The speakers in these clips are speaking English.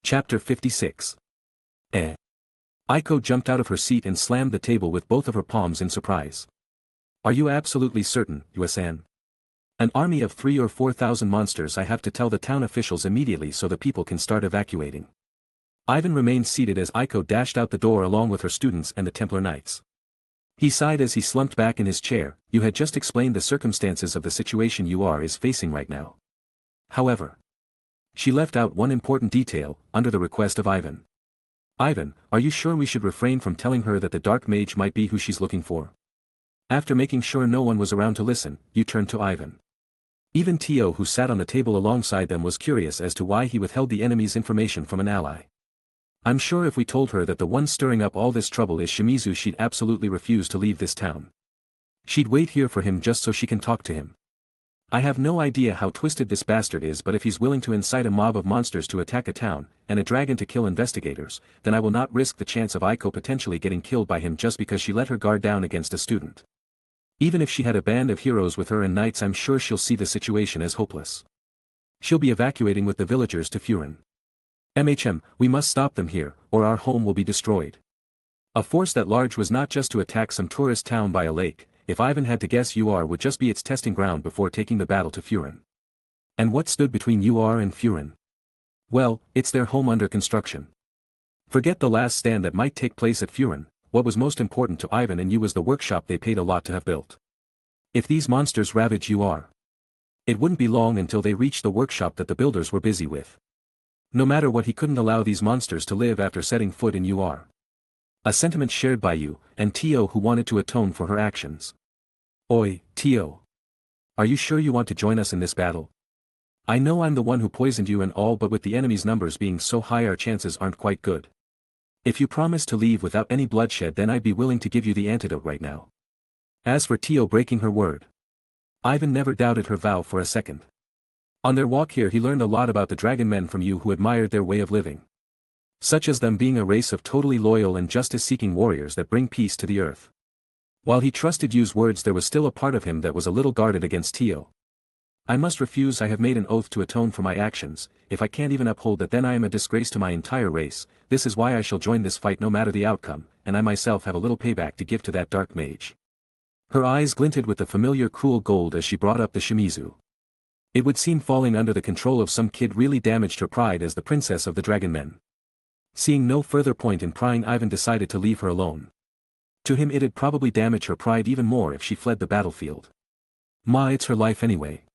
Chapter 56. Aiko jumped out of her seat and slammed the table with both of her palms in surprise. Are you absolutely certain, Yue-san? An army of 3,000 or 4,000 monsters. I have to tell the town officials immediately so the people can start evacuating. Ivan remained seated as Aiko dashed out the door along with her students and the Templar Knights. He sighed as he slumped back in his chair. You had just explained the circumstances of the situation you is facing right now. However, she left out one important detail, under the request of Ivan. Ivan, are you sure we should refrain from telling her that the dark mage might be who she's looking for? After making sure no one was around to listen, you turned to Ivan. Even Tio, who sat on the table alongside them, was curious as to why he withheld the enemy's information from an ally. I'm sure if we told her that the one stirring up all this trouble is Shimizu, she'd absolutely refuse to leave this town. She'd wait here for him just so she can talk to him. I have no idea how twisted this bastard is, but if he's willing to incite a mob of monsters to attack a town, and a dragon to kill investigators, then I will not risk the chance of Aiko potentially getting killed by him just because she let her guard down against a student. Even if she had a band of heroes with her and knights, I'm sure she'll see the situation as hopeless. She'll be evacuating with the villagers to Furin. We must stop them here, or our home will be destroyed. A force that large was not just to attack some tourist town by a lake. If Ivan had to guess, UR would just be its testing ground before taking the battle to Furin. And what stood between UR and Furin? Well, it's their home under construction. Forget the last stand that might take place at Furin. What was most important to Ivan and you was the workshop they paid a lot to have built. If these monsters ravage UR, it wouldn't be long until they reached the workshop that the builders were busy with. No matter what, he couldn't allow these monsters to live after setting foot in UR. A sentiment shared by you, and Tio, who wanted to atone for her actions. Oi, Tio. Are you sure you want to join us in this battle? I know I'm the one who poisoned you and all, but with the enemy's numbers being so high, our chances aren't quite good. If you promise to leave without any bloodshed, then I'd be willing to give you the antidote right now. As for Tio breaking her word, Ivan never doubted her vow for a second. On their walk here, he learned a lot about the dragon men from you, who admired their way of living. Such as them being a race of totally loyal and justice-seeking warriors that bring peace to the earth. While he trusted Yu's words, there was still a part of him that was a little guarded against Tio. I must refuse. I have made an oath to atone for my actions. If I can't even uphold that, then I am a disgrace to my entire race. This is why I shall join this fight no matter the outcome, and I myself have a little payback to give to that dark mage. Her eyes glinted with the familiar cruel gold as she brought up the Shimizu. It would seem falling under the control of some kid really damaged her pride as the princess of the dragon men. Seeing no further point in prying, Ivan decided to leave her alone. To him, it'd probably damage her pride even more if she fled the battlefield. It's her life anyway.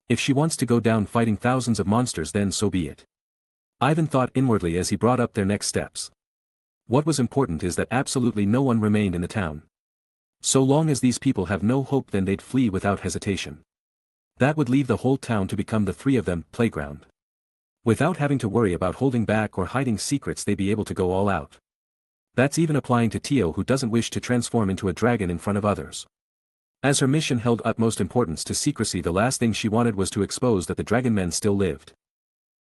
If she wants to go down fighting thousands of monsters, then so be it. Ivan thought inwardly as he brought up their next steps. What was important is that absolutely no one remained in the town. So long as these people have no hope, then they'd flee without hesitation. That would leave the whole town to become the three of them playground. Without having to worry about holding back or hiding secrets, they'd be able to go all out. That's even applying to Tio, who doesn't wish to transform into a dragon in front of others. As her mission held utmost importance to secrecy, the last thing she wanted was to expose that the dragon men still lived.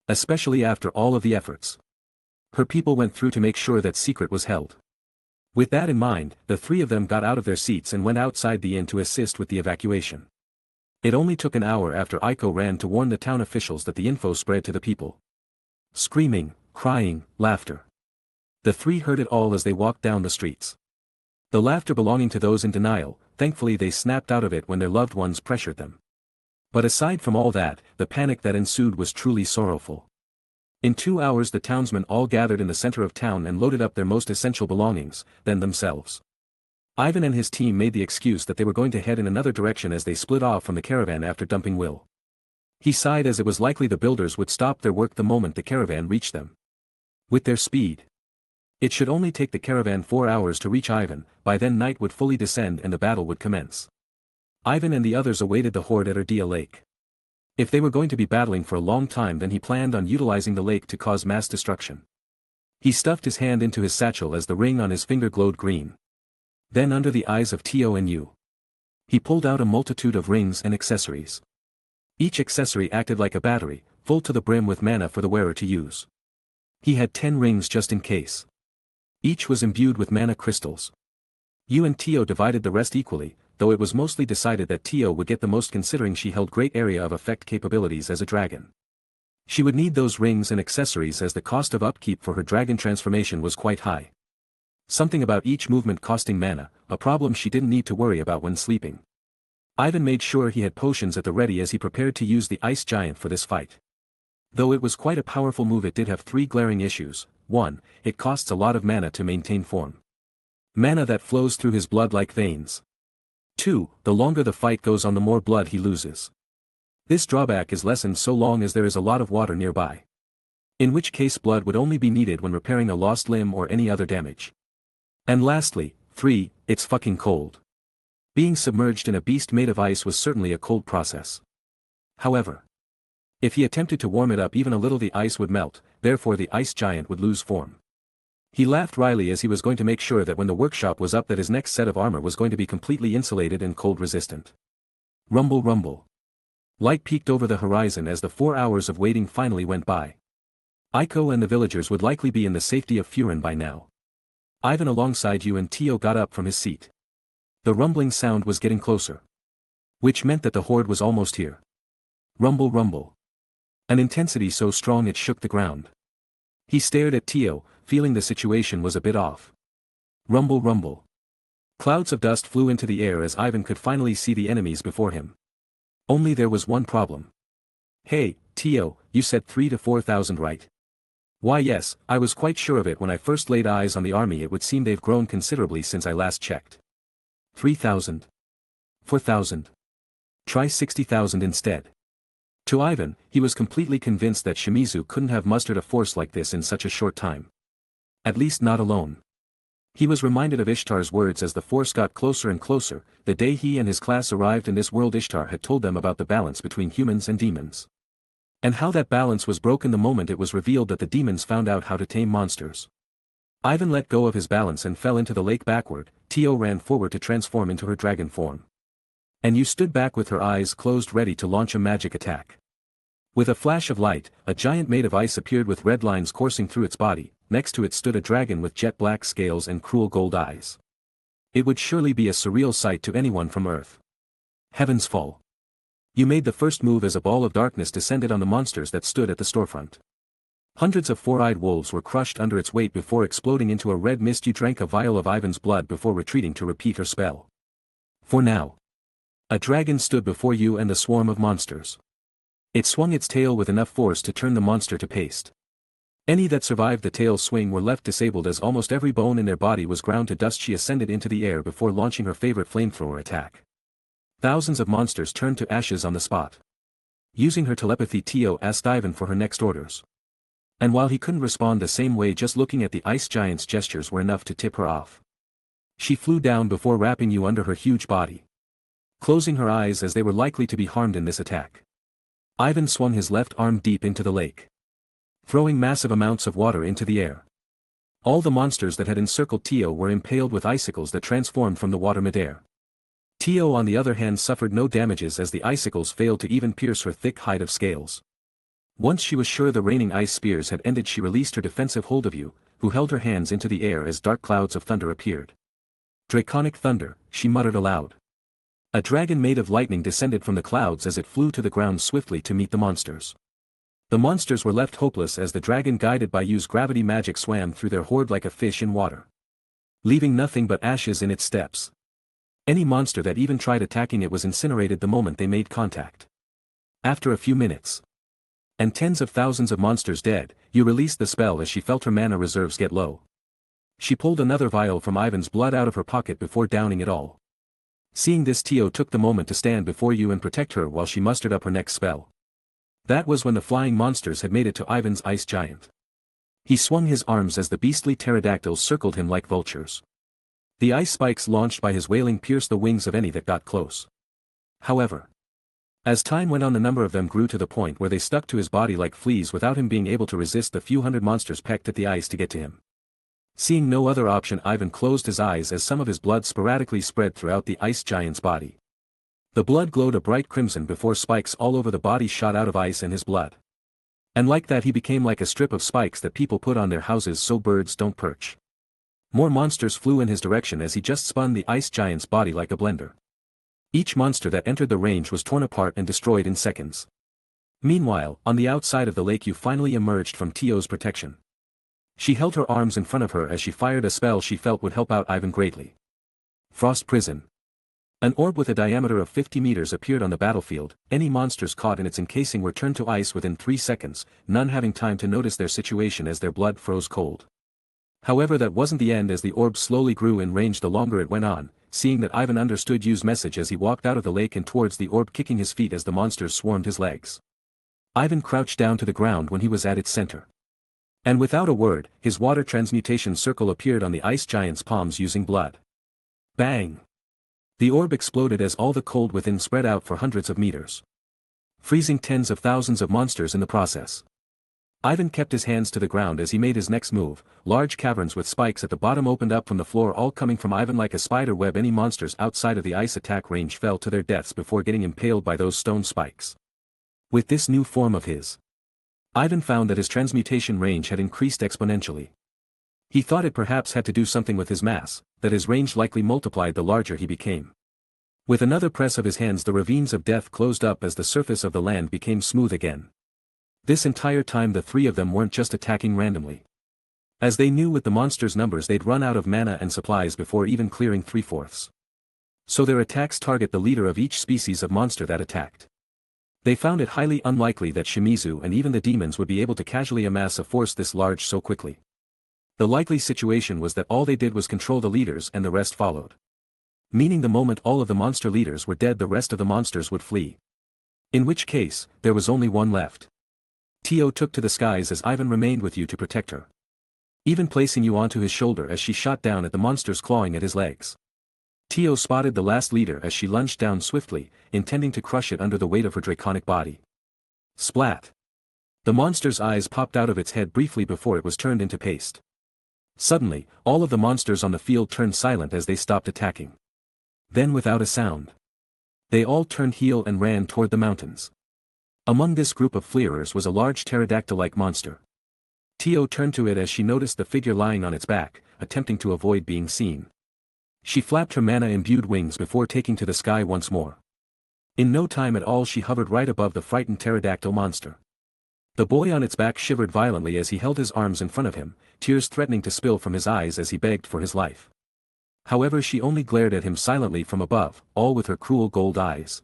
Especially after all of the efforts her people went through to make sure that secret was held. With that in mind, the three of them got out of their seats and went outside the inn to assist with the evacuation. It only took an hour after Aiko ran to warn the town officials that the info spread to the people. Screaming, crying, laughter. The three heard it all as they walked down the streets. The laughter belonging to those in denial. Thankfully they snapped out of it when their loved ones pressured them. But aside from all that, the panic that ensued was truly sorrowful. In 2 hours the townsmen all gathered in the center of town and loaded up their most essential belongings, then themselves. Ivan and his team made the excuse that they were going to head in another direction as they split off from the caravan after dumping Will. He sighed as it was likely the builders would stop their work the moment the caravan reached them. With their speed, it should only take the caravan 4 hours to reach Ivan. By then night would fully descend and the battle would commence. Ivan and the others awaited the horde at Erdia Lake. If they were going to be battling for a long time, then he planned on utilizing the lake to cause mass destruction. He stuffed his hand into his satchel as the ring on his finger glowed green. Then, under the eyes of Tio and Yu, he pulled out a multitude of rings and accessories. Each accessory acted like a battery, full to the brim with mana for the wearer to use. He had 10 rings just in case. Each was imbued with mana crystals. Yu and Tio divided the rest equally, though it was mostly decided that Tio would get the most considering she held great area of effect capabilities as a dragon. She would need those rings and accessories as the cost of upkeep for her dragon transformation was quite high. Something about each movement costing mana, a problem she didn't need to worry about when sleeping. Ivan made sure he had potions at the ready as he prepared to use the ice giant for this fight. Though it was quite a powerful move, it did have three glaring issues. 1. It costs a lot of mana to maintain form. Mana that flows through his blood like veins. 2. The longer the fight goes on, the more blood he loses. This drawback is lessened so long as there is a lot of water nearby. In which case blood would only be needed when repairing a lost limb or any other damage. And lastly, 3. It's fucking cold. Being submerged in a beast made of ice was certainly a cold process. However, if he attempted to warm it up even a little, the ice would melt, therefore the ice giant would lose form. He laughed wryly as he was going to make sure that when the workshop was up that his next set of armor was going to be completely insulated and cold resistant. Rumble rumble. Light peeked over the horizon as the 4 hours of waiting finally went by. Aiko and the villagers would likely be in the safety of Furin by now. Ivan alongside you and Tio got up from his seat. The rumbling sound was getting closer. Which meant that the horde was almost here. Rumble rumble. An intensity so strong it shook the ground. He stared at Tio, feeling the situation was a bit off. Rumble rumble. Clouds of dust flew into the air as Ivan could finally see the enemies before him. Only there was one problem. Hey, Tio, you said 3,000 to 4,000 right? Why yes, I was quite sure of it when I first laid eyes on the army. It would seem they've grown considerably since I last checked. 3,000. 4,000. Try 60,000 instead. To Ivan, he was completely convinced that Shimizu couldn't have mustered a force like this in such a short time. At least not alone. He was reminded of Ishtar's words as the force got closer and closer. The day he and his class arrived in this world, Ishtar had told them about the balance between humans and demons. And how that balance was broken the moment it was revealed that the demons found out how to tame monsters. Ivan let go of his balance and fell into the lake backward. Tio ran forward to transform into her dragon form. And you stood back with her eyes closed, ready to launch a magic attack. With a flash of light, a giant made of ice appeared with red lines coursing through its body. Next to it stood a dragon with jet black scales and cruel gold eyes. It would surely be a surreal sight to anyone from Earth. Heavens fall. You made the first move as a ball of darkness descended on the monsters that stood at the storefront. Hundreds of four-eyed wolves were crushed under its weight before exploding into a red mist. You drank a vial of Ivan's blood before retreating to repeat her spell. For now. A dragon stood before you and the swarm of monsters. It swung its tail with enough force to turn the monster to paste. Any that survived the tail swing were left disabled as almost every bone in their body was ground to dust. She ascended into the air before launching her favorite flamethrower attack. Thousands of monsters turned to ashes on the spot. Using her telepathy, Tio asked Ivan for her next orders. And while he couldn't respond the same way, just looking at the ice giant's gestures were enough to tip her off. She flew down before wrapping you under her huge body. Closing her eyes as they were likely to be harmed in this attack. Ivan swung his left arm deep into the lake, throwing massive amounts of water into the air. All the monsters that had encircled Tio were impaled with icicles that transformed from the water midair. Tio on the other hand suffered no damages as the icicles failed to even pierce her thick hide of scales. Once she was sure the raining ice spears had ended, she released her defensive hold of you, who held her hands into the air as dark clouds of thunder appeared. Draconic thunder, she muttered aloud. A dragon made of lightning descended from the clouds as it flew to the ground swiftly to meet the monsters. The monsters were left hopeless as the dragon, guided by Yu's gravity magic, swam through their horde like a fish in water, leaving nothing but ashes in its steps. Any monster that even tried attacking it was incinerated the moment they made contact. After a few minutes, and tens of thousands of monsters dead, you released the spell as she felt her mana reserves get low. She pulled another vial from Ivan's blood out of her pocket before downing it all. Seeing this, Tio took the moment to stand before you and protect her while she mustered up her next spell. That was when the flying monsters had made it to Ivan's ice giant. He swung his arms as the beastly pterodactyls circled him like vultures. The ice spikes launched by his wailing pierced the wings of any that got close. However, as time went on, the number of them grew to the point where they stuck to his body like fleas without him being able to resist the few hundred monsters pecked at the ice to get to him. Seeing no other option, Ivan closed his eyes as some of his blood sporadically spread throughout the ice giant's body. The blood glowed a bright crimson before spikes all over the body shot out of ice and his blood. And like that, he became like a strip of spikes that people put on their houses so birds don't perch. More monsters flew in his direction as he just spun the ice giant's body like a blender. Each monster that entered the range was torn apart and destroyed in seconds. Meanwhile, on the outside of the lake you finally emerged from Tio's protection. She held her arms in front of her as she fired a spell she felt would help out Ivan greatly. Frost Prison. An orb with a diameter of 50 meters appeared on the battlefield. Any monsters caught in its encasing were turned to ice within 3 seconds, none having time to notice their situation as their blood froze cold. However, that wasn't the end, as the orb slowly grew in range the longer it went on. Seeing that Ivan understood Yu's message as he walked out of the lake and towards the orb, kicking his feet as the monsters swarmed his legs. Ivan crouched down to the ground when he was at its center. And without a word, his water transmutation circle appeared on the ice giant's palms using blood. Bang! The orb exploded as all the cold within spread out for hundreds of meters, freezing tens of thousands of monsters in the process. Ivan kept his hands to the ground as he made his next move. Large caverns with spikes at the bottom opened up from the floor, all coming from Ivan like a spider web. Any monsters outside of the ice attack range fell to their deaths before getting impaled by those stone spikes. With this new form of his, Ivan found that his transmutation range had increased exponentially. He thought it perhaps had to do something with his mass, that his range likely multiplied the larger he became. With another press of his hands, the ravines of death closed up as the surface of the land became smooth again. This entire time the three of them weren't just attacking randomly. As they knew with the monsters' numbers they'd run out of mana and supplies before even clearing 3/4. So their attacks target the leader of each species of monster that attacked. They found it highly unlikely that Shimizu and even the demons would be able to casually amass a force this large so quickly. The likely situation was that all they did was control the leaders and the rest followed. Meaning the moment all of the monster leaders were dead, the rest of the monsters would flee. In which case, there was only one left. Tio took to the skies as Ivan remained with you to protect her, even placing you onto his shoulder as she shot down at the monsters clawing at his legs. Tio spotted the last leader as she lunged down swiftly, intending to crush it under the weight of her draconic body. Splat! The monster's eyes popped out of its head briefly before it was turned into paste. Suddenly, all of the monsters on the field turned silent as they stopped attacking. Then without a sound, they all turned heel and ran toward the mountains. Among this group of fleerers was a large pterodactyl-like monster. Tio turned to it as she noticed the figure lying on its back, attempting to avoid being seen. She flapped her mana-imbued wings before taking to the sky once more. In no time at all she hovered right above the frightened pterodactyl monster. The boy on its back shivered violently as he held his arms in front of him, tears threatening to spill from his eyes as he begged for his life. However, she only glared at him silently from above, all with her cruel gold eyes.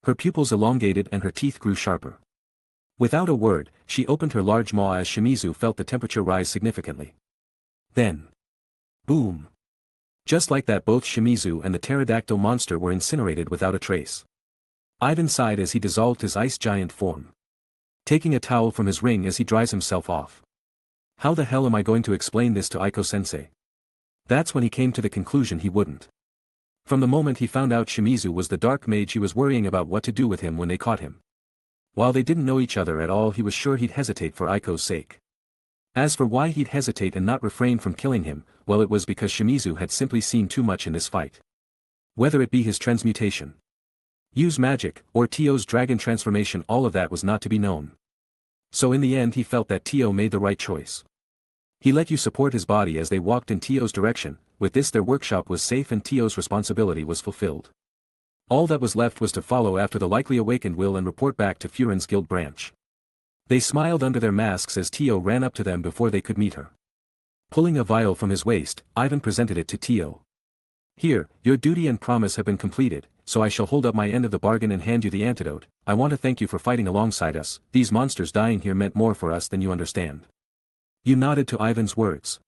Her pupils elongated and her teeth grew sharper. Without a word, she opened her large maw as Shimizu felt the temperature rise significantly. Then, boom! Just like that, both Shimizu and the pterodactyl monster were incinerated without a trace. Ivan sighed as he dissolved his ice giant form, taking a towel from his ring as he dries himself off. How the hell am I going to explain this to Aiko-sensei? That's when he came to the conclusion he wouldn't. From the moment he found out Shimizu was the dark mage, he was worrying about what to do with him when they caught him. While they didn't know each other at all, he was sure he'd hesitate for Aiko's sake. As for why he'd hesitate and not refrain from killing him, well, it was because Shimizu had simply seen too much in this fight. Whether it be his transmutation, Yu's magic, or Tio's dragon transformation, all of that was not to be known. So in the end he felt that Tio made the right choice. He let you support his body as they walked in Tio's direction. With this their workshop was safe and Tio's responsibility was fulfilled. All that was left was to follow after the likely awakened will and report back to Furin's guild branch. They smiled under their masks as Tio ran up to them before they could meet her. Pulling a vial from his waist, Ivan presented it to Tio. Here, your duty and promise have been completed, so I shall hold up my end of the bargain and hand you the antidote. I want to thank you for fighting alongside us. These monsters dying here meant more for us than you understand. You nodded to Ivan's words.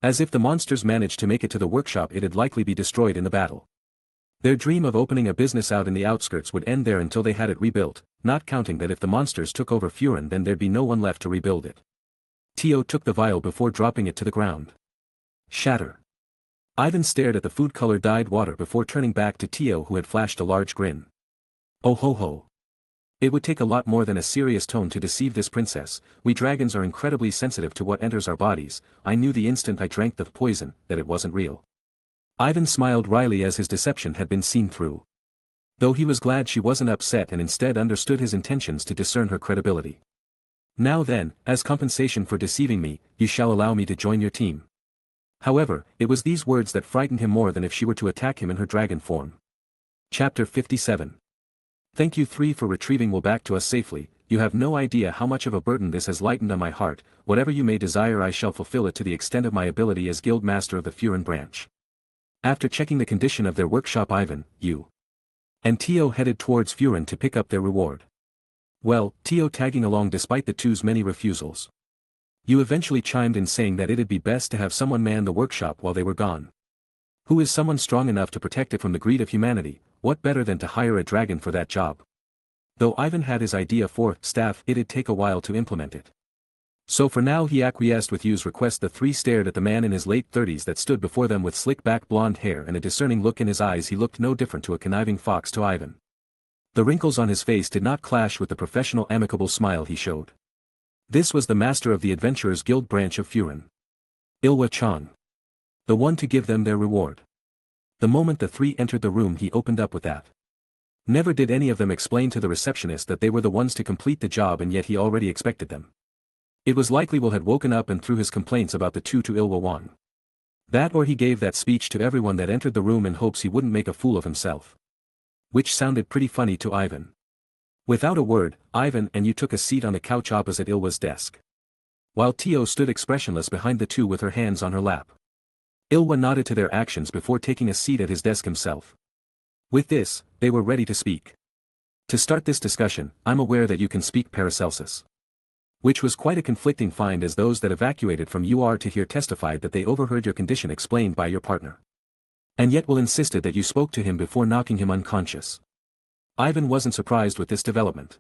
As if the monsters managed to make it to the workshop, it'd likely be destroyed in the battle. Their dream of opening a business out in the outskirts would end there until they had it rebuilt, not counting that if the monsters took over Furin then there'd be no one left to rebuild it. Tio took the vial before dropping it to the ground. Shatter. Ivan stared at the food-color dyed water before turning back to Tio, who had flashed a large grin. Oh ho ho. It would take a lot more than a serious tone to deceive this princess. We dragons are incredibly sensitive to what enters our bodies. I knew the instant I drank the poison that it wasn't real. Ivan smiled wryly as his deception had been seen through. Though he was glad she wasn't upset and instead understood his intentions to discern her credibility. Now then, as compensation for deceiving me, you shall allow me to join your team. However, it was these words that frightened him more than if she were to attack him in her dragon form. Chapter 57. Thank you 3 for retrieving Will back to us safely. you have no idea how much of a burden this has lightened on my heart. Whatever you may desire, I shall fulfill it to the extent of my ability as Guild Master of the Furin branch." After checking the condition of their workshop, Ivan, you, and Tio headed towards Furin to pick up their reward. Well, Tio tagging along despite the two's many refusals. You eventually chimed in saying that it'd be best to have someone man the workshop while they were gone. Who is someone strong enough to protect it from the greed of humanity? What better than to hire a dragon for that job? Though Ivan had his idea for staff, it'd take a while to implement it. So for now he acquiesced with Yu's request. The three stared at the man in his late 30s that stood before them with slick-back blonde hair and a discerning look in his eyes. He looked no different to a conniving fox to Ivan. The wrinkles on his face did not clash with the professional amicable smile he showed. This was the master of the Adventurers Guild branch of Furin. Ilwa Chang. The one to give them their reward. The moment the three entered the room, he opened up with that. Never did any of them explain to the receptionist that they were the ones to complete the job, and yet he already expected them. It was likely Will had woken up and threw his complaints about the two to Ilwa Wang. That, or he gave that speech to everyone that entered the room in hopes he wouldn't make a fool of himself. Which sounded pretty funny to Ivan. Without a word, Ivan and you took a seat on the couch opposite Ilwa's desk, while Tio stood expressionless behind the two with her hands on her lap. Ilwa nodded to their actions before taking a seat at his desk himself. With this, they were ready to speak. To start this discussion, I'm aware that you can speak Paracelsus. Which was quite a conflicting find, as those that evacuated from UR to here testified that they overheard your condition explained by your partner. And yet Will insisted that you spoke to him before knocking him unconscious. Ivan wasn't surprised with this development.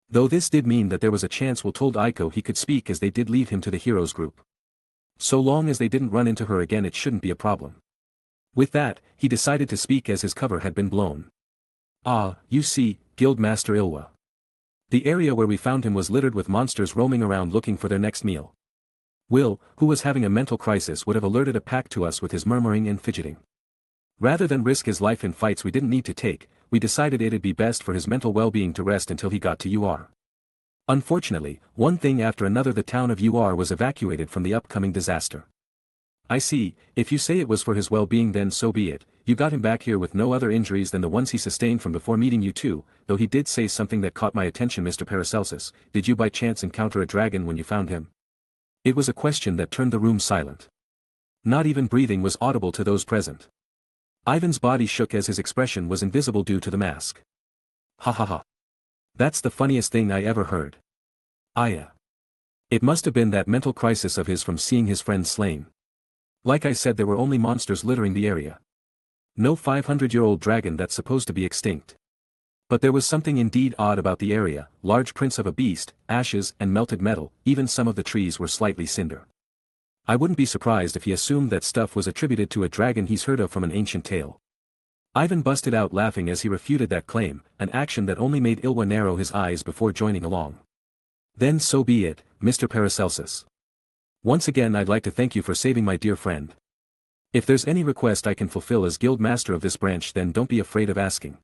Though this did mean that there was a chance Will told Aiko he could speak, as they did leave him to the heroes group. So long as they didn't run into her again, it shouldn't be a problem. With that, he decided to speak as his cover had been blown. "Ah, you see, Guildmaster Ilwa. The area where we found him was littered with monsters roaming around looking for their next meal. Will, who was having a mental crisis, would have alerted a pack to us with his murmuring and fidgeting. Rather than risk his life in fights we didn't need to take, we decided it'd be best for his mental well-being to rest until he got to UR. Unfortunately, one thing after another, the town of UR was evacuated from the upcoming disaster." "I see, if you say it was for his well-being, then so be it. You got him back here with no other injuries than the ones he sustained from before meeting you two, though he did say something that caught my attention, Mr. Paracelsus. Did you by chance encounter a dragon when you found him?" It was a question that turned the room silent. Not even breathing was audible to those present. Ivan's body shook as his expression was invisible due to the mask. "Ha ha ha. That's the funniest thing I ever heard. It must have been that mental crisis of his from seeing his friends slain. Like I said, there were only monsters littering the area. No 500-year-old dragon that's supposed to be extinct. But there was something indeed odd about the area: large prints of a beast, ashes and melted metal, even some of the trees were slightly cinder. I wouldn't be surprised if he assumed that stuff was attributed to a dragon he's heard of from an ancient tale." Ivan busted out laughing as he refuted that claim, an action that only made Ilwa narrow his eyes before joining along. "Then so be it, Mr. Paracelsus. Once again I'd like to thank you for saving my dear friend. If there's any request I can fulfill as Guild Master of this branch, then don't be afraid of asking.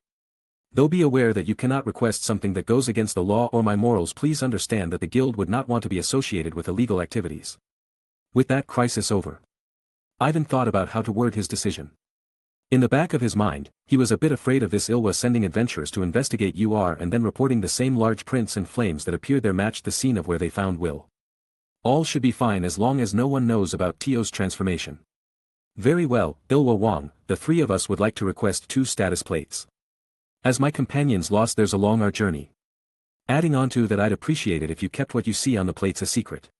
Though be aware that you cannot request something that goes against the law or my morals. Please understand that the Guild would not want to be associated with illegal activities." With that crisis over, Ivan thought about how to word his decision. In the back of his mind, he was a bit afraid of this Ilwa sending adventurers to investigate UR and then reporting the same large prints and flames that appeared there matched the scene of where they found Will. All should be fine as long as no one knows about Tio's transformation. "Very well, Ilwa Wang, the three of us would like to request 2 status plates. As my companions lost theirs along our journey. Adding on to that, I'd appreciate it if you kept what you see on the plates a secret.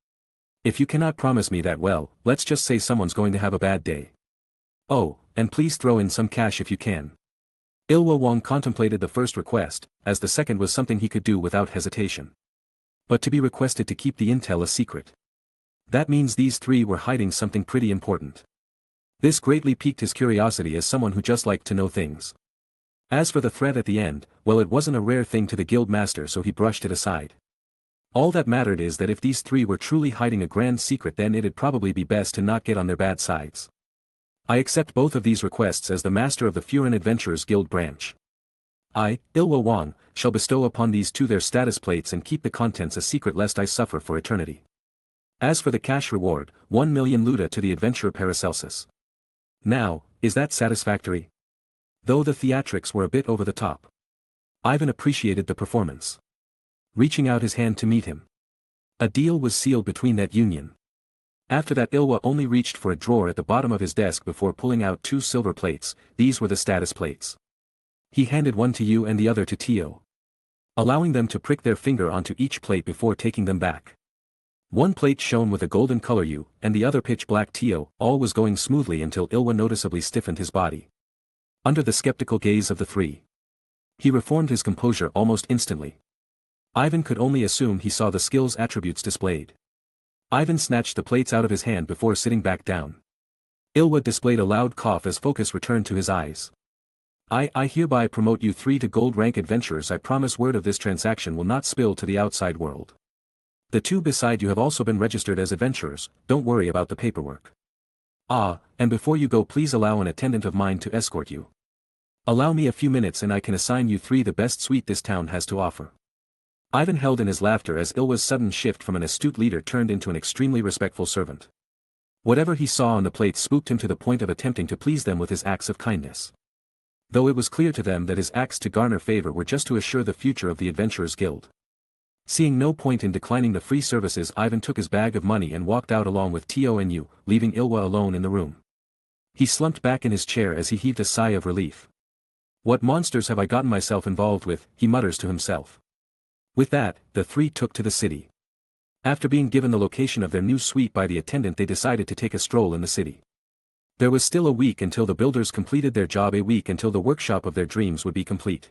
If you cannot promise me that, well, let's just say someone's going to have a bad day. Oh, and please throw in some cash if you can." Ilwa Wang contemplated the first request, as the second was something he could do without hesitation. But to be requested to keep the intel a secret. That means these three were hiding something pretty important. This greatly piqued his curiosity as someone who just liked to know things. As for the threat at the end, well, it wasn't a rare thing to the Guild Master, so he brushed it aside. All that mattered is that if these three were truly hiding a grand secret, then it'd probably be best to not get on their bad sides. "I accept both of these requests as the Master of the Furin Adventurers Guild branch. I, Ilwa Wang, shall bestow upon these two their status plates and keep the contents a secret lest I suffer for eternity. As for the cash reward, 1 million luta to the adventurer Paracelsus. Now, is that satisfactory?" Though the theatrics were a bit over the top, Ivan appreciated the performance. reaching out his hand to meet him. A deal was sealed between that union. After that Ilwa only reached for a drawer at the bottom of his desk before pulling out 2 silver plates. These were the status plates. He handed one to you and the other to Tio, allowing them to prick their finger onto each plate before taking them back. One plate shone with a golden color you, and the other pitch black Tio. All was going smoothly until Ilwa noticeably stiffened his body. Under the skeptical gaze of the 3. He reformed his composure almost instantly. Ivan could only assume he saw the skills attributes displayed. Ivan snatched the plates out of his hand before sitting back down. Ilwa displayed a loud cough as focus returned to his eyes. I hereby promote you 3 to gold rank adventurers. I promise word of this transaction will not spill to the outside world. The 2 beside you have also been registered as adventurers, don't worry about the paperwork. And before you go please allow an attendant of mine to escort you. Allow me a few minutes and I can assign you 3 the best suite this town has to offer. Ivan held in his laughter as Ilwa's sudden shift from an astute leader turned into an extremely respectful servant. Whatever he saw on the plates spooked him to the point of attempting to please them with his acts of kindness. Though it was clear to them that his acts to garner favor were just to assure the future of the Adventurers Guild. Seeing no point in declining the free services, Ivan took his bag of money and walked out along with Tio and you, leaving Ilwa alone in the room. He slumped back in his chair as he heaved a sigh of relief. What monsters have I gotten myself involved with, he mutters to himself. With that, the 3 took to the city. After being given the location of their new suite by the attendant, they decided to take a stroll in the city. There was still a week until the builders completed their job, a week until the workshop of their dreams would be complete.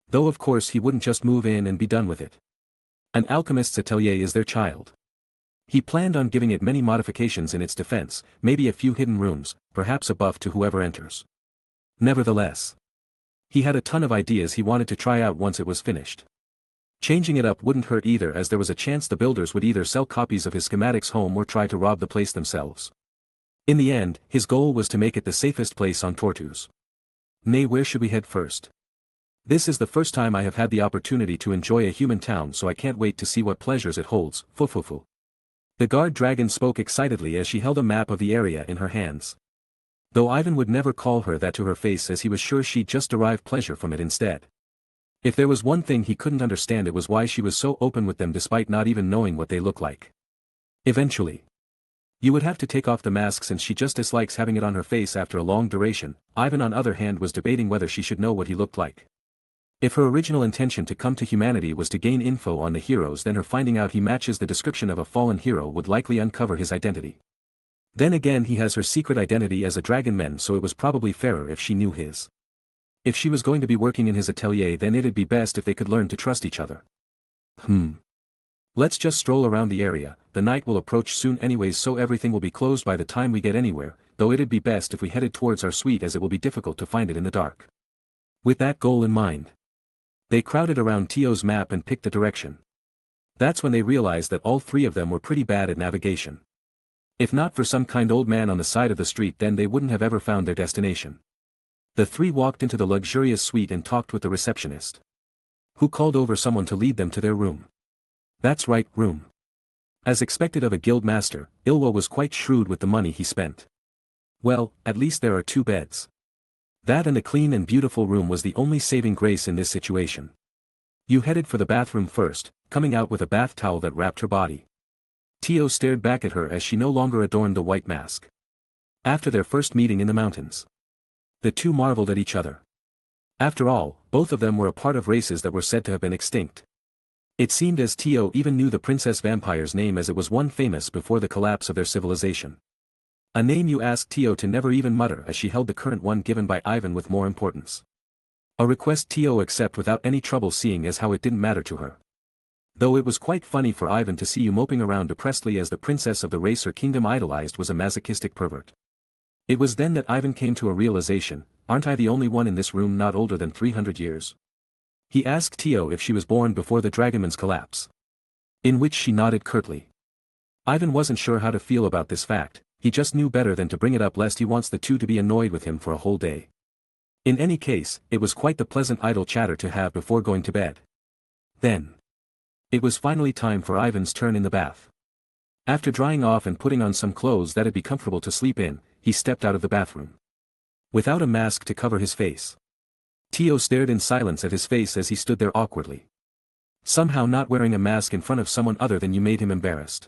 Though of course he wouldn't just move in and be done with it. An alchemist's atelier is their child. He planned on giving it many modifications in its defense, maybe a few hidden rooms, perhaps a buff to whoever enters. Nevertheless, he had a ton of ideas he wanted to try out once it was finished. Changing it up wouldn't hurt either, as there was a chance the builders would either sell copies of his schematics home or try to rob the place themselves. In the end, his goal was to make it the safest place on Tortus. Nay, where should we head first? This is the first time I have had the opportunity to enjoy a human town, so I can't wait to see what pleasures it holds. Fufufu. The guard dragon spoke excitedly as she held a map of the area in her hands. Though Ivan would never call her that to her face, as he was sure she'd just derive pleasure from it instead. If there was one thing he couldn't understand, it was why she was so open with them despite not even knowing what they look like. Eventually, you would have to take off the mask since she just dislikes having it on her face after a long duration. Ivan on the other hand was debating whether she should know what he looked like. If her original intention to come to humanity was to gain info on the heroes, then her finding out he matches the description of a fallen hero would likely uncover his identity. Then again, he has her secret identity as a dragonman, so it was probably fairer if she knew his. If she was going to be working in his atelier, then it'd be best if they could learn to trust each other. Let's just stroll around the area. The night will approach soon anyways, so everything will be closed by the time we get anywhere, though it'd be best if we headed towards our suite as it will be difficult to find it in the dark. With that goal in mind, they crowded around Tio's map and picked the direction. That's when they realized that all 3 of them were pretty bad at navigation. If not for some kind old man on the side of the street, then they wouldn't have ever found their destination. The 3 walked into the luxurious suite and talked with the receptionist, who called over someone to lead them to their room. That's right, room. As expected of a guild master, Ilwa was quite shrewd with the money he spent. Well, at least there are 2 beds. That and a clean and beautiful room was the only saving grace in this situation. You headed for the bathroom first, coming out with a bath towel that wrapped her body. Tio stared back at her as she no longer adorned the white mask. After their first meeting in the mountains, the 2 marveled at each other. After all, both of them were a part of races that were said to have been extinct. It seemed as Tio even knew the princess vampire's name, as it was one famous before the collapse of their civilization. A name you asked Tio to never even mutter, as she held the current one given by Ivan with more importance. A request Tio accepted without any trouble, seeing as how it didn't matter to her. Though it was quite funny for Ivan to see you moping around depressedly as the princess of the race her kingdom idolized was a masochistic pervert. It was then that Ivan came to a realization: aren't I the only one in this room not older than 300 years? He asked Tio if she was born before the Dragonman's collapse, in which she nodded curtly. Ivan wasn't sure how to feel about this fact. He just knew better than to bring it up lest he wants the 2 to be annoyed with him for a whole day. In any case, it was quite the pleasant idle chatter to have before going to bed. Then, it was finally time for Ivan's turn in the bath. After drying off and putting on some clothes that'd be comfortable to sleep in, he stepped out of the bathroom. Without a mask to cover his face, Tio stared in silence at his face as he stood there awkwardly. Somehow not wearing a mask in front of someone other than you made him embarrassed.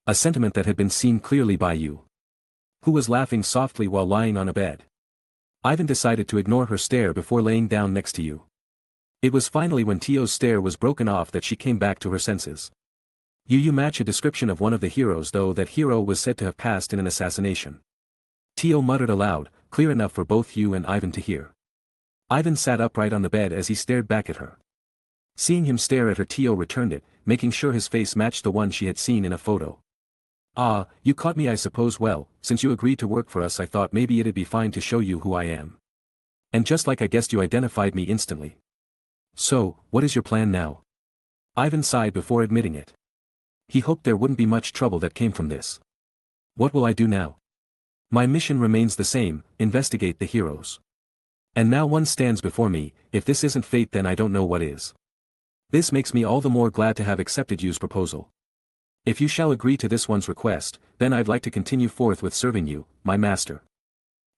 A sentiment that had been seen clearly by you. Who was laughing softly while lying on a bed. Ivan decided to ignore her stare before laying down next to you. It was finally when Tio's stare was broken off that she came back to her senses. You match a description of one of the heroes, though that hero was said to have passed in an assassination. Tio muttered aloud, clear enough for both you and Ivan to hear. Ivan sat upright on the bed as he stared back at her. Seeing him stare at her, Tio returned it, making sure his face matched the one she had seen in a photo. Ah, you caught me, I suppose. Well, since you agreed to work for us, I thought maybe it'd be fine to show you who I am. And just like I guessed, you identified me instantly. So, what is your plan now? Ivan sighed before admitting it. He hoped there wouldn't be much trouble that came from this. What will I do now? My mission remains the same, investigate the heroes. And now one stands before me. If this isn't fate, then I don't know what is. This makes me all the more glad to have accepted you's proposal. If you shall agree to this one's request, then I'd like to continue forth with serving you, my master.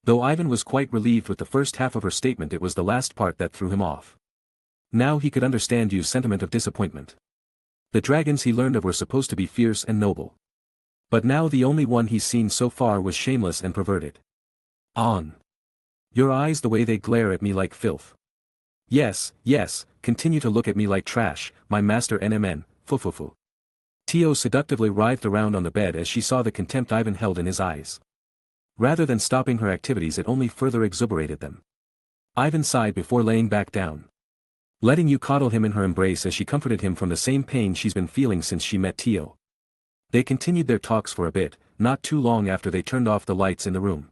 Though Ivan was quite relieved with the first half of her statement, it was the last part that threw him off. Now he could understand Yu's sentiment of disappointment. The dragons he learned of were supposed to be fierce and noble. But now the only one he's seen so far was shameless and perverted. On. Your eyes, the way they glare at me like filth. Yes, continue to look at me like trash, my master NMN, fufufu. Tio seductively writhed around on the bed as she saw the contempt Ivan held in his eyes. Rather than stopping her activities, it only further exuberated them. Ivan sighed before laying back down. Letting you coddle him in her embrace as she comforted him from the same pain she's been feeling since she met Tio. They continued their talks for a bit, not too long after they turned off the lights in the room.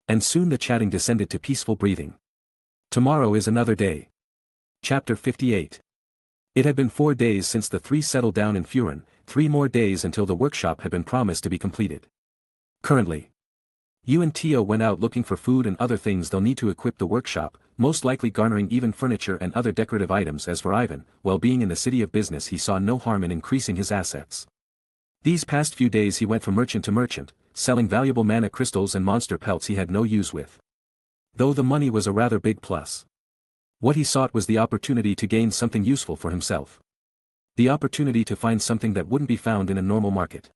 And soon the chatting descended to peaceful breathing. Tomorrow is another day. Chapter 58. It had been 4 days since the three settled down in Furin, 3 more days until the workshop had been promised to be completed. Currently, you and Tio went out looking for food and other things they'll need to equip the workshop, most likely garnering even furniture and other decorative items. As for Ivan, well, being in the city of business, he saw no harm in increasing his assets. These past few days he went from merchant to merchant, selling valuable mana crystals and monster pelts he had no use with. Though the money was a rather big plus. What he sought was the opportunity to gain something useful for himself. The opportunity to find something that wouldn't be found in a normal market.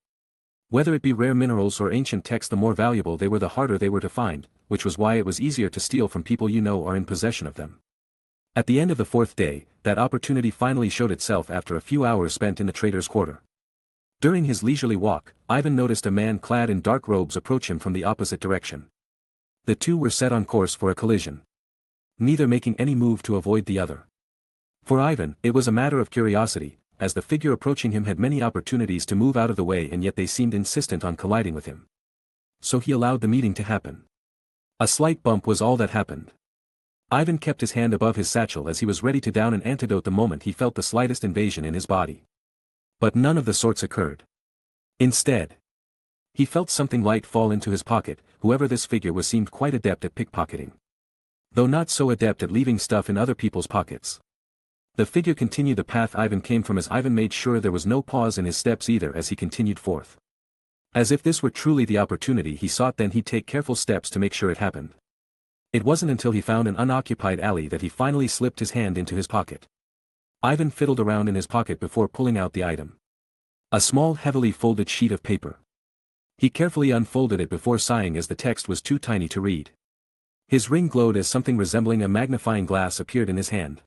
Whether it be rare minerals or ancient texts, the more valuable they were, the harder they were to find, which was why it was easier to steal from people you know are in possession of them. At the end of the 4th day, that opportunity finally showed itself after a few hours spent in the trader's quarter. During his leisurely walk, Ivan noticed a man clad in dark robes approach him from the opposite direction. The two were set on course for a collision. Neither making any move to avoid the other. For Ivan, it was a matter of curiosity, as the figure approaching him had many opportunities to move out of the way, and yet they seemed insistent on colliding with him. So he allowed the meeting to happen. A slight bump was all that happened. Ivan kept his hand above his satchel as he was ready to down an antidote the moment he felt the slightest invasion in his body. But none of the sorts occurred. Instead, he felt something light fall into his pocket. Whoever this figure was seemed quite adept at pickpocketing. Though not so adept at leaving stuff in other people's pockets. The figure continued the path Ivan came from, as Ivan made sure there was no pause in his steps either as he continued forth. As if this were truly the opportunity he sought, then he'd take careful steps to make sure it happened. It wasn't until he found an unoccupied alley that he finally slipped his hand into his pocket. Ivan fiddled around in his pocket before pulling out the item. A small, heavily folded sheet of paper. He carefully unfolded it before sighing as the text was too tiny to read. His ring glowed as something resembling a magnifying glass appeared in his hand.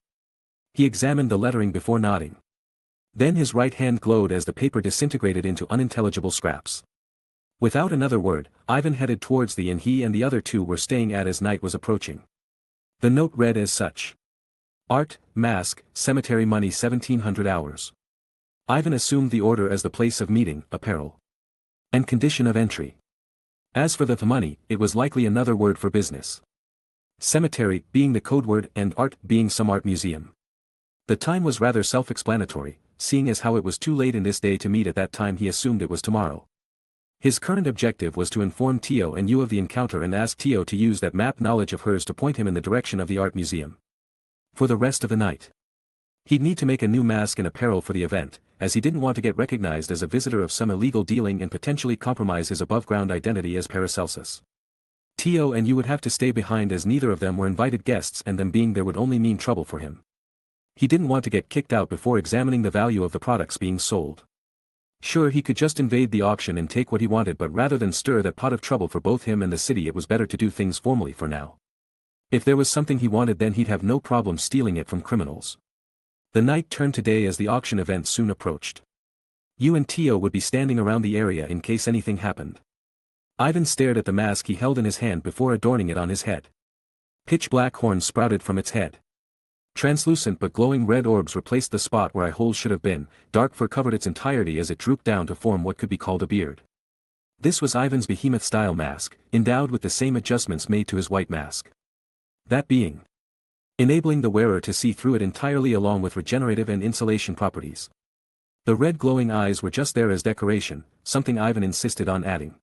He examined the lettering before nodding. Then his right hand glowed as the paper disintegrated into unintelligible scraps. Without another word, Ivan headed towards the inn he and the other two were staying at as night was approaching. The note read as such. Art, mask, cemetery, money 1700 hours. Ivan assumed the order as the place of meeting, apparel, and condition of entry. As for the money, it was likely another word for business. Cemetery being the code word and art being some art museum. The time was rather self-explanatory, seeing as how it was too late in this day to meet at that time. He assumed it was tomorrow. His current objective was to inform Tio and you of the encounter and ask Tio to use that map knowledge of hers to point him in the direction of the art museum. For the rest of the night, he'd need to make a new mask and apparel for the event, as he didn't want to get recognized as a visitor of some illegal dealing and potentially compromise his above-ground identity as Paracelsus. Tio and you would have to stay behind as neither of them were invited guests, and them being there would only mean trouble for him. He didn't want to get kicked out before examining the value of the products being sold. Sure, he could just invade the auction and take what he wanted, but rather than stir that pot of trouble for both him and the city, it was better to do things formally for now. If there was something he wanted, then he'd have no problem stealing it from criminals. The night turned to day as the auction event soon approached. You and Tio would be standing around the area in case anything happened. Ivan stared at the mask he held in his hand before adorning it on his head. Pitch black horns sprouted from its head. Translucent but glowing red orbs replaced the spot where eye holes should have been, dark fur covered its entirety as it drooped down to form what could be called a beard. This was Ivan's behemoth-style mask, endowed with the same adjustments made to his white mask. That being, enabling the wearer to see through it entirely along with regenerative and insulation properties. The red glowing eyes were just there as decoration, something Ivan insisted on adding.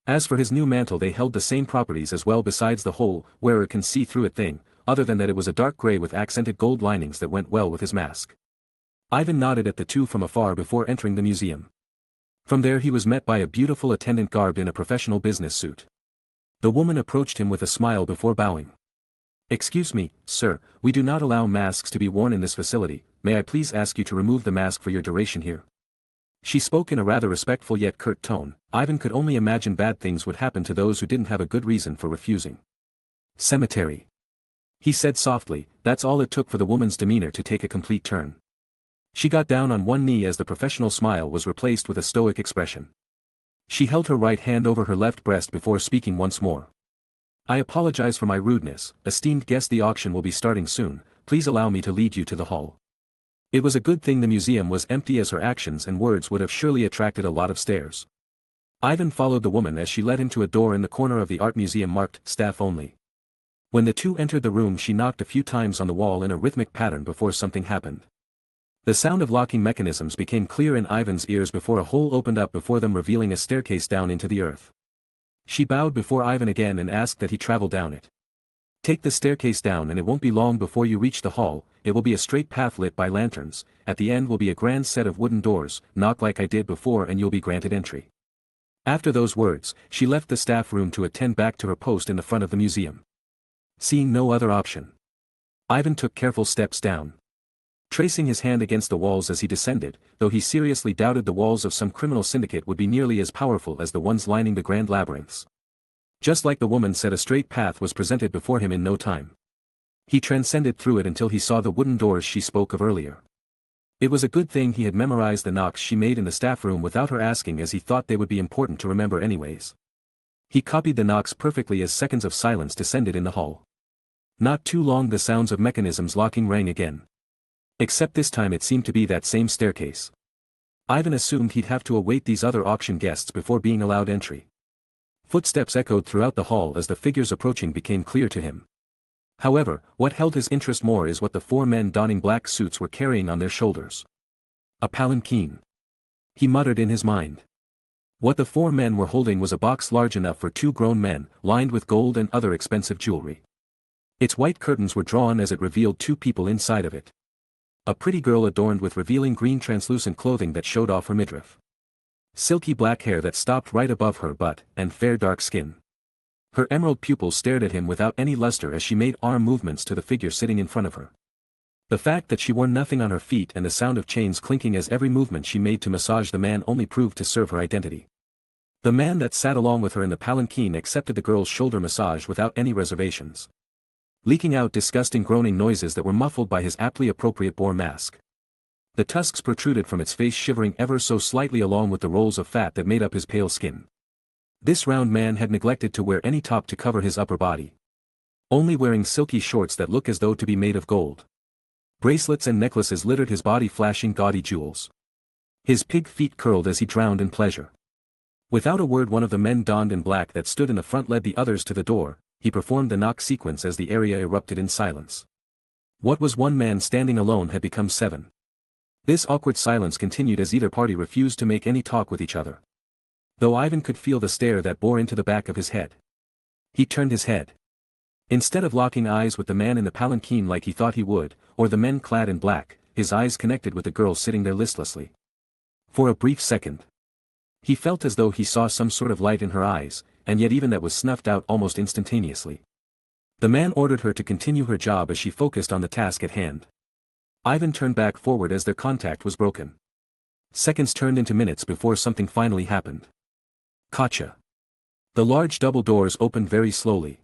As for his new mantle, they held the same properties as well, besides the whole wearer can see through it thing, other than that it was a dark gray with accented gold linings that went well with his mask. Ivan nodded at the two from afar before entering the museum. From there he was met by a beautiful attendant garbed in a professional business suit. The woman approached him with a smile before bowing. "Excuse me, sir, we do not allow masks to be worn in this facility. May I please ask you to remove the mask for your duration here?" She spoke in a rather respectful yet curt tone. Ivan could only imagine bad things would happen to those who didn't have a good reason for refusing. "Cemetery," he said softly. That's all it took for the woman's demeanor to take a complete turn. She got down on one knee as the professional smile was replaced with a stoic expression. She held her right hand over her left breast before speaking once more. "I apologize for my rudeness, esteemed guest. The auction will be starting soon. Please allow me to lead you to the hall." It was a good thing the museum was empty, as her actions and words would have surely attracted a lot of stares. Ivan followed the woman as she led him to a door in the corner of the art museum marked "Staff Only." When the two entered the room, she knocked a few times on the wall in a rhythmic pattern before something happened. The sound of locking mechanisms became clear in Ivan's ears before a hole opened up before them, revealing a staircase down into the earth. She bowed before Ivan again and asked that he travel down it. "Take the staircase down and it won't be long before you reach the hall. It will be a straight path lit by lanterns. At the end will be a grand set of wooden doors. Knock like I did before and you'll be granted entry." After those words, she left the staff room to attend back to her post in the front of the museum. Seeing no other option, Ivan took careful steps down, tracing his hand against the walls as he descended, though he seriously doubted the walls of some criminal syndicate would be nearly as powerful as the ones lining the grand labyrinths. Just like the woman said, a straight path was presented before him in no time. He transcended through it until he saw the wooden doors she spoke of earlier. It was a good thing he had memorized the knocks she made in the staff room without her asking, as he thought they would be important to remember anyways. He copied the knocks perfectly as seconds of silence descended in the hall. Not too long the sounds of mechanisms locking rang again. Except this time it seemed to be that same staircase. Ivan assumed he'd have to await these other auction guests before being allowed entry. Footsteps echoed throughout the hall as the figures approaching became clear to him. However, what held his interest more is what the four men donning black suits were carrying on their shoulders. A palanquin, he muttered in his mind. What the four men were holding was a box large enough for two grown men, lined with gold and other expensive jewelry. Its white curtains were drawn as it revealed two people inside of it. A pretty girl adorned with revealing green translucent clothing that showed off her midriff. Silky black hair that stopped right above her butt, and fair dark skin. Her emerald pupils stared at him without any luster as she made arm movements to the figure sitting in front of her. The fact that she wore nothing on her feet and the sound of chains clinking as every movement she made to massage the man only proved to serve her identity. The man that sat along with her in the palanquin accepted the girl's shoulder massage without any reservations, leaking out disgusting groaning noises that were muffled by his aptly appropriate boar mask. The tusks protruded from its face, shivering ever so slightly along with the rolls of fat that made up his pale skin. This round man had neglected to wear any top to cover his upper body, only wearing silky shorts that look as though to be made of gold. Bracelets and necklaces littered his body, flashing gaudy jewels. His pig feet curled as he drowned in pleasure. Without a word, one of the men donned in black that stood in the front led the others to the door. He performed the knock sequence as the area erupted in silence. What was one man standing alone had become seven. This awkward silence continued as either party refused to make any talk with each other. Though Ivan could feel the stare that bore into the back of his head. He turned his head. Instead of locking eyes with the man in the palanquin like he thought he would, or the men clad in black, his eyes connected with the girl sitting there listlessly. For a brief second, he felt as though he saw some sort of light in her eyes, and yet even that was snuffed out almost instantaneously. The man ordered her to continue her job as she focused on the task at hand. Ivan turned back forward as their contact was broken. Seconds turned into minutes before something finally happened. Gotcha. The large double doors opened very slowly.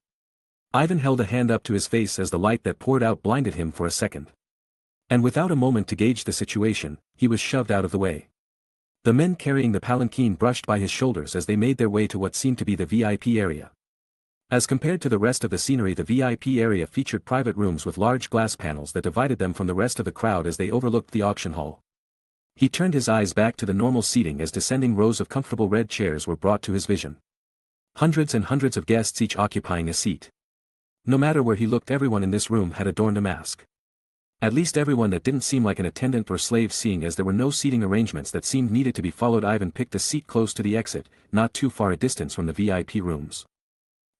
Ivan held a hand up to his face as the light that poured out blinded him for a second. And without a moment to gauge the situation, he was shoved out of the way. The men carrying the palanquin brushed by his shoulders as they made their way to what seemed to be the VIP area. As compared to the rest of the scenery, the VIP area featured private rooms with large glass panels that divided them from the rest of the crowd as they overlooked the auction hall. He turned his eyes back to the normal seating as descending rows of comfortable red chairs were brought to his vision. Hundreds and hundreds of guests each occupying a seat. No matter where he looked, everyone in this room had adorned a mask. At least everyone that didn't seem like an attendant or slave, seeing as there were no seating arrangements that seemed needed to be followed. Ivan picked a seat close to the exit, not too far a distance from the VIP rooms.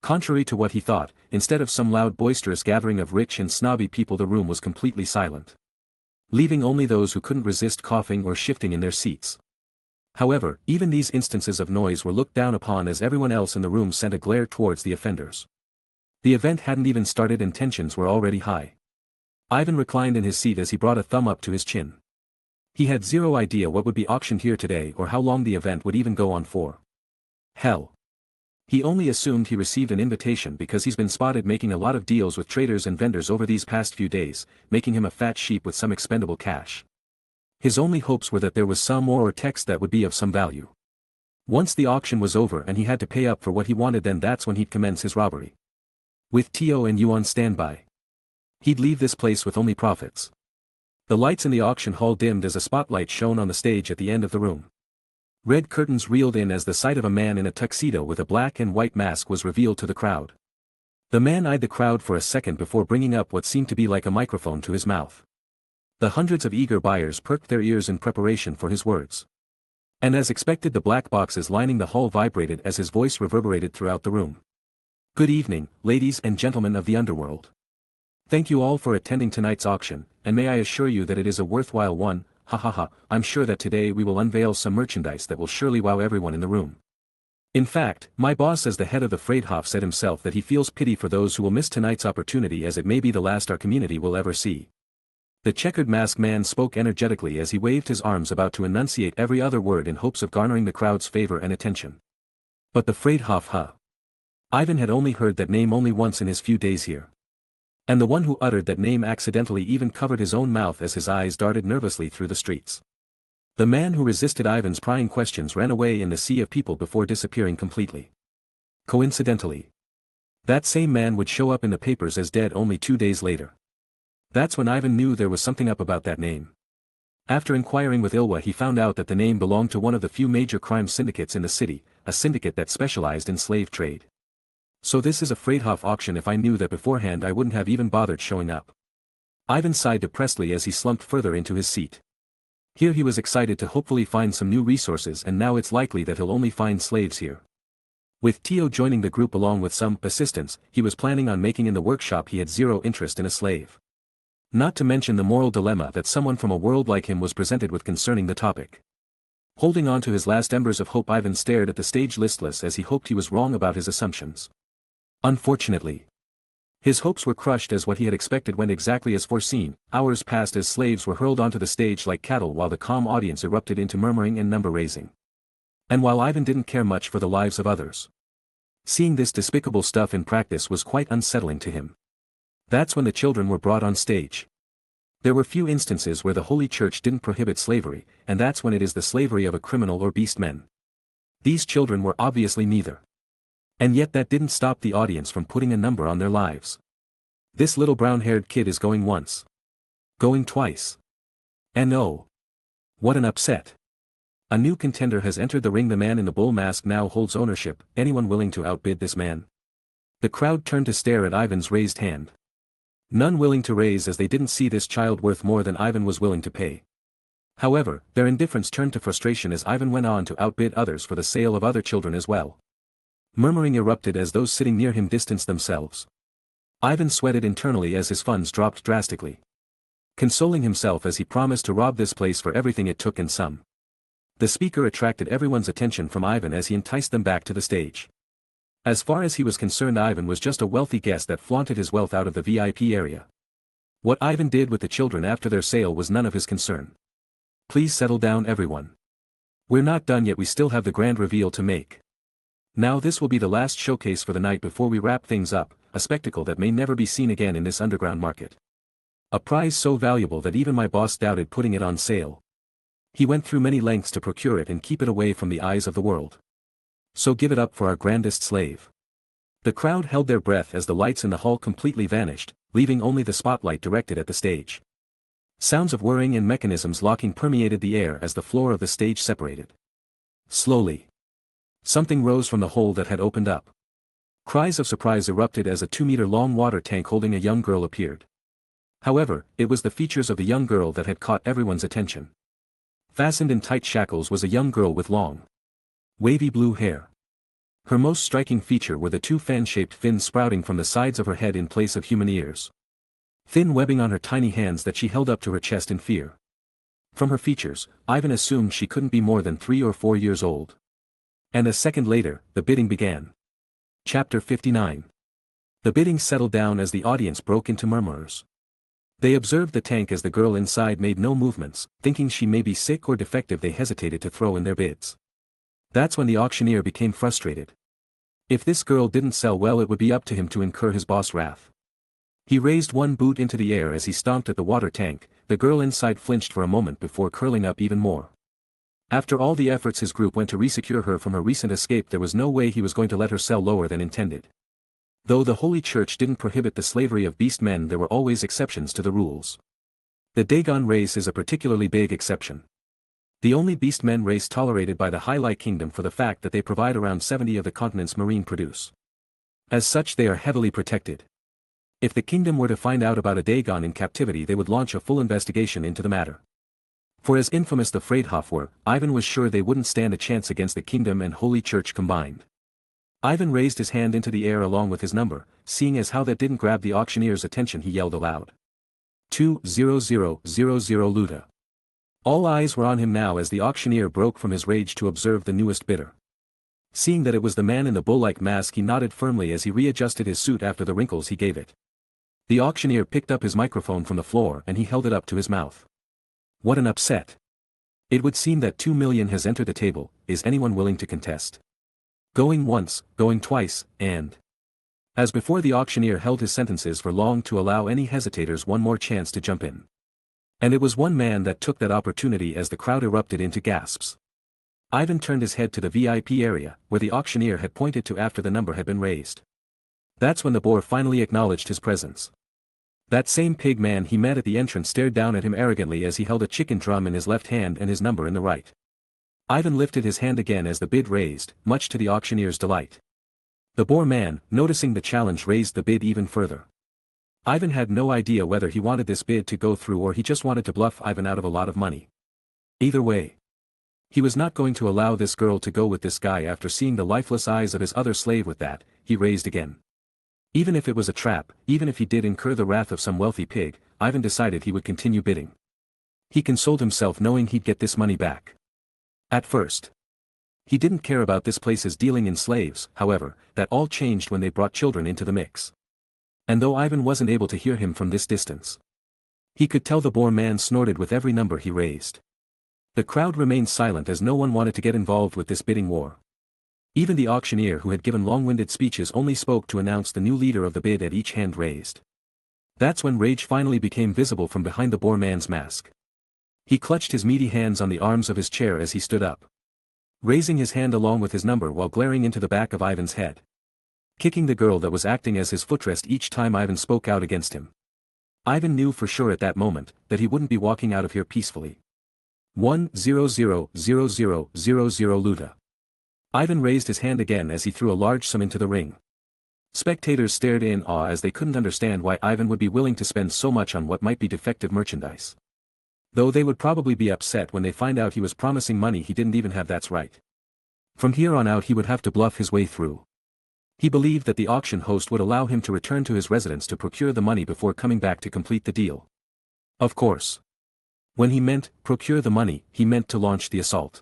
Contrary to what he thought, instead of some loud boisterous gathering of rich and snobby people, the room was completely silent, leaving only those who couldn't resist coughing or shifting in their seats. However, even these instances of noise were looked down upon as everyone else in the room sent a glare towards the offenders. The event hadn't even started and tensions were already high. Ivan reclined in his seat as he brought a thumb up to his chin. He had zero idea what would be auctioned here today or how long the event would even go on for. Hell. He only assumed he received an invitation because he's been spotted making a lot of deals with traders and vendors over these past few days, making him a fat sheep with some expendable cash. His only hopes were that there was some ore or text that would be of some value. Once the auction was over and he had to pay up for what he wanted, then that's when he'd commence his robbery. With Tio and you on standby, he'd leave this place with only profits. The lights in the auction hall dimmed as a spotlight shone on the stage at the end of the room. Red curtains reeled in as the sight of a man in a tuxedo with a black and white mask was revealed to the crowd. The man eyed the crowd for a second before bringing up what seemed to be like a microphone to his mouth. The hundreds of eager buyers perked their ears in preparation for his words. And as expected, the black boxes lining the hall vibrated as his voice reverberated throughout the room. Good evening, ladies and gentlemen of the underworld. Thank you all for attending tonight's auction, and may I assure you that it is a worthwhile one. Ha ha ha, I'm sure that today we will unveil some merchandise that will surely wow everyone in the room. In fact, my boss as the head of the Friedhof said himself that he feels pity for those who will miss tonight's opportunity, as it may be the last our community will ever see. The checkered masked man spoke energetically as he waved his arms about to enunciate every other word in hopes of garnering the crowd's favor and attention. But the Friedhof, huh? Ivan had only heard that name only once in his few days here. And the one who uttered that name accidentally even covered his own mouth as his eyes darted nervously through the streets. The man who resisted Ivan's prying questions ran away in the sea of people before disappearing completely. Coincidentally, that same man would show up in the papers as dead only 2 days later. That's when Ivan knew there was something up about that name. After inquiring with Ilwa, he found out that the name belonged to one of the few major crime syndicates in the city, a syndicate that specialized in slave trade. So this is a Friedhof auction. If I knew that beforehand, I wouldn't have even bothered showing up. Ivan sighed depressedly as he slumped further into his seat. Here he was excited to hopefully find some new resources, and now it's likely that he'll only find slaves here. With Tio joining the group along with some assistants, he was planning on making in the workshop. He had zero interest in a slave. Not to mention the moral dilemma that someone from a world like him was presented with concerning the topic. Holding on to his last embers of hope, Ivan stared at the stage listless as he hoped he was wrong about his assumptions. Unfortunately, his hopes were crushed as what he had expected went exactly as foreseen. Hours passed as slaves were hurled onto the stage like cattle while the calm audience erupted into murmuring and number-raising. And while Ivan didn't care much for the lives of others, seeing this despicable stuff in practice was quite unsettling to him. That's when the children were brought on stage. There were few instances where the Holy Church didn't prohibit slavery, and that's when it is the slavery of a criminal or beast men. These children were obviously neither. And yet that didn't stop the audience from putting a number on their lives. This little brown-haired kid is going once. Going twice. And oh, what an upset. A new contender has entered the ring. The man in the bull mask now holds ownership. Anyone willing to outbid this man? The crowd turned to stare at Ivan's raised hand. None willing to raise, as they didn't see this child worth more than Ivan was willing to pay. However, their indifference turned to frustration as Ivan went on to outbid others for the sale of other children as well. Murmuring erupted as those sitting near him distanced themselves. Ivan sweated internally as his funds dropped drastically. Consoling himself as he promised to rob this place for everything it took and some. The speaker attracted everyone's attention from Ivan as he enticed them back to the stage. As far as he was concerned, Ivan was just a wealthy guest that flaunted his wealth out of the VIP area. What Ivan did with the children after their sale was none of his concern. Please settle down everyone. We're not done yet, we still have the grand reveal to make. Now this will be the last showcase for the night before we wrap things up, a spectacle that may never be seen again in this underground market. A prize so valuable that even my boss doubted putting it on sale. He went through many lengths to procure it and keep it away from the eyes of the world. So give it up for our grandest slave. The crowd held their breath as the lights in the hall completely vanished, leaving only the spotlight directed at the stage. Sounds of whirring and mechanisms locking permeated the air as the floor of the stage separated. Slowly, something rose from the hole that had opened up. Cries of surprise erupted as a 2-meter-long water tank holding a young girl appeared. However, it was the features of the young girl that had caught everyone's attention. Fastened in tight shackles was a young girl with long, wavy blue hair. Her most striking feature were the 2 fan-shaped fins sprouting from the sides of her head in place of human ears. Thin webbing on her tiny hands that she held up to her chest in fear. From her features, Ivan assumed she couldn't be more than 3 or 4 years old. And a second later, the bidding began. Chapter 59. The bidding settled down as the audience broke into murmurs. They observed the tank as the girl inside made no movements, thinking she may be sick or defective. They hesitated to throw in their bids. That's when the auctioneer became frustrated. If this girl didn't sell well, it would be up to him to incur his boss' wrath. He raised one boot into the air as he stomped at the water tank. The girl inside flinched for a moment before curling up even more. After all the efforts his group went to resecure her from her recent escape, there was no way he was going to let her sell lower than intended. Though the Holy Church didn't prohibit the slavery of beast men, there were always exceptions to the rules. The Dagon race is a particularly big exception. The only beast men race tolerated by the Highlight Kingdom for the fact that they provide around 70 of the continent's marine produce. As such, they are heavily protected. If the kingdom were to find out about a Dagon in captivity, they would launch a full investigation into the matter. For as infamous the Freydhof were, Ivan was sure they wouldn't stand a chance against the kingdom and Holy Church combined. Ivan raised his hand into the air along with his number. Seeing as how that didn't grab the auctioneer's attention, he yelled aloud. 20000 Luta. All eyes were on him now as the auctioneer broke from his rage to observe the newest bidder. Seeing that it was the man in the bull-like mask, he nodded firmly as he readjusted his suit after the wrinkles he gave it. The auctioneer picked up his microphone from the floor and he held it up to his mouth. What an upset. It would seem that 2 million has entered the table. Is anyone willing to contest? Going once, going twice, and... As before, the auctioneer held his sentences for long to allow any hesitators one more chance to jump in. And it was one man that took that opportunity as the crowd erupted into gasps. Ivan turned his head to the VIP area, where the auctioneer had pointed to after the number had been raised. That's when the boar finally acknowledged his presence. That same pig man he met at the entrance stared down at him arrogantly as he held a chicken drum in his left hand and his number in the right. Ivan lifted his hand again as the bid raised, much to the auctioneer's delight. The boar man, noticing the challenge, raised the bid even further. Ivan had no idea whether he wanted this bid to go through or he just wanted to bluff Ivan out of a lot of money. Either way, he was not going to allow this girl to go with this guy. After seeing the lifeless eyes of his other slave with that, he raised again. Even if it was a trap, even if he did incur the wrath of some wealthy pig, Ivan decided he would continue bidding. He consoled himself knowing he'd get this money back. At first, he didn't care about this place's dealing in slaves. However, that all changed when they brought children into the mix. And though Ivan wasn't able to hear him from this distance, he could tell the boar man snorted with every number he raised. The crowd remained silent as no one wanted to get involved with this bidding war. Even the auctioneer, who had given long-winded speeches, only spoke to announce the new leader of the bid at each hand raised. That's when rage finally became visible from behind the boar man's mask. He clutched his meaty hands on the arms of his chair as he stood up, raising his hand along with his number while glaring into the back of Ivan's head, kicking the girl that was acting as his footrest each time Ivan spoke out against him. Ivan knew for sure at that moment that he wouldn't be walking out of here peacefully. 10000 Luta. Ivan raised his hand again as he threw a large sum into the ring. Spectators stared in awe as they couldn't understand why Ivan would be willing to spend so much on what might be defective merchandise. Though they would probably be upset when they find out he was promising money he didn't even have. That's right. From here on out he would have to bluff his way through. He believed that the auction host would allow him to return to his residence to procure the money before coming back to complete the deal. Of course. When he meant procure the money, he meant to launch the assault.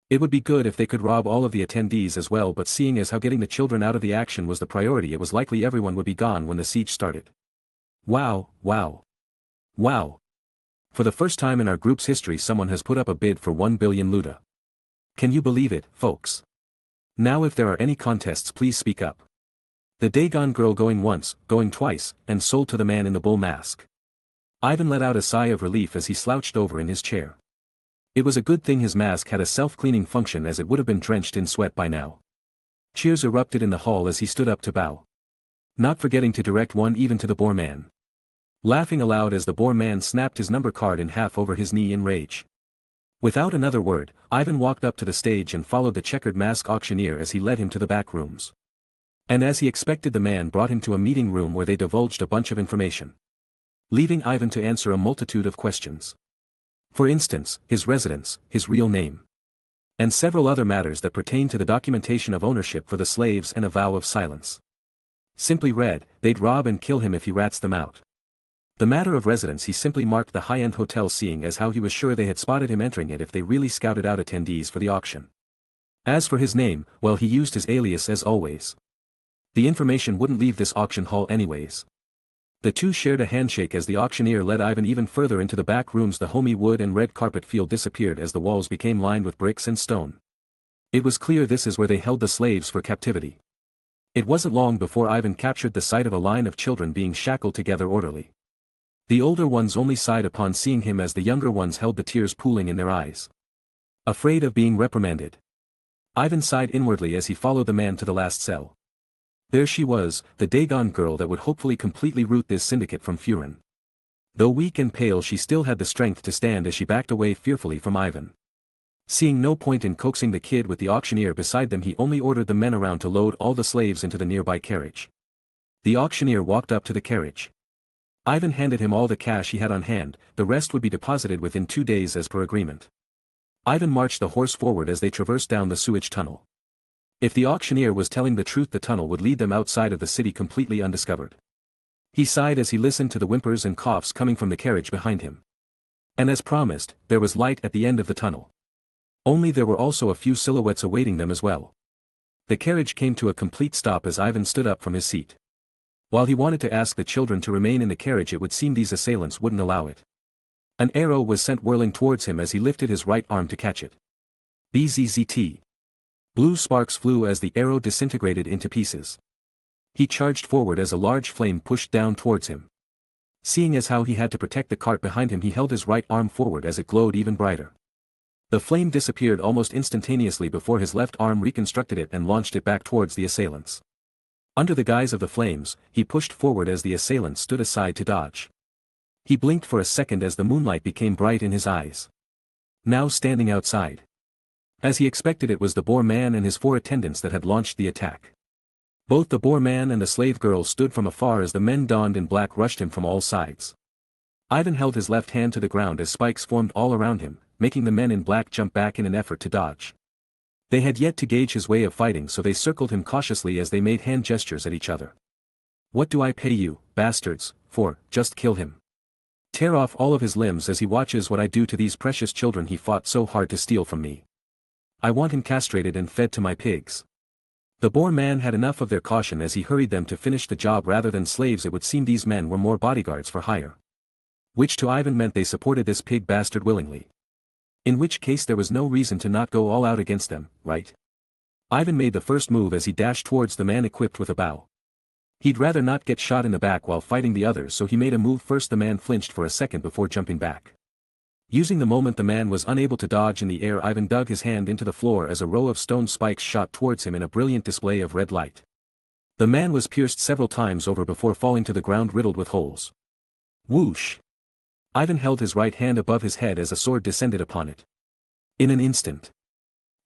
It would be good if they could rob all of the attendees as well, but seeing as how getting the children out of the action was the priority, it was likely everyone would be gone when the siege started. Wow, wow. Wow. For the first time in our group's history someone has put up a bid for 1 billion luta. Can you believe it, folks? Now if there are any contests please speak up. The Dagon girl going once, going twice, and sold to the man in the bull mask. Ivan let out a sigh of relief as he slouched over in his chair. It was a good thing his mask had a self-cleaning function as it would have been drenched in sweat by now. Cheers erupted in the hall as he stood up to bow. Not forgetting to direct one even to the boar man. Laughing aloud as the boar man snapped his number card in half over his knee in rage. Without another word, Ivan walked up to the stage and followed the checkered mask auctioneer as he led him to the back rooms. And as he expected the man brought him to a meeting room where they divulged a bunch of information. Leaving Ivan to answer a multitude of questions. For instance, his residence, his real name. And several other matters that pertain to the documentation of ownership for the slaves and a vow of silence. Simply read, they'd rob and kill him if he rats them out. The matter of residence he simply marked the high-end hotel seeing as how he was sure they had spotted him entering it if they really scouted out attendees for the auction. As for his name, well he used his alias as always. The information wouldn't leave this auction hall anyways. The two shared a handshake as the auctioneer led Ivan even further into the back rooms. The homey wood and red carpet field disappeared as the walls became lined with bricks and stone. It was clear this is where they held the slaves for captivity. It wasn't long before Ivan captured the sight of a line of children being shackled together orderly. The older ones only sighed upon seeing him as the younger ones held the tears pooling in their eyes. Afraid of being reprimanded. Ivan sighed inwardly as he followed the man to the last cell. There she was, the Dagon girl that would hopefully completely root this syndicate from Furin. Though weak and pale she still had the strength to stand as she backed away fearfully from Ivan. Seeing no point in coaxing the kid with the auctioneer beside them he only ordered the men around to load all the slaves into the nearby carriage. The auctioneer walked up to the carriage. Ivan handed him all the cash he had on hand, the rest would be deposited within 2 days as per agreement. Ivan marched the horse forward as they traversed down the sewage tunnel. If the auctioneer was telling the truth the tunnel would lead them outside of the city completely undiscovered. He sighed as he listened to the whimpers and coughs coming from the carriage behind him. And as promised, there was light at the end of the tunnel. Only there were also a few silhouettes awaiting them as well. The carriage came to a complete stop as Ivan stood up from his seat. While he wanted to ask the children to remain in the carriage it would seem these assailants wouldn't allow it. An arrow was sent whirling towards him as he lifted his right arm to catch it. Bzzzt. Blue sparks flew as the arrow disintegrated into pieces. He charged forward as a large flame pushed down towards him. Seeing as how he had to protect the cart behind him he held his right arm forward as it glowed even brighter. The flame disappeared almost instantaneously before his left arm reconstructed it and launched it back towards the assailants. Under the guise of the flames, he pushed forward as the assailants stood aside to dodge. He blinked for a second as the moonlight became bright in his eyes. Now standing outside. As he expected it was the boar man and his 4 attendants that had launched the attack. Both the boar man and the slave girl stood from afar as the men donned in black rushed him from all sides. Ivan held his left hand to the ground as spikes formed all around him, making the men in black jump back in an effort to dodge. They had yet to gauge his way of fighting so they circled him cautiously as they made hand gestures at each other. What do I pay you, bastards, for? Just kill him. Tear off all of his limbs as he watches what I do to these precious children he fought so hard to steal from me. I want him castrated and fed to my pigs. The boar man had enough of their caution as he hurried them to finish the job rather than slaves. It would seem these men were more bodyguards for hire. Which to Ivan meant they supported this pig bastard willingly. In which case there was no reason to not go all out against them, right? Ivan made the first move as he dashed towards the man equipped with a bow. He'd rather not get shot in the back while fighting the others so he made a move first. The man flinched for a second before jumping back. Using the moment the man was unable to dodge in the air Ivan dug his hand into the floor as a row of stone spikes shot towards him in a brilliant display of red light. The man was pierced several times over before falling to the ground riddled with holes. Whoosh! Ivan held his right hand above his head as a sword descended upon it. In an instant.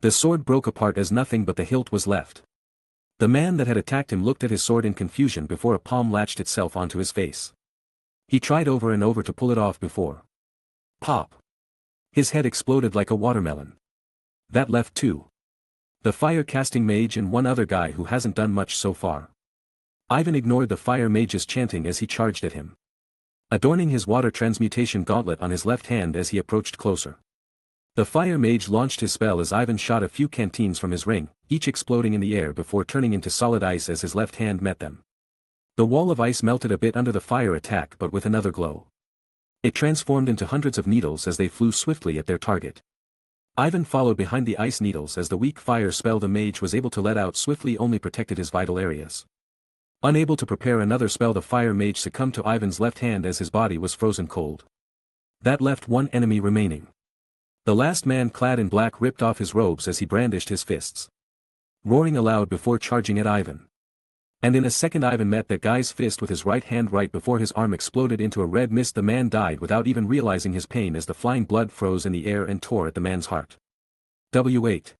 The sword broke apart as nothing but the hilt was left. The man that had attacked him looked at his sword in confusion before a palm latched itself onto his face. He tried over and over to pull it off before. Pop! His head exploded like a watermelon. That left 2. The fire-casting mage and one other guy who hasn't done much so far. Ivan ignored the fire mage's chanting as he charged at him. Adorning his water transmutation gauntlet on his left hand as he approached closer. The fire mage launched his spell as Ivan shot a few canteens from his ring, each exploding in the air before turning into solid ice as his left hand met them. The wall of ice melted a bit under the fire attack but with another glow. It transformed into hundreds of needles as they flew swiftly at their target. Ivan followed behind the ice needles as the weak fire spell the mage was able to let out swiftly only protected his vital areas. Unable to prepare another spell, the fire mage succumbed to Ivan's left hand as his body was frozen cold. That left one enemy remaining. The last man clad in black ripped off his robes as he brandished his fists, roaring aloud before charging at Ivan. And in a second Ivan met that guy's fist with his right hand right before his arm exploded into a red mist. The man died without even realizing his pain as the flying blood froze in the air and tore at the man's heart. W8.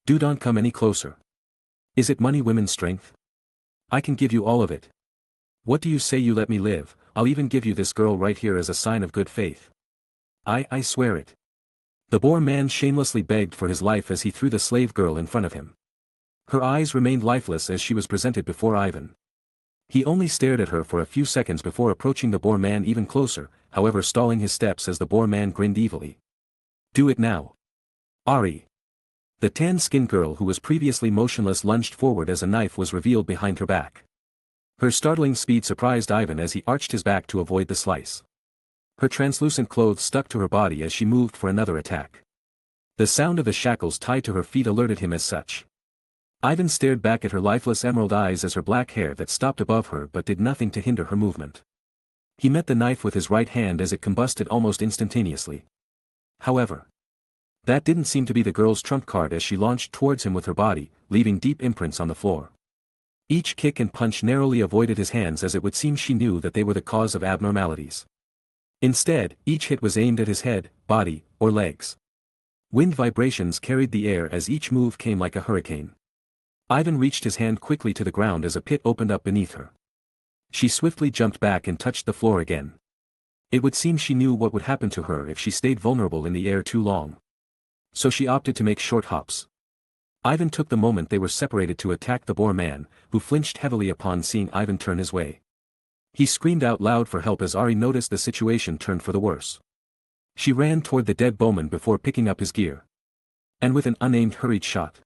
Do don't come any closer. Is it money, women, strength? I can give you all of it. What do you say you let me live? I'll even give you this girl right here as a sign of good faith. I swear it. The boar man shamelessly begged for his life as he threw the slave girl in front of him. Her eyes remained lifeless as she was presented before Ivan. He only stared at her for a few seconds before approaching the boar man even closer, however stalling his steps as the boar man grinned evilly. Do it now. Ari. The tan-skinned girl who was previously motionless lunged forward as a knife was revealed behind her back. Her startling speed surprised Ivan as he arched his back to avoid the slice. Her translucent clothes stuck to her body as she moved for another attack. The sound of the shackles tied to her feet alerted him as such. Ivan stared back at her lifeless emerald eyes as her black hair that stopped above her but did nothing to hinder her movement. He met the knife with his right hand as it combusted almost instantaneously. However, that didn't seem to be the girl's trump card as she launched towards him with her body, leaving deep imprints on the floor. Each kick and punch narrowly avoided his hands as it would seem she knew that they were the cause of abnormalities. Instead, each hit was aimed at his head, body, or legs. Wind vibrations carried the air as each move came like a hurricane. Ivan reached his hand quickly to the ground as a pit opened up beneath her. She swiftly jumped back and touched the floor again. It would seem she knew what would happen to her if she stayed vulnerable in the air too long. So she opted to make short hops. Ivan took the moment they were separated to attack the boar man, who flinched heavily upon seeing Ivan turn his way. He screamed out loud for help as Ari noticed the situation turned for the worse. She ran toward the dead bowman before picking up his gear. And with an unaimed hurried shot,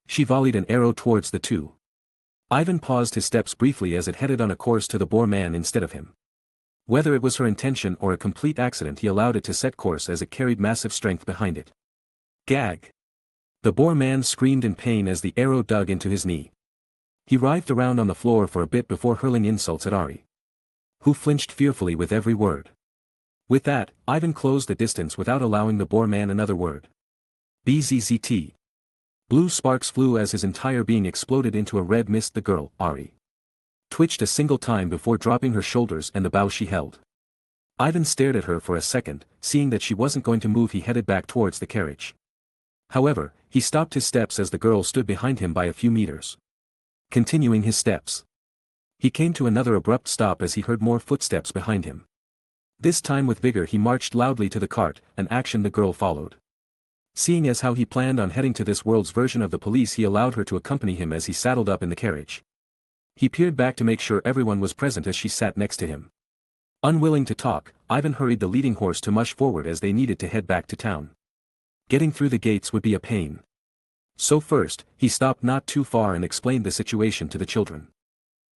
she volleyed an arrow towards the two. Ivan paused his steps briefly as it headed on a course to the boar man instead of him. Whether it was her intention or a complete accident, he allowed it to set course as it carried massive strength behind it. Gag! The boar man screamed in pain as the arrow dug into his knee. He writhed around on the floor for a bit before hurling insults at Ari, who flinched fearfully with every word. With that, Ivan closed the distance without allowing the boar man another word. Bzzzt. Blue sparks flew as his entire being exploded into a red mist. The girl, Ari, twitched a single time before dropping her shoulders and the bow she held. Ivan stared at her for a second, seeing that she wasn't going to move. He headed back towards the carriage. However, he stopped his steps as the girl stood behind him by a few meters. Continuing his steps, he came to another abrupt stop as he heard more footsteps behind him. This time with vigor he marched loudly to the cart, an action the girl followed. Seeing as how he planned on heading to this world's version of the police, he allowed her to accompany him as he saddled up in the carriage. He peered back to make sure everyone was present as she sat next to him. Unwilling to talk, Ivan hurried the leading horse to mush forward as they needed to head back to town. Getting through the gates would be a pain. So first, he stopped not too far and explained the situation to the children.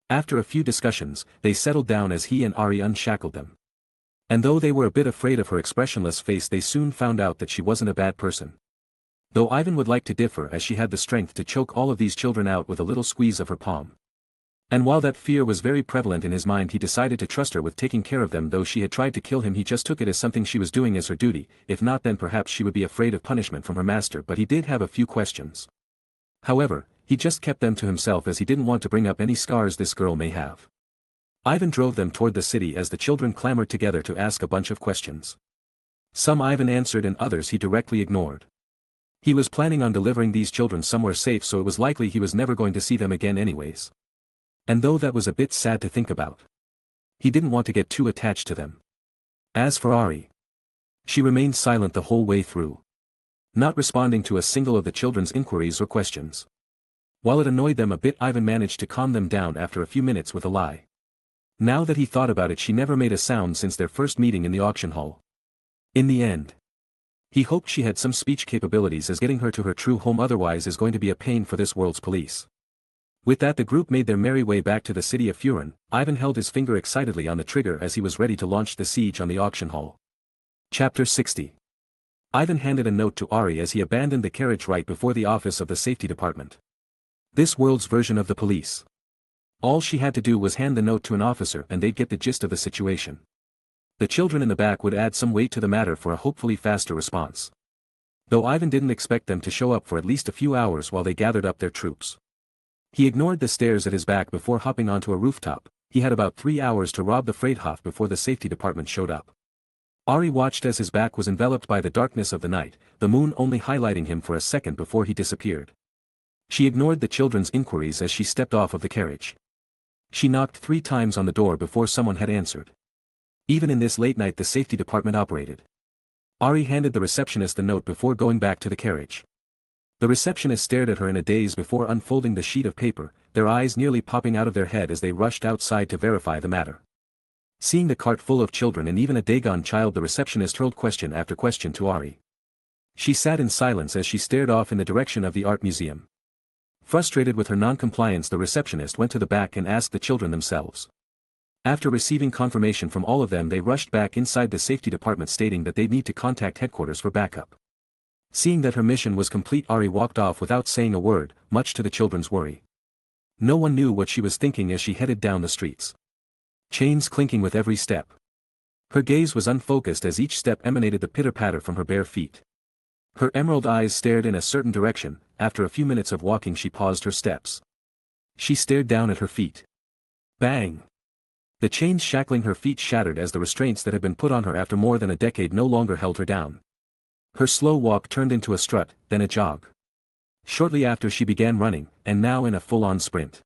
After a few discussions, they settled down as he and Ari unshackled them. And though they were a bit afraid of her expressionless face, they soon found out that she wasn't a bad person. Though Ivan would like to differ, as she had the strength to choke all of these children out with a little squeeze of her palm. And while that fear was very prevalent in his mind, he decided to trust her with taking care of them. Though she had tried to kill him, he just took it as something she was doing as her duty. If not, then perhaps she would be afraid of punishment from her master. But he did have a few questions. However, he just kept them to himself as he didn't want to bring up any scars this girl may have. Ivan drove them toward the city as the children clamored together to ask a bunch of questions. Some Ivan answered and others he directly ignored. He was planning on delivering these children somewhere safe, so it was likely he was never going to see them again anyways. And though that was a bit sad to think about, he didn't want to get too attached to them. As for Ari, she remained silent the whole way through, not responding to a single of the children's inquiries or questions. While it annoyed them a bit, Ivan managed to calm them down after a few minutes with a lie. Now that he thought about it, she never made a sound since their first meeting in the auction hall. In the end, he hoped she had some speech capabilities, as getting her to her true home otherwise is going to be a pain for this world's police. With that, the group made their merry way back to the city of Furin. Ivan held his finger excitedly on the trigger as he was ready to launch the siege on the auction hall. Chapter 60. Ivan handed a note to Ari as he abandoned the carriage right before the office of the safety department. This world's version of the police. All she had to do was hand the note to an officer and they'd get the gist of the situation. The children in the back would add some weight to the matter for a hopefully faster response. Though Ivan didn't expect them to show up for at least a few hours while they gathered up their troops. He ignored the stairs at his back before hopping onto a rooftop. He had about 3 hours to rob the Freithof before the safety department showed up. Ari watched as his back was enveloped by the darkness of the night, the moon only highlighting him for a second before he disappeared. She ignored the children's inquiries as she stepped off of the carriage. She knocked 3 times on the door before someone had answered. Even in this late night the safety department operated. Ari handed the receptionist the note before going back to the carriage. The receptionist stared at her in a daze before unfolding the sheet of paper, their eyes nearly popping out of their head as they rushed outside to verify the matter. Seeing the cart full of children and even a Dagon child, the receptionist hurled question after question to Ari. She sat in silence as she stared off in the direction of the art museum. Frustrated with her non-compliance, the receptionist went to the back and asked the children themselves. After receiving confirmation from all of them, they rushed back inside the safety department stating that they'd need to contact headquarters for backup. Seeing that her mission was complete, Ari walked off without saying a word, much to the children's worry. No one knew what she was thinking as she headed down the streets. Chains clinking with every step. Her gaze was unfocused as each step emanated the pitter-patter from her bare feet. Her emerald eyes stared in a certain direction. After a few minutes of walking she paused her steps. She stared down at her feet. Bang! The chains shackling her feet shattered as the restraints that had been put on her after more than a decade no longer held her down. Her slow walk turned into a strut, then a jog. Shortly after she began running, and now in a full-on sprint.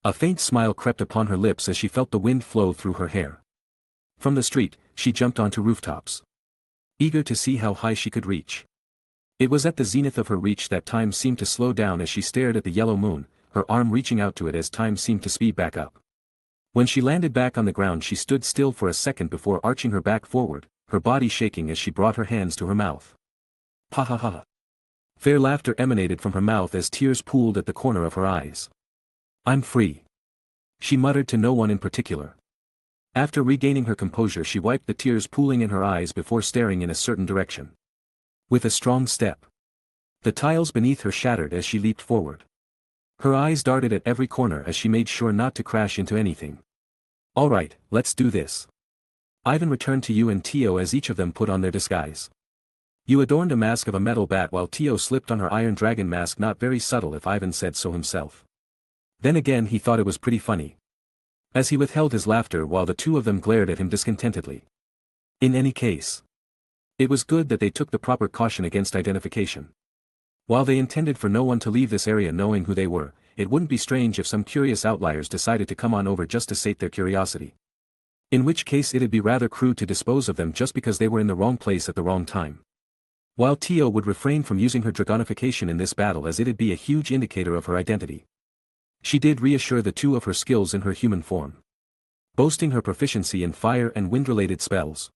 A faint smile crept upon her lips as she felt the wind flow through her hair. From the street, she jumped onto rooftops. Eager to see how high she could reach. It was at the zenith of her reach that time seemed to slow down as she stared at the yellow moon, her arm reaching out to it as time seemed to speed back up. When she landed back on the ground she stood still for a second before arching her back forward, her body shaking as she brought her hands to her mouth. Ha ha ha. Fair laughter emanated from her mouth as tears pooled at the corner of her eyes. I'm free. She muttered to no one in particular. After regaining her composure she wiped the tears pooling in her eyes before staring in a certain direction. With a strong step. The tiles beneath her shattered as she leaped forward. Her eyes darted at every corner as she made sure not to crash into anything. Alright, let's do this. Ivan returned to you and Tio as each of them put on their disguise. You adorned a mask of a metal bat while Tio slipped on her iron dragon mask, not very subtle if Ivan said so himself. Then again he thought it was pretty funny. As he withheld his laughter while the two of them glared at him discontentedly. In any case. It was good that they took the proper caution against identification. While they intended for no one to leave this area knowing who they were, it wouldn't be strange if some curious outliers decided to come on over just to sate their curiosity. In which case it'd be rather crude to dispose of them just because they were in the wrong place at the wrong time. While Tio would refrain from using her dragonification in this battle as it'd be a huge indicator of her identity. She did reassure the two of her skills in her human form. Boasting her proficiency in fire and wind-related spells.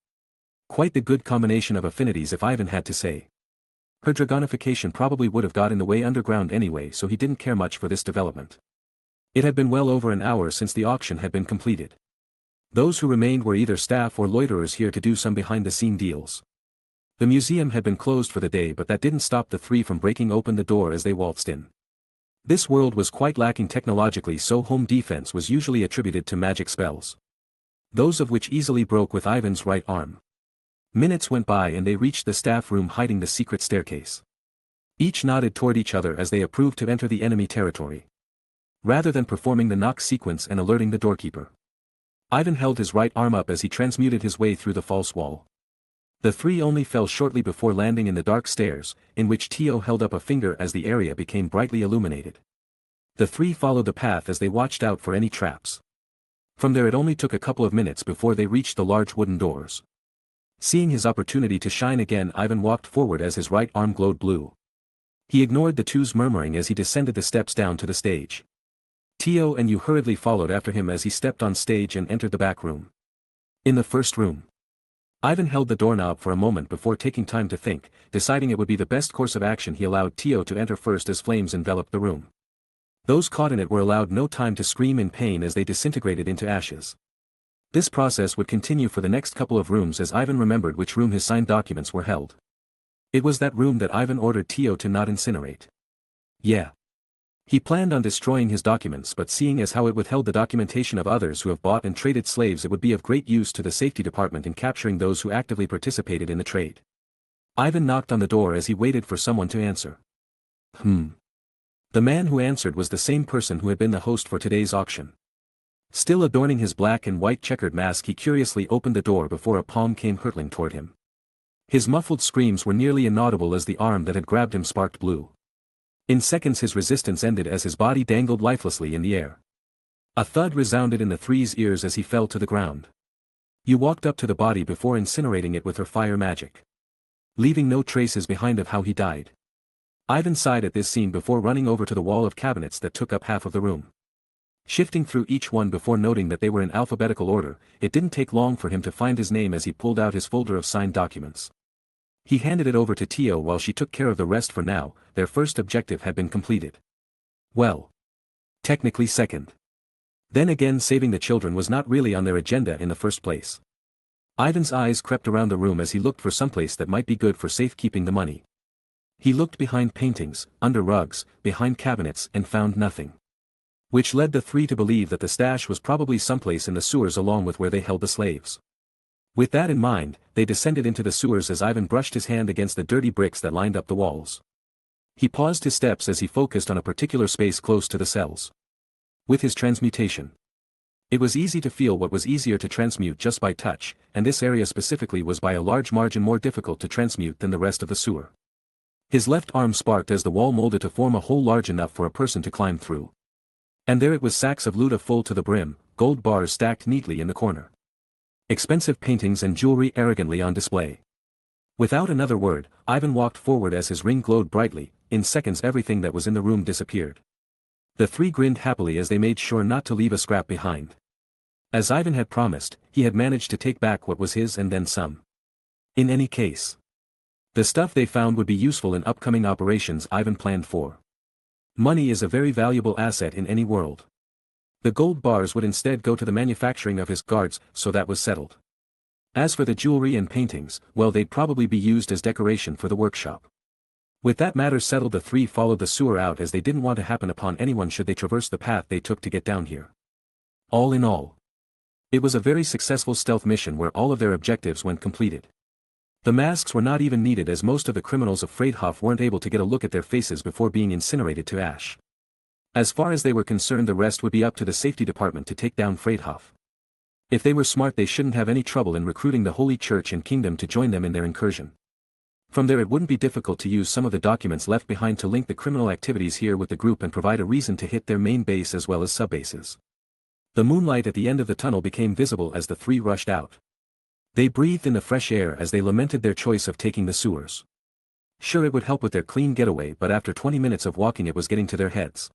Quite the good combination of affinities if Ivan had to say. Her dragonification probably would have got in the way underground anyway, so he didn't care much for this development. It had been well over an hour since the auction had been completed. Those who remained were either staff or loiterers here to do some behind-the-scene deals. The museum had been closed for the day, but that didn't stop the three from breaking open the door as they waltzed in. This world was quite lacking technologically, so home defense was usually attributed to magic spells. Those of which easily broke with Ivan's right arm. Minutes went by and they reached the staff room hiding the secret staircase. Each nodded toward each other as they approved to enter the enemy territory. Rather than performing the knock sequence and alerting the doorkeeper. Ivan held his right arm up as he transmuted his way through the false wall. The three only fell shortly before landing in the dark stairs, in which Tio held up a finger as the area became brightly illuminated. The three followed the path as they watched out for any traps. From there it only took a couple of minutes before they reached the large wooden doors. Seeing his opportunity to shine again, Ivan walked forward as his right arm glowed blue. He ignored the two's murmuring as he descended the steps down to the stage. Tio and you hurriedly followed after him as he stepped on stage and entered the back room. In the first room. Ivan held the doorknob for a moment before taking time to think, deciding it would be the best course of action he allowed Tio to enter first as flames enveloped the room. Those caught in it were allowed no time to scream in pain as they disintegrated into ashes. This process would continue for the next couple of rooms as Ivan remembered which room his signed documents were held. It was that room that Ivan ordered Tio to not incinerate. Yeah. He planned on destroying his documents, but seeing as how it withheld the documentation of others who have bought and traded slaves, it would be of great use to the safety department in capturing those who actively participated in the trade. Ivan knocked on the door as he waited for someone to answer. The man who answered was the same person who had been the host for today's auction. Still adorning his black and white checkered mask, he curiously opened the door before a palm came hurtling toward him. His muffled screams were nearly inaudible as the arm that had grabbed him sparked blue. In seconds his resistance ended as his body dangled lifelessly in the air. A thud resounded in the three's ears as he fell to the ground. You walked up to the body before incinerating it with her fire magic, leaving no traces behind of how he died. Ivan sighed at this scene before running over to the wall of cabinets that took up half of the room. Shifting through each one before noting that they were in alphabetical order, it didn't take long for him to find his name as he pulled out his folder of signed documents. He handed it over to Tio while she took care of the rest. For now, their first objective had been completed. Well, technically second. Then again, saving the children was not really on their agenda in the first place. Ivan's eyes crept around the room as he looked for someplace that might be good for safekeeping the money. He looked behind paintings, under rugs, behind cabinets, and found nothing. Which led the three to believe that the stash was probably someplace in the sewers along with where they held the slaves. With that in mind, they descended into the sewers as Ivan brushed his hand against the dirty bricks that lined up the walls. He paused his steps as he focused on a particular space close to the cells. With his transmutation, it was easy to feel what was easier to transmute just by touch, and this area specifically was by a large margin more difficult to transmute than the rest of the sewer. His left arm sparked as the wall molded to form a hole large enough for a person to climb through. And there it was, sacks of loot full to the brim, gold bars stacked neatly in the corner. Expensive paintings and jewelry arrogantly on display. Without another word, Ivan walked forward as his ring glowed brightly. In seconds everything that was in the room disappeared. The three grinned happily as they made sure not to leave a scrap behind. As Ivan had promised, he had managed to take back what was his and then some. In any case, the stuff they found would be useful in upcoming operations Ivan planned for. Money is a very valuable asset in any world. The gold bars would instead go to the manufacturing of his guards, so that was settled. As for the jewelry and paintings, well, they'd probably be used as decoration for the workshop. With that matter settled, the three followed the sewer out as they didn't want to happen upon anyone should they traverse the path they took to get down here. All in all, it was a very successful stealth mission where all of their objectives went completed. The masks were not even needed as most of the criminals of Freydhof weren't able to get a look at their faces before being incinerated to ash. As far as they were concerned, the rest would be up to the safety department to take down Freydhof. If they were smart, they shouldn't have any trouble in recruiting the Holy Church and Kingdom to join them in their incursion. From there it wouldn't be difficult to use some of the documents left behind to link the criminal activities here with the group and provide a reason to hit their main base as well as sub-bases. The moonlight at the end of the tunnel became visible as the three rushed out. They breathed in the fresh air as they lamented their choice of taking the sewers. Sure, it would help with their clean getaway, but after 20 minutes of walking it was getting to their heads.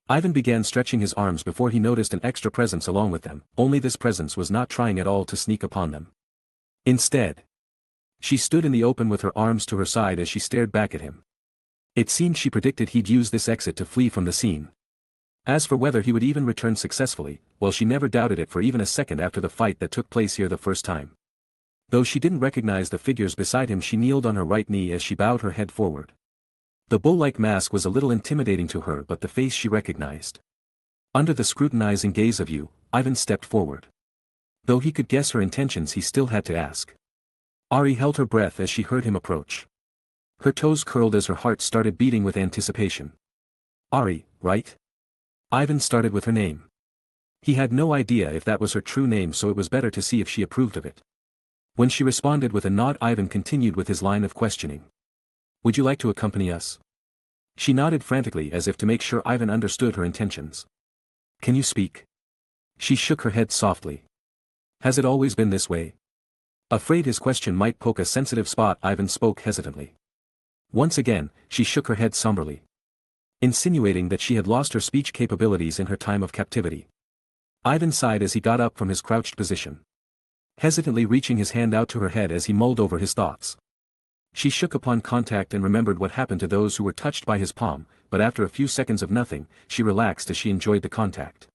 Ivan began stretching his arms before he noticed an extra presence along with them, only this presence was not trying at all to sneak upon them. Instead, she stood in the open with her arms to her side as she stared back at him. It seemed she predicted he'd use this exit to flee from the scene. As for whether he would even return successfully, well, she never doubted it for even a second after the fight that took place here the first time. Though she didn't recognize the figures beside him, she kneeled on her right knee as she bowed her head forward. The bull-like mask was a little intimidating to her, but the face she recognized. Under the scrutinizing gaze of you, Ivan stepped forward. Though he could guess her intentions, he still had to ask. Ari held her breath as she heard him approach. Her toes curled as her heart started beating with anticipation. Ari, right? Ivan started with her name. He had no idea if that was her true name, so it was better to see if she approved of it. When she responded with a nod, Ivan continued with his line of questioning. Would you like to accompany us? She nodded frantically as if to make sure Ivan understood her intentions. Can you speak? She shook her head softly. Has it always been this way? Afraid his question might poke a sensitive spot, Ivan spoke hesitantly. Once again, she shook her head somberly, insinuating that she had lost her speech capabilities in her time of captivity. Ivan sighed as he got up from his crouched position, hesitantly reaching his hand out to her head as he mulled over his thoughts. She shook upon contact and remembered what happened to those who were touched by his palm, but after a few seconds of nothing, she relaxed as she enjoyed the contact.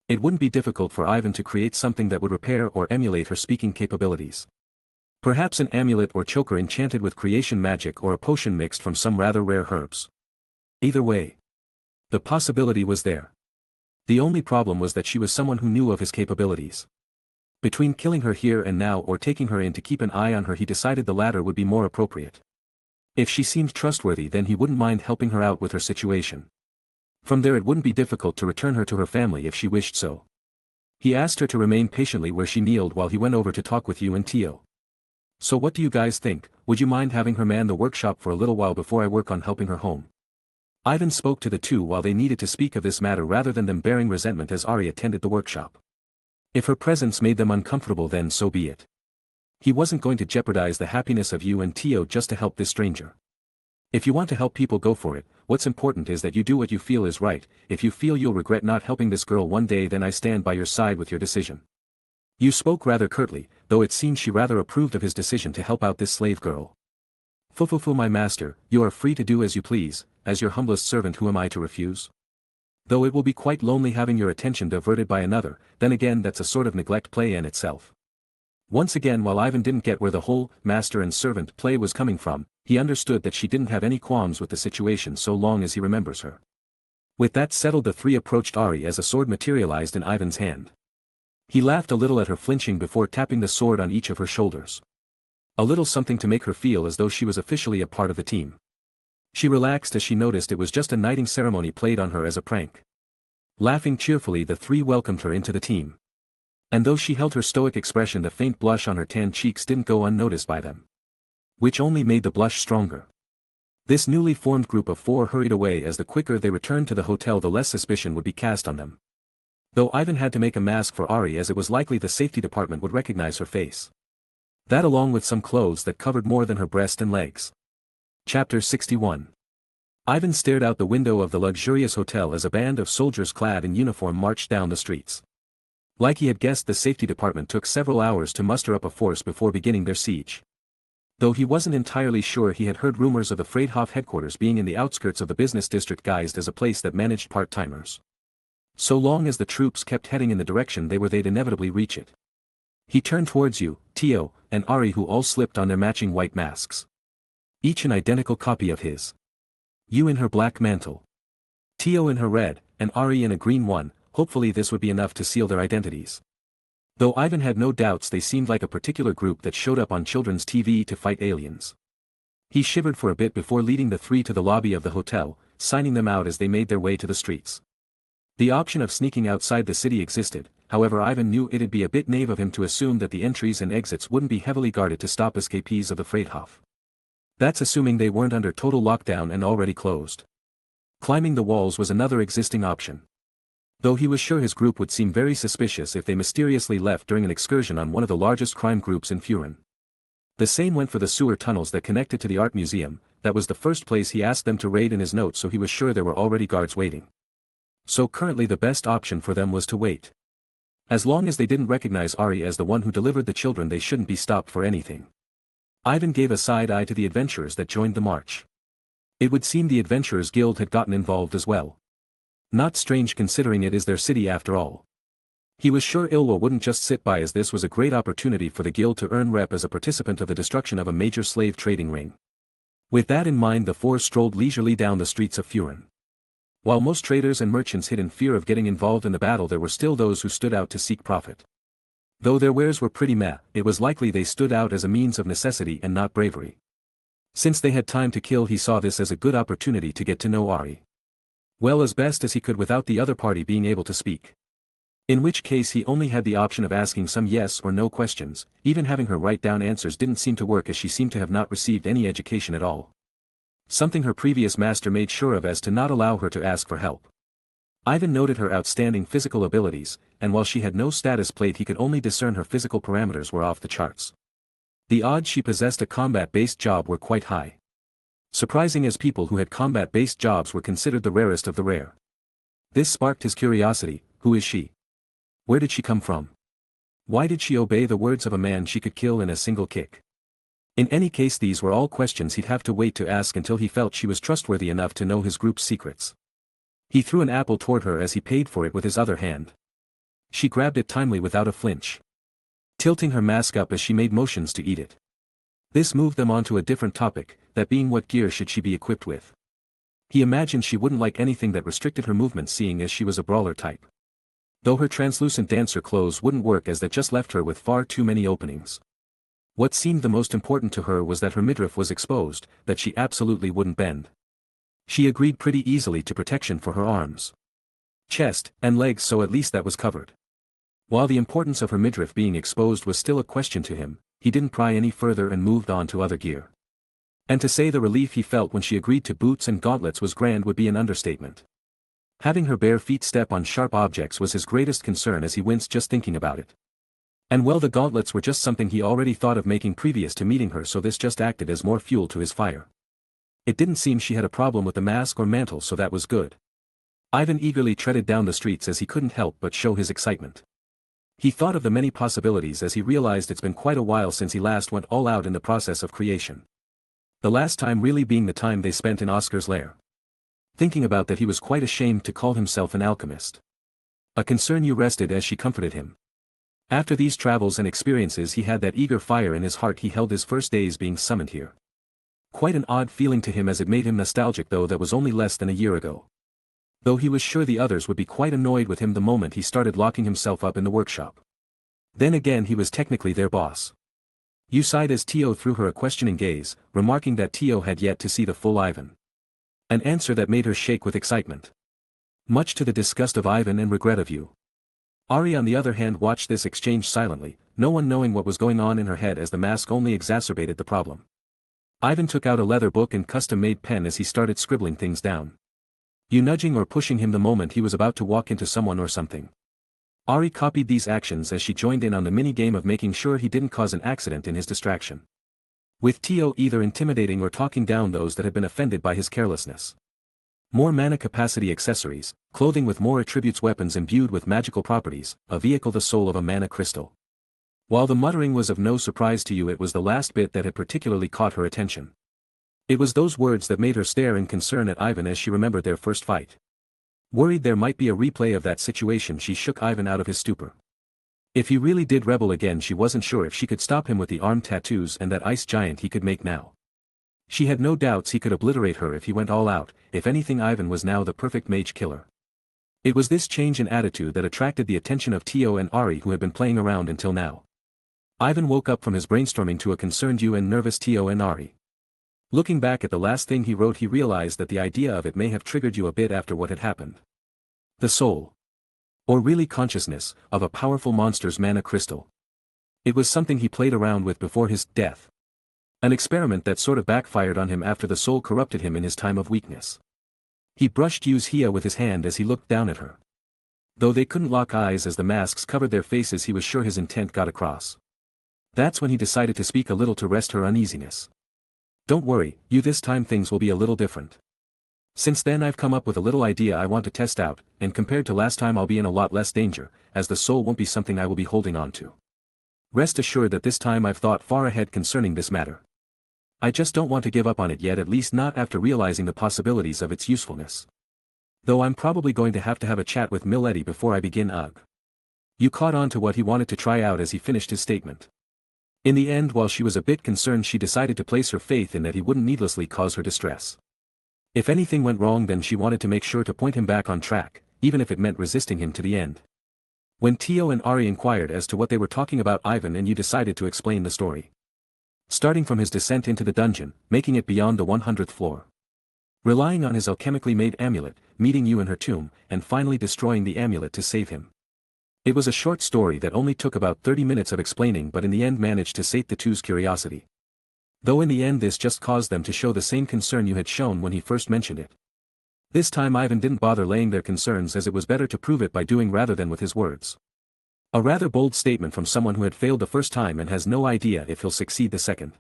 It wouldn't be difficult for Ivan to create something that would repair or emulate her speaking capabilities. Perhaps an amulet or choker enchanted with creation magic or a potion mixed from some rather rare herbs. Either way, the possibility was there. The only problem was that she was someone who knew of his capabilities. Between killing her here and now or taking her in to keep an eye on her, he decided the latter would be more appropriate. If she seemed trustworthy, then he wouldn't mind helping her out with her situation. From there it wouldn't be difficult to return her to her family if she wished so. He asked her to remain patiently where she kneeled while he went over to talk with you and Tio. So what do you guys think? Would you mind having her man the workshop for a little while before I work on helping her home? Ivan spoke to the two while they needed to speak of this matter rather than them bearing resentment as Ari attended the workshop. If her presence made them uncomfortable, then so be it. He wasn't going to jeopardize the happiness of you and Tio just to help this stranger. If you want to help people, go for it. What's important is that you do what you feel is right. If you feel you'll regret not helping this girl one day, then I stand by your side with your decision. You spoke rather curtly, though it seemed she rather approved of his decision to help out this slave girl. Fufufu, my master, you are free to do as you please. As your humblest servant, who am I to refuse? Though it will be quite lonely having your attention diverted by another, then again that's a sort of neglect play in itself. Once again, while Ivan didn't get where the whole master and servant play was coming from, he understood that she didn't have any qualms with the situation so long as he remembers her. With that settled, the three approached Ari as a sword materialized in Ivan's hand. He laughed a little at her flinching before tapping the sword on each of her shoulders. A little something to make her feel as though she was officially a part of the team. She relaxed as she noticed it was just a knighting ceremony played on her as a prank. Laughing cheerfully, the three welcomed her into the team. And though she held her stoic expression, the faint blush on her tan cheeks didn't go unnoticed by them. Which only made the blush stronger. This newly formed group of four hurried away, as the quicker they returned to the hotel the less suspicion would be cast on them. Though Ivan had to make a mask for Ari, as it was likely the safety department would recognize her face. That, along with some clothes that covered more than her breast and legs. Chapter 61. Ivan stared out the window of the luxurious hotel as a band of soldiers clad in uniform marched down the streets. Like he had guessed, the safety department took several hours to muster up a force before beginning their siege. Though he wasn't entirely sure, he had heard rumors of the Freydhof headquarters being in the outskirts of the business district, guised as a place that managed part-timers. So long as the troops kept heading in the direction they were, they'd inevitably reach it. He turned towards you, Tio, and Ari, who all slipped on their matching white masks. Each an identical copy of his. You in her black mantle. Tio in her red, and Ari in a green one. Hopefully this would be enough to seal their identities. Though Ivan had no doubts they seemed like a particular group that showed up on children's TV to fight aliens. He shivered for a bit before leading the three to the lobby of the hotel, signing them out as they made their way to the streets. The option of sneaking outside the city existed, however Ivan knew it'd be a bit naive of him to assume that the entries and exits wouldn't be heavily guarded to stop escapees of the Freydhof. That's assuming they weren't under total lockdown and already closed. Climbing the walls was another existing option. Though he was sure his group would seem very suspicious if they mysteriously left during an excursion on one of the largest crime groups in Furin. The same went for the sewer tunnels that connected to the art museum. That was the first place he asked them to raid in his notes, so he was sure there were already guards waiting. So currently the best option for them was to wait. As long as they didn't recognize Ari as the one who delivered the children, they shouldn't be stopped for anything. Ivan gave a side eye to the adventurers that joined the march. It would seem the Adventurers Guild had gotten involved as well. Not strange considering it is their city after all. He was sure Ilwa wouldn't just sit by, as this was a great opportunity for the guild to earn rep as a participant of the destruction of a major slave trading ring. With that in mind, the four strolled leisurely down the streets of Furin. While most traders and merchants hid in fear of getting involved in the battle, there were still those who stood out to seek profit. Though their wares were pretty meh, it was likely they stood out as a means of necessity and not bravery. Since they had time to kill, he saw this as a good opportunity to get to know Ari. Well, as best as he could without the other party being able to speak. In which case he only had the option of asking some yes or no questions. Even having her write down answers didn't seem to work, as she seemed to have not received any education at all. Something her previous master made sure of, as to not allow her to ask for help. Ivan noted her outstanding physical abilities, and while she had no status plate, he could only discern her physical parameters were off the charts. The odds she possessed a combat-based job were quite high. Surprising, as people who had combat-based jobs were considered the rarest of the rare. This sparked his curiosity. Who is she? Where did she come from? Why did she obey the words of a man she could kill in a single kick? In any case, these were all questions he'd have to wait to ask until he felt she was trustworthy enough to know his group's secrets. He threw an apple toward her as he paid for it with his other hand. She grabbed it timely without a flinch, tilting her mask up as she made motions to eat it. This moved them onto a different topic, that being what gear should she be equipped with. He imagined she wouldn't like anything that restricted her movements, seeing as she was a brawler type. Though her translucent dancer clothes wouldn't work, as that just left her with far too many openings. What seemed the most important to her was that her midriff was exposed, that she absolutely wouldn't bend. She agreed pretty easily to protection for her arms, chest, and legs, so at least that was covered. While the importance of her midriff being exposed was still a question to him, he didn't pry any further and moved on to other gear. And to say the relief he felt when she agreed to boots and gauntlets was grand would be an understatement. Having her bare feet step on sharp objects was his greatest concern, as he winced just thinking about it. And well, the gauntlets were just something he already thought of making previous to meeting her, so this just acted as more fuel to his fire. It didn't seem she had a problem with the mask or mantle, so that was good. Ivan eagerly treaded down the streets as he couldn't help but show his excitement. He thought of the many possibilities as he realized it's been quite a while since he last went all out in the process of creation. The last time really being the time they spent in Oscar's lair. Thinking about that, he was quite ashamed to call himself an alchemist. A concern rested as she comforted him. After these travels and experiences, he had that eager fire in his heart he held his first days being summoned here. Quite an odd feeling to him, as it made him nostalgic, though that was only less than a year ago. Though he was sure the others would be quite annoyed with him the moment he started locking himself up in the workshop. Then again, he was technically their boss. You sighed as Tio threw her a questioning gaze, remarking that Tio had yet to see the full Ivan. An answer that made her shake with excitement. Much to the disgust of Ivan and regret of you. Ari on the other hand watched this exchange silently, no one knowing what was going on in her head, as the mask only exacerbated the problem. Ivan took out a leather book and custom-made pen as he started scribbling things down. You nudging or pushing him the moment he was about to walk into someone or something. Ari copied these actions as she joined in on the mini-game of making sure he didn't cause an accident in his distraction. With Tio either intimidating or talking down those that had been offended by his carelessness. More mana capacity accessories, clothing with more attributes, weapons imbued with magical properties, a vehicle, the soul of a mana crystal. While the muttering was of no surprise to you, it was the last bit that had particularly caught her attention. It was those words that made her stare in concern at Ivan as she remembered their first fight. Worried there might be a replay of that situation, she shook Ivan out of his stupor. If he really did rebel again, she wasn't sure if she could stop him with the arm tattoos and that ice giant he could make now. She had no doubts he could obliterate her if he went all out. If anything, Ivan was now the perfect mage killer. It was this change in attitude that attracted the attention of Tio and Ari, who had been playing around until now. Ivan woke up from his brainstorming to a concerned you and nervous Tio and Ari. Looking back at the last thing he wrote, he realized that the idea of it may have triggered you a bit after what had happened. The soul, or really consciousness, of a powerful monster's mana crystal. It was something he played around with before his death. An experiment that sort of backfired on him after the soul corrupted him in his time of weakness. He brushed Yu's Hia with his hand as he looked down at her. Though they couldn't lock eyes as the masks covered their faces, he was sure his intent got across. That's when he decided to speak a little to rest her uneasiness. Don't worry, Yu, this time things will be a little different. Since then I've come up with a little idea I want to test out, and compared to last time I'll be in a lot less danger, as the soul won't be something I will be holding on to. Rest assured that this time I've thought far ahead concerning this matter. I just don't want to give up on it yet, at least not after realizing the possibilities of its usefulness. Though I'm probably going to have a chat with Milady before I begin. You caught on to what he wanted to try out as he finished his statement. In the end, while she was a bit concerned, she decided to place her faith in that he wouldn't needlessly cause her distress. If anything went wrong, then she wanted to make sure to point him back on track, even if it meant resisting him to the end. When Tio and Ari inquired as to what they were talking about, Ivan and you decided to explain the story. Starting from his descent into the dungeon, making it beyond the 100th floor. Relying on his alchemically made amulet, meeting you in her tomb, and finally destroying the amulet to save him. It was a short story that only took about 30 minutes of explaining, but in the end managed to sate the two's curiosity. Though in the end this just caused them to show the same concern you had shown when he first mentioned it. This time Ivan didn't bother laying their concerns, as it was better to prove it by doing rather than with his words. A rather bold statement from someone who had failed the first time and has no idea if he'll succeed the second.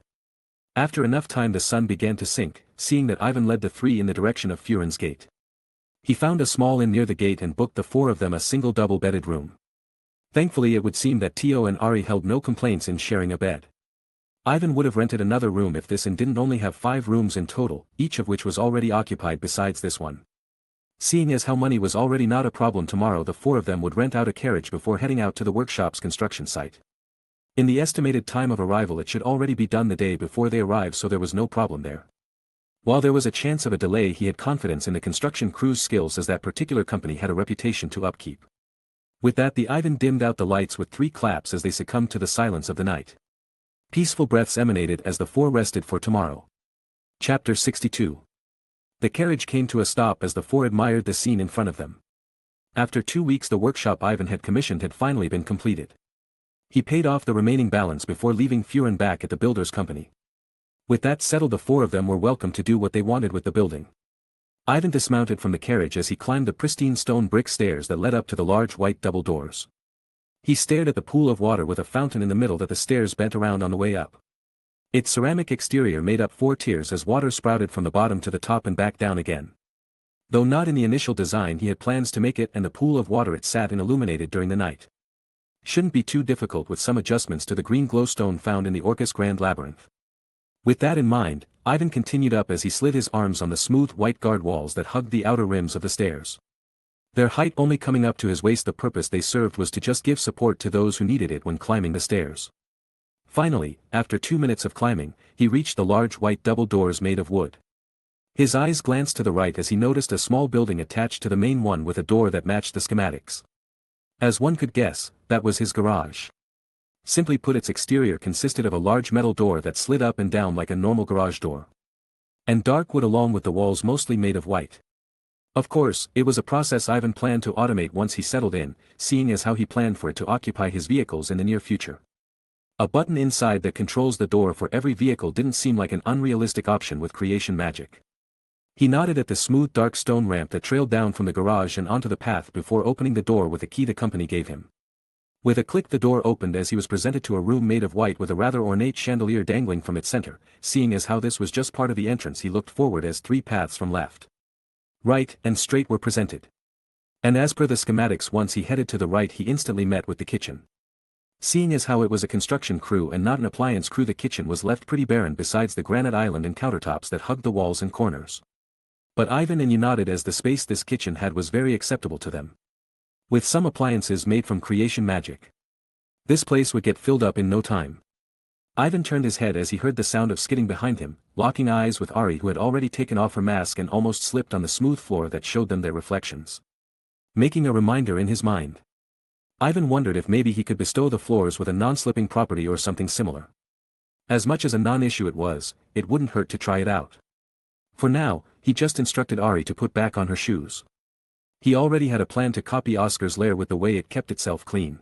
After enough time the sun began to sink, seeing that Ivan led the three in the direction of Furin's gate. He found a small inn near the gate and booked the four of them a single double-bedded room. Thankfully it would seem that Tio and Ari held no complaints in sharing a bed. Ivan would have rented another room if this inn didn't only have 5 rooms in total, each of which was already occupied besides this one. Seeing as how money was already not a problem tomorrow, the 4 of them would rent out a carriage before heading out to the workshop's construction site. In the estimated time of arrival, it should already be done the day before they arrived, so there was no problem there. While there was a chance of a delay, he had confidence in the construction crew's skills, as that particular company had a reputation to upkeep. With that, the Ivan dimmed out the lights with 3 claps as they succumbed to the silence of the night. Peaceful breaths emanated as the 4 rested for tomorrow. Chapter 62. The carriage came to a stop as the 4 admired the scene in front of them. After 2 weeks, the workshop Ivan had commissioned had finally been completed. He paid off the remaining balance before leaving Furin back at the builder's company. With that settled, the 4 of them were welcome to do what they wanted with the building. Ivan dismounted from the carriage as he climbed the pristine stone brick stairs that led up to the large white double doors. He stared at the pool of water with a fountain in the middle that the stairs bent around on the way up. Its ceramic exterior made up 4 tiers as water sprouted from the bottom to the top and back down again. Though not in the initial design, he had plans to make it and the pool of water it sat in illuminated during the night. Shouldn't be too difficult with some adjustments to the green glowstone found in the Orcus Grand Labyrinth. With that in mind, Ivan continued up as he slid his arms on the smooth white guard walls that hugged the outer rims of the stairs. Their height only coming up to his waist, the purpose they served was to just give support to those who needed it when climbing the stairs. Finally, after 2 minutes of climbing, he reached the large white double doors made of wood. His eyes glanced to the right as he noticed a small building attached to the main one with a door that matched the schematics. As one could guess, that was his garage. Simply put, its exterior consisted of a large metal door that slid up and down like a normal garage door. And dark wood along with the walls mostly made of white. Of course, it was a process Ivan planned to automate once he settled in, seeing as how he planned for it to occupy his vehicles in the near future. A button inside that controls the door for every vehicle didn't seem like an unrealistic option with creation magic. He nodded at the smooth dark stone ramp that trailed down from the garage and onto the path before opening the door with a key the company gave him. With a click, the door opened as he was presented to a room made of white with a rather ornate chandelier dangling from its center. Seeing as how this was just part of the entrance, he looked forward as 3 paths from left, right, and straight were presented. And as per the schematics, once he headed to the right, he instantly met with the kitchen. Seeing as how it was a construction crew and not an appliance crew, the kitchen was left pretty barren besides the granite island and countertops that hugged the walls and corners. But Ivan and you nodded as the space this kitchen had was very acceptable to them. With some appliances made from creation magic, this place would get filled up in no time. Ivan turned his head as he heard the sound of skidding behind him, locking eyes with Ari, who had already taken off her mask and almost slipped on the smooth floor that showed them their reflections. Making a reminder in his mind, Ivan wondered if maybe he could bestow the floors with a non-slipping property or something similar. As much as a non-issue it was, it wouldn't hurt to try it out. For now, he just instructed Ari to put back on her shoes. He already had a plan to copy Oscar's lair with the way it kept itself clean.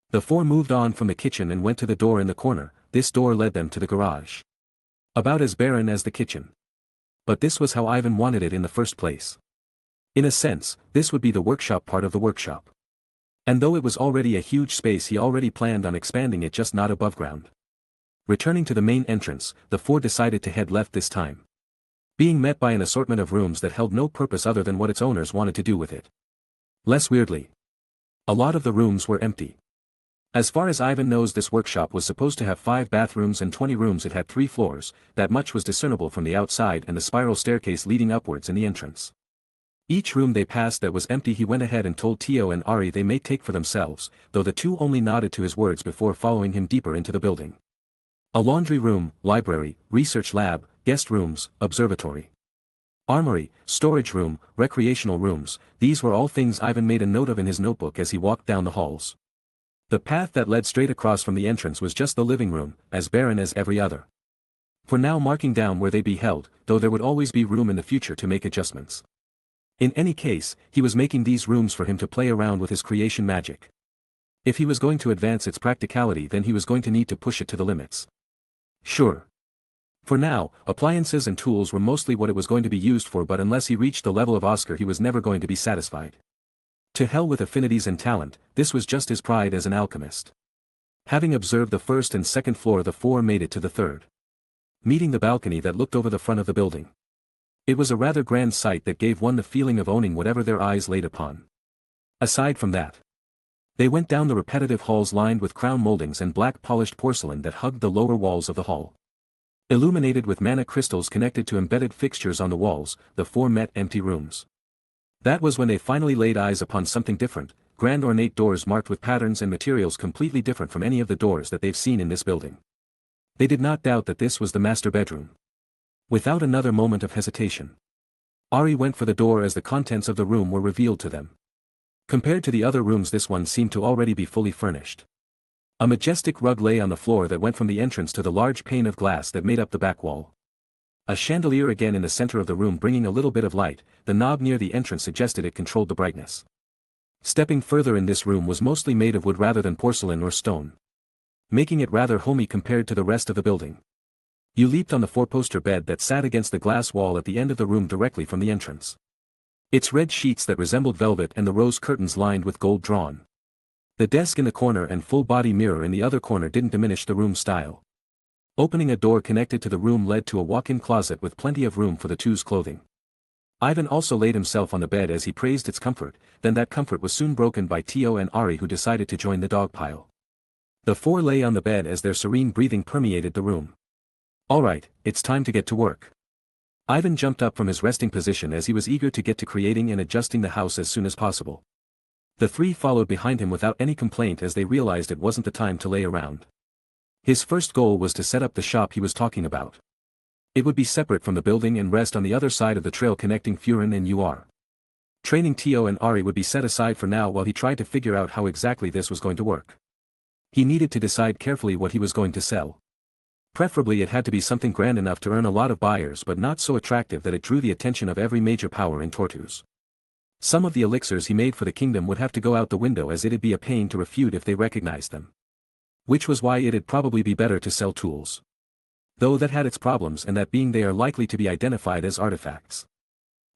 The 4 moved on from the kitchen and went to the door in the corner. This door led them to the garage. About as barren as the kitchen. But this was how Ivan wanted it in the first place. In a sense, this would be the workshop part of the workshop. And though it was already a huge space, he already planned on expanding it, just not above ground. Returning to the main entrance, the 4 decided to head left this time. Being met by an assortment of rooms that held no purpose other than what its owners wanted to do with it. Less weirdly, a lot of the rooms were empty. As far as Ivan knows, this workshop was supposed to have 5 bathrooms and 20 rooms. It had 3 floors, that much was discernible from the outside, and the spiral staircase leading upwards in the entrance. Each room they passed that was empty, he went ahead and told Tio and Ari they may take for themselves, though the 2 only nodded to his words before following him deeper into the building. A laundry room, library, research lab, guest rooms, observatory, armory, storage room, recreational rooms, these were all things Ivan made a note of in his notebook as he walked down the halls. The path that led straight across from the entrance was just the living room, as barren as every other. For now, marking down where they be held, though there would always be room in the future to make adjustments. In any case, he was making these rooms for him to play around with his creation magic. If he was going to advance its practicality, then he was going to need to push it to the limits. Sure. For now, appliances and tools were mostly what it was going to be used for, but unless he reached the level of Oscar, he was never going to be satisfied. To hell with affinities and talent, this was just his pride as an alchemist. Having observed the first and second floor, the 4 made it to the third. Meeting the balcony that looked over the front of the building. It was a rather grand sight that gave one the feeling of owning whatever their eyes laid upon. Aside from that, They went down the repetitive halls lined with crown moldings and black polished porcelain that hugged the lower walls of the hall. Illuminated with mana crystals connected to embedded fixtures on the walls, the four met empty rooms. That was when they finally laid eyes upon something different, grand ornate doors marked with patterns and materials completely different from any of the doors that they've seen in this building. They did not doubt that this was the master bedroom. Without another moment of hesitation, Ari went for the door as the contents of the room were revealed to them. Compared to the other rooms, this one seemed to already be fully furnished. A majestic rug lay on the floor that went from the entrance to the large pane of glass that made up the back wall. A chandelier again in the center of the room bringing a little bit of light, the knob near the entrance suggested it controlled the brightness. Stepping further in, this room was mostly made of wood rather than porcelain or stone, making it rather homey compared to the rest of the building. You leaped on the four-poster bed that sat against the glass wall at the end of the room directly from the entrance. Its red sheets that resembled velvet and the rose curtains lined with gold drawn. The desk in the corner and full-body mirror in the other corner didn't diminish the room's style. Opening a door connected to the room led to a walk-in closet with plenty of room for the two's clothing. Ivan also laid himself on the bed as he praised its comfort, then that comfort was soon broken by Tio and Ari, who decided to join the dog pile. The four lay on the bed as their serene breathing permeated the room. "All right, it's time to get to work." Ivan jumped up from his resting position as he was eager to get to creating and adjusting the house as soon as possible. The three followed behind him without any complaint as they realized it wasn't the time to lay around. His first goal was to set up the shop he was talking about. It would be separate from the building and rest on the other side of the trail connecting Furin and UR. Training Tio and Ari would be set aside for now while he tried to figure out how exactly this was going to work. He needed to decide carefully what he was going to sell. Preferably it had to be something grand enough to earn a lot of buyers but not so attractive that it drew the attention of every major power in Tortus. Some of the elixirs he made for the kingdom would have to go out the window as it'd be a pain to refute if they recognized them. Which was why it'd probably be better to sell tools. Though that had its problems, and that being they are likely to be identified as artifacts,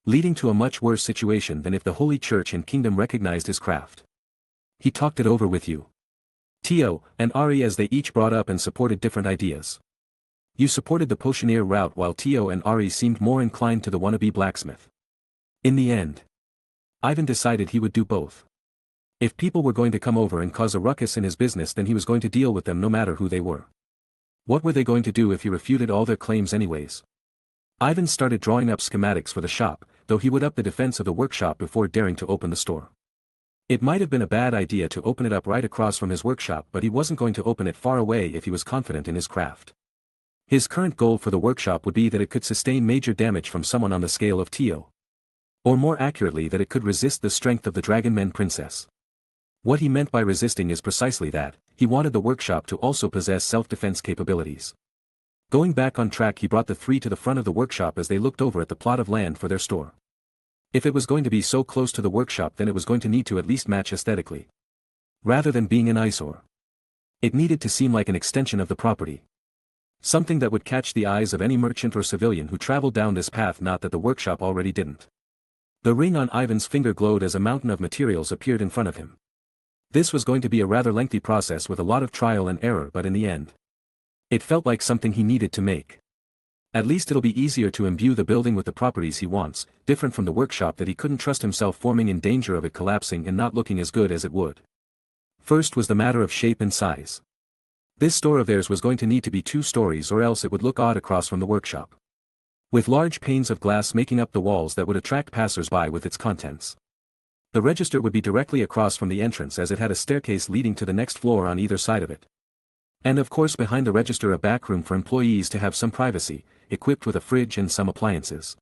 leading to a much worse situation than if the Holy Church and Kingdom recognized his craft. He talked it over with you, Tio, and Ari as they each brought up and supported different ideas. You supported the potioneer route while Tio and Ari seemed more inclined to the wannabe blacksmith. In the end, Ivan decided he would do both. If people were going to come over and cause a ruckus in his business, then he was going to deal with them no matter who they were. What were they going to do if he refuted all their claims anyways? Ivan started drawing up schematics for the shop, though he would up the defense of the workshop before daring to open the store. It might have been a bad idea to open it up right across from his workshop, but he wasn't going to open it far away if he was confident in his craft. His current goal for the workshop would be that it could sustain major damage from someone on the scale of Tio. Or more accurately, that it could resist the strength of the Dragonmen Princess. What he meant by resisting is precisely that. He wanted the workshop to also possess self-defense capabilities. Going back on track, he brought the three to the front of the workshop as they looked over at the plot of land for their store. If it was going to be so close to the workshop, then it was going to need to at least match aesthetically. Rather than being an eyesore, it needed to seem like an extension of the property. Something that would catch the eyes of any merchant or civilian who traveled down this path, not that the workshop already didn't. The ring on Ivan's finger glowed as a mountain of materials appeared in front of him. This was going to be a rather lengthy process with a lot of trial and error, but in the end, it felt like something he needed to make. At least it'll be easier to imbue the building with the properties he wants, different from the workshop that he couldn't trust himself forming, in danger of it collapsing and not looking as good as it would. First was the matter of shape and size. This store of theirs was going to need to be 2 stories, or else it would look odd across from the workshop, with large panes of glass making up the walls that would attract passers-by with its contents. The register would be directly across from the entrance, as it had a staircase leading to the next floor on either side of it. And of course behind the register a back room for employees to have some privacy, equipped with a fridge and some appliances.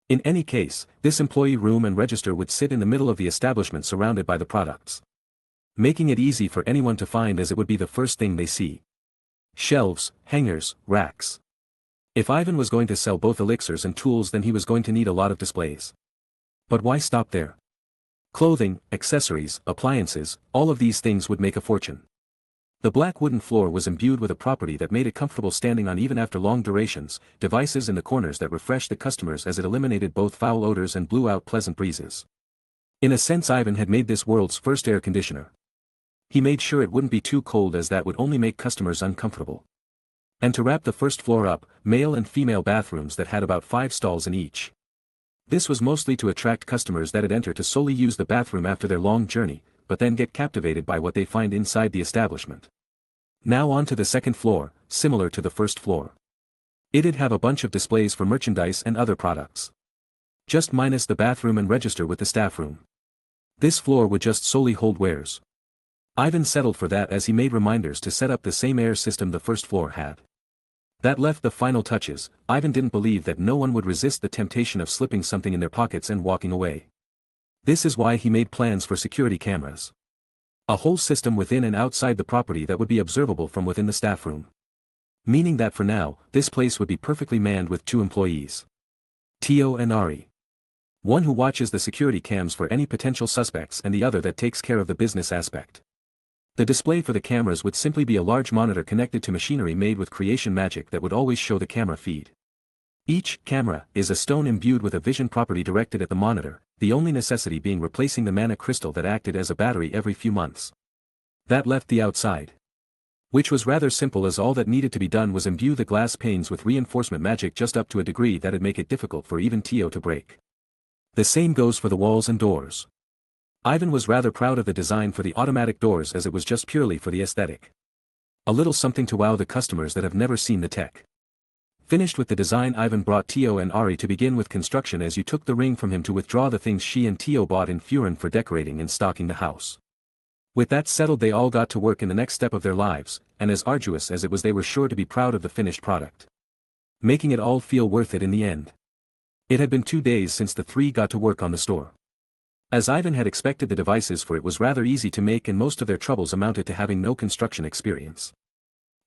In any case, this employee room and register would sit in the middle of the establishment surrounded by the products, making it easy for anyone to find, as it would be the first thing they see. Shelves, hangers, racks. If Ivan was going to sell both elixirs and tools, then he was going to need a lot of displays. But why stop there? Clothing, accessories, appliances, all of these things would make a fortune. The black wooden floor was imbued with a property that made it comfortable standing on even after long durations, devices in the corners that refreshed the customers as it eliminated both foul odors and blew out pleasant breezes. In a sense, Ivan had made this world's first air conditioner. He made sure it wouldn't be too cold, as that would only make customers uncomfortable. And to wrap the first floor up, male and female bathrooms that had about 5 stalls in each. This was mostly to attract customers that'd enter to solely use the bathroom after their long journey, but then get captivated by what they find inside the establishment. Now on to the second floor, similar to the first floor. It'd have a bunch of displays for merchandise and other products. Just minus the bathroom and register with the staff room. This floor would just solely hold wares. Ivan settled for that as he made reminders to set up the same air system the first floor had. That left the final touches. Ivan didn't believe that no one would resist the temptation of slipping something in their pockets and walking away. This is why he made plans for security cameras. A whole system within and outside the property that would be observable from within the staff room. Meaning that for now, this place would be perfectly manned with 2 employees. Tio and Ari. One who watches the security cams for any potential suspects and the other that takes care of the business aspect. The display for the cameras would simply be a large monitor connected to machinery made with creation magic that would always show the camera feed. Each camera is a stone imbued with a vision property directed at the monitor, the only necessity being replacing the mana crystal that acted as a battery every few months. That left the outside. Which was rather simple, as all that needed to be done was imbue the glass panes with reinforcement magic just up to a degree that'd make it difficult for even Tio to break. The same goes for the walls and doors. Ivan was rather proud of the design for the automatic doors, as it was just purely for the aesthetic. A little something to wow the customers that have never seen the tech. Finished with the design, Ivan brought Tio and Ari to begin with construction as you took the ring from him to withdraw the things she and Tio bought in Furin for decorating and stocking the house. With that settled, they all got to work in the next step of their lives, and as arduous as it was, they were sure to be proud of the finished product. Making it all feel worth it in the end. It had been 2 days since the 3 got to work on the store. As Ivan had expected, the devices for it was rather easy to make, and most of their troubles amounted to having no construction experience.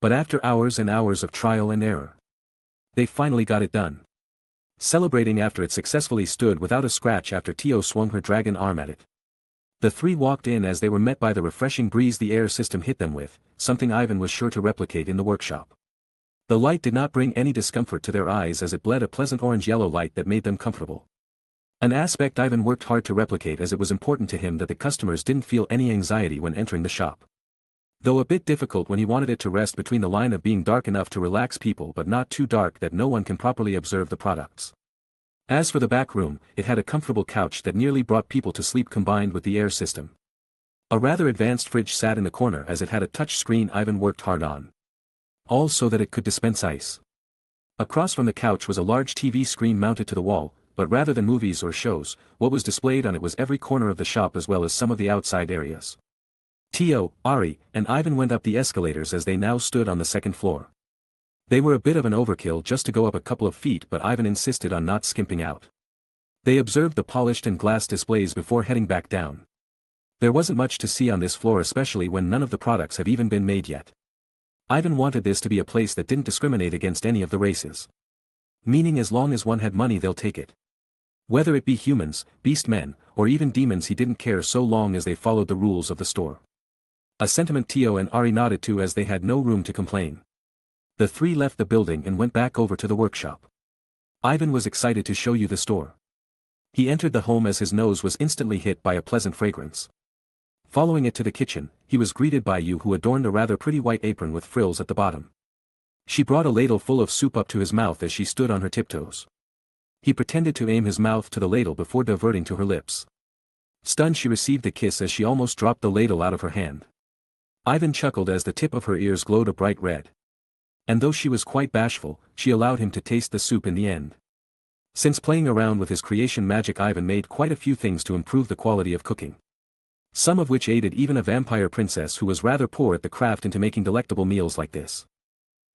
But after hours and hours of trial and error, they finally got it done. Celebrating after it successfully stood without a scratch after Tio swung her dragon arm at it. The 3 walked in as they were met by the refreshing breeze the air system hit them with, something Ivan was sure to replicate in the workshop. The light did not bring any discomfort to their eyes, as it bled a pleasant orange-yellow light that made them comfortable. An aspect Ivan worked hard to replicate, as it was important to him that the customers didn't feel any anxiety when entering the shop. Though a bit difficult when he wanted it to rest between the line of being dark enough to relax people but not too dark that no one can properly observe the products. As for the back room, it had a comfortable couch that nearly brought people to sleep combined with the air system. A rather advanced fridge sat in the corner, as it had a touch screen Ivan worked hard on. All so that it could dispense ice. Across from the couch was a large TV screen mounted to the wall, but rather than movies or shows, what was displayed on it was every corner of the shop as well as some of the outside areas. Tio, Ari, and Ivan went up the escalators as they now stood on the second floor. They were a bit of an overkill just to go up a couple of feet, but Ivan insisted on not skimping out. They observed the polished and glass displays before heading back down. There wasn't much to see on this floor, especially when none of the products have even been made yet. Ivan wanted this to be a place that didn't discriminate against any of the races. Meaning as long as one had money they'll take it. Whether it be humans, beast men, or even demons, he didn't care so long as they followed the rules of the store. A sentiment Tio and Ari nodded to, as they had no room to complain. The 3 left the building and went back over to the workshop. Ivan was excited to show you the store. He entered the home as his nose was instantly hit by a pleasant fragrance. Following it to the kitchen, he was greeted by Yu, who adorned a rather pretty white apron with frills at the bottom. She brought a ladle full of soup up to his mouth as she stood on her tiptoes. He pretended to aim his mouth to the ladle before diverting to her lips. Stunned, she received a kiss as she almost dropped the ladle out of her hand. Ivan chuckled as the tip of her ears glowed a bright red. And though she was quite bashful, she allowed him to taste the soup in the end. Since playing around with his creation magic, Ivan made quite a few things to improve the quality of cooking. Some of which aided even a vampire princess who was rather poor at the craft into making delectable meals like this.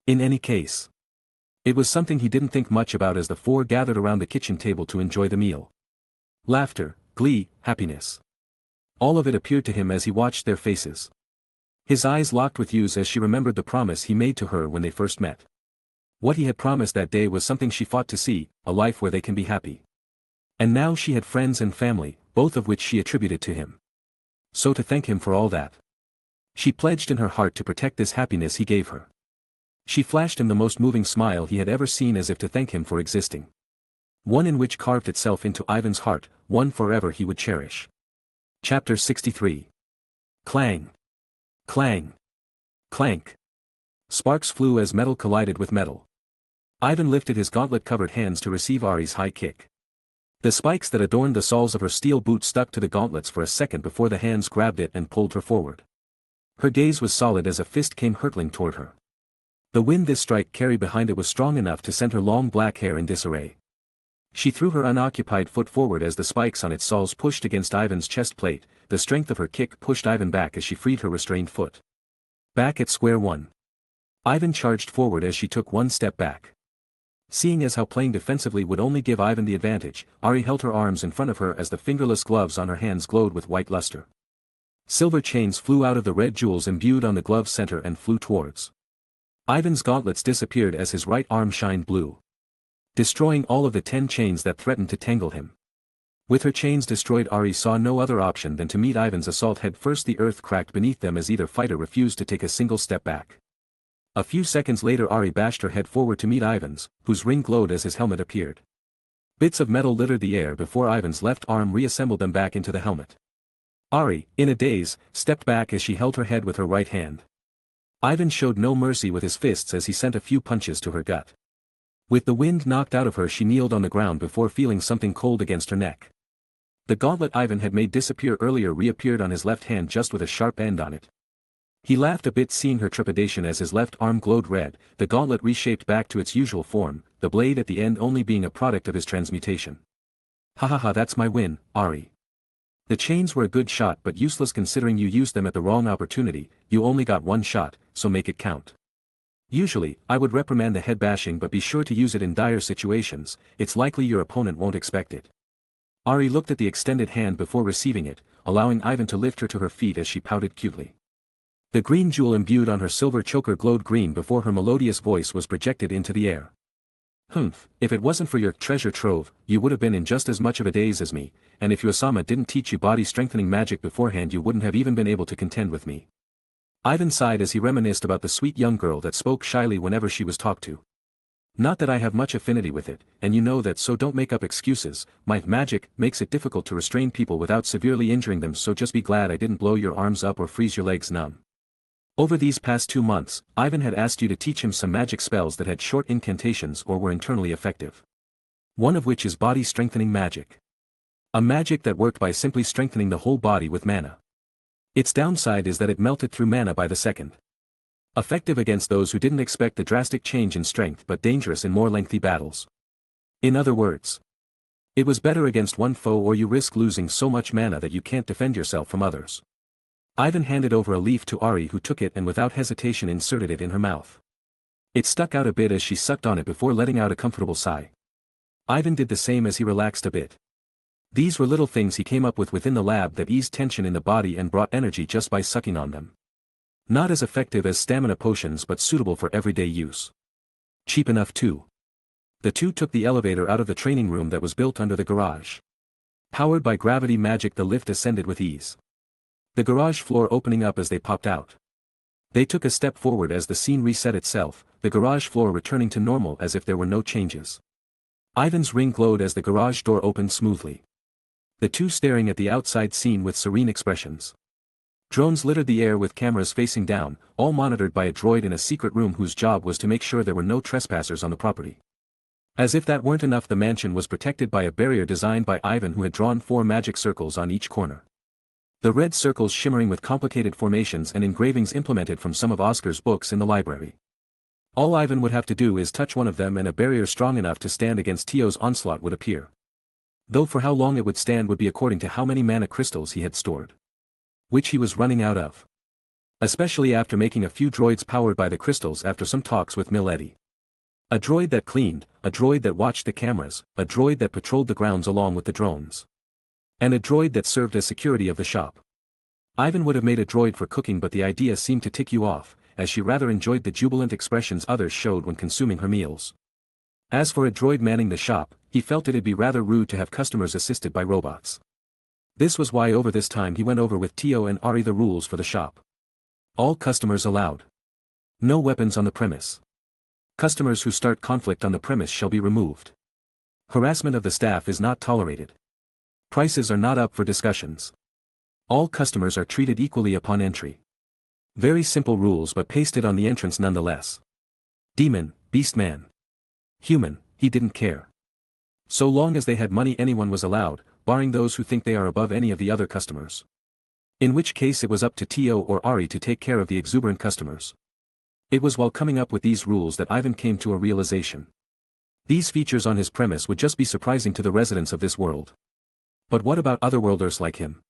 In any case, it was something he didn't think much about as the 4 gathered around the kitchen table to enjoy the meal. Laughter, glee, happiness. All of it appeared to him as he watched their faces. His eyes locked with Yu's as she remembered the promise he made to her when they first met. What he had promised that day was something she fought to see, a life where they can be happy. And now she had friends and family, both of which she attributed to him. So to thank him for all that, she pledged in her heart to protect this happiness he gave her. She flashed him the most moving smile he had ever seen, as if to thank him for existing. One in which carved itself into Ivan's heart, one forever he would cherish. Chapter 63. Clang. Clang. Clank. Sparks flew as metal collided with metal. Ivan lifted his gauntlet-covered hands to receive Ari's high kick. The spikes that adorned the soles of her steel boots stuck to the gauntlets for a second before the hands grabbed it and pulled her forward. Her gaze was solid as a fist came hurtling toward her. The wind this strike carried behind it was strong enough to send her long black hair in disarray. She threw her unoccupied foot forward as the spikes on its soles pushed against Ivan's chest plate. The strength of her kick pushed Ivan back as she freed her restrained foot. Back at square one. Ivan charged forward as she took one step back. Seeing as how playing defensively would only give Ivan the advantage, Ari held her arms in front of her as the fingerless gloves on her hands glowed with white luster. Silver chains flew out of the red jewels imbued on the glove's center and flew towards. Ivan's gauntlets disappeared as his right arm shined blue, destroying all of the 10 chains that threatened to tangle him. With her chains destroyed, Ari saw no other option than to meet Ivan's assault head first. The earth cracked beneath them as either fighter refused to take a single step back. A few seconds later Ari bashed her head forward to meet Ivan's, whose ring glowed as his helmet appeared. Bits of metal littered the air before Ivan's left arm reassembled them back into the helmet. Ari, in a daze, stepped back as she held her head with her right hand. Ivan showed no mercy with his fists as he sent a few punches to her gut. With the wind knocked out of her, she kneeled on the ground before feeling something cold against her neck. The gauntlet Ivan had made disappear earlier reappeared on his left hand just with a sharp end on it. He laughed a bit seeing her trepidation as his left arm glowed red. The gauntlet reshaped back to its usual form, the blade at the end only being a product of his transmutation. Ha ha ha, that's my win, Ari. The chains were a good shot but useless considering you used them at the wrong opportunity. You only got one shot, so make it count. Usually, I would reprimand the head bashing, but be sure to use it in dire situations. It's likely your opponent won't expect it. Ari looked at the extended hand before receiving it, allowing Ivan to lift her to her feet as she pouted cutely. The green jewel imbued on her silver choker glowed green before her melodious voice was projected into the air. Humph, if it wasn't for your treasure trove, you would have been in just as much of a daze as me, and if Yosama didn't teach you body-strengthening magic beforehand you wouldn't have even been able to contend with me. Ivan sighed as he reminisced about the sweet young girl that spoke shyly whenever she was talked to. Not that I have much affinity with it, and you know that, so don't make up excuses. My magic makes it difficult to restrain people without severely injuring them, so just be glad I didn't blow your arms up or freeze your legs numb. Over these past 2 months, Ivan had asked you to teach him some magic spells that had short incantations or were internally effective. One of which is body-strengthening magic. A magic that worked by simply strengthening the whole body with mana. Its downside is that it melted through mana by the second. Effective against those who didn't expect the drastic change in strength but dangerous in more lengthy battles. In other words, it was better against one foe or you risk losing so much mana that you can't defend yourself from others. Ivan handed over a leaf to Ari, who took it and without hesitation inserted it in her mouth. It stuck out a bit as she sucked on it before letting out a comfortable sigh. Ivan did the same as he relaxed a bit. These were little things he came up with within the lab that eased tension in the body and brought energy just by sucking on them. Not as effective as stamina potions but suitable for everyday use. Cheap enough too. The two took the elevator out of the training room that was built under the garage. Powered by gravity magic, the lift ascended with ease. The garage floor opening up as they popped out. They took a step forward as the scene reset itself, the garage floor returning to normal as if there were no changes. Ivan's ring glowed as the garage door opened smoothly. The two staring at the outside scene with serene expressions. Drones littered the air with cameras facing down, all monitored by a droid in a secret room whose job was to make sure there were no trespassers on the property. As if that weren't enough, the mansion was protected by a barrier designed by Ivan, who had drawn 4 magic circles on each corner. The red circles shimmering with complicated formations and engravings implemented from some of Oscar's books in the library. All Ivan would have to do is touch one of them and a barrier strong enough to stand against Tio's onslaught would appear. Though for how long it would stand would be according to how many mana crystals he had stored. Which he was running out of. Especially after making a few droids powered by the crystals after some talks with Milady. A droid that cleaned, a droid that watched the cameras, a droid that patrolled the grounds along with the drones. And a droid that served as security of the shop. Ivan would have made a droid for cooking, but the idea seemed to tick you off, as she rather enjoyed the jubilant expressions others showed when consuming her meals. As for a droid manning the shop, he felt it'd be rather rude to have customers assisted by robots. This was why over this time he went over with Tio and Ari the rules for the shop. All customers allowed. No weapons on the premise. Customers who start conflict on the premise shall be removed. Harassment of the staff is not tolerated. Prices are not up for discussions. All customers are treated equally upon entry. Very simple rules but pasted on the entrance nonetheless. Demon, beast man. Human, he didn't care. So long as they had money anyone was allowed, barring those who think they are above any of the other customers. In which case it was up to Tio or Ari to take care of the exuberant customers. It was while coming up with these rules that Ivan came to a realization. These features on his premise would just be surprising to the residents of this world. But what about otherworlders like him?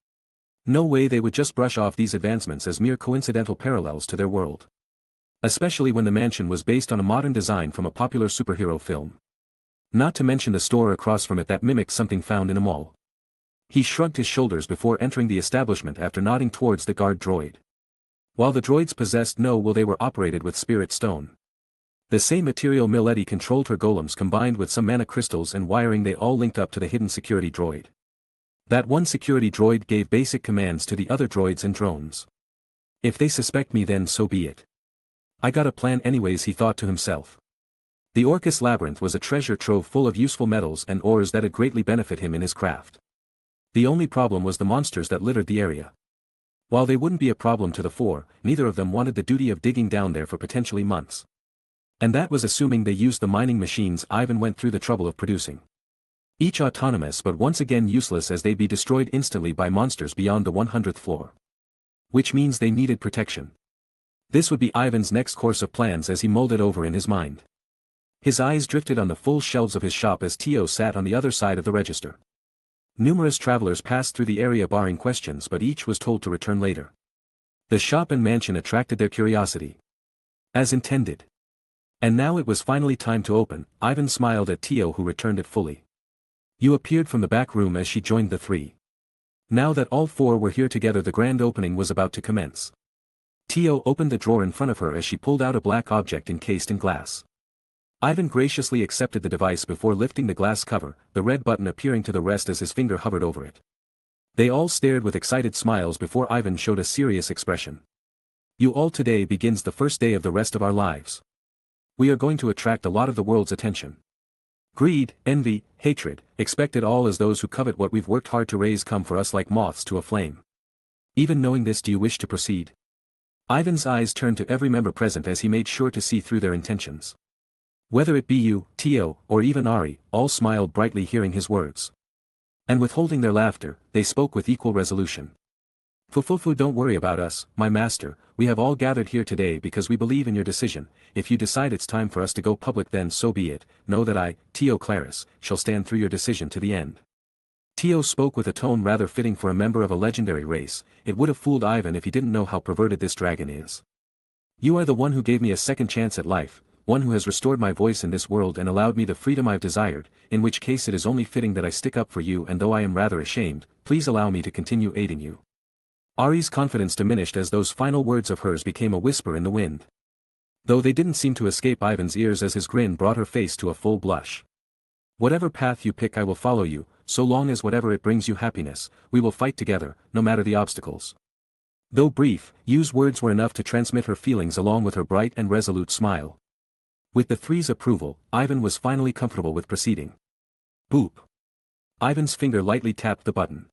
No way they would just brush off these advancements as mere coincidental parallels to their world. Especially when the mansion was based on a modern design from a popular superhero film. Not to mention the store across from it that mimicked something found in a mall. He shrugged his shoulders before entering the establishment after nodding towards the guard droid. While the droids possessed no will, they were operated with spirit stone. The same material Milady controlled her golems combined with some mana crystals and wiring, they all linked up to the hidden security droid. That one security droid gave basic commands to the other droids and drones. If they suspect me, then so be it. I got a plan anyways, he thought to himself. The Orcus Labyrinth was a treasure trove full of useful metals and ores that'd greatly benefit him in his craft. The only problem was the monsters that littered the area. While they wouldn't be a problem to the four, neither of them wanted the duty of digging down there for potentially months. And that was assuming they used the mining machines Ivan went through the trouble of producing. Each autonomous but once again useless, as they'd be destroyed instantly by monsters beyond the 100th floor. Which means they needed protection. This would be Ivan's next course of plans as he mulled it over in his mind. His eyes drifted on the full shelves of his shop as Tio sat on the other side of the register. Numerous travelers passed through the area barring questions, but each was told to return later. The shop and mansion attracted their curiosity. As intended. And now it was finally time to open. Ivan smiled at Tio, who returned it fully. You appeared from the back room as she joined the three. Now that all four were here together, the grand opening was about to commence. Tio opened the drawer in front of her as she pulled out a black object encased in glass. Ivan graciously accepted the device before lifting the glass cover, the red button appearing to the rest as his finger hovered over it. They all stared with excited smiles before Ivan showed a serious expression. You all, today begins the first day of the rest of our lives. We are going to attract a lot of the world's attention. Greed, envy, hatred, expected, all as those who covet what we've worked hard to raise come for us like moths to a flame. Even knowing this, do you wish to proceed? Ivan's eyes turned to every member present as he made sure to see through their intentions. Whether it be you, Tio, or even Ari, all smiled brightly hearing his words. And withholding their laughter, they spoke with equal resolution. Fufufu, don't worry about us, my master, we have all gathered here today because we believe in your decision. If you decide it's time for us to go public, then so be it. Know that I, Tio Claris, shall stand through your decision to the end. Tio spoke with a tone rather fitting for a member of a legendary race. It would have fooled Ivan if he didn't know how perverted this dragon is. You are the one who gave me a second chance at life, one who has restored my voice in this world and allowed me the freedom I've desired, in which case it is only fitting that I stick up for you, and though I am rather ashamed, please allow me to continue aiding you. Ari's confidence diminished as those final words of hers became a whisper in the wind. Though they didn't seem to escape Ivan's ears as his grin brought her face to a full blush. Whatever path you pick, I will follow you, so long as whatever it brings you happiness, we will fight together, no matter the obstacles. Though brief, Yu's words were enough to transmit her feelings along with her bright and resolute smile. With the three's approval, Ivan was finally comfortable with proceeding. Boop. Ivan's finger lightly tapped the button.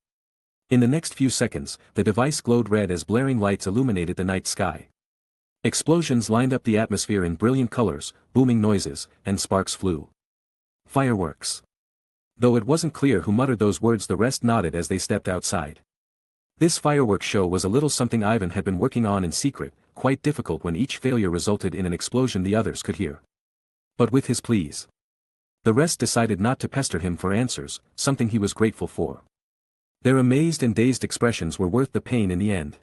In the next few seconds, the device glowed red as blaring lights illuminated the night sky. Explosions lined up the atmosphere in brilliant colors, booming noises, and sparks flew. Fireworks. Though it wasn't clear who muttered those words, the rest nodded as they stepped outside. This fireworks show was a little something Ivan had been working on in secret, quite difficult when each failure resulted in an explosion the others could hear. But with his pleas, the rest decided not to pester him for answers, something he was grateful for. Their amazed and dazed expressions were worth the pain in the end.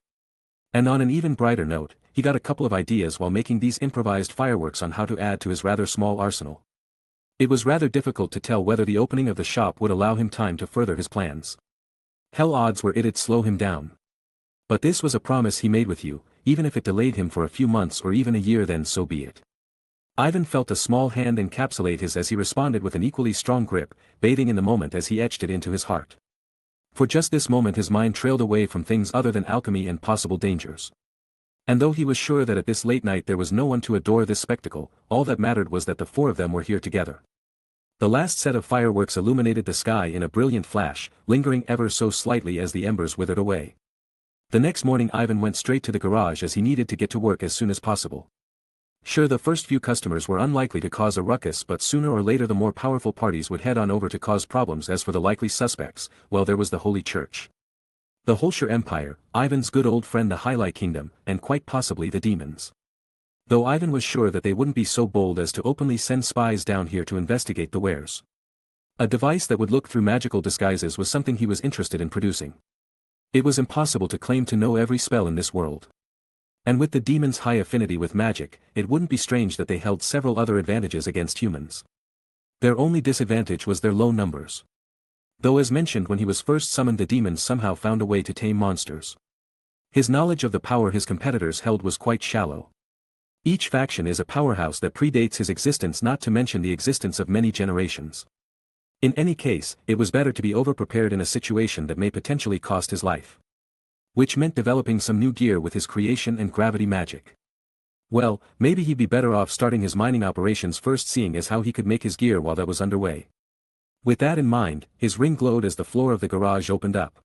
And on an even brighter note, he got a couple of ideas while making these improvised fireworks on how to add to his rather small arsenal. It was rather difficult to tell whether the opening of the shop would allow him time to further his plans. Hell, odds were it'd slow him down. But this was a promise he made with you, even if it delayed him for a few months or even a year, then so be it. Ivan felt a small hand encapsulate his as he responded with an equally strong grip, bathing in the moment as he etched it into his heart. For just this moment his mind trailed away from things other than alchemy and possible dangers. And though he was sure that at this late night there was no one to adore this spectacle, all that mattered was that the four of them were here together. The last set of fireworks illuminated the sky in a brilliant flash, lingering ever so slightly as the embers withered away. The next morning Ivan went straight to the garage as he needed to get to work as soon as possible. Sure, the first few customers were unlikely to cause a ruckus, but sooner or later the more powerful parties would head on over to cause problems. As for the likely suspects, well, there was the Holy Church, the Holshire Empire, Ivan's good old friend the Highlight Kingdom, and quite possibly the demons. Though Ivan was sure that they wouldn't be so bold as to openly send spies down here to investigate the wares. A device that would look through magical disguises was something he was interested in producing. It was impossible to claim to know every spell in this world. And with the demons' high affinity with magic, it wouldn't be strange that they held several other advantages against humans. Their only disadvantage was their low numbers. Though as mentioned when he was first summoned, the demons somehow found a way to tame monsters. His knowledge of the power his competitors held was quite shallow. Each faction is a powerhouse that predates his existence, not to mention the existence of many generations. In any case, it was better to be overprepared in a situation that may potentially cost his life. Which meant developing some new gear with his creation and gravity magic. Well, maybe he'd be better off starting his mining operations first, seeing as how he could make his gear while that was underway. With that in mind, his ring glowed as the floor of the garage opened up.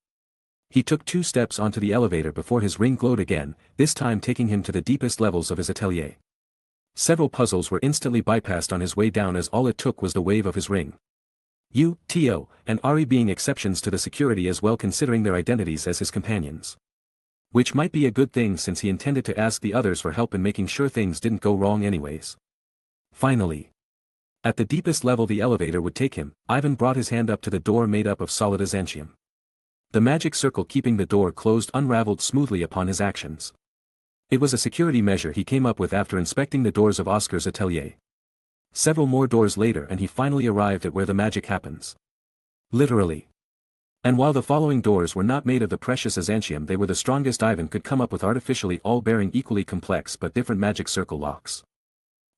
He took 2 steps onto the elevator before his ring glowed again, this time taking him to the deepest levels of his atelier. Several puzzles were instantly bypassed on his way down, as all it took was the wave of his ring. You, Tio, and Ari being exceptions to the security as well, considering their identities as his companions. Which might be a good thing, since he intended to ask the others for help in making sure things didn't go wrong anyways. Finally, at the deepest level the elevator would take him, Ivan brought his hand up to the door made up of solid azantium. The magic circle keeping the door closed unraveled smoothly upon his actions. It was a security measure he came up with after inspecting the doors of Oscar's atelier. Several more doors later and he finally arrived at where the magic happens. Literally. And while the following doors were not made of the precious azantium, they were the strongest Ivan could come up with artificially, all bearing equally complex but different magic circle locks.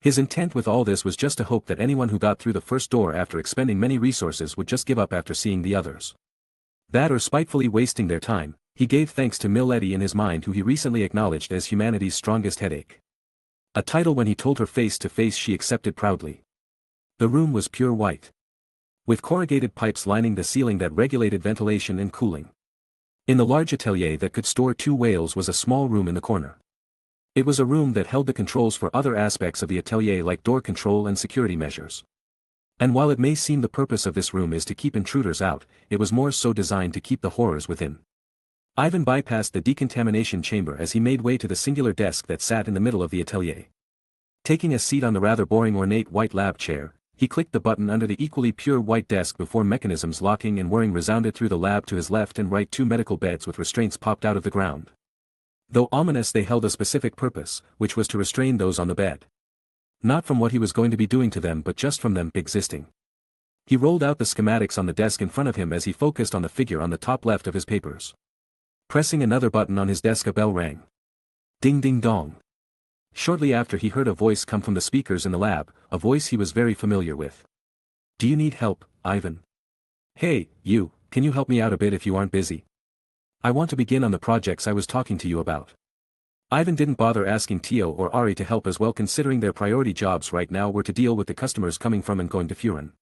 His intent with all this was just to hope that anyone who got through the first door after expending many resources would just give up after seeing the others. That or spitefully wasting their time. He gave thanks to Milady in his mind, who he recently acknowledged as humanity's strongest headache. A title when he told her face to face she accepted proudly. The room was pure white, with corrugated pipes lining the ceiling that regulated ventilation and cooling. In the large atelier that could store 2 whales was a small room in the corner. It was a room that held the controls for other aspects of the atelier like door control and security measures. And while it may seem the purpose of this room is to keep intruders out, it was more so designed to keep the horrors within. Ivan bypassed the decontamination chamber as he made way to the singular desk that sat in the middle of the atelier. Taking a seat on the rather boring ornate white lab chair, he clicked the button under the equally pure white desk before mechanisms locking and whirring resounded through the lab. To his left and right 2 medical beds with restraints popped out of the ground. Though ominous, they held a specific purpose, which was to restrain those on the bed. Not from what he was going to be doing to them, but just from them existing. He rolled out the schematics on the desk in front of him as he focused on the figure on the top left of his papers. Pressing another button on his desk, a bell rang. Ding ding dong. Shortly after he heard a voice come from the speakers in the lab, a voice he was very familiar with. Do you need help, Ivan? Hey, you, can you help me out a bit if you aren't busy? I want to begin on the projects I was talking to you about. Ivan didn't bother asking Tio or Ari to help as well, considering their priority jobs right now were to deal with the customers coming from and going to Furin.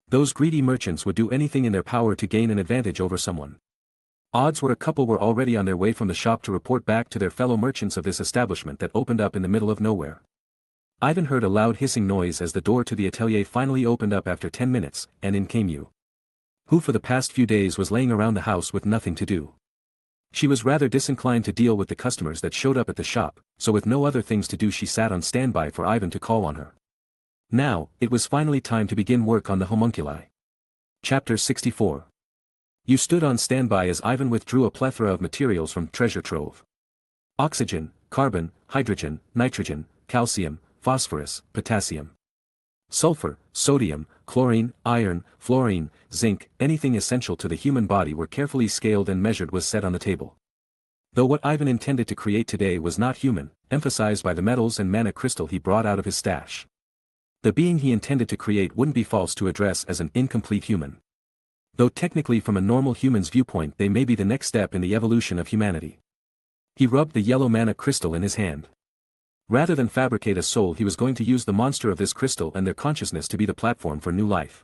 Those greedy merchants would do anything in their power to gain an advantage over someone. Odds were a couple were already on their way from the shop to report back to their fellow merchants of this establishment that opened up in the middle of nowhere. Ivan heard a loud hissing noise as the door to the atelier finally opened up after 10 minutes, and in came Yu, who for the past few days was laying around the house with nothing to do. She was rather disinclined to deal with the customers that showed up at the shop, so with no other things to do she sat on standby for Ivan to call on her. Now, it was finally time to begin work on the homunculi. Chapter 64. You stood on standby as Ivan withdrew a plethora of materials from treasure trove. Oxygen, carbon, hydrogen, nitrogen, calcium, phosphorus, potassium, sulfur, sodium, chlorine, iron, fluorine, zinc, anything essential to the human body were carefully scaled and measured was set on the table. Though what Ivan intended to create today was not human, emphasized by the metals and mana crystal he brought out of his stash. The being he intended to create wouldn't be false to address as an incomplete human. Though technically from a normal human's viewpoint they may be the next step in the evolution of humanity. He rubbed the yellow mana crystal in his hand. Rather than fabricate a soul, he was going to use the monster of this crystal and their consciousness to be the platform for new life.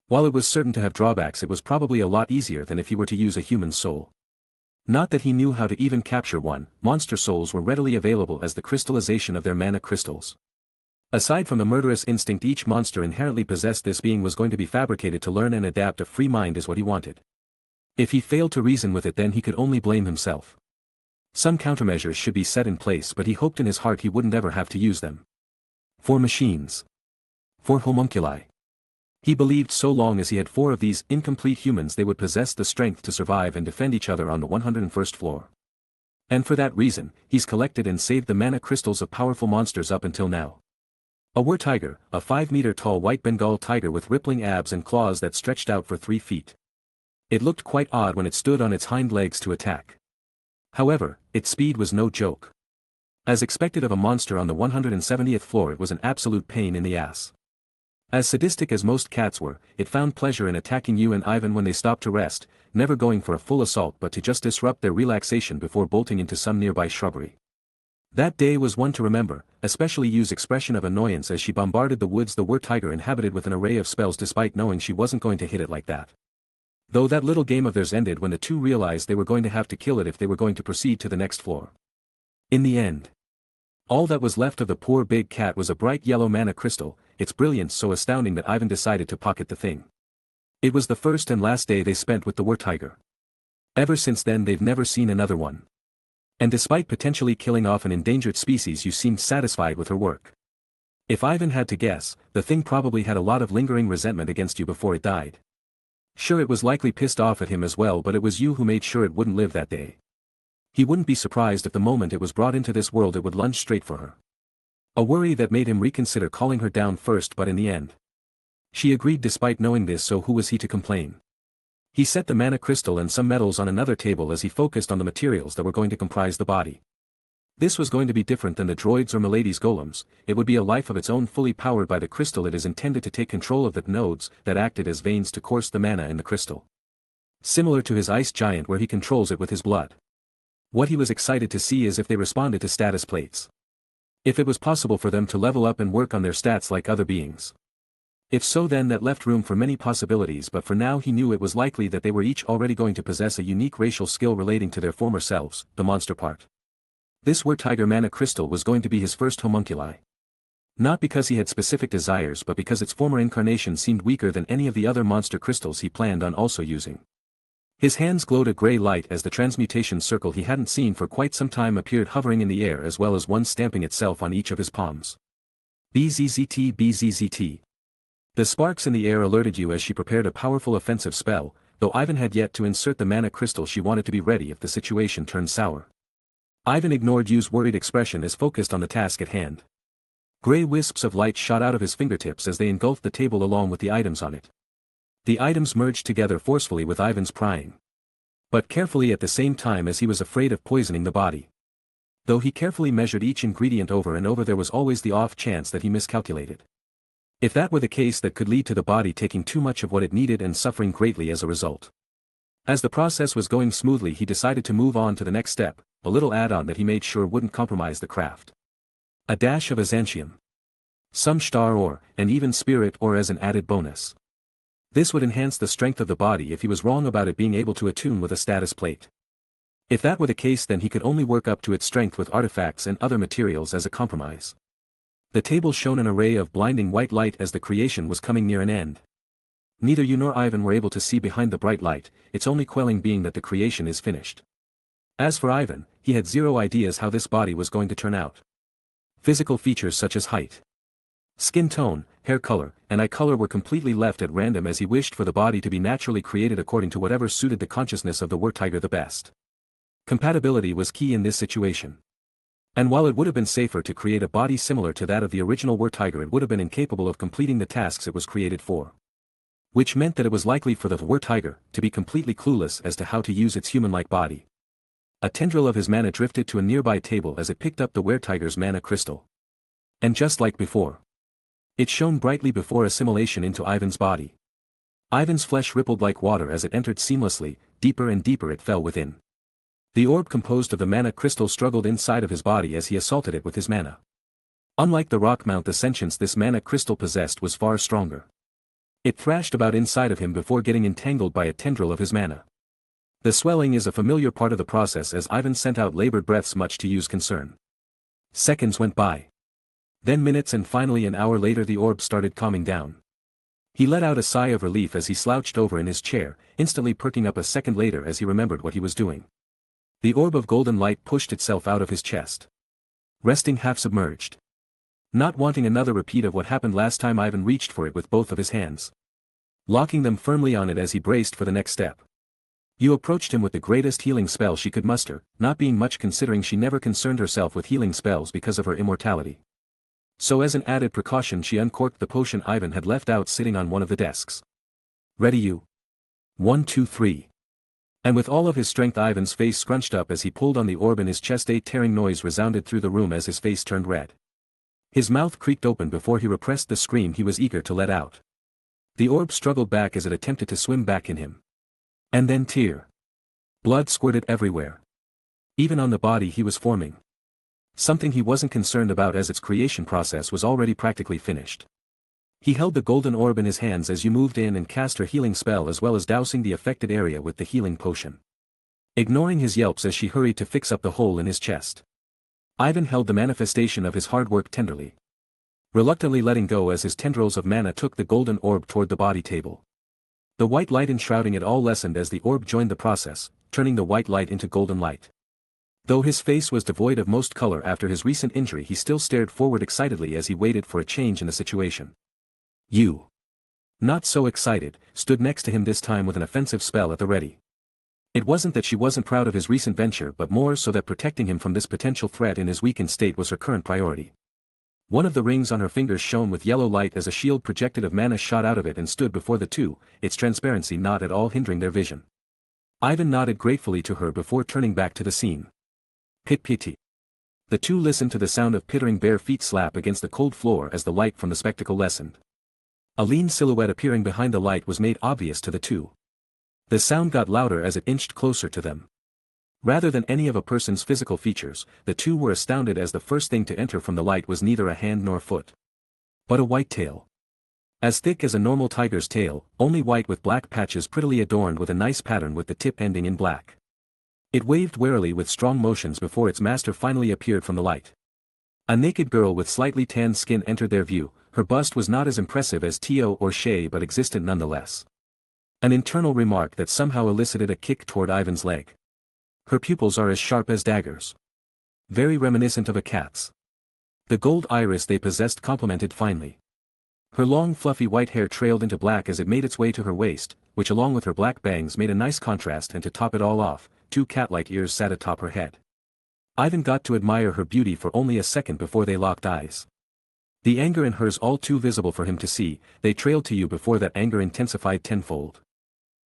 While it was certain to have drawbacks, it was probably a lot easier than if he were to use a human soul. Not that he knew how to even capture one, monster souls were readily available as the crystallization of their mana crystals. Aside from the murderous instinct each monster inherently possessed, this being was going to be fabricated to learn and adapt. A free mind is what he wanted. If he failed to reason with it, then he could only blame himself. Some countermeasures should be set in place, but he hoped in his heart he wouldn't ever have to use them. For machines. For homunculi. He believed so long as he had 4 of these incomplete humans, they would possess the strength to survive and defend each other on the 101st floor. And for that reason, he's collected and saved the mana crystals of powerful monsters up until now. A were-tiger, a 5-meter-tall white Bengal tiger with rippling abs and claws that stretched out for 3 feet. It looked quite odd when it stood on its hind legs to attack. However, its speed was no joke. As expected of a monster on the 170th floor, it was an absolute pain in the ass. As sadistic as most cats were, it found pleasure in attacking you and Ivan when they stopped to rest, never going for a full assault but to just disrupt their relaxation before bolting into some nearby shrubbery. That day was one to remember, especially Yu's expression of annoyance as she bombarded the woods the were-tiger inhabited with an array of spells despite knowing she wasn't going to hit it like that. Though that little game of theirs ended when the two realized they were going to have to kill it if they were going to proceed to the next floor. In the end, all that was left of the poor big cat was a bright yellow mana crystal, its brilliance so astounding that Ivan decided to pocket the thing. It was the first and last day they spent with the were-tiger. Ever since then they've never seen another one. And despite potentially killing off an endangered species, you seemed satisfied with her work. If Ivan had to guess, the thing probably had a lot of lingering resentment against you before it died. Sure, it was likely pissed off at him as well, but it was you who made sure it wouldn't live that day. He wouldn't be surprised if the moment it was brought into this world it would lunge straight for her. A worry that made him reconsider calling her down first, but in the end, she agreed despite knowing this, so who was he to complain? He set the mana crystal and some metals on another table as he focused on the materials that were going to comprise the body. This was going to be different than the droids or Milady's golems. It would be a life of its own, fully powered by the crystal. It is intended to take control of the nodes that acted as veins to course the mana in the crystal. Similar to his ice giant where he controls it with his blood. What he was excited to see is if they responded to status plates. If it was possible for them to level up and work on their stats like other beings. If so, then that left room for many possibilities, but for now he knew it was likely that they were each already going to possess a unique racial skill relating to their former selves, the monster part. This were-tiger mana crystal was going to be his first homunculi. Not because he had specific desires, but because its former incarnation seemed weaker than any of the other monster crystals he planned on also using. His hands glowed a grey light as the transmutation circle he hadn't seen for quite some time appeared hovering in the air, as well as one stamping itself on each of his palms. BZZT BZZT. The sparks in the air alerted you as she prepared a powerful offensive spell, though Ivan had yet to insert the mana crystal. She wanted to be ready if the situation turned sour. Ivan ignored Yu's worried expression as focused on the task at hand. Grey wisps of light shot out of his fingertips as they engulfed the table along with the items on it. The items merged together forcefully with Ivan's prying. But carefully at the same time, as he was afraid of poisoning the body. Though he carefully measured each ingredient over and over, there was always the off chance that he miscalculated. If that were the case, that could lead to the body taking too much of what it needed and suffering greatly as a result. As the process was going smoothly, he decided to move on to the next step, a little add-on that he made sure wouldn't compromise the craft. A dash of Azantium. Some star ore, and even spirit ore as an added bonus. This would enhance the strength of the body if he was wrong about it being able to attune with a status plate. If that were the case, then he could only work up to its strength with artifacts and other materials as a compromise. The table shone an array of blinding white light as the creation was coming near an end. Neither you nor Ivan were able to see behind the bright light, its only quelling being that the creation is finished. As for Ivan, he had zero ideas how this body was going to turn out. Physical features such as height, skin tone, hair color, and eye color were completely left at random, as he wished for the body to be naturally created according to whatever suited the consciousness of the were-tiger the best. Compatibility was key in this situation. And while it would have been safer to create a body similar to that of the original were-tiger, it would have been incapable of completing the tasks it was created for. Which meant that it was likely for the were-tiger to be completely clueless as to how to use its human-like body. A tendril of his mana drifted to a nearby table as it picked up the were-tiger's mana crystal. And just like before, it shone brightly before assimilation into Ivan's body. Ivan's flesh rippled like water as it entered seamlessly, deeper and deeper it fell within. The orb composed of the mana crystal struggled inside of his body as he assaulted it with his mana. Unlike the rock mount, the sentience this mana crystal possessed was far stronger. It thrashed about inside of him before getting entangled by a tendril of his mana. The swelling is a familiar part of the process as Ivan sent out labored breaths much to Yu's concern. Seconds went by. Then minutes and finally an hour later the orb started calming down. He let out a sigh of relief as he slouched over in his chair, instantly perking up a second later as he remembered what he was doing. The orb of golden light pushed itself out of his chest. Resting half submerged. Not wanting another repeat of what happened last time, Ivan reached for it with both of his hands, locking them firmly on it as he braced for the next step. Yu approached him with the greatest healing spell she could muster, not being much considering she never concerned herself with healing spells because of her immortality. So as an added precaution she uncorked the potion Ivan had left out sitting on one of the desks. Ready Yu? 1 2 3. And with all of his strength Ivan's face scrunched up as he pulled on the orb in his chest. A tearing noise resounded through the room as his face turned red. His mouth creaked open before he repressed the scream he was eager to let out. The orb struggled back as it attempted to swim back in him. And then tear. Blood squirted everywhere. Even on the body he was forming. Something he wasn't concerned about as its creation process was already practically finished. He held the golden orb in his hands as Yu moved in and cast her healing spell as well as dousing the affected area with the healing potion. Ignoring his yelps as she hurried to fix up the hole in his chest, Ivan held the manifestation of his hard work tenderly, reluctantly letting go as his tendrils of mana took the golden orb toward the body table. The white light enshrouding it all lessened as the orb joined the process, turning the white light into golden light. Though his face was devoid of most color after his recent injury, he still stared forward excitedly as he waited for a change in the situation. Yu, not so excited, stood next to him this time with an offensive spell at the ready. It wasn't that she wasn't proud of his recent venture but more so that protecting him from this potential threat in his weakened state was her current priority. One of the rings on her fingers shone with yellow light as a shield projected of mana shot out of it and stood before the two, its transparency not at all hindering their vision. Ivan nodded gratefully to her before turning back to the scene. Pit-pity. The two listened to the sound of pittering bare feet slap against the cold floor as the light from the spectacle lessened. A lean silhouette appearing behind the light was made obvious to the two. The sound got louder as it inched closer to them. Rather than any of a person's physical features, the two were astounded as the first thing to enter from the light was neither a hand nor foot, but a white tail. As thick as a normal tiger's tail, only white with black patches prettily adorned with a nice pattern with the tip ending in black. It waved warily with strong motions before its master finally appeared from the light. A naked girl with slightly tanned skin entered their view. Her bust was not as impressive as Tio or Shay but existent nonetheless. An internal remark that somehow elicited a kick toward Ivan's leg. Her pupils are as sharp as daggers. Very reminiscent of a cat's. The gold iris they possessed complemented finely. Her long fluffy white hair trailed into black as it made its way to her waist, which along with her black bangs made a nice contrast, and to top it all off, two cat-like ears sat atop her head. Ivan got to admire her beauty for only a second before they locked eyes. The anger in hers all too visible for him to see, they trailed to you before that anger intensified tenfold.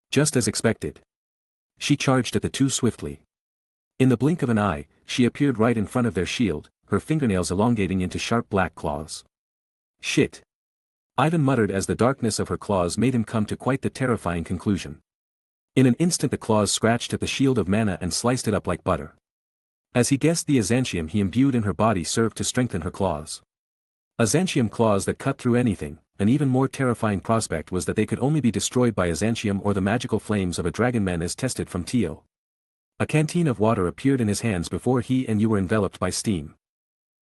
Just as expected. She charged at the two swiftly. In the blink of an eye, she appeared right in front of their shield, her fingernails elongating into sharp black claws. Shit. Ivan muttered as the darkness of her claws made him come to quite the terrifying conclusion. In an instant the claws scratched at the shield of mana and sliced it up like butter. As he guessed, the azantium he imbued in her body served to strengthen her claws. Azantium claws that cut through anything. An even more terrifying prospect was that they could only be destroyed by azantium or the magical flames of a dragonman as tested from Tio. A canteen of water appeared in his hands before he and you were enveloped by steam.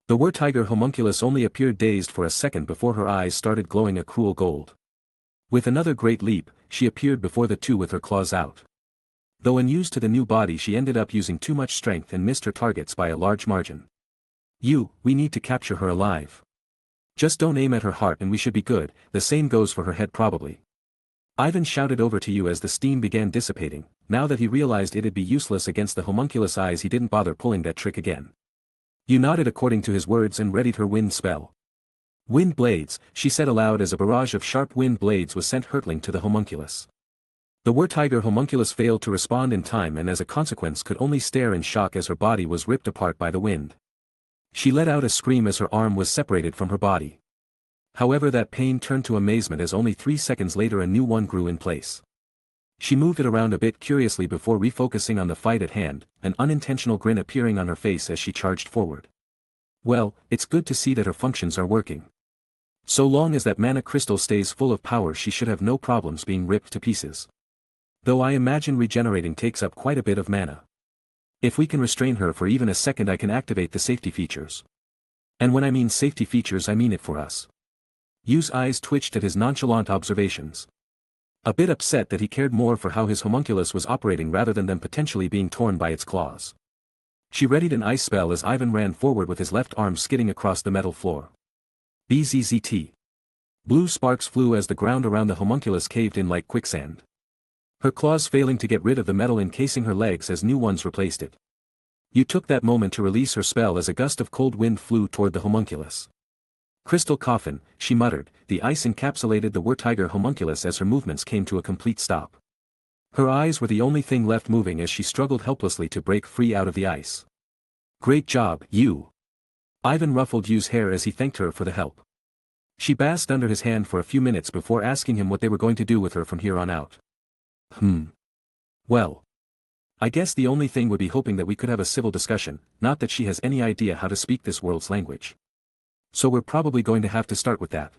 The Tiger homunculus only appeared dazed for a second before her eyes started glowing a cruel gold. With another great leap, she appeared before the two with her claws out. Though unused to the new body, she ended up using too much strength and missed her targets by a large margin. We need to capture her alive. Just don't aim at her heart and we should be good, the same goes for her head probably. Ivan shouted over to you as the steam began dissipating. Now that he realized it'd be useless against the homunculus eyes, he didn't bother pulling that trick again. You nodded according to his words and readied her wind spell. Wind blades, she said aloud as a barrage of sharp wind blades was sent hurtling to the homunculus. The Tiger homunculus failed to respond in time and as a consequence could only stare in shock as her body was ripped apart by the wind. She let out a scream as her arm was separated from her body. However, that pain turned to amazement as only 3 seconds later a new one grew in place. She moved it around a bit curiously before refocusing on the fight at hand, an unintentional grin appearing on her face as she charged forward. Well, it's good to see that her functions are working. So long as that mana crystal stays full of power, she should have no problems being ripped to pieces. Though I imagine regenerating takes up quite a bit of mana. If we can restrain her for even a second, I can activate the safety features. And when I mean safety features, I mean it for us. Yu's eyes twitched at his nonchalant observations. A bit upset that he cared more for how his homunculus was operating rather than them potentially being torn by its claws. She readied an ice spell as Ivan ran forward with his left arm skidding across the metal floor. Bzzzt. Blue sparks flew as the ground around the homunculus caved in like quicksand. Her claws failing to get rid of the metal encasing her legs as new ones replaced it. Yu took that moment to release her spell as a gust of cold wind flew toward the homunculus. Crystal coffin, she muttered, the ice encapsulated the Tiger homunculus as her movements came to a complete stop. Her eyes were the only thing left moving as she struggled helplessly to break free out of the ice. Great job, Yu. Ivan ruffled Yu's hair as he thanked her for the help. She basked under his hand for a few minutes before asking him what they were going to do with her from here on out. Well. I guess the only thing would be hoping that we could have a civil discussion, not that she has any idea how to speak this world's language. So we're probably going to have to start with that.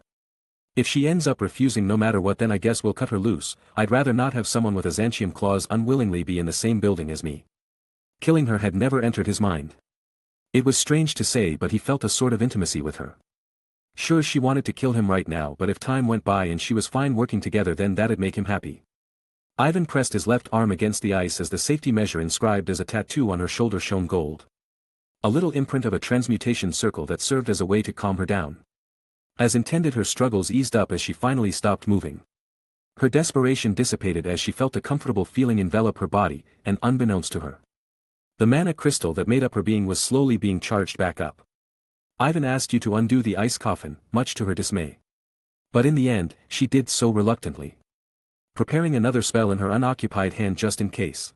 If she ends up refusing no matter what, then I guess we'll cut her loose. I'd rather not have someone with Azantium claws unwillingly be in the same building as me. Killing her had never entered his mind. It was strange to say, but he felt a sort of intimacy with her. Sure, she wanted to kill him right now, but if time went by and she was fine working together, then that'd make him happy. Ivan pressed his left arm against the ice as the safety measure inscribed as a tattoo on her shoulder shone gold. A little imprint of a transmutation circle that served as a way to calm her down. As intended, her struggles eased up as she finally stopped moving. Her desperation dissipated as she felt a comfortable feeling envelop her body, and unbeknownst to her, the mana crystal that made up her being was slowly being charged back up. Ivan asked you to undo the ice coffin, much to her dismay. But in the end, she did so reluctantly, preparing another spell in her unoccupied hand just in case.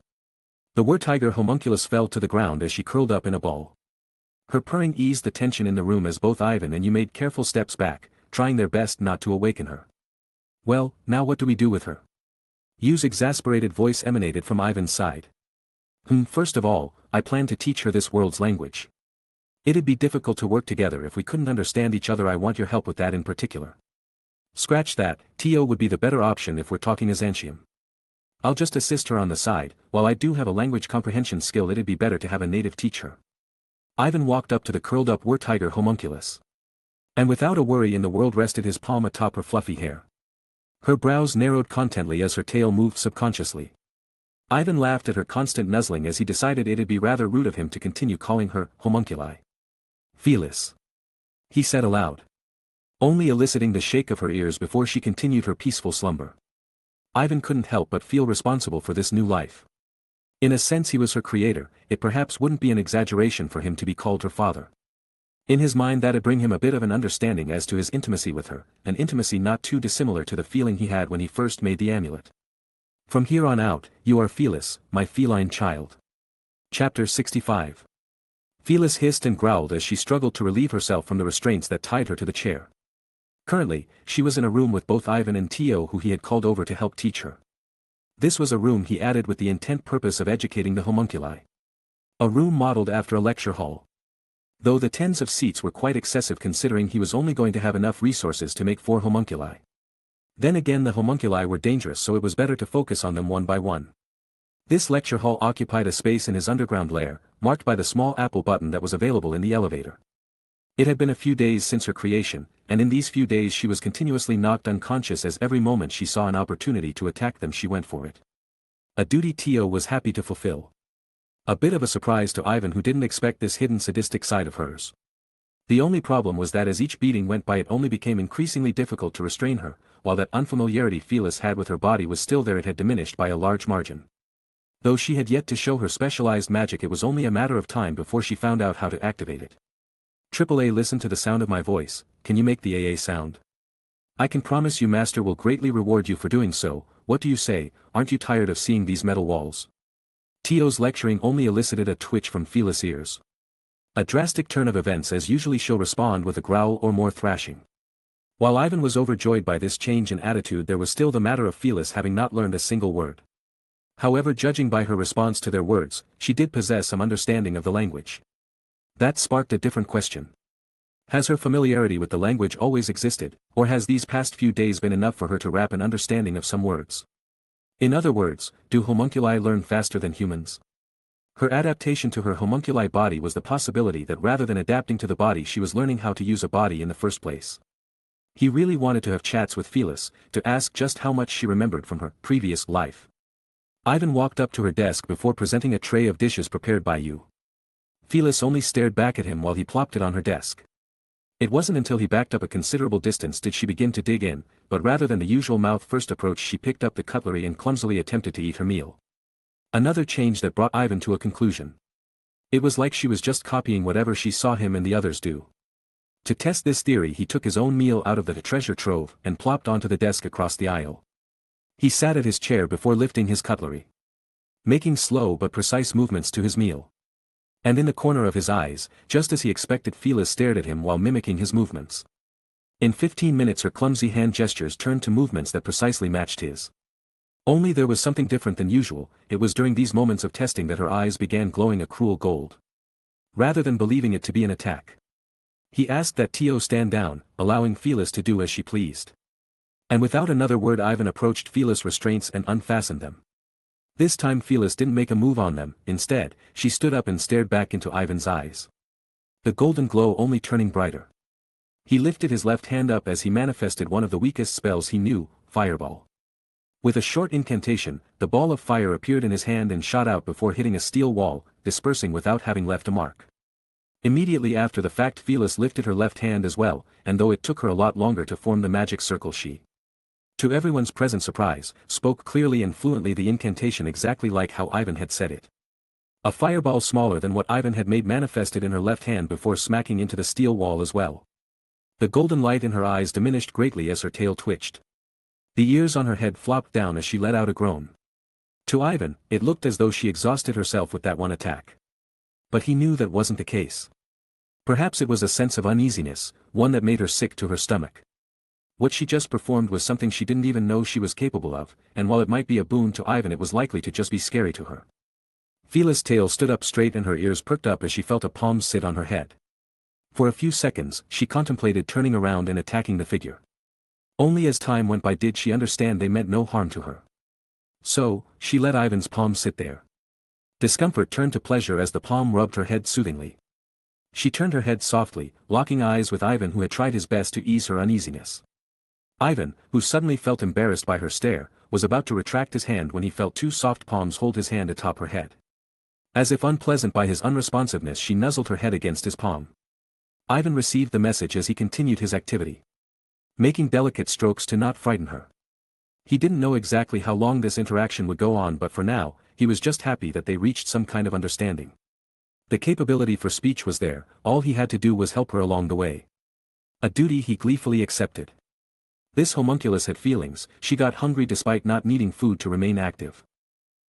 The Tiger homunculus fell to the ground as she curled up in a ball. Her purring eased the tension in the room as both Ivan and Yu made careful steps back, trying their best not to awaken her. Well, now what do we do with her? Yu's exasperated voice emanated from Ivan's side. First of all, I plan to teach her this world's language. It'd be difficult to work together if we couldn't understand each other. I want your help with that in particular. Scratch that, Tio would be the better option if we're talking Azantium. I'll just assist her on the side. While I do have a language comprehension skill, it'd be better to have a native teach her. Ivan walked up to the curled up Tiger homunculus. And without a worry in the world rested his palm atop her fluffy hair. Her brows narrowed contently as her tail moved subconsciously. Ivan laughed at her constant nuzzling as he decided it'd be rather rude of him to continue calling her homunculi. Felis, he said aloud, only eliciting the shake of her ears before she continued her peaceful slumber. Ivan couldn't help but feel responsible for this new life. In a sense, he was her creator. It perhaps wouldn't be an exaggeration for him to be called her father. In his mind, that'd bring him a bit of an understanding as to his intimacy with her, an intimacy not too dissimilar to the feeling he had when he first made the amulet. From here on out, you are Felis, my feline child. Chapter 65. Felis hissed and growled as she struggled to relieve herself from the restraints that tied her to the chair. Currently, she was in a room with both Ivan and Tio, who he had called over to help teach her. This was a room he added with the intent purpose of educating the homunculi. A room modeled after a lecture hall. Though the tens of seats were quite excessive considering he was only going to have enough resources to make 4 homunculi. Then again, the homunculi were dangerous, so it was better to focus on them one by one. This lecture hall occupied a space in his underground lair, marked by the small apple button that was available in the elevator. It had been a few days since her creation, and in these few days she was continuously knocked unconscious as every moment she saw an opportunity to attack them she went for it. A duty Tio was happy to fulfill. A bit of a surprise to Ivan, who didn't expect this hidden sadistic side of hers. The only problem was that as each beating went by, it only became increasingly difficult to restrain her. While that unfamiliarity Felis had with her body was still there, it had diminished by a large margin. Though she had yet to show her specialized magic, it was only a matter of time before she found out how to activate it. AAA, listen to the sound of my voice. Can you make the AA sound? I can promise you Master will greatly reward you for doing so. What do you say? Aren't you tired of seeing these metal walls? Tio's lecturing only elicited a twitch from Felis' ears. A drastic turn of events, as usually she'll respond with a growl or more thrashing. While Ivan was overjoyed by this change in attitude, there was still the matter of Felis having not learned a single word. However, judging by her response to their words, she did possess some understanding of the language. That sparked a different question. Has her familiarity with the language always existed, or has these past few days been enough for her to wrap an understanding of some words? In other words, do homunculi learn faster than humans? Her adaptation to her homunculi body was the possibility that rather than adapting to the body she was learning how to use a body in the first place. He really wanted to have chats with Phyllis, to ask just how much she remembered from her previous life. Ivan walked up to her desk before presenting a tray of dishes prepared by you. Phyllis only stared back at him while he plopped it on her desk. It wasn't until he backed up a considerable distance did she begin to dig in, but rather than the usual mouth-first approach she picked up the cutlery and clumsily attempted to eat her meal. Another change that brought Ivan to a conclusion. It was like she was just copying whatever she saw him and the others do. To test this theory he took his own meal out of the treasure trove and plopped onto the desk across the aisle. He sat at his chair before lifting his cutlery, making slow but precise movements to his meal. And in the corner of his eyes, just as he expected, Phyllis stared at him while mimicking his movements. In 15 minutes her clumsy hand gestures turned to movements that precisely matched his. Only there was something different than usual. It was during these moments of testing that her eyes began glowing a cruel gold. Rather than believing it to be an attack, he asked that Tio stand down, allowing Phyllis to do as she pleased. And without another word Ivan approached Phyllis' restraints and unfastened them. This time Phyllis didn't make a move on them, instead, she stood up and stared back into Ivan's eyes. The golden glow only turning brighter. He lifted his left hand up as he manifested one of the weakest spells he knew, Fireball. With a short incantation, the ball of fire appeared in his hand and shot out before hitting a steel wall, dispersing without having left a mark. Immediately after the fact Phyllis lifted her left hand as well, and though it took her a lot longer to form the magic circle she, to everyone's present surprise, spoke clearly and fluently the incantation exactly like how Ivan had said it. A fireball smaller than what Ivan had made manifested in her left hand before smacking into the steel wall as well. The golden light in her eyes diminished greatly as her tail twitched. The ears on her head flopped down as she let out a groan. To Ivan, it looked as though she exhausted herself with that one attack. But he knew that wasn't the case. Perhaps it was a sense of uneasiness, one that made her sick to her stomach. What she just performed was something she didn't even know she was capable of, and while it might be a boon to Ivan it was likely to just be scary to her. Phyllis' tail stood up straight and her ears perked up as she felt a palm sit on her head. For a few seconds, she contemplated turning around and attacking the figure. Only as time went by did she understand they meant no harm to her. So, she let Ivan's palm sit there. Discomfort turned to pleasure as the palm rubbed her head soothingly. She turned her head softly, locking eyes with Ivan who had tried his best to ease her uneasiness. Ivan, who suddenly felt embarrassed by her stare, was about to retract his hand when he felt two soft palms hold his hand atop her head. As if unpleasant by his unresponsiveness she nuzzled her head against his palm. Ivan received the message as he continued his activity, making delicate strokes to not frighten her. He didn't know exactly how long this interaction would go on, but for now, he was just happy that they reached some kind of understanding. The capability for speech was there, all he had to do was help her along the way. A duty he gleefully accepted. This homunculus had feelings. She got hungry despite not needing food to remain active.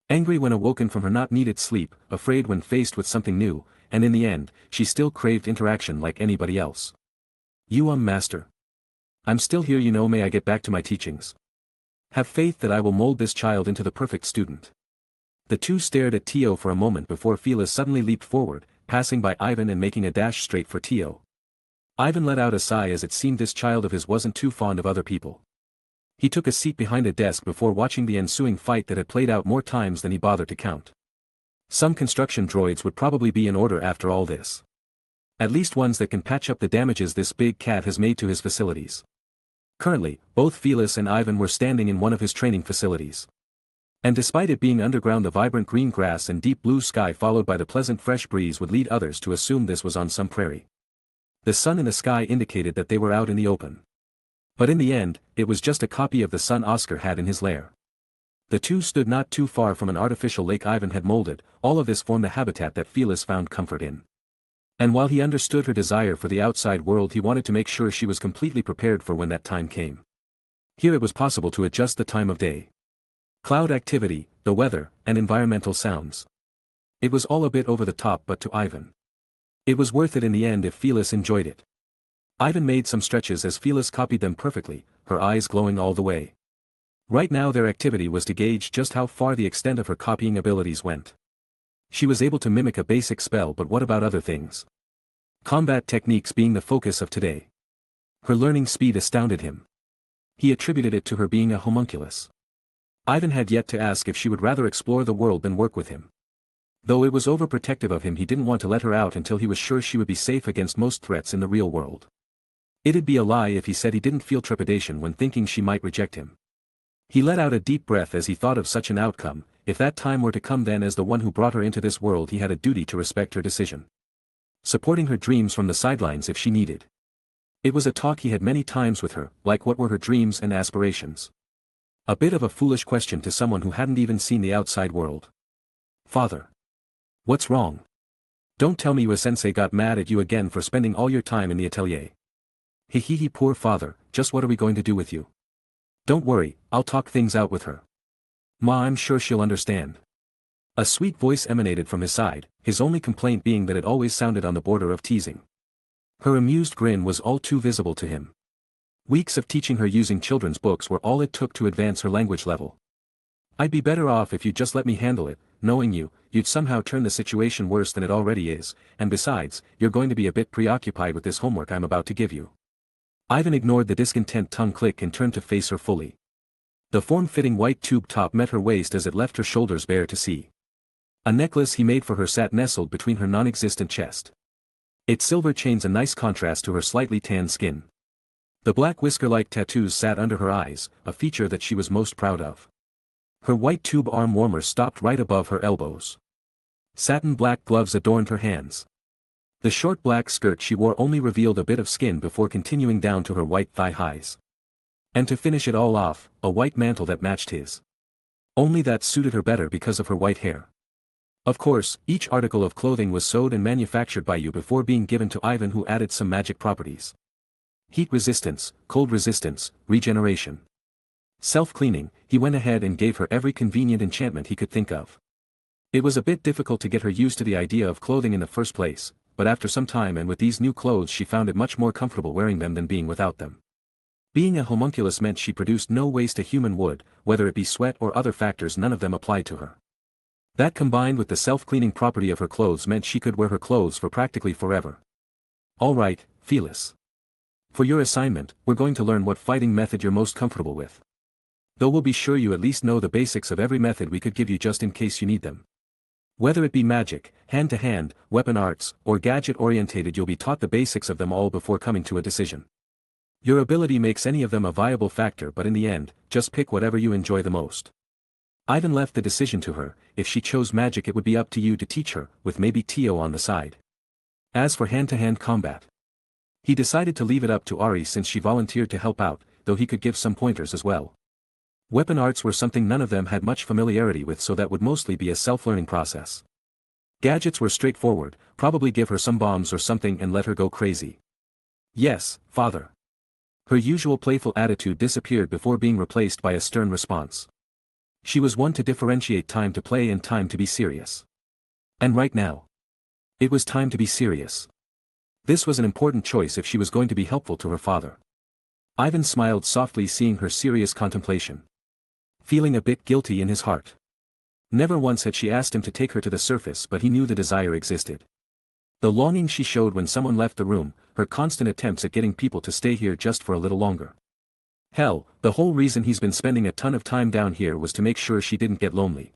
Angry when awoken from her not needed sleep, afraid when faced with something new, and in the end, she still craved interaction like anybody else. Master. I'm still here, may I get back to my teachings? Have faith that I will mold this child into the perfect student. The two stared at Tio for a moment before Phyllis suddenly leaped forward, passing by Ivan and making a dash straight for Tio. Ivan let out a sigh as it seemed this child of his wasn't too fond of other people. He took a seat behind a desk before watching the ensuing fight that had played out more times than he bothered to count. Some construction droids would probably be in order after all this. At least ones that can patch up the damages this big cat has made to his facilities. Currently, both Phyllis and Ivan were standing in one of his training facilities. And despite it being underground, the vibrant green grass and deep blue sky followed by the pleasant fresh breeze would lead others to assume this was on some prairie. The sun in the sky indicated that they were out in the open. But in the end, it was just a copy of the sun Oscar had in his lair. The two stood not too far from an artificial lake Ivan had molded. All of this formed the habitat that Phyllis found comfort in. And while he understood her desire for the outside world, he wanted to make sure she was completely prepared for when that time came. Here it was possible to adjust the time of day, cloud activity, the weather, and environmental sounds. It was all a bit over the top, but to Ivan, it was worth it in the end if Phyllis enjoyed it. Ivan made some stretches as Phyllis copied them perfectly, her eyes glowing all the way. Right now their activity was to gauge just how far the extent of her copying abilities went. She was able to mimic a basic spell, but what about other things? Combat techniques being the focus of today. Her learning speed astounded him. He attributed it to her being a homunculus. Ivan had yet to ask if she would rather explore the world than work with him. Though it was overprotective of him, he didn't want to let her out until he was sure she would be safe against most threats in the real world. It'd be a lie if he said he didn't feel trepidation when thinking she might reject him. He let out a deep breath as he thought of such an outcome. If that time were to come, then as the one who brought her into this world he had a duty to respect her decision. Supporting her dreams from the sidelines if she needed. It was a talk he had many times with her, like what were her dreams and aspirations. A bit of a foolish question to someone who hadn't even seen the outside world. Father. What's wrong? Don't tell me your sensei got mad at you again for spending all your time in the atelier. He, poor father, just what are we going to do with you? Don't worry, I'll talk things out with her. Ma, I'm sure she'll understand. A sweet voice emanated from his side, his only complaint being that it always sounded on the border of teasing. Her amused grin was all too visible to him. Weeks of teaching her using children's books were all it took to advance her language level. I'd be better off if you'd just let me handle it. Knowing you, you'd somehow turn the situation worse than it already is, and besides, you're going to be a bit preoccupied with this homework I'm about to give you. Ivan ignored the discontent tongue click and turned to face her fully. The form-fitting white tube top met her waist as it left her shoulders bare to see. A necklace he made for her sat nestled between her non-existent chest. Its silver chains a nice contrast to her slightly tanned skin. The black whisker-like tattoos sat under her eyes, a feature that she was most proud of. Her white tube arm warmer stopped right above her elbows. Satin black gloves adorned her hands. The short black skirt she wore only revealed a bit of skin before continuing down to her white thigh-highs. And to finish it all off, a white mantle that matched his. Only that suited her better because of her white hair. Of course, each article of clothing was sewed and manufactured by you before being given to Ivan, who added some magic properties. Heat resistance, cold resistance, regeneration. Self-cleaning. He went ahead and gave her every convenient enchantment he could think of. It was a bit difficult to get her used to the idea of clothing in the first place, but after some time and with these new clothes she found it much more comfortable wearing them than being without them. Being a homunculus meant she produced no waste a human would, whether it be sweat or other factors, none of them applied to her. That combined with the self-cleaning property of her clothes meant she could wear her clothes for practically forever. Alright, Felis. For your assignment, we're going to learn what fighting method you're most comfortable with. Though we'll be sure you at least know the basics of every method we could give you just in case you need them. Whether it be magic, hand-to-hand, weapon arts, or gadget-orientated, you'll be taught the basics of them all before coming to a decision. Your ability makes any of them a viable factor, but in the end, just pick whatever you enjoy the most. Ivan left the decision to her. If she chose magic it would be up to you to teach her, with maybe Tio on the side. As for hand-to-hand combat, he decided to leave it up to Ari since she volunteered to help out, though he could give some pointers as well. Weapon arts were something none of them had much familiarity with, so that would mostly be a self-learning process. Gadgets were straightforward, probably give her some bombs or something and let her go crazy. Yes, father. Her usual playful attitude disappeared before being replaced by a stern response. She was one to differentiate time to play and time to be serious. And right now, it was time to be serious. This was an important choice if she was going to be helpful to her father. Ivan smiled softly, seeing her serious contemplation. Feeling a bit guilty in his heart. Never once had she asked him to take her to the surface, but he knew the desire existed. The longing she showed when someone left the room, her constant attempts at getting people to stay here just for a little longer. Hell, the whole reason he's been spending a ton of time down here was to make sure she didn't get lonely.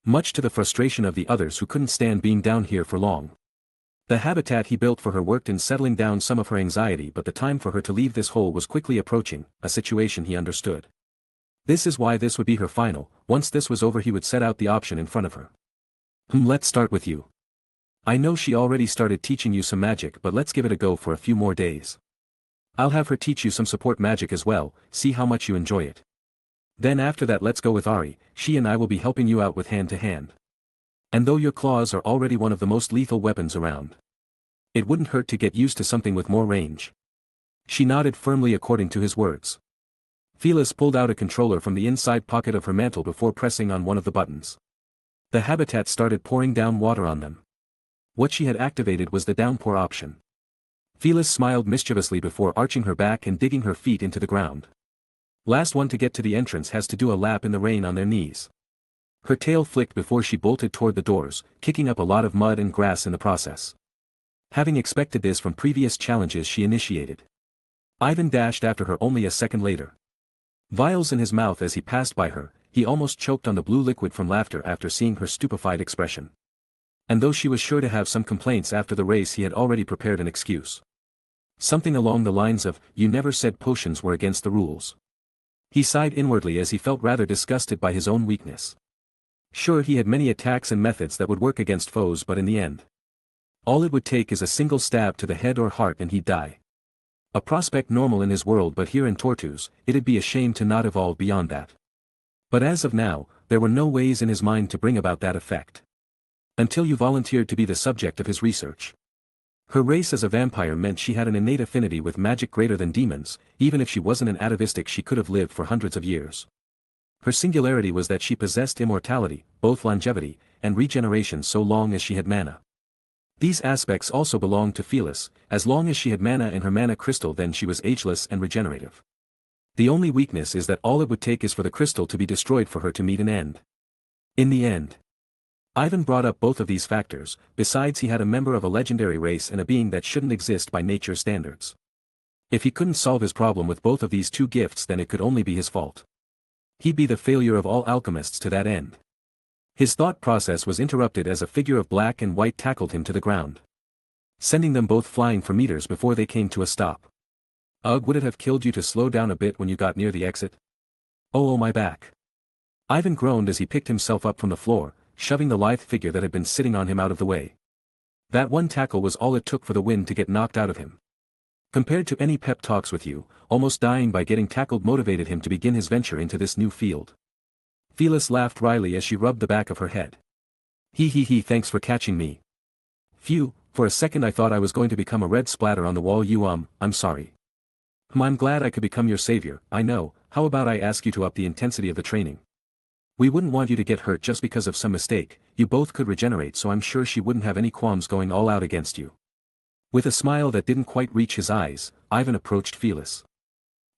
Much to the frustration of the others who couldn't stand being down here for long. The habitat he built for her worked in settling down some of her anxiety, but the time for her to leave this hole was quickly approaching, a situation he understood. This is why this would be her final. Once this was over he would set out the option in front of her. Let's start with you. I know she already started teaching you some magic, but let's give it a go for a few more days. I'll have her teach you some support magic as well, see how much you enjoy it. Then after that let's go with Ari, she and I will be helping you out with hand-to-hand. And though your claws are already one of the most lethal weapons around, it wouldn't hurt to get used to something with more range. She nodded firmly according to his words. Felis pulled out a controller from the inside pocket of her mantle before pressing on one of the buttons. The habitat started pouring down water on them. What she had activated was the downpour option. Felis smiled mischievously before arching her back and digging her feet into the ground. Last one to get to the entrance has to do a lap in the rain on their knees. Her tail flicked before she bolted toward the doors, kicking up a lot of mud and grass in the process. Having expected this from previous challenges she initiated. Ivan dashed after her only a second later. Vials in his mouth as he passed by her, he almost choked on the blue liquid from laughter after seeing her stupefied expression. And though she was sure to have some complaints after the race, he had already prepared an excuse. Something along the lines of, "You never said potions were against the rules." He sighed inwardly as he felt rather disgusted by his own weakness. Sure, he had many attacks and methods that would work against foes, but in the end, all it would take is a single stab to the head or heart and he'd die. A prospect normal in his world, but here in Tortu's, it'd be a shame to not evolve beyond that. But as of now, there were no ways in his mind to bring about that effect. Until you volunteered to be the subject of his research. Her race as a vampire meant she had an innate affinity with magic greater than demons. Even if she wasn't an atavistic, she could have lived for hundreds of years. Her singularity was that she possessed immortality, both longevity, and regeneration so long as she had mana. These aspects also belonged to Felis. As long as she had mana in her mana crystal, then she was ageless and regenerative. The only weakness is that all it would take is for the crystal to be destroyed for her to meet an end. In the end, Ivan brought up both of these factors. Besides, he had a member of a legendary race and a being that shouldn't exist by nature's standards. If he couldn't solve his problem with both of these two gifts, then it could only be his fault. He'd be the failure of all alchemists to that end. His thought process was interrupted as a figure of black and white tackled him to the ground, sending them both flying for meters before they came to a stop. Ugh, would it have killed you to slow down a bit when you got near the exit? Oh, my back. Ivan groaned as he picked himself up from the floor, shoving the lithe figure that had been sitting on him out of the way. That one tackle was all it took for the wind to get knocked out of him. Compared to any pep talks with you, almost dying by getting tackled motivated him to begin his venture into this new field. Felis laughed wryly as she rubbed the back of her head. He, thanks for catching me. Phew, for a second I thought I was going to become a red splatter on the wall. I'm sorry. I'm glad I could become your savior. I know. How about I ask you to up the intensity of the training? We wouldn't want you to get hurt just because of some mistake. You both could regenerate, so I'm sure she wouldn't have any qualms going all out against you. With a smile that didn't quite reach his eyes, Ivan approached Felis.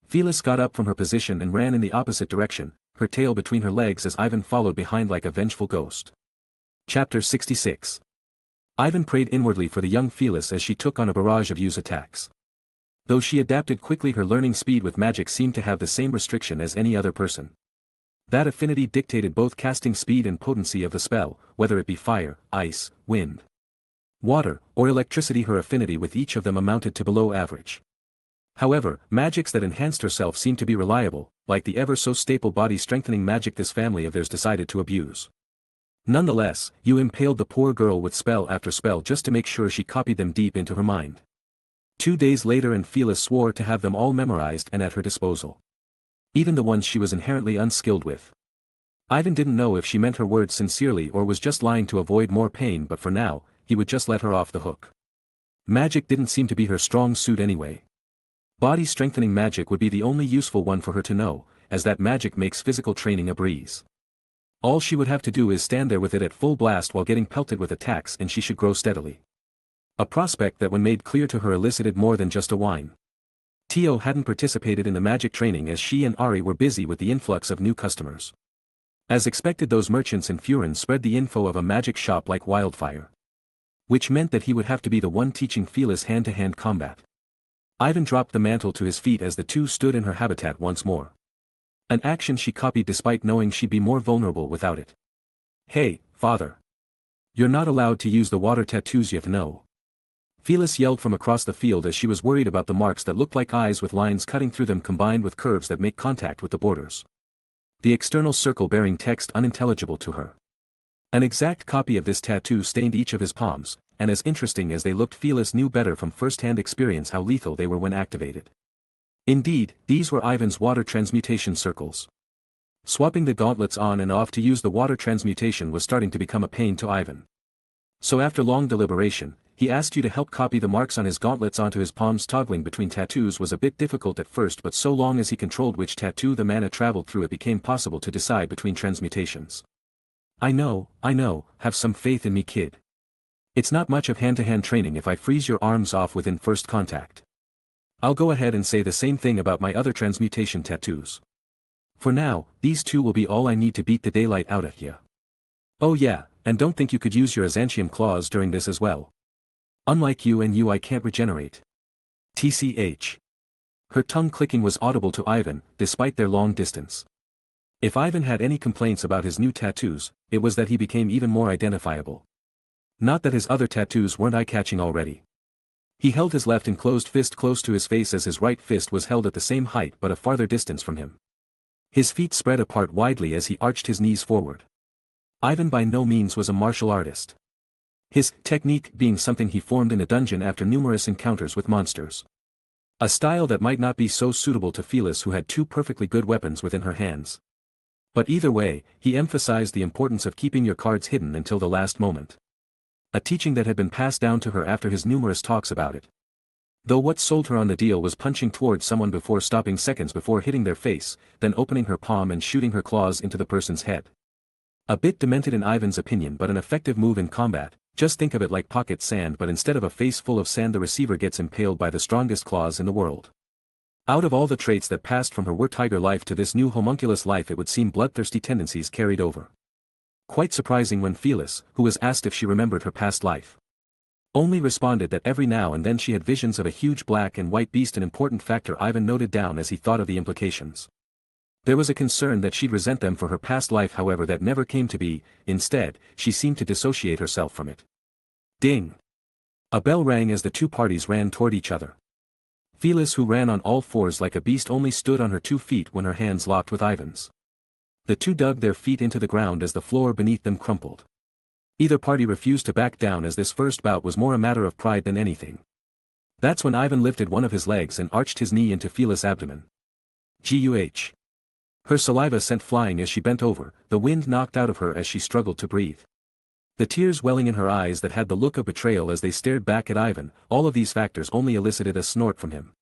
Felis got up from her position and ran in the opposite direction, her tail between her legs as Ivan followed behind like a vengeful ghost. Chapter 66. Ivan prayed inwardly for the young Felis as she took on a barrage of use attacks. Though she adapted quickly, her learning speed with magic seemed to have the same restriction as any other person. That affinity dictated both casting speed and potency of the spell, whether it be fire, ice, wind, water, or electricity. Her affinity with each of them amounted to below average. However, magics that enhanced herself seemed to be reliable, like the ever-so-staple body-strengthening magic this family of theirs decided to abuse. Nonetheless, you impaled the poor girl with spell after spell just to make sure she copied them deep into her mind. 2 days later and Felis swore to have them all memorized and at her disposal. Even the ones she was inherently unskilled with. Ivan didn't know if she meant her words sincerely or was just lying to avoid more pain, but for now, he would just let her off the hook. Magic didn't seem to be her strong suit anyway. Body-strengthening magic would be the only useful one for her to know, as that magic makes physical training a breeze. All she would have to do is stand there with it at full blast while getting pelted with attacks, and she should grow steadily. A prospect that when made clear to her elicited more than just a whine. Tio hadn't participated in the magic training as she and Ari were busy with the influx of new customers. As expected, those merchants in Furin spread the info of a magic shop like wildfire. Which meant that he would have to be the one teaching Felis hand-to-hand combat. Ivan dropped the mantle to his feet as the two stood in her habitat once more. An action she copied despite knowing she'd be more vulnerable without it. Hey, father. You're not allowed to use the water tattoos, you know. Felis yelled from across the field as she was worried about the marks that looked like eyes with lines cutting through them combined with curves that make contact with the borders. The external circle bearing text unintelligible to her. An exact copy of this tattoo stained each of his palms, and as interesting as they looked, Felis knew better from first-hand experience how lethal they were when activated. Indeed, these were Ivan's water transmutation circles. Swapping the gauntlets on and off to use the water transmutation was starting to become a pain to Ivan. So after long deliberation, he asked you to help copy the marks on his gauntlets onto his palms. Toggling between tattoos was a bit difficult at first, but so long as he controlled which tattoo the mana traveled through, it became possible to decide between transmutations. I know, have some faith in me, kid. It's not much of hand-to-hand training if I freeze your arms off within first contact. I'll go ahead and say the same thing about my other transmutation tattoos. For now, these two will be all I need to beat the daylight out of you. Oh yeah, and don't think you could use your Azantium claws during this as well. Unlike you, I can't regenerate. TCH. Her tongue clicking was audible to Ivan, despite their long distance. If Ivan had any complaints about his new tattoos, it was that he became even more identifiable. Not that his other tattoos weren't eye-catching already. He held his left enclosed fist close to his face as his right fist was held at the same height but a farther distance from him. His feet spread apart widely as he arched his knees forward. Ivan by no means was a martial artist. His technique being something he formed in a dungeon after numerous encounters with monsters. A style that might not be so suitable to Phyllis, who had two perfectly good weapons within her hands. But either way, he emphasized the importance of keeping your cards hidden until the last moment. A teaching that had been passed down to her after his numerous talks about it. Though what sold her on the deal was punching towards someone before stopping seconds before hitting their face, then opening her palm and shooting her claws into the person's head. A bit demented in Ivan's opinion, but an effective move in combat. Just think of it like pocket sand, but instead of a face full of sand the receiver gets impaled by the strongest claws in the world. Out of all the traits that passed from her were tiger life to this new homunculus life, it would seem bloodthirsty tendencies carried over. Quite surprising when Phyllis, who was asked if she remembered her past life, only responded that every now and then she had visions of a huge black and white beast, an important factor Ivan noted down as he thought of the implications. There was a concern that she'd resent them for her past life, however that never came to be. Instead, she seemed to dissociate herself from it. Ding! A bell rang as the two parties ran toward each other. Phyllis, who ran on all fours like a beast, only stood on her 2 feet when her hands locked with Ivan's. The two dug their feet into the ground as the floor beneath them crumpled. Either party refused to back down, as this first bout was more a matter of pride than anything. That's when Ivan lifted one of his legs and arched his knee into Phyllis' abdomen. Guh. Her saliva sent flying as she bent over, the wind knocked out of her as she struggled to breathe. The tears welling in her eyes that had the look of betrayal as they stared back at Ivan, all of these factors only elicited a snort from him.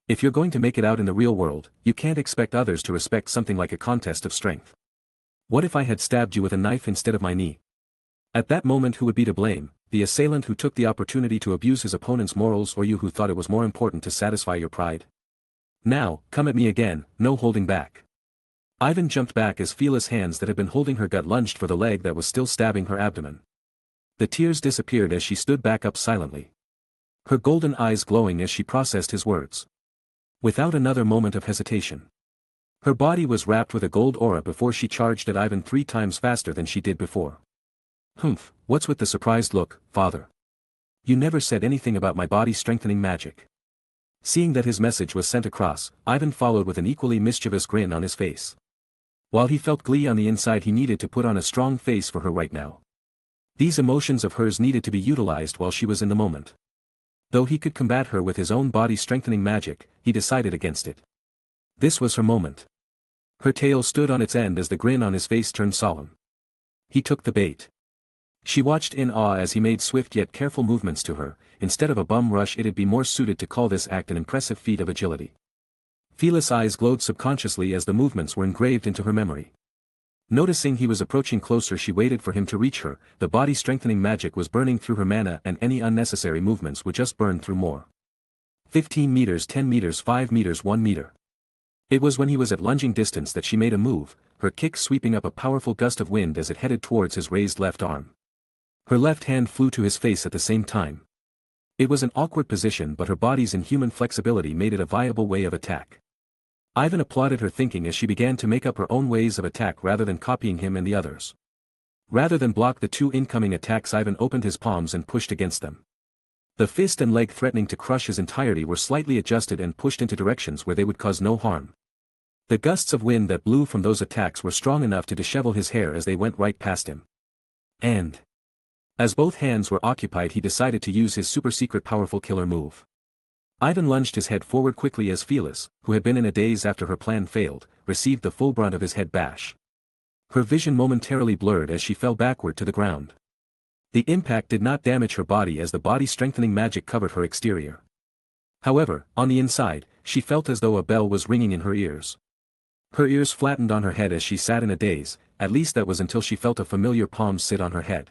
If you're going to make it out in the real world, you can't expect others to respect something like a contest of strength. What if I had stabbed you with a knife instead of my knee? At that moment, who would be to blame, the assailant who took the opportunity to abuse his opponent's morals, or you who thought it was more important to satisfy your pride? Now, come at me again, no holding back. Ivan jumped back as Phyllis' hands that had been holding her gut lunged for the leg that was still stabbing her abdomen. The tears disappeared as she stood back up silently, her golden eyes glowing as she processed his words. Without another moment of hesitation, her body was wrapped with a gold aura before she charged at Ivan 3 times faster than she did before. Humph, what's with the surprised look, father? You never said anything about my body strengthening magic. Seeing that his message was sent across, Ivan followed with an equally mischievous grin on his face. While he felt glee on the inside, he needed to put on a strong face for her right now. These emotions of hers needed to be utilized while she was in the moment. Though he could combat her with his own body-strengthening magic, he decided against it. This was her moment. Her tail stood on its end as the grin on his face turned solemn. He took the bait. She watched in awe as he made swift yet careful movements to her. Instead of a bum rush, it'd be more suited to call this act an impressive feat of agility. Phyllis' eyes glowed subconsciously as the movements were engraved into her memory. Noticing he was approaching closer, she waited for him to reach her. The body-strengthening magic was burning through her mana, and any unnecessary movements would just burn through more. 15 meters, 10 meters, 5 meters, 1 meter. It was when he was at lunging distance that she made a move, her kick sweeping up a powerful gust of wind as it headed towards his raised left arm. Her left hand flew to his face at the same time. It was an awkward position, but her body's inhuman flexibility made it a viable way of attack. Ivan applauded her thinking as she began to make up her own ways of attack rather than copying him and the others. Rather than block the 2 incoming attacks, Ivan opened his palms and pushed against them. The fist and leg threatening to crush his entirety were slightly adjusted and pushed into directions where they would cause no harm. The gusts of wind that blew from those attacks were strong enough to dishevel his hair as they went right past him. And as both hands were occupied, he decided to use his super-secret powerful killer move. Ivan lunged his head forward quickly as Phyllis, who had been in a daze after her plan failed, received the full brunt of his head bash. Her vision momentarily blurred as she fell backward to the ground. The impact did not damage her body as the body-strengthening magic covered her exterior. However, on the inside, she felt as though a bell was ringing in her ears. Her ears flattened on her head as she sat in a daze, at least that was until she felt a familiar palm sit on her head.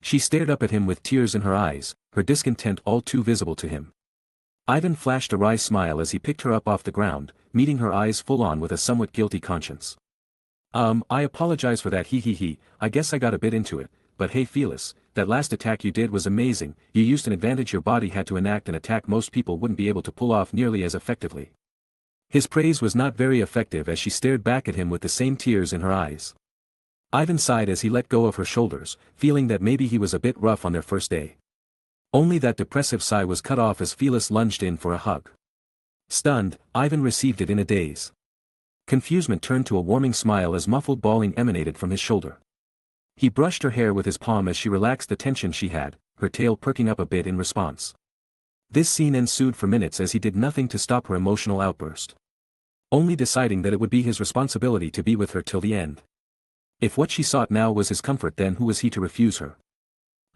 She stared up at him with tears in her eyes, her discontent all too visible to him. Ivan flashed a wry smile as he picked her up off the ground, meeting her eyes full on with a somewhat guilty conscience. I apologize for that, I guess I got a bit into it, but hey Phyllis, that last attack you did was amazing. You used an advantage your body had to enact, an attack most people wouldn't be able to pull off nearly as effectively. His praise was not very effective as she stared back at him with the same tears in her eyes. Ivan sighed as he let go of her shoulders, feeling that maybe he was a bit rough on their first day. Only that depressive sigh was cut off as Phyllis lunged in for a hug. Stunned, Ivan received it in a daze. Confusement turned to a warming smile as muffled bawling emanated from his shoulder. He brushed her hair with his palm as she relaxed the tension she had, her tail perking up a bit in response. This scene ensued for minutes as he did nothing to stop her emotional outburst. Only deciding that it would be his responsibility to be with her till the end. If what she sought now was his comfort, then who was he to refuse her?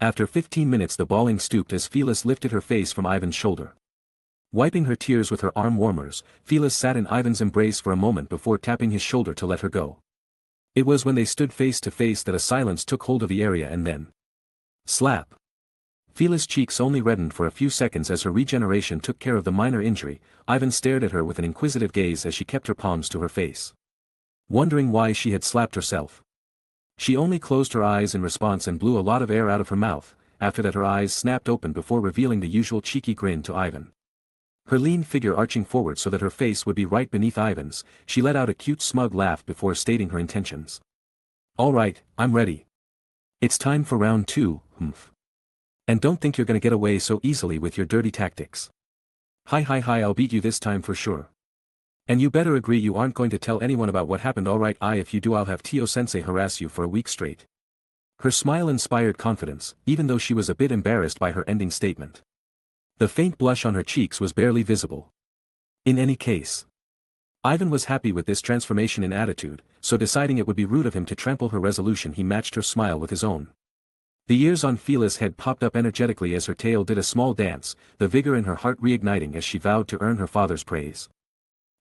After 15 minutes the bawling stooped as Phyllis lifted her face from Ivan's shoulder. Wiping her tears with her arm warmers, Phyllis sat in Ivan's embrace for a moment before tapping his shoulder to let her go. It was when they stood face to face that a silence took hold of the area, and then... slap! Phyllis' cheeks only reddened for a few seconds as her regeneration took care of the minor injury. Ivan stared at her with an inquisitive gaze as she kept her palms to her face. Wondering why she had slapped herself. She only closed her eyes in response and blew a lot of air out of her mouth. After that her eyes snapped open before revealing the usual cheeky grin to Ivan. Her lean figure arching forward so that her face would be right beneath Ivan's, she let out a cute smug laugh before stating her intentions. "All right, I'm ready. It's time for round 2, humph. And don't think you're gonna get away so easily with your dirty tactics. Hi, I'll beat you this time for sure. And you better agree you aren't going to tell anyone about what happened, alright? If you do I'll have Tio-sensei harass you for a week straight." Her smile inspired confidence, even though she was a bit embarrassed by her ending statement. The faint blush on her cheeks was barely visible. In any case, Ivan was happy with this transformation in attitude, so deciding it would be rude of him to trample her resolution, he matched her smile with his own. The ears on Phyllis' head popped up energetically as her tail did a small dance, the vigor in her heart reigniting as she vowed to earn her father's praise.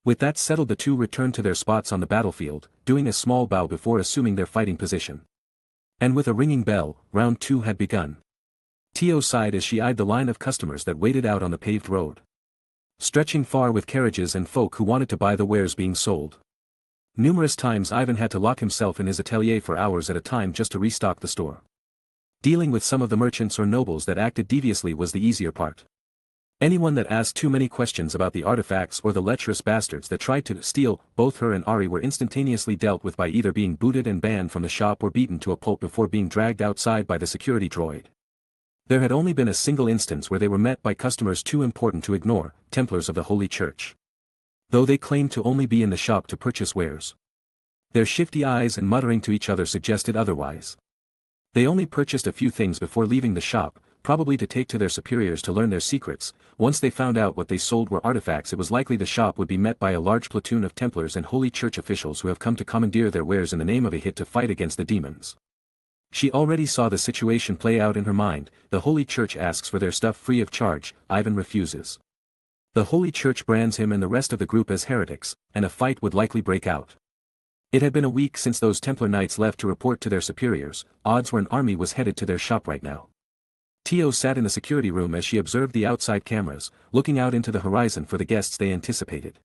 With that settled, the two returned to their spots on the battlefield, doing a small bow before assuming their fighting position. And with a ringing bell, round 2 had begun. Tio sighed as she eyed the line of customers that waited out on the paved road. Stretching far with carriages and folk who wanted to buy the wares being sold. Numerous times Ivan had to lock himself in his atelier for hours at a time just to restock the store. Dealing with some of the merchants or nobles that acted deviously was the easier part. Anyone that asked too many questions about the artifacts or the lecherous bastards that tried to steal, both her and Ari were instantaneously dealt with by either being booted and banned from the shop or beaten to a pulp before being dragged outside by the security droid. There had only been a single instance where they were met by customers too important to ignore, Templars of the Holy Church. Though they claimed to only be in the shop to purchase wares. Their shifty eyes and muttering to each other suggested otherwise. They only purchased a few things before leaving the shop, probably to take to their superiors to learn their secrets. Once they found out what they sold were artifacts, it was likely the shop would be met by a large platoon of Templars and Holy Church officials who have come to commandeer their wares in the name of a hit to fight against the demons. She already saw the situation play out in her mind. The Holy Church asks for their stuff free of charge, Ivan refuses. The Holy Church brands him and the rest of the group as heretics, and a fight would likely break out. It had been a week since those Templar knights left to report to their superiors. Odds were an army was headed to their shop right now. Tio sat in the security room as she observed the outside cameras, looking out into the horizon for the guests they anticipated.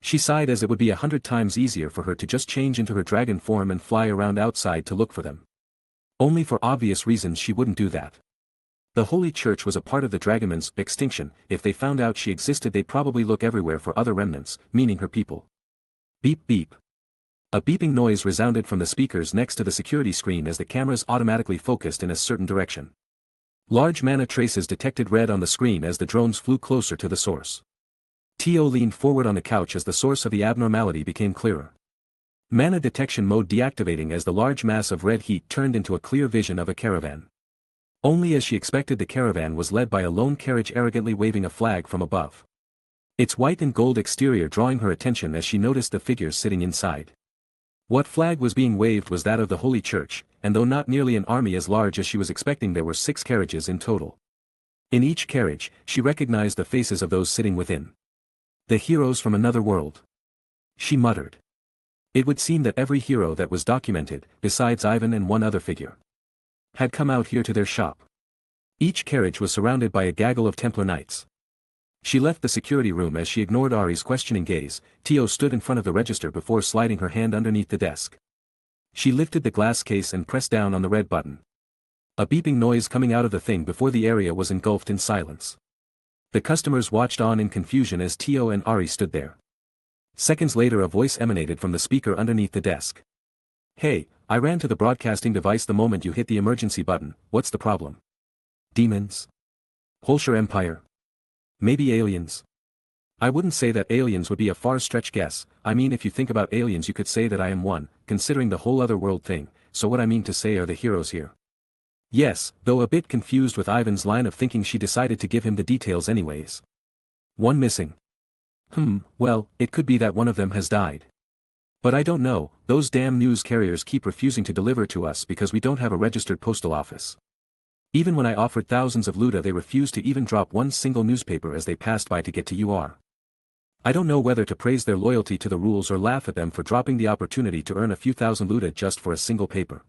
She sighed as it would be 100 times easier for her to just change into her dragon form and fly around outside to look for them. Only for obvious reasons she wouldn't do that. The Holy Church was a part of the Dragonman's extinction. If they found out she existed they'd probably look everywhere for other remnants, meaning her people. Beep beep. A beeping noise resounded from the speakers next to the security screen as the cameras automatically focused in a certain direction. Large mana traces detected red on the screen as the drones flew closer to the source. Tio leaned forward on the couch as the source of the abnormality became clearer. Mana detection mode deactivating as the large mass of red heat turned into a clear vision of a caravan. Only as she expected, the caravan was led by a lone carriage arrogantly waving a flag from above. Its white and gold exterior drawing her attention as she noticed the figures sitting inside. What flag was being waved was that of the Holy Church, and though not nearly an army as large as she was expecting, there were 6 carriages in total. In each carriage, she recognized the faces of those sitting within. The heroes from another world. She muttered. It would seem that every hero that was documented, besides Ivan and one other figure, had come out here to their shop. Each carriage was surrounded by a gaggle of Templar knights. She left the security room as she ignored Ari's questioning gaze. Tio stood in front of the register before sliding her hand underneath the desk. She lifted the glass case and pressed down on the red button. A beeping noise coming out of the thing before the area was engulfed in silence. The customers watched on in confusion as Tio and Ari stood there. Seconds later a voice emanated from the speaker underneath the desk. Hey, I ran to the broadcasting device the moment you hit the emergency button, what's the problem? Demons? Holshire Empire? Maybe aliens? I wouldn't say that aliens would be a far-stretched guess. I mean, if you think about aliens you could say that I am one, considering the whole other world thing, so what I mean to say are the heroes here. Yes, though a bit confused with Ivan's line of thinking, she decided to give him the details anyways. One missing. Well, it could be that one of them has died. But I don't know, those damn news carriers keep refusing to deliver to us because we don't have a registered postal office. Even when I offered thousands of luta they refused to even drop one single newspaper as they passed by to get to UR. I don't know whether to praise their loyalty to the rules or laugh at them for dropping the opportunity to earn a few thousand luta just for a single paper.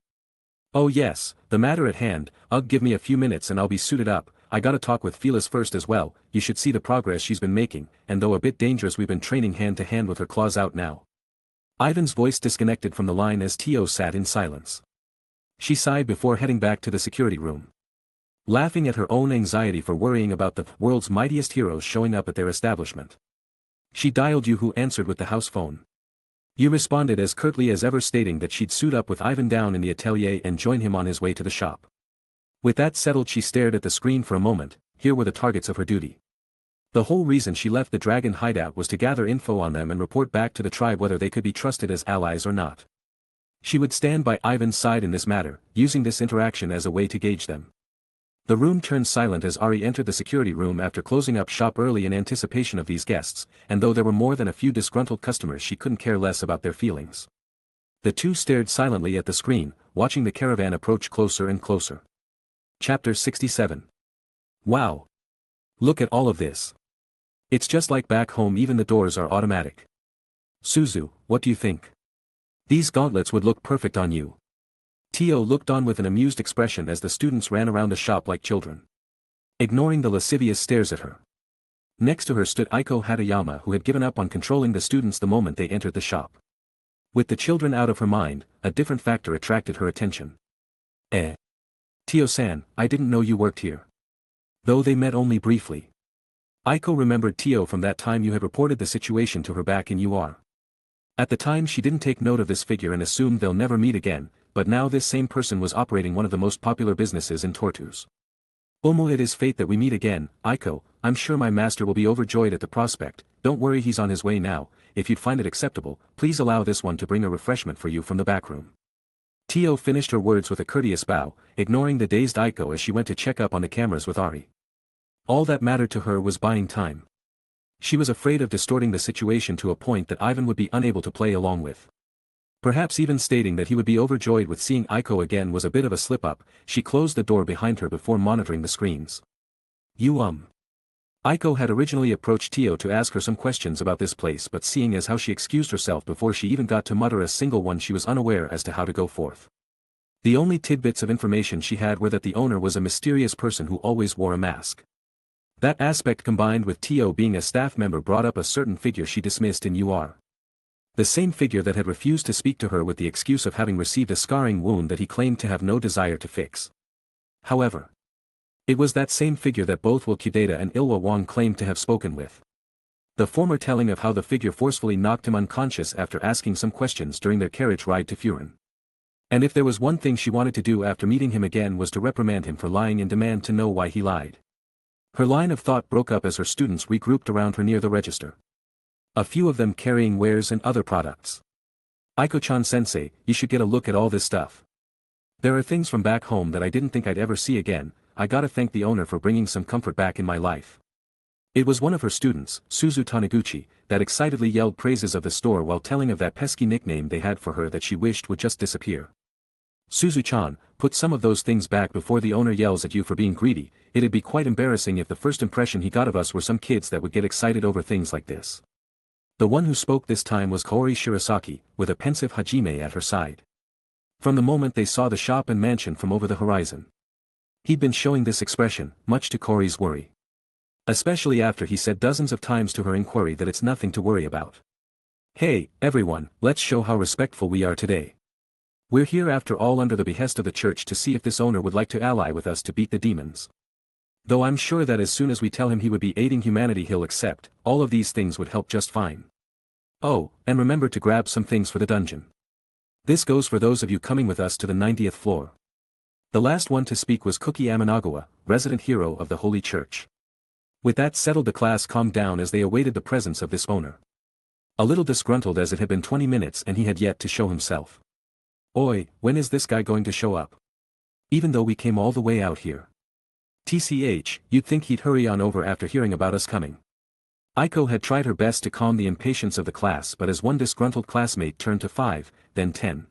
Oh yes, the matter at hand, ugh, give me a few minutes and I'll be suited up. I gotta talk with Phyllis first as well. You should see the progress she's been making, and though a bit dangerous we've been training hand to hand with her claws out now. Ivan's voice disconnected from the line as Tio sat in silence. She sighed before heading back to the security room. Laughing at her own anxiety for worrying about the world's mightiest heroes showing up at their establishment. She dialed you, who answered with the house phone. You responded as curtly as ever, stating that she'd suit up with Ivan down in the atelier and join him on his way to the shop. With that settled, she stared at the screen for a moment. Here were the targets of her duty. The whole reason she left the dragon hideout was to gather info on them and report back to the tribe whether they could be trusted as allies or not. She would stand by Ivan's side in this matter, using this interaction as a way to gauge them. The room turned silent as Ari entered the security room after closing up shop early in anticipation of these guests, and though there were more than a few disgruntled customers she couldn't care less about their feelings. The two stared silently at the screen, watching the caravan approach closer and closer. Chapter 67. Wow! Look at all of this. It's just like back home, even the doors are automatic. Suzu, what do you think? These gauntlets would look perfect on you. Tio looked on with an amused expression as the students ran around the shop like children, ignoring the lascivious stares at her. Next to her stood Aiko Hatayama, who had given up on controlling the students the moment they entered the shop. With the children out of her mind, a different factor attracted her attention. Tio-san, I didn't know you worked here. Though they met only briefly. Aiko remembered Tio from that time you had reported the situation to her back in UR. At the time she didn't take note of this figure and assumed they'll never meet again, but now this same person was operating one of the most popular businesses in Tortus. It is fate that we meet again, Aiko. I'm sure my master will be overjoyed at the prospect. Don't worry, he's on his way now. If you'd find it acceptable, please allow this one to bring a refreshment for you from the back room. Tio finished her words with a courteous bow, ignoring the dazed Aiko as she went to check up on the cameras with Ari. All that mattered to her was buying time. She was afraid of distorting the situation to a point that Ivan would be unable to play along with. Perhaps even stating that he would be overjoyed with seeing Aiko again was a bit of a slip-up. She closed the door behind her before monitoring the screens. Aiko had originally approached Tio to ask her some questions about this place, but seeing as how she excused herself before she even got to mutter a single one, she was unaware as to how to go forth. The only tidbits of information she had were that the owner was a mysterious person who always wore a mask. That aspect combined with Tio being a staff member brought up a certain figure she dismissed in UR. The same figure that had refused to speak to her with the excuse of having received a scarring wound that he claimed to have no desire to fix. However, it was that same figure that both Will Kudeta and Ilwa Wang claimed to have spoken with. The former telling of how the figure forcefully knocked him unconscious after asking some questions during their carriage ride to Furin. And if there was one thing she wanted to do after meeting him again was to reprimand him for lying and demand to know why he lied. Her line of thought broke up as her students regrouped around her near the register. A few of them carrying wares and other products. Aiko-chan sensei, you should get a look at all this stuff. There are things from back home that I didn't think I'd ever see again. I gotta thank the owner for bringing some comfort back in my life. It was one of her students, Suzu Taniguchi, that excitedly yelled praises of the store while telling of that pesky nickname they had for her that she wished would just disappear. Suzu-chan, put some of those things back before the owner yells at you for being greedy. It'd be quite embarrassing if the first impression he got of us were some kids that would get excited over things like this. The one who spoke this time was Kaori Shirasaki, with a pensive Hajime at her side. From the moment they saw the shop and mansion from over the horizon, he'd been showing this expression, much to Kaori's worry. Especially after he said dozens of times to her inquiry that it's nothing to worry about. Hey, everyone, let's show how respectful we are today. We're here after all under the behest of the church to see if this owner would like to ally with us to beat the demons. Though I'm sure that as soon as we tell him he would be aiding humanity he'll accept. All of these things would help just fine. Oh, and remember to grab some things for the dungeon. This goes for those of you coming with us to the 90th floor. The last one to speak was Cookie Amanagawa, resident hero of the Holy Church. With that settled, the class calmed down as they awaited the presence of this owner. A little disgruntled as it had been 20 minutes and he had yet to show himself. Oi, when is this guy going to show up? Even though we came all the way out here. TCH, you'd think he'd hurry on over after hearing about us coming. Aiko had tried her best to calm the impatience of the class, but as one disgruntled classmate turned to 5, then 10.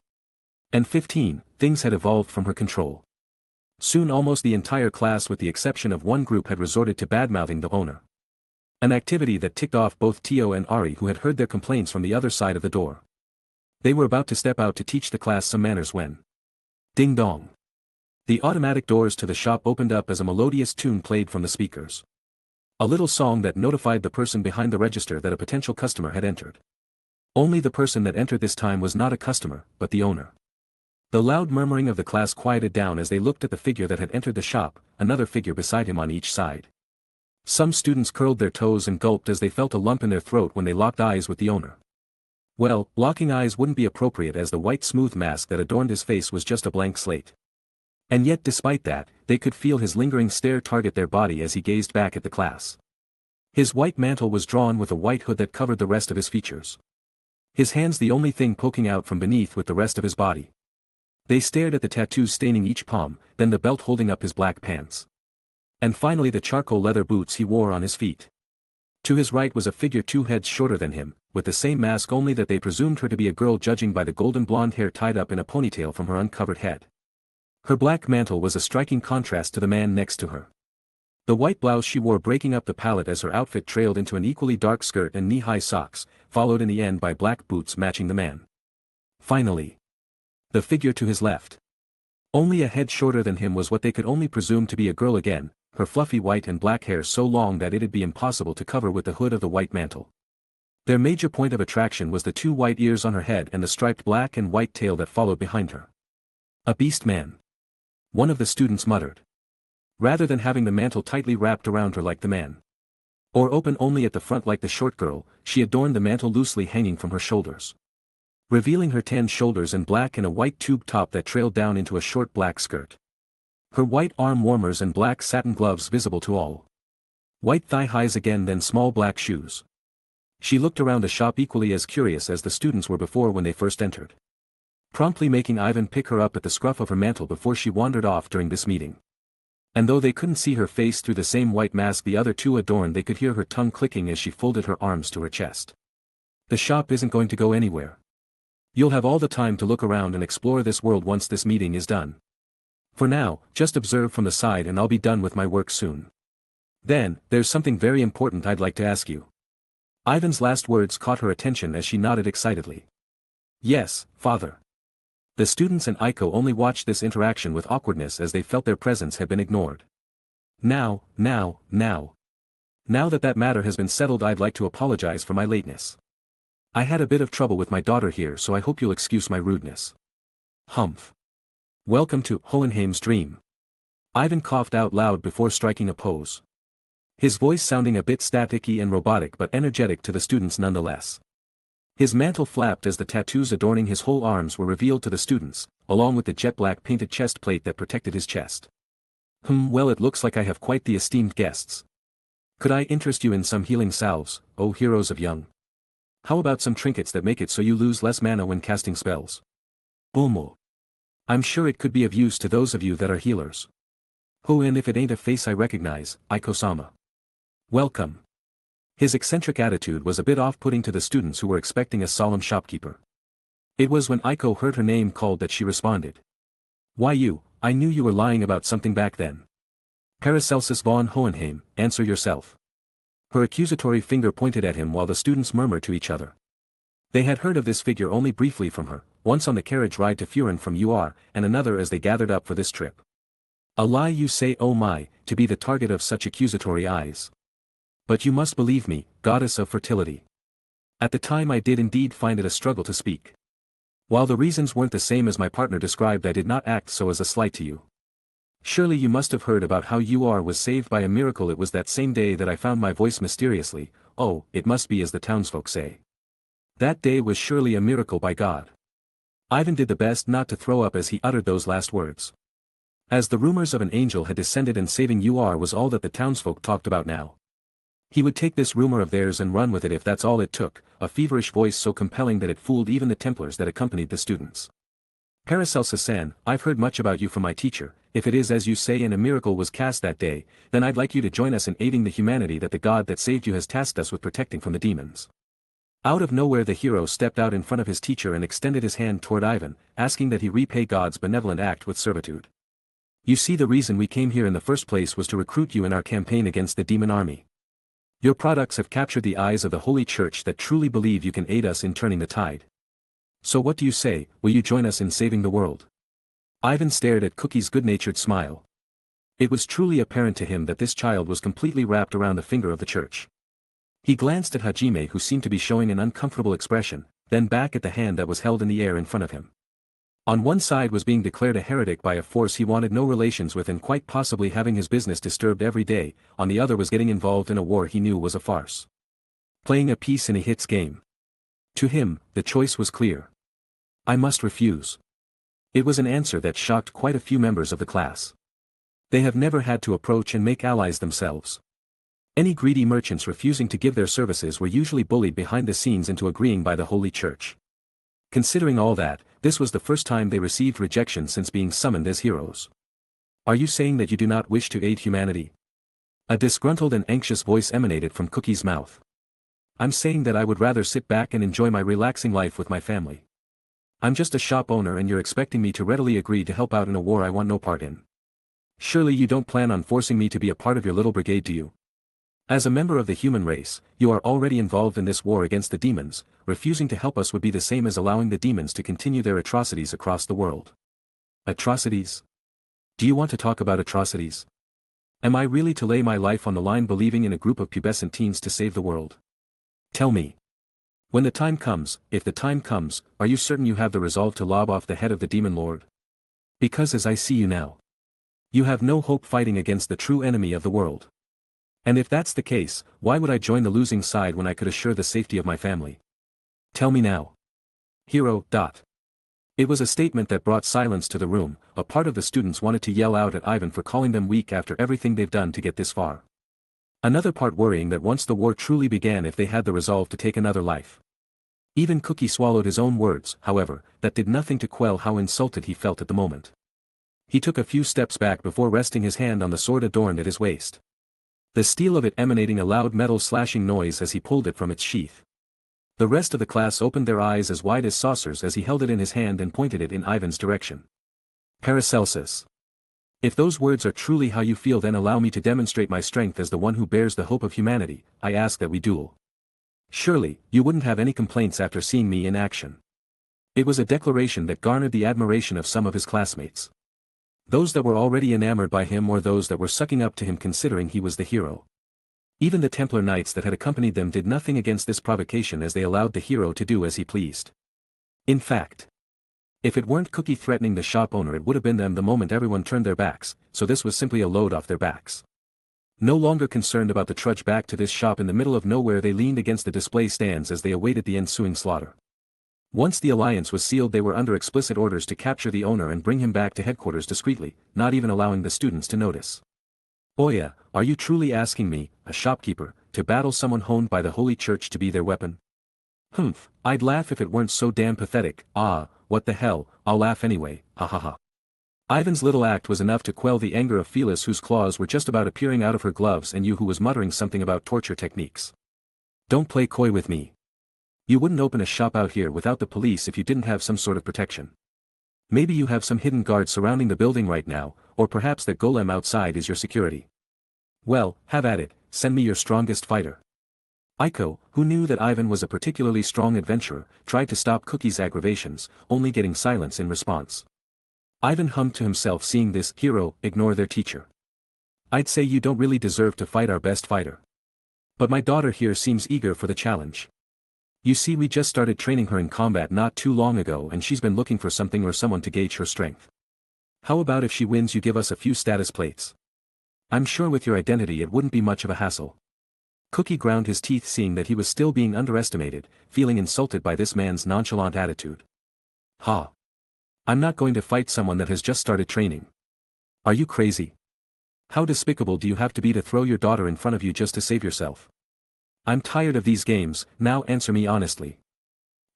And 15, things had evolved from her control. Soon almost the entire class with the exception of one group had resorted to badmouthing the owner. An activity that ticked off both Tio and Ari, who had heard their complaints from the other side of the door. They were about to step out to teach the class some manners when... Ding dong. The automatic doors to the shop opened up as a melodious tune played from the speakers. A little song that notified the person behind the register that a potential customer had entered. Only the person that entered this time was not a customer, but the owner. The loud murmuring of the class quieted down as they looked at the figure that had entered the shop, another figure beside him on each side. Some students curled their toes and gulped as they felt a lump in their throat when they locked eyes with the owner. Well, locking eyes wouldn't be appropriate as the white smooth mask that adorned his face was just a blank slate. And yet despite that, they could feel his lingering stare target their body as he gazed back at the class. His white mantle was drawn with a white hood that covered the rest of his features. His hands the only thing poking out from beneath with the rest of his body. They stared at the tattoos staining each palm, then the belt holding up his black pants. And finally the charcoal leather boots he wore on his feet. To his right was a figure 2 heads shorter than him, with the same mask only that they presumed her to be a girl judging by the golden blonde hair tied up in a ponytail from her uncovered head. Her black mantle was a striking contrast to the man next to her. The white blouse she wore breaking up the palette as her outfit trailed into an equally dark skirt and knee-high socks, followed in the end by black boots matching the man. Finally, the figure to his left. Only a head shorter than him was what they could only presume to be a girl again, her fluffy white and black hair so long that it'd be impossible to cover with the hood of the white mantle. Their major point of attraction was the 2 white ears on her head and the striped black and white tail that followed behind her. A beast man. One of the students muttered. Rather than having the mantle tightly wrapped around her like the man. Or open only at the front like the short girl, she adorned the mantle loosely hanging from her shoulders. Revealing her tan shoulders and black and a white tube top that trailed down into a short black skirt. Her white arm warmers and black satin gloves visible to all. White thigh highs again, then small black shoes. She looked around the shop equally as curious as the students were before when they first entered. Promptly making Ivan pick her up at the scruff of her mantle before she wandered off during this meeting. And though they couldn't see her face through the same white mask the other 2 adorned, they could hear her tongue clicking as she folded her arms to her chest. The shop isn't going to go anywhere. You'll have all the time to look around and explore this world once this meeting is done. For now, just observe from the side and I'll be done with my work soon. Then, there's something very important I'd like to ask you. Ivan's last words caught her attention as she nodded excitedly. Yes, father. The students and Aiko only watched this interaction with awkwardness as they felt their presence had been ignored. Now that that matter has been settled, I'd like to apologize for my lateness. I had a bit of trouble with my daughter here, so I hope you'll excuse my rudeness. Humph. Welcome to Hohenheim's dream. Ivan coughed out loud before striking a pose. His voice sounding a bit staticky and robotic but energetic to the students nonetheless. His mantle flapped as the tattoos adorning his whole arms were revealed to the students, along with the jet-black painted chest plate that protected his chest. Well, it looks like I have quite the esteemed guests. Could I interest you in some healing salves, O heroes of young? How about some trinkets that make it so you lose less mana when casting spells? Bulmo. I'm sure it could be of use to those of you that are healers. Oh, and if it ain't a face I recognize, Aiko-sama. Welcome. His eccentric attitude was a bit off-putting to the students who were expecting a solemn shopkeeper. It was when Aiko heard her name called that she responded. Why you, I knew you were lying about something back then. Paracelsus von Hohenheim, answer yourself. Her accusatory finger pointed at him while the students murmured to each other. They had heard of this figure only briefly from her, once on the carriage ride to Furin from UR, and another as they gathered up for this trip. A lie you say, oh my, to be the target of such accusatory eyes. But you must believe me, goddess of fertility. At the time I did indeed find it a struggle to speak. While the reasons weren't the same as my partner described, I did not act so as a slight to you. Surely you must have heard about how UR was saved by a miracle. It was that same day that I found my voice mysteriously. Oh, it must be as the townsfolk say. That day was surely a miracle by God. Ivan did the best not to throw up as he uttered those last words. As the rumors of an angel had descended and saving UR was all that the townsfolk talked about now. He would take this rumor of theirs and run with it if that's all it took, a feverish voice so compelling that it fooled even the Templars that accompanied the students. Paracelsus-san, I've heard much about you from my teacher. If it is as you say and a miracle was cast that day, then I'd like you to join us in aiding the humanity that the God that saved you has tasked us with protecting from the demons. Out of nowhere the hero stepped out in front of his teacher and extended his hand toward Ivan, asking that he repay God's benevolent act with servitude. You see, the reason we came here in the first place was to recruit you in our campaign against the demon army. Your products have captured the eyes of the Holy Church that truly believe you can aid us in turning the tide. So what do you say, will you join us in saving the world? Ivan stared at Cookie's good-natured smile. It was truly apparent to him that this child was completely wrapped around the finger of the church. He glanced at Hajime, who seemed to be showing an uncomfortable expression, then back at the hand that was held in the air in front of him. On one side was being declared a heretic by a force he wanted no relations with and quite possibly having his business disturbed every day, on the other was getting involved in a war he knew was a farce. Playing a piece in a hits game. To him, the choice was clear. I must refuse. It was an answer that shocked quite a few members of the class. They have never had to approach and make allies themselves. Any greedy merchants refusing to give their services were usually bullied behind the scenes into agreeing by the Holy Church. Considering all that, this was the first time they received rejection since being summoned as heroes. Are you saying that you do not wish to aid humanity? A disgruntled and anxious voice emanated from Cookie's mouth. I'm saying that I would rather sit back and enjoy my relaxing life with my family. I'm just a shop owner and you're expecting me to readily agree to help out in a war I want no part in. Surely you don't plan on forcing me to be a part of your little brigade, do you? As a member of the human race, you are already involved in this war against the demons. Refusing to help us would be the same as allowing the demons to continue their atrocities across the world. Atrocities? Do you want to talk about atrocities? Am I really to lay my life on the line believing in a group of pubescent teens to save the world? Tell me. When the time comes, if the time comes, are you certain you have the resolve to lob off the head of the demon lord? Because as I see you now, you have no hope fighting against the true enemy of the world. And if that's the case, why would I join the losing side when I could assure the safety of my family? Tell me now. Hero. It was a statement that brought silence to the room. A part of the students wanted to yell out at Ivan for calling them weak after everything they've done to get this far. Another part worrying that once the war truly began if they had the resolve to take another life. Even Cookie swallowed his own words, however, that did nothing to quell how insulted he felt at the moment. He took a few steps back before resting his hand on the sword adorned at his waist. The steel of it emanating a loud metal slashing noise as he pulled it from its sheath. The rest of the class opened their eyes as wide as saucers as he held it in his hand and pointed it in Ivan's direction. Paracelsus. If those words are truly how you feel, then allow me to demonstrate my strength as the one who bears the hope of humanity. I ask that we duel. Surely, you wouldn't have any complaints after seeing me in action. It was a declaration that garnered the admiration of some of his classmates. Those that were already enamored by him or those that were sucking up to him considering he was the hero. Even the Templar knights that had accompanied them did nothing against this provocation as they allowed the hero to do as he pleased. In fact, if it weren't Cookie threatening the shop owner, it would have been them the moment everyone turned their backs, so this was simply a load off their backs. No longer concerned about the trudge back to this shop in the middle of nowhere, they leaned against the display stands as they awaited the ensuing slaughter. Once the alliance was sealed, they were under explicit orders to capture the owner and bring him back to headquarters discreetly, not even allowing the students to notice. Oya, are you truly asking me, a shopkeeper, to battle someone honed by the Holy Church to be their weapon? Humph, I'd laugh if it weren't so damn pathetic. Ah, what the hell, I'll laugh anyway, ha ha ha. Ivan's little act was enough to quell the anger of Phyllis, whose claws were just about appearing out of her gloves, and you, who was muttering something about torture techniques. Don't play coy with me. You wouldn't open a shop out here without the police if you didn't have some sort of protection. Maybe you have some hidden guards surrounding the building right now, or perhaps that golem outside is your security. Well, have at it, send me your strongest fighter. Aiko, who knew that Ivan was a particularly strong adventurer, tried to stop Cookie's aggravations, only getting silence in response. Ivan hummed to himself, seeing this hero ignore their teacher. I'd say you don't really deserve to fight our best fighter. But my daughter here seems eager for the challenge. You see, we just started training her in combat not too long ago, and she's been looking for something or someone to gauge her strength. How about if she wins, you give us a few status plates? I'm sure with your identity it wouldn't be much of a hassle. Cookie ground his teeth seeing that he was still being underestimated, feeling insulted by this man's nonchalant attitude. Ha! I'm not going to fight someone that has just started training. Are you crazy? How despicable do you have to be to throw your daughter in front of you just to save yourself? I'm tired of these games, now answer me honestly.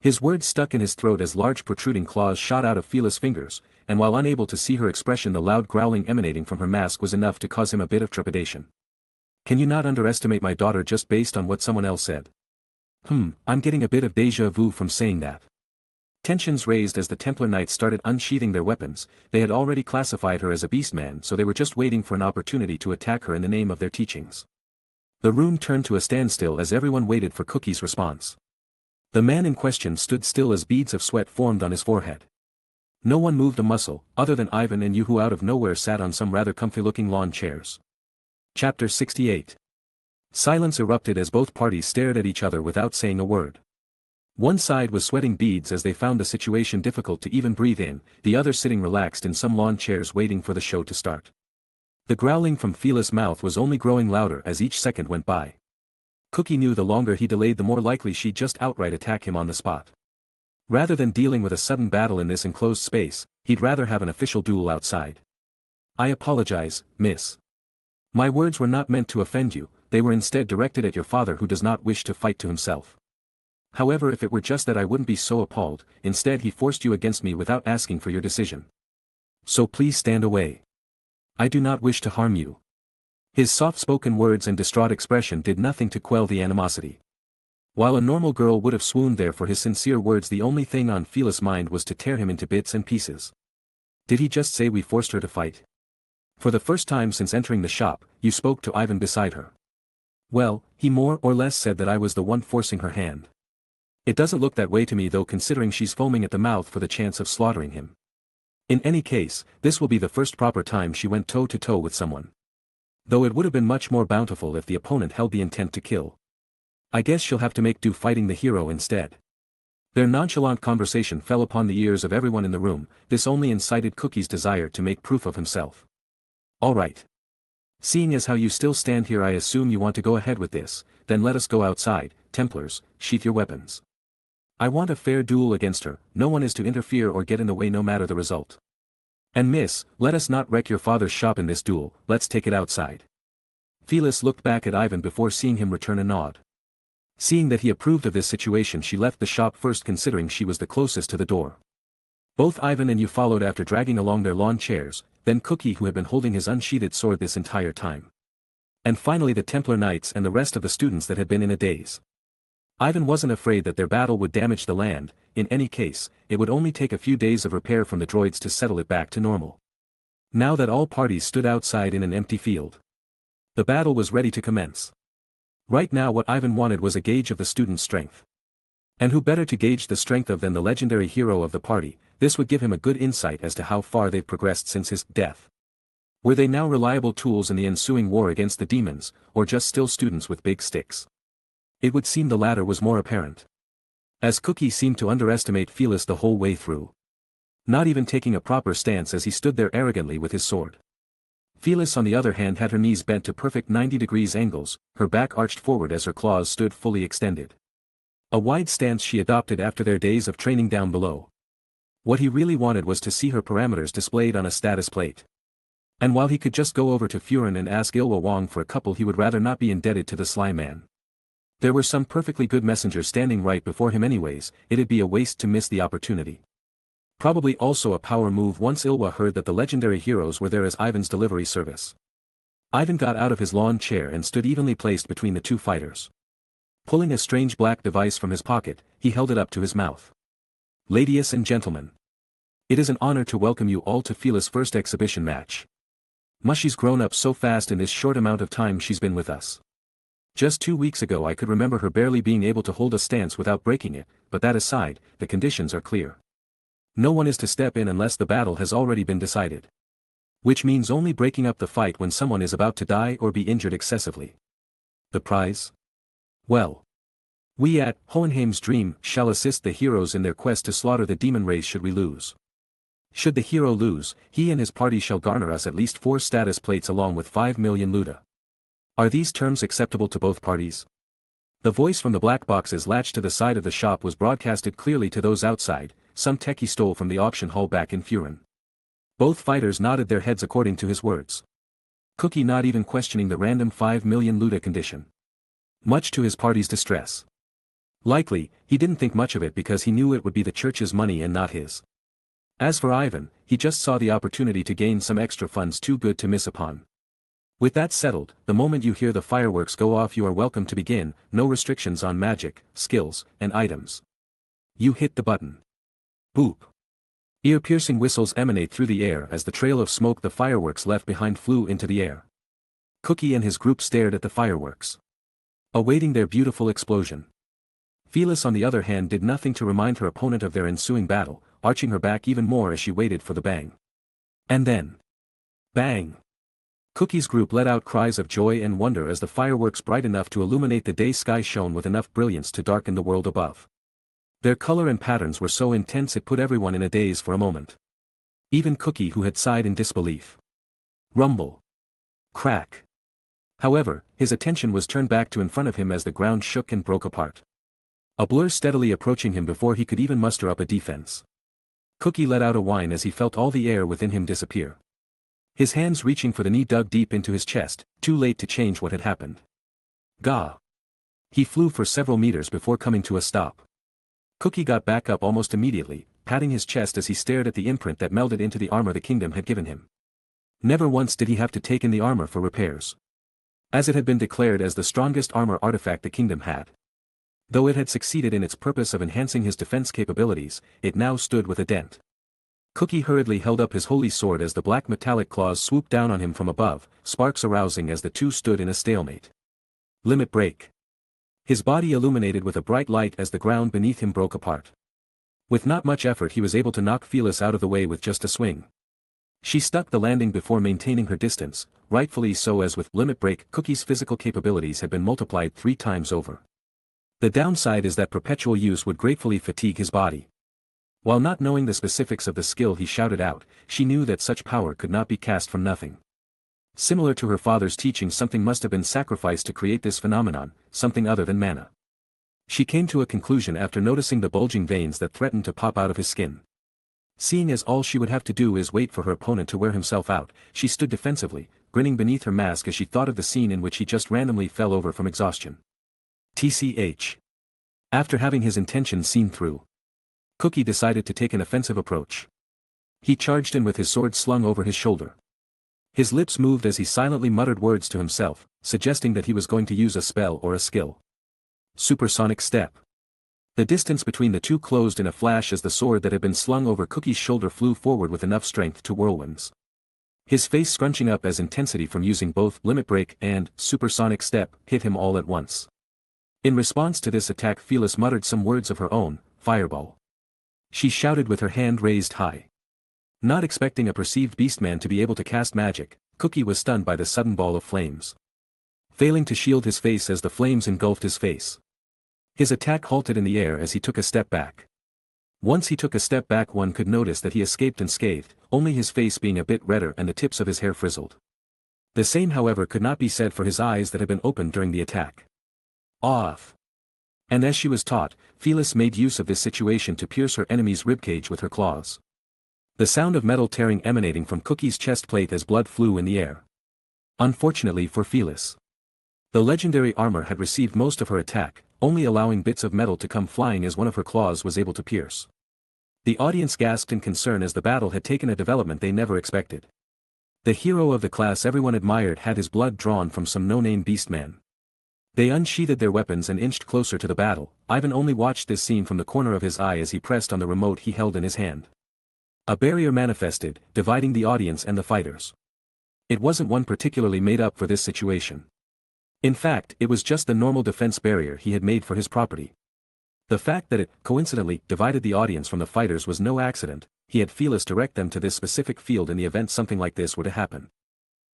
His words stuck in his throat as large protruding claws shot out of Phyllis' fingers, and while unable to see her expression, the loud growling emanating from her mask was enough to cause him a bit of trepidation. Can you not underestimate my daughter just based on what someone else said? I'm getting a bit of déjà vu from saying that. Tensions raised as the Templar Knights started unsheathing their weapons. They had already classified her as a beastman, so they were just waiting for an opportunity to attack her in the name of their teachings. The room turned to a standstill as everyone waited for Cookie's response. The man in question stood still as beads of sweat formed on his forehead. No one moved a muscle, other than Ivan and you, who out of nowhere sat on some rather comfy-looking lawn chairs. Chapter 68. Silence erupted as both parties stared at each other without saying a word. One side was sweating beads as they found the situation difficult to even breathe in, the other sitting relaxed in some lawn chairs waiting for the show to start. The growling from Phyllis' mouth was only growing louder as each second went by. Cookie knew the longer he delayed, the more likely she'd just outright attack him on the spot. Rather than dealing with a sudden battle in this enclosed space, he'd rather have an official duel outside. I apologize, miss. My words were not meant to offend you, they were instead directed at your father, who does not wish to fight to himself. However, if it were just that, I wouldn't be so appalled. Instead, he forced you against me without asking for your decision. So please stand away. I do not wish to harm you. His soft-spoken words and distraught expression did nothing to quell the animosity. While a normal girl would have swooned there for his sincere words, the only thing on Phyllis' mind was to tear him into bits and pieces. Did he just say we forced her to fight? For the first time since entering the shop, you spoke to Ivan beside her. Well, he more or less said that I was the one forcing her hand. It doesn't look that way to me though, considering she's foaming at the mouth for the chance of slaughtering him. In any case, this will be the first proper time she went toe-to-toe with someone. Though it would have been much more bountiful if the opponent held the intent to kill. I guess she'll have to make do fighting the hero instead. Their nonchalant conversation fell upon the ears of everyone in the room. This only incited Cookie's desire to make proof of himself. All right. Seeing as how you still stand here, I assume you want to go ahead with this, then let us go outside. Templars, sheath your weapons. I want a fair duel against her. No one is to interfere or get in the way, no matter the result. And miss, let us not wreck your father's shop in this duel, let's take it outside. Phyllis looked back at Ivan before seeing him return a nod. Seeing that he approved of this situation, she left the shop first, considering she was the closest to the door. Both Ivan and you followed after, dragging along their lawn chairs, then Cookie, who had been holding his unsheathed sword this entire time. And finally the Templar Knights and the rest of the students that had been in a daze. Ivan wasn't afraid that their battle would damage the land. In any case, it would only take a few days of repair from the droids to settle it back to normal. Now that all parties stood outside in an empty field, the battle was ready to commence. Right now what Ivan wanted was a gauge of the student's strength. And who better to gauge the strength of than the legendary hero of the party? This would give him a good insight as to how far they've progressed since his death. Were they now reliable tools in the ensuing war against the demons, or just still students with big sticks? It would seem the latter was more apparent. As Cookie seemed to underestimate Phyllis the whole way through. Not even taking a proper stance as he stood there arrogantly with his sword. Phyllis on the other hand had her knees bent to perfect 90 degrees angles, her back arched forward as her claws stood fully extended. A wide stance she adopted after their days of training down below. What he really wanted was to see her parameters displayed on a status plate. And while he could just go over to Furin and ask Ilwa Wong for a couple, he would rather not be indebted to the sly man. There were some perfectly good messengers standing right before him anyways, it'd be a waste to miss the opportunity. Probably also a power move once Ilwa heard that the legendary heroes were there as Ivan's delivery service. Ivan got out of his lawn chair and stood evenly placed between the two fighters. Pulling a strange black device from his pocket, he held it up to his mouth. Ladies and gentlemen. It is an honor to welcome you all to Phyllis' first exhibition match. Mushy's grown up so fast in this short amount of time she's been with us. Just 2 weeks ago I could remember her barely being able to hold a stance without breaking it, but that aside, the conditions are clear. No one is to step in unless the battle has already been decided. Which means only breaking up the fight when someone is about to die or be injured excessively. The prize? Well. We at Hohenheim's Dream shall assist the heroes in their quest to slaughter the demon race should we lose. Should the hero lose, he and his party shall garner us at least 4 status plates along with 5 million luta. Are these terms acceptable to both parties? The voice from the black boxes latched to the side of the shop was broadcasted clearly to those outside, some tech he stole from the auction hall back in Furin. Both fighters nodded their heads according to his words. Cookie not even questioning the random 5 million luta condition. Much to his party's distress. Likely, he didn't think much of it because he knew it would be the church's money and not his. As for Ivan, he just saw the opportunity to gain some extra funds too good to miss upon. With that settled, the moment you hear the fireworks go off you are welcome to begin, no restrictions on magic, skills, and items. You hit the button. Boop. Ear-piercing whistles emanate through the air as the trail of smoke the fireworks left behind flew into the air. Cookie and his group stared at the fireworks, awaiting their beautiful explosion. Phyllis on the other hand did nothing to remind her opponent of their ensuing battle, arching her back even more as she waited for the bang. And then, bang! Cookie's group let out cries of joy and wonder as the fireworks bright enough to illuminate the day sky shone with enough brilliance to darken the world above. Their color and patterns were so intense it put everyone in a daze for a moment. Even Cookie who had sighed in disbelief. Rumble. Crack. However, his attention was turned back to in front of him as the ground shook and broke apart. A blur steadily approaching him before he could even muster up a defense. Cookie let out a whine as he felt all the air within him disappear. His hands reaching for the knee dug deep into his chest, too late to change what had happened. Gah! He flew for several meters before coming to a stop. Cookie got back up almost immediately, patting his chest as he stared at the imprint that melded into the armor the kingdom had given him. Never once did he have to take in the armor for repairs, as it had been declared as the strongest armor artifact the kingdom had. Though it had succeeded in its purpose of enhancing his defense capabilities, it now stood with a dent. Cookie hurriedly held up his holy sword as the black metallic claws swooped down on him from above, sparks arousing as the two stood in a stalemate. Limit break. His body illuminated with a bright light as the ground beneath him broke apart. With not much effort he was able to knock Phyllis out of the way with just a swing. She stuck the landing before maintaining her distance, rightfully so, as with limit break Cookie's physical capabilities had been multiplied 3 times over. The downside is that perpetual use would gratefully fatigue his body. While not knowing the specifics of the skill he shouted out, she knew that such power could not be cast from nothing. Similar to her father's teaching, something must have been sacrificed to create this phenomenon, something other than mana. She came to a conclusion after noticing the bulging veins that threatened to pop out of his skin. Seeing as all she would have to do is wait for her opponent to wear himself out, she stood defensively, grinning beneath her mask as she thought of the scene in which he just randomly fell over from exhaustion. TCH. After having his intentions seen through, Cookie decided to take an offensive approach. He charged in with his sword slung over his shoulder. His lips moved as he silently muttered words to himself, suggesting that he was going to use a spell or a skill. Supersonic step. The distance between the two closed in a flash as the sword that had been slung over Cookie's shoulder flew forward with enough strength to whirlwinds. His face scrunching up as intensity from using both limit break and supersonic step hit him all at once. In response to this attack, Phyllis muttered some words of her own, fireball. She shouted with her hand raised high. Not expecting a perceived beastman to be able to cast magic, Cookie was stunned by the sudden ball of flames. Failing to shield his face as the flames engulfed his face. His attack halted in the air as he took a step back. Once he took a step back, one could notice that he escaped unscathed, only his face being a bit redder and the tips of his hair frizzled. The same however could not be said for his eyes that had been opened during the attack. Off. And as she was taught, Phyllis made use of this situation to pierce her enemy's ribcage with her claws. The sound of metal tearing emanating from Cookie's chest plate as blood flew in the air. Unfortunately for Phyllis, the legendary armor had received most of her attack, only allowing bits of metal to come flying as one of her claws was able to pierce. The audience gasped in concern as the battle had taken a development they never expected. The hero of the class everyone admired had his blood drawn from some no-name beastman. They unsheathed their weapons and inched closer to the battle. Ivan only watched this scene from the corner of his eye as he pressed on the remote he held in his hand. A barrier manifested, dividing the audience and the fighters. It wasn't one particularly made up for this situation. In fact, it was just the normal defense barrier he had made for his property. The fact that it, coincidentally, divided the audience from the fighters was no accident. He had Phyllis direct them to this specific field in the event something like this were to happen.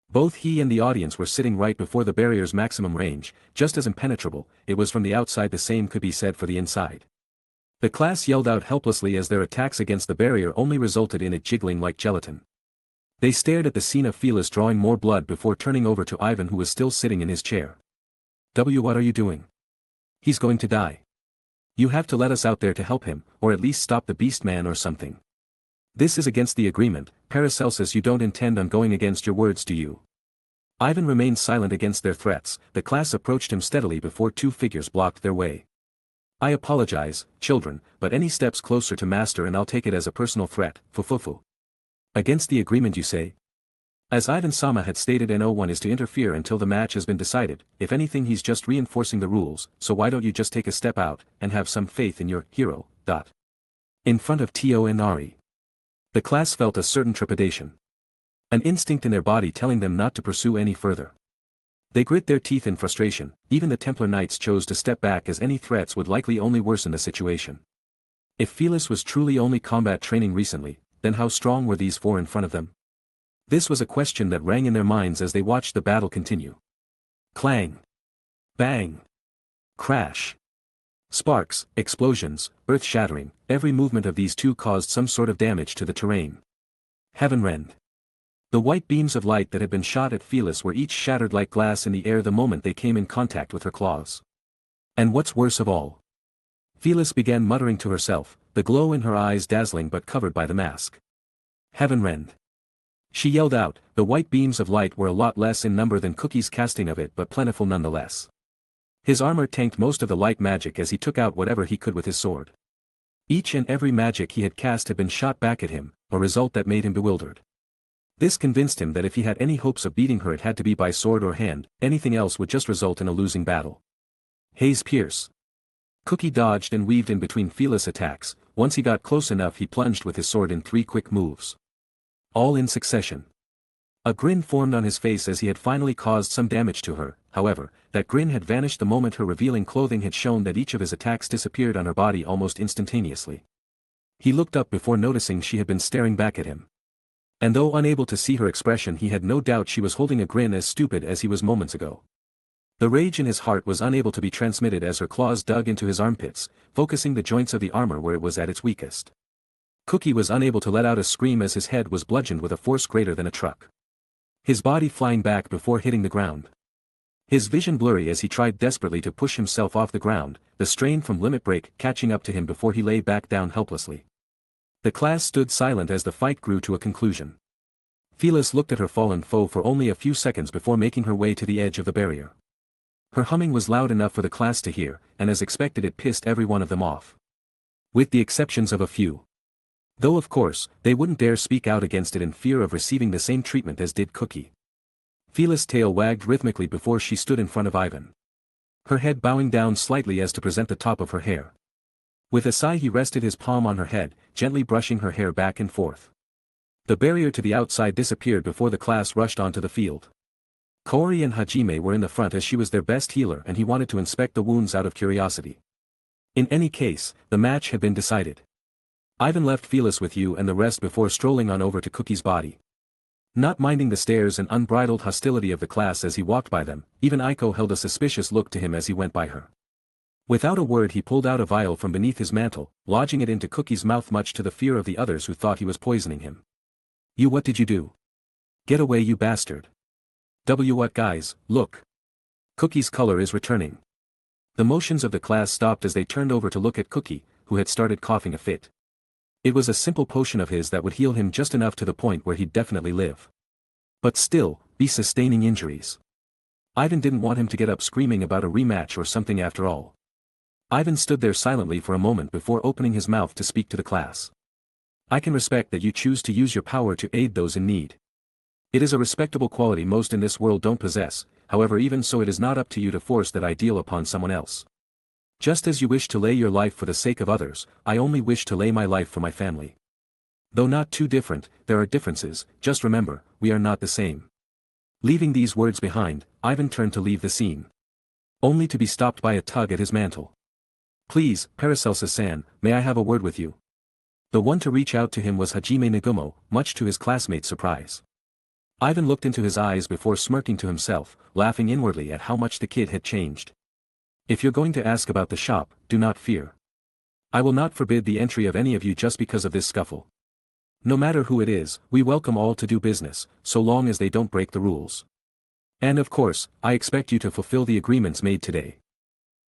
Both he and the audience were sitting right before the barrier's maximum range, just as impenetrable. It was from the outside. The same could be said for the inside. The class yelled out helplessly as their attacks against the barrier only resulted in it jiggling like gelatin. They stared at the scene of Felis drawing more blood before turning over to Ivan, who was still sitting in his chair. What are you doing? He's going to die. You have to let us out there to help him, or at least stop the beast man or something. This is against the agreement, Paracelsus. You don't intend on going against your words, do you? Ivan remained silent against their threats. The class approached him steadily before two figures blocked their way. I apologize, children, but any steps closer to master and I'll take it as a personal threat, fufufu. Against the agreement, you say? As Ivan-sama had stated, no one is to interfere until the match has been decided. If anything, he's just reinforcing the rules, so why don't you just take a step out, and have some faith in your hero, In front of Tio and Nari. The class felt a certain trepidation. An instinct in their body telling them not to pursue any further. They grit their teeth in frustration. Even the Templar Knights chose to step back, as any threats would likely only worsen the situation. If Felis was truly only combat training recently, then how strong were these four in front of them? This was a question that rang in their minds as they watched the battle continue. Clang. Bang. Crash. Sparks, explosions, earth-shattering. Every movement of these two caused some sort of damage to the terrain. Heavenrend. The white beams of light that had been shot at Felis were each shattered like glass in the air the moment they came in contact with her claws. And what's worse of all? Felis began muttering to herself, the glow in her eyes dazzling but covered by the mask. Heavenrend. She yelled out. The white beams of light were a lot less in number than Cookie's casting of it, but plentiful nonetheless. His armor tanked most of the light magic as he took out whatever he could with his sword. Each and every magic he had cast had been shot back at him, a result that made him bewildered. This convinced him that if he had any hopes of beating her, it had to be by sword or hand. Anything else would just result in a losing battle. Haze Pierce. Cookie dodged and weaved in between Felis' attacks. Once he got close enough, he plunged with his sword in 3 quick moves. All in succession. A grin formed on his face as he had finally caused some damage to her. However, that grin had vanished the moment her revealing clothing had shown that each of his attacks disappeared on her body almost instantaneously. He looked up before noticing she had been staring back at him. And though unable to see her expression, he had no doubt she was holding a grin as stupid as he was moments ago. The rage in his heart was unable to be transmitted as her claws dug into his armpits, focusing the joints of the armor where it was at its weakest. Cookie was unable to let out a scream as his head was bludgeoned with a force greater than a truck. His body flying back before hitting the ground. His vision blurry as he tried desperately to push himself off the ground, the strain from limit break catching up to him before he lay back down helplessly. The class stood silent as the fight grew to a conclusion. Felis looked at her fallen foe for only a few seconds before making her way to the edge of the barrier. Her humming was loud enough for the class to hear, and as expected it pissed every one of them off. With the exceptions of a few. Though of course, they wouldn't dare speak out against it in fear of receiving the same treatment as did Cookie. Felis' tail wagged rhythmically before she stood in front of Ivan. Her head bowing down slightly as to present the top of her hair. With a sigh he rested his palm on her head, gently brushing her hair back and forth. The barrier to the outside disappeared before the class rushed onto the field. Kaori and Hajime were in the front as she was their best healer and he wanted to inspect the wounds out of curiosity. In any case, the match had been decided. Ivan left Felis with you and the rest before strolling on over to Cookie's body. Not minding the stares and unbridled hostility of the class as he walked by them, even Aiko held a suspicious look to him as he went by her. Without a word he pulled out a vial from beneath his mantle, lodging it into Cookie's mouth much to the fear of the others who thought he was poisoning him. What did you do? Get away, you bastard. What guys, look. Cookie's color is returning. The motions of the class stopped as they turned over to look at Cookie, who had started coughing a fit. It was a simple potion of his that would heal him just enough to the point where he'd definitely live. But still, be sustaining injuries. Ivan didn't want him to get up screaming about a rematch or something after all. Ivan stood there silently for a moment before opening his mouth to speak to the class. I can respect that you choose to use your power to aid those in need. It is a respectable quality most in this world don't possess, however even so it is not up to you to force that ideal upon someone else. Just as you wish to lay your life for the sake of others, I only wish to lay my life for my family. Though not too different, there are differences, just remember, we are not the same. Leaving these words behind, Ivan turned to leave the scene. Only to be stopped by a tug at his mantle. Please, Paracelsus-san, may I have a word with you? The one to reach out to him was Hajime Nagumo, much to his classmates' surprise. Ivan looked into his eyes before smirking to himself, laughing inwardly at how much the kid had changed. If you're going to ask about the shop, do not fear. I will not forbid the entry of any of you just because of this scuffle. No matter who it is, we welcome all to do business, so long as they don't break the rules. And of course, I expect you to fulfill the agreements made today.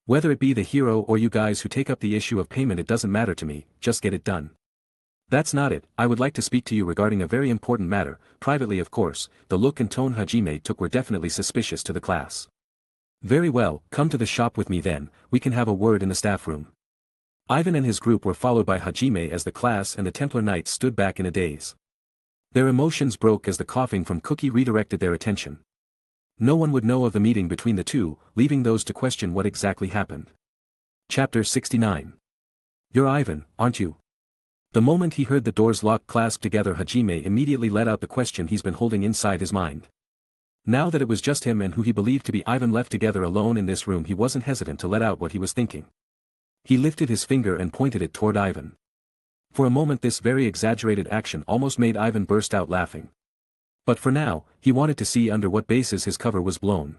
Whether it be the hero or you guys who take up the issue of payment, it doesn't matter to me, just get it done. That's not it. I would like to speak to you regarding a very important matter, privately of course. The look and tone Hajime took were definitely suspicious to the class. Very well, come to the shop with me then, we can have a word in the staff room. Ivan and his group were followed by Hajime as the class and the Templar Knights stood back in a daze. Their emotions broke as the coughing from Cookie redirected their attention. No one would know of the meeting between the two, leaving those to question what exactly happened. Chapter 69. You're Ivan, aren't you? The moment he heard the doors lock clasped together, Hajime immediately let out the question he's been holding inside his mind. Now that it was just him and who he believed to be Ivan left together alone in this room, he wasn't hesitant to let out what he was thinking. He lifted his finger and pointed it toward Ivan. For a moment this very exaggerated action almost made Ivan burst out laughing. But for now, he wanted to see under what basis his cover was blown.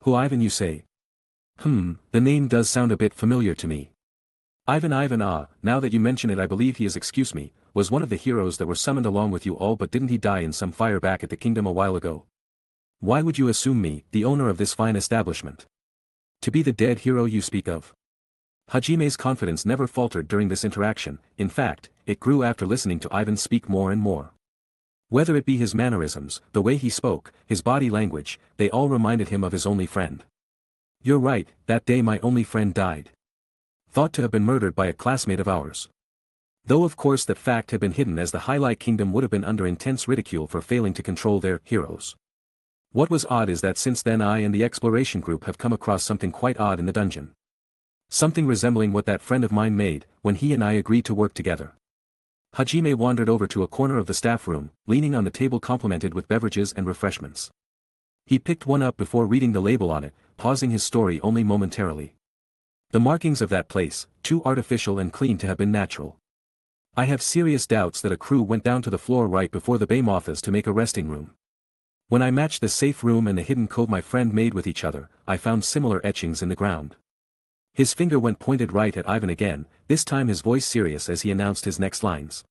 Who Ivan, you say? The name does sound a bit familiar to me. Ivan, now that you mention it, I believe he is, excuse me, was one of the heroes that were summoned along with you all, but didn't he die in some fire back at the kingdom a while ago? Why would you assume me, the owner of this fine establishment, to be the dead hero you speak of? Hajime's confidence never faltered during this interaction, in fact, it grew after listening to Ivan speak more and more. Whether it be his mannerisms, the way he spoke, his body language, they all reminded him of his only friend. You're right, that day my only friend died. Thought to have been murdered by a classmate of ours. Though of course that fact had been hidden, as the Highlight Kingdom would have been under intense ridicule for failing to control their heroes. What was odd is that since then I and the exploration group have come across something quite odd in the dungeon. Something resembling what that friend of mine made, when he and I agreed to work together. Hajime wandered over to a corner of the staff room, leaning on the table complimented with beverages and refreshments. He picked one up before reading the label on it, pausing his story only momentarily. The markings of that place, too artificial and clean to have been natural. I have serious doubts that a crew went down to the floor right before the Bay Mothas to make a resting room. When I matched the safe room and the hidden cove my friend made with each other, I found similar etchings in the ground. His finger went pointed right at Ivan again, this time his voice serious as he announced his next lines.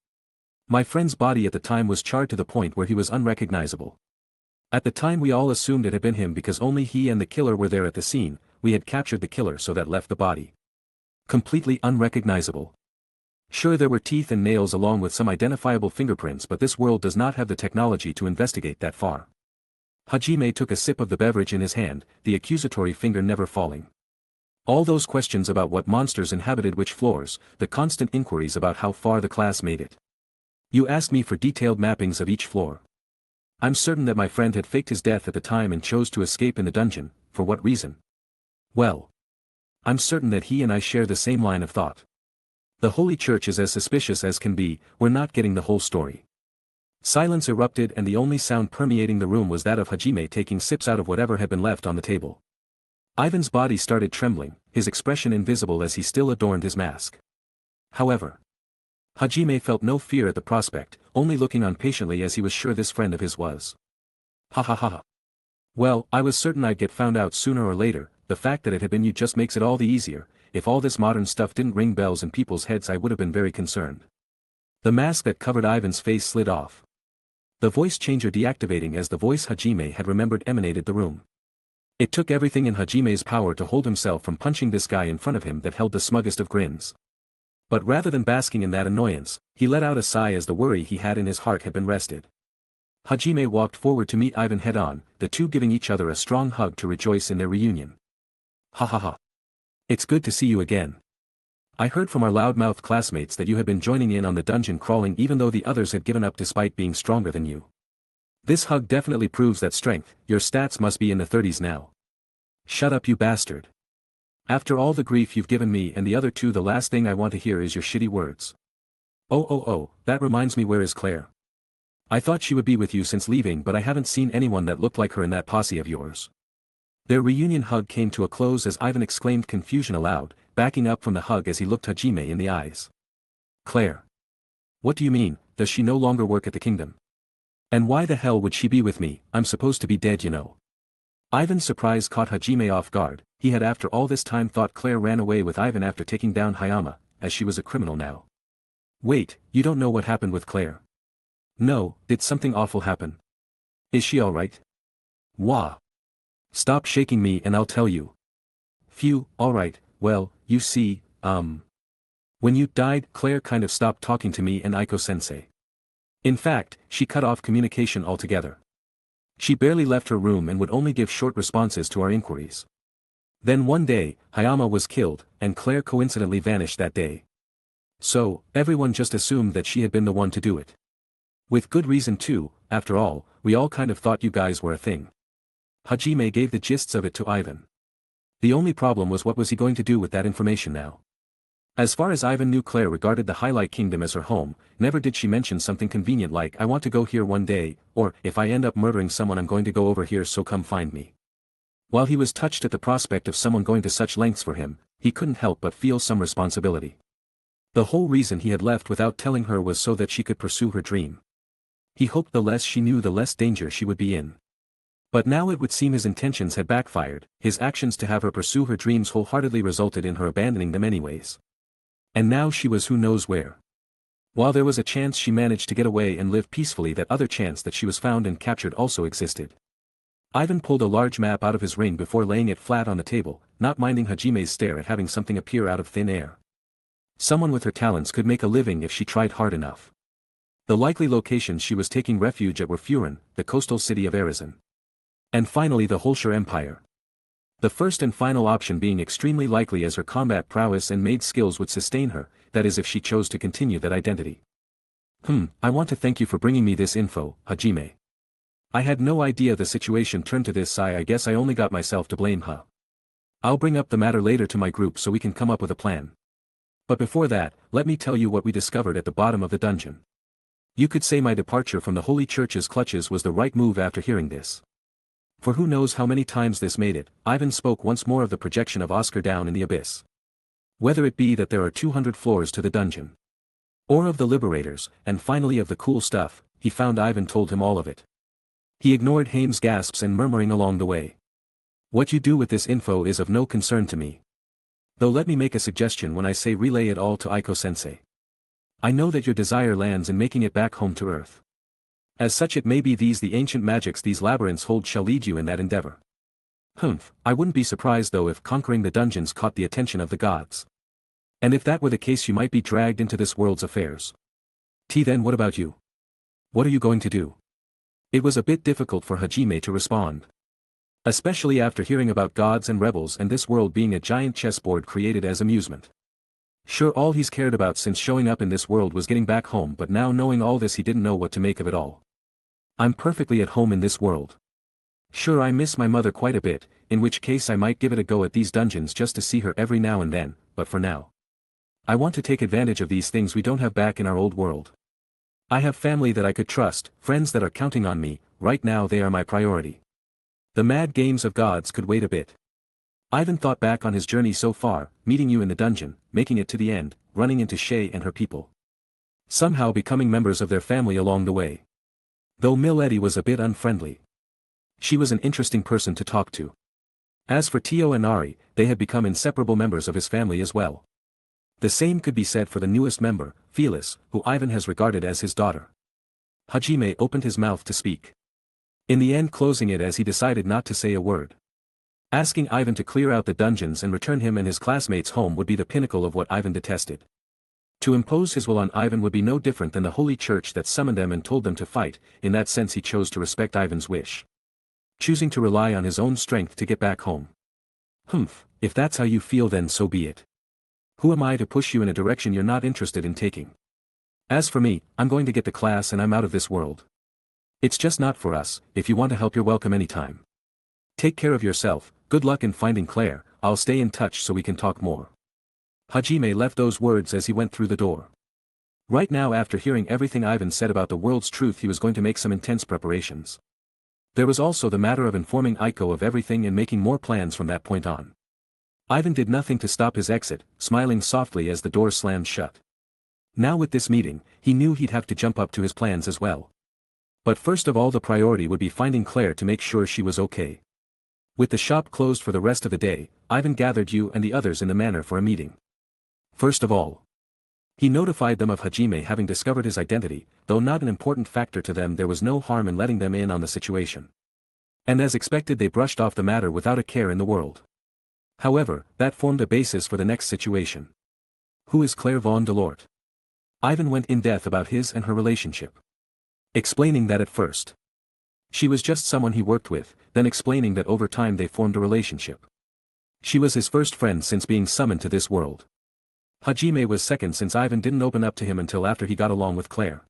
My friend's body at the time was charred to the point where he was unrecognizable. At the time we all assumed it had been him because only he and the killer were there at the scene. We had captured the killer, so that left the body completely unrecognizable. Sure, there were teeth and nails along with some identifiable fingerprints, but this world does not have the technology to investigate that far. Hajime took a sip of the beverage in his hand, the accusatory finger never falling. All those questions about what monsters inhabited which floors, the constant inquiries about how far the class made it. You asked me for detailed mappings of each floor. I'm certain that my friend had faked his death at the time and chose to escape in the dungeon. For what reason? Well, I'm certain that he and I share the same line of thought. The Holy Church is as suspicious as can be. We're not getting the whole story. Silence erupted, and the only sound permeating the room was that of Hajime taking sips out of whatever had been left on the table. Ivan's body started trembling, his expression invisible as he still adorned his mask. However, Hajime felt no fear at the prospect, only looking on patiently as he was sure this friend of his was. Ha ha ha ha. Well, I was certain I'd get found out sooner or later. The fact that it had been you just makes it all the easier. If all this modern stuff didn't ring bells in people's heads, I would have been very concerned. The mask that covered Ivan's face slid off. The voice changer deactivating as the voice Hajime had remembered emanated the room. It took everything in Hajime's power to hold himself from punching this guy in front of him that held the smuggest of grins. But rather than basking in that annoyance, he let out a sigh as the worry he had in his heart had been rested. Hajime walked forward to meet Ivan head-on, the two giving each other a strong hug to rejoice in their reunion. Ha ha ha. It's good to see you again. I heard from our loudmouth classmates that you had been joining in on the dungeon crawling even though the others had given up despite being stronger than you. This hug definitely proves that strength. Your stats must be in the 30s now. Shut up, you bastard. After all the grief you've given me and the other two, the last thing I want to hear is your shitty words. Oh, that reminds me, where is Claire? I thought she would be with you since leaving, but I haven't seen anyone that looked like her in that posse of yours. Their reunion hug came to a close as Ivan exclaimed confusion aloud, backing up from the hug as he looked Hajime in the eyes. Claire. What do you mean? Does she no longer work at the kingdom? And why the hell would she be with me? I'm supposed to be dead, you know. Ivan's surprise caught Hajime off guard. He had after all this time thought Claire ran away with Ivan after taking down Hayama, as she was a criminal now. Wait, you don't know what happened with Claire? No, did something awful happen? Is she alright? Wah. Stop shaking me and I'll tell you. Phew, alright, well, you see, when you died, Claire kind of stopped talking to me and Aiko-sensei. In fact, she cut off communication altogether. She barely left her room and would only give short responses to our inquiries. Then one day, Hayama was killed, and Claire coincidentally vanished that day. So, everyone just assumed that she had been the one to do it. With good reason too, after all, we all kind of thought you guys were a thing. Hajime gave the gists of it to Ivan. The only problem was what was he going to do with that information now? As far as Ivan knew, Claire regarded the Highlight Kingdom as her home. Never did she mention something convenient like I want to go here one day, or if I end up murdering someone I'm going to go over here so come find me. While he was touched at the prospect of someone going to such lengths for him, he couldn't help but feel some responsibility. The whole reason he had left without telling her was so that she could pursue her dream. He hoped the less she knew the less danger she would be in. But now it would seem his intentions had backfired, his actions to have her pursue her dreams wholeheartedly resulted in her abandoning them anyways. And now she was who knows where. While there was a chance she managed to get away and live peacefully, that other chance that she was found and captured also existed. Ivan pulled a large map out of his ring before laying it flat on the table, not minding Hajime's stare at having something appear out of thin air. Someone with her talents could make a living if she tried hard enough. The likely locations she was taking refuge at were Furin, the coastal city of Arizon. And finally the Holshire Empire. The first and final option being extremely likely, as her combat prowess and maid skills would sustain her, that is if she chose to continue that identity. I want to thank you for bringing me this info, Hajime. I had no idea the situation turned to this. I guess I only got myself to blame, huh? I'll bring up the matter later to my group so we can come up with a plan. But before that, let me tell you what we discovered at the bottom of the dungeon. You could say my departure from the Holy Church's clutches was the right move after hearing this. For who knows how many times this made it, Ivan spoke once more of the projection of Oscar down in the abyss. Whether it be that there are 200 floors to the dungeon, or of the liberators, and finally of the cool stuff, he found Ivan told him all of it. He ignored Haim's gasps and murmuring along the way. What you do with this info is of no concern to me. Though let me make a suggestion when I say relay it all to Aiko-sensei. I know that your desire lands in making it back home to Earth. As such it may be the ancient magics these labyrinths hold shall lead you in that endeavor. I wouldn't be surprised though if conquering the dungeons caught the attention of the gods. And if that were the case you might be dragged into this world's affairs. Then what about you? What are you going to do? It was a bit difficult for Hajime to respond. Especially after hearing about gods and rebels and this world being a giant chessboard created as amusement. Sure, all he's cared about since showing up in this world was getting back home, but now knowing all this he didn't know what to make of it all. I'm perfectly at home in this world. Sure, I miss my mother quite a bit, in which case I might give it a go at these dungeons just to see her every now and then, but for now. I want to take advantage of these things we don't have back in our old world. I have family that I could trust, friends that are counting on me, right now they are my priority. The mad games of gods could wait a bit. Ivan thought back on his journey so far, meeting you in the dungeon, making it to the end, running into Shay and her people. Somehow becoming members of their family along the way. Though Milady was a bit unfriendly. She was an interesting person to talk to. As for Tio and Ari, they had become inseparable members of his family as well. The same could be said for the newest member, Phyllis, who Ivan has regarded as his daughter. Hajime opened his mouth to speak. In the end closing it as he decided not to say a word. Asking Ivan to clear out the dungeons and return him and his classmates home would be the pinnacle of what Ivan detested. To impose his will on Ivan would be no different than the Holy Church that summoned them and told them to fight. In that sense he chose to respect Ivan's wish. Choosing to rely on his own strength to get back home. If that's how you feel then so be it. Who am I to push you in a direction you're not interested in taking? As for me, I'm going to get to class and I'm out of this world. It's just not for us. If you want to help you're welcome anytime. Take care of yourself, good luck in finding Claire, I'll stay in touch so we can talk more. Hajime left those words as he went through the door. Right now after hearing everything Ivan said about the world's truth he was going to make some intense preparations. There was also the matter of informing Aiko of everything and making more plans from that point on. Ivan did nothing to stop his exit, smiling softly as the door slammed shut. Now with this meeting, he knew he'd have to jump up to his plans as well. But first of all the priority would be finding Claire to make sure she was okay. With the shop closed for the rest of the day, Ivan gathered you and the others in the manor for a meeting. First of all, He notified them of Hajime having discovered his identity, though not an important factor to them, there was no harm in letting them in on the situation. And as expected, they brushed off the matter without a care in the world. However, that formed a basis for the next situation. Who is Claire Von Delort? Ivan went in depth about his and her relationship. Explaining that at first she was just someone he worked with, then explaining that over time they formed a relationship. She was his first friend since being summoned to this world. Hajime was second since Ivan didn't open up to him until after he got along with Claire.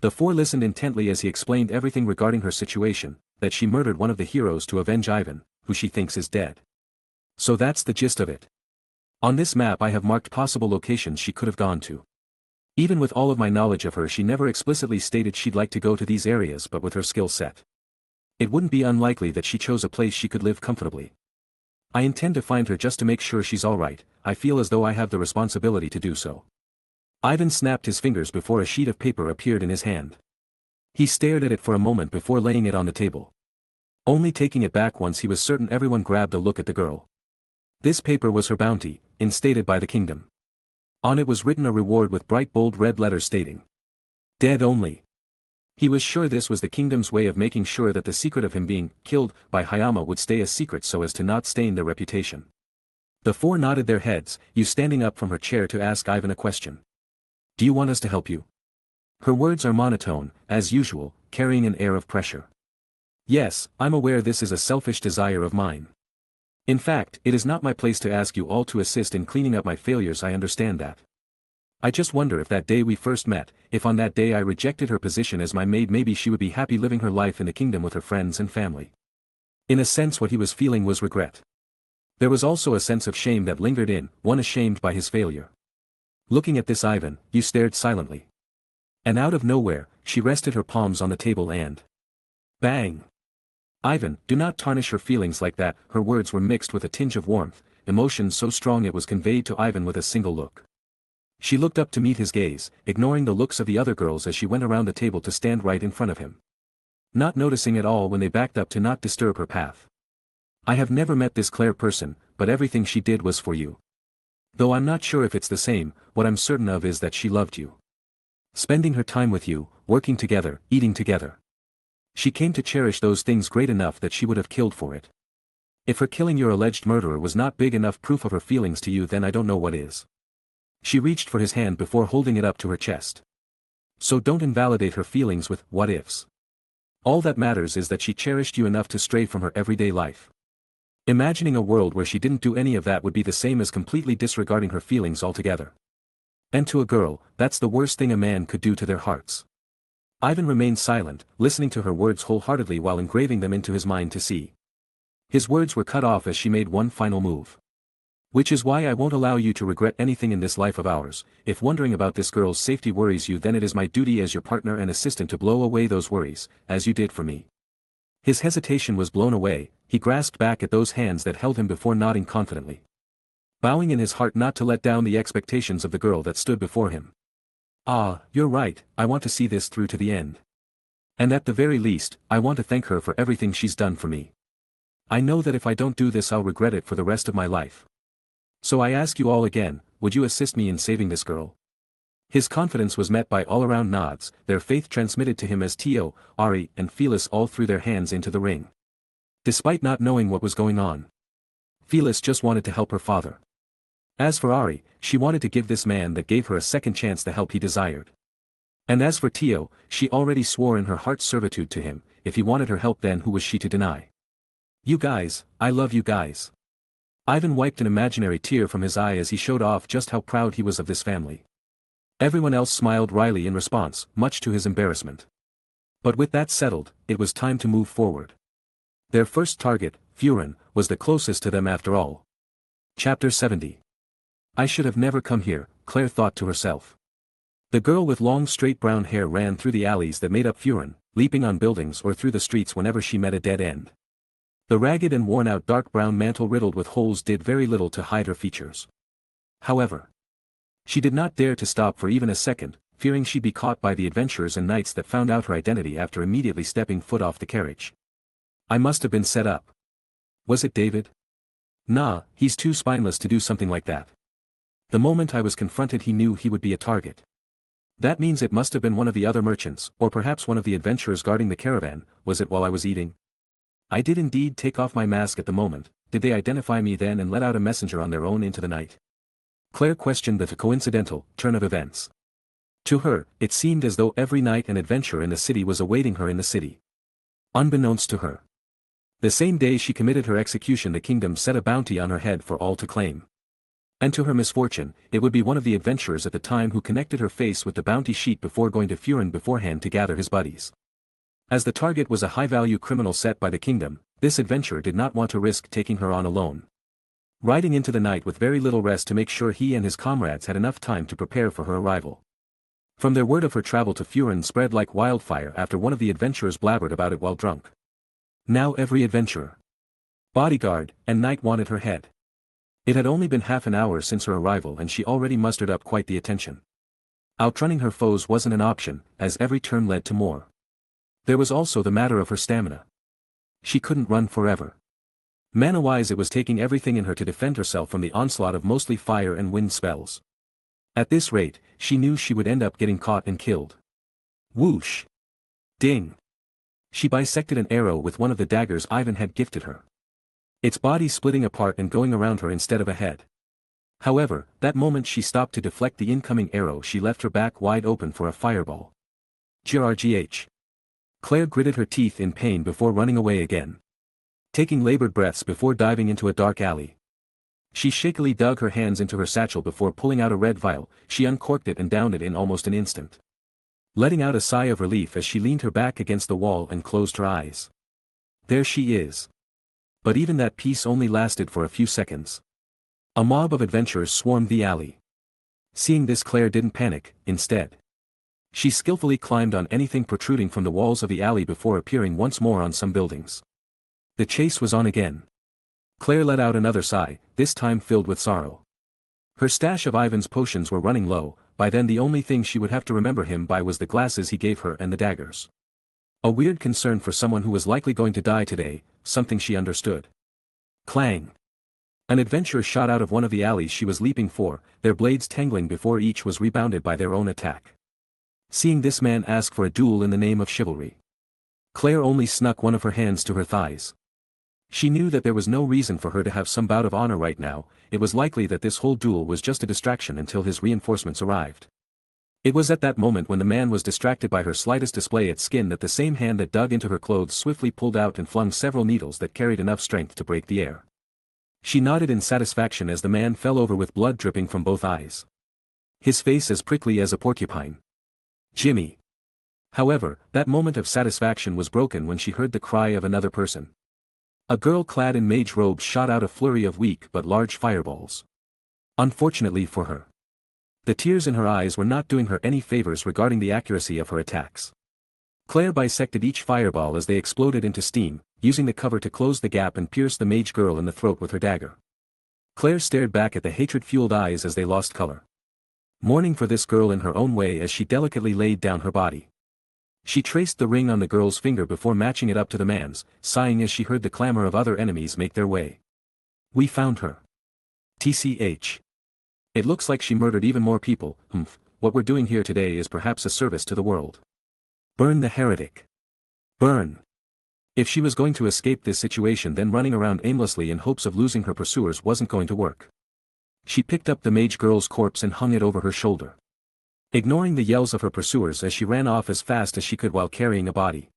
The four listened intently as he explained everything regarding her situation, that she murdered one of the heroes to avenge Ivan, who she thinks is dead. So that's the gist of it. On this map I have marked possible locations she could have gone to. Even with all of my knowledge of her, she never explicitly stated she'd like to go to these areas, but with her skill set, it wouldn't be unlikely that she chose a place she could live comfortably. I intend to find her just to make sure she's alright. I feel as though I have the responsibility to do so. Ivan snapped his fingers before a sheet of paper appeared in his hand. He stared at it for a moment before laying it on the table. Only taking it back once he was certain everyone grabbed a look at the girl. This paper was her bounty, instated by the kingdom. On it was written a reward with bright bold red letters stating, "Dead only." He was sure this was the kingdom's way of making sure that the secret of him being killed by Hayama would stay a secret so as to not stain their reputation. The four nodded their heads, you standing up from her chair to ask Ivan a question. "Do you want us to help you?" Her words are monotone, as usual, carrying an air of pressure. "Yes, I'm aware this is a selfish desire of mine. In fact, it is not my place to ask you all to assist in cleaning up my failures, I understand that. I just wonder if that day we first met, if on that day I rejected her position as my maid, maybe she would be happy living her life in the kingdom with her friends and family." In a sense what he was feeling was regret. There was also a sense of shame that lingered in, one ashamed by his failure. Looking at this Ivan, you stared silently. And out of nowhere, she rested her palms on the table and bang! "Ivan, do not tarnish her feelings like that." Her words were mixed with a tinge of warmth, emotion so strong it was conveyed to Ivan with a single look. She looked up to meet his gaze, ignoring the looks of the other girls as she went around the table to stand right in front of him. Not noticing at all when they backed up to not disturb her path. "I have never met this Claire person, but everything she did was for you. Though I'm not sure if it's the same, what I'm certain of is that she loved you. Spending her time with you, working together, eating together. She came to cherish those things great enough that she would have killed for it. If her killing your alleged murderer was not big enough proof of her feelings to you, then I don't know what is." She reached for his hand before holding it up to her chest. "So don't invalidate her feelings with what ifs. All that matters is that she cherished you enough to stray from her everyday life. Imagining a world where she didn't do any of that would be the same as completely disregarding her feelings altogether. And to a girl, that's the worst thing a man could do to their hearts." Ivan remained silent, listening to her words wholeheartedly while engraving them into his mind to see. His words were cut off as she made one final move. "Which is why I won't allow you to regret anything in this life of ours. If wondering about this girl's safety worries you, then it is my duty as your partner and assistant to blow away those worries, as you did for me." His hesitation was blown away, he grasped back at those hands that held him before nodding confidently. Bowing in his heart not to let down the expectations of the girl that stood before him. "Ah, you're right, I want to see this through to the end. And at the very least, I want to thank her for everything she's done for me. I know that if I don't do this I'll regret it for the rest of my life. So I ask you all again, would you assist me in saving this girl?" His confidence was met by all-around nods, their faith transmitted to him as Tio, Ari, and Felis all threw their hands into the ring. Despite not knowing what was going on, Felis just wanted to help her father. As for Ari, she wanted to give this man that gave her a second chance the help he desired. And as for Tio, she already swore in her heart servitude to him, if he wanted her help then who was she to deny? "You guys, I love you guys." Ivan wiped an imaginary tear from his eye as he showed off just how proud he was of this family. Everyone else smiled wryly in response, much to his embarrassment. But with that settled, it was time to move forward. Their first target, Furin, was the closest to them after all. Chapter 70. I should have never come here, Claire thought to herself. The girl with long straight brown hair ran through the alleys that made up Furin, leaping on buildings or through the streets whenever she met a dead end. The ragged and worn-out dark brown mantle riddled with holes did very little to hide her features. However, she did not dare to stop for even a second, fearing she'd be caught by the adventurers and knights that found out her identity after immediately stepping foot off the carriage. I must have been set up. Was it David? Nah, he's too spineless to do something like that. The moment I was confronted he knew he would be a target. That means it must have been one of the other merchants, or perhaps one of the adventurers guarding the caravan. Was it while I was eating? I did indeed take off my mask at the moment. Did they identify me then and let out a messenger on their own into the night? Claire questioned the coincidental turn of events. To her, it seemed as though every night an adventure in the city was awaiting her in the city. Unbeknownst to her. The same day she committed her execution the kingdom set a bounty on her head for all to claim. And to her misfortune, it would be one of the adventurers at the time who connected her face with the bounty sheet before going to Furin beforehand to gather his buddies. As the target was a high-value criminal set by the kingdom, this adventurer did not want to risk taking her on alone. Riding into the night with very little rest to make sure he and his comrades had enough time to prepare for her arrival. From their word of her travel to Furin spread like wildfire after one of the adventurers blabbered about it while drunk. Now every adventurer, bodyguard, and knight wanted her head. It had only been half an hour since her arrival and she already mustered up quite the attention. Outrunning her foes wasn't an option, as every turn led to more. There was also the matter of her stamina. She couldn't run forever. Mana-wise it was taking everything in her to defend herself from the onslaught of mostly fire and wind spells. At this rate, she knew she would end up getting caught and killed. Whoosh! Ding! She bisected an arrow with one of the daggers Ivan had gifted her. Its body splitting apart and going around her instead of ahead. However, that moment she stopped to deflect the incoming arrow she left her back wide open for a fireball. Grgh. Claire gritted her teeth in pain before running away again. Taking labored breaths before diving into a dark alley. She shakily dug her hands into her satchel before pulling out a red vial. She uncorked it and downed it in almost an instant. Letting out a sigh of relief as she leaned her back against the wall and closed her eyes. There she is. But even that peace only lasted for a few seconds. A mob of adventurers swarmed the alley. Seeing this Claire didn't panic, instead. She skillfully climbed on anything protruding from the walls of the alley before appearing once more on some buildings. The chase was on again. Claire let out another sigh, this time filled with sorrow. Her stash of Ivan's potions were running low. By then the only thing she would have to remember him by was the glasses he gave her and the daggers. A weird concern for someone who was likely going to die today, something she understood. Clang! An adventurer shot out of one of the alleys she was leaping for, their blades tangling before each was rebounded by their own attack. Seeing this man ask for a duel in the name of chivalry. Claire only snuck one of her hands to her thighs. She knew that there was no reason for her to have some bout of honor right now. It was likely that this whole duel was just a distraction until his reinforcements arrived. It was at that moment when the man was distracted by her slightest display at skin that the same hand that dug into her clothes swiftly pulled out and flung several needles that carried enough strength to break the air. She nodded in satisfaction as the man fell over with blood dripping from both eyes. His face as prickly as a porcupine. Jimmy. However, that moment of satisfaction was broken when she heard the cry of another person. A girl clad in mage robes shot out a flurry of weak but large fireballs. Unfortunately for her, the tears in her eyes were not doing her any favors regarding the accuracy of her attacks. Claire bisected each fireball as they exploded into steam, using the cover to close the gap and pierce the mage girl in the throat with her dagger. Claire stared back at the hatred-fueled eyes as they lost color. Mourning for this girl in her own way as she delicately laid down her body. She traced the ring on the girl's finger before matching it up to the man's, sighing as she heard the clamor of other enemies make their way. We found her. TCH. It looks like she murdered even more people. What we're doing here today is perhaps a service to the world. Burn the heretic. Burn. If she was going to escape this situation, then running around aimlessly in hopes of losing her pursuers wasn't going to work. She picked up the mage girl's corpse and hung it over her shoulder. Ignoring the yells of her pursuers as she ran off as fast as she could while carrying a body.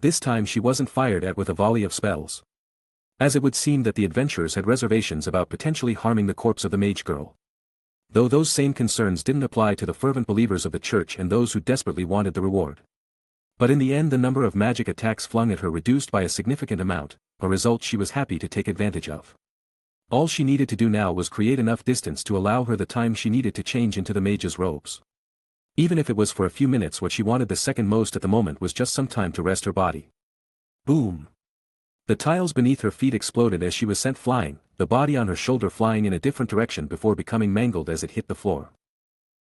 This time she wasn't fired at with a volley of spells. As it would seem that the adventurers had reservations about potentially harming the corpse of the mage girl. Though those same concerns didn't apply to the fervent believers of the church and those who desperately wanted the reward. But in the end the number of magic attacks flung at her reduced by a significant amount, a result she was happy to take advantage of. All she needed to do now was create enough distance to allow her the time she needed to change into the mage's robes. Even if it was for a few minutes, what she wanted the second most at the moment was just some time to rest her body. Boom! The tiles beneath her feet exploded as she was sent flying, the body on her shoulder flying in a different direction before becoming mangled as it hit the floor.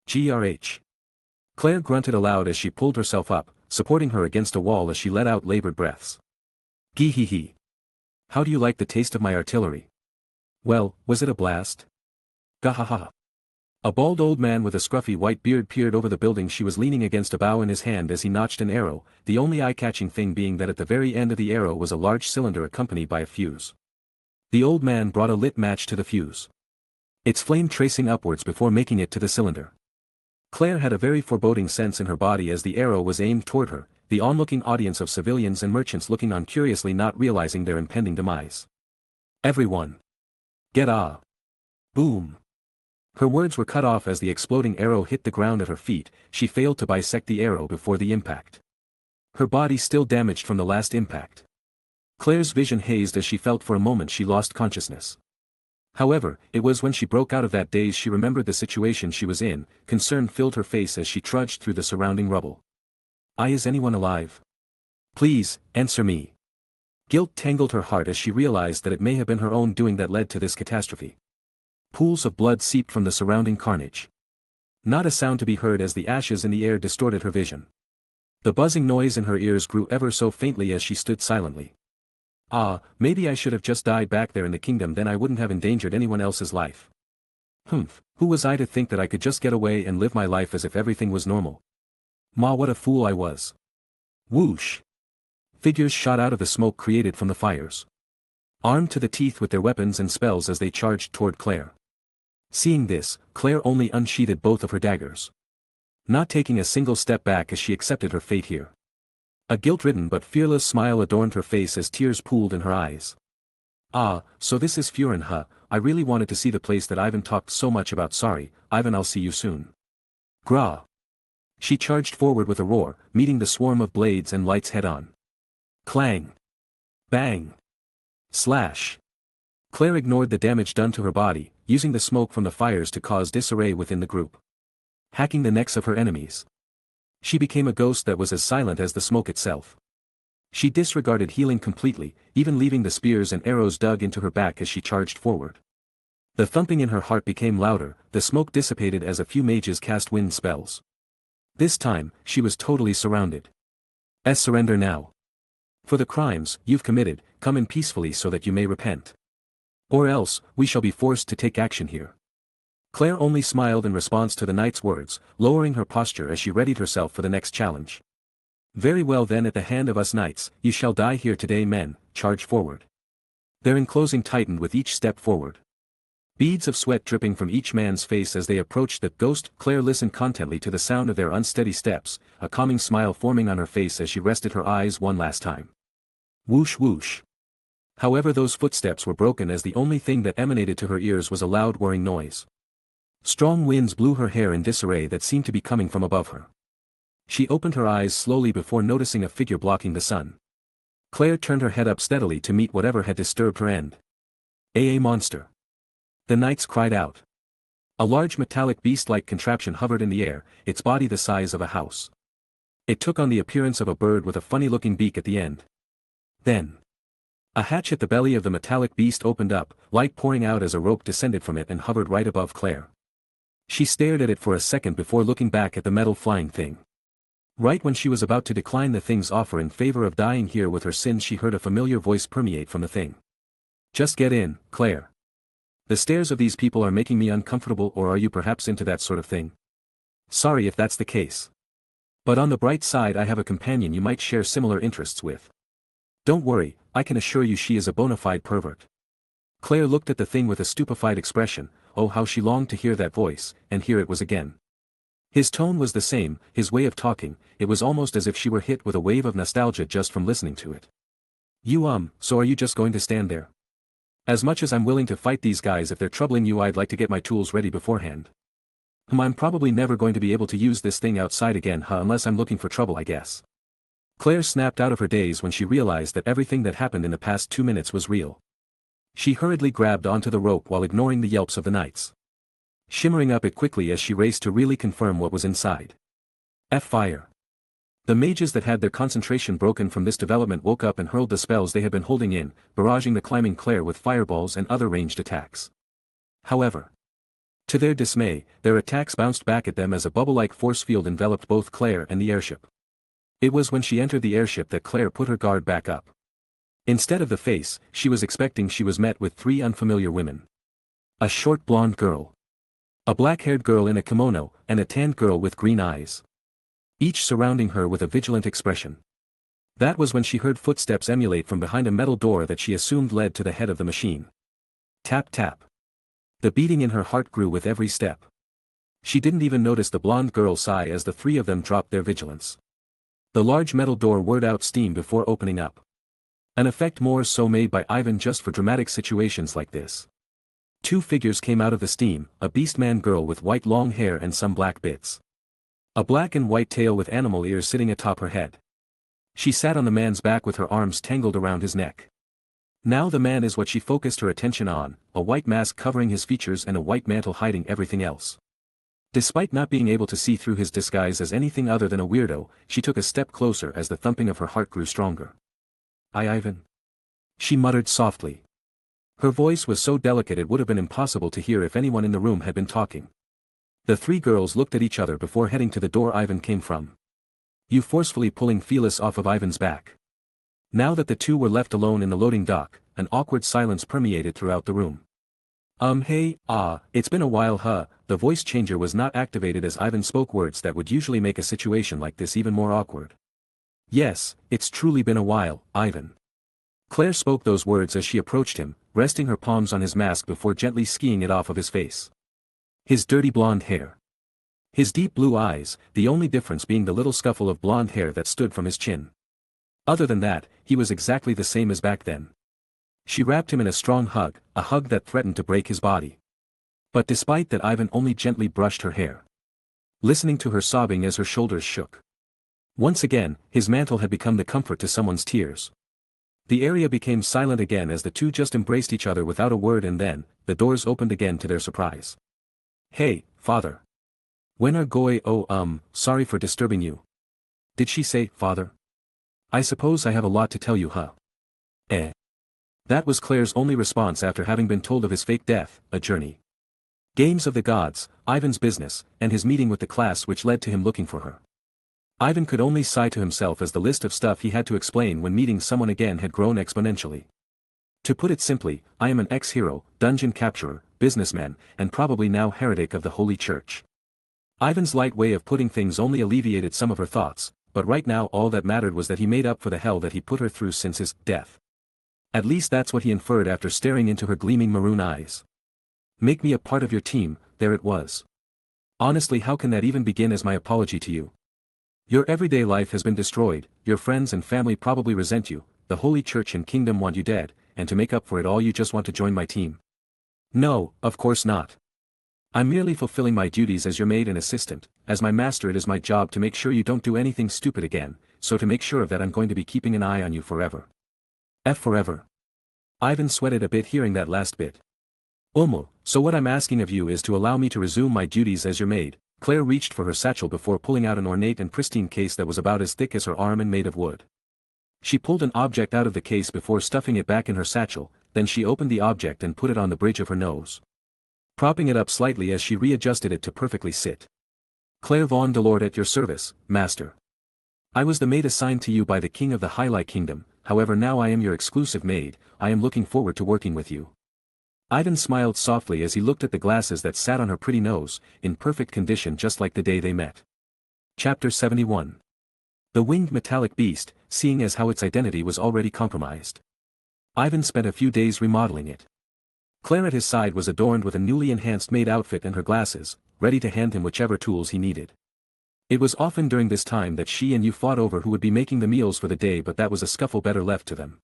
Grh. Claire grunted aloud as she pulled herself up, supporting her against a wall as she let out labored breaths. Gee. How do you like the taste of my artillery? Well, was it a blast? Gahaha. A bald old man with a scruffy white beard peered over the building. She was leaning against a bough in his hand as he notched an arrow, the only eye-catching thing being that at the very end of the arrow was a large cylinder accompanied by a fuse. The old man brought a lit match to the fuse, its flame tracing upwards before making it to the cylinder. Claire had a very foreboding sense in her body as the arrow was aimed toward her, the onlooking audience of civilians and merchants looking on curiously, not realizing their impending demise. "Everyone! Get up!" Boom! Her words were cut off as the exploding arrow hit the ground at her feet. She failed to bisect the arrow before the impact, her body still damaged from the last impact. Claire's vision hazed as she felt for a moment she lost consciousness. However, it was when she broke out of that daze she remembered the situation she was in. Concern filled her face as she trudged through the surrounding rubble. Is anyone alive? Please, answer me. Guilt tangled her heart as she realized that it may have been her own doing that led to this catastrophe. Pools of blood seeped from the surrounding carnage. Not a sound to be heard as the ashes in the air distorted her vision. The buzzing noise in her ears grew ever so faintly as she stood silently. Maybe I should have just died back there in the kingdom, then I wouldn't have endangered anyone else's life. Who was I to think that I could just get away and live my life as if everything was normal? What a fool I was. Whoosh! Figures shot out of the smoke created from the fires, armed to the teeth with their weapons and spells as they charged toward Claire. Seeing this, Claire only unsheathed both of her daggers, not taking a single step back as she accepted her fate here. A guilt-ridden but fearless smile adorned her face as tears pooled in her eyes. So this is Furin, huh? I really wanted to see the place that Ivan talked so much about. Sorry, Ivan, I'll see you soon. Grah! She charged forward with a roar, meeting the swarm of blades and lights head-on. Clang! Bang! Slash! Claire ignored the damage done to her body, using the smoke from the fires to cause disarray within the group, hacking the necks of her enemies. She became a ghost that was as silent as the smoke itself. She disregarded healing completely, even leaving the spears and arrows dug into her back as she charged forward. The thumping in her heart became louder, the smoke dissipated as a few mages cast wind spells. This time, she was totally surrounded. Surrender now. For the crimes you've committed, come in peacefully so that you may repent. Or else, we shall be forced to take action here. Claire only smiled in response to the knight's words, lowering her posture as she readied herself for the next challenge. Very well then, at the hand of us knights, you shall die here today. Men, charge forward. Their enclosing tightened with each step forward, beads of sweat dripping from each man's face as they approached the ghost. Claire listened contently to the sound of their unsteady steps, a calming smile forming on her face as she rested her eyes one last time. Whoosh whoosh. However, those footsteps were broken as the only thing that emanated to her ears was a loud whirring noise. Strong winds blew her hair in disarray that seemed to be coming from above her. She opened her eyes slowly before noticing a figure blocking the sun. Claire turned her head up steadily to meet whatever had disturbed her end. A monster! The knights cried out. A large metallic beast-like contraption hovered in the air, its body the size of a house. It took on the appearance of a bird with a funny-looking beak at the end. Then, a hatch at the belly of the metallic beast opened up, light pouring out as a rope descended from it and hovered right above Claire. She stared at it for a second before looking back at the metal flying thing. Right when she was about to decline the thing's offer in favor of dying here with her sins, she heard a familiar voice permeate from the thing. Just get in, Claire. The stares of these people are making me uncomfortable. Or are you perhaps into that sort of thing? Sorry if that's the case. But on the bright side, I have a companion you might share similar interests with. Don't worry, I can assure you she is a bona fide pervert. Claire looked at the thing with a stupefied expression. Oh, how she longed to hear that voice, and here it was again. His tone was the same, his way of talking. It was almost as if she were hit with a wave of nostalgia just from listening to it. So are you just going to stand there? As much as I'm willing to fight these guys if they're troubling you, I'd like to get my tools ready beforehand. I'm probably never going to be able to use this thing outside again, unless I'm looking for trouble, I guess. Claire snapped out of her daze when she realized that everything that happened in the past 2 minutes was real. She hurriedly grabbed onto the rope while ignoring the yelps of the knights, shimmering up it quickly as she raced to really confirm what was inside. Fire. The mages that had their concentration broken from this development woke up and hurled the spells they had been holding in, barraging the climbing Claire with fireballs and other ranged attacks. However, to their dismay, their attacks bounced back at them as a bubble-like force field enveloped both Claire and the airship. It was when she entered the airship that Claire put her guard back up. Instead of the face she was expecting, she was met with 3 unfamiliar women. A short blonde girl, A black-haired girl in a kimono, and a tanned girl with green eyes. Each surrounding her with a vigilant expression. That was when she heard footsteps emulate from behind a metal door that she assumed led to the head of the machine. Tap tap. The beating in her heart grew with every step. She didn't even notice the blonde girl sigh as the three of them dropped their vigilance. The large metal door whirred out steam before opening up. An effect more so made by Ivan just for dramatic situations like this. Two figures came out of the steam, a beastman girl with white long hair and some black bits. A black and white tail with animal ears sitting atop her head. She sat on the man's back with her arms tangled around his neck. Now the man is what she focused her attention on, a white mask covering his features and a white mantle hiding everything else. Despite not being able to see through his disguise as anything other than a weirdo, she took a step closer as the thumping of her heart grew stronger. Ivan. She muttered softly. Her voice was so delicate it would have been impossible to hear if anyone in the room had been talking. The three girls looked at each other before heading to the door Ivan came from. You forcefully pulling Felis off of Ivan's back. Now that the two were left alone in the loading dock, an awkward silence permeated throughout the room. Hey, it's been a while the voice changer was not activated as Ivan spoke words that would usually make a situation like this even more awkward. Yes, it's truly been a while, Ivan. Claire spoke those words as she approached him, resting her palms on his mask before gently skiing it off of his face. His dirty blonde hair. His deep blue eyes, the only difference being the little scuffle of blonde hair that stood from his chin. Other than that, he was exactly the same as back then. She wrapped him in a strong hug, a hug that threatened to break his body. But despite that, Ivan only gently brushed her hair. Listening to her sobbing as her shoulders shook. Once again, his mantle had become the comfort to someone's tears. The area became silent again as the two just embraced each other without a word, and then, the doors opened again to their surprise. Hey, father. When are sorry for disturbing you. Did she say, father? I suppose I have a lot to tell you, That was Claire's only response after having been told of his fake death, a journey. Games of the gods, Ivan's business, and his meeting with the class which led to him looking for her. Ivan could only sigh to himself as the list of stuff he had to explain when meeting someone again had grown exponentially. To put it simply, I am an ex-hero, dungeon capturer, businessman, and probably now heretic of the Holy Church. Ivan's light way of putting things only alleviated some of her thoughts, but right now all that mattered was that he made up for the hell that he put her through since his death. At least that's what he inferred after staring into her gleaming maroon eyes. Make me a part of your team, there it was. Honestly, how can that even begin as my apology to you? Your everyday life has been destroyed, your friends and family probably resent you, the Holy Church and Kingdom want you dead, and to make up for it all you just want to join my team. No, of course not. I'm merely fulfilling my duties as your maid and assistant. As my master it is my job to make sure you don't do anything stupid again, so to make sure of that I'm going to be keeping an eye on you forever. Forever. Ivan sweated a bit hearing that last bit. So what I'm asking of you is to allow me to resume my duties as your maid. Claire reached for her satchel before pulling out an ornate and pristine case that was about as thick as her arm and made of wood. She pulled an object out of the case before stuffing it back in her satchel, then she opened the object and put it on the bridge of her nose. Propping it up slightly as she readjusted it to perfectly sit. Claire Vaughn Delord at your service, master. I was the maid assigned to you by the king of the Highlight Kingdom, however now I am your exclusive maid. I am looking forward to working with you. Ivan smiled softly as he looked at the glasses that sat on her pretty nose, in perfect condition just like the day they met. Chapter 71. The winged metallic beast, seeing as how its identity was already compromised. Ivan spent a few days remodeling it. Claire at his side was adorned with a newly enhanced maid outfit and her glasses, ready to hand him whichever tools he needed. It was often during this time that she and you fought over who would be making the meals for the day, but that was a scuffle better left to them.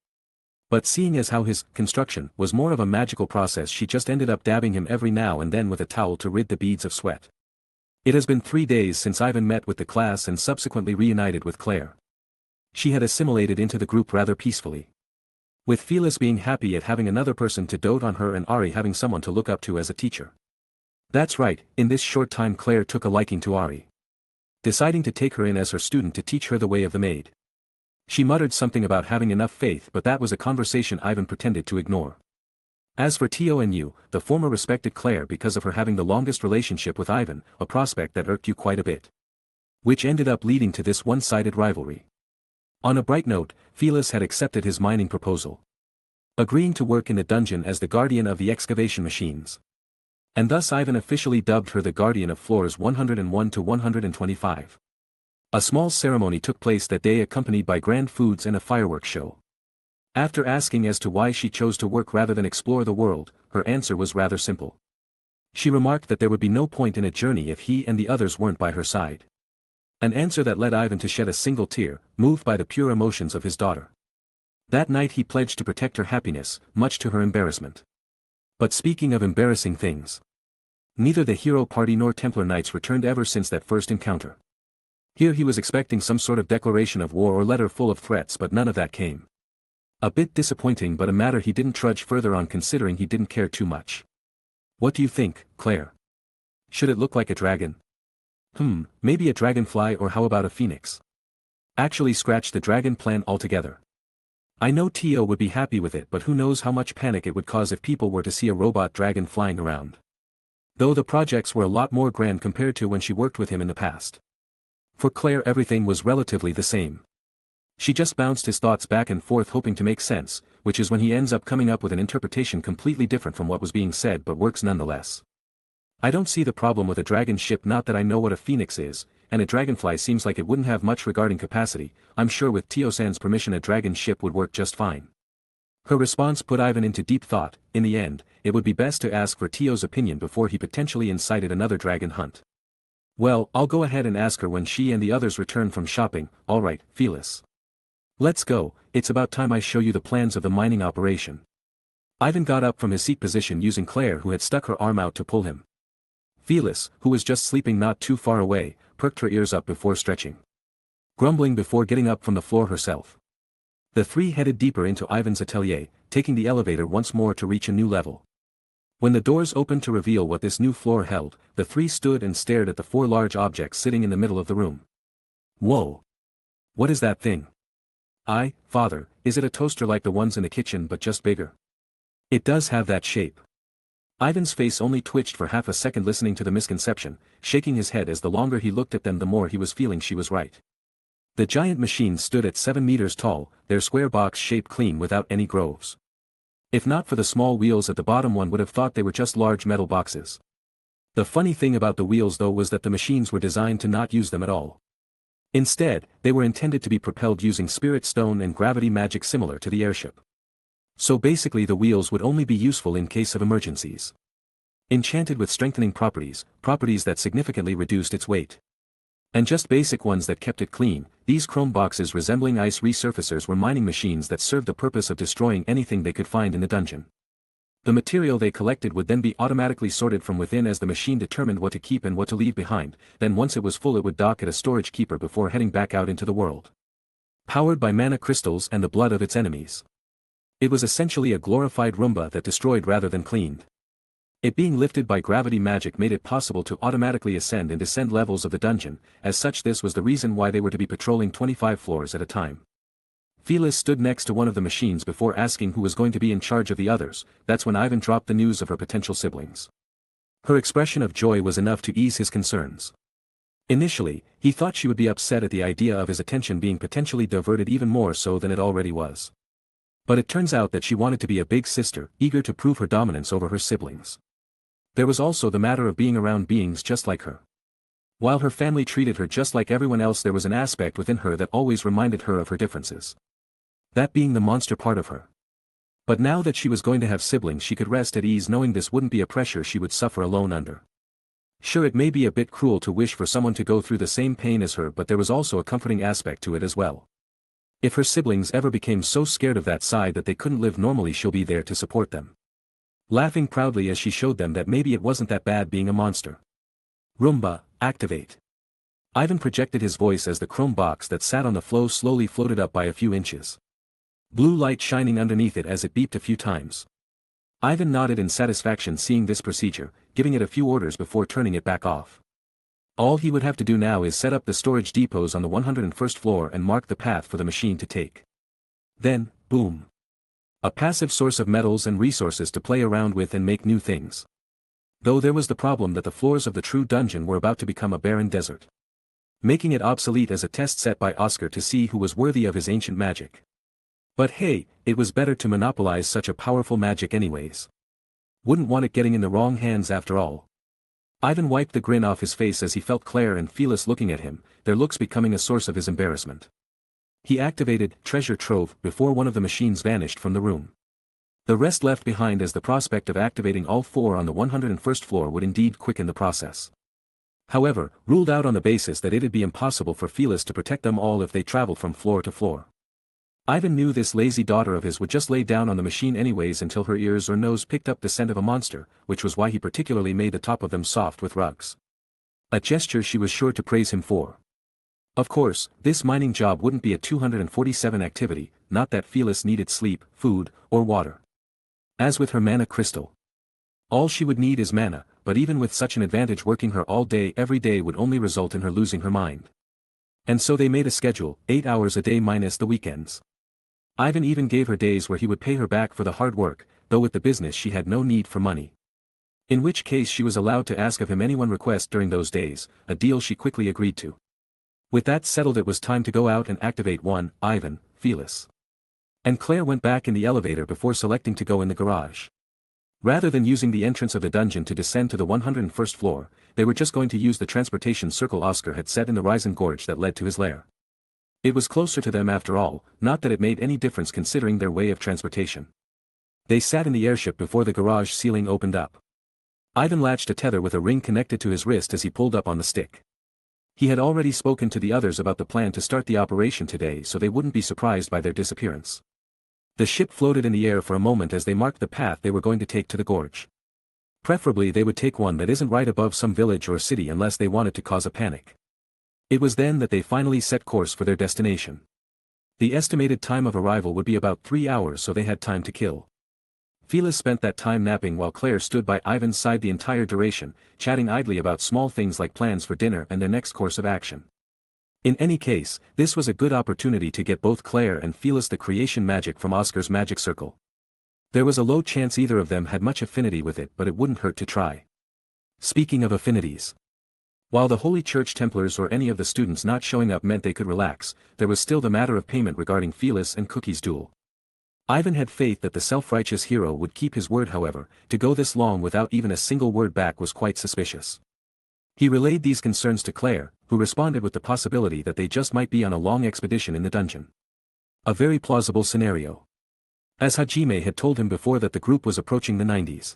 But seeing as how his construction was more of a magical process, she just ended up dabbing him every now and then with a towel to rid the beads of sweat. It has been 3 days since Ivan met with the class and subsequently reunited with Claire. She had assimilated into the group rather peacefully. With Felis being happy at having another person to dote on her and Ari having someone to look up to as a teacher. That's right, in this short time Claire took a liking to Ari. Deciding to take her in as her student to teach her the way of the maid. She muttered something about having enough faith, but that was a conversation Ivan pretended to ignore. As for TONU, the former respected Claire because of her having the longest relationship with Ivan, a prospect that irked you quite a bit. Which ended up leading to this one-sided rivalry. On a bright note, Felis had accepted his mining proposal. Agreeing to work in the dungeon as the guardian of the excavation machines. And thus Ivan officially dubbed her the guardian of floors 101 to 125. A small ceremony took place that day accompanied by grand foods and a fireworks show. After asking as to why she chose to work rather than explore the world, her answer was rather simple. She remarked that there would be no point in a journey if he and the others weren't by her side. An answer that led Ivan to shed a single tear, moved by the pure emotions of his daughter. That night he pledged to protect her happiness, much to her embarrassment. But speaking of embarrassing things, neither the hero party nor Templar Knights returned ever since that first encounter. Here he was expecting some sort of declaration of war or letter full of threats, but none of that came. A bit disappointing, but a matter he didn't trudge further on considering he didn't care too much. What do you think, Claire? Should it look like a dragon? Maybe a dragonfly, or how about a phoenix? Actually, scratch the dragon plan altogether. I know Tio would be happy with it, but who knows how much panic it would cause if people were to see a robot dragon flying around. Though the projects were a lot more grand compared to when she worked with him in the past. For Claire everything was relatively the same. She just bounced his thoughts back and forth hoping to make sense, which is when he ends up coming up with an interpretation completely different from what was being said but works nonetheless. I don't see the problem with a dragon ship, not that I know what a phoenix is, and a dragonfly seems like it wouldn't have much regarding capacity. I'm sure with Tio-san's permission a dragon ship would work just fine. Her response put Ivan into deep thought. In the end, it would be best to ask for Tio's opinion before he potentially incited another dragon hunt. Well, I'll go ahead and ask her when she and the others return from shopping. Alright, Felis. Let's go, it's about time I show you the plans of the mining operation. Ivan got up from his seat position using Claire, who had stuck her arm out to pull him. Felis, who was just sleeping not too far away, perked her ears up before stretching. Grumbling before getting up from the floor herself. The three headed deeper into Ivan's atelier, taking the elevator once more to reach a new level. When the doors opened to reveal what this new floor held, the three stood and stared at the four large objects sitting in the middle of the room. Whoa! What is that thing? Father, is it a toaster like the ones in the kitchen but just bigger? It does have that shape. Ivan's face only twitched for half a second listening to the misconception, shaking his head as the longer he looked at them the more he was feeling she was right. The giant machines stood at 7 meters tall, their square box shape clean without any grooves. If not for the small wheels at the bottom, one would have thought they were just large metal boxes. The funny thing about the wheels though was that the machines were designed to not use them at all. Instead, they were intended to be propelled using spirit stone and gravity magic similar to the airship. So basically the wheels would only be useful in case of emergencies. Enchanted with strengthening properties that significantly reduced its weight. And just basic ones that kept it clean, these chrome boxes resembling ice resurfacers were mining machines that served the purpose of destroying anything they could find in the dungeon. The material they collected would then be automatically sorted from within as the machine determined what to keep and what to leave behind, then once it was full it would dock at a storage keeper before heading back out into the world. Powered by mana crystals and the blood of its enemies. It was essentially a glorified Roomba that destroyed rather than cleaned. It being lifted by gravity magic made it possible to automatically ascend and descend levels of the dungeon, as such this was the reason why they were to be patrolling 25 floors at a time. Felis stood next to one of the machines before asking who was going to be in charge of the others. That's when Ivan dropped the news of her potential siblings. Her expression of joy was enough to ease his concerns. Initially, he thought she would be upset at the idea of his attention being potentially diverted even more so than it already was. But it turns out that she wanted to be a big sister, eager to prove her dominance over her siblings. There was also the matter of being around beings just like her. While her family treated her just like everyone else, there was an aspect within her that always reminded her of her differences. That being the monster part of her. But now that she was going to have siblings, she could rest at ease knowing this wouldn't be a pressure she would suffer alone under. Sure, it may be a bit cruel to wish for someone to go through the same pain as her, but there was also a comforting aspect to it as well. If her siblings ever became so scared of that side that they couldn't live normally, she'll be there to support them. Laughing proudly as she showed them that maybe it wasn't that bad being a monster. Roomba, activate. Ivan projected his voice as the chrome box that sat on the floor slowly floated up by a few inches. Blue light shining underneath it as it beeped a few times. Ivan nodded in satisfaction seeing this procedure, giving it a few orders before turning it back off. All he would have to do now is set up the storage depots on the 101st floor and mark the path for the machine to take. Then, boom. A passive source of metals and resources to play around with and make new things. Though there was the problem that the floors of the true dungeon were about to become a barren desert. Making it obsolete as a test set by Oscar to see who was worthy of his ancient magic. But hey, it was better to monopolize such a powerful magic anyways. Wouldn't want it getting in the wrong hands after all. Ivan wiped the grin off his face as he felt Claire and Phyllis looking at him, their looks becoming a source of his embarrassment. He activated Treasure Trove before one of the machines vanished from the room. The rest left behind, as the prospect of activating all four on the 101st floor would indeed quicken the process. However, ruled out on the basis that it'd be impossible for Phyllis to protect them all if they traveled from floor to floor. Ivan knew this lazy daughter of his would just lay down on the machine anyways until her ears or nose picked up the scent of a monster, which was why he particularly made the top of them soft with rugs. A gesture she was sure to praise him for. Of course, this mining job wouldn't be a 247 activity, not that Phyllis needed sleep, food, or water. As with her mana crystal. All she would need is mana, but even with such an advantage, working her all day every day would only result in her losing her mind. And so they made a schedule, 8 hours a day minus the weekends. Ivan even gave her days where he would pay her back for the hard work, though with the business she had no need for money. In which case she was allowed to ask of him any one request during those days, a deal she quickly agreed to. With that settled, it was time to go out and activate one, Ivan, Phyllis. And Claire went back in the elevator before selecting to go in the garage. Rather than using the entrance of the dungeon to descend to the 101st floor, they were just going to use the transportation circle Oscar had set in the Risen Gorge that led to his lair. It was closer to them after all, not that it made any difference considering their way of transportation. They sat in the airship before the garage ceiling opened up. Ivan latched a tether with a ring connected to his wrist as he pulled up on the stick. He had already spoken to the others about the plan to start the operation today, so they wouldn't be surprised by their disappearance. The ship floated in the air for a moment as they marked the path they were going to take to the gorge. Preferably they would take one that isn't right above some village or city unless they wanted to cause a panic. It was then that they finally set course for their destination. The estimated time of arrival would be about 3 hours, so they had time to kill. Phyllis spent that time napping while Claire stood by Ivan's side the entire duration, chatting idly about small things like plans for dinner and their next course of action. In any case, this was a good opportunity to get both Claire and Phyllis the creation magic from Oscar's magic circle. There was a low chance either of them had much affinity with it, but it wouldn't hurt to try. Speaking of affinities. While the Holy Church Templars or any of the students not showing up meant they could relax, there was still the matter of payment regarding Phyllis and Cookie's duel. Ivan had faith that the self-righteous hero would keep his word, however, to go this long without even a single word back was quite suspicious. He relayed these concerns to Claire, who responded with the possibility that they just might be on a long expedition in the dungeon. A very plausible scenario. As Hajime had told him before that the group was approaching the 90s.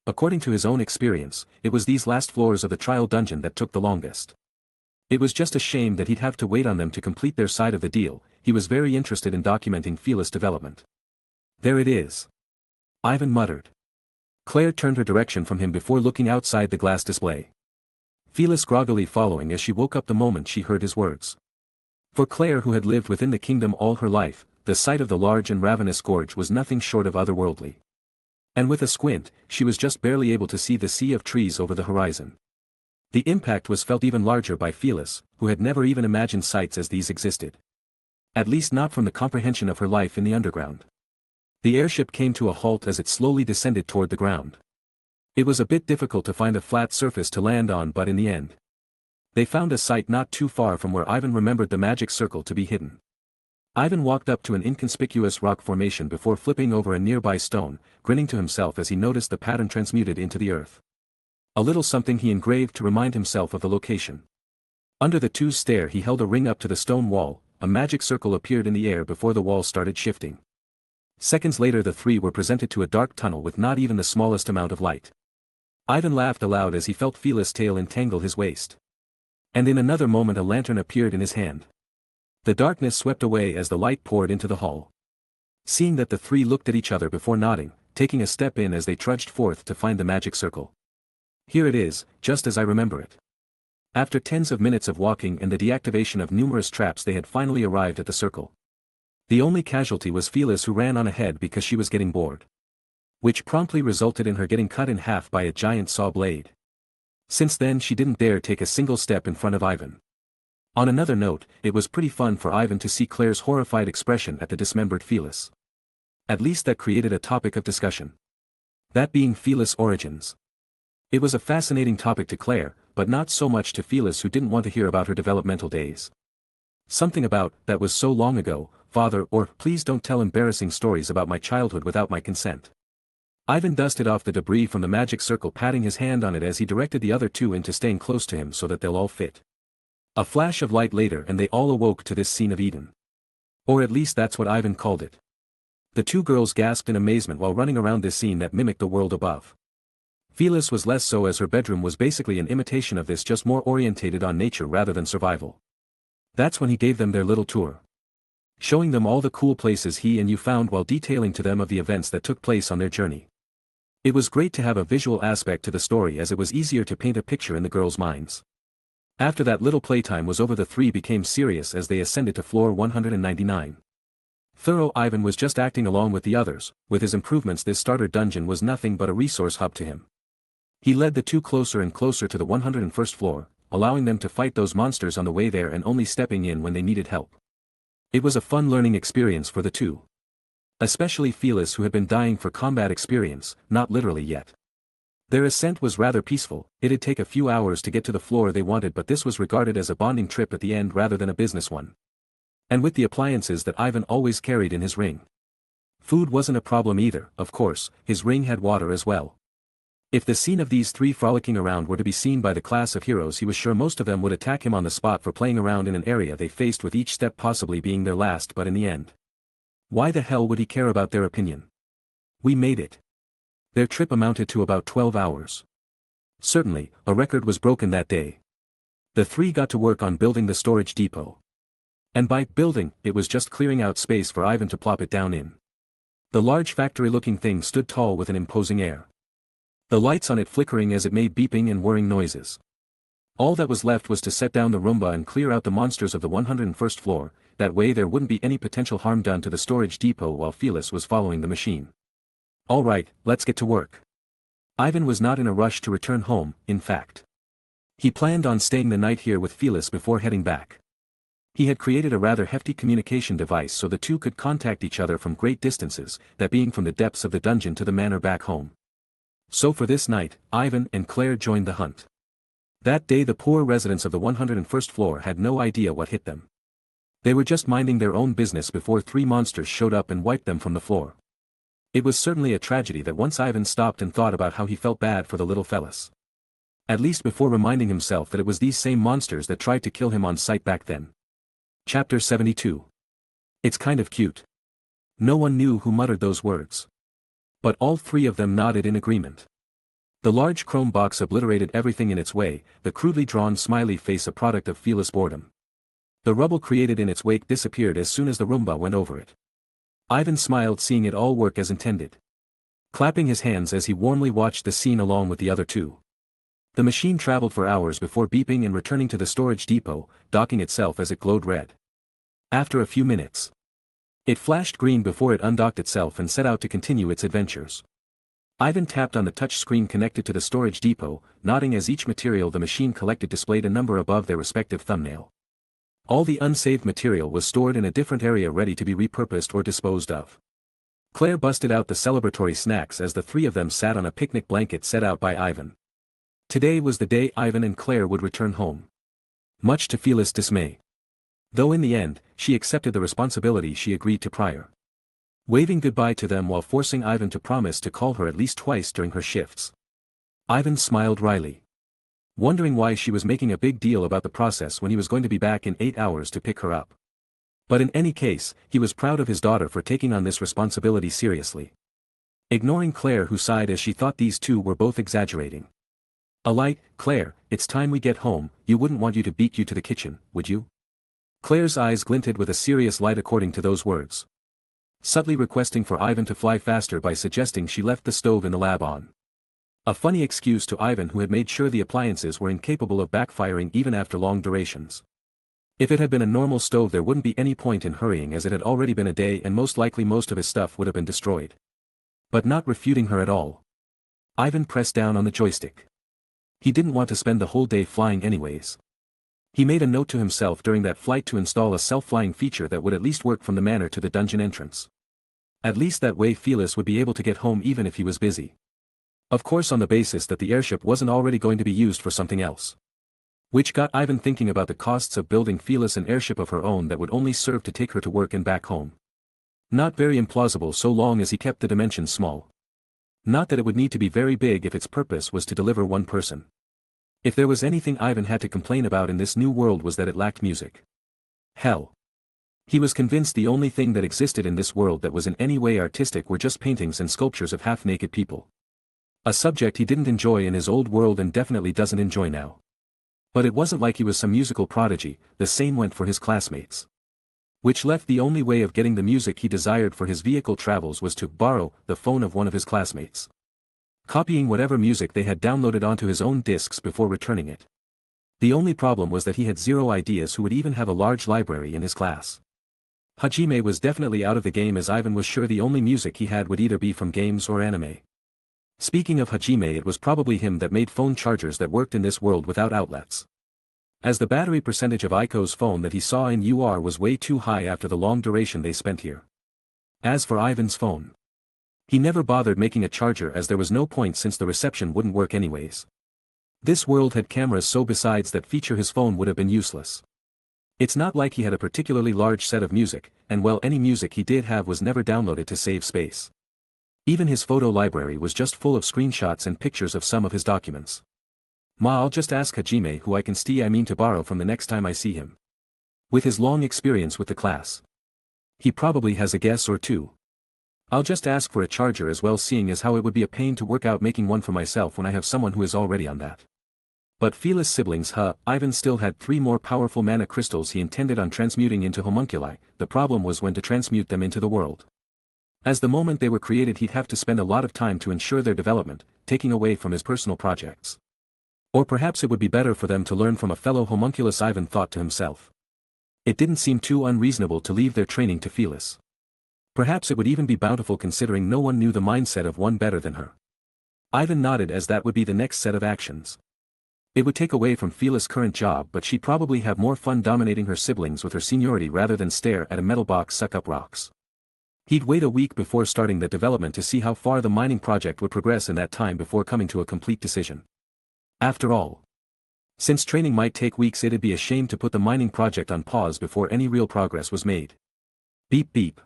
According to his own experience, it was these last floors of the trial dungeon that took the longest. It was just a shame that he'd have to wait on them to complete their side of the deal. He was very interested in documenting Phyllis' development. There it is. Ivan muttered. Claire turned her direction from him before looking outside the glass display. Phyllis groggily following as she woke up the moment she heard his words. For Claire, who had lived within the kingdom all her life, the sight of the large and ravenous gorge was nothing short of otherworldly. And with a squint, she was just barely able to see the sea of trees over the horizon. The impact was felt even larger by Phyllis, who had never even imagined sights as these existed. At least not from the comprehension of her life in the underground. The airship came to a halt as it slowly descended toward the ground. It was a bit difficult to find a flat surface to land on, but in the end, they found a site not too far from where Ivan remembered the magic circle to be hidden. Ivan walked up to an inconspicuous rock formation before flipping over a nearby stone, grinning to himself as he noticed the pattern transmuted into the earth. A little something he engraved to remind himself of the location. Under the two's stare, he held a ring up to the stone wall. A magic circle appeared in the air before the wall started shifting. Seconds later the three were presented to a dark tunnel with not even the smallest amount of light. Ivan laughed aloud as he felt Phyllis' tail entangle his waist. And in another moment a lantern appeared in his hand. The darkness swept away as the light poured into the hall. Seeing that, the three looked at each other before nodding, taking a step in as they trudged forth to find the magic circle. Here it is, just as I remember it. After tens of minutes of walking and the deactivation of numerous traps, they had finally arrived at the circle. The only casualty was Phyllis, who ran on ahead because she was getting bored. Which promptly resulted in her getting cut in half by a giant saw blade. Since then she didn't dare take a single step in front of Ivan. On another note, it was pretty fun for Ivan to see Claire's horrified expression at the dismembered Phyllis. At least that created a topic of discussion. That being Phyllis' origins. It was a fascinating topic to Claire, but not so much to Phyllis, who didn't want to hear about her developmental days. Something about, "that was so long ago, father," or "please don't tell embarrassing stories about my childhood without my consent." Ivan dusted off the debris from the magic circle, patting his hand on it as he directed the other two into staying close to him so that they'll all fit. A flash of light later and they all awoke to this scene of Eden. Or at least that's what Ivan called it. The two girls gasped in amazement while running around this scene that mimicked the world above. Phyllis was less so, as her bedroom was basically an imitation of this, just more orientated on nature rather than survival. That's when he gave them their little tour, showing them all the cool places he and you found while detailing to them of the events that took place on their journey. It was great to have a visual aspect to the story, as it was easier to paint a picture in the girls' minds. After that little playtime was over, the three became serious as they ascended to floor 199. Thorough Ivan was just acting along with the others. With his improvements, this starter dungeon was nothing but a resource hub to him. He led the two closer and closer to the 101st floor, allowing them to fight those monsters on the way there and only stepping in when they needed help. It was a fun learning experience for the two. Especially Phyllis, who had been dying for combat experience, not literally yet. Their ascent was rather peaceful. It'd take a few hours to get to the floor they wanted, but this was regarded as a bonding trip at the end rather than a business one. And with the appliances that Ivan always carried in his ring. Food wasn't a problem either, of course. His ring had water as well. If the scene of these three frolicking around were to be seen by the class of heroes, he was sure most of them would attack him on the spot for playing around in an area they faced, with each step possibly being their last. But in the end, why the hell would he care about their opinion? We made it. Their trip amounted to about 12 hours. Certainly, a record was broken that day. The three got to work on building the storage depot. And by building, it was just clearing out space for Ivan to plop it down in. The large factory-looking thing stood tall with an imposing air, the lights on it flickering as it made beeping and whirring noises. All that was left was to set down the Roomba and clear out the monsters of the 101st floor, that way there wouldn't be any potential harm done to the storage depot while Phyllis was following the machine. Alright, let's get to work. Ivan was not in a rush to return home. In fact, he planned on staying the night here with Phyllis before heading back. He had created a rather hefty communication device so the two could contact each other from great distances, that being from the depths of the dungeon to the manor back home. So for this night, Ivan and Claire joined the hunt. That day the poor residents of the 101st floor had no idea what hit them. They were just minding their own business before three monsters showed up and wiped them from the floor. It was certainly a tragedy that once Ivan stopped and thought about how he felt bad for the little fellas. At least before reminding himself that it was these same monsters that tried to kill him on sight back then. Chapter 72. It's kind of cute. No one knew who muttered those words. But all three of them nodded in agreement. The large chrome box obliterated everything in its way, the crudely drawn smiley face a product of Phyllis' boredom. The rubble created in its wake disappeared as soon as the Roomba went over it. Ivan smiled, seeing it all work as intended, clapping his hands as he warmly watched the scene along with the other two. The machine traveled for hours before beeping and returning to the storage depot, docking itself as it glowed red. After a few minutes, it flashed green before it undocked itself and set out to continue its adventures. Ivan tapped on the touch screen connected to the storage depot, nodding as each material the machine collected displayed a number above their respective thumbnail. All the unsaved material was stored in a different area ready to be repurposed or disposed of. Claire busted out the celebratory snacks as the three of them sat on a picnic blanket set out by Ivan. Today was the day Ivan and Claire would return home. Much to Phyllis' dismay. Though in the end, she accepted the responsibility she agreed to prior. Waving goodbye to them while forcing Ivan to promise to call her at least twice during her shifts. Ivan smiled wryly, wondering why she was making a big deal about the process when he was going to be back in 8 hours to pick her up. But in any case, he was proud of his daughter for taking on this responsibility seriously. Ignoring Claire, who sighed as she thought these two were both exaggerating. "Alight, Claire, it's time we get home. You wouldn't want you to beat you to the kitchen, would you?" Claire's eyes glinted with a serious light according to those words, subtly requesting for Ivan to fly faster by suggesting she left the stove in the lab on. A funny excuse to Ivan, who had made sure the appliances were incapable of backfiring even after long durations. If it had been a normal stove there wouldn't be any point in hurrying, as it had already been a day and most likely most of his stuff would have been destroyed. But not refuting her at all, Ivan pressed down on the joystick. He didn't want to spend the whole day flying anyways. He made a note to himself during that flight to install a self-flying feature that would at least work from the manor to the dungeon entrance. At least that way Phyllis would be able to get home even if he was busy. Of course, on the basis that the airship wasn't already going to be used for something else. Which got Ivan thinking about the costs of building Phyllis an airship of her own that would only serve to take her to work and back home. Not very implausible so long as he kept the dimensions small. Not that it would need to be very big if its purpose was to deliver one person. If there was anything Ivan had to complain about in this new world was that it lacked music. Hell. He was convinced the only thing that existed in this world that was in any way artistic were just paintings and sculptures of half-naked people. A subject he didn't enjoy in his old world and definitely doesn't enjoy now. But it wasn't like he was some musical prodigy, the same went for his classmates. Which left the only way of getting the music he desired for his vehicle travels was to borrow the phone of one of his classmates, copying whatever music they had downloaded onto his own discs before returning it. The only problem was that he had zero ideas who would even have a large library in his class. Hajime was definitely out of the game, as Ivan was sure the only music he had would either be from games or anime. Speaking of Hajime, it was probably him that made phone chargers that worked in this world without outlets, as the battery percentage of Aiko's phone that he saw in UR was way too high after the long duration they spent here. As for Ivan's phone, he never bothered making a charger as there was no point since the reception wouldn't work anyways. This world had cameras, so besides that feature his phone would have been useless. It's not like he had a particularly large set of music, and well, any music he did have was never downloaded to save space. Even his photo library was just full of screenshots and pictures of some of his documents. I'll just ask Hajime who I mean to borrow from the next time I see him. With his long experience with the class, he probably has a guess or two. I'll just ask for a charger as well, seeing as how it would be a pain to work out making one for myself when I have someone who is already on that. But Felis siblings, Ivan still had 3 more powerful mana crystals he intended on transmuting into homunculi. The problem was when to transmute them into the world, as the moment they were created he'd have to spend a lot of time to ensure their development, taking away from his personal projects. Or perhaps it would be better for them to learn from a fellow homunculus, Ivan thought to himself. It didn't seem too unreasonable to leave their training to Felis. Perhaps it would even be bountiful considering no one knew the mindset of one better than her. Ivan nodded, as that would be the next set of actions. It would take away from Felis' current job, but she'd probably have more fun dominating her siblings with her seniority rather than stare at a metal box suck up rocks. He'd wait a week before starting the development to see how far the mining project would progress in that time before coming to a complete decision. After all, since training might take weeks, it'd be a shame to put the mining project on pause before any real progress was made. Beep beep.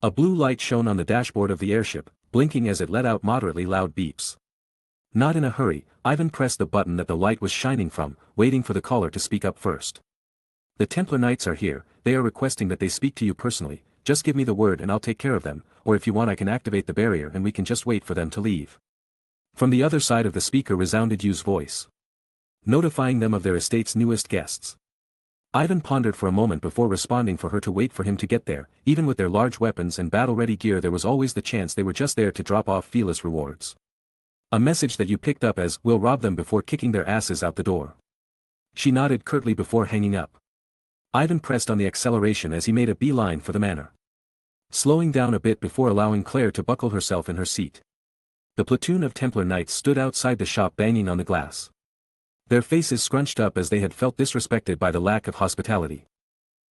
A blue light shone on the dashboard of the airship, blinking as it let out moderately loud beeps. Not in a hurry, Ivan pressed the button that the light was shining from, waiting for the caller to speak up first. The Templar Knights are here. They are requesting that they speak to you personally. Just give me the word and I'll take care of them, or if you want I can activate the barrier and we can just wait for them to leave. From the other side of the speaker resounded Yu's voice, notifying them of their estate's newest guests. Ivan pondered for a moment before responding for her to wait for him to get there. Even with their large weapons and battle-ready gear, there was always the chance they were just there to drop off Felis rewards. A message that you picked up as, "We'll rob them," before kicking their asses out the door. She nodded curtly before hanging up. Ivan pressed on the acceleration as he made a beeline for the manor, slowing down a bit before allowing Claire to buckle herself in her seat. The platoon of Templar Knights stood outside the shop banging on the glass, their faces scrunched up as they had felt disrespected by the lack of hospitality.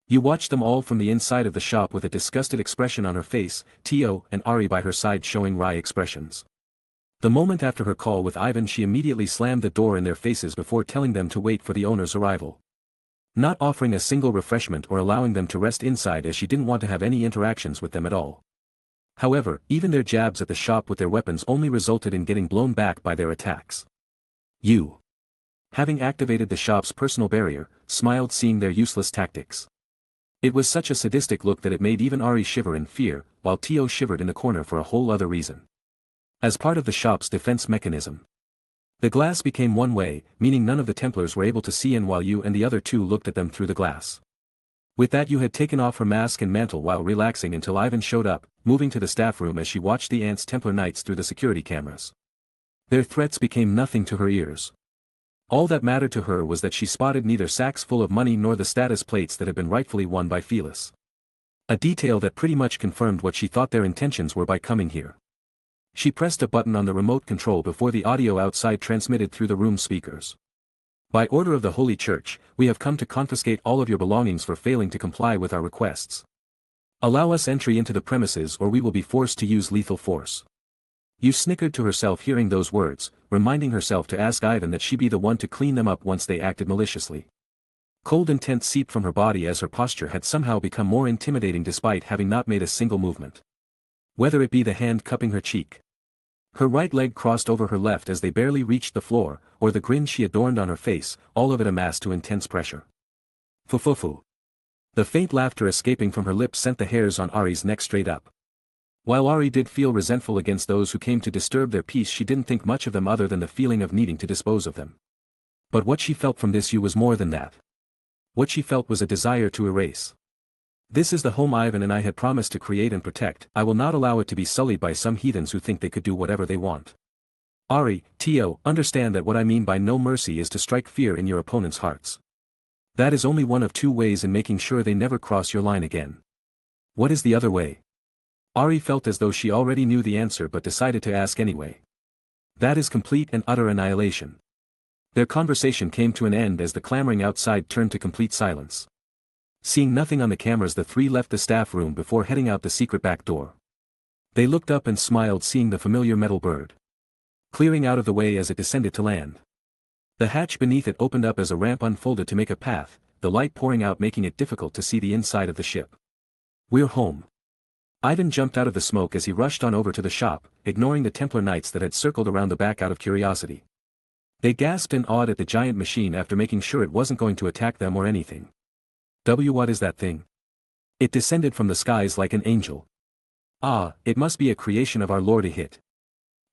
You watched them all from the inside of the shop with a disgusted expression on her face, Tio and Ari by her side showing wry expressions. The moment after her call with Ivan, she immediately slammed the door in their faces before telling them to wait for the owner's arrival, not offering a single refreshment or allowing them to rest inside, as she didn't want to have any interactions with them at all. However, even their jabs at the shop with their weapons only resulted in getting blown back by their attacks. You, having activated the shop's personal barrier, smiled seeing their useless tactics. It was such a sadistic look that it made even Ari shiver in fear, while Tio shivered in the corner for a whole other reason. As part of the shop's defense mechanism, the glass became one way, meaning none of the Templars were able to see in while you and the other two looked at them through the glass. With that, you had taken off her mask and mantle while relaxing until Ivan showed up, moving to the staff room as she watched the Ants Templar Knights through the security cameras. Their threats became nothing to her ears. All that mattered to her was that she spotted neither sacks full of money nor the status plates that had been rightfully won by Felis. A detail that pretty much confirmed what she thought their intentions were by coming here. She pressed a button on the remote control before the audio outside transmitted through the room speakers. By order of the Holy Church, we have come to confiscate all of your belongings for failing to comply with our requests. Allow us entry into the premises or we will be forced to use lethal force. You snickered to herself hearing those words, reminding herself to ask Ivan that she be the one to clean them up once they acted maliciously. Cold intent seeped from her body as her posture had somehow become more intimidating despite having not made a single movement. Whether it be the hand cupping her cheek, Her right leg crossed over her left as they barely reached the floor, or the grin she adorned on her face, all of it amassed to intense pressure. Fufufu. The faint laughter escaping from her lips sent the hairs on Ari's neck straight up. While Ari did feel resentful against those who came to disturb their peace, she didn't think much of them other than the feeling of needing to dispose of them. But what she felt from this was more than that. What she felt was a desire to erase. This is the home Ivan and I had promised to create and protect. I will not allow it to be sullied by some heathens who think they could do whatever they want. Ari, Tio, understand that what I mean by no mercy is to strike fear in your opponent's hearts. That is only one of two ways in making sure they never cross your line again. What is the other way? Ari felt as though she already knew the answer but decided to ask anyway. That is complete and utter annihilation. Their conversation came to an end as the clamoring outside turned to complete silence. Seeing nothing on the cameras, the three left the staff room before heading out the secret back door. They looked up and smiled, seeing the familiar metal bird clearing out of the way as it descended to land. The hatch beneath it opened up as a ramp unfolded to make a path, the light pouring out making it difficult to see the inside of the ship. We're home. Ivan jumped out of the smoke as he rushed on over to the shop, ignoring the Templar Knights that had circled around the back out of curiosity. They gasped in awe at the giant machine after making sure it wasn't going to attack them or anything. What is that thing? It descended from the skies like an angel. Ah, it must be a creation of our Lord HIATUS.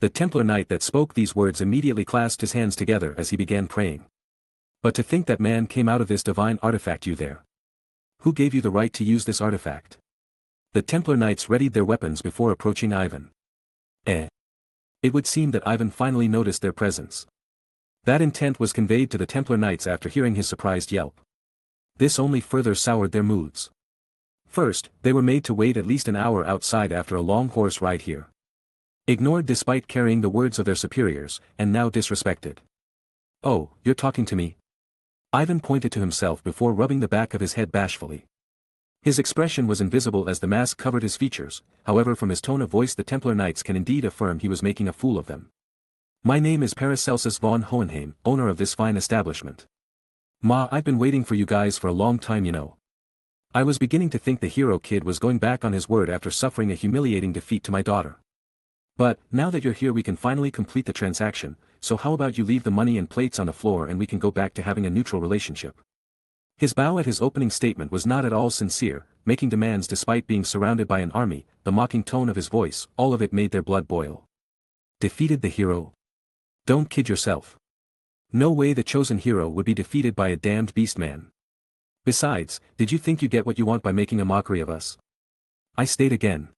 The Templar Knight that spoke these words immediately clasped his hands together as he began praying. But to think that man came out of this divine artifact. You there? Who gave you the right to use this artifact? The Templar Knights readied their weapons before approaching Ivan. It would seem that Ivan finally noticed their presence. That intent was conveyed to the Templar Knights after hearing his surprised yelp. This only further soured their moods. First, they were made to wait at least an hour outside after a long horse ride here. Ignored despite carrying the words of their superiors, and now disrespected. Oh, you're talking to me? Ivan pointed to himself before rubbing the back of his head bashfully. His expression was invisible as the mask covered his features, however from his tone of voice the Templar Knights can indeed affirm he was making a fool of them. My name is Paracelsus von Hohenheim, owner of this fine establishment. I've been waiting for you guys for a long time, you know. I was beginning to think the hero kid was going back on his word after suffering a humiliating defeat to my daughter. But, now that you're here we can finally complete the transaction, so how about you leave the money and plates on the floor and we can go back to having a neutral relationship. His bow at his opening statement was not at all sincere, making demands despite being surrounded by an army, the mocking tone of his voice, all of it made their blood boil. Defeated the hero? Don't kid yourself. No way the chosen hero would be defeated by a damned beastman. Besides, did you think you get what you want by making a mockery of us? I state again.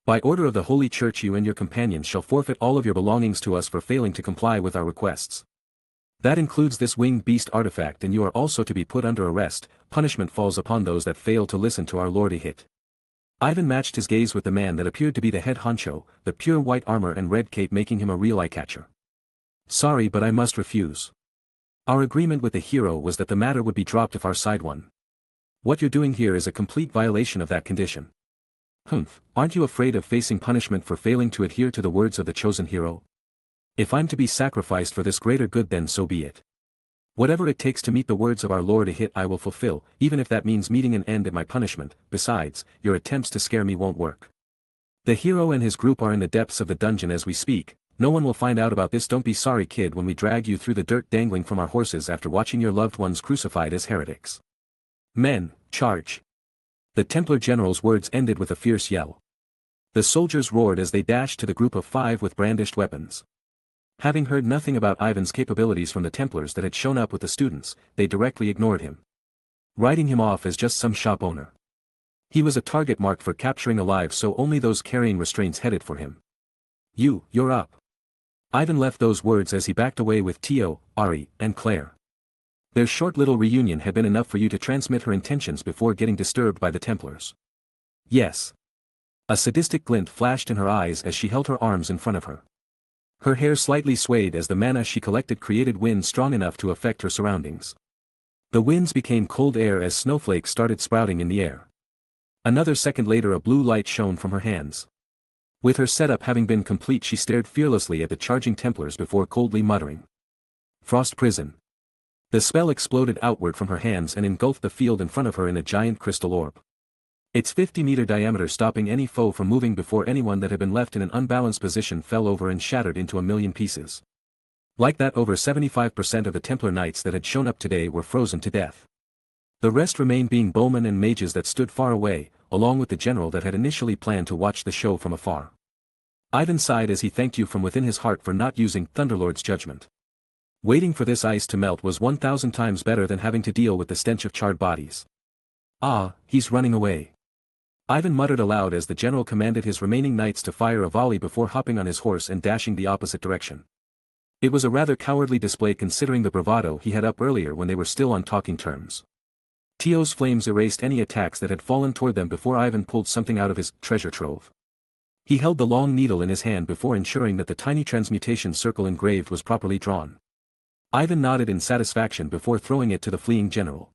By order of the Holy Church you and your companions shall forfeit all of your belongings to us for failing to comply with our requests. That includes this winged beast artifact, and you are also to be put under arrest. Punishment falls upon those that fail to listen to our Lord HIATUS. Ivan matched his gaze with the man that appeared to be the head honcho, the pure white armor and red cape making him a real eye-catcher. Sorry, but I must refuse. Our agreement with the hero was that the matter would be dropped if our side won. What you're doing here is a complete violation of that condition. Aren't you afraid of facing punishment for failing to adhere to the words of the chosen hero? If I'm to be sacrificed for this greater good, then so be it. Whatever it takes to meet the words of our Lord HIATUS I will fulfill, even if that means meeting an end at my punishment. Besides, your attempts to scare me won't work. The hero and his group are in the depths of the dungeon as we speak. No one will find out about this. Don't be sorry, kid, when we drag you through the dirt dangling from our horses after watching your loved ones crucified as heretics. Men, charge. The Templar general's words ended with a fierce yell. The soldiers roared as they dashed to the group of 5 with brandished weapons. Having heard nothing about Ivan's capabilities from the Templars that had shown up with the students, they directly ignored him, writing him off as just some shop owner. He was a target marked for capturing alive, so only those carrying restraints headed for him. You're up. Ivan left those words as he backed away with Tio, Ari, and Claire. Their short little reunion had been enough for you to transmit her intentions before getting disturbed by the Templars. Yes. A sadistic glint flashed in her eyes as she held her arms in front of her. Her hair slightly swayed as the mana she collected created wind strong enough to affect her surroundings. The winds became cold air as snowflakes started sprouting in the air. Another second later a blue light shone from her hands. With her setup having been complete, she stared fearlessly at the charging Templars before coldly muttering. Frost Prison. The spell exploded outward from her hands and engulfed the field in front of her in a giant crystal orb. Its 50-meter diameter stopping any foe from moving before anyone that had been left in an unbalanced position fell over and shattered into a million pieces. Like that, over 75% of the Templar Knights that had shown up today were frozen to death. The rest remained being bowmen and mages that stood far away, along with the general that had initially planned to watch the show from afar. Ivan sighed as he thanked you from within his heart for not using Thunderlord's judgment. Waiting for this ice to melt was 1,000 times better than having to deal with the stench of charred bodies. Ah, he's running away. Ivan muttered aloud as the general commanded his remaining knights to fire a volley before hopping on his horse and dashing the opposite direction. It was a rather cowardly display considering the bravado he had up earlier when they were still on talking terms. Teo's flames erased any attacks that had fallen toward them before Ivan pulled something out of his treasure trove. He held the long needle in his hand before ensuring that the tiny transmutation circle engraved was properly drawn. Ivan nodded in satisfaction before throwing it to the fleeing general.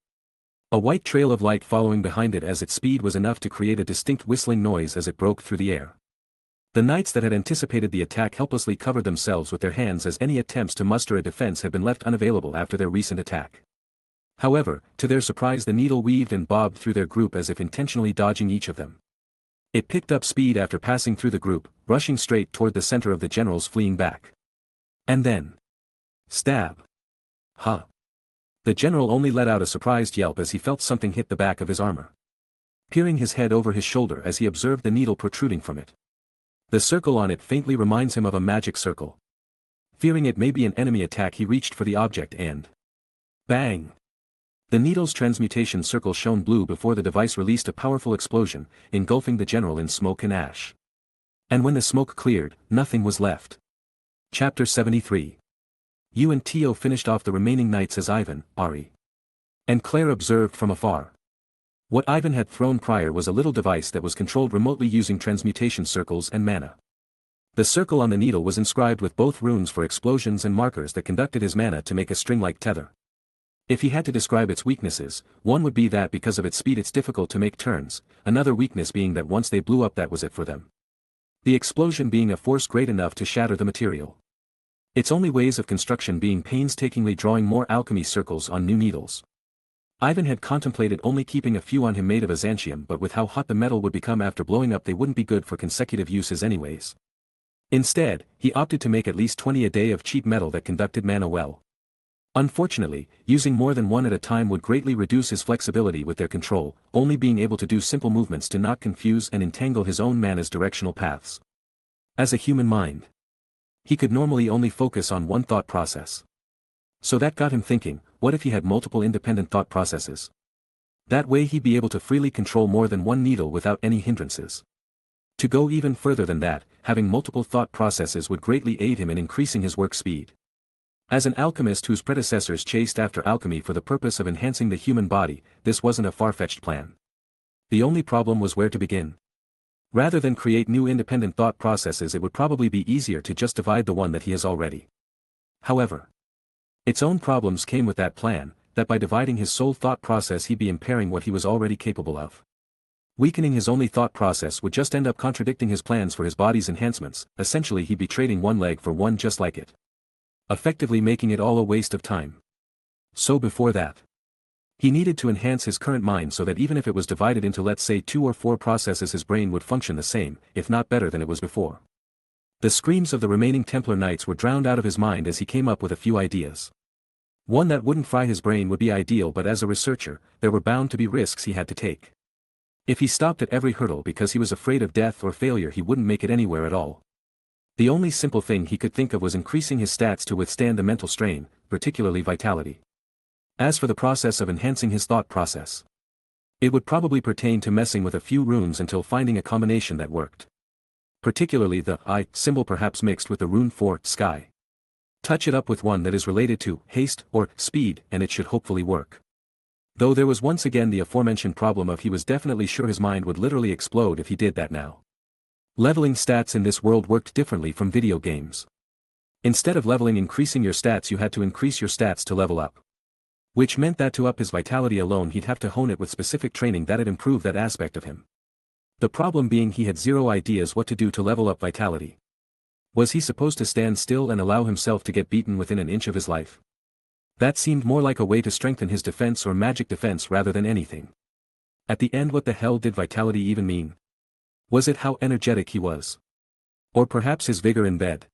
A white trail of light following behind it as its speed was enough to create a distinct whistling noise as it broke through the air. The knights that had anticipated the attack helplessly covered themselves with their hands as any attempts to muster a defense had been left unavailable after their recent attack. However, to their surprise, the needle weaved and bobbed through their group as if intentionally dodging each of them. It picked up speed after passing through the group, rushing straight toward the center of the generals fleeing back. And then... stab. Huh. The general only let out a surprised yelp as he felt something hit the back of his armor. Peering his head over his shoulder as he observed the needle protruding from it. The circle on it faintly reminds him of a magic circle. Fearing it may be an enemy attack, he reached for the object and... bang! The needle's transmutation circle shone blue before the device released a powerful explosion, engulfing the general in smoke and ash. And when the smoke cleared, nothing was left. Chapter 73. You and Tio finished off the remaining knights as Ivan, Ari, and Claire observed from afar. What Ivan had thrown prior was a little device that was controlled remotely using transmutation circles and mana. The circle on the needle was inscribed with both runes for explosions and markers that conducted his mana to make a string-like tether. If he had to describe its weaknesses, one would be that because of its speed it's difficult to make turns, another weakness being that once they blew up that was it for them. The explosion being a force great enough to shatter the material. Its only ways of construction being painstakingly drawing more alchemy circles on new needles. Ivan had contemplated only keeping a few on him made of Azantium, but with how hot the metal would become after blowing up they wouldn't be good for consecutive uses anyways. Instead, he opted to make at least 20 a day of cheap metal that conducted mana well. Unfortunately, using more than one at a time would greatly reduce his flexibility with their control, only being able to do simple movements to not confuse and entangle his own mana's directional paths. As a human mind, he could normally only focus on one thought process. So that got him thinking, what if he had multiple independent thought processes? That way he'd be able to freely control more than one needle without any hindrances. To go even further than that, having multiple thought processes would greatly aid him in increasing his work speed. As an alchemist whose predecessors chased after alchemy for the purpose of enhancing the human body, this wasn't a far-fetched plan. The only problem was where to begin. Rather than create new independent thought processes, it would probably be easier to just divide the one that he has already. However, its own problems came with that plan, that by dividing his sole thought process he'd be impairing what he was already capable of. Weakening his only thought process would just end up contradicting his plans for his body's enhancements, essentially he'd be trading one leg for one just like it. Effectively making it all a waste of time. So before that, he needed to enhance his current mind so that even if it was divided into let's say 2 or 4 processes his brain would function the same, if not better than it was before. The screams of the remaining Templar Knights were drowned out of his mind as he came up with a few ideas. One that wouldn't fry his brain would be ideal, but as a researcher, there were bound to be risks he had to take. If he stopped at every hurdle because he was afraid of death or failure, he wouldn't make it anywhere at all. The only simple thing he could think of was increasing his stats to withstand the mental strain, particularly vitality. As for the process of enhancing his thought process, it would probably pertain to messing with a few runes until finding a combination that worked. Particularly the I symbol, perhaps mixed with the rune for sky. Touch it up with one that is related to haste or speed and it should hopefully work. Though there was once again the aforementioned problem of he was definitely sure his mind would literally explode if he did that now. Leveling stats in this world worked differently from video games. Instead of leveling increasing your stats, you had to increase your stats to level up. Which meant that to up his vitality alone he'd have to hone it with specific training that'd improve that aspect of him. The problem being he had zero ideas what to do to level up vitality. Was he supposed to stand still and allow himself to get beaten within an inch of his life? That seemed more like a way to strengthen his defense or magic defense rather than anything. At the end, what the hell did vitality even mean? Was it how energetic he was? Or perhaps his vigor in bed?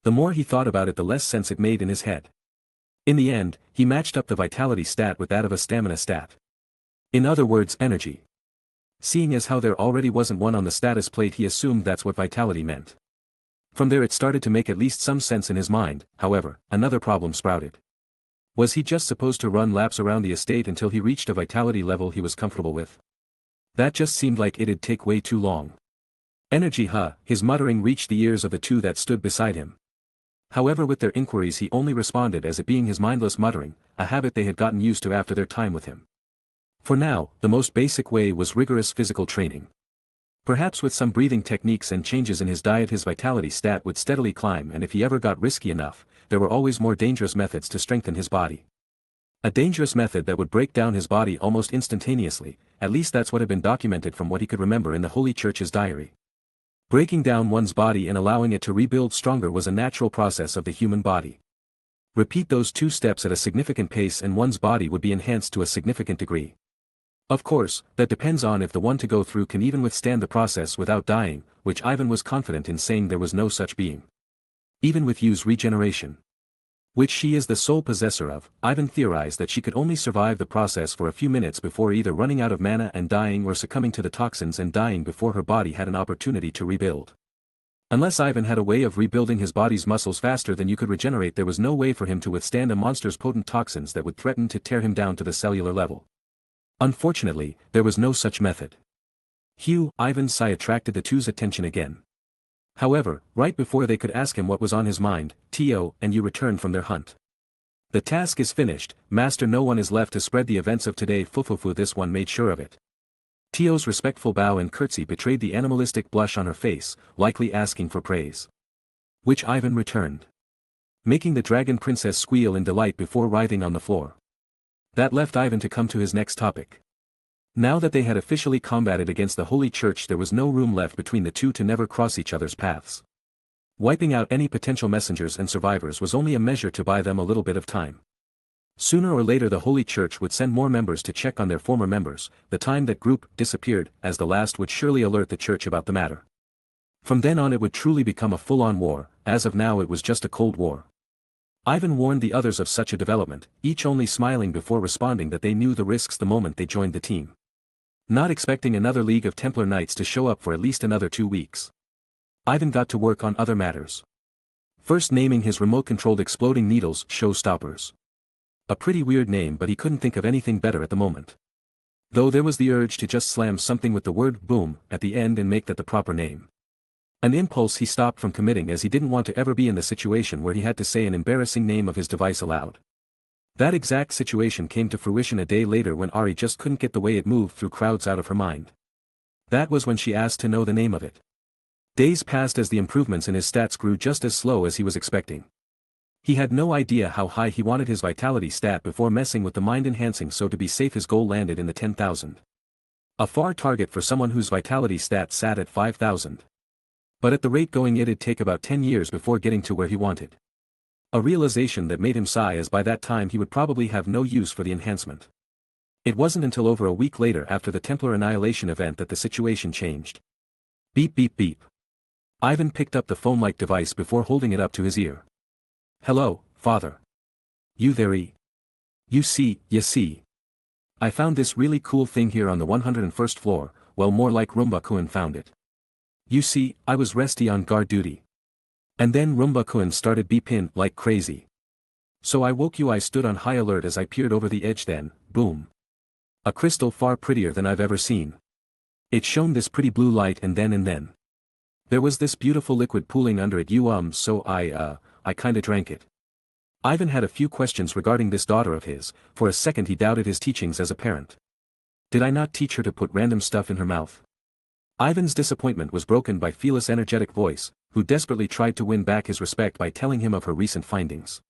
The more he thought about it, the less sense it made in his head. In the end, he matched up the vitality stat with that of a stamina stat. In other words, energy. Seeing as how there already wasn't one on the status plate, he assumed that's what vitality meant. From there it started to make at least some sense in his mind. However, another problem sprouted. Was he just supposed to run laps around the estate until he reached a vitality level he was comfortable with? That just seemed like it'd take way too long. Energy, huh? His muttering reached the ears of the two that stood beside him. However, with their inquiries he only responded as it being his mindless muttering, a habit they had gotten used to after their time with him. For now, the most basic way was rigorous physical training. Perhaps with some breathing techniques and changes in his diet his vitality stat would steadily climb, and if he ever got risky enough, there were always more dangerous methods to strengthen his body. A dangerous method that would break down his body almost instantaneously, at least that's what had been documented from what he could remember in the Holy Church's diary. Breaking down one's body and allowing it to rebuild stronger was a natural process of the human body. Repeat those two steps at a significant pace and one's body would be enhanced to a significant degree. Of course, that depends on if the one to go through can even withstand the process without dying, which Ivan was confident in saying there was no such being. Even with Yu's regeneration, which she is the sole possessor of, Ivan theorized that she could only survive the process for a few minutes before either running out of mana and dying or succumbing to the toxins and dying before her body had an opportunity to rebuild. Unless Ivan had a way of rebuilding his body's muscles faster than you could regenerate, there was no way for him to withstand a monster's potent toxins that would threaten to tear him down to the cellular level. Unfortunately, there was no such method. Ivan's sigh attracted the two's attention again. However, right before they could ask him what was on his mind, Tio and Yu returned from their hunt. The task is finished, Master. No one is left to spread the events of today. Fufufu, this one made sure of it. Tio's respectful bow and curtsy betrayed the animalistic blush on her face, likely asking for praise. Which Ivan returned, making the dragon princess squeal in delight before writhing on the floor. That left Ivan to come to his next topic. Now that they had officially combated against the Holy Church, there was no room left between the two to never cross each other's paths. Wiping out any potential messengers and survivors was only a measure to buy them a little bit of time. Sooner or later the Holy Church would send more members to check on their former members. The time that group disappeared as the last would surely alert the Church about the matter. From then on it would truly become a full-on war. As of now it was just a cold war. Ivan warned the others of such a development, each only smiling before responding that they knew the risks the moment they joined the team. Not expecting another League of Templar Knights to show up for at least another 2 weeks. Ivan got to work on other matters. First naming his remote-controlled exploding needles showstoppers. A pretty weird name, but he couldn't think of anything better at the moment. Though there was the urge to just slam something with the word boom at the end and make that the proper name. An impulse he stopped from committing as he didn't want to ever be in the situation where he had to say an embarrassing name of his device aloud. That exact situation came to fruition a day later when Ari just couldn't get the way it moved through crowds out of her mind. That was when she asked to know the name of it. Days passed as the improvements in his stats grew just as slow as he was expecting. He had no idea how high he wanted his vitality stat before messing with the mind enhancing, so to be safe his goal landed in the 10,000. A far target for someone whose vitality stat sat at 5,000. But at the rate going it'd take about 10 years before getting to where he wanted. A realization that made him sigh, as by that time he would probably have no use for the enhancement. It wasn't until over a week later after the Templar Annihilation event that the situation changed. Beep beep beep. Ivan picked up the phone-like device before holding it up to his ear. Hello, Father. You there? You see. I found this really cool thing here on the 101st floor, well more like Rumba-kun found it. You see, I was resty on guard duty. And then Rumba-kun started beeping like crazy. So I woke you. I stood on high alert as I peered over the edge, then, boom. A crystal far prettier than I've ever seen. It shone this pretty blue light and then. There was this beautiful liquid pooling under it. So I kinda drank it. Ivan had a few questions regarding this daughter of his. For a second he doubted his teachings as a parent. Did I not teach her to put random stuff in her mouth? Ivan's disappointment was broken by Phyllis' energetic voice, who desperately tried to win back his respect by telling him of her recent findings.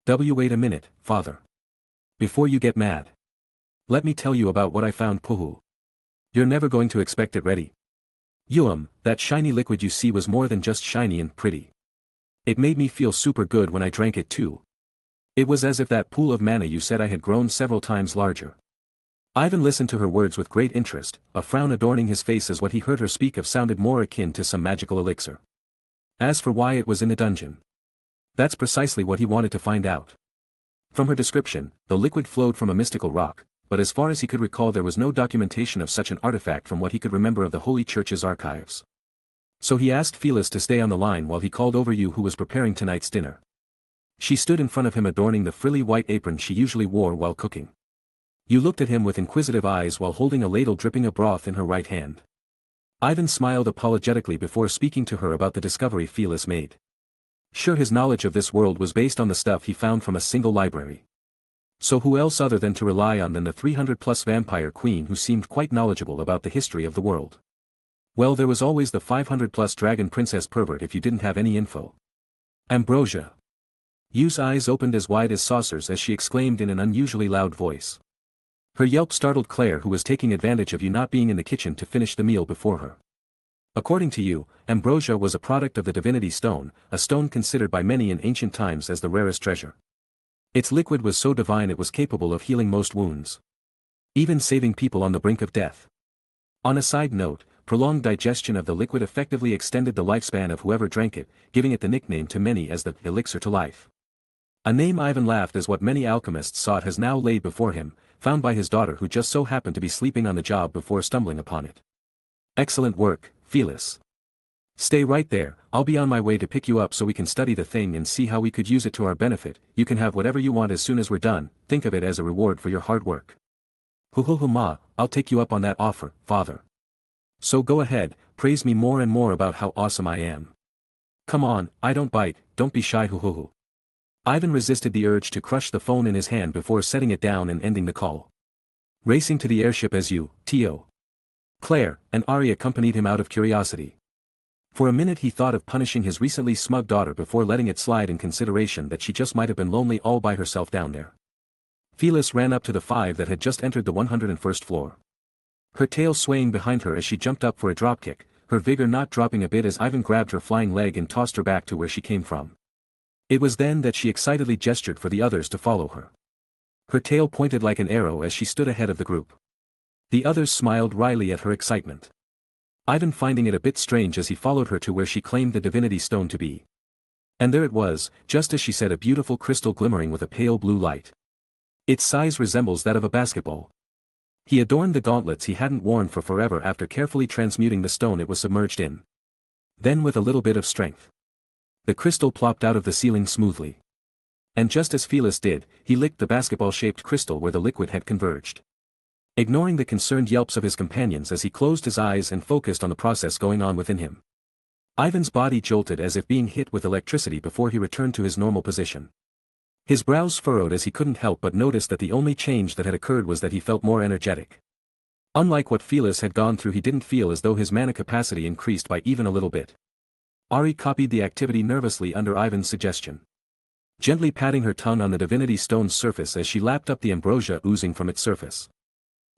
Wait a minute, Father. Before you get mad. Let me tell you about what I found. Puhu. You're never going to expect it. Ready? That shiny liquid you see was more than just shiny and pretty. It made me feel super good when I drank it too. It was as if that pool of mana you said I had grown several times larger. Ivan listened to her words with great interest, a frown adorning his face as what he heard her speak of sounded more akin to some magical elixir. As for why it was in the dungeon, that's precisely what he wanted to find out. From her description, the liquid flowed from a mystical rock, but as far as he could recall there was no documentation of such an artifact from what he could remember of the Holy Church's archives. So he asked Phyllis to stay on the line while he called over Yu, who was preparing tonight's dinner. She stood in front of him adorning the frilly white apron she usually wore while cooking. Yu looked at him with inquisitive eyes while holding a ladle dripping a broth in her right hand. Ivan smiled apologetically before speaking to her about the discovery Phyllis made. Sure, his knowledge of this world was based on the stuff he found from a single library. So who else other than to rely on than the 300-plus vampire queen who seemed quite knowledgeable about the history of the world? Well, there was always the 500-plus dragon princess pervert if you didn't have any info. Ambrosia. Yu's eyes opened as wide as saucers as she exclaimed in an unusually loud voice. Her yelp startled Claire, who was taking advantage of Yu not being in the kitchen to finish the meal before her. According to Yu, ambrosia was a product of the divinity stone, a stone considered by many in ancient times as the rarest treasure. Its liquid was so divine it was capable of healing most wounds, even saving people on the brink of death. On a side note, prolonged digestion of the liquid effectively extended the lifespan of whoever drank it, giving it the nickname to many as the elixir to life. A name Ivan laughed as what many alchemists sought has now laid before him, found by his daughter who just so happened to be sleeping on the job before stumbling upon it. Excellent work, Phyllis. Stay right there, I'll be on my way to pick you up so we can study the thing and see how we could use it to our benefit. You can have whatever you want as soon as we're done, think of it as a reward for your hard work. Ma, I'll take you up on that offer, father. So go ahead, praise me more and more about how awesome I am. Come on, I don't bite, don't be shy. Ivan resisted the urge to crush the phone in his hand before setting it down and ending the call. Racing to the airship as Yu, Tio, Claire, and Ari accompanied him out of curiosity. For a minute he thought of punishing his recently smug daughter before letting it slide in consideration that she just might have been lonely all by herself down there. Phyllis ran up to the 5 that had just entered the 101st floor. Her tail swaying behind her as she jumped up for a dropkick, her vigor not dropping a bit as Ivan grabbed her flying leg and tossed her back to where she came from. It was then that she excitedly gestured for the others to follow her. Her tail pointed like an arrow as she stood ahead of the group. The others smiled wryly at her excitement, Ivan finding it a bit strange as he followed her to where she claimed the divinity stone to be. And there it was, just as she said, a beautiful crystal glimmering with a pale blue light. Its size resembles that of a basketball. He adorned the gauntlets he hadn't worn for forever after carefully transmuting the stone it was submerged in. Then with a little bit of strength, the crystal plopped out of the ceiling smoothly. And just as Phyllis did, he licked the basketball-shaped crystal where the liquid had converged. Ignoring the concerned yelps of his companions as he closed his eyes and focused on the process going on within him. Ivan's body jolted as if being hit with electricity before he returned to his normal position. His brows furrowed as he couldn't help but notice that the only change that had occurred was that he felt more energetic. Unlike what Phyllis had gone through, he didn't feel as though his mana capacity increased by even a little bit. Ari copied the activity nervously under Ivan's suggestion, gently patting her tongue on the divinity stone's surface as she lapped up the ambrosia oozing from its surface.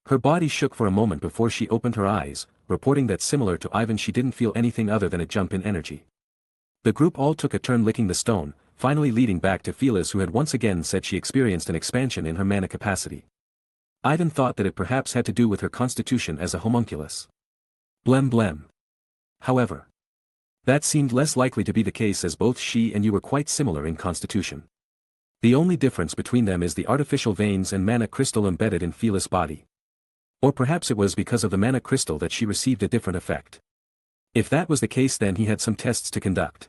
Her body shook for a moment before she opened her eyes, reporting that similar to Ivan she didn't feel anything other than a jump in energy. The group all took a turn licking the stone, finally leading back to Phyllis, who had once again said she experienced an expansion in her mana capacity. Ivan thought that it perhaps had to do with her constitution as a homunculus. Blem blem. However, that seemed less likely to be the case as both she and you were quite similar in constitution. The only difference between them is the artificial veins and mana crystal embedded in Phyllis' body. Or perhaps it was because of the mana crystal that she received a different effect. If that was the case, then he had some tests to conduct.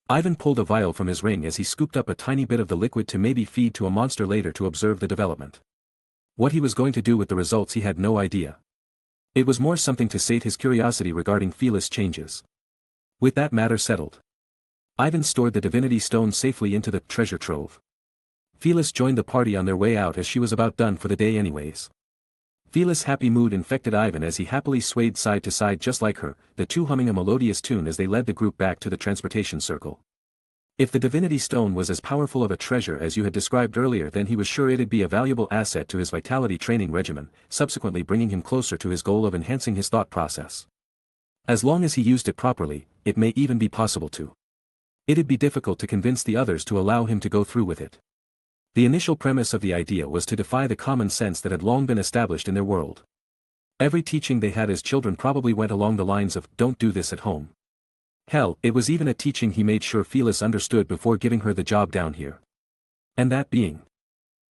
Ivan pulled a vial from his ring as he scooped up a tiny bit of the liquid to maybe feed to a monster later to observe the development. What he was going to do with the results he had no idea. It was more something to sate his curiosity regarding Phyllis' changes. With that matter settled, Ivan stored the divinity stone safely into the treasure trove. Phyllis joined the party on their way out as she was about done for the day anyways. Phyllis' happy mood infected Ivan as he happily swayed side to side just like her, the two humming a melodious tune as they led the group back to the transportation circle. If the divinity stone was as powerful of a treasure as you had described earlier, then he was sure it'd be a valuable asset to his vitality training regimen, subsequently bringing him closer to his goal of enhancing his thought process. As long as he used it properly, it may even be possible to. It'd be difficult to convince the others to allow him to go through with it. The initial premise of the idea was to defy the common sense that had long been established in their world. Every teaching they had as children probably went along the lines of, "Don't do this at home." Hell, it was even a teaching he made sure Phyllis understood before giving her the job down here. And that being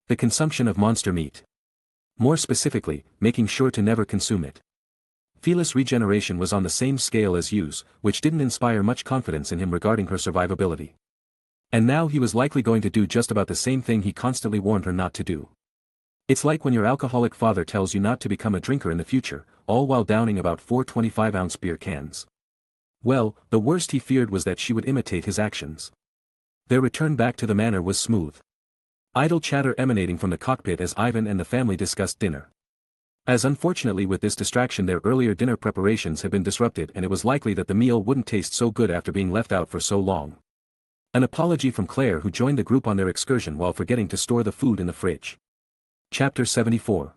the consumption of monster meat. More specifically, making sure to never consume it. Phyllis' regeneration was on the same scale as Yu's, which didn't inspire much confidence in him regarding her survivability. And now he was likely going to do just about the same thing he constantly warned her not to do. It's like when your alcoholic father tells you not to become a drinker in the future, all while downing about 4 25-ounce beer cans. Well, the worst he feared was that she would imitate his actions. Their return back to the manor was smooth. Idle chatter emanating from the cockpit as Ivan and the family discussed dinner. As unfortunately with this distraction their earlier dinner preparations had been disrupted and it was likely that the meal wouldn't taste so good after being left out for so long. An apology from Claire who joined the group on their excursion while forgetting to store the food in the fridge. Chapter 74.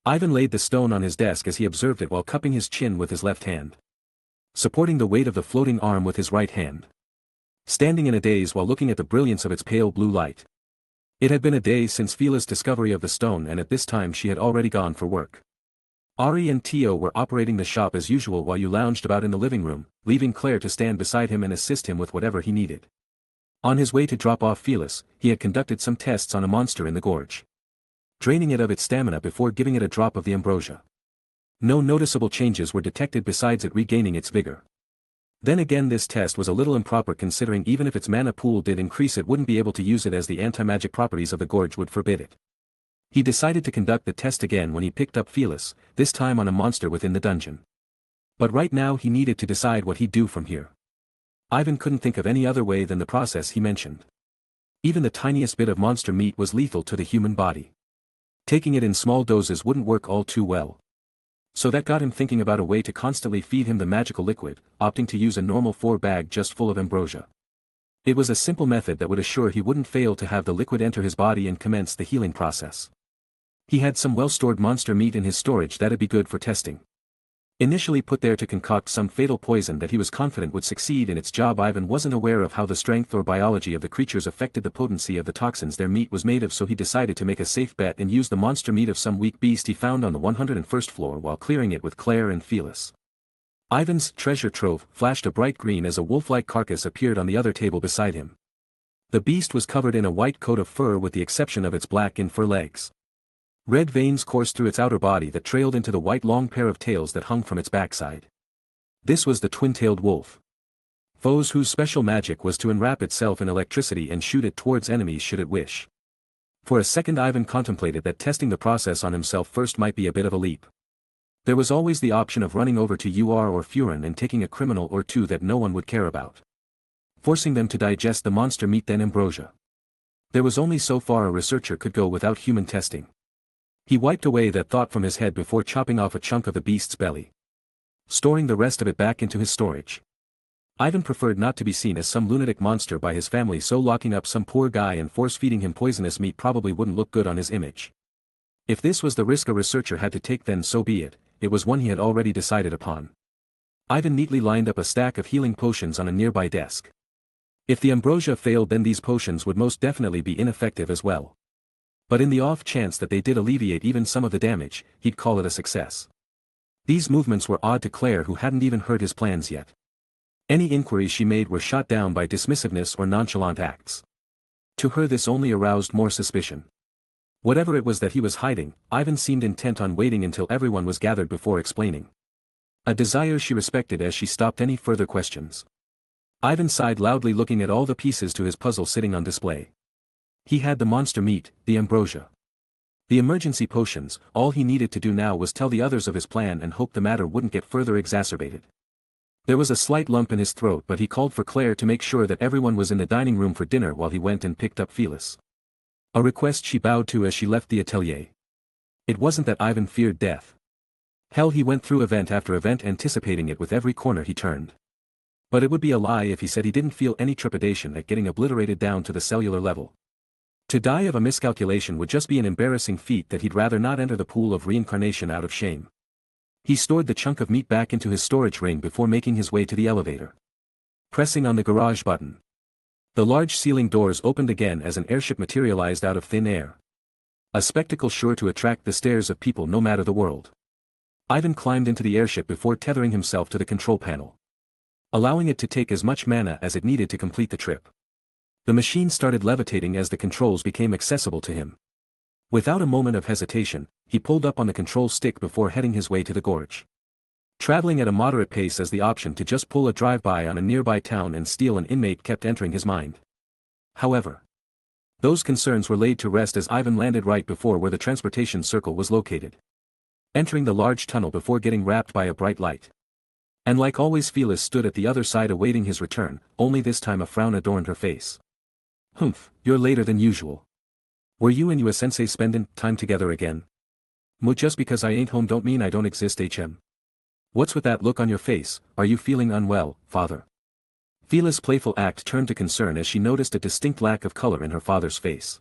Ivan laid the stone on his desk as he observed it while cupping his chin with his left hand. Supporting the weight of the floating arm with his right hand. Standing in a daze while looking at the brilliance of its pale blue light. It had been a day since Phila's discovery of the stone and at this time she had already gone for work. Ari and Tio were operating the shop as usual while you lounged about in the living room, leaving Claire to stand beside him and assist him with whatever he needed. On his way to drop off Phyllis, he had conducted some tests on a monster in the gorge. Draining it of its stamina before giving it a drop of the ambrosia. No noticeable changes were detected besides it regaining its vigor. Then again this test was a little improper considering even if its mana pool did increase it wouldn't be able to use it as the anti-magic properties of the gorge would forbid it. He decided to conduct the test again when he picked up Phyllis, this time on a monster within the dungeon. But right now he needed to decide what he'd do from here. Ivan couldn't think of any other way than the process he mentioned. Even the tiniest bit of monster meat was lethal to the human body. Taking it in small doses wouldn't work all too well. So that got him thinking about a way to constantly feed him the magical liquid, opting to use a normal 4-bag just full of ambrosia. It was a simple method that would assure he wouldn't fail to have the liquid enter his body and commence the healing process. He had some well-stored monster meat in his storage that'd be good for testing. Initially put there to concoct some fatal poison that he was confident would succeed in its job. Ivan wasn't aware of how the strength or biology of the creatures affected the potency of the toxins their meat was made of, so he decided to make a safe bet and use the monster meat of some weak beast he found on the 101st floor while clearing it with Claire and Phyllis. Ivan's treasure trove flashed a bright green as a wolf-like carcass appeared on the other table beside him. The beast was covered in a white coat of fur with the exception of its black in-fur legs. Red veins coursed through its outer body that trailed into the white long pair of tails that hung from its backside. This was the twin-tailed wolf. Foes whose special magic was to enwrap itself in electricity and shoot it towards enemies should it wish. For a second Ivan contemplated that testing the process on himself first might be a bit of a leap. There was always the option of running over to UR or Furin and taking a criminal or two that no one would care about. Forcing them to digest the monster meat then ambrosia. There was only so far a researcher could go without human testing. He wiped away that thought from his head before chopping off a chunk of the beast's belly. Storing the rest of it back into his storage. Ivan preferred not to be seen as some lunatic monster by his family, so locking up some poor guy and force-feeding him poisonous meat probably wouldn't look good on his image. If this was the risk a researcher had to take then so be it, it was one he had already decided upon. Ivan neatly lined up a stack of healing potions on a nearby desk. If the ambrosia failed then these potions would most definitely be ineffective as well. But in the off chance that they did alleviate even some of the damage, he'd call it a success. These movements were odd to Claire, who hadn't even heard his plans yet. Any inquiries she made were shot down by dismissiveness or nonchalant acts. To her this only aroused more suspicion. Whatever it was that he was hiding, Ivan seemed intent on waiting until everyone was gathered before explaining. A desire she respected as she stopped any further questions. Ivan sighed loudly looking at all the pieces to his puzzle sitting on display. He had the monster meat, the ambrosia. The emergency potions, all he needed to do now was tell the others of his plan and hope the matter wouldn't get further exacerbated. There was a slight lump in his throat, but he called for Claire to make sure that everyone was in the dining room for dinner while he went and picked up Phyllis. A request she bowed to as she left the atelier. It wasn't that Ivan feared death. Hell, he went through event after event anticipating it with every corner he turned. But it would be a lie if he said he didn't feel any trepidation at getting obliterated down to the cellular level. To die of a miscalculation would just be an embarrassing feat that he'd rather not enter the pool of reincarnation out of shame. He stored the chunk of meat back into his storage ring before making his way to the elevator. Pressing on the garage button. The large ceiling doors opened again as an airship materialized out of thin air. A spectacle sure to attract the stares of people no matter the world. Ivan climbed into the airship before tethering himself to the control panel, allowing it to take as much mana as it needed to complete the trip. The machine started levitating as the controls became accessible to him. Without a moment of hesitation, he pulled up on the control stick before heading his way to the gorge. Traveling at a moderate pace as the option to just pull a drive-by on a nearby town and steal an inmate kept entering his mind. However, those concerns were laid to rest as Ivan landed right before where the transportation circle was located, entering the large tunnel before getting wrapped by a bright light. And like always, Phyllis stood at the other side awaiting his return, only this time a frown adorned her face. Humph, you're later than usual. Were you and your sensei spending time together again? Just because I ain't home don't mean I don't exist, HM. What's with that look on your face? Are you feeling unwell, father? Phyllis' playful act turned to concern as she noticed a distinct lack of color in her father's face.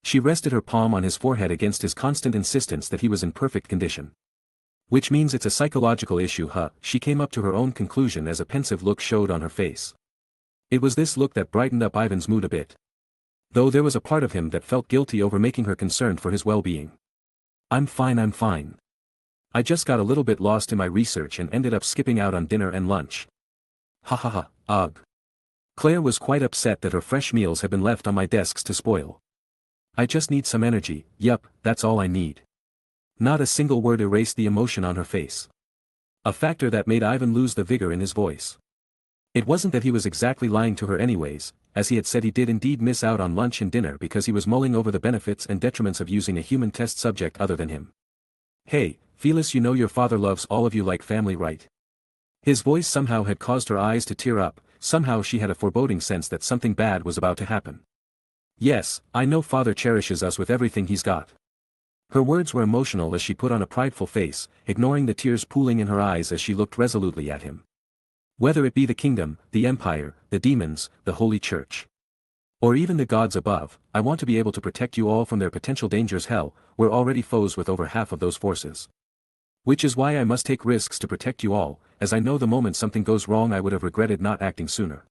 She rested her palm on his forehead against his constant insistence that he was in perfect condition. Which means it's a psychological issue, huh? She came up to her own conclusion as a pensive look showed on her face. It was this look that brightened up Ivan's mood a bit, though there was a part of him that felt guilty over making her concerned for his well-being. I'm fine. I just got a little bit lost in my research and ended up skipping out on dinner and lunch. Ha ha ha, ugh. Claire was quite upset that her fresh meals had been left on my desks to spoil. I just need some energy, yup, that's all I need. Not a single word erased the emotion on her face. A factor that made Ivan lose the vigor in his voice. It wasn't that he was exactly lying to her anyways, as he had said he did indeed miss out on lunch and dinner because he was mulling over the benefits and detriments of using a human test subject other than him. Hey, Phyllis, you know your father loves all of you like family, right? His voice somehow had caused her eyes to tear up, somehow she had a foreboding sense that something bad was about to happen. Yes, I know father cherishes us with everything he's got. Her words were emotional as she put on a prideful face, ignoring the tears pooling in her eyes as she looked resolutely at him. Whether it be the kingdom, the empire, the demons, the holy church, or even the gods above, I want to be able to protect you all from their potential dangers. Hell, we're already foes with over half of those forces. Which is why I must take risks to protect you all, as I know the moment something goes wrong I would have regretted not acting sooner.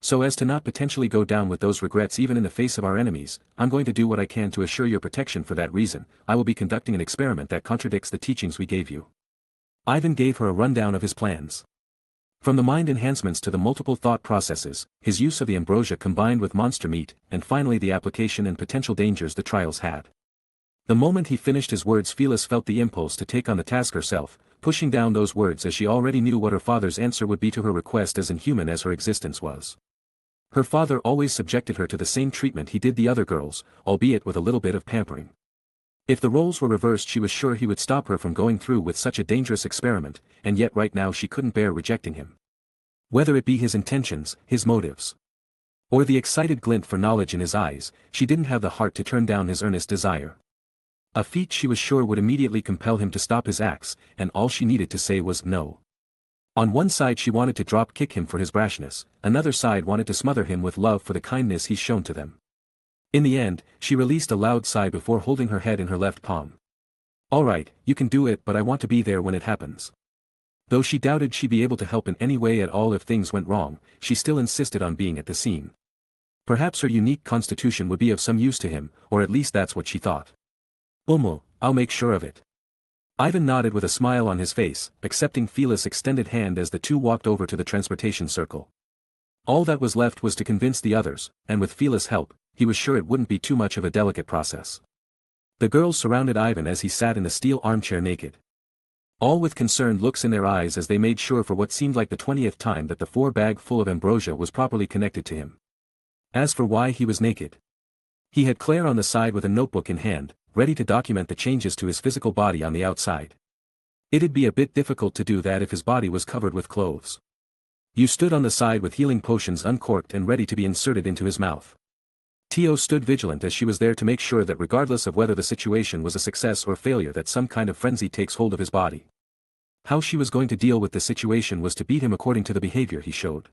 So as to not potentially go down with those regrets even in the face of our enemies, I'm going to do what I can to assure your protection. For that reason, I will be conducting an experiment that contradicts the teachings we gave you. Ivan gave her a rundown of his plans. From the mind enhancements to the multiple thought processes, his use of the ambrosia combined with monster meat, and finally the application and potential dangers the trials had. The moment he finished his words, Phyllis felt the impulse to take on the task herself, pushing down those words as she already knew what her father's answer would be to her request, as inhuman as her existence was. Her father always subjected her to the same treatment he did the other girls, albeit with a little bit of pampering. If the roles were reversed, she was sure he would stop her from going through with such a dangerous experiment, and yet right now she couldn't bear rejecting him. Whether it be his intentions, his motives, or the excited glint for knowledge in his eyes, she didn't have the heart to turn down his earnest desire. A feat she was sure would immediately compel him to stop his acts, and all she needed to say was no. On one side she wanted to drop kick him for his brashness, another side wanted to smother him with love for the kindness he's shown to them. In the end, she released a loud sigh before holding her head in her left palm. Alright, you can do it, but I want to be there when it happens. Though she doubted she'd be able to help in any way at all if things went wrong, she still insisted on being at the scene. Perhaps her unique constitution would be of some use to him, or at least that's what she thought. I'll make sure of it. Ivan nodded with a smile on his face, accepting Phyllis' extended hand as the two walked over to the transportation circle. All that was left was to convince the others, and with Phyllis' help, he was sure it wouldn't be too much of a delicate process. The girls surrounded Ivan as he sat in the steel armchair naked, all with concerned looks in their eyes as they made sure for what seemed like the 20th time that the 4-bag full of ambrosia was properly connected to him. As for why he was naked, he had Claire on the side with a notebook in hand, ready to document the changes to his physical body on the outside. It'd be a bit difficult to do that if his body was covered with clothes. You stood on the side with healing potions uncorked and ready to be inserted into his mouth. Tio stood vigilant as she was there to make sure that regardless of whether the situation was a success or failure that some kind of frenzy takes hold of his body. How she was going to deal with the situation was to beat him according to the behavior he showed.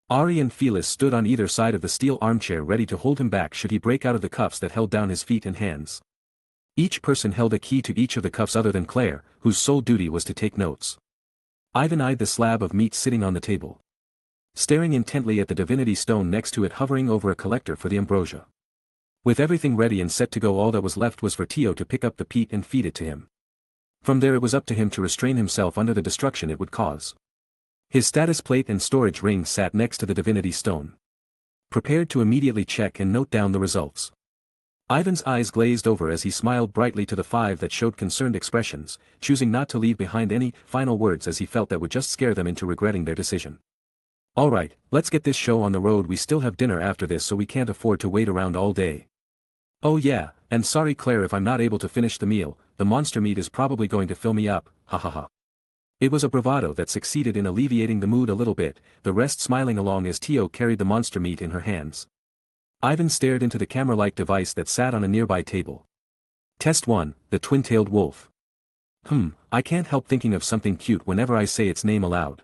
Ari and Phyllis stood on either side of the steel armchair ready to hold him back should he break out of the cuffs that held down his feet and hands. Each person held a key to each of the cuffs other than Claire, whose sole duty was to take notes. Ivan eyed the slab of meat sitting on the table. staring intently at the divinity stone next to it hovering over a collector for the ambrosia. With everything ready and set to go, all that was left was for Tio to pick up the peat and feed it to him. From there it was up to him to restrain himself under the destruction it would cause. His status plate and storage ring sat next to the divinity stone, prepared to immediately check and note down the results. Ivan's eyes glazed over as he smiled brightly to the 5 that showed concerned expressions, choosing not to leave behind any final words as he felt that would just scare them into regretting their decision. Alright, let's get this show on the road. We still have dinner after this, so we can't afford to wait around all day. Oh yeah, and sorry Claire if I'm not able to finish the meal, the monster meat is probably going to fill me up, hahaha. It was a bravado that succeeded in alleviating the mood a little bit, the rest smiling along as Tio carried the monster meat in her hands. Ivan stared into the camera-like device that sat on a nearby table. Test 1, the twin-tailed wolf. I can't help thinking of something cute whenever I say its name aloud.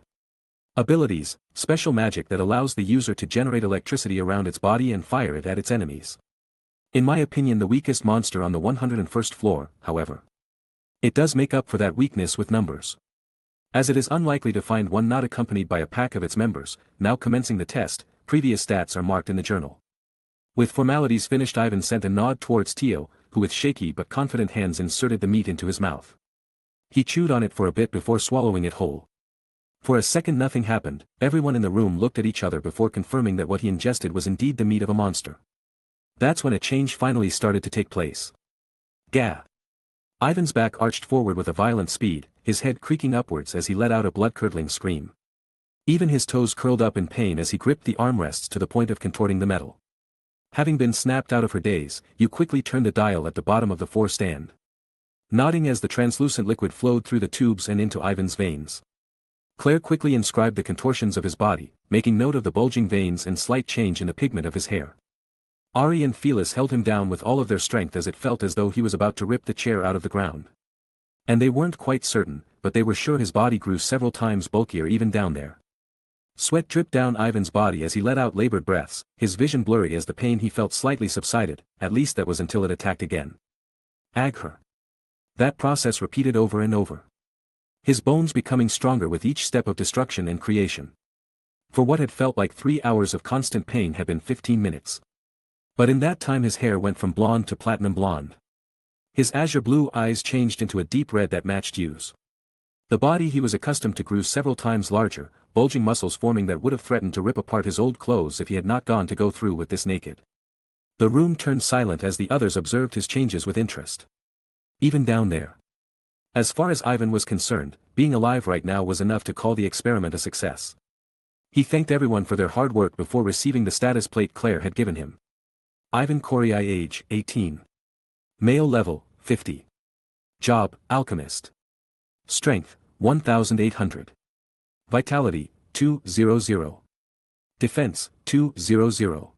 Abilities, special magic that allows the user to generate electricity around its body and fire it at its enemies. In my opinion, the weakest monster on the 101st floor, however. It does make up for that weakness with numbers. As it is unlikely to find one not accompanied by a pack of its members, now commencing the test, previous stats are marked in the journal. With formalities finished, Ivan sent a nod towards Tio, who with shaky but confident hands inserted the meat into his mouth. He chewed on it for a bit before swallowing it whole. For a second nothing happened, everyone in the room looked at each other before confirming that what he ingested was indeed the meat of a monster. That's when a change finally started to take place. Gah! Ivan's back arched forward with a violent speed, his head creaking upwards as he let out a blood-curdling scream. Even his toes curled up in pain as he gripped the armrests to the point of contorting the metal. Having been snapped out of her daze, you quickly turned the dial at the bottom of the 4 stand. Nodding as the translucent liquid flowed through the tubes and into Ivan's veins. Claire quickly inscribed the contortions of his body, making note of the bulging veins and slight change in the pigment of his hair. Ari and Felis held him down with all of their strength as it felt as though he was about to rip the chair out of the ground. And they weren't quite certain, but they were sure his body grew several times bulkier even down there. Sweat dripped down Ivan's body as he let out labored breaths, his vision blurry as the pain he felt slightly subsided, at least that was until it attacked again. Aghar. That process repeated over and over. His bones becoming stronger with each step of destruction and creation. For what had felt like 3 hours of constant pain had been 15 minutes. But in that time his hair went from blonde to platinum blonde. His azure blue eyes changed into a deep red that matched Yu's. The body he was accustomed to grew several times larger, bulging muscles forming that would have threatened to rip apart his old clothes if he had not gone to go through with this naked. The room turned silent as the others observed his changes with interest. Even down there. As far as Ivan was concerned, being alive right now was enough to call the experiment a success. He thanked everyone for their hard work before receiving the status plate Claire had given him. Ivan Koryai, age, 18. Male level, 50. Job, Alchemist. Strength, 1800. Vitality, 200. Defense, 200.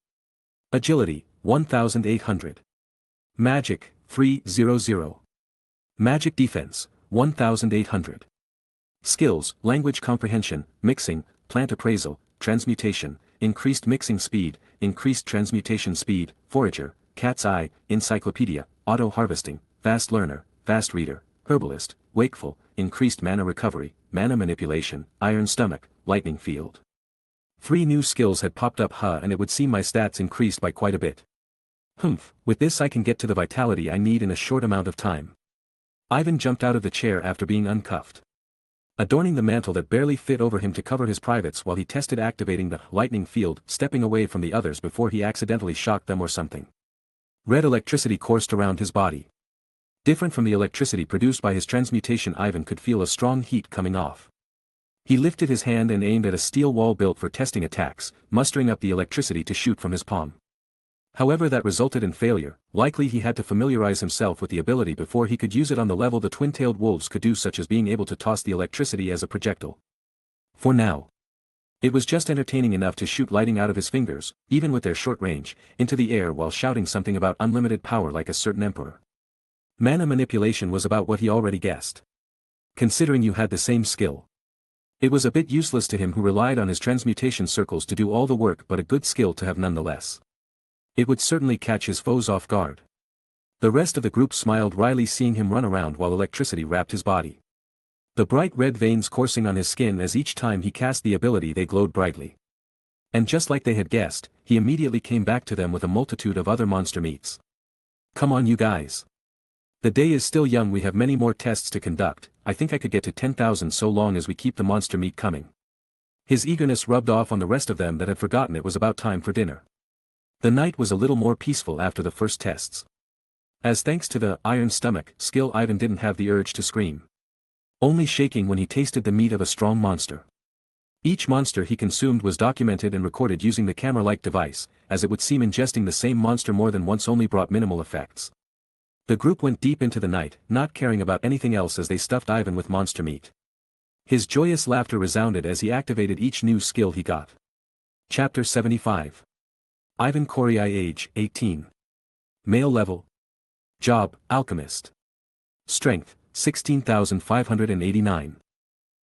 Agility, 1800. Magic, 300. Magic defense, 1800. Skills, language comprehension, mixing, plant appraisal, transmutation, increased mixing speed, increased transmutation speed, forager, cat's eye, encyclopedia, auto-harvesting, fast learner, fast reader, herbalist, wakeful, increased mana recovery, mana manipulation, iron stomach, lightning field. 3 new skills had popped up, and it would seem my stats increased by quite a bit. With this I can get to the vitality I need in a short amount of time. Ivan jumped out of the chair after being uncuffed. Adorning the mantle that barely fit over him to cover his privates while he tested activating the lightning field, stepping away from the others before he accidentally shocked them or something. Red electricity coursed around his body. Different from the electricity produced by his transmutation, Ivan could feel a strong heat coming off. He lifted his hand and aimed at a steel wall built for testing attacks, mustering up the electricity to shoot from his palm. However, that resulted in failure. Likely he had to familiarize himself with the ability before he could use it on the level the twin-tailed wolves could do, such as being able to toss the electricity as a projectile. For now, it was just entertaining enough to shoot lighting out of his fingers, even with their short range, into the air while shouting something about unlimited power like a certain emperor. Mana manipulation was about what he already guessed. Considering you had the same skill. It was a bit useless to him who relied on his transmutation circles to do all the work, but a good skill to have nonetheless. It would certainly catch his foes off guard. The rest of the group smiled wryly seeing him run around while electricity wrapped his body. The bright red veins coursing on his skin as each time he cast the ability they glowed brightly. And just like they had guessed, he immediately came back to them with a multitude of other monster meats. Come on you guys. The day is still young, we have many more tests to conduct. I think I could get to 10,000 so long as we keep the monster meat coming. His eagerness rubbed off on the rest of them that had forgotten it was about time for dinner. The night was a little more peaceful after the first tests. As thanks to the iron stomach skill, Ivan didn't have the urge to scream. Only shaking when he tasted the meat of a strong monster. Each monster he consumed was documented and recorded using the camera-like device, as it would seem ingesting the same monster more than once only brought minimal effects. The group went deep into the night, not caring about anything else as they stuffed Ivan with monster meat. His joyous laughter resounded as he activated each new skill he got. Chapter 75. Ivan Koryai, age, 18. Male level. Job, Alchemist. Strength, 16,589.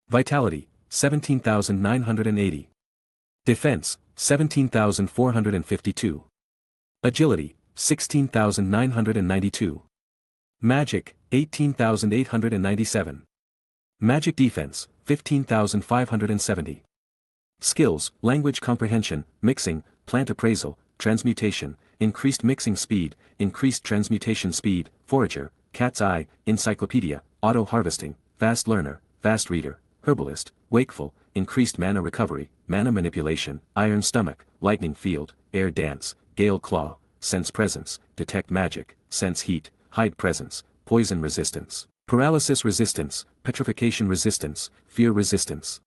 Vitality, 17,980. Defense, 17,452. Agility, 16,992. Magic, 18,897. Magic defense, 15,570. Skills, language comprehension, mixing, plant appraisal, transmutation, increased mixing speed, increased transmutation speed, forager, cat's eye, encyclopedia, auto-harvesting, fast learner, fast reader, herbalist, wakeful, increased mana recovery, mana manipulation, iron stomach, lightning field, air dance, gale claw, sense presence, detect magic, sense heat, hide presence, poison resistance, paralysis resistance, petrification resistance, fear resistance.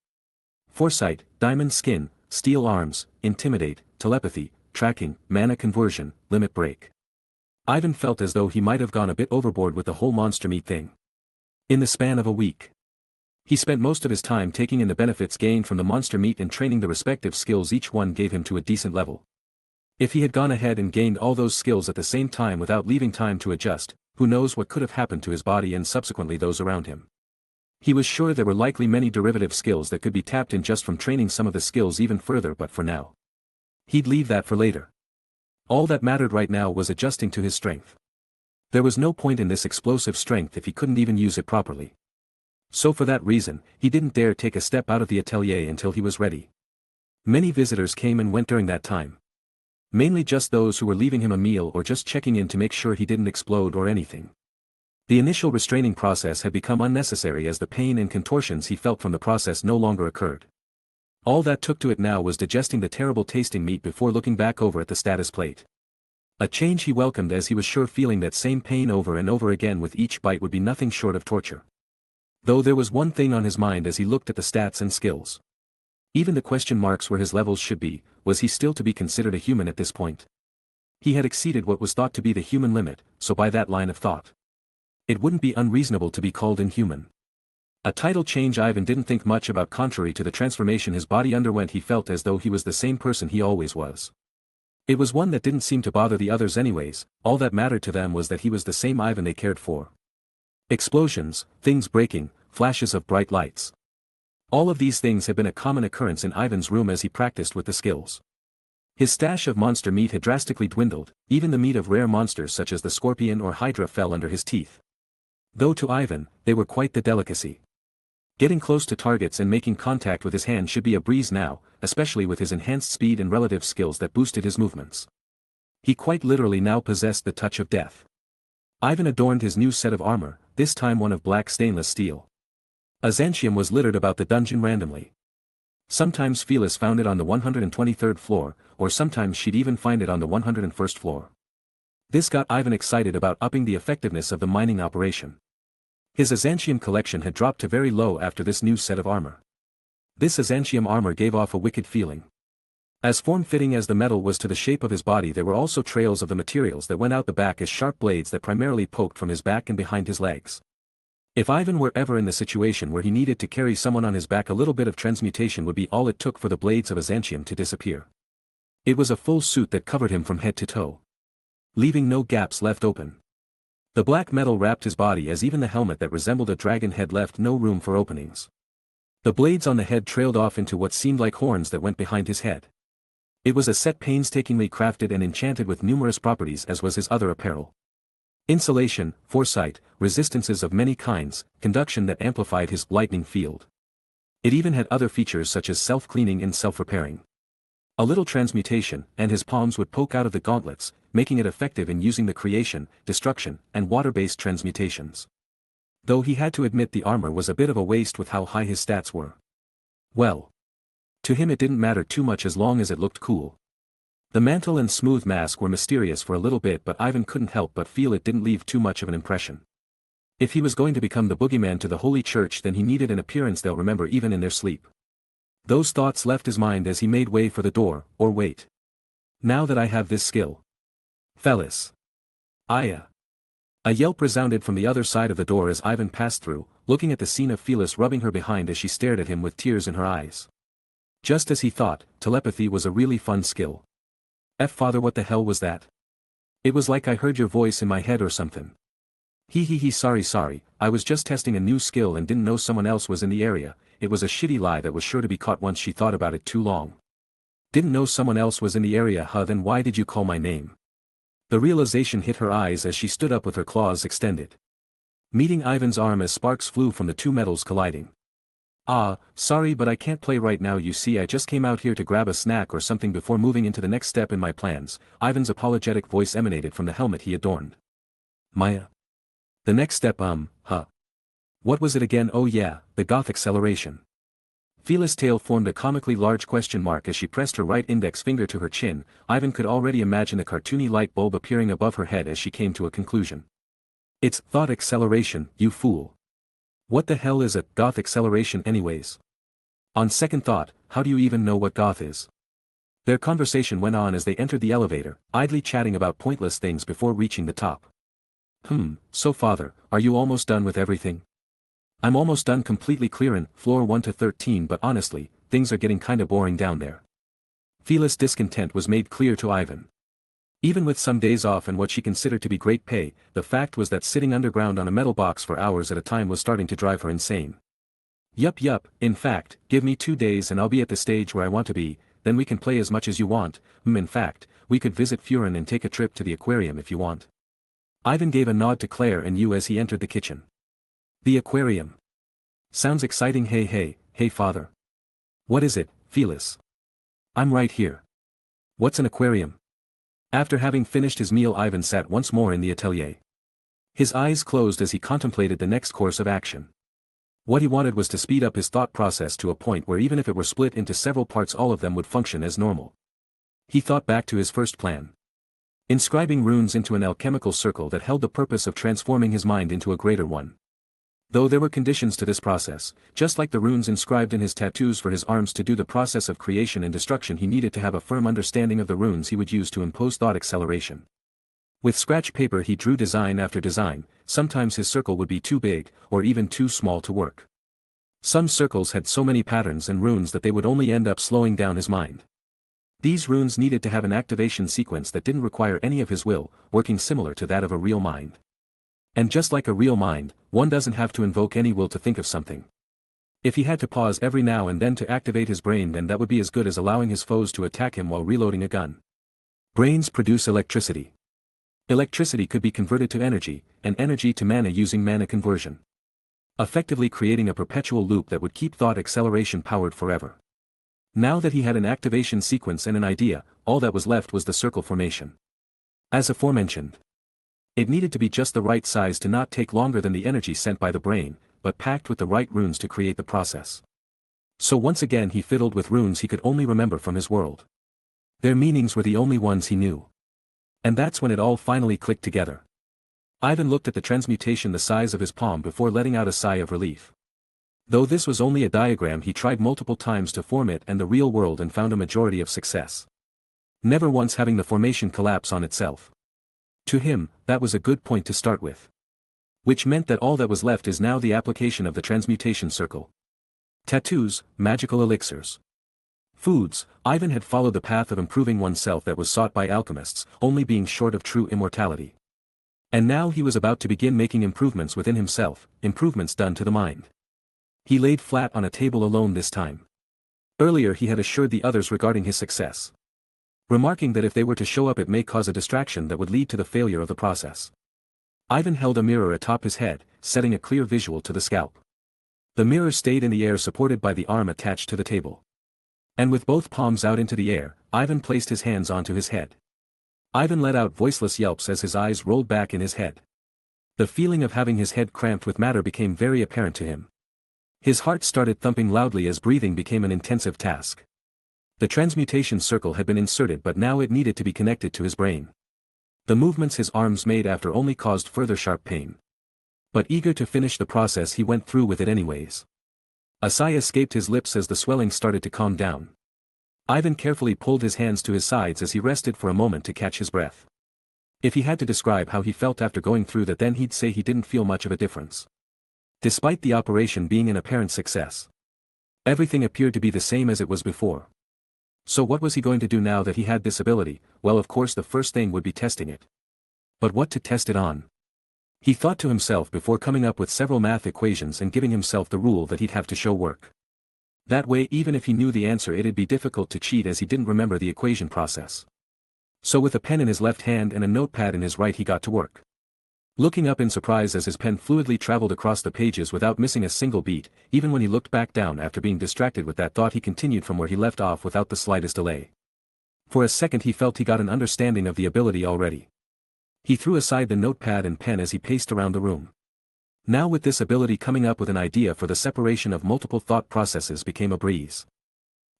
Foresight, diamond skin, steel arms, intimidate, telepathy, tracking, mana conversion, limit break. Ivan felt as though he might have gone a bit overboard with the whole monster meat thing. In the span of a week, he spent most of his time taking in the benefits gained from the monster meat and training the respective skills each one gave him to a decent level. If he had gone ahead and gained all those skills at the same time without leaving time to adjust, who knows what could have happened to his body and subsequently those around him. He was sure there were likely many derivative skills that could be tapped in just from training some of the skills even further, but for now, he'd leave that for later. All that mattered right now was adjusting to his strength. There was no point in this explosive strength if he couldn't even use it properly. So for that reason, he didn't dare take a step out of the atelier until he was ready. Many visitors came and went during that time. Mainly just those who were leaving him a meal or just checking in to make sure he didn't explode or anything. The initial restraining process had become unnecessary as the pain and contortions he felt from the process no longer occurred. All that took to it now was digesting the terrible tasting meat before looking back over at the status plate. A change he welcomed, as he was sure feeling that same pain over and over again with each bite would be nothing short of torture. Though there was one thing on his mind as he looked at the stats and skills. Even the question marks where his levels should be, was he still to be considered a human at this point? He had exceeded what was thought to be the human limit, so by that line of thought, it wouldn't be unreasonable to be called inhuman. A title change Ivan didn't think much about. Contrary to the transformation his body underwent, he felt as though he was the same person he always was. It was one that didn't seem to bother the others anyways, all that mattered to them was that he was the same Ivan they cared for. Explosions, things breaking, flashes of bright lights. All of these things had been a common occurrence in Ivan's room as he practiced with the skills. His stash of monster meat had drastically dwindled, even the meat of rare monsters such as the scorpion or hydra fell under his teeth. Though to Ivan, they were quite the delicacy. Getting close to targets and making contact with his hand should be a breeze now, especially with his enhanced speed and relative skills that boosted his movements. He quite literally now possessed the touch of death. Ivan adorned his new set of armor, this time one of black stainless steel. Azantium was littered about the dungeon randomly. Sometimes Phyllis found it on the 123rd floor, or sometimes she'd even find it on the 101st floor. This got Ivan excited about upping the effectiveness of the mining operation. His Azantium collection had dropped to very low after this new set of armor. This Azantium armor gave off a wicked feeling. As form-fitting as the metal was to the shape of his body, there were also trails of the materials that went out the back as sharp blades that primarily poked from his back and behind his legs. If Ivan were ever in the situation where he needed to carry someone on his back, a little bit of transmutation would be all it took for the blades of Azantium to disappear. It was a full suit that covered him from head to toe, leaving no gaps left open. The black metal wrapped his body as even the helmet that resembled a dragon head left no room for openings. The blades on the head trailed off into what seemed like horns that went behind his head. It was a set painstakingly crafted and enchanted with numerous properties, as was his other apparel. Insulation, foresight, resistances of many kinds, conduction that amplified his lightning field. It even had other features such as self-cleaning and self-repairing. A little transmutation, and his palms would poke out of the gauntlets, making it effective in using the creation, destruction, and water-based transmutations. Though he had to admit the armor was a bit of a waste with how high his stats were. Well. To him it didn't matter too much as long as it looked cool. The mantle and smooth mask were mysterious for a little bit, but Ivan couldn't help but feel it didn't leave too much of an impression. If he was going to become the boogeyman to the Holy Church, then he needed an appearance they'll remember even in their sleep. Those thoughts left his mind as he made way for the door. Or wait. Now that I have this skill. Fellas. A yelp resounded from the other side of the door as Ivan passed through, looking at the scene of Phyllis rubbing her behind as she stared at him with tears in her eyes. Just as he thought, telepathy was a really fun skill. Father, what the hell was that? It was like I heard your voice in my head or something. Sorry, I was just testing a new skill and didn't know someone else was in the area. It was a shitty lie that was sure to be caught once she thought about it too long. Didn't know someone else was in the area, huh? Then why did you call my name? The realization hit her eyes as she stood up with her claws extended. Meeting Ivan's arm as sparks flew from the two metals colliding. Sorry, but I can't play right now. You see, I just came out here to grab a snack or something before moving into the next step in my plans. Ivan's apologetic voice emanated from the helmet he adorned. Maya. The next step, What was it again? Oh yeah, the goth acceleration. Phyllis' tail formed a comically large question mark as she pressed her right index finger to her chin. Ivan could already imagine the cartoony light bulb appearing above her head as she came to a conclusion. It's thought acceleration, you fool. What the hell is a goth acceleration anyways? On second thought, how do you even know what goth is? Their conversation went on as they entered the elevator, idly chatting about pointless things before reaching the top. So father, are you almost done with everything? I'm almost done completely clearing floor 1 to 13, but honestly, things are getting kinda boring down there. Phyllis' discontent was made clear to Ivan. Even with some days off and what she considered to be great pay, the fact was that sitting underground on a metal box for hours at a time was starting to drive her insane. Yup, in fact, give me 2 days and I'll be at the stage where I want to be, then we can play as much as you want. In fact, we could visit Furin and take a trip to the aquarium if you want. Ivan gave a nod to Claire and Yu as he entered the kitchen. The aquarium. Sounds exciting. Hey father. What is it, Phyllis? I'm right here. What's an aquarium? After having finished his meal, Ivan sat once more in the atelier. His eyes closed as he contemplated the next course of action. What he wanted was to speed up his thought process to a point where even if it were split into several parts, all of them would function as normal. He thought back to his first plan. Inscribing runes into an alchemical circle that held the purpose of transforming his mind into a greater one. Though there were conditions to this process, just like the runes inscribed in his tattoos for his arms to do the process of creation and destruction, he needed to have a firm understanding of the runes he would use to impose thought acceleration. With scratch paper he drew design after design. Sometimes his circle would be too big, or even too small to work. Some circles had so many patterns and runes that they would only end up slowing down his mind. These runes needed to have an activation sequence that didn't require any of his will, working similar to that of a real mind. And just like a real mind, one doesn't have to invoke any will to think of something. If he had to pause every now and then to activate his brain, then that would be as good as allowing his foes to attack him while reloading a gun. Brains produce electricity. Electricity could be converted to energy, and energy to mana using mana conversion. Effectively creating a perpetual loop that would keep thought acceleration powered forever. Now that he had an activation sequence and an idea, all that was left was the circle formation. As aforementioned, it needed to be just the right size to not take longer than the energy sent by the brain, but packed with the right runes to create the process. So once again he fiddled with runes he could only remember from his world. Their meanings were the only ones he knew. And that's when it all finally clicked together. Ivan looked at the transmutation the size of his palm before letting out a sigh of relief. Though this was only a diagram, he tried multiple times to form it and the real world and found a majority of success. Never once having the formation collapse on itself. To him, that was a good point to start with. Which meant that all that was left is now the application of the transmutation circle. Tattoos, magical elixirs. Foods. Ivan had followed the path of improving oneself that was sought by alchemists, only being short of true immortality. And now he was about to begin making improvements within himself, improvements done to the mind. He laid flat on a table alone this time. Earlier he had assured the others regarding his success, remarking that if they were to show up it may cause a distraction that would lead to the failure of the process. Ivan held a mirror atop his head, setting a clear visual to the scalp. The mirror stayed in the air supported by the arm attached to the table. And with both palms out into the air, Ivan placed his hands onto his head. Ivan let out voiceless yelps as his eyes rolled back in his head. The feeling of having his head cramped with matter became very apparent to him. His heart started thumping loudly as breathing became an intensive task. The transmutation circle had been inserted, but now it needed to be connected to his brain. The movements his arms made after only caused further sharp pain. But eager to finish the process, he went through with it anyways. A sigh escaped his lips as the swelling started to calm down. Ivan carefully pulled his hands to his sides as he rested for a moment to catch his breath. If he had to describe how he felt after going through that, then he'd say he didn't feel much of a difference. Despite the operation being an apparent success, everything appeared to be the same as it was before. So what was he going to do now that he had this ability? Well, of course the first thing would be testing it. But what to test it on? He thought to himself before coming up with several math equations and giving himself the rule that he'd have to show work. That way, even if he knew the answer, it'd be difficult to cheat as he didn't remember the equation process. So with a pen in his left hand and a notepad in his right, he got to work. Looking up in surprise as his pen fluidly traveled across the pages without missing a single beat, even when he looked back down after being distracted with that thought, he continued from where he left off without the slightest delay. For a second he felt he got an understanding of the ability already. He threw aside the notepad and pen as he paced around the room. Now with this ability, coming up with an idea for the separation of multiple thought processes became a breeze.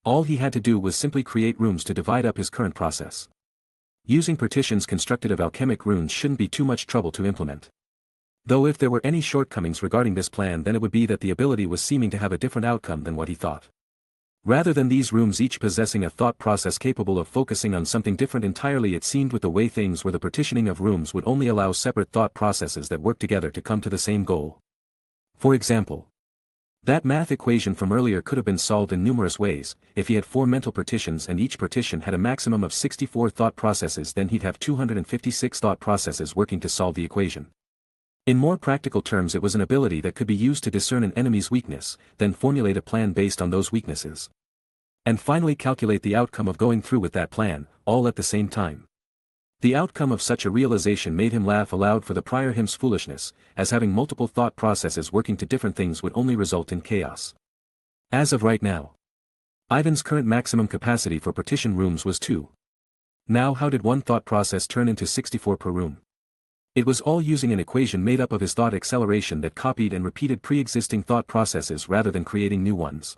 All he had to do was simply create rooms to divide up his current process. Using partitions constructed of alchemic runes shouldn't be too much trouble to implement. Though if there were any shortcomings regarding this plan, then it would be that the ability was seeming to have a different outcome than what he thought. Rather than these rooms each possessing a thought process capable of focusing on something different entirely, it seemed with the way things were the partitioning of rooms would only allow separate thought processes that work together to come to the same goal. For example, that math equation from earlier could have been solved in numerous ways. If he had 4 mental partitions and each partition had a maximum of 64 thought processes, then he'd have 256 thought processes working to solve the equation. In more practical terms, it was an ability that could be used to discern an enemy's weakness, then formulate a plan based on those weaknesses. And finally calculate the outcome of going through with that plan, all at the same time. The outcome of such a realization made him laugh aloud for the prior him's foolishness, as having multiple thought processes working to different things would only result in chaos. As of right now, Ivan's current maximum capacity for partition rooms was 2. Now how did one thought process turn into 64 per room? It was all using an equation made up of his thought acceleration that copied and repeated pre-existing thought processes rather than creating new ones.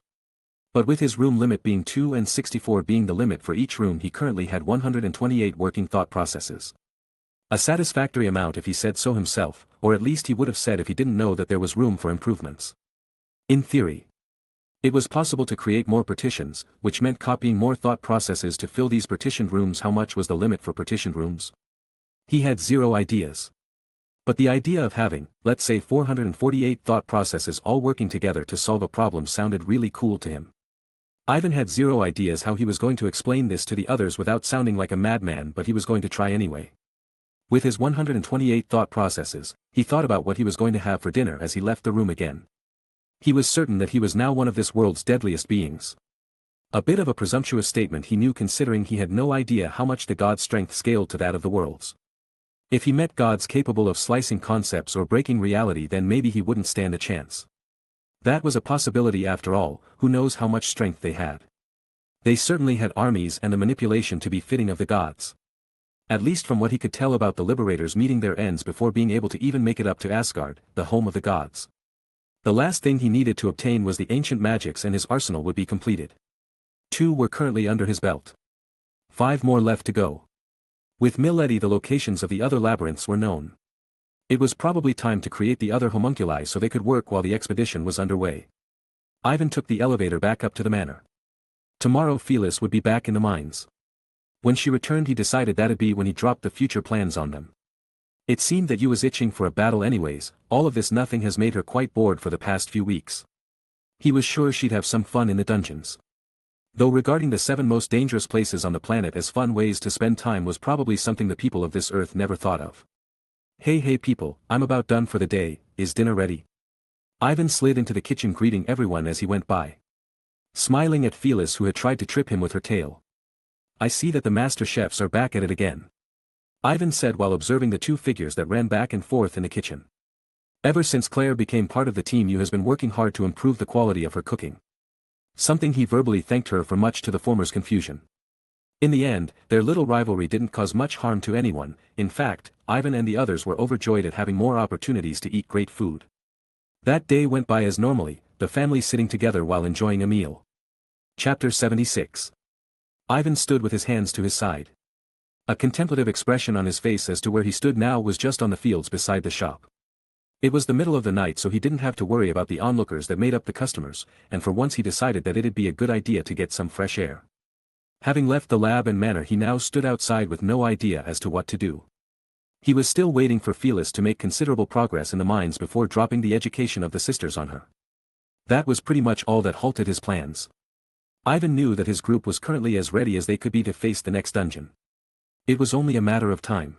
But with his room limit being 2 and 64 being the limit for each room, he currently had 128 working thought processes. A satisfactory amount if he said so himself, or at least he would have said if he didn't know that there was room for improvements. In theory, it was possible to create more partitions, which meant copying more thought processes to fill these partitioned rooms. How much was the limit for partitioned rooms? He had 0 ideas. But the idea of having, let's say, 448 thought processes all working together to solve a problem sounded really cool to him. Ivan had 0 ideas how he was going to explain this to the others without sounding like a madman, but he was going to try anyway. With his 128 thought processes, he thought about what he was going to have for dinner as he left the room again. He was certain that he was now one of this world's deadliest beings. A bit of a presumptuous statement, he knew, considering he had no idea how much the god's strength scaled to that of the world's. If he met gods capable of slicing concepts or breaking reality, then maybe he wouldn't stand a chance. That was a possibility after all. Who knows how much strength they had? They certainly had armies and the manipulation to be fitting of the gods. At least from what he could tell about the liberators meeting their ends before being able to even make it up to Asgard, the home of the gods. The last thing he needed to obtain was the ancient magics, and his arsenal would be completed. 2 were currently under his belt. 5 more left to go. With Mileti, the locations of the other labyrinths were known. It was probably time to create the other homunculi so they could work while the expedition was underway. Ivan took the elevator back up to the manor. Tomorrow Phyllis would be back in the mines. When she returned, he decided that'd be when he dropped the future plans on them. It seemed that you was itching for a battle anyways. All of this nothing has made her quite bored for the past few weeks. He was sure she'd have some fun in the dungeons. Though regarding the 7 most dangerous places on the planet as fun ways to spend time was probably something the people of this earth never thought of. Hey people, I'm about done for the day. Is dinner ready? Ivan slid into the kitchen greeting everyone as he went by. Smiling at Phyllis, who had tried to trip him with her tail. I see that the master chefs are back at it again, Ivan said while observing the 2 figures that ran back and forth in the kitchen. Ever since Claire became part of the team, you has been working hard to improve the quality of her cooking. Something he verbally thanked her for, much to the former's confusion. In the end, their little rivalry didn't cause much harm to anyone. In fact, Ivan and the others were overjoyed at having more opportunities to eat great food. That day went by as normally, the family sitting together while enjoying a meal. Chapter 76. Ivan stood with his hands to his side. A contemplative expression on his face as to where he stood now was just on the fields beside the shop. It was the middle of the night, so he didn't have to worry about the onlookers that made up the customers, and for once he decided that it'd be a good idea to get some fresh air. Having left the lab and manor, he now stood outside with no idea as to what to do. He was still waiting for Phyllis to make considerable progress in the mines before dropping the education of the sisters on her. That was pretty much all that halted his plans. Ivan knew that his group was currently as ready as they could be to face the next dungeon. It was only a matter of time.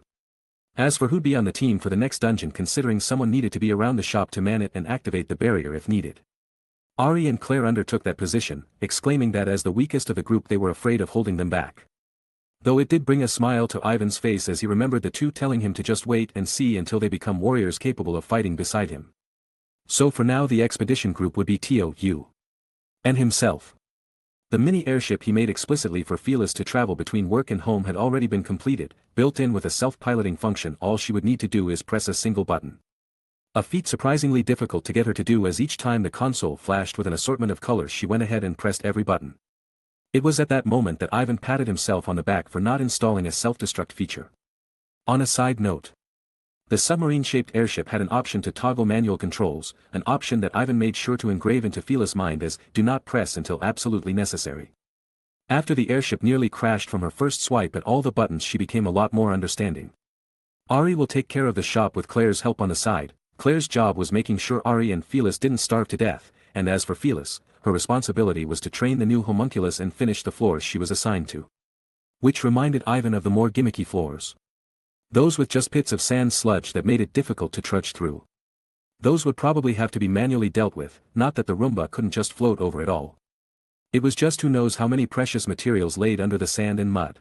As for who'd be on the team for the next dungeon, considering someone needed to be around the shop to man it and activate the barrier if needed. Ari and Claire undertook that position, exclaiming that as the weakest of the group they were afraid of holding them back. Though it did bring a smile to Ivan's face as he remembered the two telling him to just wait and see until they become warriors capable of fighting beside him. So for now the expedition group would be Tio, Yu, and himself. The mini airship he made explicitly for Phyllis to travel between work and home had already been completed, built in with a self-piloting function. All she would need to do is press a single button. A feat surprisingly difficult to get her to do, as each time the console flashed with an assortment of colors she went ahead and pressed every button. It was at that moment that Ivan patted himself on the back for not installing a self-destruct feature. On a side note, the submarine-shaped airship had an option to toggle manual controls, an option that Ivan made sure to engrave into Phyllis' mind as "do not press until absolutely necessary." After the airship nearly crashed from her first swipe at all the buttons, she became a lot more understanding. Ari will take care of the shop with Claire's help on the side. Claire's job was making sure Ari and Phyllis didn't starve to death, and as for Phyllis, her responsibility was to train the new homunculus and finish the floors she was assigned to. Which reminded Ivan of the more gimmicky floors. Those with just pits of sand sludge that made it difficult to trudge through. Those would probably have to be manually dealt with, not that the Roomba couldn't just float over it all. It was just who knows how many precious materials laid under the sand and mud.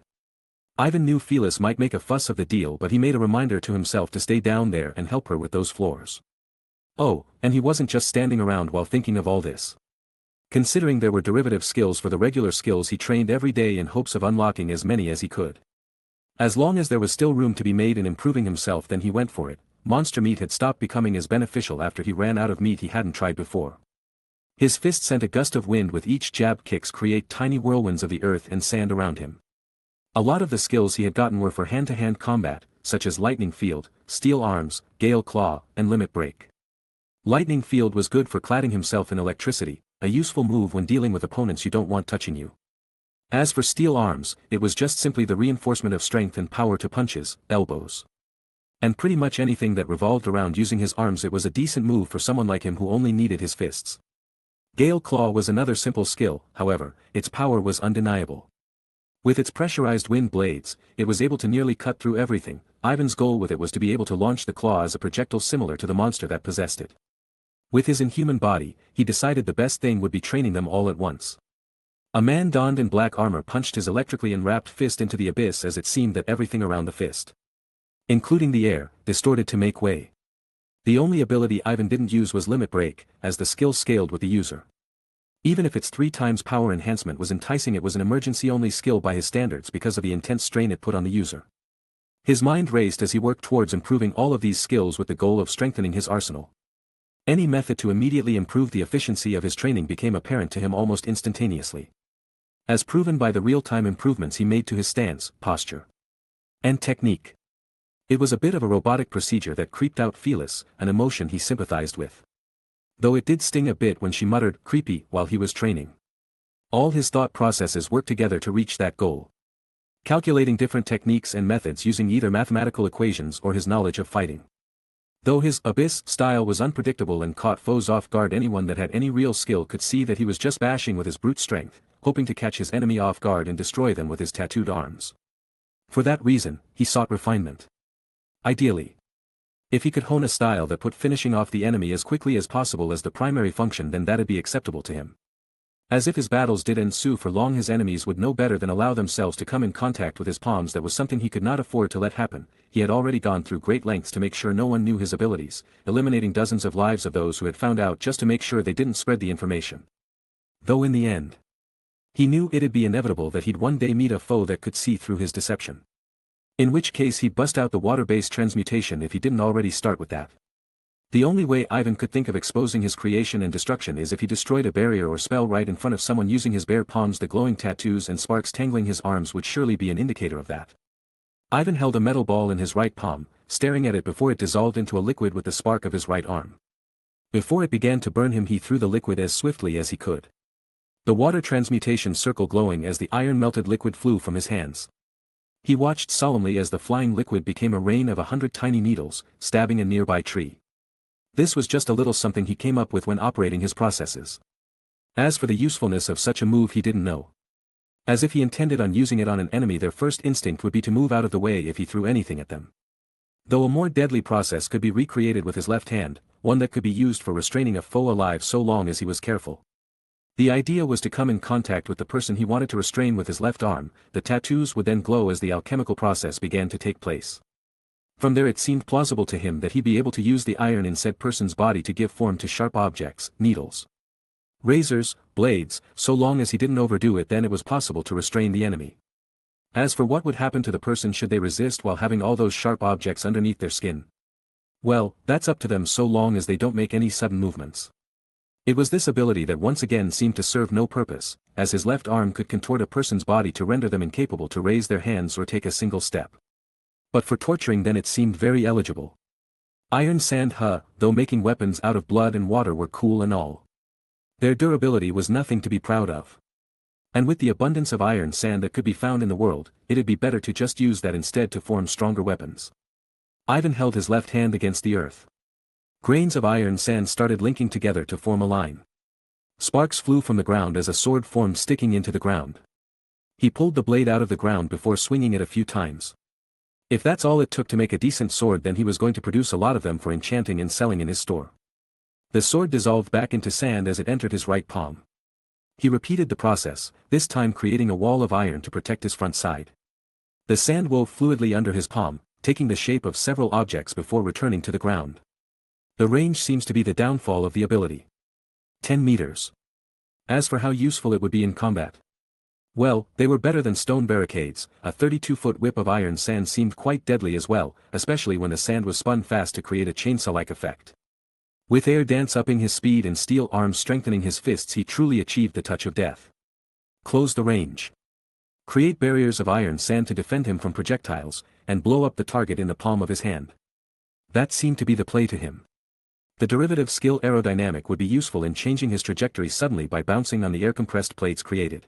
Ivan knew Phyllis might make a fuss of the deal, but he made a reminder to himself to stay down there and help her with those floors. Oh, and he wasn't just standing around while thinking of all this. Considering there were derivative skills for the regular skills, he trained every day in hopes of unlocking as many as he could. As long as there was still room to be made in improving himself, then he went for it. Monster meat had stopped becoming as beneficial after he ran out of meat he hadn't tried before. His fist sent a gust of wind with each jab, kicks create tiny whirlwinds of the earth and sand around him. A lot of the skills he had gotten were for hand-to-hand combat, such as Lightning Field, Steel Arms, Gale Claw, and Limit Break. Lightning Field was good for cladding himself in electricity, a useful move when dealing with opponents you don't want touching you. As for Steel Arms, it was just simply the reinforcement of strength and power to punches, elbows, and pretty much anything that revolved around using his arms. It was a decent move for someone like him who only needed his fists. Gale Claw was another simple skill, however, its power was undeniable. With its pressurized wind blades, it was able to nearly cut through everything. Ivan's goal with it was to be able to launch the claw as a projectile similar to the monster that possessed it. With his inhuman body, he decided the best thing would be training them all at once. A man donned in black armor punched his electrically enwrapped fist into the abyss, as it seemed that everything around the fist, including the air, distorted to make way. The only ability Ivan didn't use was Limit Break, as the skill scaled with the user. Even if its 3 times power enhancement was enticing, it was an emergency-only skill by his standards because of the intense strain it put on the user. His mind raced as he worked towards improving all of these skills with the goal of strengthening his arsenal. Any method to immediately improve the efficiency of his training became apparent to him almost instantaneously, as proven by the real-time improvements he made to his stance, posture, and technique. It was a bit of a robotic procedure that creeped out Phyllis, an emotion he sympathized with. Though it did sting a bit when she muttered "creepy" while he was training. All his thought processes worked together to reach that goal, calculating different techniques and methods using either mathematical equations or his knowledge of fighting. Though his abyss style was unpredictable and caught foes off guard, anyone that had any real skill could see that he was just bashing with his brute strength, hoping to catch his enemy off guard and destroy them with his tattooed arms. For that reason, he sought refinement. Ideally, if he could hone a style that put finishing off the enemy as quickly as possible as the primary function, then that'd be acceptable to him. As if his battles did ensue for long, his enemies would know better than allow themselves to come in contact with his palms. That was something he could not afford to let happen. He had already gone through great lengths to make sure no one knew his abilities, eliminating dozens of lives of those who had found out just to make sure they didn't spread the information. Though in the end, he knew it'd be inevitable that he'd one day meet a foe that could see through his deception. In which case he'd bust out the water-based transmutation if he didn't already start with that. The only way Ivan could think of exposing his creation and destruction is if he destroyed a barrier or spell right in front of someone using his bare palms. The glowing tattoos and sparks tangling his arms would surely be an indicator of that. Ivan held a metal ball in his right palm, staring at it before it dissolved into a liquid with the spark of his right arm. Before it began to burn him, he threw the liquid as swiftly as he could. The water transmutation circle glowing as the iron-melted liquid flew from his hands. He watched solemnly as the flying liquid became a rain of 100 tiny needles, stabbing a nearby tree. This was just a little something he came up with when operating his processes. As for the usefulness of such a move, he didn't know. As if he intended on using it on an enemy, their first instinct would be to move out of the way if he threw anything at them. Though a more deadly process could be recreated with his left hand, one that could be used for restraining a foe alive so long as he was careful. The idea was to come in contact with the person he wanted to restrain with his left arm. The tattoos would then glow as the alchemical process began to take place. From there it seemed plausible to him that he'd be able to use the iron in said person's body to give form to sharp objects, needles, razors, blades. So long as he didn't overdo it, then it was possible to restrain the enemy. As for what would happen to the person should they resist while having all those sharp objects underneath their skin, well, that's up to them so long as they don't make any sudden movements. It was this ability that once again seemed to serve no purpose, as his left arm could contort a person's body to render them incapable to raise their hands or take a single step. But for torturing, then it seemed very eligible. Iron sand, though making weapons out of blood and water were cool and all, their durability was nothing to be proud of. And with the abundance of iron sand that could be found in the world, it'd be better to just use that instead to form stronger weapons. Ivan held his left hand against the earth. Grains of iron sand started linking together to form a line. Sparks flew from the ground as a sword formed sticking into the ground. He pulled the blade out of the ground before swinging it a few times. If that's all it took to make a decent sword, then he was going to produce a lot of them for enchanting and selling in his store. The sword dissolved back into sand as it entered his right palm. He repeated the process, this time creating a wall of iron to protect his front side. The sand wove fluidly under his palm, taking the shape of several objects before returning to the ground. The range seems to be the downfall of the ability. 10 meters. As for how useful it would be in combat, well, they were better than stone barricades. A 32-foot whip of iron sand seemed quite deadly as well, especially when the sand was spun fast to create a chainsaw-like effect. With air dance upping his speed and steel arms strengthening his fists, he truly achieved the touch of death. Close the range. Create barriers of iron sand to defend him from projectiles, and blow up the target in the palm of his hand. That seemed to be the play to him. The derivative skill aerodynamic would be useful in changing his trajectory suddenly by bouncing on the air-compressed plates created.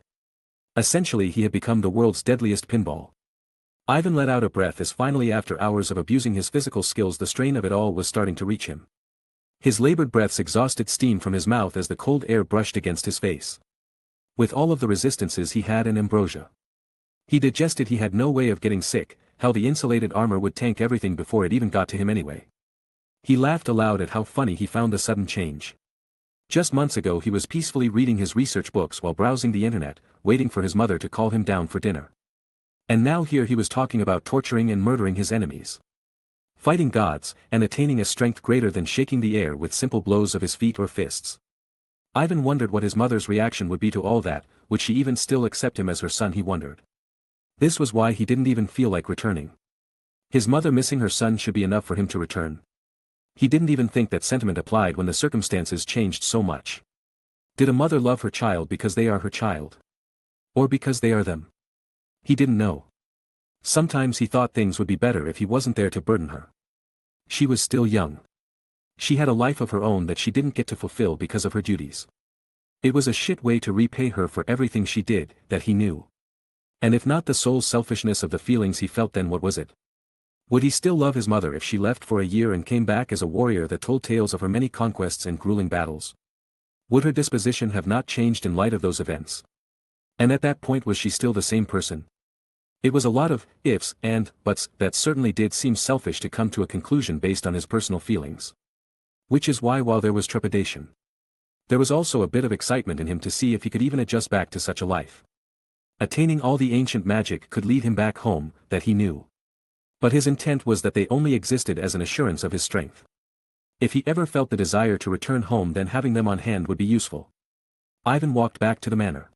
Essentially, he had become the world's deadliest pinball. Ivan let out a breath as finally, after hours of abusing his physical skills, the strain of it all was starting to reach him. His labored breaths exhausted steam from his mouth as the cold air brushed against his face. With all of the resistances he had and ambrosia, he digested he had no way of getting sick. How the insulated armor would tank everything before it even got to him anyway. He laughed aloud at how funny he found the sudden change. Just months ago he was peacefully reading his research books while browsing the internet, waiting for his mother to call him down for dinner. And now here he was talking about torturing and murdering his enemies, fighting gods, and attaining a strength greater than shaking the air with simple blows of his feet or fists. Ivan wondered what his mother's reaction would be to all that. Would she even still accept him as her son, he wondered. This was why he didn't even feel like returning. His mother missing her son should be enough for him to return. He didn't even think that sentiment applied when the circumstances changed so much. Did a mother love her child because they are her child? Or because they are them? He didn't know. Sometimes he thought things would be better if he wasn't there to burden her. She was still young. She had a life of her own that she didn't get to fulfill because of her duties. It was a shit way to repay her for everything she did, that he knew. And if not the soul selfishness of the feelings he felt, then what was it? Would he still love his mother if she left for a year and came back as a warrior that told tales of her many conquests and grueling battles? Would her disposition have not changed in light of those events? And at that point, was she still the same person? It was a lot of ifs and buts that certainly did seem selfish to come to a conclusion based on his personal feelings. Which is why, while there was trepidation, there was also a bit of excitement in him to see if he could even adjust back to such a life. Attaining all the ancient magic could lead him back home, that he knew. But his intent was that they only existed as an assurance of his strength. If he ever felt the desire to return home, then having them on hand would be useful. Ivan walked back to the manor,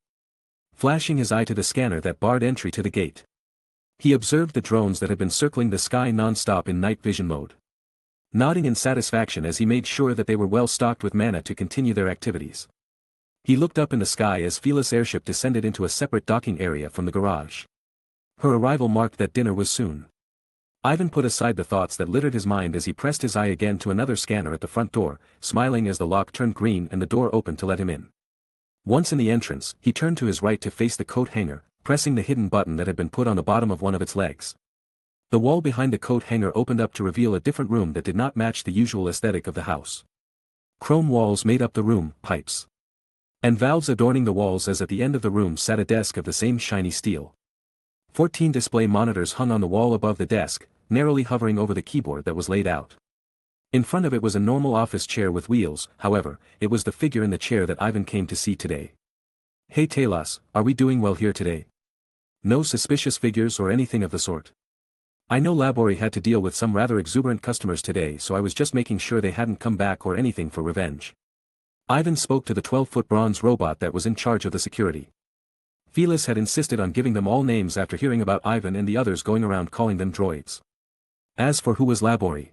flashing his eye to the scanner that barred entry to the gate. He observed the drones that had been circling the sky non-stop in night vision mode, nodding in satisfaction as he made sure that they were well stocked with mana to continue their activities. He looked up in the sky as Felis' airship descended into a separate docking area from the garage. Her arrival marked that dinner was soon. Ivan put aside the thoughts that littered his mind as he pressed his eye again to another scanner at the front door, smiling as the lock turned green and the door opened to let him in. Once in the entrance, he turned to his right to face the coat hanger, pressing the hidden button that had been put on the bottom of one of its legs. The wall behind the coat hanger opened up to reveal a different room that did not match the usual aesthetic of the house. Chrome walls made up the room, pipes and valves adorning the walls, as at the end of the room sat a desk of the same shiny steel. 14 display monitors hung on the wall above the desk, narrowly hovering over the keyboard that was laid out. In front of it was a normal office chair with wheels. However, it was the figure in the chair that Ivan came to see today. "Hey Talos, are we doing well here today? No suspicious figures or anything of the sort? I know Labori had to deal with some rather exuberant customers today, so I was just making sure they hadn't come back or anything for revenge." Ivan spoke to the 12-foot bronze robot that was in charge of the security. Felis had insisted on giving them all names after hearing about Ivan and the others going around calling them droids. As for who was Labori,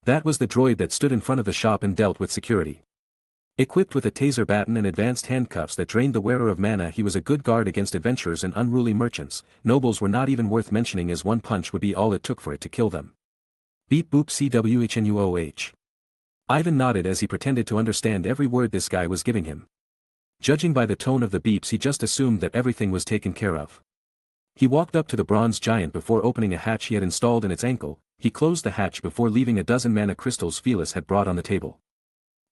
that was the droid that stood in front of the shop and dealt with security. Equipped with a taser baton and advanced handcuffs that drained the wearer of mana, he was a good guard against adventurers and unruly merchants. Nobles were not even worth mentioning, as one punch would be all it took for it to kill them. Beep boop CWHNUOH. Ivan nodded as he pretended to understand every word this guy was giving him. Judging by the tone of the beeps, he just assumed that everything was taken care of. He walked up to the bronze giant before opening a hatch he had installed in its ankle. He closed the hatch before leaving a dozen mana crystals Felis had brought on the table.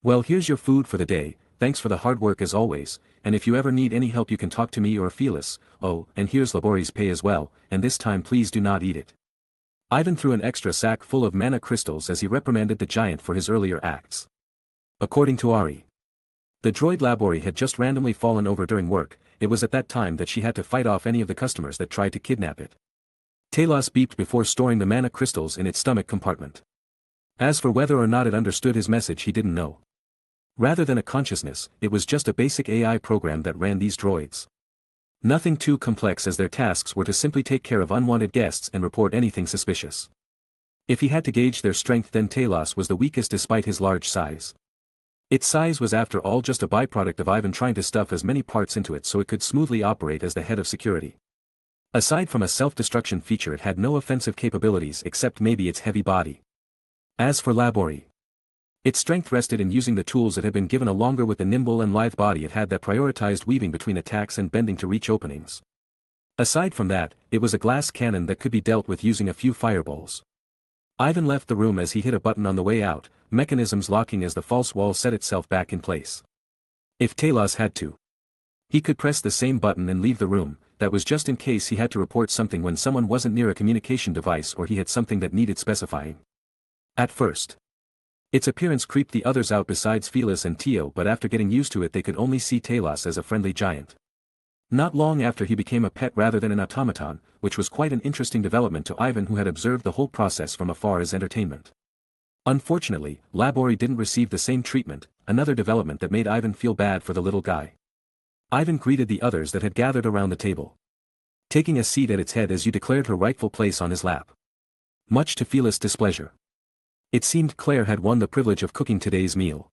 "Well, here's your food for the day, thanks for the hard work as always, and if you ever need any help you can talk to me or Felis. Oh, and here's Labori's pay as well, and this time please do not eat it." Ivan threw an extra sack full of mana crystals as he reprimanded the giant for his earlier acts. According to Ari, the droid Labori had just randomly fallen over during work. It was at that time that she had to fight off any of the customers that tried to kidnap it. Talos beeped before storing the mana crystals in its stomach compartment. As for whether or not it understood his message, he didn't know. Rather than a consciousness, it was just a basic AI program that ran these droids. Nothing too complex, as their tasks were to simply take care of unwanted guests and report anything suspicious. If he had to gauge their strength, then Talos was the weakest despite his large size. Its size was after all just a byproduct of Ivan trying to stuff as many parts into it so it could smoothly operate as the head of security. Aside from a self-destruction feature, it had no offensive capabilities except maybe its heavy body. As for Labori, its strength rested in using the tools it had been given, along with the nimble and lithe body it had that prioritized weaving between attacks and bending to reach openings. Aside from that, it was a glass cannon that could be dealt with using a few fireballs. Ivan left the room as he hit a button on the way out, mechanisms locking as the false wall set itself back in place. If Talos had to, he could press the same button and leave the room. That was just in case he had to report something when someone wasn't near a communication device or he had something that needed specifying. At first, its appearance creeped the others out besides Felis and Tio, but after getting used to it they could only see Talos as a friendly giant. Not long after, he became a pet rather than an automaton, which was quite an interesting development to Ivan, who had observed the whole process from afar as entertainment. Unfortunately, Labori didn't receive the same treatment, another development that made Ivan feel bad for the little guy. Ivan greeted the others that had gathered around the table, taking a seat at its head as you declared her rightful place on his lap. Much to Felis' displeasure, it seemed Claire had won the privilege of cooking today's meal.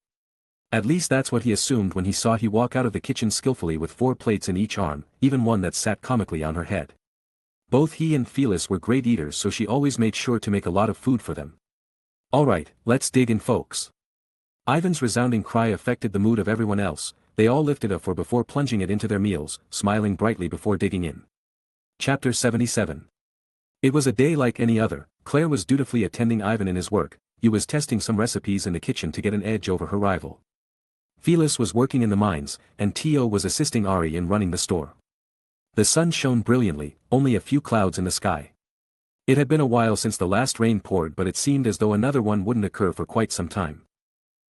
At least that's what he assumed when he saw her walk out of the kitchen skillfully with 4 plates in each arm, even one that sat comically on her head. Both he and Felis were great eaters, so she always made sure to make a lot of food for them. "Alright, let's dig in, folks." Ivan's resounding cry affected the mood of everyone else. They all lifted a fork before plunging it into their meals, smiling brightly before digging in. Chapter 77. It was a day like any other. Claire was dutifully attending Ivan in his work. He was testing some recipes in the kitchen to get an edge over her rival. Felis was working in the mines, and Tio was assisting Ari in running the store. The sun shone brilliantly, only a few clouds in the sky. It had been a while since the last rain poured, but it seemed as though another one wouldn't occur for quite some time.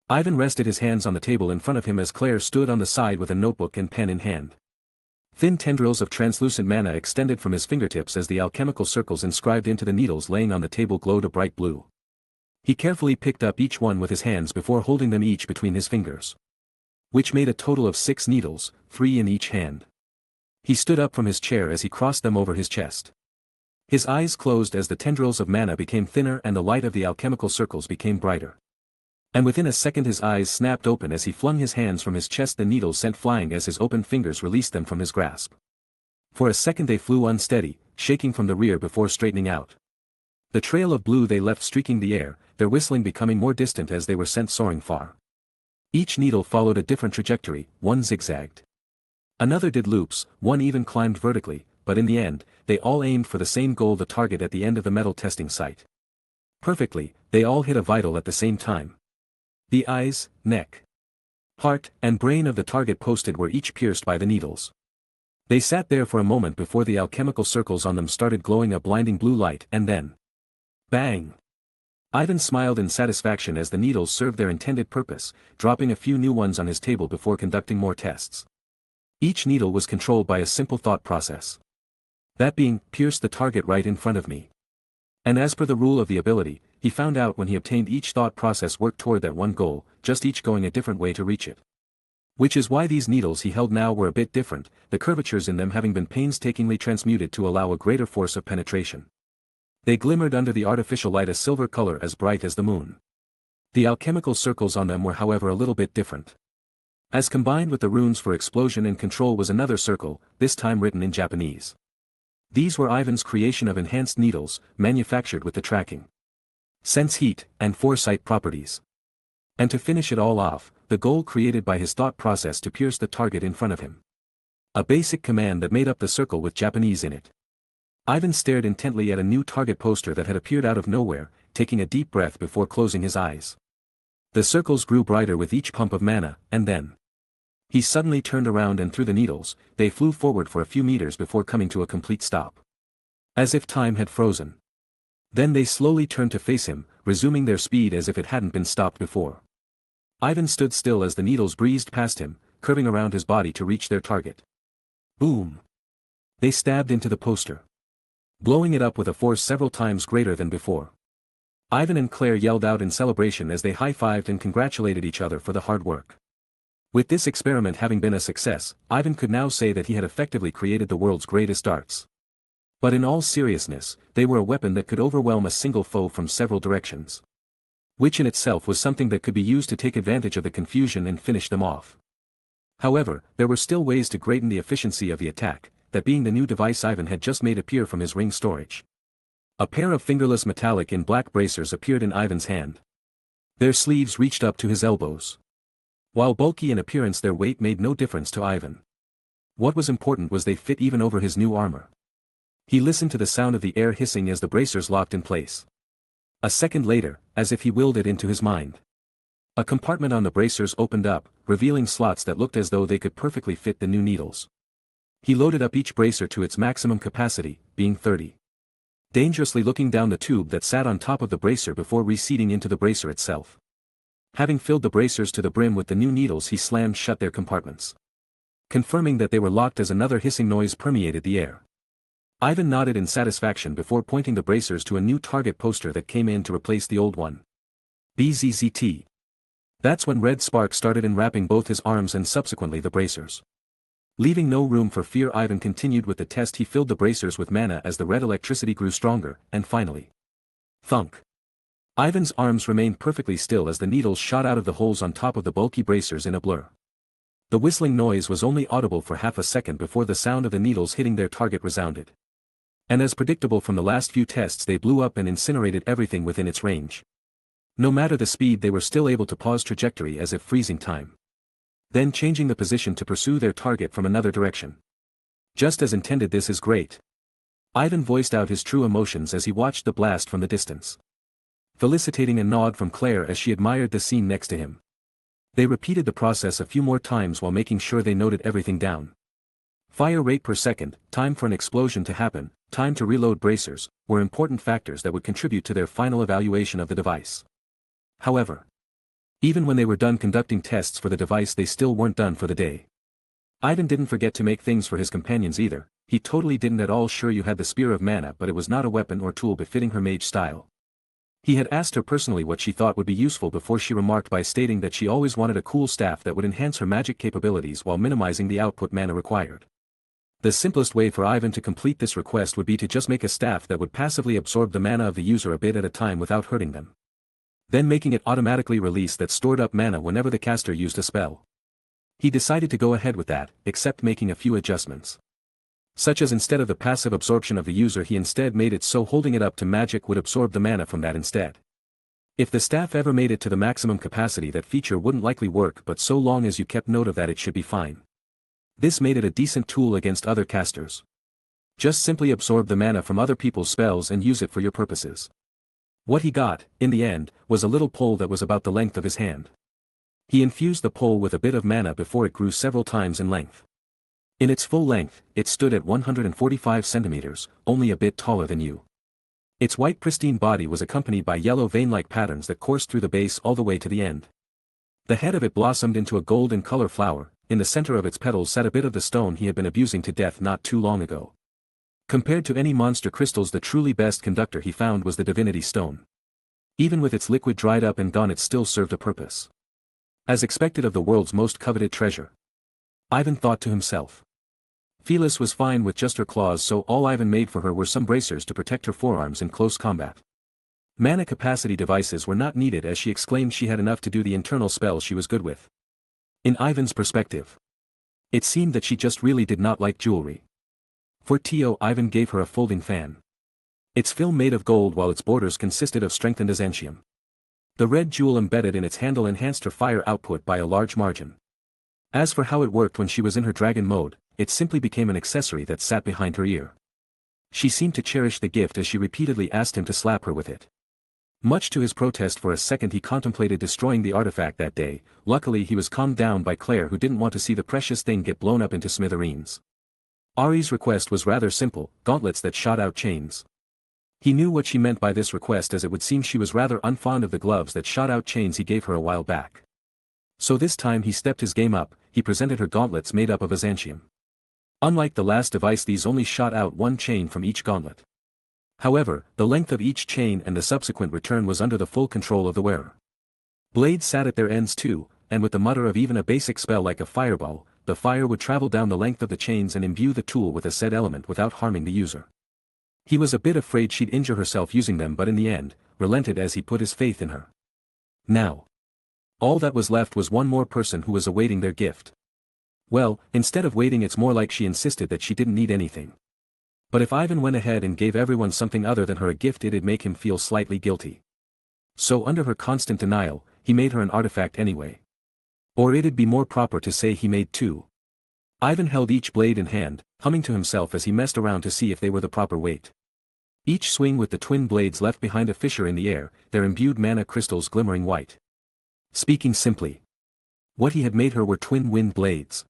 Ivan rested his hands on the table in front of him as Claire stood on the side with a notebook and pen in hand. Thin tendrils of translucent mana extended from his fingertips as the alchemical circles inscribed into the needles laying on the table glowed a bright blue. He carefully picked up each one with his hands before holding them each between his fingers. which made a total of 6 needles, 3 in each hand. He stood up from his chair as he crossed them over his chest. His eyes closed as the tendrils of mana became thinner and the light of the alchemical circles became brighter. And within a second his eyes snapped open as he flung his hands from his chest, the needles sent flying as his open fingers released them from his grasp. For a second they flew unsteady, shaking from the rear before straightening out. The trail of blue they left streaking the air, their whistling becoming more distant as they were sent soaring far. Each needle followed a different trajectory, one zigzagged. Another did loops, one even climbed vertically, but in the end, they all aimed for the same goal, the target at the end of the metal testing site. Perfectly, they all hit a vital at the same time. The eyes, neck, heart, and brain of the target posted were each pierced by the needles. They sat there for a moment before the alchemical circles on them started glowing a blinding blue light, and then bang! Ivan smiled in satisfaction as the needles served their intended purpose, dropping a few new ones on his table before conducting more tests. Each needle was controlled by a simple thought process. That being, pierce the target right in front of me. And as per the rule of the ability, he found out when he obtained each thought process worked toward that one goal, just each going a different way to reach it. Which is why these needles he held now were a bit different, the curvatures in them having been painstakingly transmuted to allow a greater force of penetration. They glimmered under the artificial light a silver color as bright as the moon. The alchemical circles on them were however a little bit different. As combined with the runes for explosion and control was another circle, this time written in Japanese. These were Ivan's creation of enhanced needles, manufactured with the tracking, sense heat, and foresight properties. And to finish it all off, the goal created by his thought process to pierce the target in front of him. A basic command that made up the circle with Japanese in it. Ivan stared intently at a new target poster that had appeared out of nowhere, taking a deep breath before closing his eyes. The circles grew brighter with each pump of mana, and then he suddenly turned around and threw the needles. They flew forward for a few meters before coming to a complete stop. As if time had frozen. Then they slowly turned to face him, resuming their speed as if it hadn't been stopped before. Ivan stood still as the needles breezed past him, curving around his body to reach their target. Boom! They stabbed into the poster, blowing it up with a force several times greater than before. Ivan and Claire yelled out in celebration as they high-fived and congratulated each other for the hard work. With this experiment having been a success, Ivan could now say that he had effectively created the world's greatest darts. But in all seriousness, they were a weapon that could overwhelm a single foe from several directions. Which in itself was something that could be used to take advantage of the confusion and finish them off. However, there were still ways to greaten the efficiency of the attack, that being the new device Ivan had just made appear from his ring storage. A pair of fingerless metallic in black bracers appeared in Ivan's hand. Their sleeves reached up to his elbows. While bulky in appearance, their weight made no difference to Ivan. What was important was they fit even over his new armor. He listened to the sound of the air hissing as the bracers locked in place. A second later, as if he willed it into his mind, a compartment on the bracers opened up, revealing slots that looked as though they could perfectly fit the new needles. He loaded up each bracer to its maximum capacity, being 30. Dangerously looking down the tube that sat on top of the bracer before reseating into the bracer itself. Having filled the bracers to the brim with the new needles, he slammed shut their compartments, confirming that they were locked as another hissing noise permeated the air. Ivan nodded in satisfaction before pointing the bracers to a new target poster that came in to replace the old one. BZZT. That's when red sparks started enwrapping both his arms and subsequently the bracers. Leaving no room for fear, Ivan continued with the test. He filled the bracers with mana as the red electricity grew stronger, and finally, thunk. Ivan's arms remained perfectly still as the needles shot out of the holes on top of the bulky bracers in a blur. The whistling noise was only audible for half a second before the sound of the needles hitting their target resounded. And as predictable from the last few tests, they blew up and incinerated everything within its range. No matter the speed, they were still able to pause trajectory as if freezing time. Then changing the position to pursue their target from another direction. Just as intended. This is great. Ivan voiced out his true emotions as he watched the blast from the distance, felicitating a nod from Claire as she admired the scene next to him. They repeated the process a few more times while making sure they noted everything down. Fire rate per second, time for an explosion to happen, time to reload bracers, were important factors that would contribute to their final evaluation of the device. However, even when they were done conducting tests for the device, they still weren't done for the day. Ivan didn't forget to make things for his companions either. He totally didn't at all. Sure, you had the spear of mana, but it was not a weapon or tool befitting her mage style. He had asked her personally what she thought would be useful before she remarked by stating that she always wanted a cool staff that would enhance her magic capabilities while minimizing the output mana required. The simplest way for Ivan to complete this request would be to just make a staff that would passively absorb the mana of the user a bit at a time without hurting them. Then making it automatically release that stored up mana whenever the caster used a spell. He decided to go ahead with that, except making a few adjustments. Such as instead of the passive absorption of the user he instead made it so holding it up to magic would absorb the mana from that instead. If the staff ever made it to the maximum capacity that feature wouldn't likely work but so long as you kept note of that it should be fine. This made it a decent tool against other casters. Just simply absorb the mana from other people's spells and use it for your purposes. What he got, in the end, was a little pole that was about the length of his hand. He infused the pole with a bit of mana before it grew several times in length. In its full length, it stood at 145 centimeters, only a bit taller than you. Its white pristine body was accompanied by yellow vein-like patterns that coursed through the base all the way to the end. The head of it blossomed into a golden-color flower, in the center of its petals sat a bit of the stone he had been abusing to death not too long ago. Compared to any monster crystals the truly best conductor he found was the divinity stone. Even with its liquid dried up and gone it still served a purpose. As expected of the world's most coveted treasure. Ivan thought to himself. Phyllis was fine with just her claws so all Ivan made for her were some bracers to protect her forearms in close combat. Mana capacity devices were not needed as she exclaimed she had enough to do the internal spells she was good with. In Ivan's perspective. It seemed that she just really did not like jewelry. For Tio Ivan gave her a folding fan. Its film made of gold while its borders consisted of strengthened azantium. The red jewel embedded in its handle enhanced her fire output by a large margin. As for how it worked when she was in her dragon mode, it simply became an accessory that sat behind her ear. She seemed to cherish the gift as she repeatedly asked him to slap her with it. Much to his protest for a second he contemplated destroying the artifact that day, luckily he was calmed down by Claire who didn't want to see the precious thing get blown up into smithereens. Ari's request was rather simple, gauntlets that shot out chains. He knew what she meant by this request as it would seem she was rather unfond of the gloves that shot out chains he gave her a while back. So this time he stepped his game up, he presented her gauntlets made up of azantium. Unlike the last device these only shot out one chain from each gauntlet. However, the length of each chain and the subsequent return was under the full control of the wearer. Blades sat at their ends too, and with the mutter of even a basic spell like a fireball, the fire would travel down the length of the chains and imbue the tool with a said element without harming the user. He was a bit afraid she'd injure herself using them but in the end, relented as he put his faith in her. Now. All that was left was one more person who was awaiting their gift. Well, instead of waiting it's more like she insisted that she didn't need anything. But if Ivan went ahead and gave everyone something other than her a gift it'd make him feel slightly guilty. So under her constant denial, he made her an artifact anyway. Or it'd be more proper to say he made two. Ivan held each blade in hand, humming to himself as he messed around to see if they were the proper weight. Each swing with the twin blades left behind a fissure in the air, their imbued mana crystals glimmering white. Speaking simply. What he had made her were twin wind blades.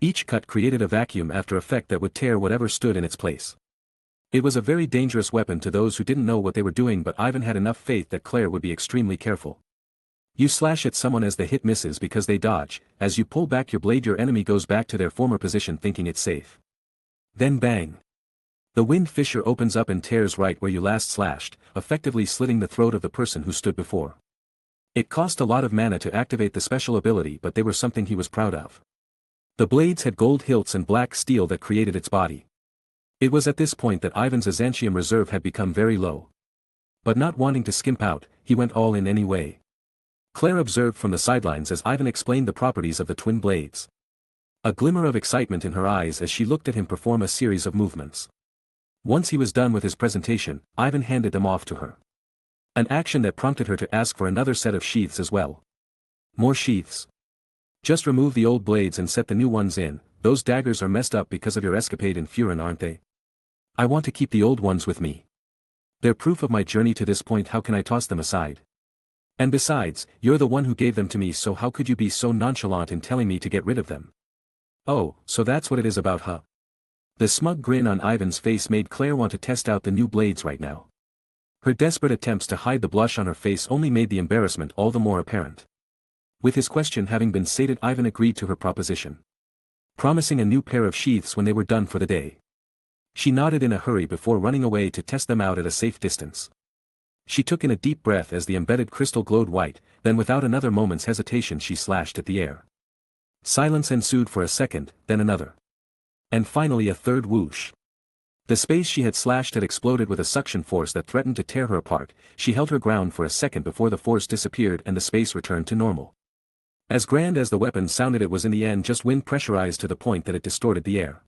Each cut created a vacuum after effect that would tear whatever stood in its place. It was a very dangerous weapon to those who didn't know what they were doing but Ivan had enough faith that Claire would be extremely careful. You slash at someone as the hit misses because they dodge, as you pull back your blade your enemy goes back to their former position thinking it's safe. Then bang. The wind fissure opens up and tears right where you last slashed, effectively slitting the throat of the person who stood before. It cost a lot of mana to activate the special ability but they were something he was proud of. The blades had gold hilts and black steel that created its body. It was at this point that Ivan's azantium reserve had become very low. But not wanting to skimp out, he went all in anyway. Claire observed from the sidelines as Ivan explained the properties of the twin blades. A glimmer of excitement in her eyes as she looked at him perform a series of movements. Once he was done with his presentation, Ivan handed them off to her. An action that prompted her to ask for another set of sheaths as well. More sheaths. Just remove the old blades and set the new ones in, those daggers are messed up because of your escapade in Furin aren't they? I want to keep the old ones with me. They're proof of my journey to this point how can I toss them aside? And besides, you're the one who gave them to me so how could you be so nonchalant in telling me to get rid of them? Oh, so that's what it is about huh? The smug grin on Ivan's face made Claire want to test out the new blades right now. Her desperate attempts to hide the blush on her face only made the embarrassment all the more apparent. With his question having been sated Ivan agreed to her proposition. Promising a new pair of sheaths when they were done for the day. She nodded in a hurry before running away to test them out at a safe distance. She took in a deep breath as the embedded crystal glowed white, then without another moment's hesitation she slashed at the air. Silence ensued for a second, then another. And finally a third whoosh. The space she had slashed had exploded with a suction force that threatened to tear her apart. She held her ground for a second before the force disappeared and the space returned to normal. As grand as the weapon sounded, it was in the end just wind pressurized to the point that it distorted the air.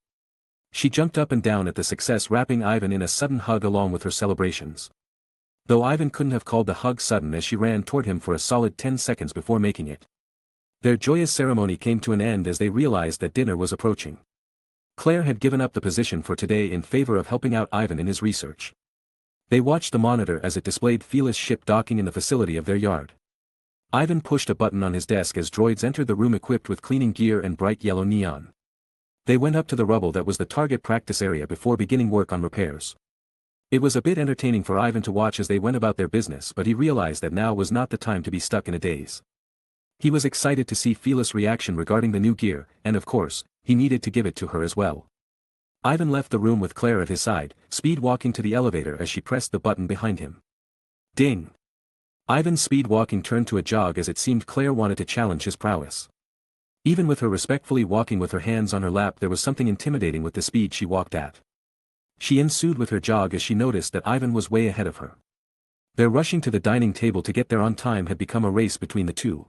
She jumped up and down at the success, wrapping Ivan in a sudden hug along with her celebrations. Though Ivan couldn't have called the hug sudden, as she ran toward him for a solid 10 seconds before making it. Their joyous ceremony came to an end as they realized that dinner was approaching. Claire had given up the position for today in favor of helping out Ivan in his research. They watched the monitor as it displayed Felis' ship docking in the facility of their yard. Ivan pushed a button on his desk as droids entered the room equipped with cleaning gear and bright yellow neon. They went up to the rubble that was the target practice area before beginning work on repairs. It was a bit entertaining for Ivan to watch as they went about their business, but he realized that now was not the time to be stuck in a daze. He was excited to see Felis' reaction regarding the new gear, and of course, he needed to give it to her as well. Ivan left the room with Claire at his side, speed walking to the elevator as she pressed the button behind him. Ding! Ivan's speed walking turned to a jog as it seemed Claire wanted to challenge his prowess. Even with her respectfully walking with her hands on her lap, there was something intimidating with the speed she walked at. She ensued with her jog as she noticed that Ivan was way ahead of her. Their rushing to the dining table to get there on time had become a race between the two.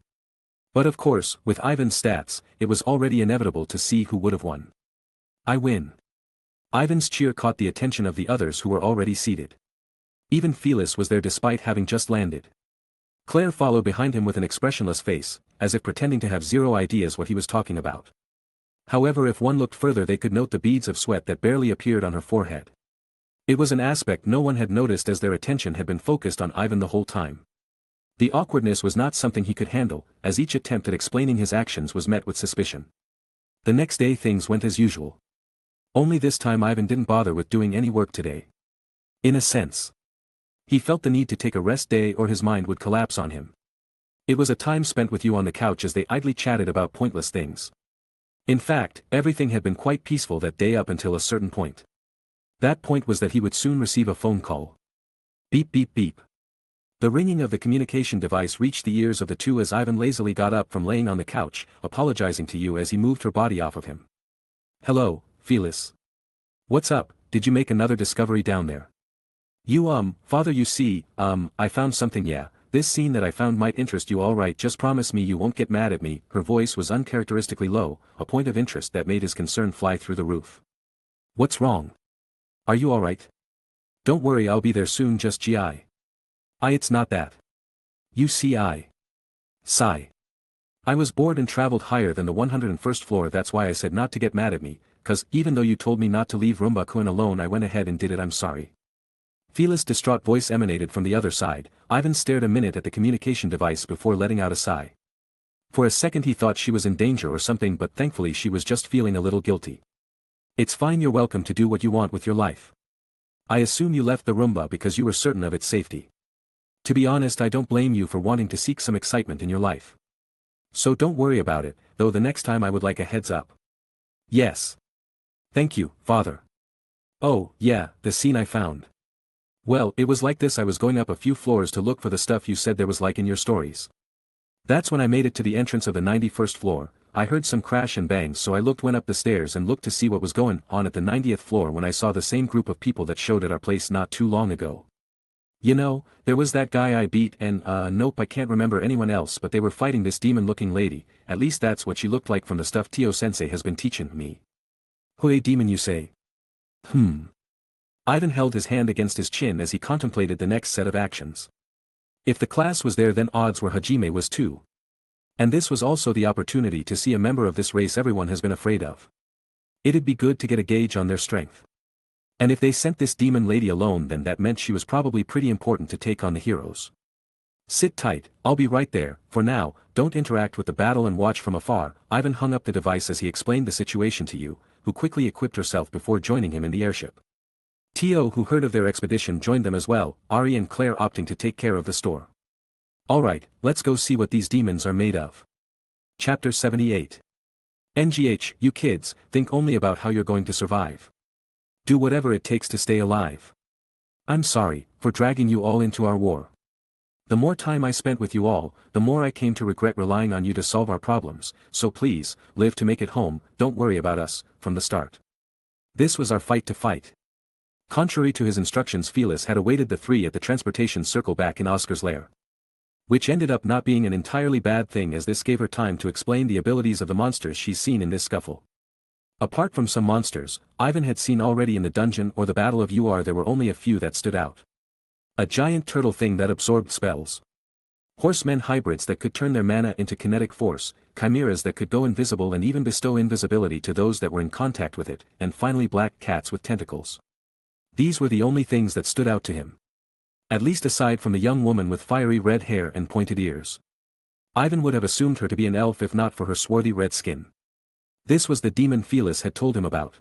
But of course, with Ivan's stats, it was already inevitable to see who would have won. I win. Ivan's cheer caught the attention of the others who were already seated. Even Felis was there despite having just landed. Claire followed behind him with an expressionless face, as if pretending to have zero ideas what he was talking about. However, if one looked further they could note the beads of sweat that barely appeared on her forehead. It was an aspect no one had noticed as their attention had been focused on Ivan the whole time. The awkwardness was not something he could handle, as each attempt at explaining his actions was met with suspicion. The next day things went as usual. Only this time Ivan didn't bother with doing any work today. In a sense. He felt the need to take a rest day or his mind would collapse on him. It was a time spent with you on the couch as they idly chatted about pointless things. In fact, everything had been quite peaceful that day up until a certain point. That point was that he would soon receive a phone call. Beep beep beep. The ringing of the communication device reached the ears of the two as Ivan lazily got up from laying on the couch, apologizing to you as he moved her body off of him. Hello, Felis. What's up, did you make another discovery down there? Father, you see, I found something. Yeah, this scene that I found might interest you. Alright, just promise me you won't get mad at me. Her voice was uncharacteristically low, a point of interest that made his concern fly through the roof. What's wrong? Are you alright? Don't worry, I'll be there soon. Just it's not that. You see, sigh. I was bored and traveled higher than the 101st floor. That's why I said not to get mad at me, cause even though you told me not to leave Rumba-kun alone, I went ahead and did it. I'm sorry. Felis' distraught voice emanated from the other side. Ivan stared a minute at the communication device before letting out a sigh. For a second he thought she was in danger or something, but thankfully she was just feeling a little guilty. It's fine, you're welcome to do what you want with your life. I assume you left the Roomba because you were certain of its safety. To be honest, I don't blame you for wanting to seek some excitement in your life. So don't worry about it, though the next time I would like a heads up. Yes. Thank you, Father. Oh, yeah, the scene I found. Well, it was like this. I was going up a few floors to look for the stuff you said there was like in your stories. That's when I made it to the entrance of the 91st floor. I heard some crash and bangs, so I went up the stairs and looked to see what was going on at the 90th floor when I saw the same group of people that showed at our place not too long ago. You know, there was that guy I beat and nope, I can't remember anyone else, but they were fighting this demon-looking lady. At least that's what she looked like from the stuff Tio-sensei has been teaching me. Hui, demon you say? Ivan held his hand against his chin as he contemplated the next set of actions. If the class was there, then odds were Hajime was too. And this was also the opportunity to see a member of this race everyone has been afraid of. It'd be good to get a gauge on their strength. And if they sent this demon lady alone, then that meant she was probably pretty important to take on the heroes. Sit tight, I'll be right there. For now, don't interact with the battle and watch from afar. Ivan hung up the device as he explained the situation to you, who quickly equipped herself before joining him in the airship. Tio, who heard of their expedition, joined them as well, Ari and Claire opting to take care of the store. Alright, let's go see what these demons are made of. Chapter 78. NGH, you kids, think only about how you're going to survive. Do whatever it takes to stay alive. I'm sorry, for dragging you all into our war. The more time I spent with you all, the more I came to regret relying on you to solve our problems, so please, live to make it home, don't worry about us, from the start. This was our fight to fight. Contrary to his instructions, Felis had awaited the three at the transportation circle back in Oscar's lair. Which ended up not being an entirely bad thing, as this gave her time to explain the abilities of the monsters she's seen in this scuffle. Apart from some monsters, Ivan had seen already in the dungeon or the Battle of UR, there were only a few that stood out. A giant turtle thing that absorbed spells. Horsemen hybrids that could turn their mana into kinetic force, chimeras that could go invisible and even bestow invisibility to those that were in contact with it, and finally black cats with tentacles. These were the only things that stood out to him. At least aside from the young woman with fiery red hair and pointed ears. Ivan would have assumed her to be an elf if not for her swarthy red skin. This was the demon Felis had told him about.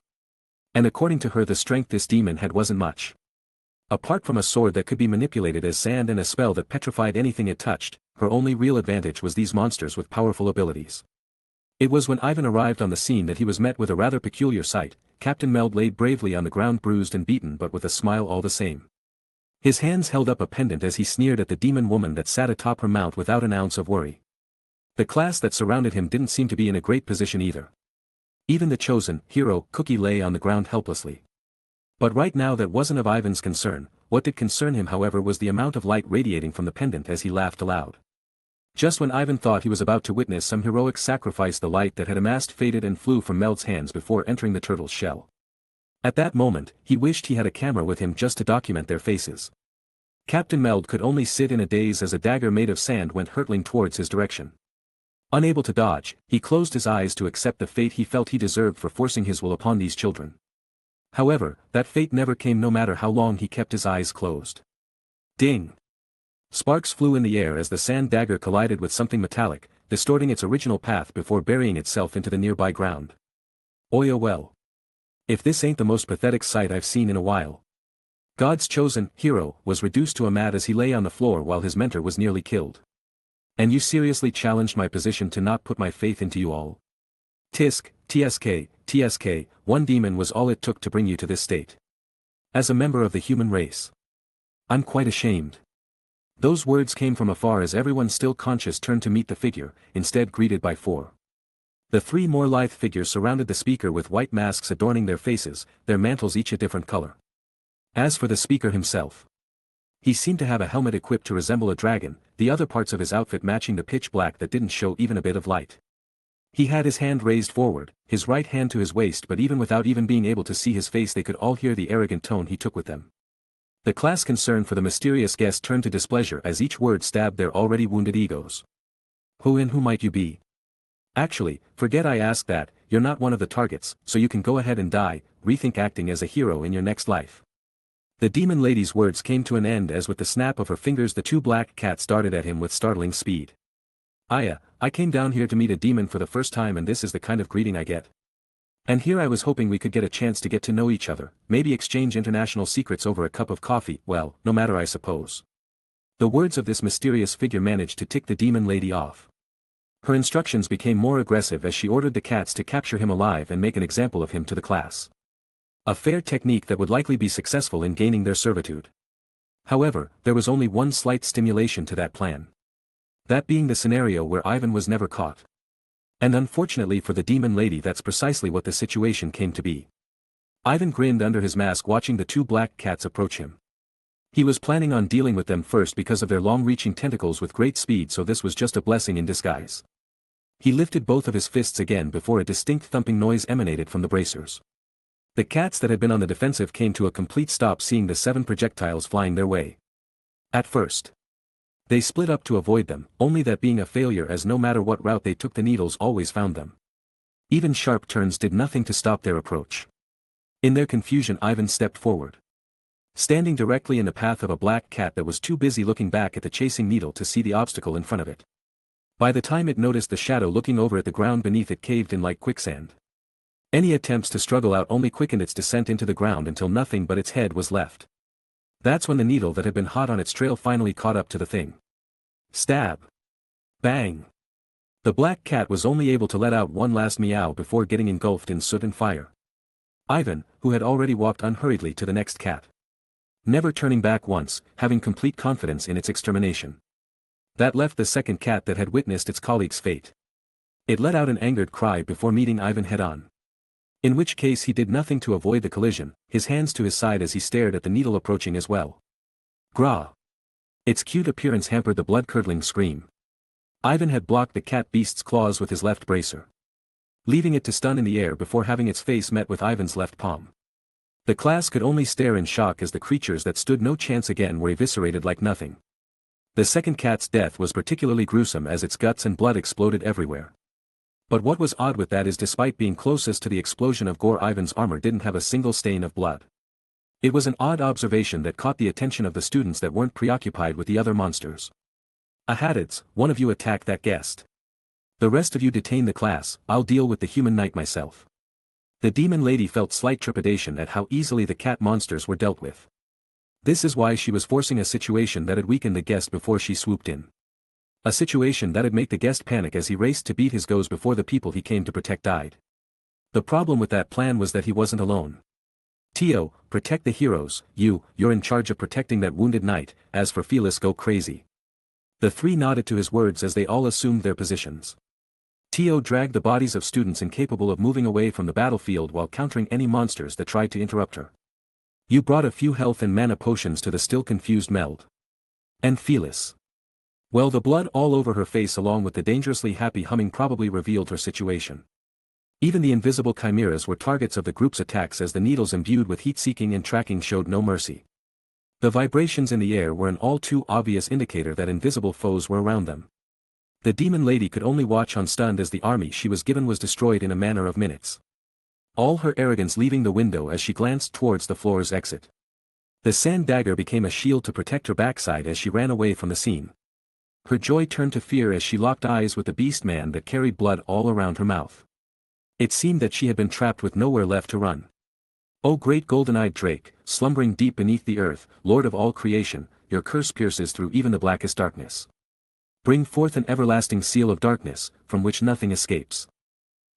And according to her, the strength this demon had wasn't much. Apart from a sword that could be manipulated as sand and a spell that petrified anything it touched, her only real advantage was these monsters with powerful abilities. It was when Ivan arrived on the scene that he was met with a rather peculiar sight. Captain Meld laid bravely on the ground, bruised and beaten but with a smile all the same. His hands held up a pendant as he sneered at the demon woman that sat atop her mount without an ounce of worry. The class that surrounded him didn't seem to be in a great position either. Even the chosen hero, Cookie, lay on the ground helplessly. But right now that wasn't of Ivan's concern. What did concern him, however, was the amount of light radiating from the pendant as he laughed aloud. Just when Ivan thought he was about to witness some heroic sacrifice, the light that had amassed faded and flew from Meld's hands before entering the turtle's shell. At that moment, he wished he had a camera with him just to document their faces. Captain Meld could only sit in a daze as a dagger made of sand went hurtling towards his direction. Unable to dodge, he closed his eyes to accept the fate he felt he deserved for forcing his will upon these children. However, that fate never came, no matter how long he kept his eyes closed. Ding! Sparks flew in the air as the sand dagger collided with something metallic, distorting its original path before burying itself into the nearby ground. Oi, oh well. If this ain't the most pathetic sight I've seen in a while. God's chosen hero was reduced to a mat as he lay on the floor while his mentor was nearly killed. And you seriously challenged my position to not put my faith into you all? Tisk, TSK, one demon was all it took to bring you to this state. As a member of the human race. I'm quite ashamed. Those words came from afar as everyone still conscious turned to meet the figure, instead greeted by four. The three more lithe figures surrounded the speaker with white masks adorning their faces, their mantles each a different color. As for the speaker himself, he seemed to have a helmet equipped to resemble a dragon, the other parts of his outfit matching the pitch black that didn't show even a bit of light. He had his hand raised forward, his right hand to his waist, but even without even being able to see his face they could all hear the arrogant tone he took with them. The class concern for the mysterious guest turned to displeasure as each word stabbed their already wounded egos. Who might you be? Actually, forget I asked that, you're not one of the targets, so you can go ahead and die, rethink acting as a hero in your next life. The demon lady's words came to an end as with the snap of her fingers the two black cats darted at him with startling speed. I came down here to meet a demon for the first time, and this is the kind of greeting I get. And here I was hoping we could get a chance to get to know each other, maybe exchange international secrets over a cup of coffee, well, no matter I suppose. The words of this mysterious figure managed to tick the demon lady off. Her instructions became more aggressive as she ordered the cats to capture him alive and make an example of him to the class. A fair technique that would likely be successful in gaining their servitude. However, there was only one slight stimulation to that plan. That being the scenario where Ivan was never caught. And unfortunately for the demon lady, that's precisely what the situation came to be. Ivan grinned under his mask watching the two black cats approach him. He was planning on dealing with them first because of their long-reaching tentacles with great speed, so this was just a blessing in disguise. He lifted both of his fists again before a distinct thumping noise emanated from the bracers. The cats that had been on the defensive came to a complete stop seeing the 7 projectiles flying their way. At first, they split up to avoid them, only that being a failure as no matter what route they took the needles always found them. Even sharp turns did nothing to stop their approach. In their confusion, Ivan stepped forward. Standing directly in the path of a black cat that was too busy looking back at the chasing needle to see the obstacle in front of it. By the time it noticed the shadow looking over at the ground beneath it caved in like quicksand. Any attempts to struggle out only quickened its descent into the ground until nothing but its head was left. That's when the needle that had been hot on its trail finally caught up to the thing. Stab. Bang. The black cat was only able to let out one last meow before getting engulfed in soot and fire. Ivan, who had already walked unhurriedly to the next cat. never turning back once, having complete confidence in its extermination. That left the second cat that had witnessed its colleague's fate. It let out an angered cry before meeting Ivan head-on. In which case he did nothing to avoid the collision, his hands to his side as he stared at the needle approaching as well. Grah! Its cute appearance hampered the blood-curdling scream. Ivan had blocked the cat beast's claws with his left bracer, leaving it to stun in the air before having its face met with Ivan's left palm. The class could only stare in shock as the creatures that stood no chance again were eviscerated like nothing. The second cat's death was particularly gruesome as its guts and blood exploded everywhere. But what was odd with that is despite being closest to the explosion of gore, Ivan's armor didn't have a single stain of blood. It was an odd observation that caught the attention of the students that weren't preoccupied with the other monsters. HIATUS, one of you attack that guest. The rest of you detain the class, I'll deal with the human knight myself. The demon lady felt slight trepidation at how easily the cat monsters were dealt with. This is why she was forcing a situation that had weakened the guest before she swooped in. A situation that'd make the guest panic as he raced to beat his goes before the people he came to protect died. The problem with that plan was that he wasn't alone. Tio, protect the heroes, you're in charge of protecting that wounded knight, as for Felis, go crazy. The three nodded to his words as they all assumed their positions. Tio dragged the bodies of students incapable of moving away from the battlefield while countering any monsters that tried to interrupt her. You brought a few health and mana potions to the still confused Meld. And Felis. Well, the blood all over her face along with the dangerously happy humming probably revealed her situation. Even the invisible chimeras were targets of the group's attacks as the needles imbued with heat-seeking and tracking showed no mercy. The vibrations in the air were an all too obvious indicator that invisible foes were around them. The demon lady could only watch unstunned as the army she was given was destroyed in a matter of minutes. All her arrogance leaving the window as she glanced towards the floor's exit. The sand dagger became a shield to protect her backside as she ran away from the scene. Her joy turned to fear as she locked eyes with the beast man that carried blood all around her mouth. It seemed that she had been trapped with nowhere left to run. O great golden-eyed drake, slumbering deep beneath the earth, lord of all creation, your curse pierces through even the blackest darkness. Bring forth an everlasting seal of darkness, from which nothing escapes.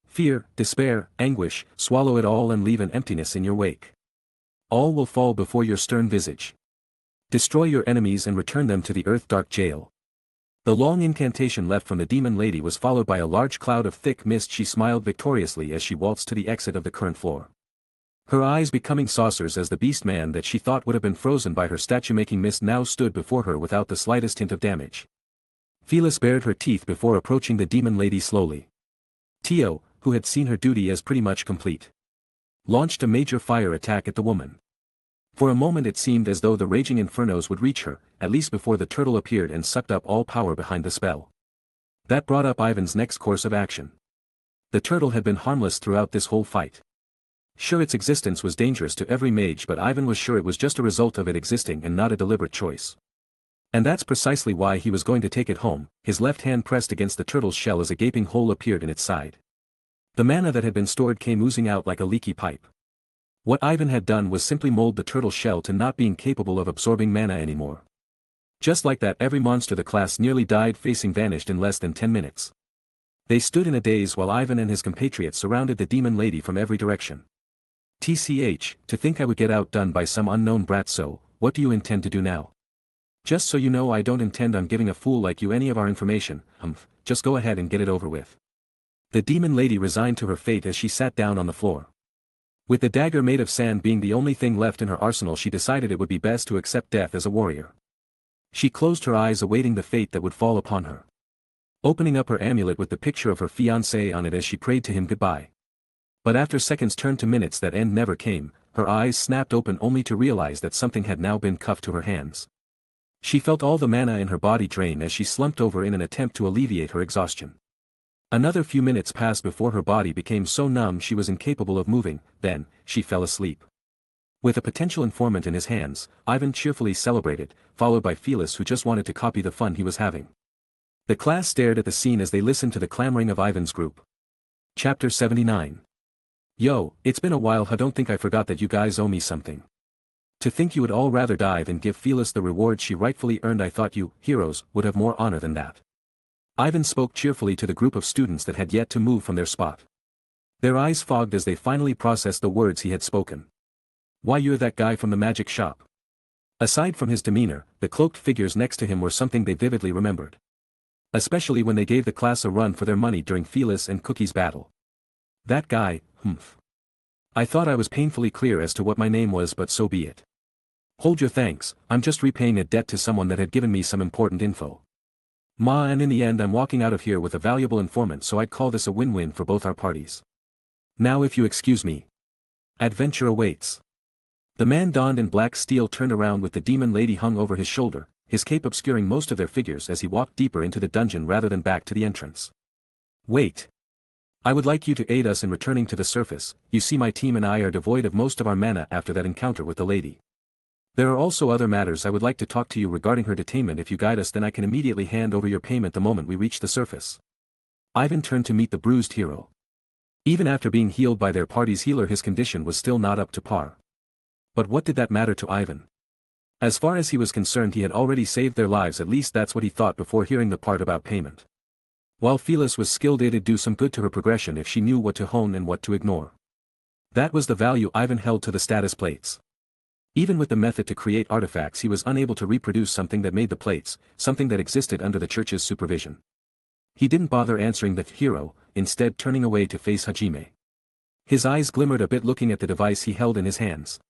Fear, despair, anguish, swallow it all and leave an emptiness in your wake. All will fall before your stern visage. Destroy your enemies and return them to the earth-dark jail. The long incantation left from the demon lady was followed by a large cloud of thick mist. She smiled victoriously as she waltzed to the exit of the current floor. Her eyes becoming saucers as the beast man that she thought would have been frozen by her statue-making mist now stood before her without the slightest hint of damage. Felis bared her teeth before approaching the demon lady slowly. Tio, who had seen her duty as pretty much complete, launched a major fire attack at the woman. For a moment it seemed as though the raging infernos would reach her, at least before the turtle appeared and sucked up all power behind the spell. That brought up Ivan's next course of action. The turtle had been harmless throughout this whole fight. Sure, its existence was dangerous to every mage, but Ivan was sure it was just a result of it existing and not a deliberate choice. And that's precisely why he was going to take it home, his left hand pressed against the turtle's shell as a gaping hole appeared in its side. The mana that had been stored came oozing out like a leaky pipe. What Ivan had done was simply mold the turtle's shell to not being capable of absorbing mana anymore. Just like that, every monster the class nearly died facing vanished in less than 10 minutes. They stood in a daze while Ivan and his compatriots surrounded the demon lady from every direction. TCH, to think I would get outdone by some unknown brat. So, what do you intend to do now? Just so you know, I don't intend on giving a fool like you any of our information. Just go ahead and get it over with. The demon lady resigned to her fate as she sat down on the floor. With the dagger made of sand being the only thing left in her arsenal, she decided it would be best to accept death as a warrior. She closed her eyes awaiting the fate that would fall upon her, opening up her amulet with the picture of her fiancé on it as she prayed to him goodbye. But after seconds turned to minutes that end never came, her eyes snapped open only to realize that something had now been cuffed to her hands. She felt all the mana in her body drain as she slumped over in an attempt to alleviate her exhaustion. Another few minutes passed before her body became so numb she was incapable of moving, then, she fell asleep. With a potential informant in his hands, Ivan cheerfully celebrated, followed by Felis who just wanted to copy the fun he was having. The class stared at the scene as they listened to the clamoring of Ivan's group. Chapter 79. Yo, it's been a while. I don't think I forgot that you guys owe me something. To think you would all rather die than give Felis the reward she rightfully earned. I thought you, heroes, would have more honor than that. Ivan spoke cheerfully to the group of students that had yet to move from their spot. Their eyes fogged as they finally processed the words he had spoken. Why, you're that guy from the magic shop. Aside from his demeanor, the cloaked figures next to him were something they vividly remembered. Especially when they gave the class a run for their money during Felis and Cookie's battle. That guy, humph. I thought I was painfully clear as to what my name was, but so be it. Hold your thanks, I'm just repaying a debt to someone that had given me some important info. And in the end I'm walking out of here with a valuable informant, so I'd call this a win-win for both our parties. Now if you excuse me. Adventure awaits. The man donned in black steel turned around with the demon lady hung over his shoulder, his cape obscuring most of their figures as he walked deeper into the dungeon rather than back to the entrance. Wait. I would like you to aid us in returning to the surface. You see, my team and I are devoid of most of our mana after that encounter with the lady. There are also other matters I would like to talk to you regarding her detainment. If you guide us, then I can immediately hand over your payment the moment we reach the surface. Ivan turned to meet the bruised hero. Even after being healed by their party's healer, his condition was still not up to par. But what did that matter to Ivan? As far as he was concerned, he had already saved their lives, at least that's what he thought before hearing the part about payment. While Felis was skilled, it'd do some good to her progression if she knew what to hone and what to ignore. That was the value Ivan held to the status plates. Even with the method to create artifacts, he was unable to reproduce something that made the plates, something that existed under the church's supervision. He didn't bother answering the hero, instead turning away to face Hajime. His eyes glimmered a bit looking at the device he held in his hands.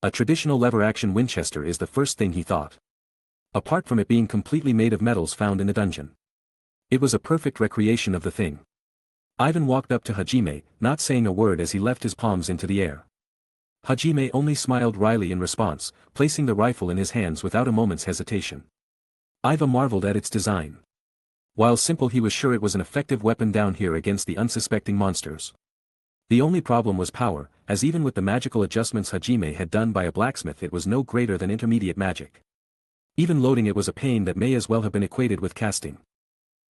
A traditional lever-action Winchester is the first thing he thought. Apart from it being completely made of metals found in the dungeon. It was a perfect recreation of the thing. Ivan walked up to Hajime, not saying a word as he left his palms into the air. Hajime only smiled wryly in response, placing the rifle in his hands without a moment's hesitation. Ivan marveled at its design. While simple, he was sure it was an effective weapon down here against the unsuspecting monsters. The only problem was power, as even with the magical adjustments Hajime had done by a blacksmith, it was no greater than intermediate magic. Even loading it was a pain that may as well have been equated with casting.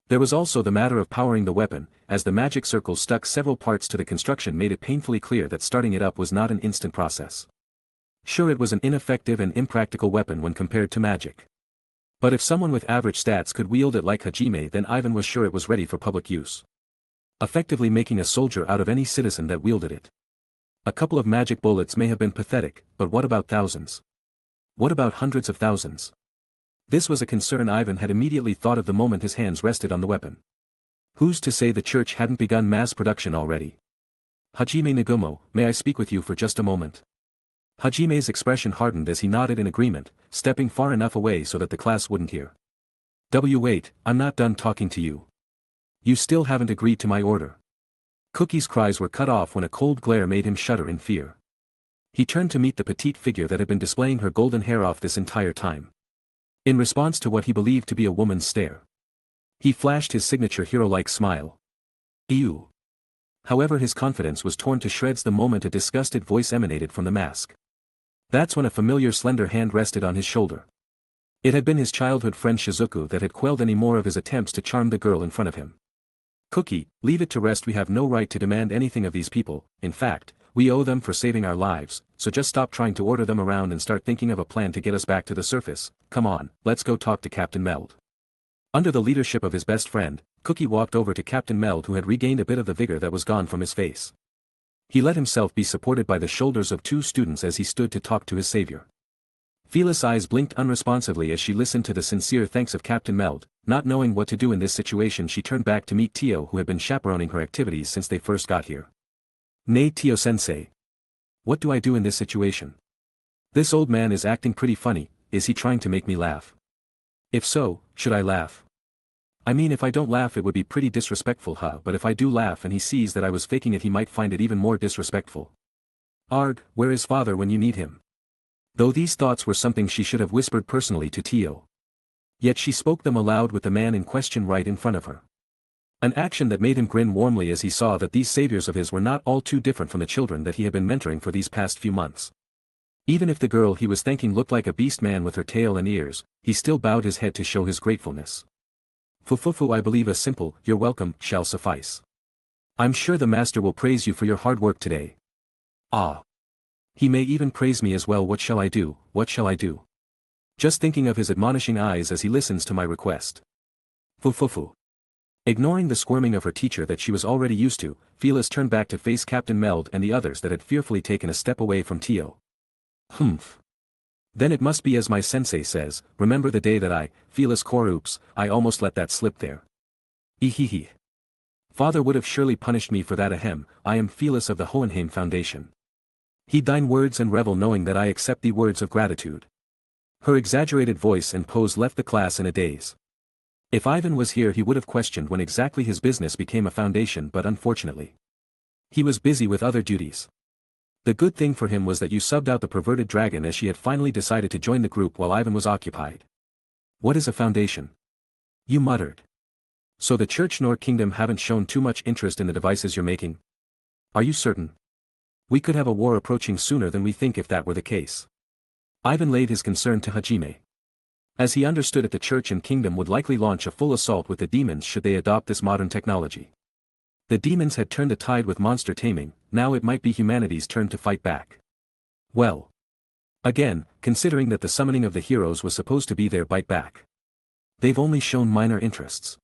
There was also the matter of powering the weapon, as the magic circles stuck several parts to the construction made it painfully clear that starting it up was not an instant process. Sure, it was an ineffective and impractical weapon when compared to magic. But if someone with average stats could wield it like Hajime, then Ivan was sure it was ready for public use. Effectively making a soldier out of any citizen that wielded it. A couple of magic bullets may have been pathetic, but what about thousands? What about hundreds of thousands? This was a concern Ivan had immediately thought of the moment his hands rested on the weapon. Who's to say the church hadn't begun mass production already? Hajime Nagumo, may I speak with you for just a moment? Hajime's expression hardened as he nodded in agreement, stepping far enough away so that the class wouldn't hear. Wait, I'm not done talking to you. You still haven't agreed to my order. Cookie's cries were cut off when a cold glare made him shudder in fear. He turned to meet the petite figure that had been displaying her golden hair off this entire time. In response to what he believed to be a woman's stare, he flashed his signature hero-like smile. Ew. However, his confidence was torn to shreds the moment a disgusted voice emanated from the mask. That's when a familiar slender hand rested on his shoulder. It had been his childhood friend Shizuku that had quelled any more of his attempts to charm the girl in front of him. Cookie, leave it to rest. We have no right to demand anything of these people. In fact, we owe them for saving our lives, so just stop trying to order them around and start thinking of a plan to get us back to the surface. Come on, let's go talk to Captain Meld. Under the leadership of his best friend, Cookie walked over to Captain Meld, who had regained a bit of the vigor that was gone from his face. He let himself be supported by the shoulders of two students as he stood to talk to his savior. Felis' eyes blinked unresponsively as she listened to the sincere thanks of Captain Meld. Not knowing what to do in this situation, she turned back to meet Tio, who had been chaperoning her activities since they first got here. Nay, Tio-sensei. What do I do in this situation? This old man is acting pretty funny. Is he trying to make me laugh? If so, should I laugh? I mean, if I don't laugh it would be pretty disrespectful, huh? But if I do laugh and he sees that I was faking it, he might find it even more disrespectful. Arg, where is father when you need him? Though these thoughts were something she should have whispered personally to Tio. Yet she spoke them aloud with the man in question right in front of her. An action that made him grin warmly as he saw that these saviors of his were not all too different from the children that he had been mentoring for these past few months. Even if the girl he was thanking looked like a beast man with her tail and ears, he still bowed his head to show his gratefulness. Fufufu, I believe a simple, "You're welcome," shall suffice. I'm sure the master will praise you for your hard work today. Ah. He may even praise me as well. What shall I do, what shall I do? Just thinking of his admonishing eyes as he listens to my request. Fufufu. Ignoring the squirming of her teacher that she was already used to, Felis turned back to face Captain Meld and the others that had fearfully taken a step away from Tio. Humph. Then it must be as my sensei says, remember the day that I, Felis Koroops, I almost let that slip there. Ehehe. Father would have surely punished me for that ahem, I am Felis of the Hohenheim Foundation. Heed thine words and revel knowing that I accept thee words of gratitude. Her exaggerated voice and pose left the class in a daze. If Ivan was here he would have questioned when exactly his business became a foundation, but unfortunately, he was busy with other duties. The good thing for him was that you subbed out the perverted dragon as she had finally decided to join the group while Ivan was occupied. What is a foundation? You muttered. So the church nor kingdom haven't shown too much interest in the devices you're making? Are you certain? We could have a war approaching sooner than we think if that were the case. Ivan laid his concern to Hajime. As he understood it, the church and kingdom would likely launch a full assault with the demons should they adopt this modern technology. The demons had turned the tide with monster taming, now it might be humanity's turn to fight back. Well. Again, considering that the summoning of the heroes was supposed to be their bite back. They've only shown minor interests.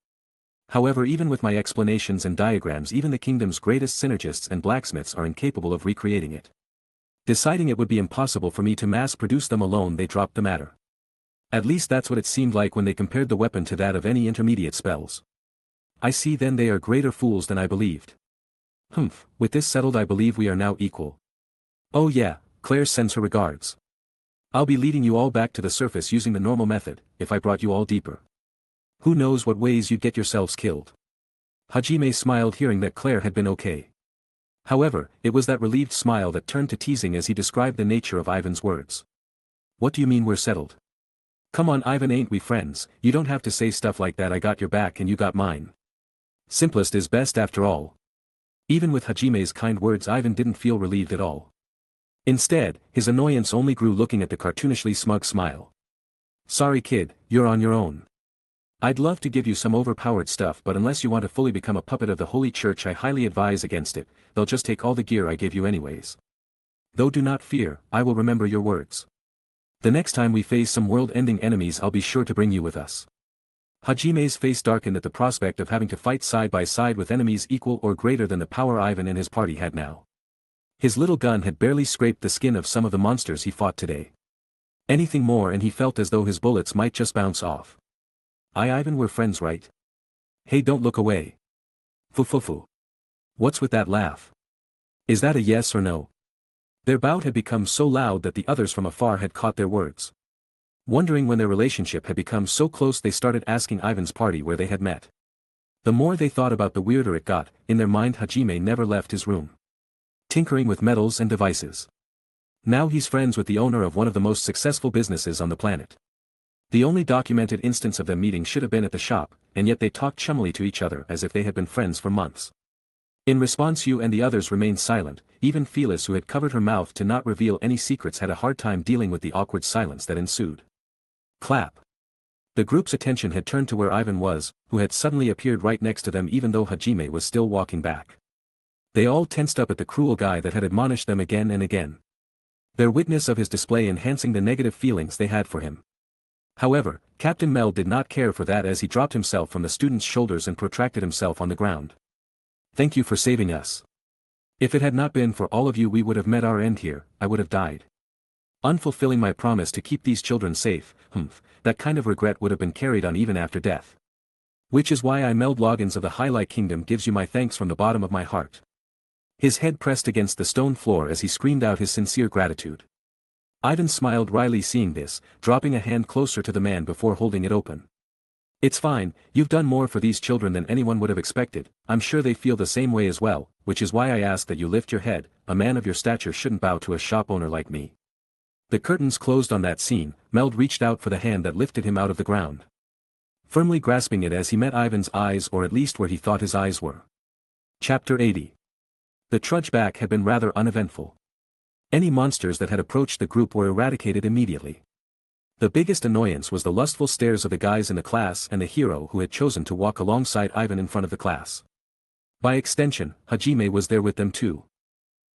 However, even with my explanations and diagrams, even the kingdom's greatest synergists and blacksmiths are incapable of recreating it. Deciding it would be impossible for me to mass-produce them alone, they dropped the matter. At least that's what it seemed like when they compared the weapon to that of any intermediate spells. I see, then they are greater fools than I believed. Humph, with this settled I believe we are now equal. Oh yeah, Claire sends her regards. I'll be leading you all back to the surface using the normal method, if I brought you all deeper. Who knows what ways you'd get yourselves killed. Hajime smiled hearing that Claire had been okay. However, it was that relieved smile that turned to teasing as he described the nature of Ivan's words. What do you mean we're settled? Come on Ivan, ain't we friends? You don't have to say stuff like that. I got your back and you got mine. Simplest is best after all. Even with Hajime's kind words, Ivan didn't feel relieved at all. Instead, his annoyance only grew looking at the cartoonishly smug smile. Sorry kid, you're on your own. I'd love to give you some overpowered stuff, but unless you want to fully become a puppet of the Holy Church I highly advise against it. They'll just take all the gear I gave you anyways. Though do not fear, I will remember your words. The next time we face some world-ending enemies I'll be sure to bring you with us. Hajime's face darkened at the prospect of having to fight side by side with enemies equal or greater than the power Ivan and his party had now. His little gun had barely scraped the skin of some of the monsters he fought today. Anything more and he felt as though his bullets might just bounce off. Ivan, we're friends, right? Hey, don't look away. Fufufu. What's with that laugh? Is that a yes or no? Their bout had become so loud that the others from afar had caught their words. Wondering when their relationship had become so close, they started asking Ivan's party where they had met. The more they thought about, the weirder it got. In their mind, Hajime never left his room, tinkering with metals and devices. Now he's friends with the owner of one of the most successful businesses on the planet. The only documented instance of them meeting should have been at the shop, and yet they talked chummily to each other as if they had been friends for months. In response, you and the others remained silent. Even Felis, who had covered her mouth to not reveal any secrets, had a hard time dealing with the awkward silence that ensued. Clap. The group's attention had turned to where Ivan was, who had suddenly appeared right next to them even though Hajime was still walking back. They all tensed up at the cruel guy that had admonished them again and again. Their witness of his display enhancing the negative feelings they had for him. However, Captain Mel did not care for that as he dropped himself from the student's shoulders and protracted himself on the ground. Thank you for saving us. If it had not been for all of you, we would have met our end here. I would have died. Unfulfilling my promise to keep these children safe, that kind of regret would have been carried on even after death. Which is why I, Meld Loggins of the Highlight Kingdom, gives you my thanks from the bottom of my heart. His head pressed against the stone floor as he screamed out his sincere gratitude. Ivan smiled wryly seeing this, dropping a hand closer to the man before holding it open. It's fine, you've done more for these children than anyone would have expected. I'm sure they feel the same way as well, which is why I ask that you lift your head. A man of your stature shouldn't bow to a shop owner like me. The curtains closed on that scene. Meld reached out for the hand that lifted him out of the ground, firmly grasping it as he met Ivan's eyes, or at least where he thought his eyes were. Chapter 80. The trudge back had been rather uneventful. Any monsters that had approached the group were eradicated immediately. The biggest annoyance was the lustful stares of the guys in the class and the hero who had chosen to walk alongside Ivan in front of the class. By extension, Hajime was there with them too.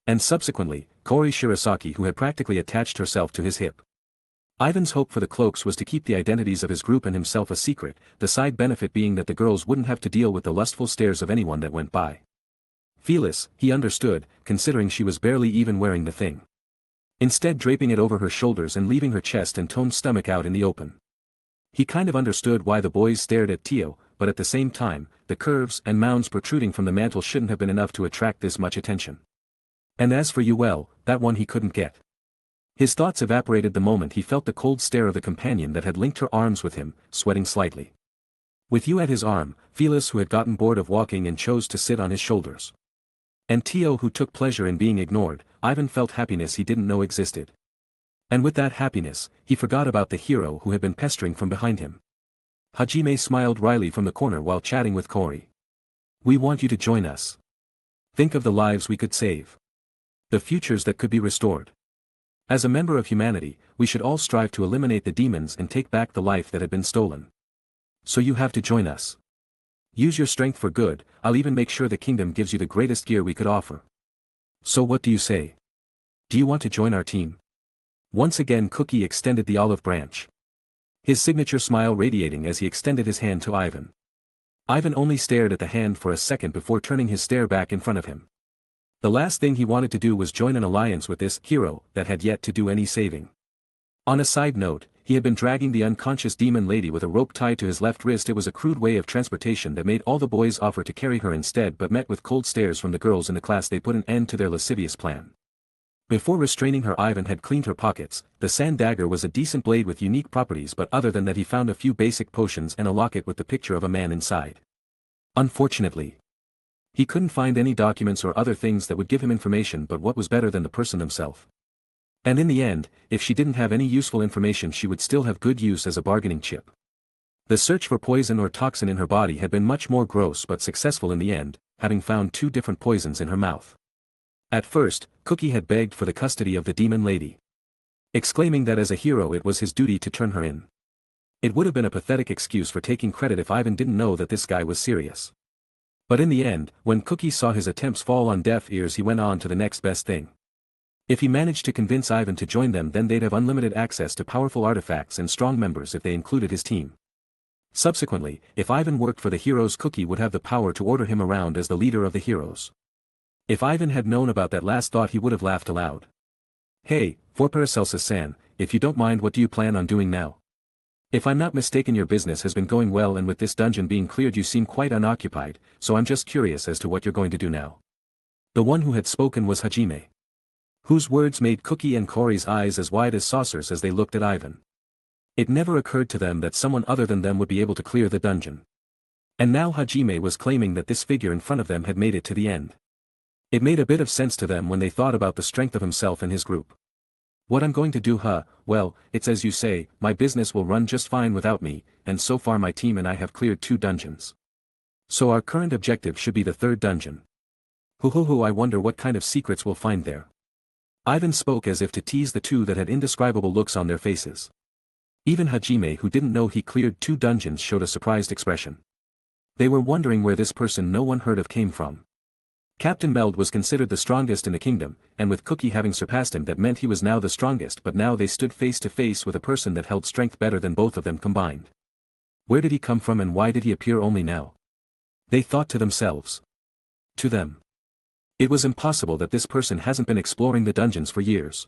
And subsequently, Kori Shirasaki, who had practically attached herself to his hip. Ivan's hope for the cloaks was to keep the identities of his group and himself a secret, the side benefit being that the girls wouldn't have to deal with the lustful stares of anyone that went by. Felis, he understood, considering she was barely even wearing the thing. instead draping it over her shoulders and leaving her chest and toned stomach out in the open. He kind of understood why the boys stared at Tio, but at the same time, the curves and mounds protruding from the mantle shouldn't have been enough to attract this much attention. And as for you, well, that one he couldn't get. His thoughts evaporated the moment he felt the cold stare of the companion that had linked her arms with him, sweating slightly. With you at his arm, Phyllis who had gotten bored of walking and chose to sit on his shoulders. And Tio who took pleasure in being ignored, Ivan felt happiness he didn't know existed. And with that happiness, he forgot about the hero who had been pestering from behind him. Hajime smiled wryly from the corner while chatting with Cory. We want you to join us. Think of the lives we could save. The futures that could be restored. As a member of humanity, we should all strive to eliminate the demons and take back the life that had been stolen. So you have to join us. Use your strength for good, I'll even make sure the kingdom gives you the greatest gear we could offer. So what do you say? Do you want to join our team? Once again Cookie extended the olive branch. His signature smile radiating as he extended his hand to Ivan. Ivan only stared at the hand for a second before turning his stare back in front of him. The last thing he wanted to do was join an alliance with this hero that had yet to do any saving. On a side note, he had been dragging the unconscious demon lady with a rope tied to his left wrist. It was a crude way of transportation that made all the boys offer to carry her instead, but met with cold stares from the girls in the class. They put an end to their lascivious plan. Before restraining her, Ivan had cleaned her pockets. The sand dagger was a decent blade with unique properties, but other than that he found a few basic potions and a locket with the picture of a man inside. Unfortunately, he couldn't find any documents or other things that would give him information but what was better than the person himself. And in the end, if she didn't have any useful information she would still have good use as a bargaining chip. The search for poison or toxin in her body had been much more gross but successful in the end, having found 2 different poisons in her mouth. At first, Cookie had begged for the custody of the demon lady, exclaiming that as a hero it was his duty to turn her in. It would have been a pathetic excuse for taking credit if Ivan didn't know that this guy was serious. But in the end, when Cookie saw his attempts fall on deaf ears, he went on to the next best thing. If he managed to convince Ivan to join them, then they'd have unlimited access to powerful artifacts and strong members if they included his team. Subsequently, if Ivan worked for the heroes, Cookie would have the power to order him around as the leader of the heroes. If Ivan had known about that last thought he would have laughed aloud. Hey, for Paracelsus-san, if you don't mind, what do you plan on doing now? If I'm not mistaken, your business has been going well, and with this dungeon being cleared you seem quite unoccupied, so I'm just curious as to what you're going to do now. The one who had spoken was Hajime, whose words made Cookie and Cory's eyes as wide as saucers as they looked at Ivan. It never occurred to them that someone other than them would be able to clear the dungeon. And now Hajime was claiming that this figure in front of them had made it to the end. It made a bit of sense to them when they thought about the strength of himself and his group. What I'm going to do, huh? Well, it's as you say, my business will run just fine without me, and so far my team and I have cleared 2 dungeons. So our current objective should be the 3rd dungeon. I wonder what kind of secrets we'll find there. Ivan spoke as if to tease the 2 that had indescribable looks on their faces. Even Hajime, who didn't know he cleared 2 dungeons, showed a surprised expression. They were wondering where this person no one heard of came from. Captain Meld was considered the strongest in the kingdom, and with Cookie having surpassed him, that meant he was now the strongest, but now they stood face to face with a person that held strength better than both of them combined. Where did he come from and why did he appear only now? They thought to themselves. To them, it was impossible that this person hasn't been exploring the dungeons for years.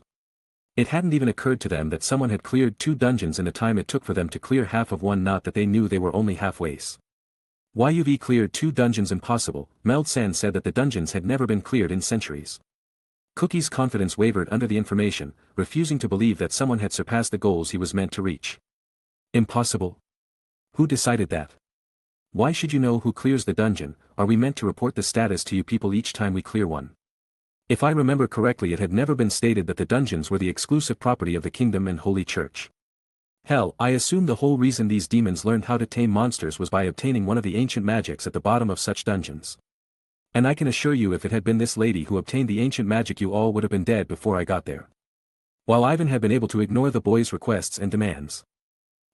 It hadn't even occurred to them that someone had cleared 2 dungeons in the time it took for them to clear half of one, not that they knew they were only halfways. YUV cleared 2 dungeons? Impossible. Meld-san said that the dungeons had never been cleared in centuries. Cookie's confidence wavered under the information, refusing to believe that someone had surpassed the goals he was meant to reach. Impossible? Who decided that? Why should you know who clears the dungeon? Are we meant to report the status to you people each time we clear one? If I remember correctly, it had never been stated that the dungeons were the exclusive property of the kingdom and holy church. Hell, I assume the whole reason these demons learned how to tame monsters was by obtaining one of the ancient magics at the bottom of such dungeons. And I can assure you, if it had been this lady who obtained the ancient magic, you all would have been dead before I got there. While Ivan had been able to ignore the boys' requests and demands,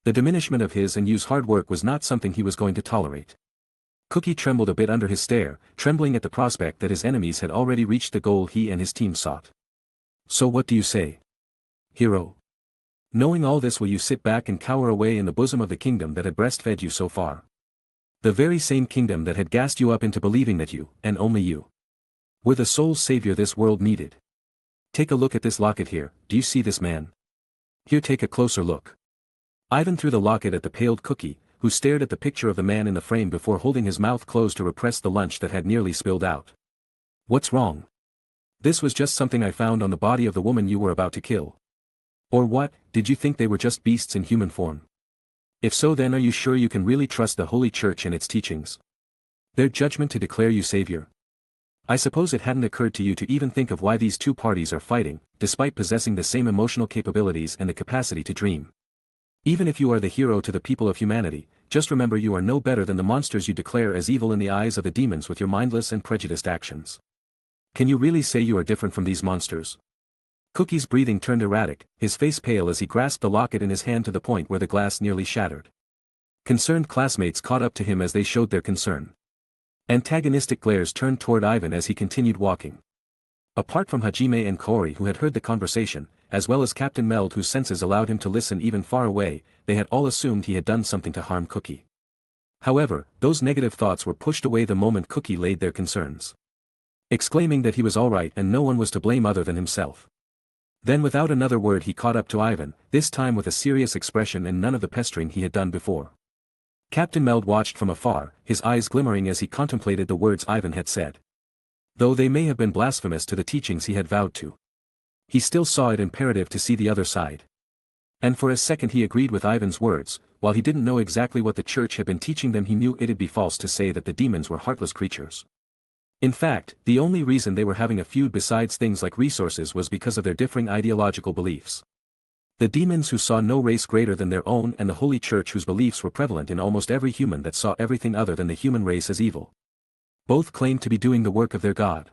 the diminishment of his and Yu's hard work was not something he was going to tolerate. Cookie trembled a bit under his stare, trembling at the prospect that his enemies had already reached the goal he and his team sought. So what do you say, hero? Knowing all this, will you sit back and cower away in the bosom of the kingdom that had breastfed you so far? The very same kingdom that had gassed you up into believing that you, and only you, were the sole savior this world needed. Take a look at this locket here, do you see this man? Here, take a closer look. Ivan threw the locket at the paled Cookie, who stared at the picture of the man in the frame before holding his mouth closed to repress the lunch that had nearly spilled out. What's wrong? This was just something I found on the body of the woman you were about to kill. Or what, did you think they were just beasts in human form? If so, then are you sure you can really trust the Holy Church and its teachings? Their judgment to declare you savior? I suppose it hadn't occurred to you to even think of why these two parties are fighting, despite possessing the same emotional capabilities and the capacity to dream. Even if you are the hero to the people of humanity, just remember you are no better than the monsters you declare as evil in the eyes of the demons with your mindless and prejudiced actions. Can you really say you are different from these monsters? Cookie's breathing turned erratic, his face pale as he grasped the locket in his hand to the point where the glass nearly shattered. Concerned classmates caught up to him as they showed their concern. Antagonistic glares turned toward Ivan as he continued walking. Apart from Hajime and Kaori who had heard the conversation, as well as Captain Meld whose senses allowed him to listen even far away, they had all assumed he had done something to harm Cookie. However, those negative thoughts were pushed away the moment Cookie laid their concerns. Exclaiming that he was alright and no one was to blame other than himself. Then without another word he caught up to Ivan, this time with a serious expression and none of the pestering he had done before. Captain Meld watched from afar, his eyes glimmering as he contemplated the words Ivan had said. Though they may have been blasphemous to the teachings he had vowed to, he still saw it imperative to see the other side. And for a second he agreed with Ivan's words, while he didn't know exactly what the church had been teaching them he knew it'd be false to say that the demons were heartless creatures. In fact, the only reason they were having a feud besides things like resources was because of their differing ideological beliefs. The demons who saw no race greater than their own and the Holy Church whose beliefs were prevalent in almost every human that saw everything other than the human race as evil. Both claimed to be doing the work of their God.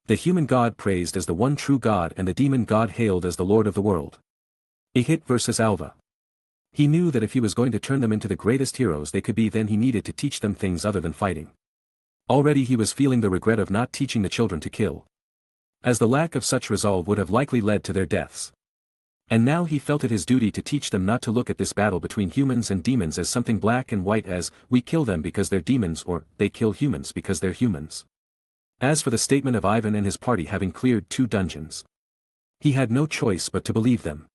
The human God praised as the one true God and the demon God hailed as the Lord of the world. Ihit versus Alva. He knew that if he was going to turn them into the greatest heroes they could be, then he needed to teach them things other than fighting. Already he was feeling the regret of not teaching the children to kill, as the lack of such resolve would have likely led to their deaths. And now he felt it his duty to teach them not to look at this battle between humans and demons as something black and white, as, we kill them because they're demons or, they kill humans because they're humans. As for the statement of Ivan and his party having cleared 2 dungeons, he had no choice but to believe them.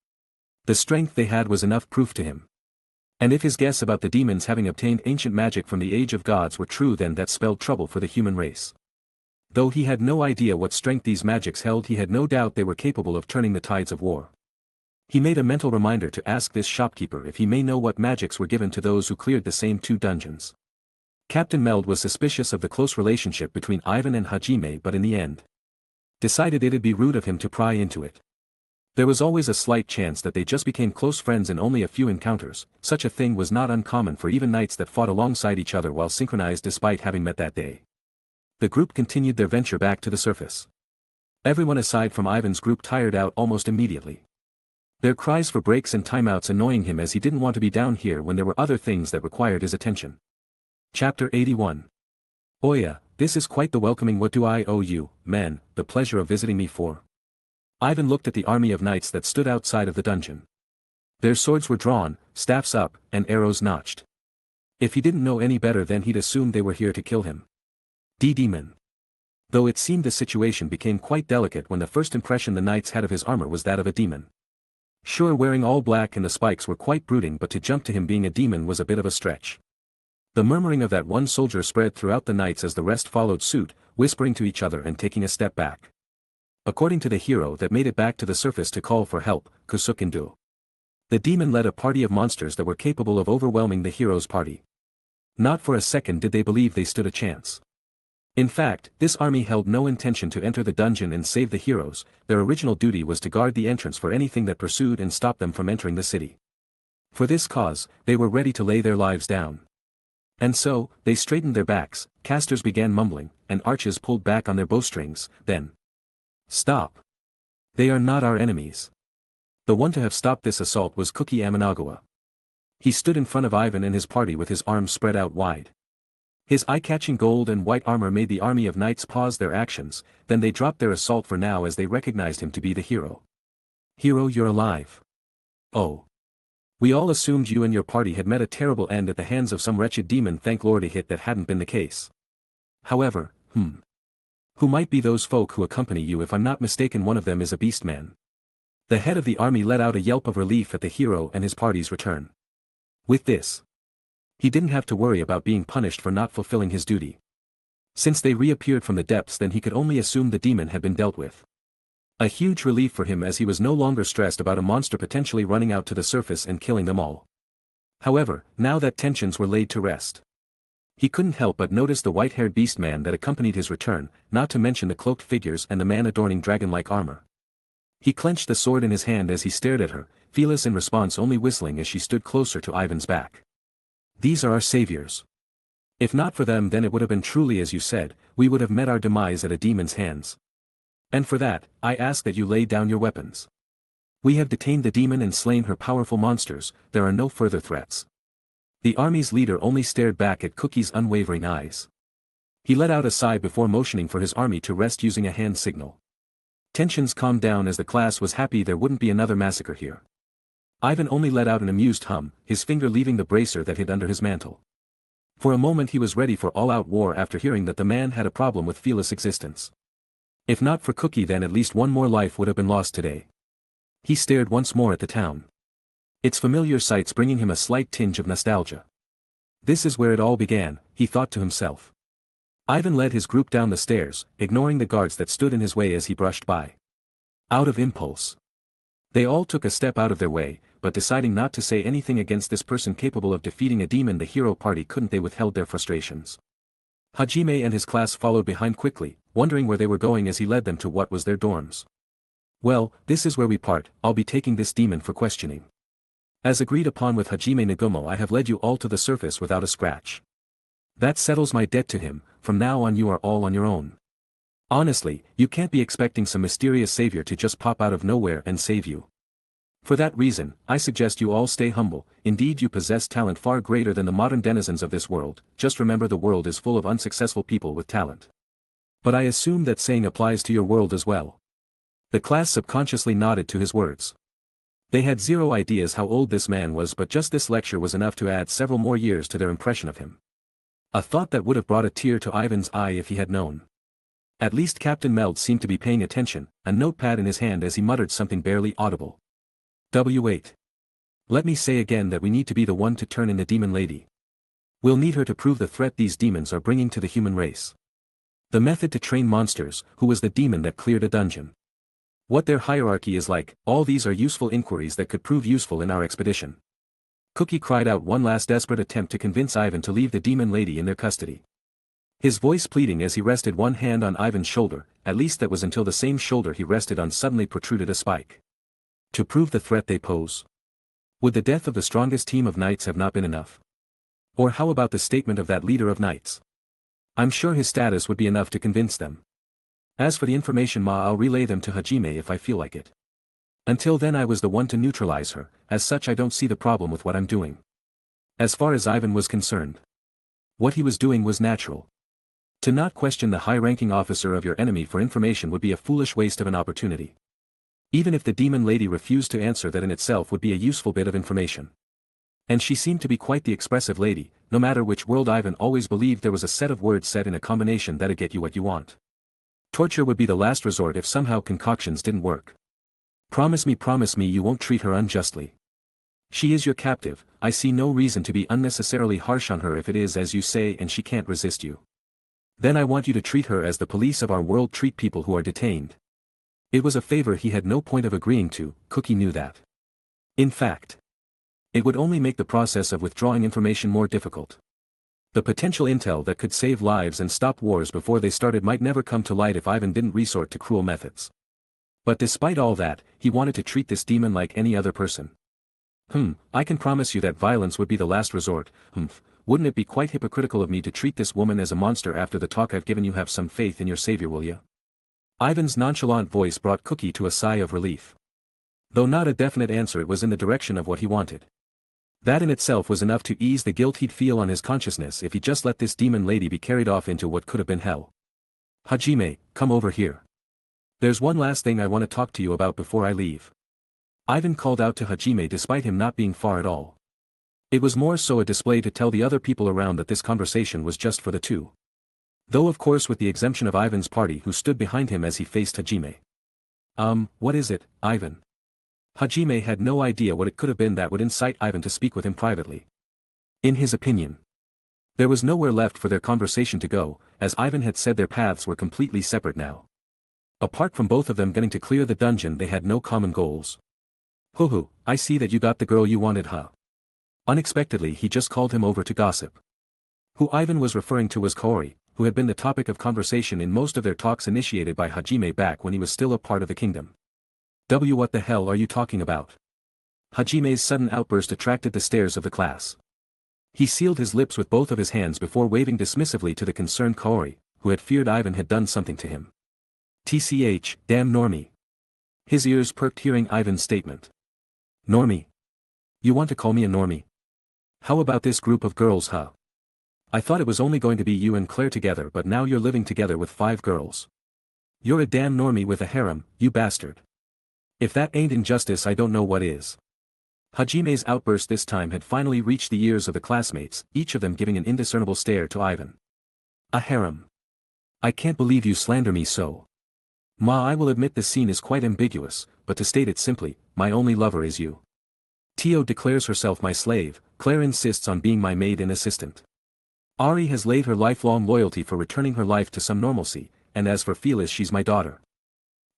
The strength they had was enough proof to him. And if his guess about the demons having obtained ancient magic from the Age of Gods were true, then that spelled trouble for the human race. Though he had no idea what strength these magics held, he had no doubt they were capable of turning the tides of war. He made a mental reminder to ask this shopkeeper if he may know what magics were given to those who cleared the same 2 dungeons. Captain Meld was suspicious of the close relationship between Ivan and Hajime, but in the end decided it'd be rude of him to pry into it. There was always a slight chance that they just became close friends in only a few encounters. Such a thing was not uncommon for even knights that fought alongside each other while synchronized despite having met that day. The group continued their venture back to the surface. Everyone aside from Ivan's group tired out almost immediately, their cries for breaks and timeouts annoying him as he didn't want to be down here when there were other things that required his attention. Chapter 81. Oya, this is quite the welcoming. What do I owe you, man, the pleasure of visiting me for? Ivan looked at the army of knights that stood outside of the dungeon. Their swords were drawn, staffs up, and arrows notched. If he didn't know any better, then he'd assumed they were here to kill him. Demon. Though it seemed the situation became quite delicate when the first impression the knights had of his armor was that of a demon. Sure, wearing all black and the spikes were quite brooding, but to jump to him being a demon was a bit of a stretch. The murmuring of that one soldier spread throughout the knights as the rest followed suit, whispering to each other and taking a step back. According to the hero that made it back to the surface to call for help, Kusukindu, the demon led a party of monsters that were capable of overwhelming the hero's party. Not for a second did they believe they stood a chance. In fact, this army held no intention to enter the dungeon and save the heroes. Their original duty was to guard the entrance for anything that pursued and stop them from entering the city. For this cause, they were ready to lay their lives down. And so, they straightened their backs, casters began mumbling, and archers pulled back on their bowstrings. Then, stop. They are not our enemies. The one to have stopped this assault was Cookie Amanagawa. He stood in front of Ivan and his party with his arms spread out wide. His eye-catching gold and white armor made the army of knights pause their actions, then they dropped their assault for now as they recognized him to be the hero. Hero, you're alive. Oh. We all assumed you and your party had met a terrible end at the hands of some wretched demon. Thank Lord Ihit that hadn't been the case. However, Who might be those folk who accompany you? If I'm not mistaken, one of them is a beastman. The head of the army let out a yelp of relief at the hero and his party's return. With this, he didn't have to worry about being punished for not fulfilling his duty. Since they reappeared from the depths, then he could only assume the demon had been dealt with. A huge relief for him, as he was no longer stressed about a monster potentially running out to the surface and killing them all. However, now that tensions were laid to rest, he couldn't help but notice the white-haired beastman that accompanied his return, not to mention the cloaked figures and the man adorning dragon-like armor. He clenched the sword in his hand as he stared at her, Felis in response only whistling as she stood closer to Ivan's back. These are our saviors. If not for them, then it would have been truly as you said, we would have met our demise at a demon's hands. And for that, I ask that you lay down your weapons. We have detained the demon and slain her powerful monsters, there are no further threats. The army's leader only stared back at Cookie's unwavering eyes. He let out a sigh before motioning for his army to rest using a hand signal. Tensions calmed down as the class was happy there wouldn't be another massacre here. Ivan only let out an amused hum, his finger leaving the bracer that hid under his mantle. For a moment he was ready for all-out war after hearing that the man had a problem with Felis' existence. If not for Cookie, then at least one more life would have been lost today. He stared once more at the town. Its familiar sights bringing him a slight tinge of nostalgia. This is where it all began, he thought to himself. Ivan led his group down the stairs, ignoring the guards that stood in his way as he brushed by. Out of impulse, they all took a step out of their way, but deciding not to say anything against this person capable of defeating a demon, the hero party couldn't. They withheld their frustrations. Hajime and his class followed behind quickly, wondering where they were going as he led them to what was their dorms. Well, this is where we part. I'll be taking this demon for questioning. As agreed upon with Hajime Nagumo, I have led you all to the surface without a scratch. That settles my debt to him. From now on you are all on your own. Honestly, you can't be expecting some mysterious savior to just pop out of nowhere and save you. For that reason, I suggest you all stay humble. Indeed, you possess talent far greater than the modern denizens of this world. Just remember, the world is full of unsuccessful people with talent. But I assume that saying applies to your world as well. The class subconsciously nodded to his words. They had zero ideas how old this man was, but just this lecture was enough to add several more years to their impression of him. A thought that would have brought a tear to Ivan's eye if he had known. At least Captain Meld seemed to be paying attention, a notepad in his hand as he muttered something barely audible. W8. Let me say again that we need to be the one to turn in the demon lady. We'll need her to prove the threat these demons are bringing to the human race. The method to train monsters, who was the demon that cleared a dungeon. What their hierarchy is like, all these are useful inquiries that could prove useful in our expedition. Cookie cried out, one last desperate attempt to convince Ivan to leave the demon lady in their custody. His voice pleading as he rested one hand on Ivan's shoulder, at least that was until the same shoulder he rested on suddenly protruded a spike. To prove the threat they pose. Would the death of the strongest team of knights have not been enough? Or how about the statement of that leader of knights? I'm sure his status would be enough to convince them. As for the information, I'll relay them to Hajime if I feel like it. Until then I was the one to neutralize her, as such I don't see the problem with what I'm doing. As far as Ivan was concerned, what he was doing was natural. To not question the high-ranking officer of your enemy for information would be a foolish waste of an opportunity. Even if the demon lady refused to answer, that in itself would be a useful bit of information. And she seemed to be quite the expressive lady. No matter which world, Ivan always believed there was a set of words said in a combination that'd get you what you want. Torture would be the last resort if somehow concoctions didn't work. Promise me you won't treat her unjustly. She is your captive. I see no reason to be unnecessarily harsh on her if it is as you say and she can't resist you. Then I want you to treat her as the police of our world treat people who are detained. It was a favor he had no point of agreeing to. Cookie knew that. In fact, it would only make the process of withdrawing information more difficult. The potential intel that could save lives and stop wars before they started might never come to light if Ivan didn't resort to cruel methods. But despite all that, he wanted to treat this demon like any other person. I can promise you that violence would be the last resort. Wouldn't it be quite hypocritical of me to treat this woman as a monster after the talk I've given you? Have some faith in your savior, will you? Ivan's nonchalant voice brought Cookie to a sigh of relief. Though not a definite answer, it was in the direction of what he wanted. That in itself was enough to ease the guilt he'd feel on his consciousness if he just let this demon lady be carried off into what could have been hell. Hajime, come over here. There's one last thing I want to talk to you about before I leave. Ivan called out to Hajime despite him not being far at all. It was more so a display to tell the other people around that this conversation was just for the two. Though of course with the exemption of Ivan's party who stood behind him as he faced Hajime. What is it, Ivan? Hajime had no idea what it could have been that would incite Ivan to speak with him privately. In his opinion, there was nowhere left for their conversation to go, as Ivan had said their paths were completely separate now. Apart from both of them getting to clear the dungeon, they had no common goals. Hoo, I see that you got the girl you wanted, huh? Unexpectedly he just called him over to gossip. Who Ivan was referring to was Kaori, who had been the topic of conversation in most of their talks initiated by Hajime back when he was still a part of the kingdom. What the hell are you talking about? Hajime's sudden outburst attracted the stares of the class. He sealed his lips with both of his hands before waving dismissively to the concerned Kaori, who had feared Ivan had done something to him. TCH, damn normie. His ears perked hearing Ivan's statement. Normie? You want to call me a normie? How about this group of girls, huh? I thought it was only going to be you and Claire together, but now you're living together with 5 girls. You're a damn normie with a harem, you bastard. If that ain't injustice, I don't know what is. Hajime's outburst this time had finally reached the ears of the classmates, each of them giving an indiscernible stare to Ivan. A harem. I can't believe you slander me so. Ma, I will admit the scene is quite ambiguous, but to state it simply, my only lover is you. Tio declares herself my slave, Claire insists on being my maid and assistant. Ari has laid her lifelong loyalty for returning her life to some normalcy, and as for Phyllis, she's my daughter.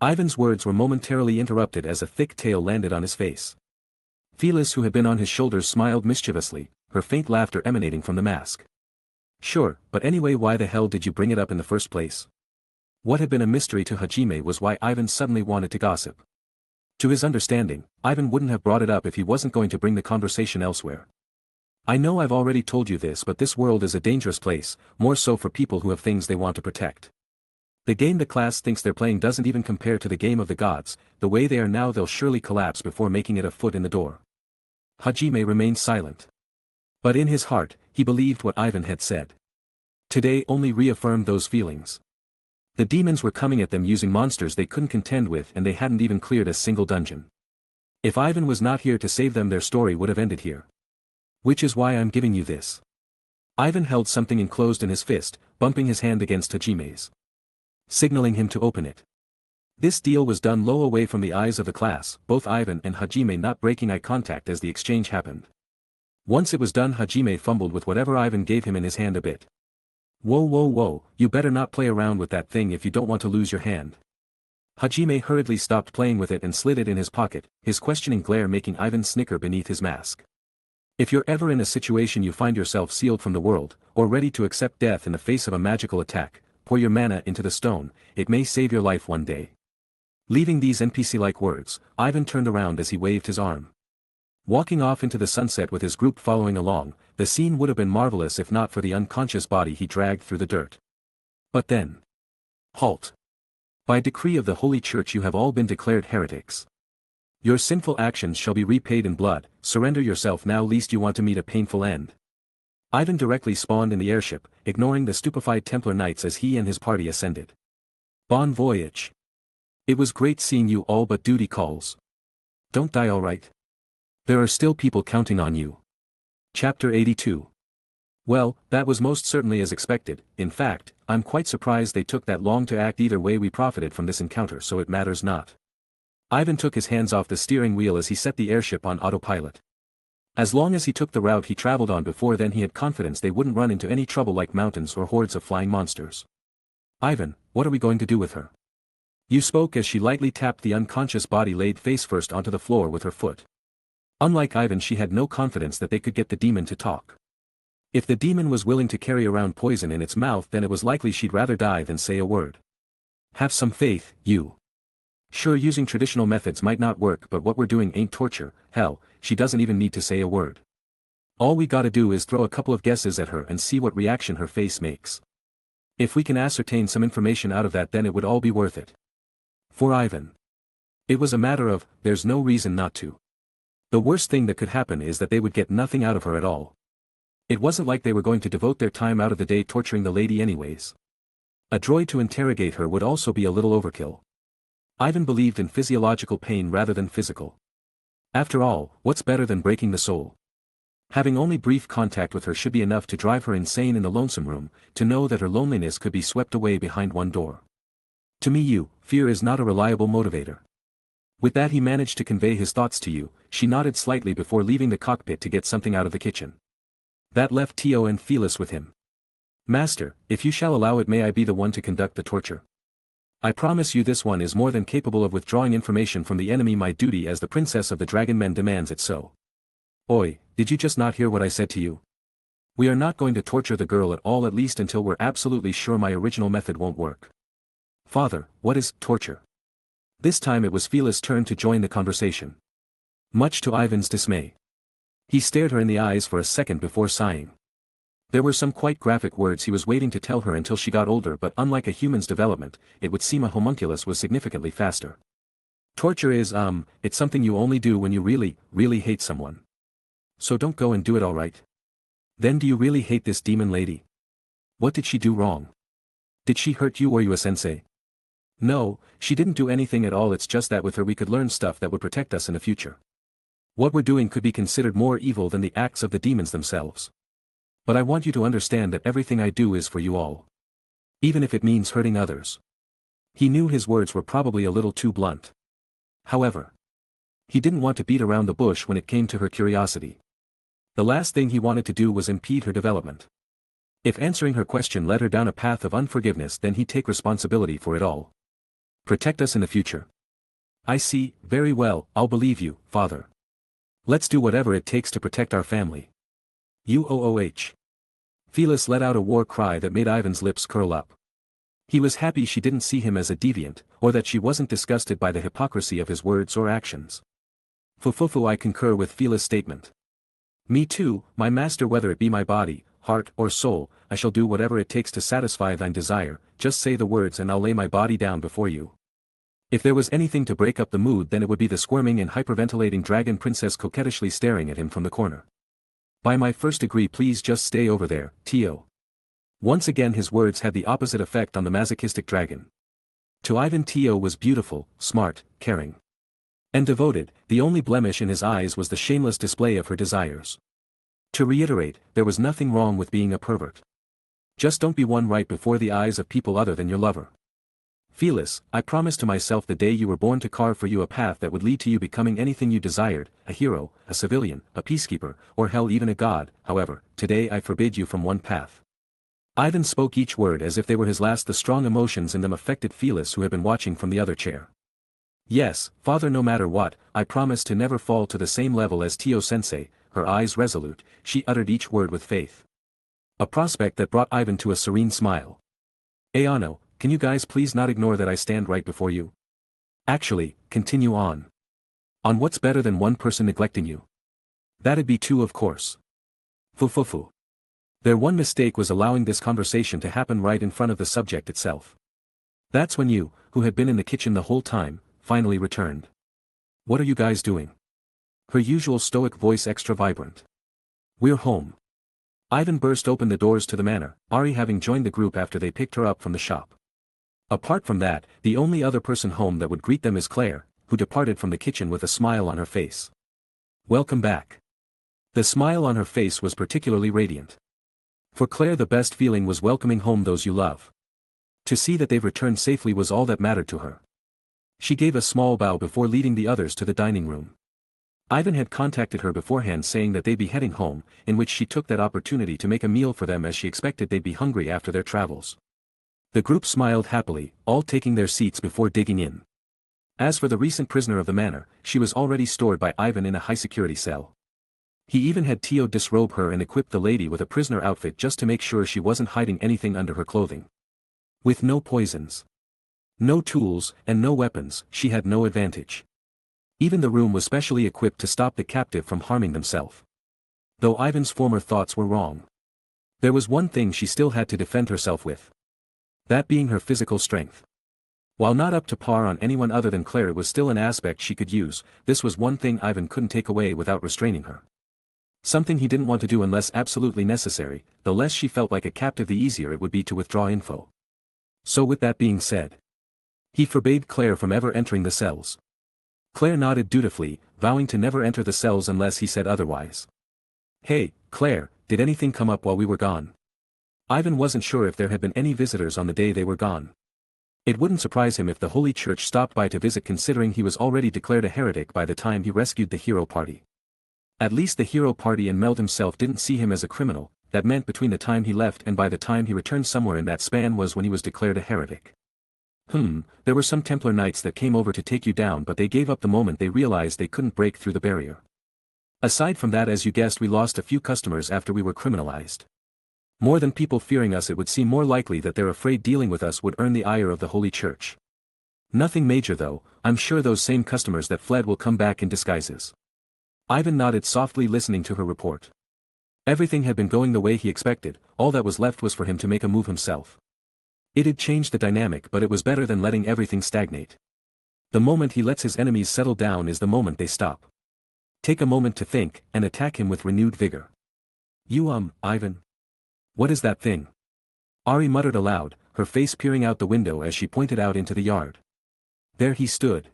Ivan's words were momentarily interrupted as a thick tail landed on his face. Phyllis, who had been on his shoulders, smiled mischievously, her faint laughter emanating from the mask. Sure, but anyway, why the hell did you bring it up in the first place? What had been a mystery to Hajime was why Ivan suddenly wanted to gossip. To his understanding, Ivan wouldn't have brought it up if he wasn't going to bring the conversation elsewhere. I know I've already told you this, but this world is a dangerous place, more so for people who have things they want to protect. The game the class thinks they're playing doesn't even compare to the game of the gods. The way they are now, they'll surely collapse before making it a foot in the door. Hajime remained silent. But in his heart, he believed what Ivan had said. Today only reaffirmed those feelings. The demons were coming at them using monsters they couldn't contend with, and they hadn't even cleared a single dungeon. If Ivan was not here to save them, their story would have ended here. Which is why I'm giving you this. Ivan held something enclosed in his fist, bumping his hand against Hajime's, signaling him to open it. This deal was done low away from the eyes of the class, both Ivan and Hajime not breaking eye contact as the exchange happened. Once it was done, Hajime fumbled with whatever Ivan gave him in his hand a bit. Whoa, you better not play around with that thing if you don't want to lose your hand. Hajime hurriedly stopped playing with it and slid it in his pocket, his questioning glare making Ivan snicker beneath his mask. If you're ever in a situation you find yourself sealed from the world, or ready to accept death in the face of a magical attack, pour your mana into the stone, it may save your life one day. Leaving these NPC-like words, Ivan turned around as he waved his arm. Walking off into the sunset with his group following along, the scene would have been marvelous if not for the unconscious body he dragged through the dirt. But then. Halt. By decree of the Holy Church you have all been declared heretics. Your sinful actions shall be repaid in blood, surrender yourself now lest you want to meet a painful end. Ivan directly spawned in the airship, ignoring the stupefied Templar Knights as he and his party ascended. Bon voyage. It was great seeing you all, but duty calls. Don't die, alright? There are still people counting on you. Chapter 82. Well, that was most certainly as expected. In fact, I'm quite surprised they took that long to act. Either way, we profited from this encounter, so it matters not. Ivan took his hands off the steering wheel as he set the airship on autopilot. As long as he took the route he traveled on before, then he had confidence they wouldn't run into any trouble like mountains or hordes of flying monsters. Ivan, what are we going to do with her? You spoke as she lightly tapped the unconscious body laid face first onto the floor with her foot. Unlike Ivan, she had no confidence that they could get the demon to talk. If the demon was willing to carry around poison in its mouth, then it was likely she'd rather die than say a word. Have some faith, you. Sure, using traditional methods might not work, but what we're doing ain't torture. Hell, she doesn't even need to say a word. All we gotta do is throw a couple of guesses at her and see what reaction her face makes. If we can ascertain some information out of that, then it would all be worth it. For Ivan. It was a matter of, there's no reason not to. The worst thing that could happen is that they would get nothing out of her at all. It wasn't like they were going to devote their time out of the day torturing the lady anyways. A droid to interrogate her would also be a little overkill. Ivan believed in physiological pain rather than physical. After all, what's better than breaking the soul? Having only brief contact with her should be enough to drive her insane in the lonesome room, to know that her loneliness could be swept away behind one door. To me, fear is not a reliable motivator. With that he managed to convey his thoughts to you. She nodded slightly before leaving the cockpit to get something out of the kitchen. That left Tio and Felis with him. Master, if you shall allow it, may I be the one to conduct the torture? I promise you this one is more than capable of withdrawing information from the enemy. My duty as the princess of the dragon men demands it so. Oi, did you just not hear what I said to you? We are not going to torture the girl at all, at least until we're absolutely sure my original method won't work. Father, what is torture? This time it was Felis' turn to join the conversation. Much to Ivan's dismay. He stared her in the eyes for a second before sighing. There were some quite graphic words he was waiting to tell her until she got older, but unlike a human's development, it would seem a homunculus was significantly faster. Torture is, it's something you only do when you really, really hate someone. So don't go and do it, alright? Then do you really hate this demon lady? What did she do wrong? Did she hurt you or you, sensei? No, she didn't do anything at all, it's just that with her we could learn stuff that would protect us in the future. What we're doing could be considered more evil than the acts of the demons themselves. But I want you to understand that everything I do is for you all. Even if it means hurting others. He knew his words were probably a little too blunt. However, he didn't want to beat around the bush when it came to her curiosity. The last thing he wanted to do was impede her development. If answering her question led her down a path of unforgiveness, then he'd take responsibility for it all. Protect us in the future. I see, very well, I'll believe you, Father. Let's do whatever it takes to protect our family. UOOH. Felis let out a war cry that made Ivan's lips curl up. He was happy she didn't see him as a deviant, or that she wasn't disgusted by the hypocrisy of his words or actions. Fufufu, I concur with Felis' statement. Me too, my master, whether it be my body, heart, or soul, I shall do whatever it takes to satisfy thine desire. Just say the words and I'll lay my body down before you. If there was anything to break up the mood, then it would be the squirming and hyperventilating dragon princess coquettishly staring at him from the corner. By my first degree, please just stay over there, Tio. Once again his words had the opposite effect on the masochistic dragon. To Ivan, Tio was beautiful, smart, caring, and devoted. The only blemish in his eyes was the shameless display of her desires. To reiterate, there was nothing wrong with being a pervert. Just don't be one right before the eyes of people other than your lover. Felis, I promised to myself the day you were born to carve for you a path that would lead to you becoming anything you desired, a hero, a civilian, a peacekeeper, or hell, even a god. However, today I forbid you from one path. Ivan spoke each word as if they were his last. The strong emotions in them affected Felis, who had been watching from the other chair. Yes, Father, no matter what, I promise to never fall to the same level as Tio-sensei. Her eyes resolute, she uttered each word with faith. A prospect that brought Ivan to a serene smile. Ayano, can you guys please not ignore that I stand right before you? Actually, continue on. On what's better than one person neglecting you? That'd be two, of course. Fufufu. Their one mistake was allowing this conversation to happen right in front of the subject itself. That's when you, who had been in the kitchen the whole time, finally returned. What are you guys doing? Her usual stoic voice extra vibrant. We're home. Ivan burst open the doors to the manor, Ari having joined the group after they picked her up from the shop. Apart from that, the only other person home that would greet them is Claire, who departed from the kitchen with a smile on her face. Welcome back. The smile on her face was particularly radiant. For Claire, the best feeling was welcoming home those you love. To see that they've returned safely was all that mattered to her. She gave a small bow before leading the others to the dining room. Ivan had contacted her beforehand saying that they'd be heading home, in which she took that opportunity to make a meal for them as she expected they'd be hungry after their travels. The group smiled happily, all taking their seats before digging in. As for the recent prisoner of the manor, she was already stored by Ivan in a high-security cell. He even had Tio disrobe her and equip the lady with a prisoner outfit just to make sure she wasn't hiding anything under her clothing. With no poisons, no tools, and no weapons, she had no advantage. Even the room was specially equipped to stop the captive from harming themselves. Though Ivan's former thoughts were wrong, there was one thing she still had to defend herself with. That being her physical strength. While not up to par on anyone other than Claire, it was still an aspect she could use. This was one thing Ivan couldn't take away without restraining her. Something he didn't want to do unless absolutely necessary. The less she felt like a captive, the easier it would be to withdraw info. So with that being said, he forbade Claire from ever entering the cells. Claire nodded dutifully, vowing to never enter the cells unless he said otherwise. Hey, Claire, did anything come up while we were gone? Ivan wasn't sure if there had been any visitors on the day they were gone. It wouldn't surprise him if the Holy Church stopped by to visit, considering he was already declared a heretic by the time he rescued the hero party. At least the hero party and Meld himself didn't see him as a criminal. That meant between the time he left and by the time he returned, somewhere in that span was when he was declared a heretic. There were some Templar knights that came over to take you down, but they gave up the moment they realized they couldn't break through the barrier. Aside from that, as you guessed, we lost a few customers after we were criminalized. More than people fearing us, it would seem more likely that they're afraid dealing with us would earn the ire of the Holy Church. Nothing major though. I'm sure those same customers that fled will come back in disguises. Ivan nodded softly, listening to her report. Everything had been going the way he expected. All that was left was for him to make a move himself. It had changed the dynamic, but it was better than letting everything stagnate. The moment he lets his enemies settle down is the moment they stop. Take a moment to think, and attack him with renewed vigor. Ivan? What is that thing? Ari muttered aloud, her face peering out the window as she pointed out into the yard. There he stood.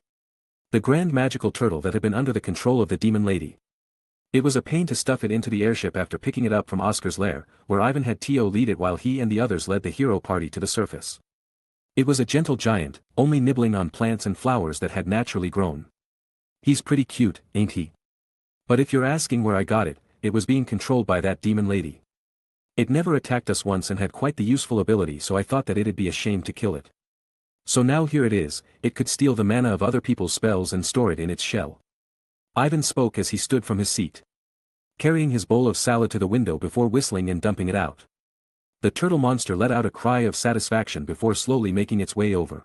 The grand magical turtle that had been under the control of the demon lady. It was a pain to stuff it into the airship after picking it up from Oscar's lair, where Ivan had Tio lead it while he and the others led the hero party to the surface. It was a gentle giant, only nibbling on plants and flowers that had naturally grown. He's pretty cute, ain't he? But if you're asking where I got it, it was being controlled by that demon lady. It never attacked us once and had quite the useful ability, so I thought that it'd be a shame to kill it. So now here it is. It could steal the mana of other people's spells and store it in its shell. Ivan spoke as he stood from his seat, carrying his bowl of salad to the window before whistling and dumping it out. The turtle monster let out a cry of satisfaction before slowly making its way over.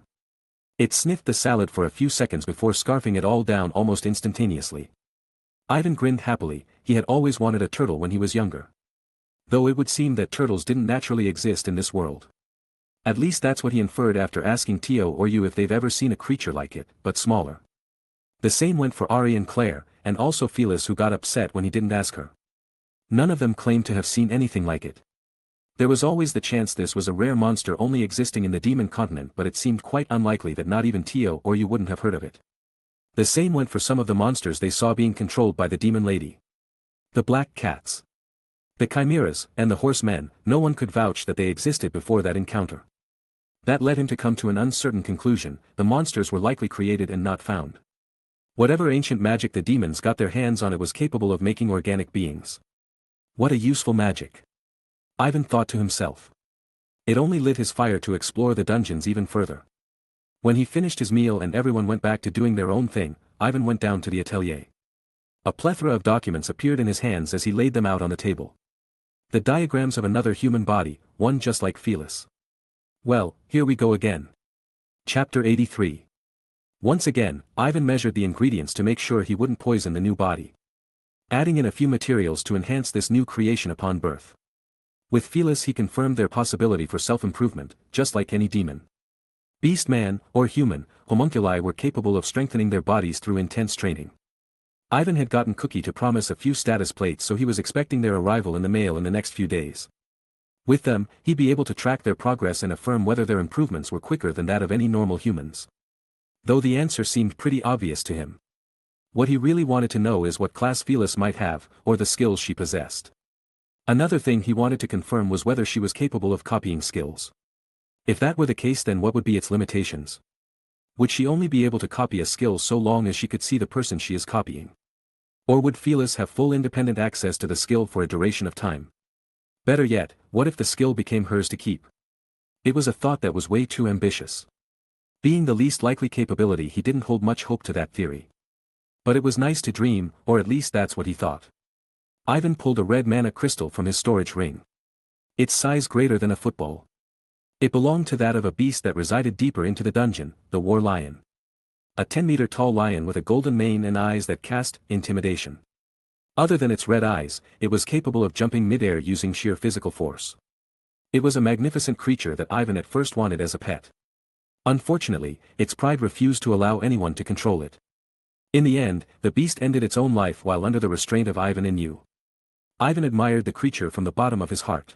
It sniffed the salad for a few seconds before scarfing it all down almost instantaneously. Ivan grinned happily. He had always wanted a turtle when he was younger. Though it would seem that turtles didn't naturally exist in this world. At least that's what he inferred after asking Tio or you if they've ever seen a creature like it, but smaller. The same went for Ari and Claire, and also Phyllis, who got upset when he didn't ask her. None of them claimed to have seen anything like it. There was always the chance this was a rare monster only existing in the demon continent, but it seemed quite unlikely that not even Tio or you wouldn't have heard of it. The same went for some of the monsters they saw being controlled by the demon lady. The black cats, the chimeras, and the horsemen. No one could vouch that they existed before that encounter. That led him to come to an uncertain conclusion: the monsters were likely created and not found. Whatever ancient magic the demons got their hands on, it was capable of making organic beings. What a useful magic, Ivan thought to himself. It only lit his fire to explore the dungeons even further. When he finished his meal and everyone went back to doing their own thing, Ivan went down to the atelier. A plethora of documents appeared in his hands as he laid them out on the table. The diagrams of another human body, one just like Phyllis. Well, here we go again. Chapter 83. Once again, Ivan measured the ingredients to make sure he wouldn't poison the new body, adding in a few materials to enhance this new creation upon birth. With Phyllis, he confirmed their possibility for self-improvement, just like any demon, beast, man, or human. Homunculi were capable of strengthening their bodies through intense training. Ivan had gotten Cookie to promise a few status plates, so he was expecting their arrival in the mail in the next few days. With them, he'd be able to track their progress and affirm whether their improvements were quicker than that of any normal humans. Though the answer seemed pretty obvious to him. What he really wanted to know is what class Phyllis might have, or the skills she possessed. Another thing he wanted to confirm was whether she was capable of copying skills. If that were the case, then what would be its limitations? Would she only be able to copy a skill so long as she could see the person she is copying? Or would Phyllis have full independent access to the skill for a duration of time? Better yet, what if the skill became hers to keep? It was a thought that was way too ambitious. Being the least likely capability, he didn't hold much hope to that theory. But it was nice to dream, or at least that's what he thought. Ivan pulled a red mana crystal from his storage ring. Its size greater than a football. It belonged to that of a beast that resided deeper into the dungeon, the war lion. A 10-meter tall lion with a golden mane and eyes that cast intimidation. Other than its red eyes, it was capable of jumping mid-air using sheer physical force. It was a magnificent creature that Ivan at first wanted as a pet. Unfortunately, its pride refused to allow anyone to control it. In the end, the beast ended its own life while under the restraint of Ivan and you. Ivan admired the creature from the bottom of his heart.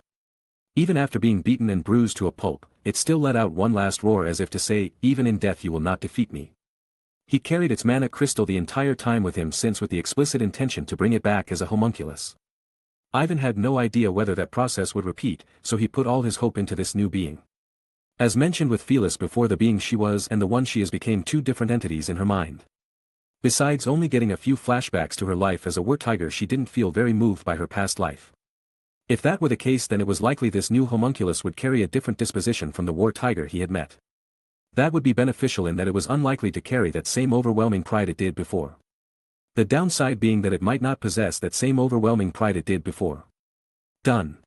Even after being beaten and bruised to a pulp, it still let out one last roar as if to say, even in death you will not defeat me. He carried its mana crystal the entire time with him, since with the explicit intention to bring it back as a homunculus. Ivan had no idea whether that process would repeat, so he put all his hope into this new being. As mentioned with Felis before, the being she was and the one she is became two different entities in her mind. Besides only getting a few flashbacks to her life as a war tiger, she didn't feel very moved by her past life. If that were the case, then it was likely this new homunculus would carry a different disposition from the war tiger he had met. That would be beneficial in that it was unlikely to carry that same overwhelming pride it did before. The downside being that it might not possess that same overwhelming pride it did before. Done.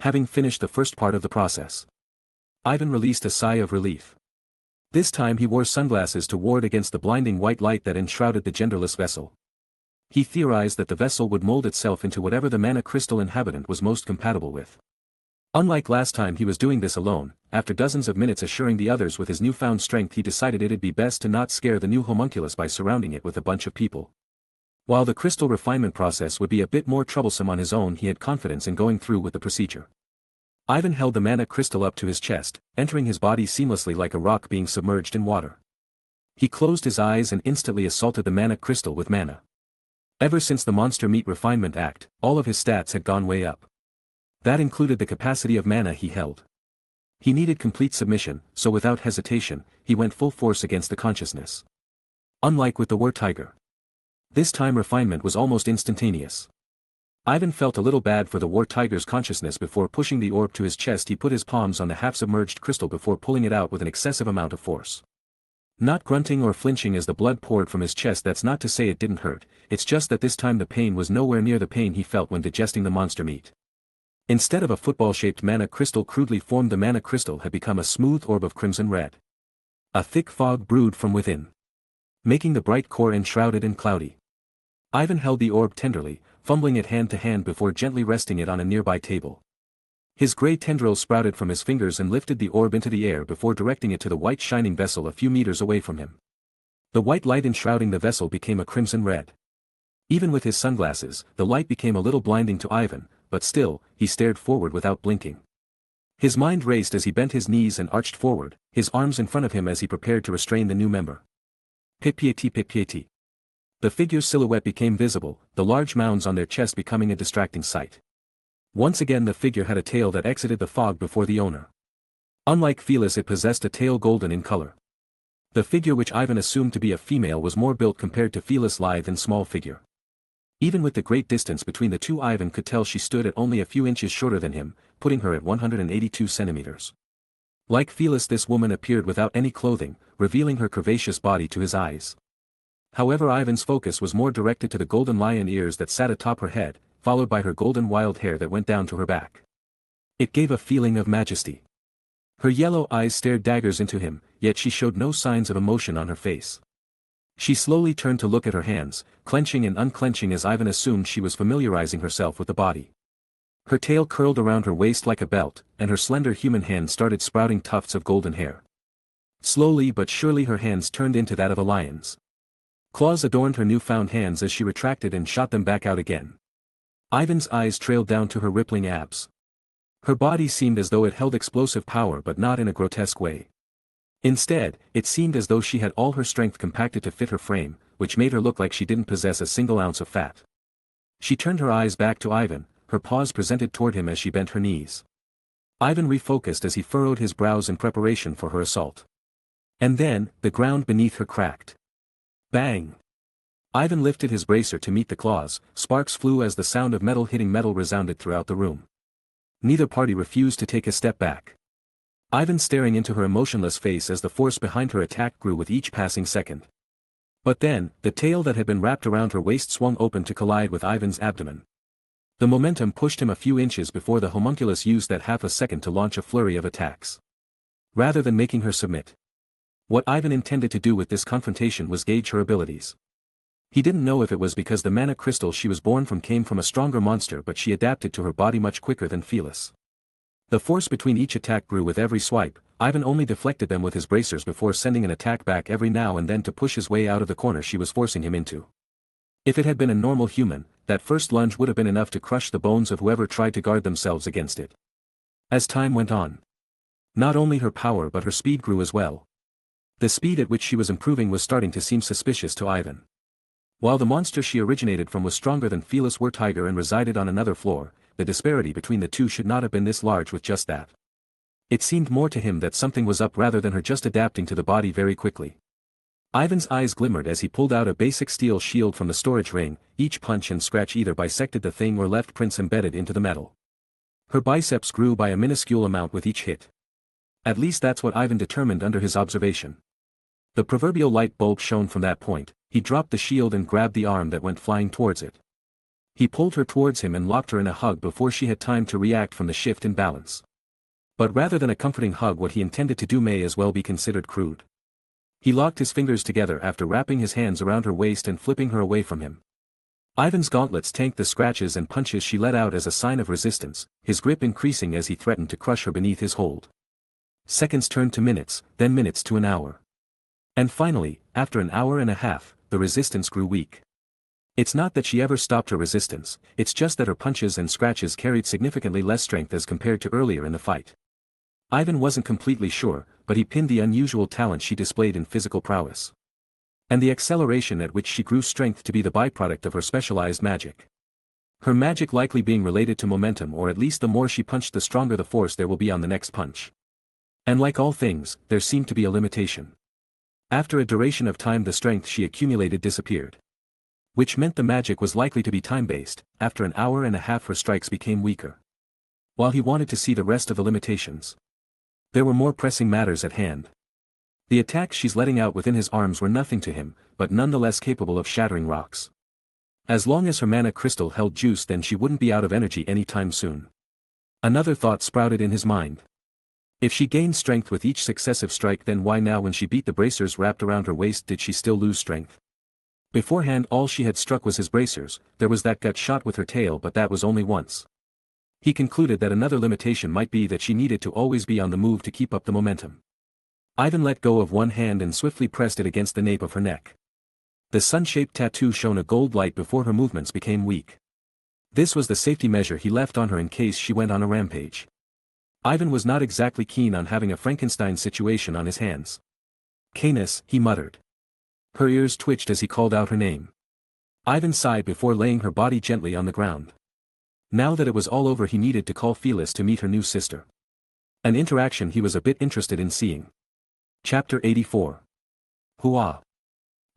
Having finished the first part of the process, Ivan released a sigh of relief. This time he wore sunglasses to ward against the blinding white light that enshrouded the genderless vessel. He theorized that the vessel would mold itself into whatever the mana crystal inhabitant was most compatible with. Unlike last time he was doing this alone, after dozens of minutes assuring the others with his newfound strength, he decided it'd be best to not scare the new homunculus by surrounding it with a bunch of people. While the crystal refinement process would be a bit more troublesome on his own, he had confidence in going through with the procedure. Ivan held the mana crystal up to his chest, entering his body seamlessly like a rock being submerged in water. He closed his eyes and instantly assaulted the mana crystal with mana. Ever since the Monster Meat Refinement Act, all of his stats had gone way up. That included the capacity of mana he held. He needed complete submission, so without hesitation, he went full force against the consciousness. Unlike with the War Tiger, this time refinement was almost instantaneous. Ivan felt a little bad for the War Tiger's consciousness. Before pushing the orb to his chest, he put his palms on the half-submerged crystal before pulling it out with an excessive amount of force. Not grunting or flinching as the blood poured from his chest. That's not to say it didn't hurt, it's just that this time the pain was nowhere near the pain he felt when digesting the monster meat. Instead of a football-shaped mana crystal crudely formed, the mana crystal had become a smooth orb of crimson red. A thick fog brewed from within, making the bright core enshrouded and cloudy. Ivan held the orb tenderly, fumbling it hand to hand before gently resting it on a nearby table. His grey tendrils sprouted from his fingers and lifted the orb into the air before directing it to the white shining vessel a few meters away from him. The white light enshrouding the vessel became a crimson red. Even with his sunglasses, the light became a little blinding to Ivan, but still, he stared forward without blinking. His mind raced as he bent his knees and arched forward, his arms in front of him as he prepared to restrain the new member. Pipieti. The figure's silhouette became visible, the large mounds on their chest becoming a distracting sight. Once again the figure had a tail that exited the fog before the owner. Unlike Felis, it possessed a tail golden in color. The figure, which Ivan assumed to be a female, was more built compared to Felis' lithe and small figure. Even with the great distance between the two, Ivan could tell she stood at only a few inches shorter than him, putting her at 182 centimeters. Like Felis, this woman appeared without any clothing, revealing her curvaceous body to his eyes. However, Ivan's focus was more directed to the golden lion ears that sat atop her head, followed by her golden wild hair that went down to her back. It gave a feeling of majesty. Her yellow eyes stared daggers into him, yet she showed no signs of emotion on her face. She slowly turned to look at her hands, clenching and unclenching as Ivan assumed she was familiarizing herself with the body. Her tail curled around her waist like a belt, and her slender human hands started sprouting tufts of golden hair. Slowly but surely her hands turned into that of a lion's. Claws adorned her newfound hands as she retracted and shot them back out again. Ivan's eyes trailed down to her rippling abs. Her body seemed as though it held explosive power, but not in a grotesque way. Instead, it seemed as though she had all her strength compacted to fit her frame, which made her look like she didn't possess a single ounce of fat. She turned her eyes back to Ivan, her paws presented toward him as she bent her knees. Ivan refocused as he furrowed his brows in preparation for her assault. And then, the ground beneath her cracked. Bang! Ivan lifted his bracer to meet the claws, sparks flew as the sound of metal hitting metal resounded throughout the room. Neither party refused to take a step back. Ivan staring into her emotionless face as the force behind her attack grew with each passing second. But then, the tail that had been wrapped around her waist swung open to collide with Ivan's abdomen. The momentum pushed him a few inches before the homunculus used that half a second to launch a flurry of attacks. Rather than making her submit, what Ivan intended to do with this confrontation was gauge her abilities. He didn't know if it was because the mana crystal she was born from came from a stronger monster, but she adapted to her body much quicker than Felis. The force between each attack grew with every swipe. Ivan only deflected them with his bracers before sending an attack back every now and then to push his way out of the corner she was forcing him into. If it had been a normal human, that first lunge would have been enough to crush the bones of whoever tried to guard themselves against it. As time went on, not only her power but her speed grew as well. The speed at which she was improving was starting to seem suspicious to Ivan. While the monster she originated from was stronger than Felis were tiger and resided on another floor, the disparity between the two should not have been this large with just that. It seemed more to him that something was up rather than her just adapting to the body very quickly. Ivan's eyes glimmered as he pulled out a basic steel shield from the storage ring. Each punch and scratch either bisected the thing or left prints embedded into the metal. Her biceps grew by a minuscule amount with each hit. At least that's what Ivan determined under his observation. The proverbial light bulb shone from that point. He dropped the shield and grabbed the arm that went flying towards it. He pulled her towards him and locked her in a hug before she had time to react from the shift in balance. But rather than a comforting hug, what he intended to do may as well be considered crude. He locked his fingers together after wrapping his hands around her waist and flipping her away from him. Ivan's gauntlets tanked the scratches and punches she let out as a sign of resistance, his grip increasing as he threatened to crush her beneath his hold. Seconds turned to minutes, then minutes to an hour. And finally, after an hour and a half, the resistance grew weak. It's not that she ever stopped her resistance, it's just that her punches and scratches carried significantly less strength as compared to earlier in the fight. Ivan wasn't completely sure, but he pinned the unusual talent she displayed in physical prowess. And the acceleration at which she grew strength to be the byproduct of her specialized magic. Her magic likely being related to momentum, or at least the more she punched the stronger the force there will be on the next punch. And like all things, there seemed to be a limitation. After a duration of time the strength she accumulated disappeared. Which meant the magic was likely to be time-based. After an hour and a half her strikes became weaker. While he wanted to see the rest of the limitations, there were more pressing matters at hand. The attacks she's letting out within his arms were nothing to him, but nonetheless capable of shattering rocks. As long as her mana crystal held juice, then she wouldn't be out of energy anytime soon. Another thought sprouted in his mind. If she gained strength with each successive strike, then why now when she beat the bracers wrapped around her waist did she still lose strength? Beforehand all she had struck was his bracers. There was that gut shot with her tail, but that was only once. He concluded that another limitation might be that she needed to always be on the move to keep up the momentum. Ivan let go of one hand and swiftly pressed it against the nape of her neck. The sun-shaped tattoo shone a gold light before her movements became weak. This was the safety measure he left on her in case she went on a rampage. Ivan was not exactly keen on having a Frankenstein situation on his hands. "Canis," he muttered. Her ears twitched as he called out her name. Ivan sighed before laying her body gently on the ground. Now that it was all over, he needed to call Felis to meet her new sister. An interaction he was a bit interested in seeing. Chapter 84. Hua.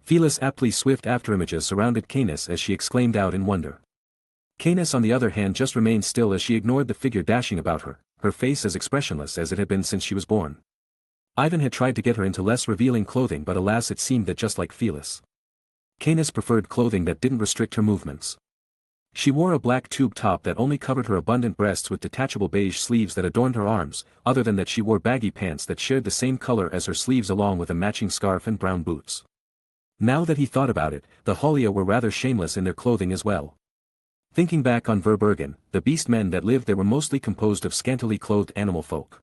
Felis' aptly swift afterimages surrounded Canis as she exclaimed out in wonder. Canis on the other hand just remained still as she ignored the figure dashing about her, her face as expressionless as it had been since she was born. Ivan had tried to get her into less revealing clothing, but alas, it seemed that just like Felis, Canis preferred clothing that didn't restrict her movements. She wore a black tube top that only covered her abundant breasts with detachable beige sleeves that adorned her arms. Other than that, she wore baggy pants that shared the same color as her sleeves along with a matching scarf and brown boots. Now that he thought about it, the Halia were rather shameless in their clothing as well. Thinking back on Verbergen, the beast men that lived there were mostly composed of scantily clothed animal folk.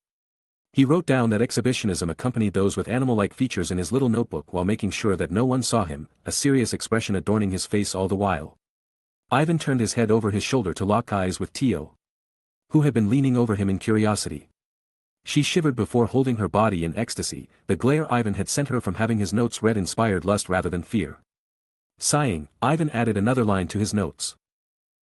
He wrote down that exhibitionism accompanied those with animal-like features in his little notebook while making sure that no one saw him, a serious expression adorning his face all the while. Ivan turned his head over his shoulder to lock eyes with Tio, who had been leaning over him in curiosity. She shivered before holding her body in ecstasy. The glare Ivan had sent her from having his notes read inspired lust rather than fear. Sighing, Ivan added another line to his notes.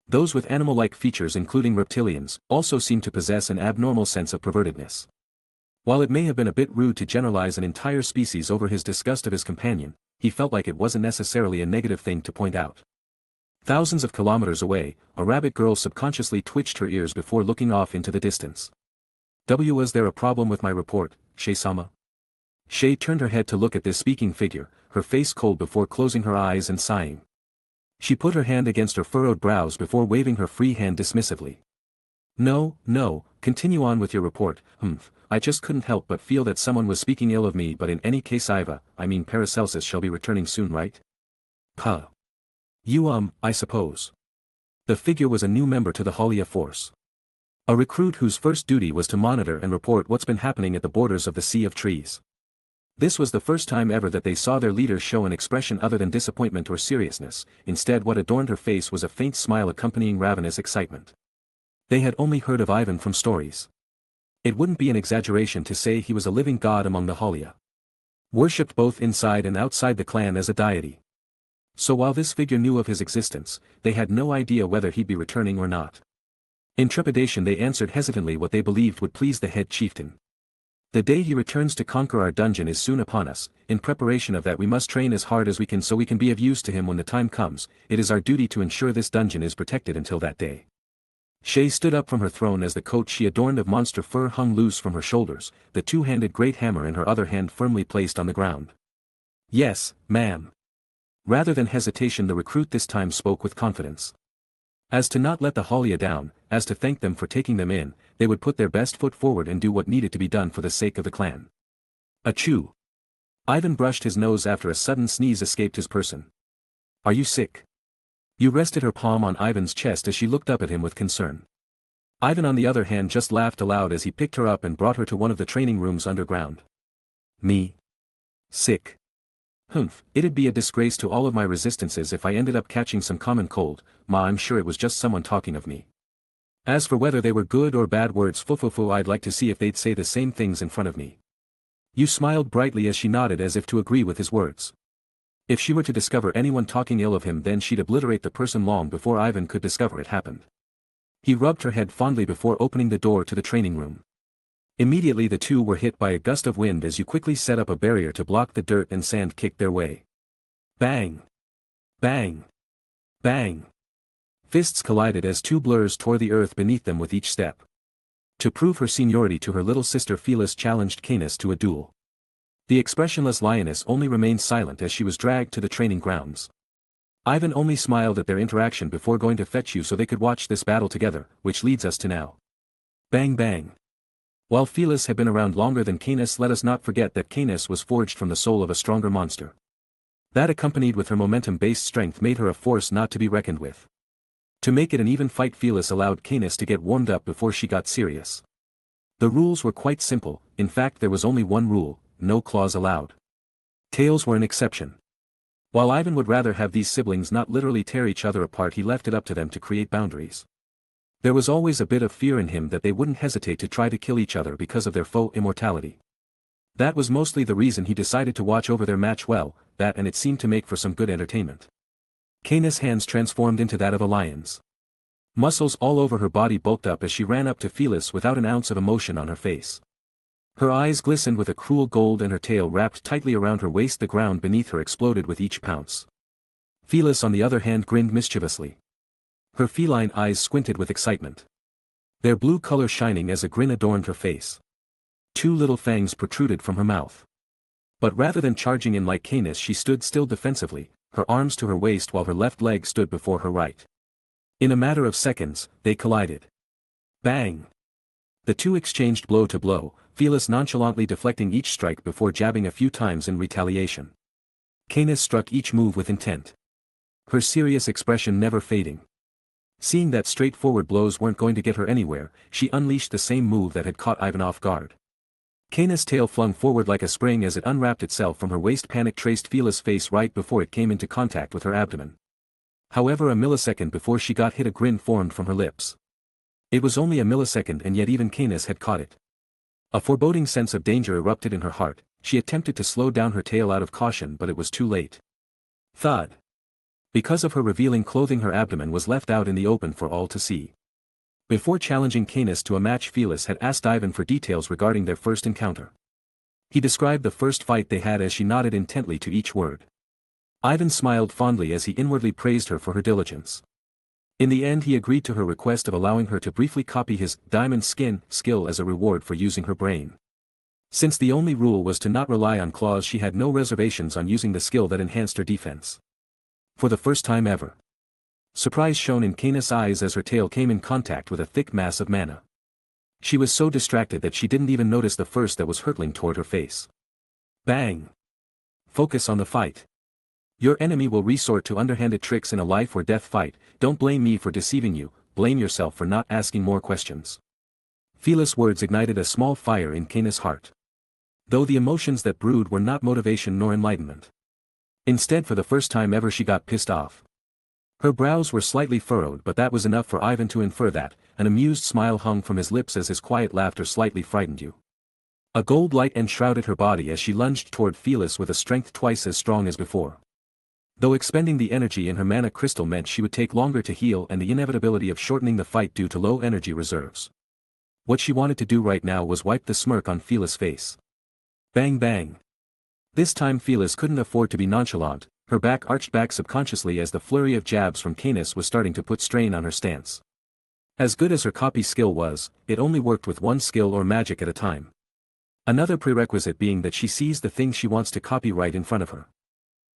Those with animal-like features, including reptilians, also seem to possess an abnormal sense of pervertedness. While it may have been a bit rude to generalize an entire species over his disgust of his companion, he felt like it wasn't necessarily a negative thing to point out. Thousands of kilometers away, a rabbit girl subconsciously twitched her ears before looking off into the distance. Was there a problem with my report, Shay-sama? Shay turned her head to look at this speaking figure, her face cold before closing her eyes and sighing. She put her hand against her furrowed brows before waving her free hand dismissively. No, continue on with your report. I just couldn't help but feel that someone was speaking ill of me, but in any case Paracelsus shall be returning soon, right? Huh. You I suppose. The figure was a new member to the Halia force. A recruit whose first duty was to monitor and report what's been happening at the borders of the Sea of Trees. This was the first time ever that they saw their leader show an expression other than disappointment or seriousness. Instead, what adorned her face was a faint smile accompanying ravenous excitement. They had only heard of Ivan from stories. It wouldn't be an exaggeration to say he was a living god among the Halia. Worshipped both inside and outside the clan as a deity. So while this figure knew of his existence, they had no idea whether he'd be returning or not. In trepidation they answered hesitantly what they believed would please the head chieftain. The day he returns to conquer our dungeon is soon upon us. In preparation of that we must train as hard as we can so we can be of use to him when the time comes. It is our duty to ensure this dungeon is protected until that day. Shay stood up from her throne as the coat she adorned of monster fur hung loose from her shoulders, the two-handed great hammer in her other hand firmly placed on the ground. Yes, ma'am. Rather than hesitation the recruit this time spoke with confidence. As to not let the Halia down, as to thank them for taking them in, they would put their best foot forward and do what needed to be done for the sake of the clan. Achoo! Ivan brushed his nose after a sudden sneeze escaped his person. Are you sick? You rested her palm on Ivan's chest as she looked up at him with concern. Ivan on the other hand just laughed aloud as he picked her up and brought her to one of the training rooms underground. Me? Sick? Humph, it'd be a disgrace to all of my resistances if I ended up catching some common cold. Ma, I'm sure it was just someone talking of me. As for whether they were good or bad words, fu, I'd like to see if they'd say the same things in front of me. You smiled brightly as she nodded as if to agree with his words. If she were to discover anyone talking ill of him then she'd obliterate the person long before Ivan could discover it happened. He rubbed her head fondly before opening the door to the training room. Immediately the two were hit by a gust of wind as you quickly set up a barrier to block the dirt and sand kicked their way. Bang! Bang! Bang! Fists collided as two blurs tore the earth beneath them with each step. To prove her seniority to her little sister Phyllis challenged Canis to a duel. The expressionless lioness only remained silent as she was dragged to the training grounds. Ivan only smiled at their interaction before going to fetch you so they could watch this battle together, which leads us to now. Bang bang! While Phyllis had been around longer than Canis, let us not forget that Canis was forged from the soul of a stronger monster. That accompanied with her momentum-based strength made her a force not to be reckoned with. To make it an even fight Phyllis allowed Canis to get warmed up before she got serious. The rules were quite simple, in fact there was only one rule, no claws allowed. Tails were an exception. While Ivan would rather have these siblings not literally tear each other apart, he left it up to them to create boundaries. There was always a bit of fear in him that they wouldn't hesitate to try to kill each other because of their faux immortality. That was mostly the reason he decided to watch over their match well, that and it seemed to make for some good entertainment. Canis' hands transformed into that of a lion's. Muscles all over her body bulked up as she ran up to Phyllis without an ounce of emotion on her face. Her eyes glistened with a cruel gold and her tail wrapped tightly around her waist. The ground beneath her exploded with each pounce. Phyllis on the other hand grinned mischievously. Her feline eyes squinted with excitement. Their blue color shining as a grin adorned her face. Two little fangs protruded from her mouth. But rather than charging in like Canis, she stood still defensively, her arms to her waist while her left leg stood before her right. In a matter of seconds, they collided. Bang! The two exchanged blow to blow, Phyllis nonchalantly deflecting each strike before jabbing a few times in retaliation. Canis struck each move with intent. Her serious expression never fading. Seeing that straightforward blows weren't going to get her anywhere, she unleashed the same move that had caught Ivan off guard. Canis' tail flung forward like a spring as it unwrapped itself from her waist. Panic traced Phyllis' face right before it came into contact with her abdomen. However, a millisecond before she got hit, a grin formed from her lips. It was only a millisecond and yet even Canis had caught it. A foreboding sense of danger erupted in her heart. She attempted to slow down her tail out of caution, but it was too late. Thud. Because of her revealing clothing, her abdomen was left out in the open for all to see. Before challenging Canis to a match, Phyllis had asked Ivan for details regarding their first encounter. He described the first fight they had as she nodded intently to each word. Ivan smiled fondly as he inwardly praised her for her diligence. In the end he agreed to her request of allowing her to briefly copy his diamond skin skill as a reward for using her brain. Since the only rule was to not rely on claws, she had no reservations on using the skill that enhanced her defense. For the first time ever. Surprise shone in Canis' eyes as her tail came in contact with a thick mass of mana. She was so distracted that she didn't even notice the first that was hurtling toward her face. Bang! Focus on the fight. Your enemy will resort to underhanded tricks in a life or death fight. Don't blame me for deceiving you, blame yourself for not asking more questions. Phyllis' words ignited a small fire in Canis' heart. Though the emotions that brewed were not motivation nor enlightenment. Instead, for the first time ever, she got pissed off. Her brows were slightly furrowed, but that was enough for Ivan to infer that. An amused smile hung from his lips as his quiet laughter slightly frightened you. A gold light enshrouded her body as she lunged toward Phyllis with a strength twice as strong as before. Though expending the energy in her mana crystal meant she would take longer to heal and the inevitability of shortening the fight due to low energy reserves. What she wanted to do right now was wipe the smirk on Felis' face. Bang bang. This time Felis couldn't afford to be nonchalant, her back arched back subconsciously as the flurry of jabs from Canis was starting to put strain on her stance. As good as her copy skill was, it only worked with one skill or magic at a time. Another prerequisite being that she sees the thing she wants to copy right in front of her.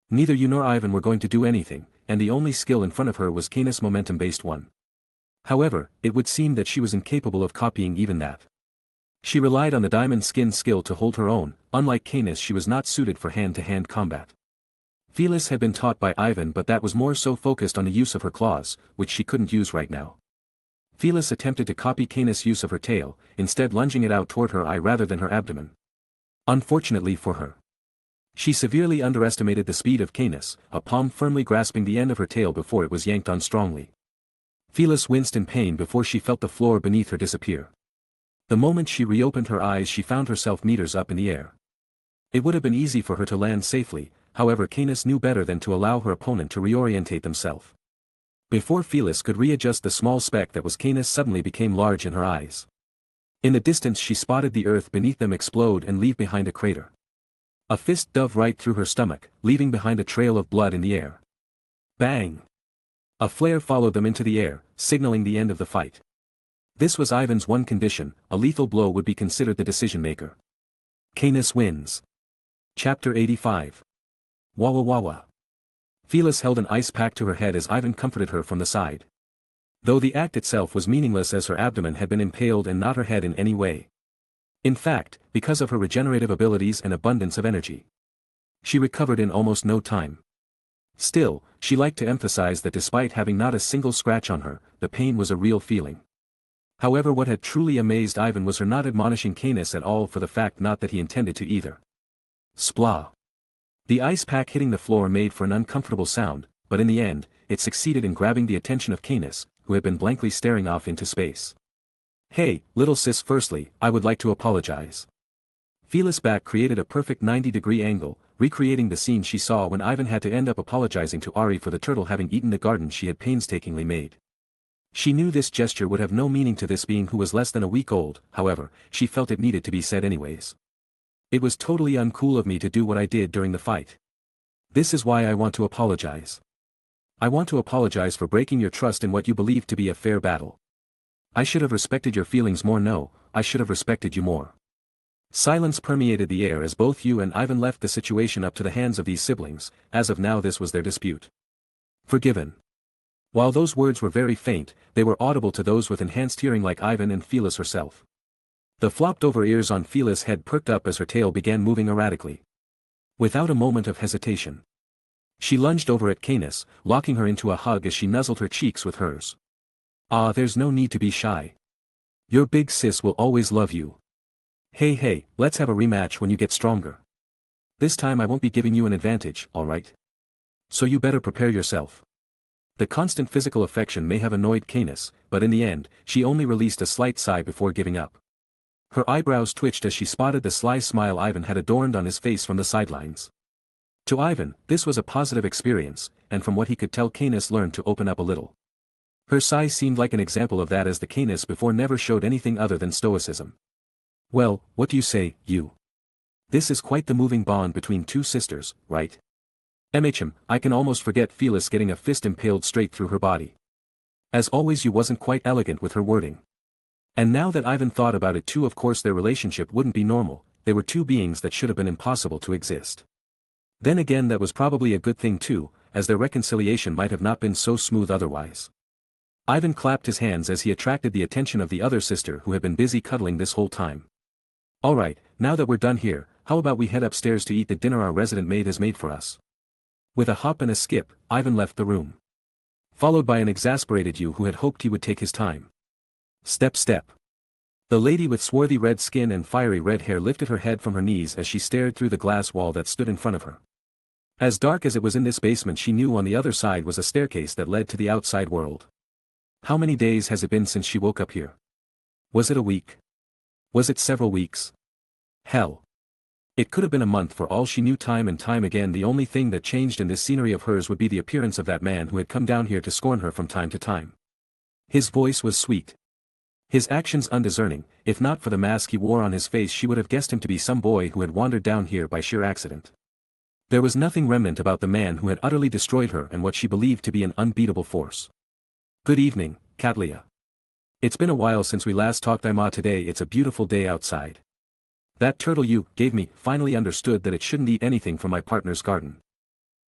Neither you nor Ivan were going to do anything, and the only skill in front of her was Canis' momentum-based one. However, it would seem that she was incapable of copying even that. She relied on the diamond skin skill to hold her own, unlike Canis she was not suited for hand-to-hand combat. Felis had been taught by Ivan but that was more so focused on the use of her claws, which she couldn't use right now. Felis attempted to copy Canis' use of her tail, instead lunging it out toward her eye rather than her abdomen. Unfortunately for her, she severely underestimated the speed of Canis, a palm firmly grasping the end of her tail before it was yanked on strongly. Felis winced in pain before she felt the floor beneath her disappear. The moment she reopened her eyes she found herself meters up in the air. It would have been easy for her to land safely, however Canis knew better than to allow her opponent to reorientate themselves. Before Felis could readjust the small speck that was Canis suddenly became large in her eyes. In the distance she spotted the earth beneath them explode and leave behind a crater. A fist dove right through her stomach, leaving behind a trail of blood in the air. Bang! A flare followed them into the air, signaling the end of the fight. This was Ivan's one condition, a lethal blow would be considered the decision-maker. Canis wins. Chapter 85. Wawa Wawa. Felis held an ice pack to her head as Ivan comforted her from the side. Though the act itself was meaningless as her abdomen had been impaled and not her head in any way. In fact, because of her regenerative abilities and abundance of energy, she recovered in almost no time. Still, she liked to emphasize that despite having not a single scratch on her, the pain was a real feeling. However, what had truly amazed Ivan was her not admonishing Canis at all for the fact not that he intended to either. Splah. The ice pack hitting the floor made for an uncomfortable sound, but in the end, it succeeded in grabbing the attention of Canis, who had been blankly staring off into space. Hey, little sis, firstly, I would like to apologize. Felis' back created a perfect 90-degree angle, recreating the scene she saw when Ivan had to end up apologizing to Ari for the turtle having eaten the garden she had painstakingly made. She knew this gesture would have no meaning to this being who was less than a week old, however, she felt it needed to be said anyways. It was totally uncool of me to do what I did during the fight. This is why I want to apologize. I want to apologize for breaking your trust in what you believed to be a fair battle. I should have respected your feelings more. No, I should have respected you more. Silence permeated the air as both you and Ivan left the situation up to the hands of these siblings. As of now this was their dispute. Forgiven. While those words were very faint, they were audible to those with enhanced hearing like Ivan and Felis herself. The flopped-over ears on Felis' head perked up as her tail began moving erratically. Without a moment of hesitation, she lunged over at Canis, locking her into a hug as she nuzzled her cheeks with hers. Ah, there's no need to be shy. Your big sis will always love you. Hey, let's have a rematch when you get stronger. This time I won't be giving you an advantage, alright? So you better prepare yourself. The constant physical affection may have annoyed Canis, but in the end, she only released a slight sigh before giving up. Her eyebrows twitched as she spotted the sly smile Ivan had adorned on his face from the sidelines. To Ivan, this was a positive experience, and from what he could tell Canis learned to open up a little. Her sigh seemed like an example of that as the Canis before never showed anything other than stoicism. Well, what do you say, you? This is quite the moving bond between two sisters, right? I can almost forget Felis getting a fist impaled straight through her body. As always you wasn't quite elegant with her wording. And now that Ivan thought about it too, of course their relationship wouldn't be normal, they were two beings that should have been impossible to exist. Then again that was probably a good thing too, as their reconciliation might have not been so smooth otherwise. Ivan clapped his hands as he attracted the attention of the other sister who had been busy cuddling this whole time. Alright, now that we're done here, how about we head upstairs to eat the dinner our resident maid has made for us? With a hop and a skip, Ivan left the room. Followed by an exasperated you who had hoped he would take his time. Step. The lady with swarthy red skin and fiery red hair lifted her head from her knees as she stared through the glass wall that stood in front of her. As dark as it was in this basement, she knew on the other side was a staircase that led to the outside world. How many days has it been since she woke up here? Was it a week? Was it several weeks? Hell. It could have been a month for all she knew. Time and time again the only thing that changed in this scenery of hers would be the appearance of that man who had come down here to scorn her from time to time. His voice was sweet. His actions undiscerning. If not for the mask he wore on his face she would have guessed him to be some boy who had wandered down here by sheer accident. There was nothing remnant about the man who had utterly destroyed her and what she believed to be an unbeatable force. "Good evening, Katlia. It's been a while since we last talked. Today it's a beautiful day outside. That turtle you gave me finally understood that it shouldn't eat anything from my partner's garden.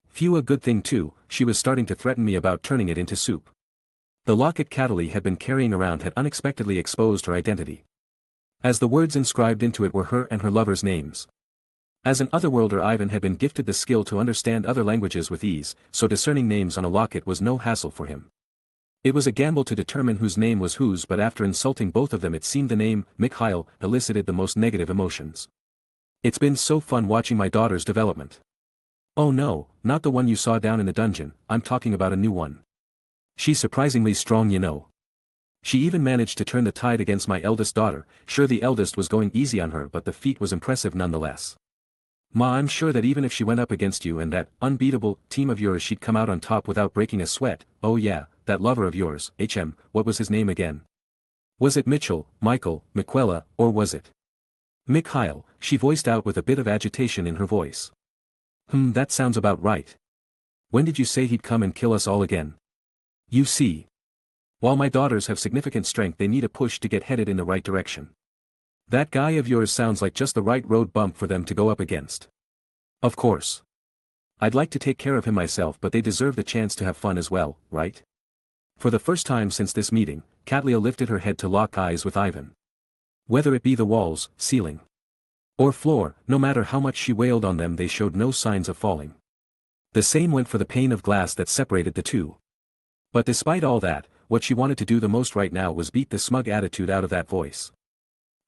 Phew, a good thing too, she was starting to threaten me about turning it into soup." The locket Katlia had been carrying around had unexpectedly exposed her identity. As the words inscribed into it were her and her lover's names. As an otherworlder, Ivan had been gifted the skill to understand other languages with ease, so discerning names on a locket was no hassle for him. It was a gamble to determine whose name was whose, but after insulting both of them it seemed the name, Mikhail, elicited the most negative emotions. "It's been so fun watching my daughter's development." "Oh no, not the one you saw down in the dungeon, I'm talking about a new one. She's surprisingly strong, you know. She even managed to turn the tide against my eldest daughter." Sure, the eldest was going easy on her, but the feat was impressive nonetheless. "Ma, I'm sure that even if she went up against you and that unbeatable team of yours she'd come out on top without breaking a sweat." "Oh yeah, that lover of yours, what was his name again? Was it Mitchell, Michael, Miquela, or was it Mikhail?" she voiced out with a bit of agitation in her voice. That sounds about right. When did you say he'd come and kill us all again?" "You see, while my daughters have significant strength they need a push to get headed in the right direction. That guy of yours sounds like just the right road bump for them to go up against. Of course. I'd like to take care of him myself, but they deserve the chance to have fun as well, right?" For the first time since this meeting, Katlia lifted her head to lock eyes with Ivan. Whether it be the walls, ceiling, or floor, no matter how much she wailed on them they showed no signs of falling. The same went for the pane of glass that separated the two. But despite all that, what she wanted to do the most right now was beat the smug attitude out of that voice.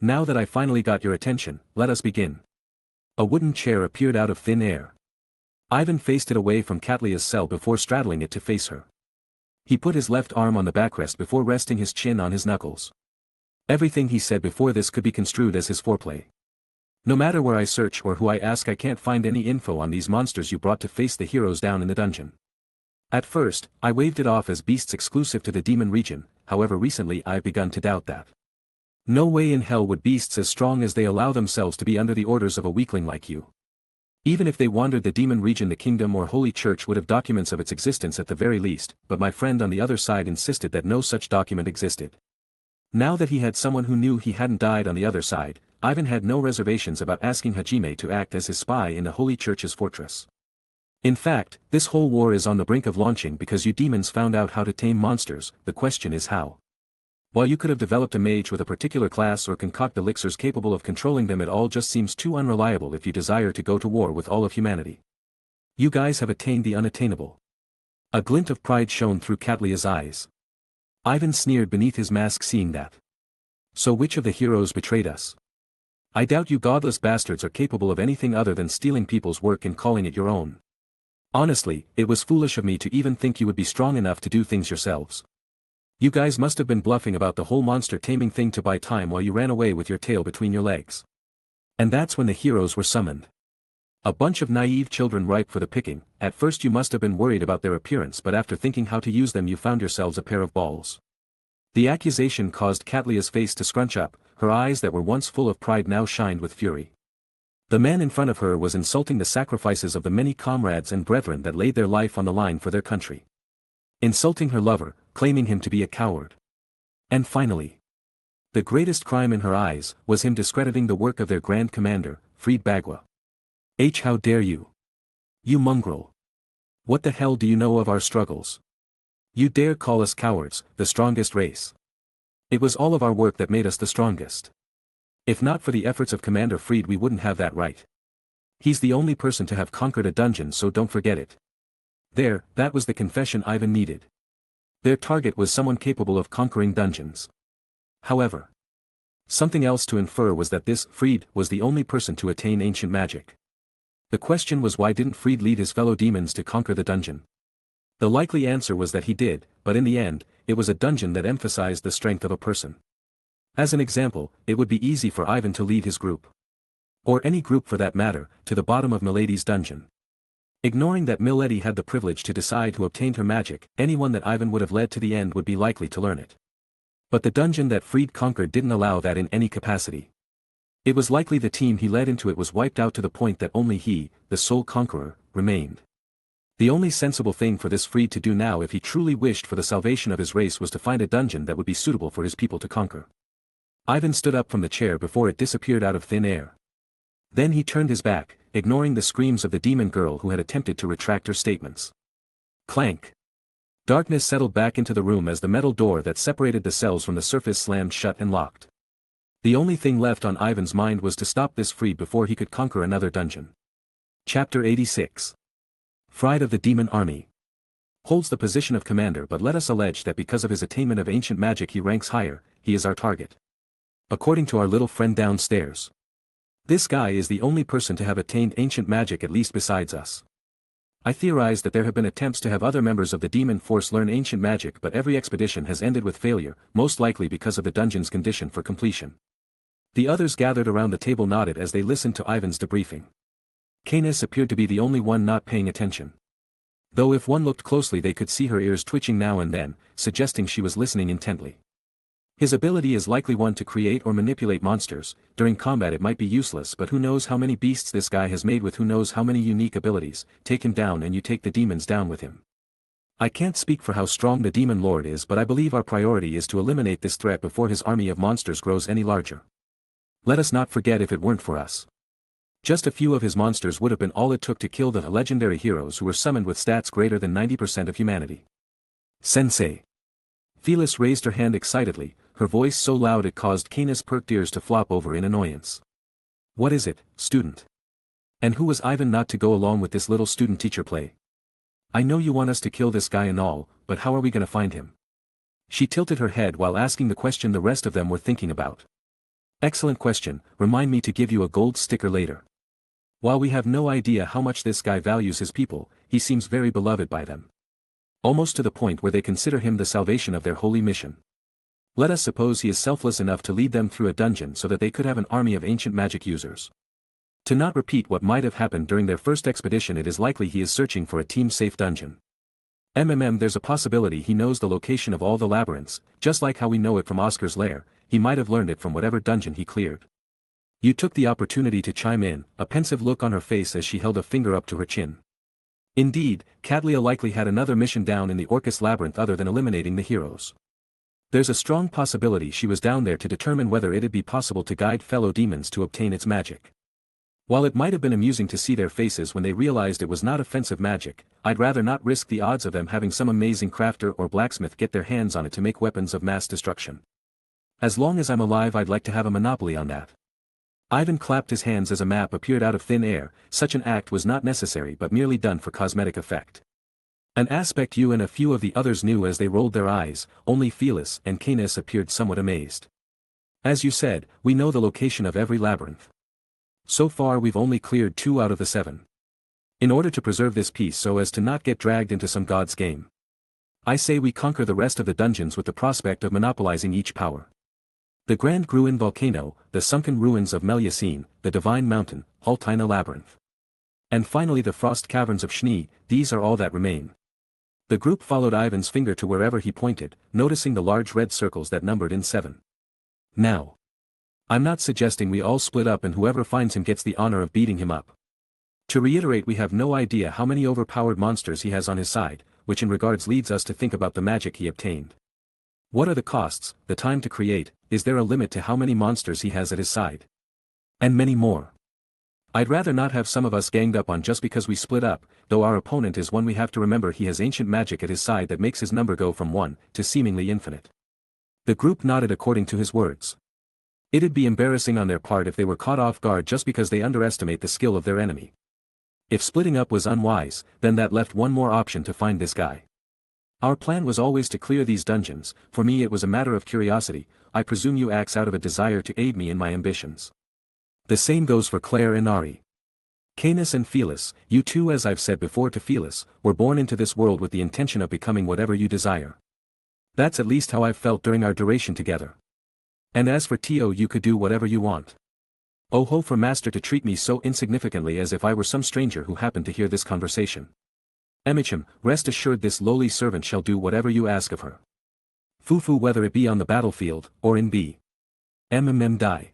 "Now that I finally got your attention, let us begin." A wooden chair appeared out of thin air. Ivan faced it away from Katlia's cell before straddling it to face her. He put his left arm on the backrest before resting his chin on his knuckles. Everything he said before this could be construed as his foreplay. "No matter where I search or who I ask I can't find any info on these monsters you brought to face the heroes down in the dungeon. At first, I waved it off as beasts exclusive to the demon region, however recently I've begun to doubt that. No way in hell would beasts as strong as they allow themselves to be under the orders of a weakling like you. Even if they wandered the demon region the kingdom or holy church would have documents of its existence at the very least, but my friend on the other side insisted that no such document existed. Now that he had someone who knew he hadn't died on the other side, Ivan had no reservations about asking Hajime to act as his spy in the holy church's fortress. In fact, this whole war is on the brink of launching because you demons found out how to tame monsters. The question is how. While you could have developed a mage with a particular class or concoct elixirs capable of controlling them, it all just seems too unreliable if you desire to go to war with all of humanity. You guys have attained the unattainable. A glint of pride shone through Katlia's eyes. Ivan sneered beneath his mask seeing that. So which of the heroes betrayed us? I doubt you godless bastards are capable of anything other than stealing people's work and calling it your own. Honestly, it was foolish of me to even think you would be strong enough to do things yourselves. You guys must have been bluffing about the whole monster taming thing to buy time while you ran away with your tail between your legs. And that's when the heroes were summoned. A bunch of naive children ripe for the picking. At first you must have been worried about their appearance, but after thinking how to use them you found yourselves a pair of balls. The accusation caused Katlia's face to scrunch up, her eyes that were once full of pride now shined with fury. The man in front of her was insulting the sacrifices of the many comrades and brethren that laid their life on the line for their country. Insulting her lover, claiming him to be a coward. And finally, the greatest crime in her eyes was him discrediting the work of their grand commander, Fried Bagua. How dare you? You mongrel. What the hell do you know of our struggles? You dare call us cowards, the strongest race. It was all of our work that made us the strongest. If not for the efforts of Commander Fried we wouldn't have that right. He's the only person to have conquered a dungeon, so don't forget it. There, that was the confession Ivan needed. Their target was someone capable of conquering dungeons. However, something else to infer was that this Fried was the only person to attain ancient magic. The question was, why didn't Fried lead his fellow demons to conquer the dungeon? The likely answer was that he did, but in the end, it was a dungeon that emphasized the strength of a person. As an example, it would be easy for Ivan to lead his group. or any group for that matter, to the bottom of Milady's dungeon. Ignoring that Milady had the privilege to decide who obtained her magic, anyone that Ivan would have led to the end would be likely to learn it. But the dungeon that Fried conquered didn't allow that in any capacity. It was likely the team he led into it was wiped out to the point that only he, the sole conqueror, remained. The only sensible thing for this Fried to do now if he truly wished for the salvation of his race was to find a dungeon that would be suitable for his people to conquer. Ivan stood up from the chair before it disappeared out of thin air. Then he turned his back, ignoring the screams of the demon girl who had attempted to retract her statements. Clank. Darkness settled back into the room as the metal door that separated the cells from the surface slammed shut and locked. The only thing left on Ivan's mind was to stop this Fried before he could conquer another dungeon. Chapter 86. Fried of the Demon Army. Holds the position of commander, but let us allege that because of his attainment of ancient magic he ranks higher, he is our target. According to our little friend downstairs. This guy is the only person to have attained ancient magic at least besides us. I theorize that there have been attempts to have other members of the demon force learn ancient magic, but every expedition has ended with failure, most likely because of the dungeon's condition for completion. The others gathered around the table nodded as they listened to Ivan's debriefing. Canis appeared to be the only one not paying attention. Though if one looked closely they could see her ears twitching now and then, suggesting she was listening intently. His ability is likely one to create or manipulate monsters. During combat it might be useless, but who knows how many beasts this guy has made with who knows how many unique abilities. Take him down and you take the demons down with him. I can't speak for how strong the demon lord is, but I believe our priority is to eliminate this threat before his army of monsters grows any larger. Let us not forget, if it weren't for us, just a few of his monsters would have been all it took to kill the legendary heroes who were summoned with stats greater than 90% of humanity. Sensei. Phyllis raised her hand excitedly, her voice so loud it caused Canis' perked ears to flop over in annoyance. What is it, student? And who was Ivan not to go along with this little student-teacher play? I know you want us to kill this guy and all, but how are we gonna find him? She tilted her head while asking the question the rest of them were thinking about. Excellent question, remind me to give you a gold sticker later. While we have no idea how much this guy values his people, he seems very beloved by them. Almost to the point where they consider him the salvation of their holy mission. Let us suppose he is selfless enough to lead them through a dungeon so that they could have an army of ancient magic users. To not repeat what might have happened during their first expedition, it is likely he is searching for a team-safe dungeon. There's a possibility he knows the location of all the labyrinths, just like how we know it from Oscar's lair. He might have learned it from whatever dungeon he cleared. You took the opportunity to chime in, a pensive look on her face as she held a finger up to her chin. Indeed, Cadlia likely had another mission down in the Orcus labyrinth other than eliminating the heroes. There's a strong possibility she was down there to determine whether it'd be possible to guide fellow demons to obtain its magic. While it might have been amusing to see their faces when they realized it was not offensive magic, I'd rather not risk the odds of them having some amazing crafter or blacksmith get their hands on it to make weapons of mass destruction. As long as I'm alive I'd like to have a monopoly on that. Ivan clapped his hands as a map appeared out of thin air. Such an act was not necessary but merely done for cosmetic effect. An aspect you and a few of the others knew as they rolled their eyes. Only Phyllis and Canis appeared somewhat amazed. As you said, we know the location of every labyrinth. So far we've only cleared 2 out of the 7. In order to preserve this peace so as to not get dragged into some god's game, I say we conquer the rest of the dungeons with the prospect of monopolizing each power. The Grand Gruin Volcano, the sunken ruins of Meliacine, the Divine Mountain, Haltina Labyrinth. And finally the Frost Caverns of Schnee. These are all that remain. The group followed Ivan's finger to wherever he pointed, noticing the large red circles that numbered in 7. Now, I'm not suggesting we all split up and whoever finds him gets the honor of beating him up. To reiterate, we have no idea how many overpowered monsters he has on his side, which in regards leads us to think about the magic he obtained. What are the costs, the time to create, is there a limit to how many monsters he has at his side? And many more. I'd rather not have some of us ganged up on just because we split up, though our opponent is one we have to remember he has ancient magic at his side that makes his number go from 1 to seemingly infinite. The group nodded according to his words. It'd be embarrassing on their part if they were caught off guard just because they underestimate the skill of their enemy. If splitting up was unwise, then that left one more option to find this guy. Our plan was always to clear these dungeons. For me it was a matter of curiosity. I presume you acts out of a desire to aid me in my ambitions. The same goes for Claire and Ari. Canis and Phyllis, you two, as I've said before to Phyllis, were born into this world with the intention of becoming whatever you desire. That's at least how I've felt during our duration together. And as for Tio, you could do whatever you want. Oh ho for master to treat me so insignificantly as if I were some stranger who happened to hear this conversation. Emicham, rest assured this lowly servant shall do whatever you ask of her. Fufu whether it be on the battlefield, or in B. Die.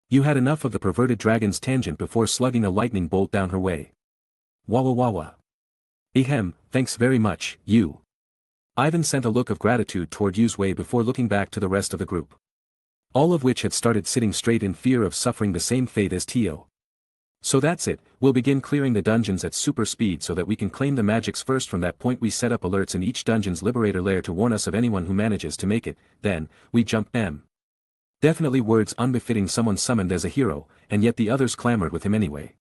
You had enough of the perverted dragon's tangent before slugging a lightning bolt down her way. Wawa wawa. Ahem, thanks very much, you. Ivan sent a look of gratitude toward Yu's way before looking back to the rest of the group. All of which had started sitting straight in fear of suffering the same fate as Tio. So that's it, we'll begin clearing the dungeons at super speed so that we can claim the magics first. From that point we set up alerts in each dungeon's liberator lair to warn us of anyone who manages to make it, then, we jump Definitely words unbefitting someone summoned as a hero, and yet the others clamored with him anyway.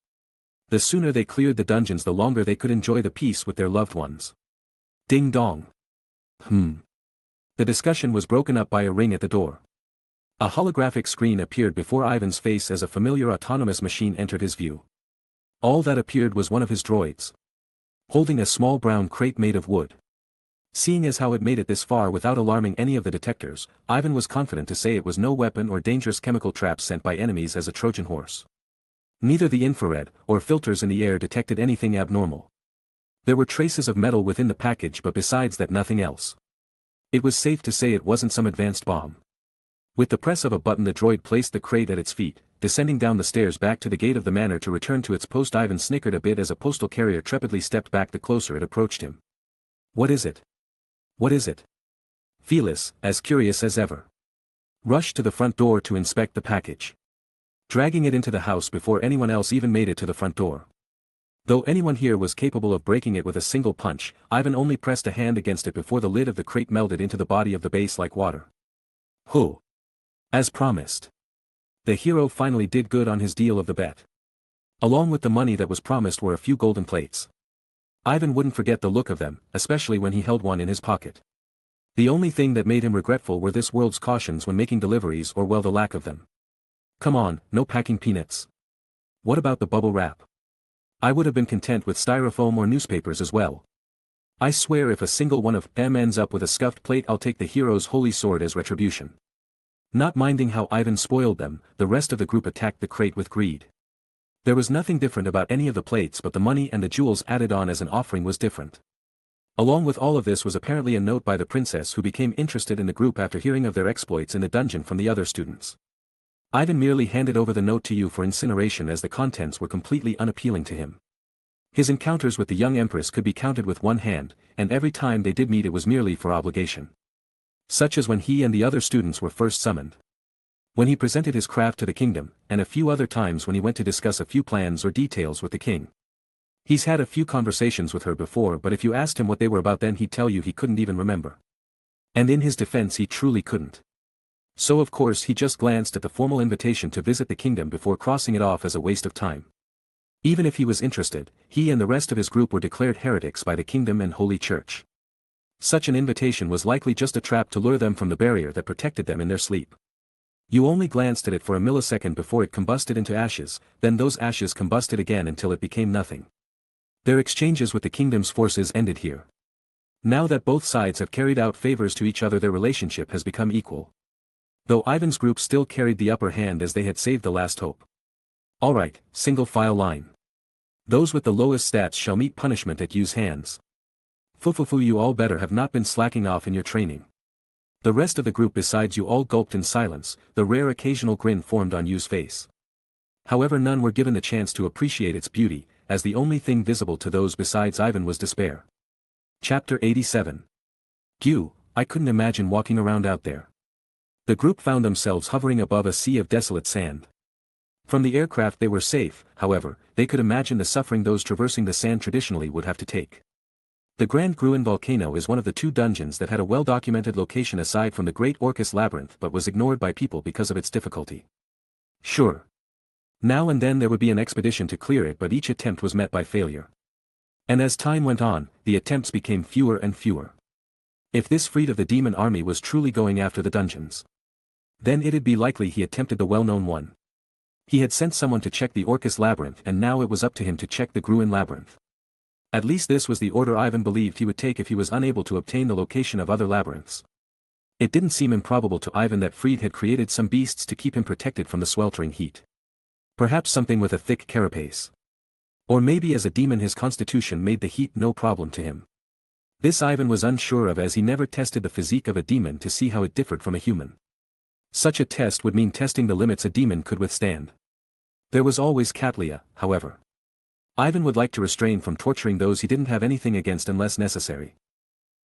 The sooner they cleared the dungeons the longer they could enjoy the peace with their loved ones. Ding dong. The discussion was broken up by a ring at the door. A holographic screen appeared before Ivan's face as a familiar autonomous machine entered his view. All that appeared was one of his droids, holding a small brown crate made of wood. Seeing as how it made it this far without alarming any of the detectors, Ivan was confident to say it was no weapon or dangerous chemical trap sent by enemies as a Trojan horse. Neither the infrared or filters in the air detected anything abnormal. There were traces of metal within the package, but besides that nothing else. It was safe to say it wasn't some advanced bomb. With the press of a button the droid placed the crate at its feet, descending down the stairs back to the gate of the manor to return to its post. Ivan snickered a bit as a postal carrier trepidly stepped back the closer it approached him. What is it? What is it? Felis, as curious as ever, rushed to the front door to inspect the package, dragging it into the house before anyone else even made it to the front door. Though anyone here was capable of breaking it with a single punch, Ivan only pressed a hand against it before the lid of the crate melted into the body of the base like water. Who? As promised. The hero finally did good on his deal of the bet. Along with the money that was promised were a few golden plates. Ivan wouldn't forget the look of them, especially when he held one in his pocket. The only thing that made him regretful were this world's cautions when making deliveries, or well, the lack of them. Come on, no packing peanuts. What about the bubble wrap? I would have been content with styrofoam or newspapers as well. I swear if a single one of them ends up with a scuffed plate, I'll take the hero's holy sword as retribution. Not minding how Ivan spoiled them, the rest of the group attacked the crate with greed. There was nothing different about any of the plates, but the money and the jewels added on as an offering was different. Along with all of this was apparently a note by the princess, who became interested in the group after hearing of their exploits in the dungeon from the other students. Ivan merely handed over the note to you for incineration as the contents were completely unappealing to him. His encounters with the young empress could be counted with one hand, and every time they did meet it was merely for obligation. Such as when he and the other students were first summoned, when he presented his craft to the kingdom, and a few other times when he went to discuss a few plans or details with the king. He's had a few conversations with her before, but if you asked him what they were about then he'd tell you he couldn't even remember. And in his defense he truly couldn't. So of course he just glanced at the formal invitation to visit the kingdom before crossing it off as a waste of time. Even if he was interested, he and the rest of his group were declared heretics by the kingdom and holy church. Such an invitation was likely just a trap to lure them from the barrier that protected them in their sleep. You only glanced at it for a millisecond before it combusted into ashes, then those ashes combusted again until it became nothing. Their exchanges with the kingdom's forces ended here. Now that both sides have carried out favors to each other, their relationship has become equal. Though Ivan's group still carried the upper hand as they had saved the last hope. Alright, single file line. Those with the lowest stats shall meet punishment at Yu's hands. Fufufu, you all better have not been slacking off in your training. The rest of the group besides you all gulped in silence, the rare occasional grin formed on Yu's face. However, none were given the chance to appreciate its beauty, as the only thing visible to those besides Ivan was despair. Chapter 87. Yu, I couldn't imagine walking around out there. The group found themselves hovering above a sea of desolate sand. From the aircraft they were safe, however, they could imagine the suffering those traversing the sand traditionally would have to take. The Grand Gruin volcano is one of the two dungeons that had a well-documented location aside from the Great Orcus Labyrinth, but was ignored by people because of its difficulty. Sure. Now and then there would be an expedition to clear it, but each attempt was met by failure. And as time went on, the attempts became fewer and fewer. If this Freed of the Demon Army was truly going after the dungeons, then it'd be likely he attempted the well-known one. He had sent someone to check the Orcus Labyrinth, and now it was up to him to check the Gruin Labyrinth. At least this was the order Ivan believed he would take if he was unable to obtain the location of other labyrinths. It didn't seem improbable to Ivan that Freed had created some beasts to keep him protected from the sweltering heat. Perhaps something with a thick carapace. Or maybe as a demon his constitution made the heat no problem to him. This Ivan was unsure of, as he never tested the physique of a demon to see how it differed from a human. Such a test would mean testing the limits a demon could withstand. There was always Katlia, however. Ivan would like to restrain from torturing those he didn't have anything against unless necessary.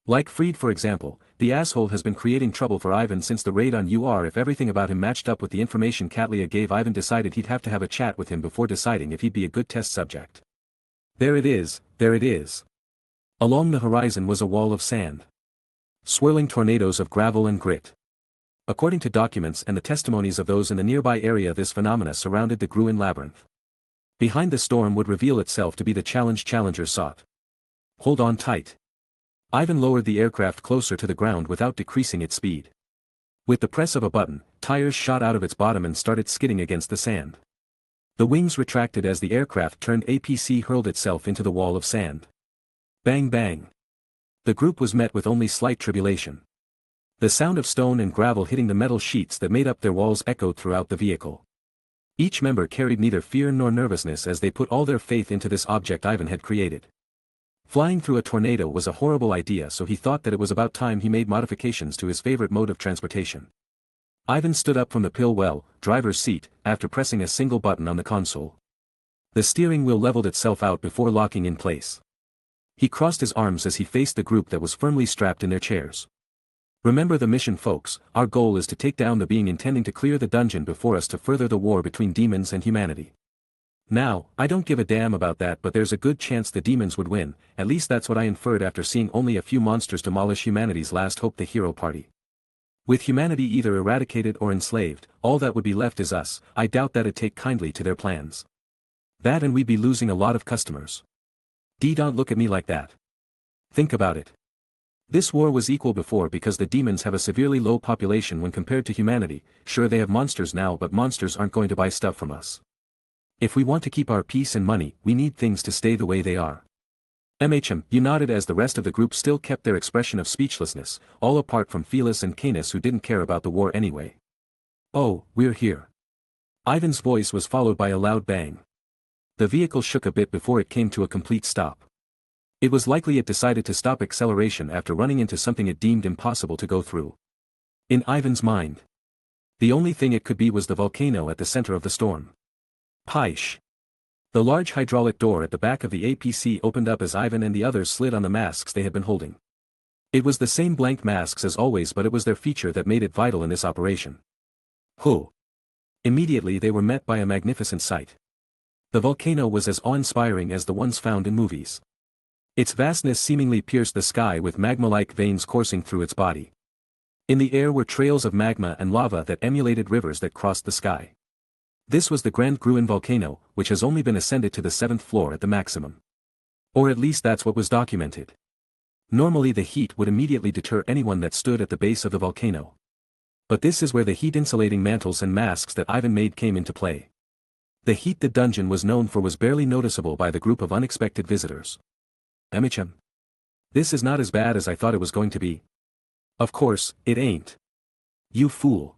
Like Fried, for example, the asshole has been creating trouble for Ivan since the raid on UR. If everything about him matched up with the information Katlia gave, Ivan decided he'd have to have a chat with him before deciding if he'd be a good test subject. There it is, there it is. Along the horizon was a wall of sand. Swirling tornadoes of gravel and grit. According to documents and the testimonies of those in the nearby area, this phenomena surrounded the Gruen labyrinth. Behind the storm would reveal itself to be the challenge challengers sought. Hold on tight. Ivan lowered the aircraft closer to the ground without decreasing its speed. With the press of a button, tires shot out of its bottom and started skidding against the sand. The wings retracted as the aircraft turned. APC hurled itself into the wall of sand. Bang bang. The group was met with only slight tribulation. The sound of stone and gravel hitting the metal sheets that made up their walls echoed throughout the vehicle. Each member carried neither fear nor nervousness as they put all their faith into this object Ivan had created. Flying through a tornado was a horrible idea, so he thought that it was about time he made modifications to his favorite mode of transportation. Ivan stood up from the pill driver's seat, after pressing a single button on the console. The steering wheel leveled itself out before locking in place. He crossed his arms as he faced the group that was firmly strapped in their chairs. Remember the mission, folks. Our goal is to take down the being intending to clear the dungeon before us to further the war between demons and humanity. Now, I don't give a damn about that, but there's a good chance the demons would win. At least that's what I inferred after seeing only a few monsters demolish humanity's last hope, the hero party. With humanity either eradicated or enslaved, all that would be left is us. I doubt that'd take kindly to their plans. That, and we'd be losing a lot of customers. Don't look at me like that. Think about it. This war was equal before because the demons have a severely low population when compared to humanity. Sure, they have monsters now, but monsters aren't going to buy stuff from us. If we want to keep our peace and money, we need things to stay the way they are. You nodded as the rest of the group still kept their expression of speechlessness, all apart from Felis and Canis, who didn't care about the war anyway. Oh, we're here. Ivan's voice was followed by a loud bang. The vehicle shook a bit before it came to a complete stop. It was likely it decided to stop acceleration after running into something it deemed impossible to go through. In Ivan's mind, the only thing it could be was the volcano at the center of the storm. Paish. The large hydraulic door at the back of the APC opened up as Ivan and the others slid on the masks they had been holding. It was the same blank masks as always, but it was their feature that made it vital in this operation. Whew. Immediately they were met by a magnificent sight. The volcano was as awe-inspiring as the ones found in movies. Its vastness seemingly pierced the sky with magma-like veins coursing through its body. In the air were trails of magma and lava that emulated rivers that crossed the sky. This was the Grand Gruen volcano, which has only been ascended to the 7th floor at the maximum. Or at least that's what was documented. Normally the heat would immediately deter anyone that stood at the base of the volcano. But this is where the heat-insulating mantles and masks that Ivan made came into play. The heat the dungeon was known for was barely noticeable by the group of unexpected visitors. This is not as bad as I thought it was going to be. Of course, it ain't. You fool.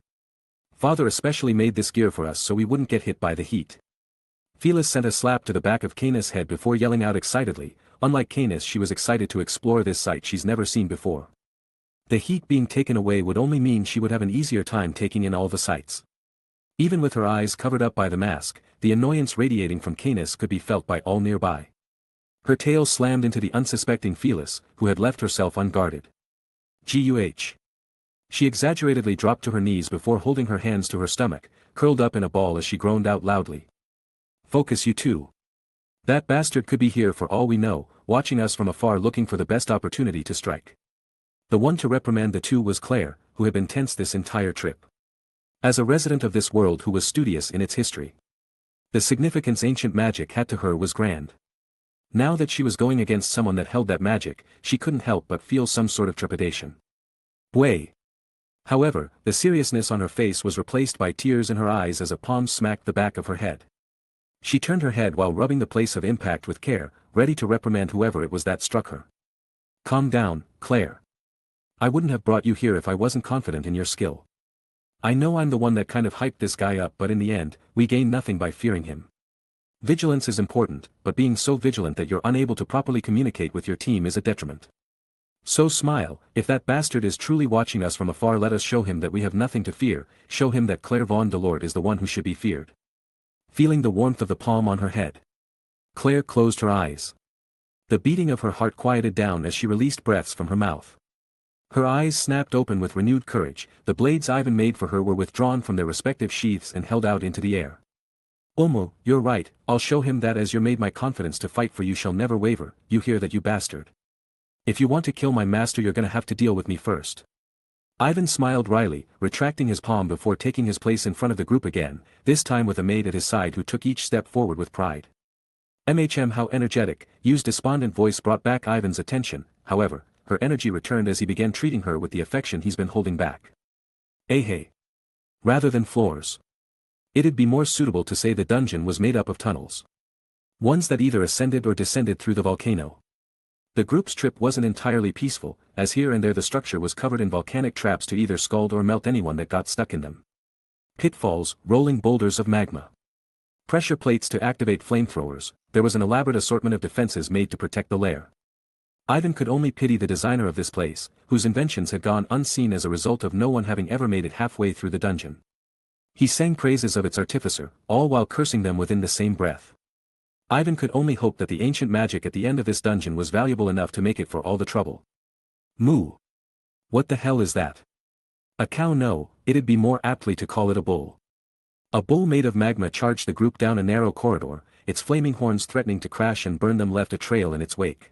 Father especially made this gear for us so we wouldn't get hit by the heat. Felis sent a slap to the back of Canis' head before yelling out excitedly. Unlike Canis, she was excited to explore this site she's never seen before. The heat being taken away would only mean she would have an easier time taking in all the sights. Even with her eyes covered up by the mask, the annoyance radiating from Canis could be felt by all nearby. Her tail slammed into the unsuspecting Felis, who had left herself unguarded. Guh. She exaggeratedly dropped to her knees before holding her hands to her stomach, curled up in a ball as she groaned out loudly. Focus, you two. That bastard could be here for all we know, watching us from afar, looking for the best opportunity to strike. The one to reprimand the two was Claire, who had been tense this entire trip. As a resident of this world who was studious in its history, the significance ancient magic had to her was grand. Now that she was going against someone that held that magic, she couldn't help but feel some sort of trepidation. Way. However, the seriousness on her face was replaced by tears in her eyes as a palm smacked the back of her head. She turned her head while rubbing the place of impact with care, ready to reprimand whoever it was that struck her. Calm down, Claire. I wouldn't have brought you here if I wasn't confident in your skill. I know I'm the one that kind of hyped this guy up, but in the end, we gain nothing by fearing him. Vigilance is important, but being so vigilant that you're unable to properly communicate with your team is a detriment. So smile, if that bastard is truly watching us from afar, let us show him that we have nothing to fear, show him that Claire Von Delort is the one who should be feared. Feeling the warmth of the palm on her head, Claire closed her eyes. The beating of her heart quieted down as she released breaths from her mouth. Her eyes snapped open with renewed courage, the blades Ivan made for her were withdrawn from their respective sheaths and held out into the air. Olmo, you're right, I'll show him that as you're made my confidence to fight for you shall never waver, you hear that, you bastard? If you want to kill my master you're gonna have to deal with me first. Ivan smiled wryly, retracting his palm before taking his place in front of the group again, this time with a maid at his side who took each step forward with pride. How energetic, Yu's despondent voice brought back Ivan's attention, however, her energy returned as he began treating her with the affection he's been holding back. Hey. Rather than floors. It'd be more suitable to say the dungeon was made up of tunnels. Ones that either ascended or descended through the volcano. The group's trip wasn't entirely peaceful, as here and there the structure was covered in volcanic traps to either scald or melt anyone that got stuck in them. Pitfalls, rolling boulders of magma. Pressure plates to activate flamethrowers, there was an elaborate assortment of defenses made to protect the lair. Ivan could only pity the designer of this place, whose inventions had gone unseen as a result of no one having ever made it halfway through the dungeon. He sang praises of its artificer, all while cursing them within the same breath. Ivan could only hope that the ancient magic at the end of this dungeon was valuable enough to make it for all the trouble. Moo. What the hell is that? A cow? No, it'd be more aptly to call it a bull. A bull made of magma charged the group down a narrow corridor, its flaming horns threatening to crash and burn them left a trail in its wake.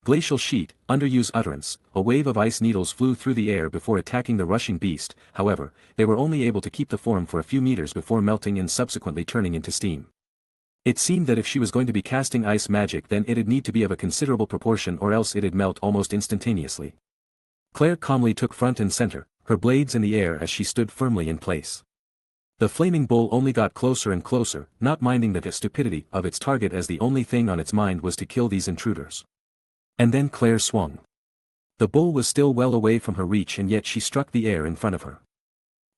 Glacial sheet, underuse utterance, a wave of ice needles flew through the air before attacking the rushing beast, however, they were only able to keep the form for a few meters before melting and subsequently turning into steam. It seemed that if she was going to be casting ice magic then it'd need to be of a considerable proportion or else it'd melt almost instantaneously. Claire calmly took front and center, her blades in the air as she stood firmly in place. The flaming bull only got closer and closer, not minding the stupidity of its target as the only thing on its mind was to kill these intruders. And then Claire swung. The bull was still well away from her reach and yet she struck the air in front of her.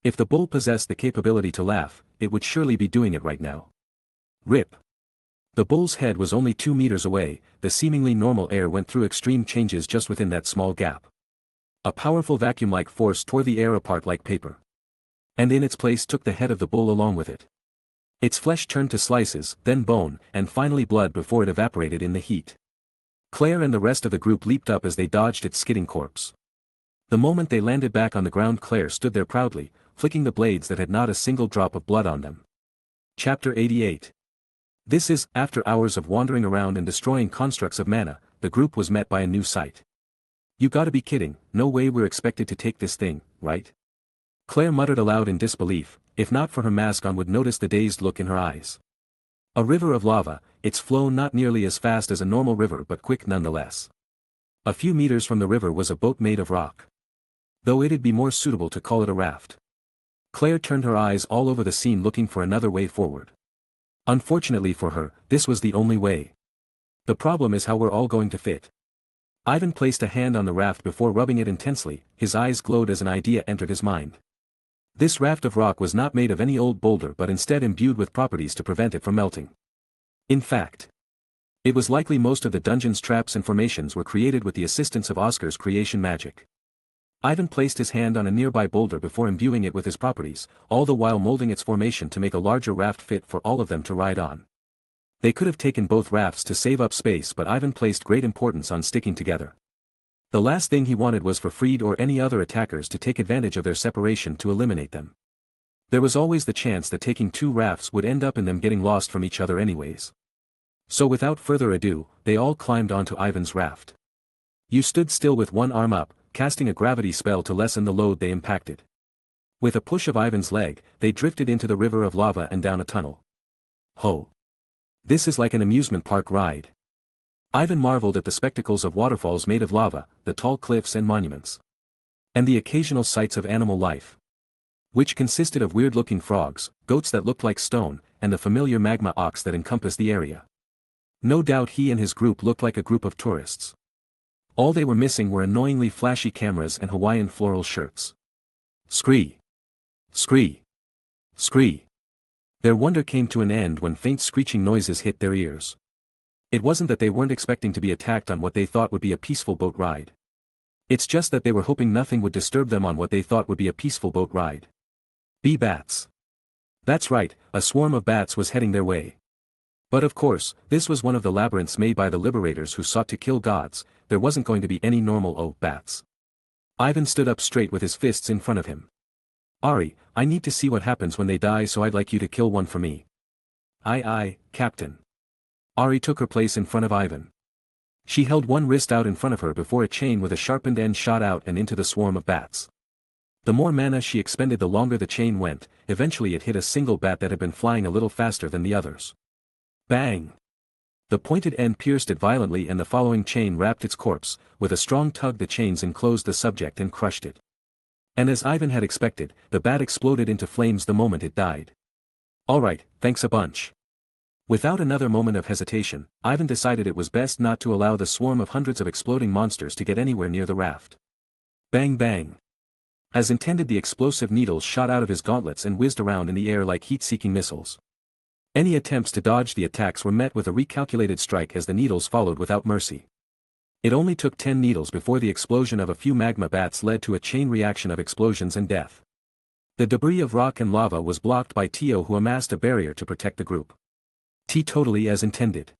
If the bull possessed the capability to laugh, it would surely be doing it right now. Rip. The bull's head was only 2 meters away, the seemingly normal air went through extreme changes just within that small gap. A powerful vacuum-like force tore the air apart like paper. And in its place took the head of the bull along with it. Its flesh turned to slices, then bone, and finally blood before it evaporated in the heat. Claire and the rest of the group leaped up as they dodged its skidding corpse. The moment they landed back on the ground Claire stood there proudly, flicking the blades that had not a single drop of blood on them. Chapter 88. This is, after hours of wandering around and destroying constructs of mana, the group was met by a new sight. You gotta be kidding, no way we're expected to take this thing, right? Claire muttered aloud in disbelief, if not for her mask on would notice the dazed look in her eyes. A river of lava, its flow not nearly as fast as a normal river but quick nonetheless. A few meters from the river was a boat made of rock. Though it'd be more suitable to call it a raft. Claire turned her eyes all over the scene looking for another way forward. Unfortunately for her, this was the only way. The problem is how we're all going to fit. Ivan placed a hand on the raft before rubbing it intensely, his eyes glowed as an idea entered his mind. This raft of rock was not made of any old boulder but instead imbued with properties to prevent it from melting. In fact, it was likely most of the dungeon's traps and formations were created with the assistance of Oscar's creation magic. Ivan placed his hand on a nearby boulder before imbuing it with his properties, all the while molding its formation to make a larger raft fit for all of them to ride on. They could have taken both rafts to save up space but Ivan placed great importance on sticking together. The last thing he wanted was for Freed or any other attackers to take advantage of their separation to eliminate them. There was always the chance that taking 2 rafts would end up in them getting lost from each other anyways. So without further ado, they all climbed onto Ivan's raft. You stood still with one arm up, casting a gravity spell to lessen the load they impacted. With a push of Ivan's leg, they drifted into the river of lava and down a tunnel. Ho! This is like an amusement park ride. Ivan marveled at the spectacles of waterfalls made of lava, the tall cliffs and monuments. And the occasional sights of animal life. Which consisted of weird-looking frogs, goats that looked like stone, and the familiar magma ox that encompassed the area. No doubt he and his group looked like a group of tourists. All they were missing were annoyingly flashy cameras and Hawaiian floral shirts. Scree! Scree! Scree! Their wonder came to an end when faint screeching noises hit their ears. It wasn't that they weren't expecting to be attacked on what they thought would be a peaceful boat ride. It's just that they were hoping nothing would disturb them on what they thought would be a peaceful boat ride. Bee bats. That's right, a swarm of bats was heading their way. But of course, this was one of the labyrinths made by the liberators who sought to kill gods. There wasn't going to be any normal bats. Ivan stood up straight with his fists in front of him. Ari, I need to see what happens when they die, so I'd like you to kill one for me. Aye, Captain. Ari took her place in front of Ivan. She held one wrist out in front of her before a chain with a sharpened end shot out and into the swarm of bats. The more mana she expended, the longer the chain went. Eventually it hit a single bat that had been flying a little faster than the others. Bang! The pointed end pierced it violently and the following chain wrapped its corpse. With a strong tug the chains enclosed the subject and crushed it. And as Ivan had expected, the bat exploded into flames the moment it died. Alright, thanks a bunch. Without another moment of hesitation, Ivan decided it was best not to allow the swarm of hundreds of exploding monsters to get anywhere near the raft. Bang bang! As intended, the explosive needles shot out of his gauntlets and whizzed around in the air like heat-seeking missiles. Any attempts to dodge the attacks were met with a recalculated strike as the needles followed without mercy. It only took 10 needles before the explosion of a few magma bats led to a chain reaction of explosions and death. The debris of rock and lava was blocked by Tio, who amassed a barrier to protect the group. Totally as intended.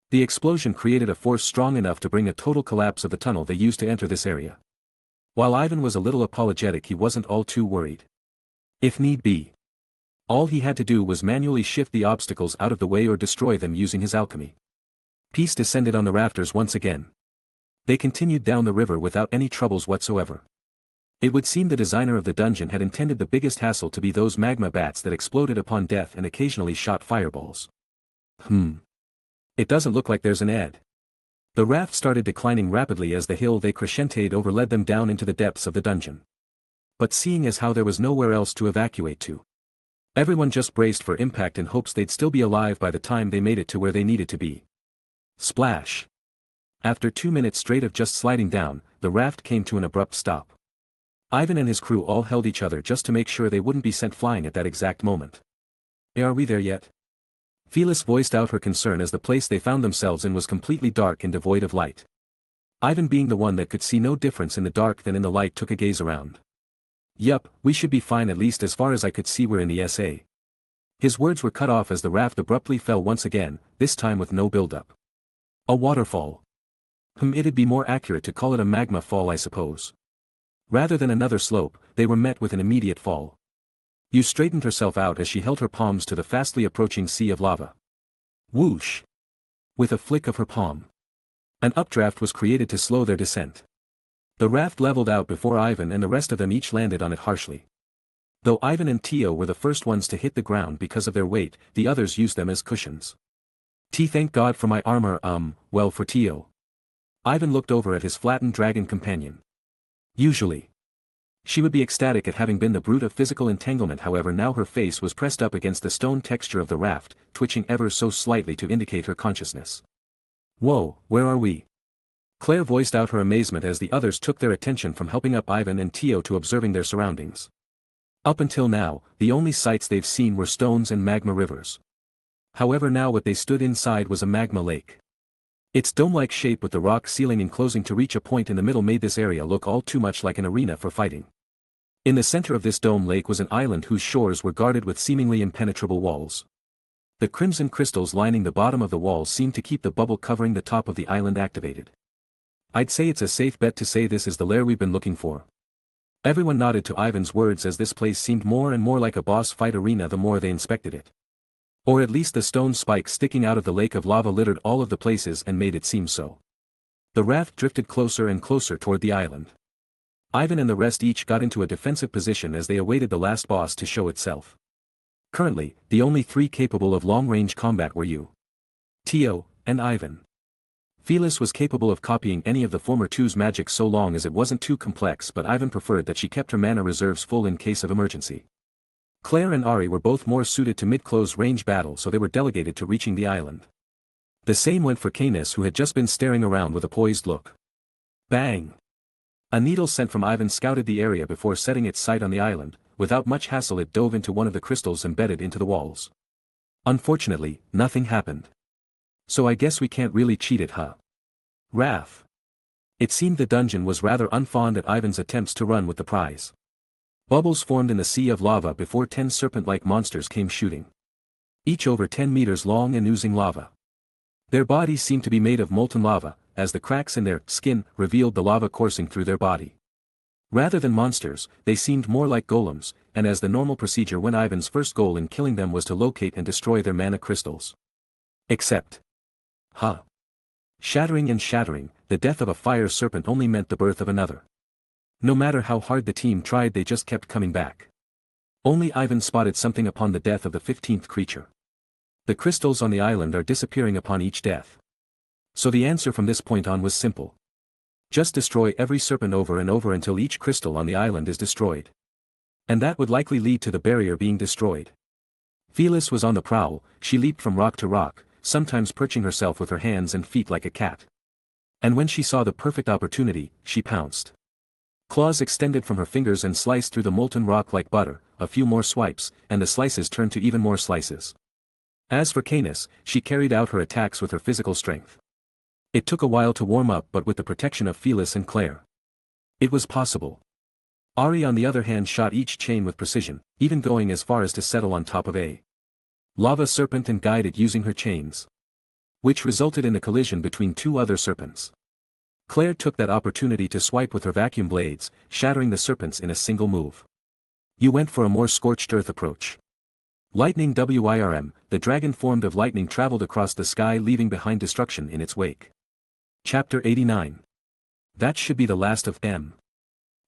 The explosion created a force strong enough to bring a total collapse of the tunnel they used to enter this area. While Ivan was a little apologetic, he wasn't all too worried. If need be, all he had to do was manually shift the obstacles out of the way or destroy them using his alchemy. Peace descended on the rafters once again. They continued down the river without any troubles whatsoever. It would seem the designer of the dungeon had intended the biggest hassle to be those magma bats that exploded upon death and occasionally shot fireballs. It doesn't look like there's an end. The raft started declining rapidly as the hill they crescented over led them down into the depths of the dungeon. But seeing as how there was nowhere else to evacuate to, everyone just braced for impact in hopes they'd still be alive by the time they made it to where they needed to be. Splash! After 2 minutes straight of just sliding down, the raft came to an abrupt stop. Ivan and his crew all held each other just to make sure they wouldn't be sent flying at that exact moment. Are we there yet? Phyllis voiced out her concern as the place they found themselves in was completely dark and devoid of light. Ivan, being the one that could see no difference in the dark than in the light, took a gaze around. Yup, we should be fine, at least as far as I could see. We're in the SA. His words were cut off as the raft abruptly fell once again, this time with no buildup. A waterfall. It'd be more accurate to call it a magma fall, I suppose. Rather than another slope, they were met with an immediate fall. You straightened herself out as she held her palms to the fastly approaching sea of lava. Whoosh! With a flick of her palm, an updraft was created to slow their descent. The raft leveled out before Ivan and the rest of them each landed on it harshly. Though Ivan and Tio were the first ones to hit the ground because of their weight, the others used them as cushions. Thank God for my armor. Well, for Tio. Ivan looked over at his flattened dragon companion. Usually, she would be ecstatic at having been the brute of physical entanglement, however now her face was pressed up against the stone texture of the raft, twitching ever so slightly to indicate her consciousness. Whoa, where are we? Claire voiced out her amazement as the others took their attention from helping up Ivan and Tio to observing their surroundings. Up until now, the only sights they've seen were stones and magma rivers. However, now what they stood inside was a magma lake. Its dome-like shape with the rock ceiling enclosing to reach a point in the middle made this area look all too much like an arena for fighting. In the center of this dome lake was an island whose shores were guarded with seemingly impenetrable walls. The crimson crystals lining the bottom of the walls seemed to keep the bubble covering the top of the island activated. I'd say it's a safe bet to say this is the lair we've been looking for. Everyone nodded to Ivan's words as this place seemed more and more like a boss fight arena the more they inspected it. Or at least the stone spikes sticking out of the lake of lava littered all of the places and made it seem so. The raft drifted closer and closer toward the island. Ivan and the rest each got into a defensive position as they awaited the last boss to show itself. Currently, the only three capable of long-range combat were you, Tio, and Ivan. Phyllis was capable of copying any of the former two's magic so long as it wasn't too complex, but Ivan preferred that she kept her mana reserves full in case of emergency. Claire and Ari were both more suited to mid-close range battle, so they were delegated to reaching the island. The same went for Canis, who had just been staring around with a poised look. Bang! A needle sent from Ivan scouted the area before setting its sight on the island, without much hassle it dove into one of the crystals embedded into the walls. Unfortunately, nothing happened. So I guess we can't really cheat it, huh? Wrath. It seemed the dungeon was rather unfond at Ivan's attempts to run with the prize. Bubbles formed in the sea of lava before 10 serpent-like monsters came shooting. Each over 10 meters long and oozing lava. Their bodies seemed to be made of molten lava, as the cracks in their skin revealed the lava coursing through their body. Rather than monsters, they seemed more like golems, and as the normal procedure when Ivan's first goal in killing them was to locate and destroy their mana crystals. Except. Shattering and shattering, the death of a fire serpent only meant the birth of another. No matter how hard the team tried they just kept coming back. Only Ivan spotted something upon the death of the 15th creature. The crystals on the island are disappearing upon each death. So the answer from this point on was simple. Just destroy every serpent over and over until each crystal on the island is destroyed. And that would likely lead to the barrier being destroyed. Phyllis was on the prowl, she leaped from rock to rock, sometimes perching herself with her hands and feet like a cat. And when she saw the perfect opportunity, she pounced. Claws extended from her fingers and sliced through the molten rock like butter, a few more swipes, and the slices turned to even more slices. As for Canis, she carried out her attacks with her physical strength. It took a while to warm up but with the protection of Phyllis and Claire. It was possible. Ari on the other hand shot each chain with precision, even going as far as to settle on top of a lava serpent and guide it using her chains. Which resulted in a collision between two other serpents. Claire took that opportunity to swipe with her vacuum blades, shattering the serpents in a single move. You went for a more scorched earth approach. Lightning WIRM, the dragon formed of lightning traveled across the sky leaving behind destruction in its wake. Chapter 89. That should be the last of M.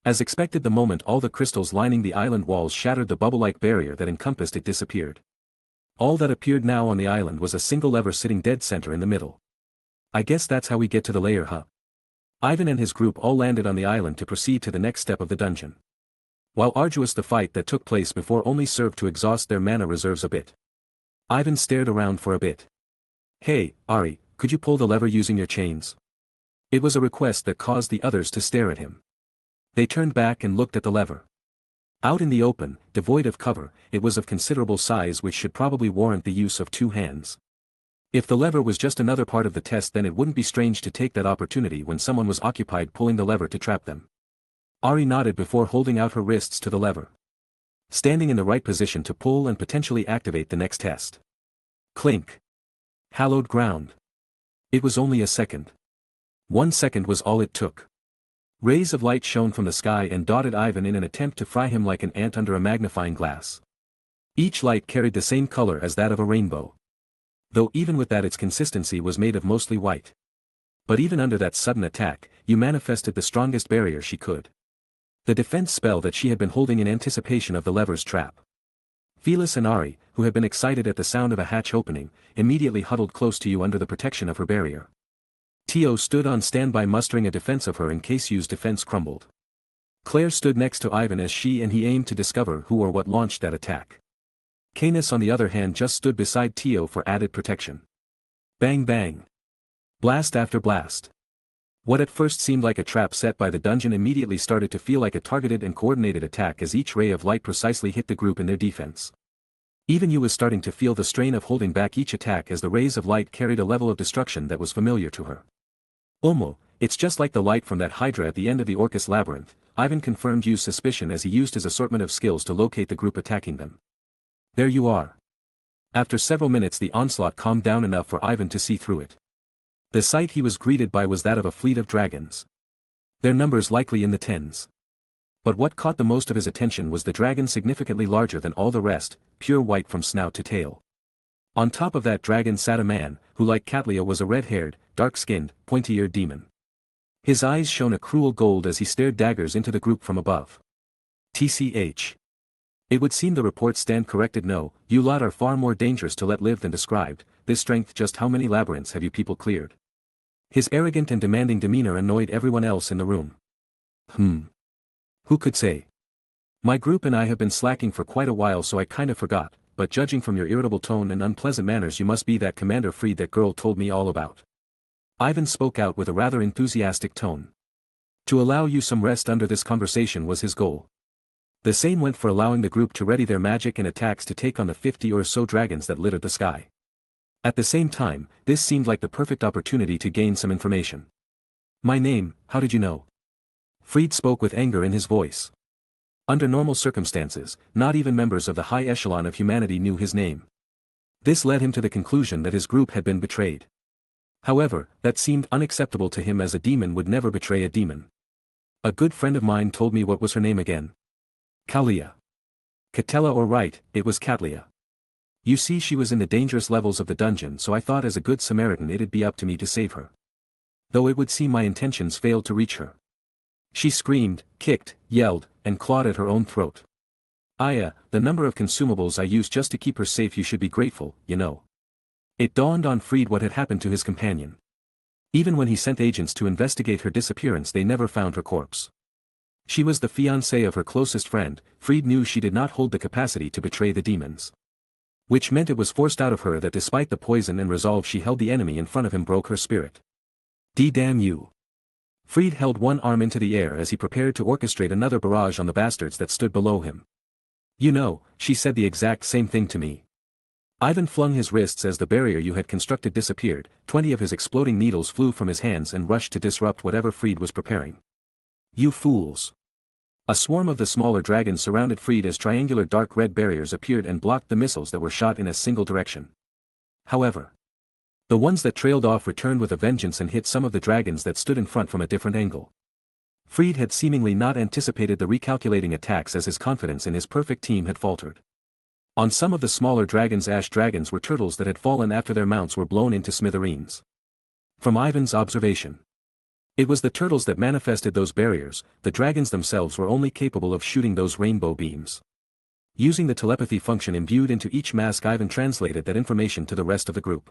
As expected the moment all the crystals lining the island walls shattered the bubble-like barrier that encompassed it disappeared. All that appeared now on the island was a single lever sitting dead center in the middle. I guess that's how we get to the lair, huh? Ivan and his group all landed on the island to proceed to the next step of the dungeon. While arduous the fight that took place before only served to exhaust their mana reserves a bit. Ivan stared around for a bit. Hey, Ari, could you pull the lever using your chains? It was a request that caused the others to stare at him. They turned back and looked at the lever. Out in the open, devoid of cover, it was of considerable size which should probably warrant the use of two hands. If the lever was just another part of the test then it wouldn't be strange to take that opportunity when someone was occupied pulling the lever to trap them. Ari nodded before holding out her wrists to the lever. Standing in the right position to pull and potentially activate the next test. Clink. Hallowed ground. It was only a second. 1 second was all it took. Rays of light shone from the sky and dotted Ivan in an attempt to fry him like an ant under a magnifying glass. Each light carried the same color as that of a rainbow. Though even with that its consistency was made of mostly white. But even under that sudden attack, you manifested the strongest barrier she could. The defense spell that she had been holding in anticipation of the lever's trap. Phyllis and Ari, who had been excited at the sound of a hatch opening, immediately huddled close to you under the protection of her barrier. Tio stood on standby mustering a defense of her in case Yu's defense crumbled. Claire stood next to Ivan as she and he aimed to discover who or what launched that attack. Canis on the other hand just stood beside Tio for added protection. Bang bang. Blast after blast. What at first seemed like a trap set by the dungeon immediately started to feel like a targeted and coordinated attack as each ray of light precisely hit the group in their defense. Even Yu was starting to feel the strain of holding back each attack as the rays of light carried a level of destruction that was familiar to her. Omo, it's just like the light from that hydra at the end of the Orcus labyrinth, Ivan confirmed Yu's suspicion as he used his assortment of skills to locate the group attacking them. There you are. After several minutes the onslaught calmed down enough for Ivan to see through it. The sight he was greeted by was that of a fleet of dragons. Their numbers likely in the tens. But what caught the most of his attention was the dragon significantly larger than all the rest, pure white from snout to tail. On top of that dragon sat a man, who like Catlia was a red-haired, dark-skinned, pointy-eared demon. His eyes shone a cruel gold as he stared daggers into the group from above. TCH. It would seem the reports stand corrected. No, you lot are far more dangerous to let live than described. This strength, just how many labyrinths have you people cleared? His arrogant and demanding demeanor annoyed everyone else in the room. Who could say? My group and I have been slacking for quite a while so I kind of forgot, but judging from your irritable tone and unpleasant manners you must be that Commander Freed that girl told me all about. Ivan spoke out with a rather enthusiastic tone. To allow you some rest under this conversation was his goal. The same went for allowing the group to ready their magic and attacks to take on the 50 or so dragons that littered the sky. At the same time, this seemed like the perfect opportunity to gain some information. "My name, how did you know?" Fried spoke with anger in his voice. Under normal circumstances, not even members of the high echelon of humanity knew his name. This led him to the conclusion that his group had been betrayed. However, that seemed unacceptable to him, as a demon would never betray a demon. "A good friend of mine told me what was her name again." "Kalia." "Catella, or right, it was Catlia. You see, she was in the dangerous levels of the dungeon, so I thought as a good Samaritan it'd be up to me to save her. Though it would seem my intentions failed to reach her. She screamed, kicked, yelled, and clawed at her own throat. The number of consumables I used just to keep her safe, you should be grateful, you know." It dawned on Fried what had happened to his companion. Even when he sent agents to investigate her disappearance, they never found her corpse. She was the fiancée of her closest friend. Fried knew she did not hold the capacity to betray the demons. Which meant it was forced out of her that despite the poison and resolve she held, the enemy in front of him broke her spirit. Damn you. Fried held one arm into the air as he prepared to orchestrate another barrage on the bastards that stood below him. "You know, she said the exact same thing to me." Ivan flung his wrists as the barrier you had constructed disappeared. 20 of his exploding needles flew from his hands and rushed to disrupt whatever Fried was preparing. "You fools." A swarm of the smaller dragons surrounded Fried as triangular dark red barriers appeared and blocked the missiles that were shot in a single direction. However, the ones that trailed off returned with a vengeance and hit some of the dragons that stood in front from a different angle. Fried had seemingly not anticipated the recalculating attacks, as his confidence in his perfect team had faltered. On some of the smaller dragons, ash dragons were turtles that had fallen after their mounts were blown into smithereens. From Ivan's observation, it was the turtles that manifested those barriers. The dragons themselves were only capable of shooting those rainbow beams. Using the telepathy function imbued into each mask, Ivan translated that information to the rest of the group.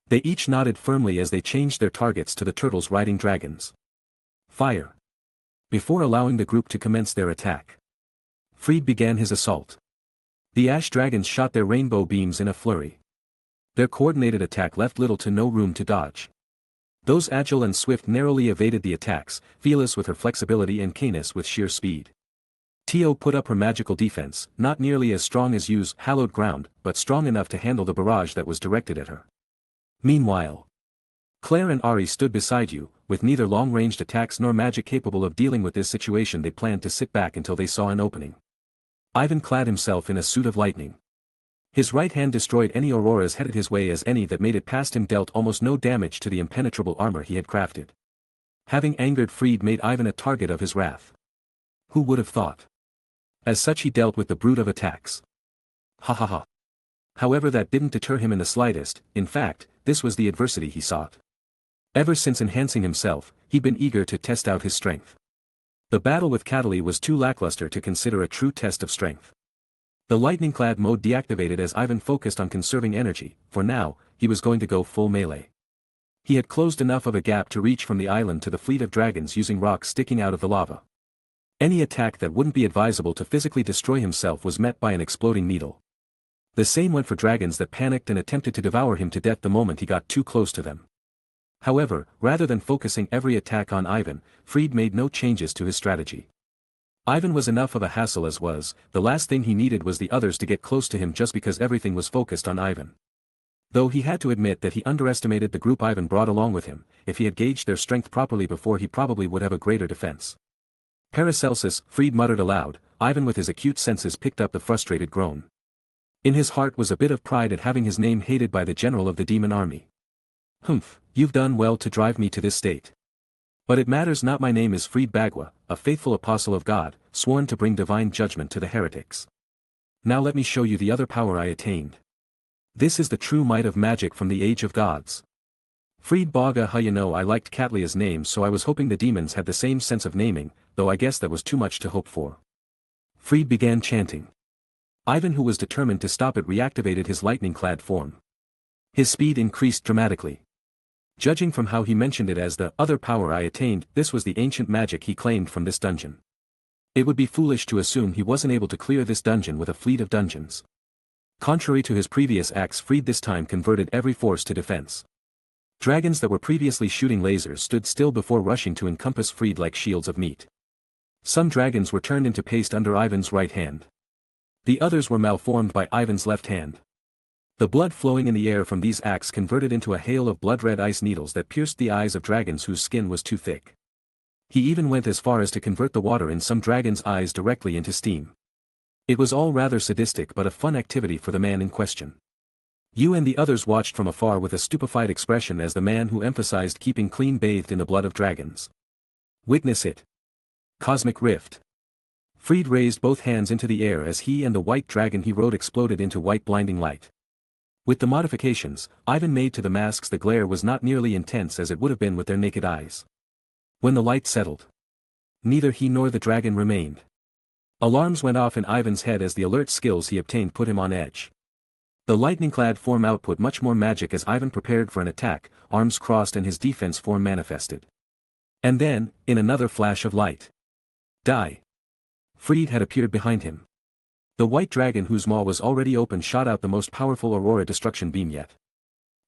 They each nodded firmly as they changed their targets to the turtles riding dragons. "Fire!" Before allowing the group to commence their attack, Fried began his assault. The ash dragons shot their rainbow beams in a flurry. Their coordinated attack left little to no room to dodge. Those agile and swift narrowly evaded the attacks, Felis with her flexibility and Canis with sheer speed. Tio put up her magical defense, not nearly as strong as Yu's hallowed ground, but strong enough to handle the barrage that was directed at her. Meanwhile, Claire and Ari stood beside you, with neither long-ranged attacks nor magic capable of dealing with this situation. They planned to sit back until they saw an opening. Ivan clad himself in a suit of lightning. His right hand destroyed any auroras headed his way, as any that made it past him dealt almost no damage to the impenetrable armor he had crafted. Having angered Fried made Ivan a target of his wrath. Who would have thought? As such he dealt with the brood of attacks. Ha ha ha. However, that didn't deter him in the slightest. In fact, this was the adversity he sought. Ever since enhancing himself, he'd been eager to test out his strength. The battle with Catali was too lackluster to consider a true test of strength. The lightning-clad mode deactivated as Ivan focused on conserving energy. For now, he was going to go full melee. He had closed enough of a gap to reach from the island to the fleet of dragons using rocks sticking out of the lava. Any attack that wouldn't be advisable to physically destroy himself was met by an exploding needle. The same went for dragons that panicked and attempted to devour him to death the moment he got too close to them. However, rather than focusing every attack on Ivan, Fried made no changes to his strategy. Ivan was enough of a hassle as was. The last thing he needed was the others to get close to him just because everything was focused on Ivan. Though he had to admit that he underestimated the group Ivan brought along with him. If he had gauged their strength properly before, he probably would have a greater defense. Paracelsus, Fried muttered aloud. Ivan with his acute senses picked up the frustrated groan. In his heart was a bit of pride at having his name hated by the general of the demon army. "Humph, you've done well to drive me to this state. But it matters not. My name is Fried Bagua, a faithful apostle of God, sworn to bring divine judgment to the heretics. Now let me show you the other power I attained. This is the true might of magic from the age of gods." Fried Baga. You know, I liked Catlia's name, so I was hoping the demons had the same sense of naming, though I guess that was too much to hope for. Fried began chanting. Ivan, who was determined to stop it, reactivated his lightning-clad form. His speed increased dramatically. Judging from how he mentioned it as the other power I attained, this was the ancient magic he claimed from this dungeon. It would be foolish to assume he wasn't able to clear this dungeon with a fleet of dungeons. Contrary to his previous acts, Fried this time converted every force to defense. Dragons that were previously shooting lasers stood still before rushing to encompass Fried like shields of meat. Some dragons were turned into paste under Ivan's right hand. The others were malformed by Ivan's left hand. The blood flowing in the air from these acts converted into a hail of blood-red ice needles that pierced the eyes of dragons whose skin was too thick. He even went as far as to convert the water in some dragons' eyes directly into steam. It was all rather sadistic but a fun activity for the man in question. You and the others watched from afar with a stupefied expression as the man who emphasized keeping clean bathed in the blood of dragons. Witness it. Cosmic Rift. Fried raised both hands into the air as he and the white dragon he rode exploded into white blinding light. With the modifications Ivan made to the masks, the glare was not nearly intense as it would have been with their naked eyes. When the light settled, neither he nor the dragon remained. Alarms went off in Ivan's head as the alert skills he obtained put him on edge. The lightning-clad form output much more magic as Ivan prepared for an attack, arms crossed and his defense form manifested. And then, in another flash of light, die. Fried had appeared behind him. The white dragon whose maw was already open shot out the most powerful aurora destruction beam yet.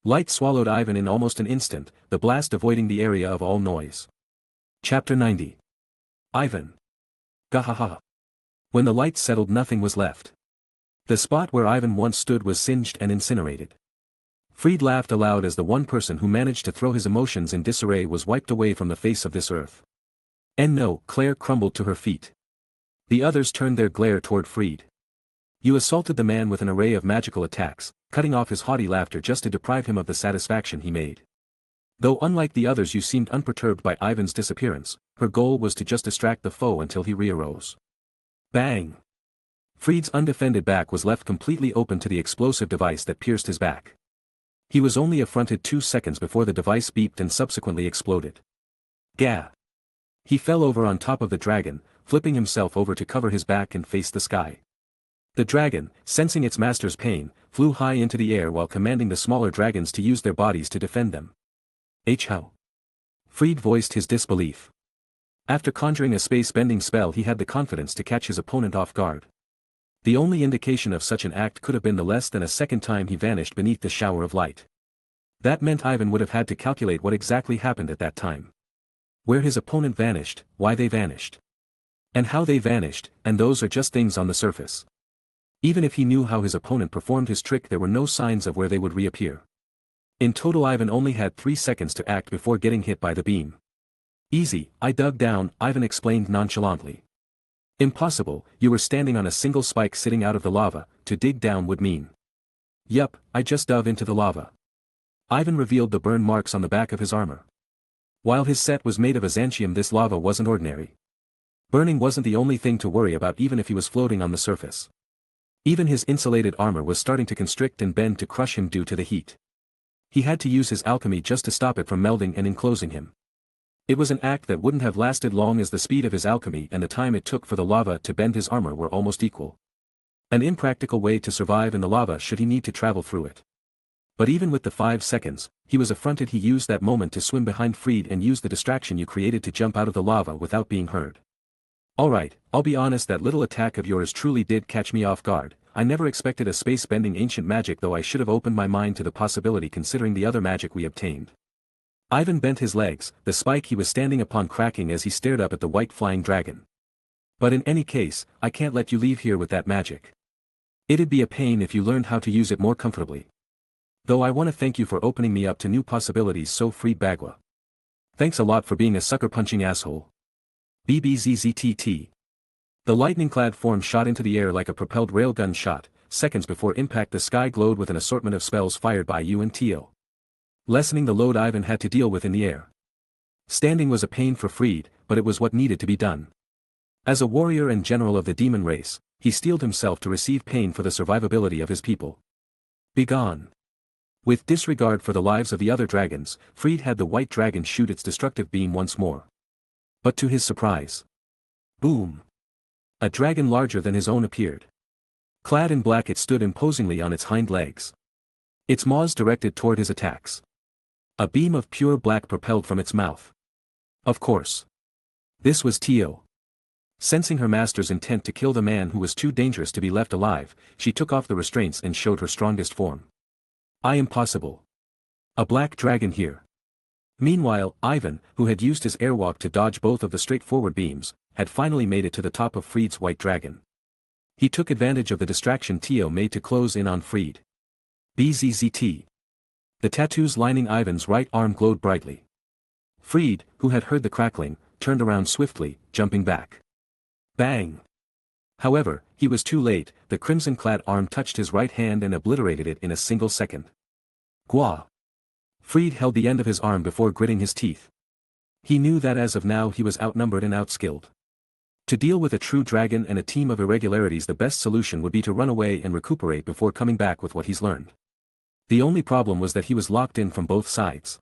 Light swallowed Ivan in almost an instant, the blast avoiding the area of all noise. Chapter 90. Ivan. Gahaha. When the light settled, nothing was left. The spot where Ivan once stood was singed and incinerated. Fried laughed aloud as the one person who managed to throw his emotions in disarray was wiped away from the face of this earth. And no, Claire crumbled to her feet. The others turned their glare toward Fried. You assaulted the man with an array of magical attacks, cutting off his haughty laughter just to deprive him of the satisfaction he made. Though unlike the others, you seemed unperturbed by Ivan's disappearance. Her goal was to just distract the foe until he rearose. Bang! Fried's undefended back was left completely open to the explosive device that pierced his back. He was only affronted 2 seconds before the device beeped and subsequently exploded. Gah! He fell over on top of the dragon, flipping himself over to cover his back and face the sky. The dragon, sensing its master's pain, flew high into the air while commanding the smaller dragons to use their bodies to defend them. How? Fried voiced his disbelief. After conjuring a space-bending spell, he had the confidence to catch his opponent off guard. The only indication of such an act could have been the less than a second time he vanished beneath the shower of light. That meant Ivan would have had to calculate what exactly happened at that time. Where his opponent vanished, why they vanished. And how they vanished, and those are just things on the surface. Even if he knew how his opponent performed his trick, there were no signs of where they would reappear. In total, Ivan only had 3 seconds to act before getting hit by the beam. Easy, I dug down, Ivan explained nonchalantly. Impossible, you were standing on a single spike sitting out of the lava, to dig down would mean. Yup, I just dove into the lava. Ivan revealed the burn marks on the back of his armor. While his set was made of Azantium, this lava wasn't ordinary. Burning wasn't the only thing to worry about even if he was floating on the surface. Even his insulated armor was starting to constrict and bend to crush him due to the heat. He had to use his alchemy just to stop it from melting and enclosing him. It was an act that wouldn't have lasted long as the speed of his alchemy and the time it took for the lava to bend his armor were almost equal. An impractical way to survive in the lava should he need to travel through it. But even with the 5 seconds, he was affronted. He used that moment to swim behind Fried and use the distraction you created to jump out of the lava without being heard. Alright, I'll be honest, that little attack of yours truly did catch me off guard. I never expected a space-bending ancient magic, though I should have opened my mind to the possibility considering the other magic we obtained. Ivan bent his legs, the spike he was standing upon cracking as he stared up at the white flying dragon. But in any case, I can't let you leave here with that magic. It'd be a pain if you learned how to use it more comfortably. Though I want to thank you for opening me up to new possibilities, so Fried Bagua. Thanks a lot for being a sucker-punching asshole. BBZZTT. The lightning-clad form shot into the air like a propelled railgun shot. Seconds before impact, the sky glowed with an assortment of spells fired by you and Teal, lessening the load Ivan had to deal with in the air. Standing was a pain for Fried, but it was what needed to be done. As a warrior and general of the demon race, he steeled himself to receive pain for the survivability of his people. Begone. With disregard for the lives of the other dragons, Fried had the white dragon shoot its destructive beam once more. But to his surprise, boom! A dragon larger than his own appeared. Clad in black, it stood imposingly on its hind legs, its maws directed toward his attacks. A beam of pure black propelled from its mouth. Of course. This was Tio. Sensing her master's intent to kill the man who was too dangerous to be left alive, she took off the restraints and showed her strongest form. Impossible. A black dragon here. Meanwhile, Ivan, who had used his airwalk to dodge both of the straightforward beams, had finally made it to the top of Freed's white dragon. He took advantage of the distraction Tio made to close in on Freed. BZZT. The tattoos lining Ivan's right arm glowed brightly. Freed, who had heard the crackling, turned around swiftly, jumping back. Bang! However, he was too late. The crimson-clad arm touched his right hand and obliterated it in a single second. Gwa! Freed held the end of his arm before gritting his teeth. He knew that as of now he was outnumbered and outskilled. To deal with a true dragon and a team of irregularities, the best solution would be to run away and recuperate before coming back with what he's learned. The only problem was that he was locked in from both sides.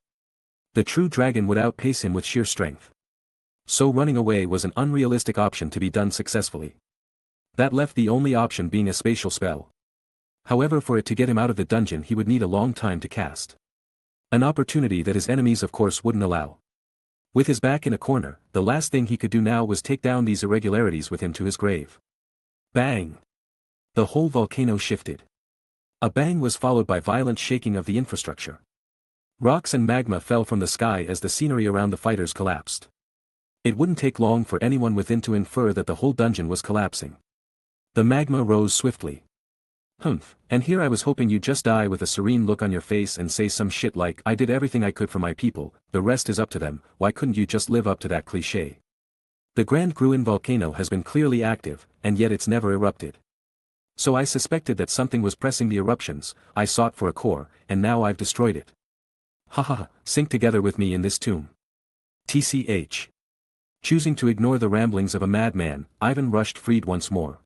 The true dragon would outpace him with sheer strength. So running away was an unrealistic option to be done successfully. That left the only option being a spatial spell. However, for it to get him out of the dungeon he would need a long time to cast. An opportunity that his enemies of course wouldn't allow. With his back in a corner, the last thing he could do now was take down these irregularities with him to his grave. Bang! The whole volcano shifted. A bang was followed by violent shaking of the infrastructure. Rocks and magma fell from the sky as the scenery around the fighters collapsed. It wouldn't take long for anyone within to infer that the whole dungeon was collapsing. The magma rose swiftly. Humph, and here I was hoping you'd just die with a serene look on your face and say some shit like, "I did everything I could for my people, the rest is up to them." Why couldn't you just live up to that cliché? The Grand Gruen volcano has been clearly active, and yet it's never erupted. So I suspected that something was pressing the eruptions. I sought for a core, and now I've destroyed it. Haha, sink together with me in this tomb. TCH. Choosing to ignore the ramblings of a madman, Ivan rushed Freed once more.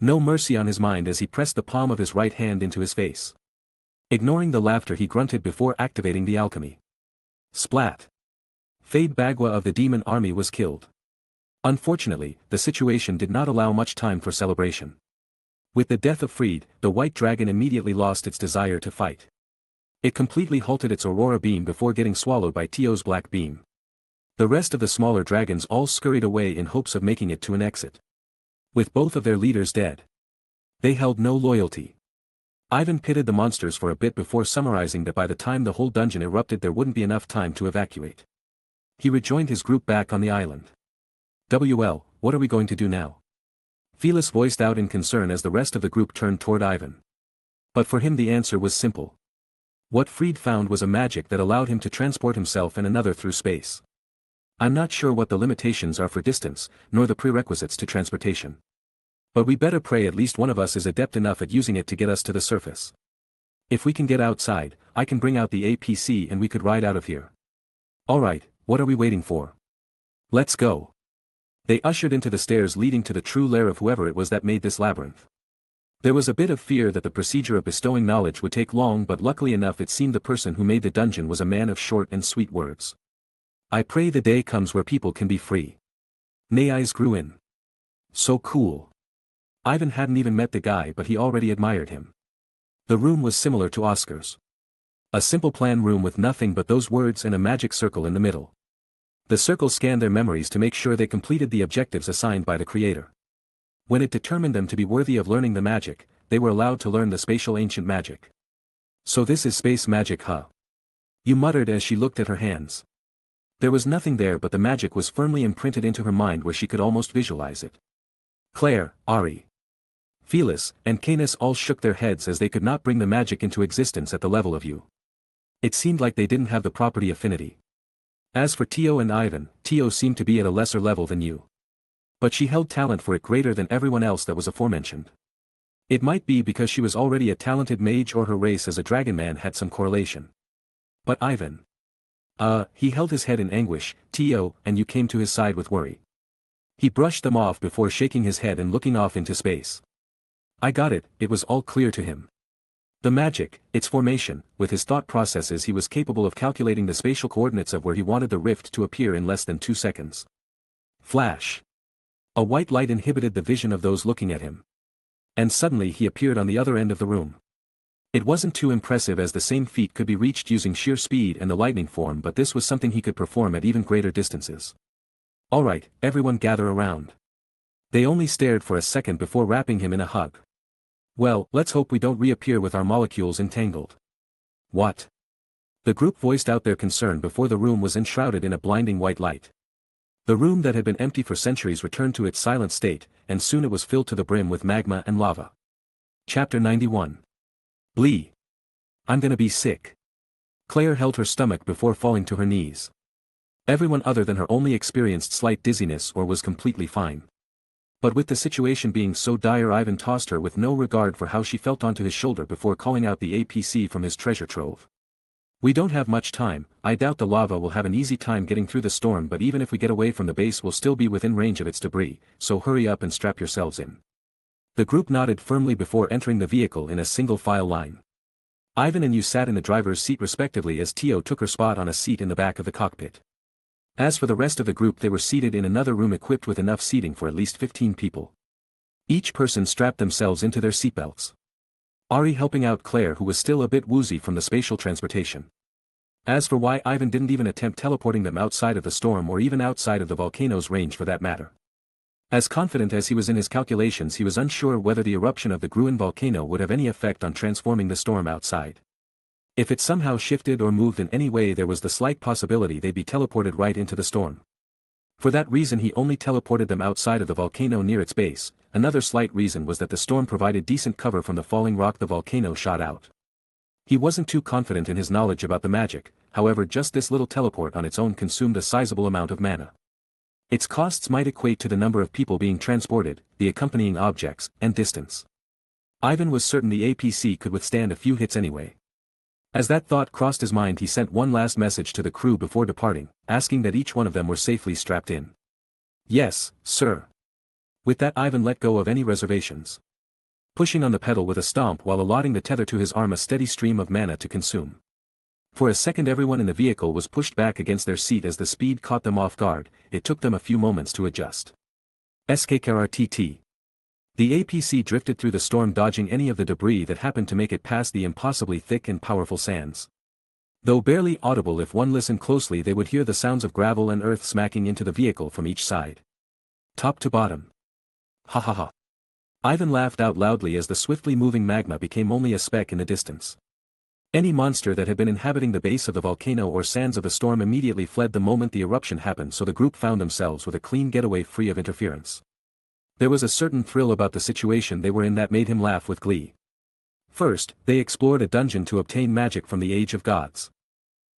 No mercy on his mind as he pressed the palm of his right hand into his face. Ignoring the laughter he grunted before activating the alchemy. Splat! Fade Bagua of the demon army was killed. Unfortunately, the situation did not allow much time for celebration. With the death of Freed, the white dragon immediately lost its desire to fight. It completely halted its aurora beam before getting swallowed by Tio's black beam. The rest of the smaller dragons all scurried away in hopes of making it to an exit. With both of their leaders dead, they held no loyalty. Ivan pitted the monsters for a bit before summarizing that by the time the whole dungeon erupted there wouldn't be enough time to evacuate. He rejoined his group back on the island. "WL, what are we going to do now?" Felis voiced out in concern as the rest of the group turned toward Ivan. But for him the answer was simple. What Freed found was a magic that allowed him to transport himself and another through space. I'm not sure what the limitations are for distance, nor the prerequisites to transportation. But we better pray at least one of us is adept enough at using it to get us to the surface. If we can get outside, I can bring out the APC and we could ride out of here. Alright, what are we waiting for? Let's go. They ushered into the stairs leading to the true lair of whoever it was that made this labyrinth. There was a bit of fear that the procedure of bestowing knowledge would take long, but luckily enough it seemed the person who made the dungeon was a man of short and sweet words. I pray the day comes where people can be free. Eyes grew in. So cool. Ivan hadn't even met the guy but he already admired him. The room was similar to Oscar's. A simple plan room with nothing but those words and a magic circle in the middle. The circle scanned their memories to make sure they completed the objectives assigned by the creator. When it determined them to be worthy of learning the magic, they were allowed to learn the spatial ancient magic. So this is space magic, huh? You muttered as she looked at her hands. There was nothing there but the magic was firmly imprinted into her mind where she could almost visualize it. Claire, Ari, Felis, and Canis all shook their heads as they could not bring the magic into existence at the level of you. It seemed like they didn't have the property affinity. As for Tio and Ivan, Tio seemed to be at a lesser level than you. But she held talent for it greater than everyone else that was aforementioned. It might be because she was already a talented mage or her race as a dragon man had some correlation. But Ivan. He held his head in anguish. Tio, and you came to his side with worry. He brushed them off before shaking his head and looking off into space. I got it, it was all clear to him. The magic, its formation, with his thought processes he was capable of calculating the spatial coordinates of where he wanted the rift to appear in less than 2 seconds. Flash. A white light inhibited the vision of those looking at him. And suddenly he appeared on the other end of the room. It wasn't too impressive as the same feat could be reached using sheer speed and the lightning form, but this was something he could perform at even greater distances. Alright, everyone gather around. They only stared for a second before wrapping him in a hug. Well, let's hope we don't reappear with our molecules entangled. What? The group voiced out their concern before the room was enshrouded in a blinding white light. The room that had been empty for centuries returned to its silent state, and soon it was filled to the brim with magma and lava. Chapter 91. Blee. I'm gonna be sick. Claire held her stomach before falling to her knees. Everyone other than her only experienced slight dizziness or was completely fine. But with the situation being so dire, Ivan tossed her with no regard for how she felt onto his shoulder before calling out the APC from his treasure trove. We don't have much time. I doubt the lava will have an easy time getting through the storm, but even if we get away from the base we'll still be within range of its debris, so hurry up and strap yourselves in. The group nodded firmly before entering the vehicle in a single file line. Ivan and Yu sat in the driver's seat respectively as Tio took her spot on a seat in the back of the cockpit. As for the rest of the group, they were seated in another room equipped with enough seating for at least 15 people. Each person strapped themselves into their seatbelts. Ari helping out Claire, who was still a bit woozy from the spatial transportation. As for why Ivan didn't even attempt teleporting them outside of the storm or even outside of the volcano's range for that matter. As confident as he was in his calculations, he was unsure whether the eruption of the Gruen volcano would have any effect on transforming the storm outside. If it somehow shifted or moved in any way, there was the slight possibility they'd be teleported right into the storm. For that reason he only teleported them outside of the volcano near its base. Another slight reason was that the storm provided decent cover from the falling rock the volcano shot out. He wasn't too confident in his knowledge about the magic, however just this little teleport on its own consumed a sizable amount of mana. Its costs might equate to the number of people being transported, the accompanying objects, and distance. Ivan was certain the APC could withstand a few hits anyway. As that thought crossed his mind, he sent one last message to the crew before departing, asking that each one of them were safely strapped in. Yes, sir. With that, Ivan let go of any reservations. Pushing on the pedal with a stomp while allotting the tether to his arm a steady stream of mana to consume. For a second everyone in the vehicle was pushed back against their seat as the speed caught them off guard. It took them a few moments to adjust. SKKRTT. The APC drifted through the storm, dodging any of the debris that happened to make it past the impossibly thick and powerful sands. Though barely audible, if one listened closely they would hear the sounds of gravel and earth smacking into the vehicle from each side. Top to bottom. Ha ha ha. Ivan laughed out loudly as the swiftly moving magma became only a speck in the distance. Any monster that had been inhabiting the base of the volcano or sands of the storm immediately fled the moment the eruption happened, so the group found themselves with a clean getaway free of interference. There was a certain thrill about the situation they were in that made him laugh with glee. First, they explored a dungeon to obtain magic from the Age of Gods.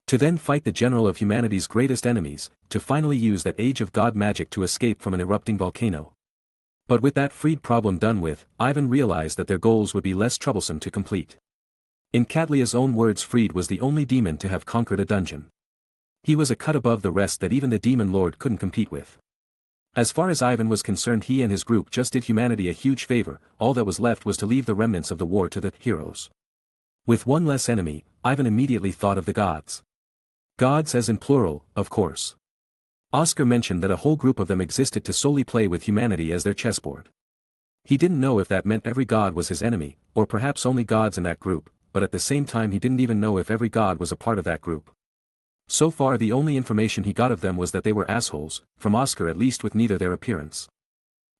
To then fight the general of humanity's greatest enemies, to finally use that Age of God magic to escape from an erupting volcano. But with that freed problem done with, Ivan realized that their goals would be less troublesome to complete. In Katlia's own words, Freed was the only demon to have conquered a dungeon. He was a cut above the rest that even the demon lord couldn't compete with. As far as Ivan was concerned, he and his group just did humanity a huge favor. All that was left was to leave the remnants of the war to the heroes. With one less enemy, Ivan immediately thought of the gods. Gods as in plural, of course. Oscar mentioned that a whole group of them existed to solely play with humanity as their chessboard. He didn't know if that meant every god was his enemy, or perhaps only gods in that group, but at the same time he didn't even know if every god was a part of that group. So far the only information he got of them was that they were assholes, from Oscar at least, with neither their appearance,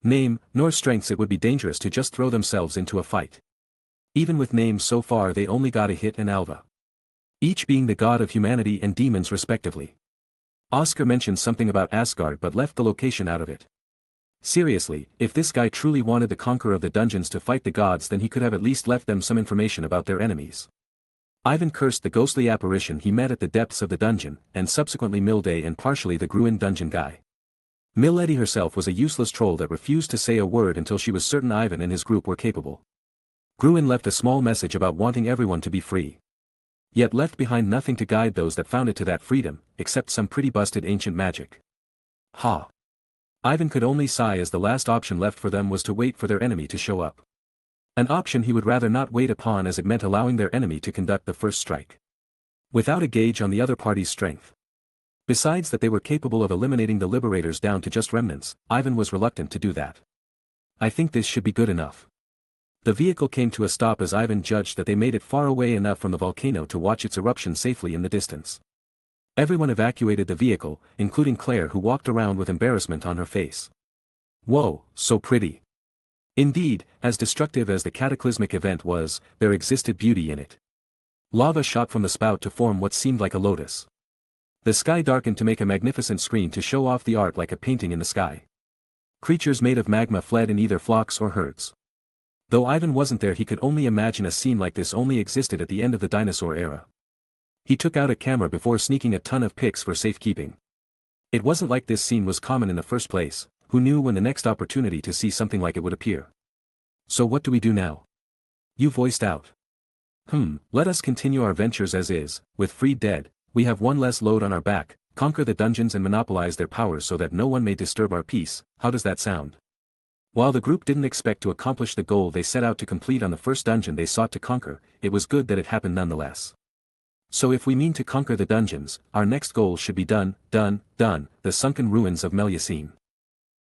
name, nor strengths. It would be dangerous to just throw themselves into a fight. Even with names, so far they only got Ahit and Alva, each being the god of humanity and demons respectively. Oscar mentioned something about Asgard but left the location out of it. Seriously, if this guy truly wanted the conqueror of the dungeons to fight the gods, then he could have at least left them some information about their enemies. Ivan cursed the ghostly apparition he met at the depths of the dungeon, and subsequently Milday and partially the Gruen dungeon guy. Milady herself was a useless troll that refused to say a word until she was certain Ivan and his group were capable. Gruen left a small message about wanting everyone to be free. Yet left behind nothing to guide those that found it to that freedom, except some pretty busted ancient magic. Ha! Ivan could only sigh as the last option left for them was to wait for their enemy to show up. An option he would rather not wait upon, as it meant allowing their enemy to conduct the first strike, without a gauge on the other party's strength. Besides that they were capable of eliminating the liberators down to just remnants, Ivan was reluctant to do that. I think this should be good enough. The vehicle came to a stop as Ivan judged that they made it far away enough from the volcano to watch its eruption safely in the distance. Everyone evacuated the vehicle, including Claire, who walked around with embarrassment on her face. Whoa, so pretty. Indeed, as destructive as the cataclysmic event was, there existed beauty in it. Lava shot from the spout to form what seemed like a lotus. The sky darkened to make a magnificent screen to show off the art like a painting in the sky. Creatures made of magma fled in either flocks or herds. Though Ivan wasn't there, he could only imagine a scene like this only existed at the end of the dinosaur era. He took out a camera before sneaking a ton of pics for safekeeping. It wasn't like this scene was common in the first place. Who knew when the next opportunity to see something like it would appear? So what do we do now? You voiced out. Let us continue our ventures as is. With freed dead, we have one less load on our back, conquer the dungeons and monopolize their powers so that no one may disturb our peace. How does that sound? While the group didn't expect to accomplish the goal they set out to complete on the first dungeon they sought to conquer, it was good that it happened nonetheless. So if we mean to conquer the dungeons, our next goal should be done, the sunken ruins of Melusine.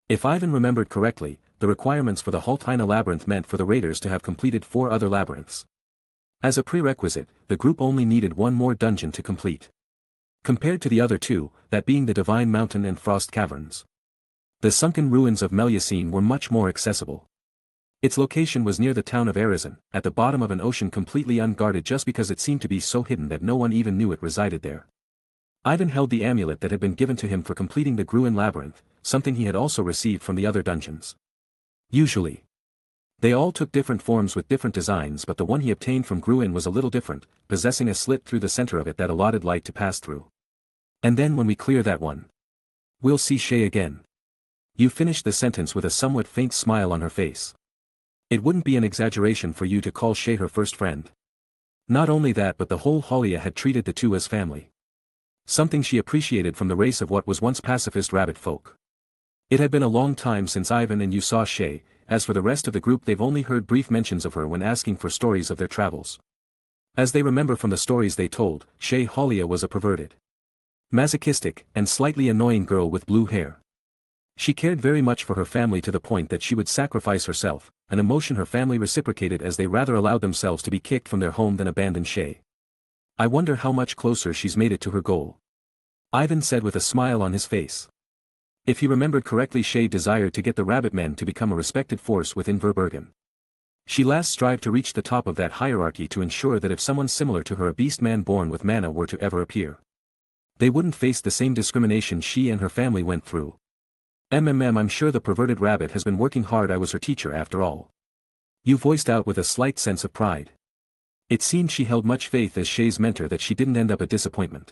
If Ivan remembered correctly, the requirements for the Haltina labyrinth meant for the raiders to have completed 4 other labyrinths. As a prerequisite, the group only needed one more dungeon to complete. Compared to the other 2, that being the Divine Mountain and Frost Caverns. The sunken ruins of Melusine were much more accessible. Its location was near the town of Arisen, at the bottom of an ocean completely unguarded just because it seemed to be so hidden that no one even knew it resided there. Ivan held the amulet that had been given to him for completing the Gruen labyrinth, something he had also received from the other dungeons. Usually, they all took different forms with different designs, but the one he obtained from Gruen was a little different, possessing a slit through the center of it that allotted light to pass through. And then when we clear that one, we'll see Shay again. You finished the sentence with a somewhat faint smile on her face. It wouldn't be an exaggeration for you to call Shay her first friend. Not only that, but the whole Halia had treated the two as family. Something she appreciated from the race of what was once pacifist rabbit folk. It had been a long time since Ivan and you saw Shay. As for the rest of the group, they've only heard brief mentions of her when asking for stories of their travels. As they remember from the stories they told, Shay Halia was a perverted, masochistic, and slightly annoying girl with blue hair. She cared very much for her family to the point that she would sacrifice herself, an emotion her family reciprocated as they rather allowed themselves to be kicked from their home than abandon Shay. I wonder how much closer she's made it to her goal. Ivan said with a smile on his face. If he remembered correctly, Shay desired to get the rabbit men to become a respected force within Verbergen. She last strived to reach the top of that hierarchy to ensure that if someone similar to her, a beast man born with mana, were to ever appear, they wouldn't face the same discrimination she and her family went through. I'm sure the perverted rabbit has been working hard. I was her teacher after all. You voiced out with a slight sense of pride. It seemed she held much faith as Shay's mentor that she didn't end up a disappointment.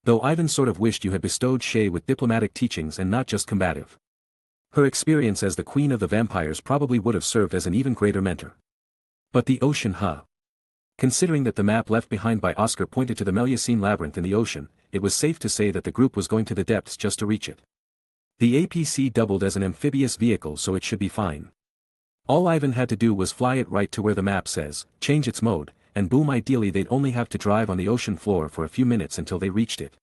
Though Ivan sort of wished you had bestowed Shay with diplomatic teachings and not just combative. Her experience as the queen of the vampires probably would have served as an even greater mentor. But the ocean, huh? Considering that the map left behind by Oscar pointed to the Melusine labyrinth in the ocean, it was safe to say that the group was going to the depths just to reach it. The APC doubled as an amphibious vehicle, so it should be fine. All Ivan had to do was fly it right to where the map says, change its mode, and boom, ideally they'd only have to drive on the ocean floor for a few minutes until they reached it.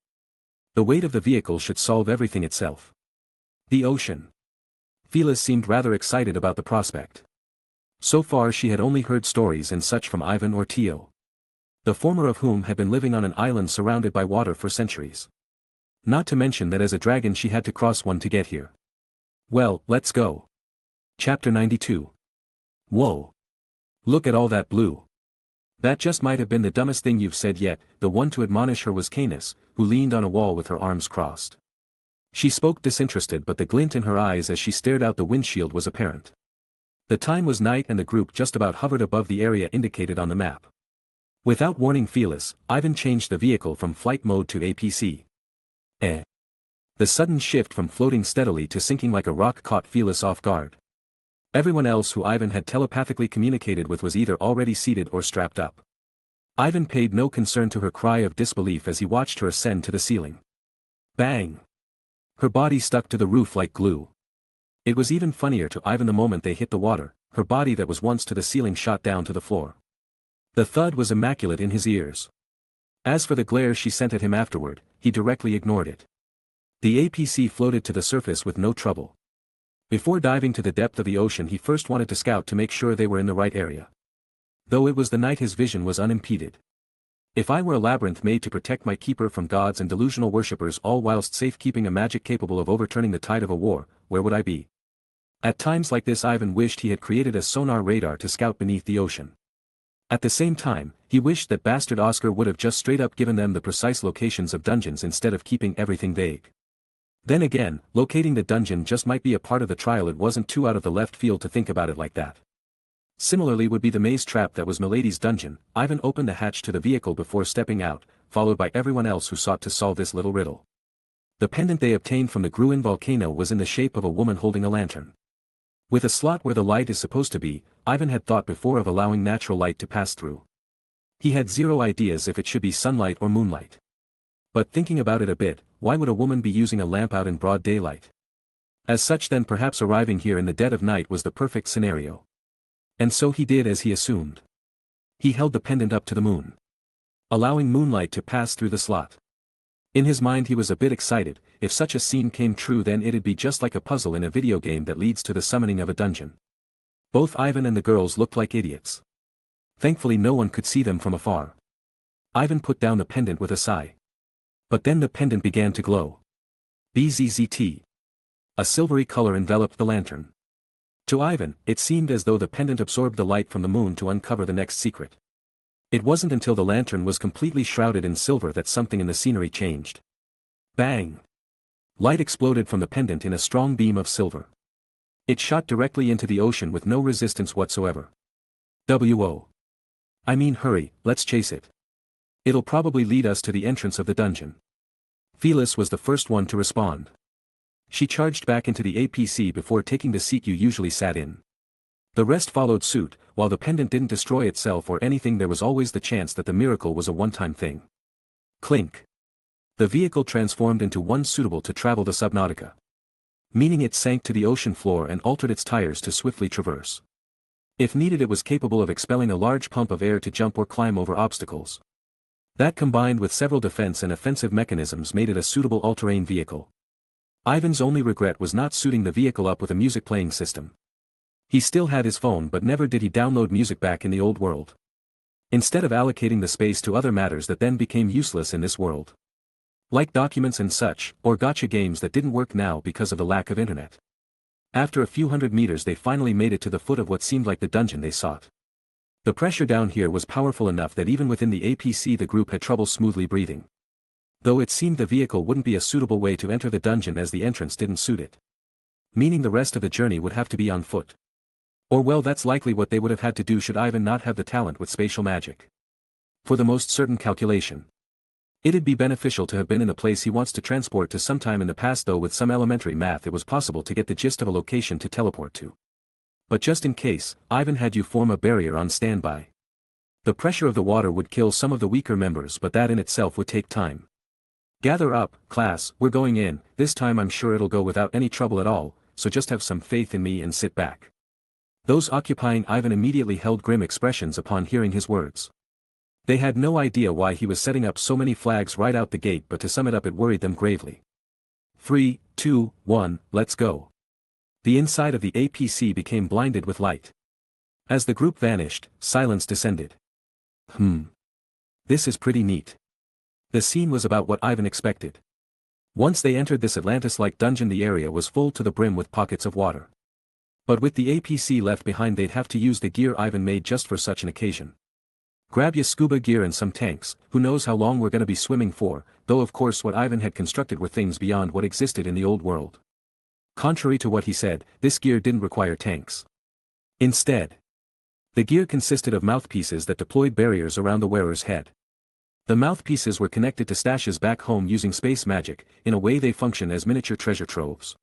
The weight of the vehicle should solve everything itself. The ocean. Phyllis seemed rather excited about the prospect. So far she had only heard stories and such from Ivan or Tio, the former of whom had been living on an island surrounded by water for centuries. Not to mention that as a dragon she had to cross one to get here. Well, let's go. Chapter 92. Whoa. Look at all that blue. That just might have been the dumbest thing you've said yet. The one to admonish her was Canis, who leaned on a wall with her arms crossed. She spoke disinterested, but the glint in her eyes as she stared out the windshield was apparent. The time was night and the group just about hovered above the area indicated on the map. Without warning Phyllis, Ivan changed the vehicle from flight mode to APC. The sudden shift from floating steadily to sinking like a rock caught Phyllis off guard. Everyone else who Ivan had telepathically communicated with was either already seated or strapped up. Ivan paid no concern to her cry of disbelief as he watched her ascend to the ceiling. Bang! Her body stuck to the roof like glue. It was even funnier to Ivan the moment they hit the water, her body that was once to the ceiling shot down to the floor. The thud was immaculate in his ears. As for the glare she sent at him afterward, he directly ignored it. The APC floated to the surface with no trouble. Before diving to the depth of the ocean, he first wanted to scout to make sure they were in the right area. Though it was the night, his vision was unimpeded. If I were a labyrinth made to protect my keeper from gods and delusional worshippers, all whilst safekeeping a magic capable of overturning the tide of a war, where would I be? At times like this Ivan wished he had created a sonar radar to scout beneath the ocean. At the same time, he wished that bastard Oscar would have just straight up given them the precise locations of dungeons instead of keeping everything vague. Then again, locating the dungeon just might be a part of the trial. It wasn't too out of the left field to think about it like that. Similarly would be the maze trap that was Milady's dungeon. Ivan opened the hatch to the vehicle before stepping out, followed by everyone else who sought to solve this little riddle. The pendant they obtained from the Gruen volcano was in the shape of a woman holding a lantern. With a slot where the light is supposed to be, Ivan had thought before of allowing natural light to pass through. He had zero ideas if it should be sunlight or moonlight. But thinking about it a bit, why would a woman be using a lamp out in broad daylight? As such, then perhaps arriving here in the dead of night was the perfect scenario. And so he did as he assumed. He held the pendant up to the moon, allowing moonlight to pass through the slot. In his mind he was a bit excited. If such a scene came true, then it'd be just like a puzzle in a video game that leads to the summoning of a dungeon. Both Ivan and the girls looked like idiots. Thankfully no one could see them from afar. Ivan put down the pendant with a sigh. But then the pendant began to glow. Bzzzt. A silvery color enveloped the lantern. To Ivan, it seemed as though the pendant absorbed the light from the moon to uncover the next secret. It wasn't until the lantern was completely shrouded in silver that something in the scenery changed. Bang! Light exploded from the pendant in a strong beam of silver. It shot directly into the ocean with no resistance whatsoever. W.O. I mean, hurry, let's chase it. It'll probably lead us to the entrance of the dungeon. Phyllis was the first one to respond. She charged back into the APC before taking the seat you usually sat in. The rest followed suit. While the pendant didn't destroy itself or anything, there was always the chance that the miracle was a one-time thing. Clink. The vehicle transformed into one suitable to travel the Subnautica. Meaning it sank to the ocean floor and altered its tires to swiftly traverse. If needed, it was capable of expelling a large pump of air to jump or climb over obstacles. That, combined with several defense and offensive mechanisms, made it a suitable all-terrain vehicle. Ivan's only regret was not suiting the vehicle up with a music playing system. He still had his phone, but never did he download music back in the old world. Instead of allocating the space to other matters that then became useless in this world. Like documents and such, or gacha games that didn't work now because of the lack of internet. After a few hundred meters they finally made it to the foot of what seemed like the dungeon they sought. The pressure down here was powerful enough that even within the APC the group had trouble smoothly breathing. Though it seemed the vehicle wouldn't be a suitable way to enter the dungeon as the entrance didn't suit it. Meaning the rest of the journey would have to be on foot. Or well, that's likely what they would have had to do should Ivan not have the talent with spatial magic. For the most certain calculation. It'd be beneficial to have been in the place he wants to transport to sometime in the past, though with some elementary math it was possible to get the gist of a location to teleport to. But just in case, Ivan had you form a barrier on standby. The pressure of the water would kill some of the weaker members, but that in itself would take time. Gather up, class, we're going in. This time I'm sure it'll go without any trouble at all, so just have some faith in me and sit back. Those occupying Ivan immediately held grim expressions upon hearing his words. They had no idea why he was setting up so many flags right out the gate, but to sum it up, it worried them gravely. 3, 2, 1, let's go. The inside of the APC became blinded with light. As the group vanished, silence descended. This is pretty neat. The scene was about what Ivan expected. Once they entered this Atlantis-like dungeon, the area was full to the brim with pockets of water. But with the APC left behind, they'd have to use the gear Ivan made just for such an occasion. Grab your scuba gear and some tanks. Who knows how long we're gonna be swimming for, though of course what Ivan had constructed were things beyond what existed in the old world. Contrary to what he said, this gear didn't require tanks. Instead, the gear consisted of mouthpieces that deployed barriers around the wearer's head. The mouthpieces were connected to stashes back home using space magic. In a way they function as miniature treasure troves.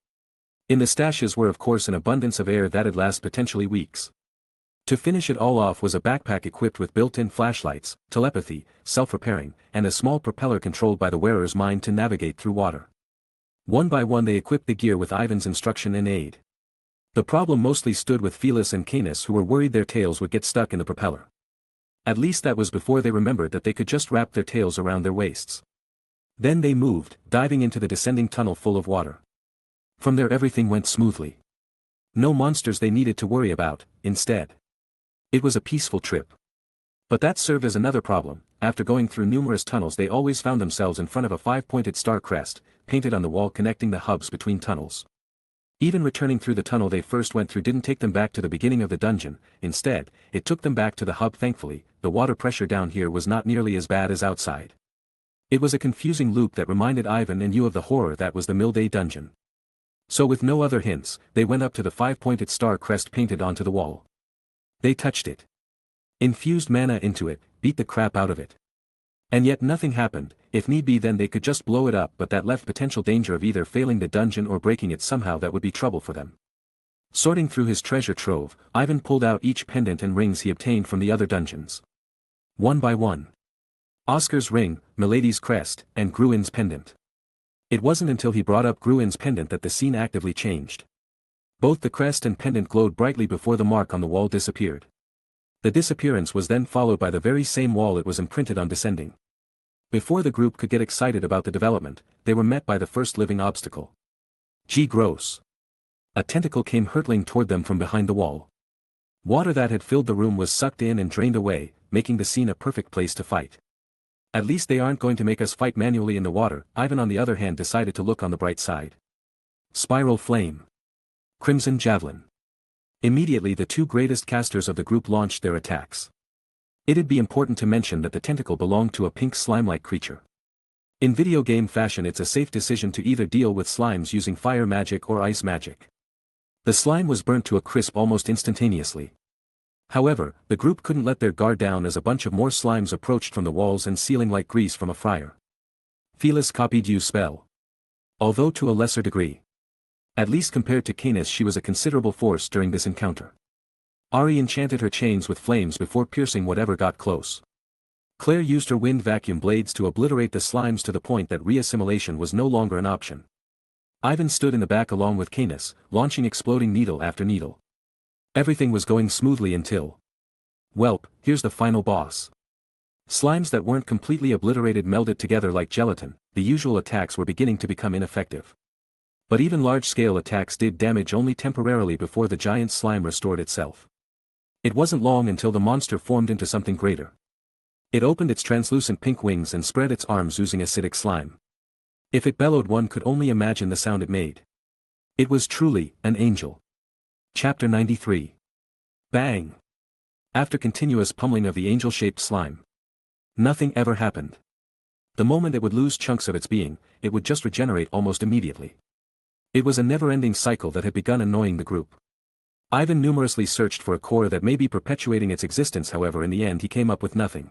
In the stashes were of course an abundance of air that'd last potentially weeks. To finish it all off was a backpack equipped with built-in flashlights, telepathy, self-repairing, and a small propeller controlled by the wearer's mind to navigate through water. One by one they equipped the gear with Ivan's instruction and aid. The problem mostly stood with Phyllis and Canis, who were worried their tails would get stuck in the propeller. At least that was before they remembered that they could just wrap their tails around their waists. Then they moved, diving into the descending tunnel full of water. From there everything went smoothly. No monsters they needed to worry about, instead. It was a peaceful trip. But that served as another problem. After going through numerous tunnels they always found themselves in front of a 5-pointed star crest, painted on the wall connecting the hubs between tunnels. Even returning through the tunnel they first went through didn't take them back to the beginning of the dungeon, instead, it took them back to the hub. Thankfully, the water pressure down here was not nearly as bad as outside. It was a confusing loop that reminded Ivan and you of the horror that was the Milday dungeon. So with no other hints, they went up to the 5-pointed star crest painted onto the wall. They touched it. Infused mana into it, beat the crap out of it. And yet nothing happened. If need be then they could just blow it up, but that left potential danger of either failing the dungeon or breaking it somehow. That would be trouble for them. Sorting through his treasure trove, Ivan pulled out each pendant and rings he obtained from the other dungeons. One by one. Oscar's ring, Milady's crest, and Gruin's pendant. It wasn't until he brought up Gruin's pendant that the scene actively changed. Both the crest and pendant glowed brightly before the mark on the wall disappeared. The disappearance was then followed by the very same wall it was imprinted on descending. Before the group could get excited about the development, they were met by the first living obstacle. Gee, gross. A tentacle came hurtling toward them from behind the wall. Water that had filled the room was sucked in and drained away, making the scene a perfect place to fight. At least they aren't going to make us fight manually in the water. Ivan on the other hand decided to look on the bright side. Spiral Flame. Crimson Javelin. Immediately the two greatest casters of the group launched their attacks. It'd be important to mention that the tentacle belonged to a pink slime-like creature. In video game fashion it's a safe decision to either deal with slimes using fire magic or ice magic. The slime was burnt to a crisp almost instantaneously. However, the group couldn't let their guard down as a bunch of more slimes approached from the walls and ceiling like grease from a fryer. Phyllis copied Yu's spell. Although to a lesser degree. At least compared to Canis she was a considerable force during this encounter. Ari enchanted her chains with flames before piercing whatever got close. Claire used her wind vacuum blades to obliterate the slimes to the point that reassimilation was no longer an option. Ivan stood in the back along with Canis, launching exploding needle after needle. Everything was going smoothly until... Welp, here's the final boss. Slimes that weren't completely obliterated melded together like gelatin. The usual attacks were beginning to become ineffective. But even large-scale attacks did damage only temporarily before the giant slime restored itself. It wasn't long until the monster formed into something greater. It opened its translucent pink wings and spread its arms oozing acidic slime. If it bellowed one could only imagine the sound it made. It was truly an angel. Chapter 93. Bang! After continuous pummeling of the angel-shaped slime, nothing ever happened. The moment it would lose chunks of its being, it would just regenerate almost immediately. It was a never-ending cycle that had begun annoying the group. Ivan numerously searched for a core that may be perpetuating its existence, however in the end he came up with nothing.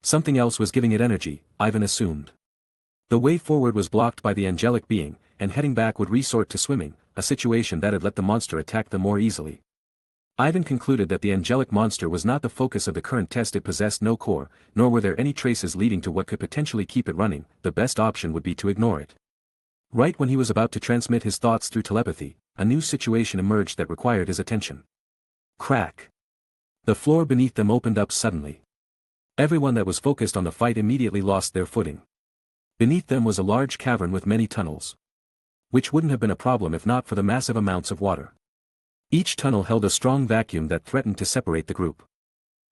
Something else was giving it energy, Ivan assumed. The way forward was blocked by the angelic being, and heading back would resort to swimming, a situation that had let the monster attack them more easily. Ivan concluded that the angelic monster was not the focus of the current test. It possessed no core, nor were there any traces leading to what could potentially keep it running. The best option would be to ignore it. Right when he was about to transmit his thoughts through telepathy, a new situation emerged that required his attention. Crack! The floor beneath them opened up suddenly. Everyone that was focused on the fight immediately lost their footing. Beneath them was a large cavern with many tunnels. Which wouldn't have been a problem if not for the massive amounts of water. Each tunnel held a strong vacuum that threatened to separate the group.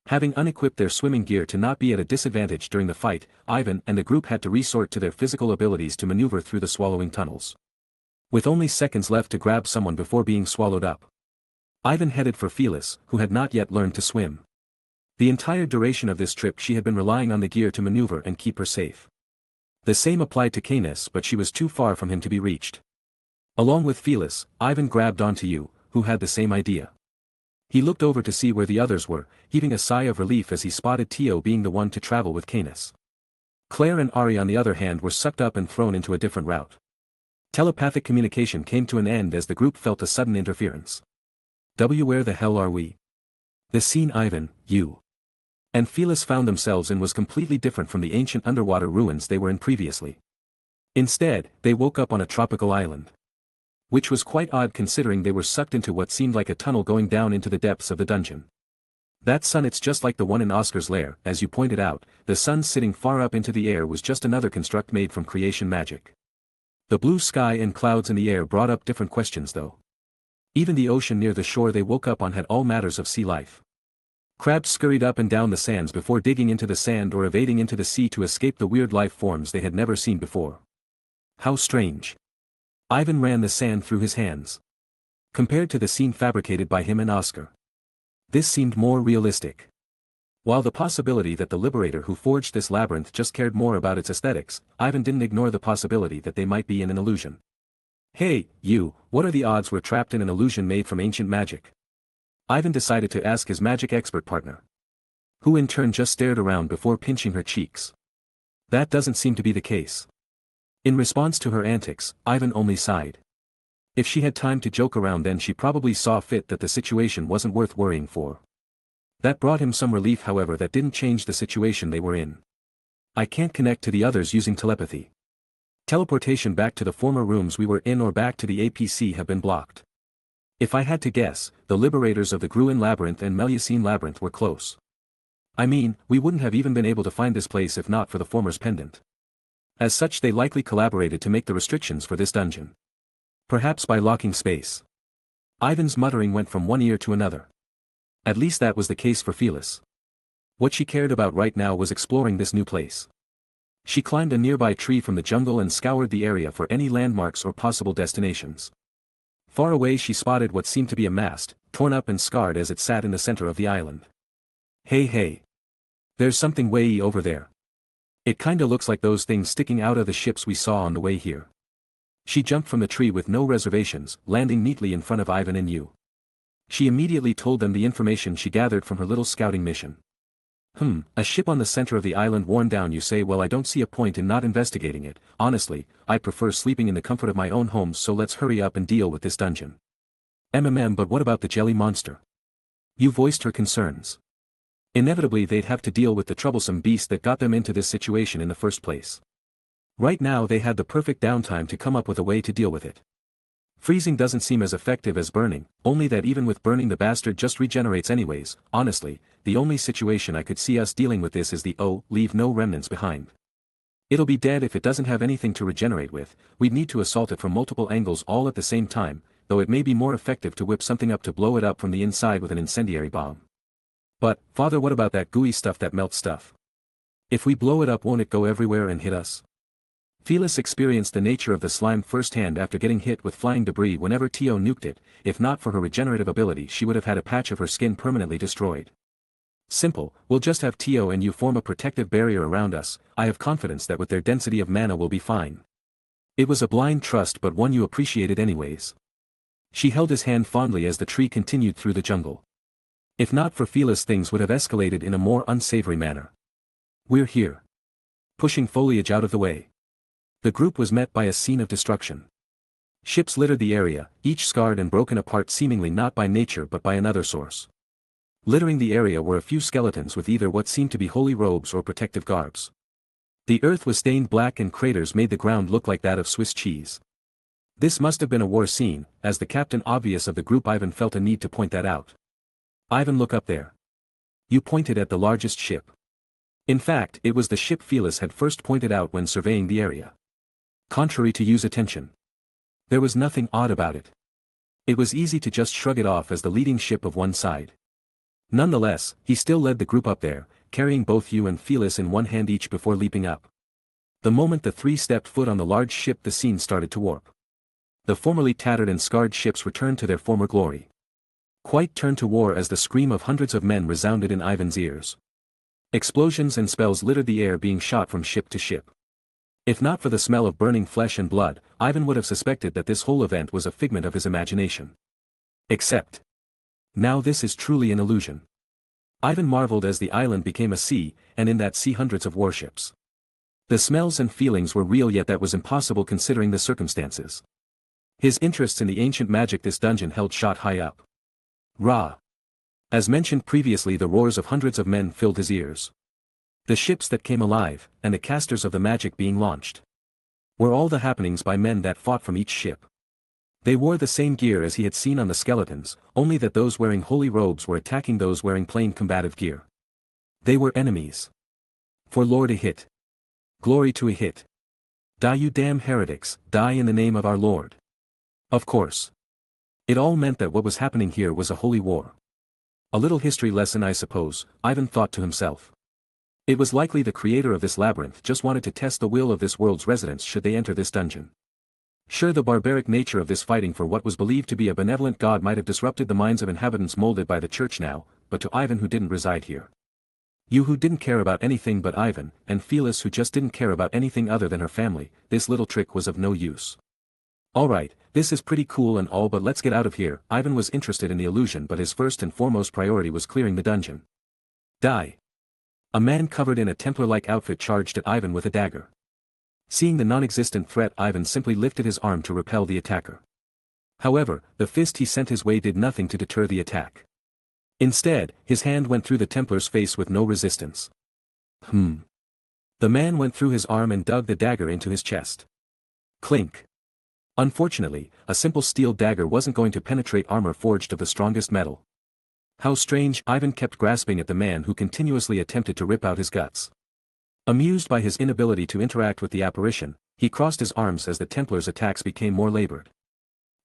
Having unequipped their swimming gear to not be at a disadvantage during the fight, Ivan and the group had to resort to their physical abilities to maneuver through the swallowing tunnels. With only seconds left to grab someone before being swallowed up, Ivan headed for Phyllis, who had not yet learned to swim. The entire duration of this trip she had been relying on the gear to maneuver and keep her safe. The same applied to Canis, but she was too far from him to be reached. Along with Phyllis, Ivan grabbed onto you, who had the same idea. He looked over to see where the others were, heaving a sigh of relief as he spotted Tio being the one to travel with Canis. Claire and Ari on the other hand were sucked up and thrown into a different route. Telepathic communication came to an end as the group felt a sudden interference. Where the hell are we? The scene Ivan, you, and Phyllis found themselves in was completely different from the ancient underwater ruins they were in previously. Instead, they woke up on a tropical island. Which was quite odd considering they were sucked into what seemed like a tunnel going down into the depths of the dungeon. That sun, it's just like the one in Oscar's lair. As you pointed out, the sun sitting far up into the air was just another construct made from creation magic. The blue sky and clouds in the air brought up different questions though. Even the ocean near the shore they woke up on had all matters of sea life. Crabs scurried up and down the sands before digging into the sand or evading into the sea to escape the weird life forms they had never seen before. How strange. Ivan ran the sand through his hands. compared to the scene fabricated by him and Oscar. This seemed more realistic. While the possibility that the liberator who forged this labyrinth just cared more about its aesthetics, Ivan didn't ignore the possibility that they might be in an illusion. "Hey, you, what are the odds we're trapped in an illusion made from ancient magic?" Ivan decided to ask his magic expert partner, who in turn just stared around before pinching her cheeks. That doesn't seem to be the case. In response to her antics, Ivan only sighed. If she had time to joke around, then she probably saw fit that the situation wasn't worth worrying for. That brought him some relief, however. That didn't change the situation they were in. "I can't connect to the others using telepathy. Teleportation back to the former rooms we were in or back to the APC have been blocked. If I had to guess, the liberators of the Gruen Labyrinth and Melusine Labyrinth were close. I mean, we wouldn't have even been able to find this place if not for the former's pendant. As such, they likely collaborated to make the restrictions for this dungeon. Perhaps by locking space." Ivan's muttering went from one ear to another. At least that was the case for Phyllis. What she cared about right now was exploring this new place. She climbed a nearby tree from the jungle and scoured the area for any landmarks or possible destinations. Far away she spotted what seemed to be a mast, torn up and scarred as it sat in the center of the island. Hey. There's something way over there. It kinda looks like those things sticking out of the ships we saw on the way here." She jumped from the tree with no reservations, landing neatly in front of Ivan and you. She immediately told them the information she gathered from her little scouting mission. A ship on the center of the island worn down, you say? Well, I don't see a point in not investigating it. Honestly, I prefer sleeping in the comfort of my own home, so let's hurry up and deal with this dungeon." But what about the jelly monster?" You voiced her concerns. Inevitably they'd have to deal with the troublesome beast that got them into this situation in the first place. Right now they had the perfect downtime to come up with a way to deal with it. Freezing doesn't seem as effective as burning, only that even with burning the bastard just regenerates anyways. Honestly, the only situation I could see us dealing with this is the leave no remnants behind. It'll be dead if it doesn't have anything to regenerate with. We'd need to assault it from multiple angles all at the same time, though it may be more effective to whip something up to blow it up from the inside with an incendiary bomb. "But, Father, what about that gooey stuff, that melt stuff? If we blow it up, won't it go everywhere and hit us?" Phyllis experienced the nature of the slime firsthand after getting hit with flying debris whenever Tio nuked it. If not for her regenerative ability, she would have had a patch of her skin permanently destroyed. "Simple, we'll just have Tio and you form a protective barrier around us. I have confidence that with their density of mana we'll be fine." It was a blind trust, but one you appreciated anyways. She held his hand fondly as the tree continued through the jungle. If not for Phyllis, things would have escalated in a more unsavory manner. "We're here." Pushing foliage out of the way, the group was met by a scene of destruction. Ships littered the area, each scarred and broken apart, seemingly not by nature but by another source. Littering the area were a few skeletons with either what seemed to be holy robes or protective garbs. The earth was stained black and craters made the ground look like that of Swiss cheese. This must have been a war scene. As the captain obvious of the group, Ivan felt a need to point that out. "Ivan, look up there." You pointed at the largest ship. In fact, it was the ship Phyllis had first pointed out when surveying the area. Contrary to Yu's attention, there was nothing odd about it. It was easy to just shrug it off as the leading ship of one side. Nonetheless, he still led the group up there, carrying both Yu and Phyllis in one hand each before leaping up. The moment the three stepped foot on the large ship, the scene started to warp. The formerly tattered and scarred ships returned to their former glory. Quite turned to war as the scream of hundreds of men resounded in Ivan's ears. Explosions and spells littered the air, being shot from ship to ship. If not for the smell of burning flesh and blood, Ivan would have suspected that this whole event was a figment of his imagination. Except, now this is truly an illusion. Ivan marveled as the island became a sea, and in that sea hundreds of warships. The smells and feelings were real, yet that was impossible considering the circumstances. His interests in the ancient magic this dungeon held shot high up. Ra. As mentioned previously, the roars of hundreds of men filled his ears. The ships that came alive, and the casters of the magic being launched, were all the happenings by men that fought from each ship. They wore the same gear as he had seen on the skeletons, only that those wearing holy robes were attacking those wearing plain combative gear. They were enemies. For Lord a hit. Glory to a hit. Die, you damn heretics, die in the name of our Lord. Of course. It all meant that what was happening here was a holy war. A little history lesson, I suppose, Ivan thought to himself. It was likely the creator of this labyrinth just wanted to test the will of this world's residents should they enter this dungeon. Sure, the barbaric nature of this fighting for what was believed to be a benevolent god might have disrupted the minds of inhabitants molded by the church now, but to Ivan who didn't reside here. You who didn't care about anything but Ivan, and Phyllis who just didn't care about anything other than her family, this little trick was of no use. Alright, this is pretty cool and all, but let's get out of here. Ivan was interested in the illusion, but his first and foremost priority was clearing the dungeon. Die. A man covered in a Templar-like outfit charged at Ivan with a dagger. Seeing the non-existent threat, Ivan simply lifted his arm to repel the attacker. However, the fist he sent his way did nothing to deter the attack. Instead, his hand went through the Templar's face with no resistance. The man went through his arm and dug the dagger into his chest. Clink. Unfortunately, a simple steel dagger wasn't going to penetrate armor forged of the strongest metal. How strange! Ivan kept grasping at the man who continuously attempted to rip out his guts. Amused by his inability to interact with the apparition, he crossed his arms as the Templar's attacks became more labored.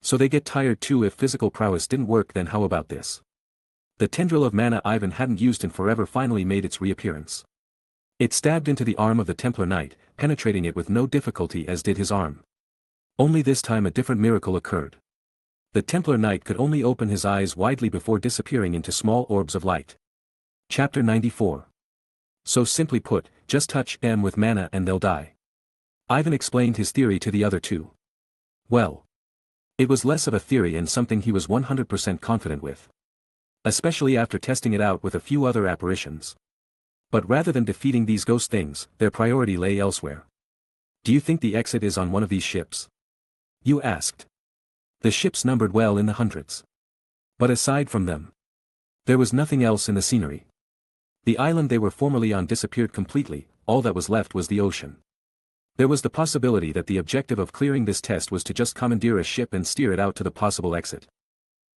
So they get tired too. If physical prowess didn't work, then how about this? The tendril of mana Ivan hadn't used in forever finally made its reappearance. It stabbed into the arm of the Templar Knight, penetrating it with no difficulty as did his arm. Only this time a different miracle occurred. The Templar Knight could only open his eyes widely before disappearing into small orbs of light. Chapter 94. So simply put, just touch them with mana and they'll die. Ivan explained his theory to the other two. Well, it was less of a theory and something he was 100% confident with. Especially after testing it out with a few other apparitions. But rather than defeating these ghost things, their priority lay elsewhere. Do you think the exit is on one of these ships? You asked. The ships numbered well in the hundreds. But aside from them, there was nothing else in the scenery. The island they were formerly on disappeared completely, all that was left was the ocean. There was the possibility that the objective of clearing this test was to just commandeer a ship and steer it out to the possible exit.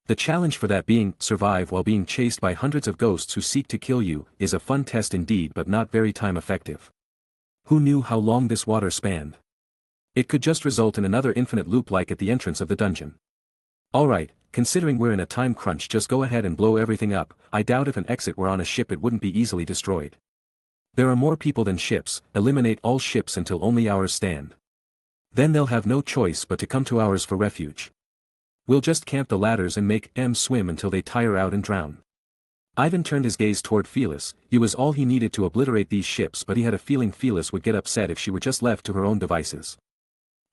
The challenge for that being, survive while being chased by hundreds of ghosts who seek to kill you, is a fun test indeed but not very time effective. Who knew how long this water spanned? It could just result in another infinite loop like at the entrance of the dungeon. Alright, considering we're in a time crunch, just go ahead and blow everything up. I doubt if an exit were on a ship it wouldn't be easily destroyed. There are more people than ships, eliminate all ships until only ours stand. Then they'll have no choice but to come to ours for refuge. We'll just camp the ladders and make them swim until they tire out and drown. Ivan turned his gaze toward Phyllis. He was all he needed to obliterate these ships, but he had a feeling Phyllis would get upset if she were just left to her own devices.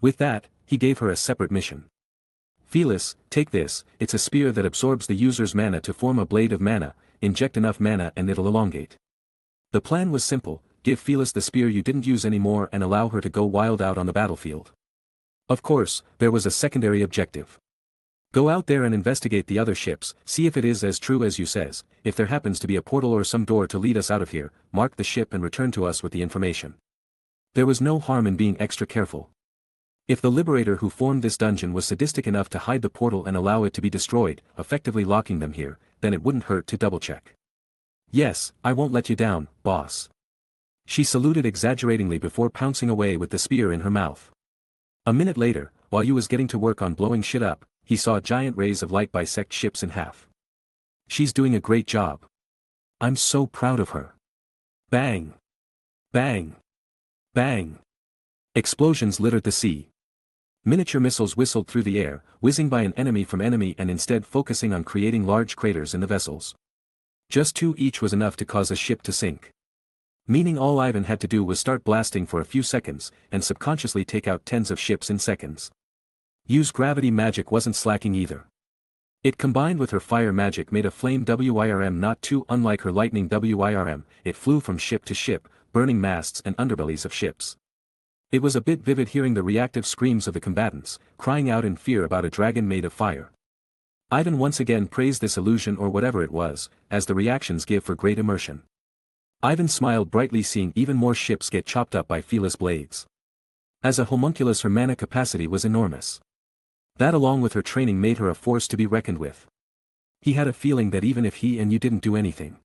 With that, he gave her a separate mission. Phyllis, take this, it's a spear that absorbs the user's mana to form a blade of mana, inject enough mana and it'll elongate. The plan was simple, give Phyllis the spear you didn't use anymore and allow her to go wild out on the battlefield. Of course, there was a secondary objective. Go out there and investigate the other ships, see if it is as true as you says. If there happens to be a portal or some door to lead us out of here, mark the ship and return to us with the information. There was no harm in being extra careful. If the liberator who formed this dungeon was sadistic enough to hide the portal and allow it to be destroyed, effectively locking them here, then it wouldn't hurt to double-check. Yes, I won't let you down, boss. She saluted exaggeratingly before pouncing away with the spear in her mouth. A minute later, while he was getting to work on blowing shit up, he saw giant rays of light bisect ships in half. She's doing a great job. I'm so proud of her. Bang! Bang! Bang! Explosions littered the sea. Miniature missiles whistled through the air, whizzing by an enemy from enemy and instead focusing on creating large craters in the vessels. Just 2 each was enough to cause a ship to sink. Meaning all Ivan had to do was start blasting for a few seconds, and subconsciously take out tens of ships in seconds. Use gravity magic wasn't slacking either. It combined with her fire magic made a flame WIRM not too unlike her lightning WIRM. It flew from ship to ship, burning masts and underbellies of ships. It was a bit vivid hearing the reactive screams of the combatants, crying out in fear about a dragon made of fire. Ivan once again praised this illusion or whatever it was, as the reactions give for great immersion. Ivan smiled brightly seeing even more ships get chopped up by Phyllis blades. As a homunculus her mana capacity was enormous. That along with her training made her a force to be reckoned with. He had a feeling that even if he and you didn't do anything,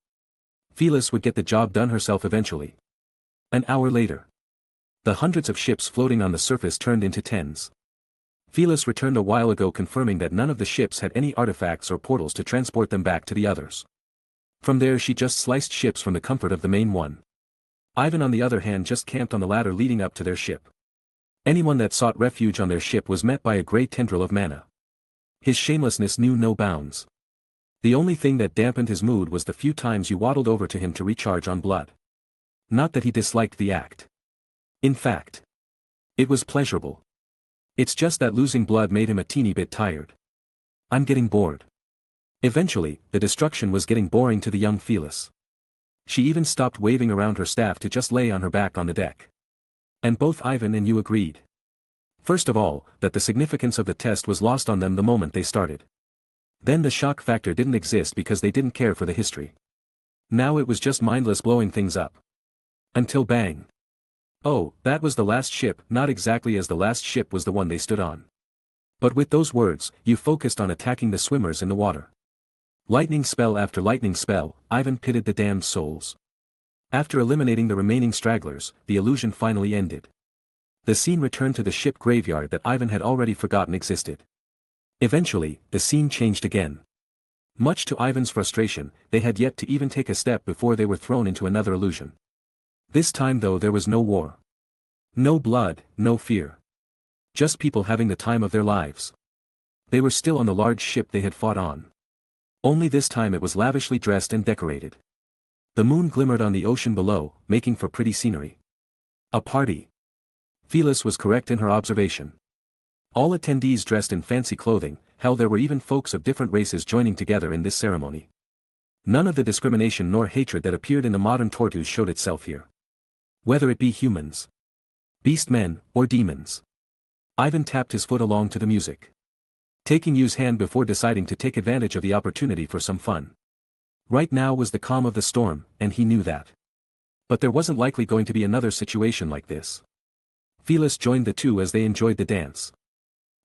Phyllis would get the job done herself eventually. An hour later, the hundreds of ships floating on the surface turned into tens. Phyllis returned a while ago confirming that none of the ships had any artifacts or portals to transport them back to the others. From there she just sliced ships from the comfort of the main one. Ivan on the other hand just camped on the ladder leading up to their ship. Anyone that sought refuge on their ship was met by a grey tendril of mana. His shamelessness knew no bounds. The only thing that dampened his mood was the few times you waddled over to him to recharge on blood. Not that he disliked the act. In fact, it was pleasurable. It's just that losing blood made him a teeny bit tired. I'm getting bored. Eventually, the destruction was getting boring to the young Phyllis. She even stopped waving around her staff to just lay on her back on the deck. And both Ivan and you agreed. First of all, that the significance of the test was lost on them the moment they started. Then the shock factor didn't exist because they didn't care for the history. Now it was just mindless blowing things up. Until bang. Oh, that was the last ship, not exactly as the last ship was the one they stood on. But with those words, you focused on attacking the swimmers in the water. Lightning spell after lightning spell, Ivan pitted the damned souls. After eliminating the remaining stragglers, the illusion finally ended. The scene returned to the ship graveyard that Ivan had already forgotten existed. Eventually, the scene changed again. Much to Ivan's frustration, they had yet to even take a step before they were thrown into another illusion. This time though there was no war. No blood, no fear. Just people having the time of their lives. They were still on the large ship they had fought on. Only this time it was lavishly dressed and decorated. The moon glimmered on the ocean below, making for pretty scenery. A party. Phyllis was correct in her observation. All attendees dressed in fancy clothing, hell there were even folks of different races joining together in this ceremony. None of the discrimination nor hatred that appeared in the modern tortus showed itself here. Whether it be humans, beast men, or demons. Ivan tapped his foot along to the music. Taking Yu's hand before deciding to take advantage of the opportunity for some fun. Right now was the calm of the storm, and he knew that. But there wasn't likely going to be another situation like this. Phyllis joined the two as they enjoyed the dance.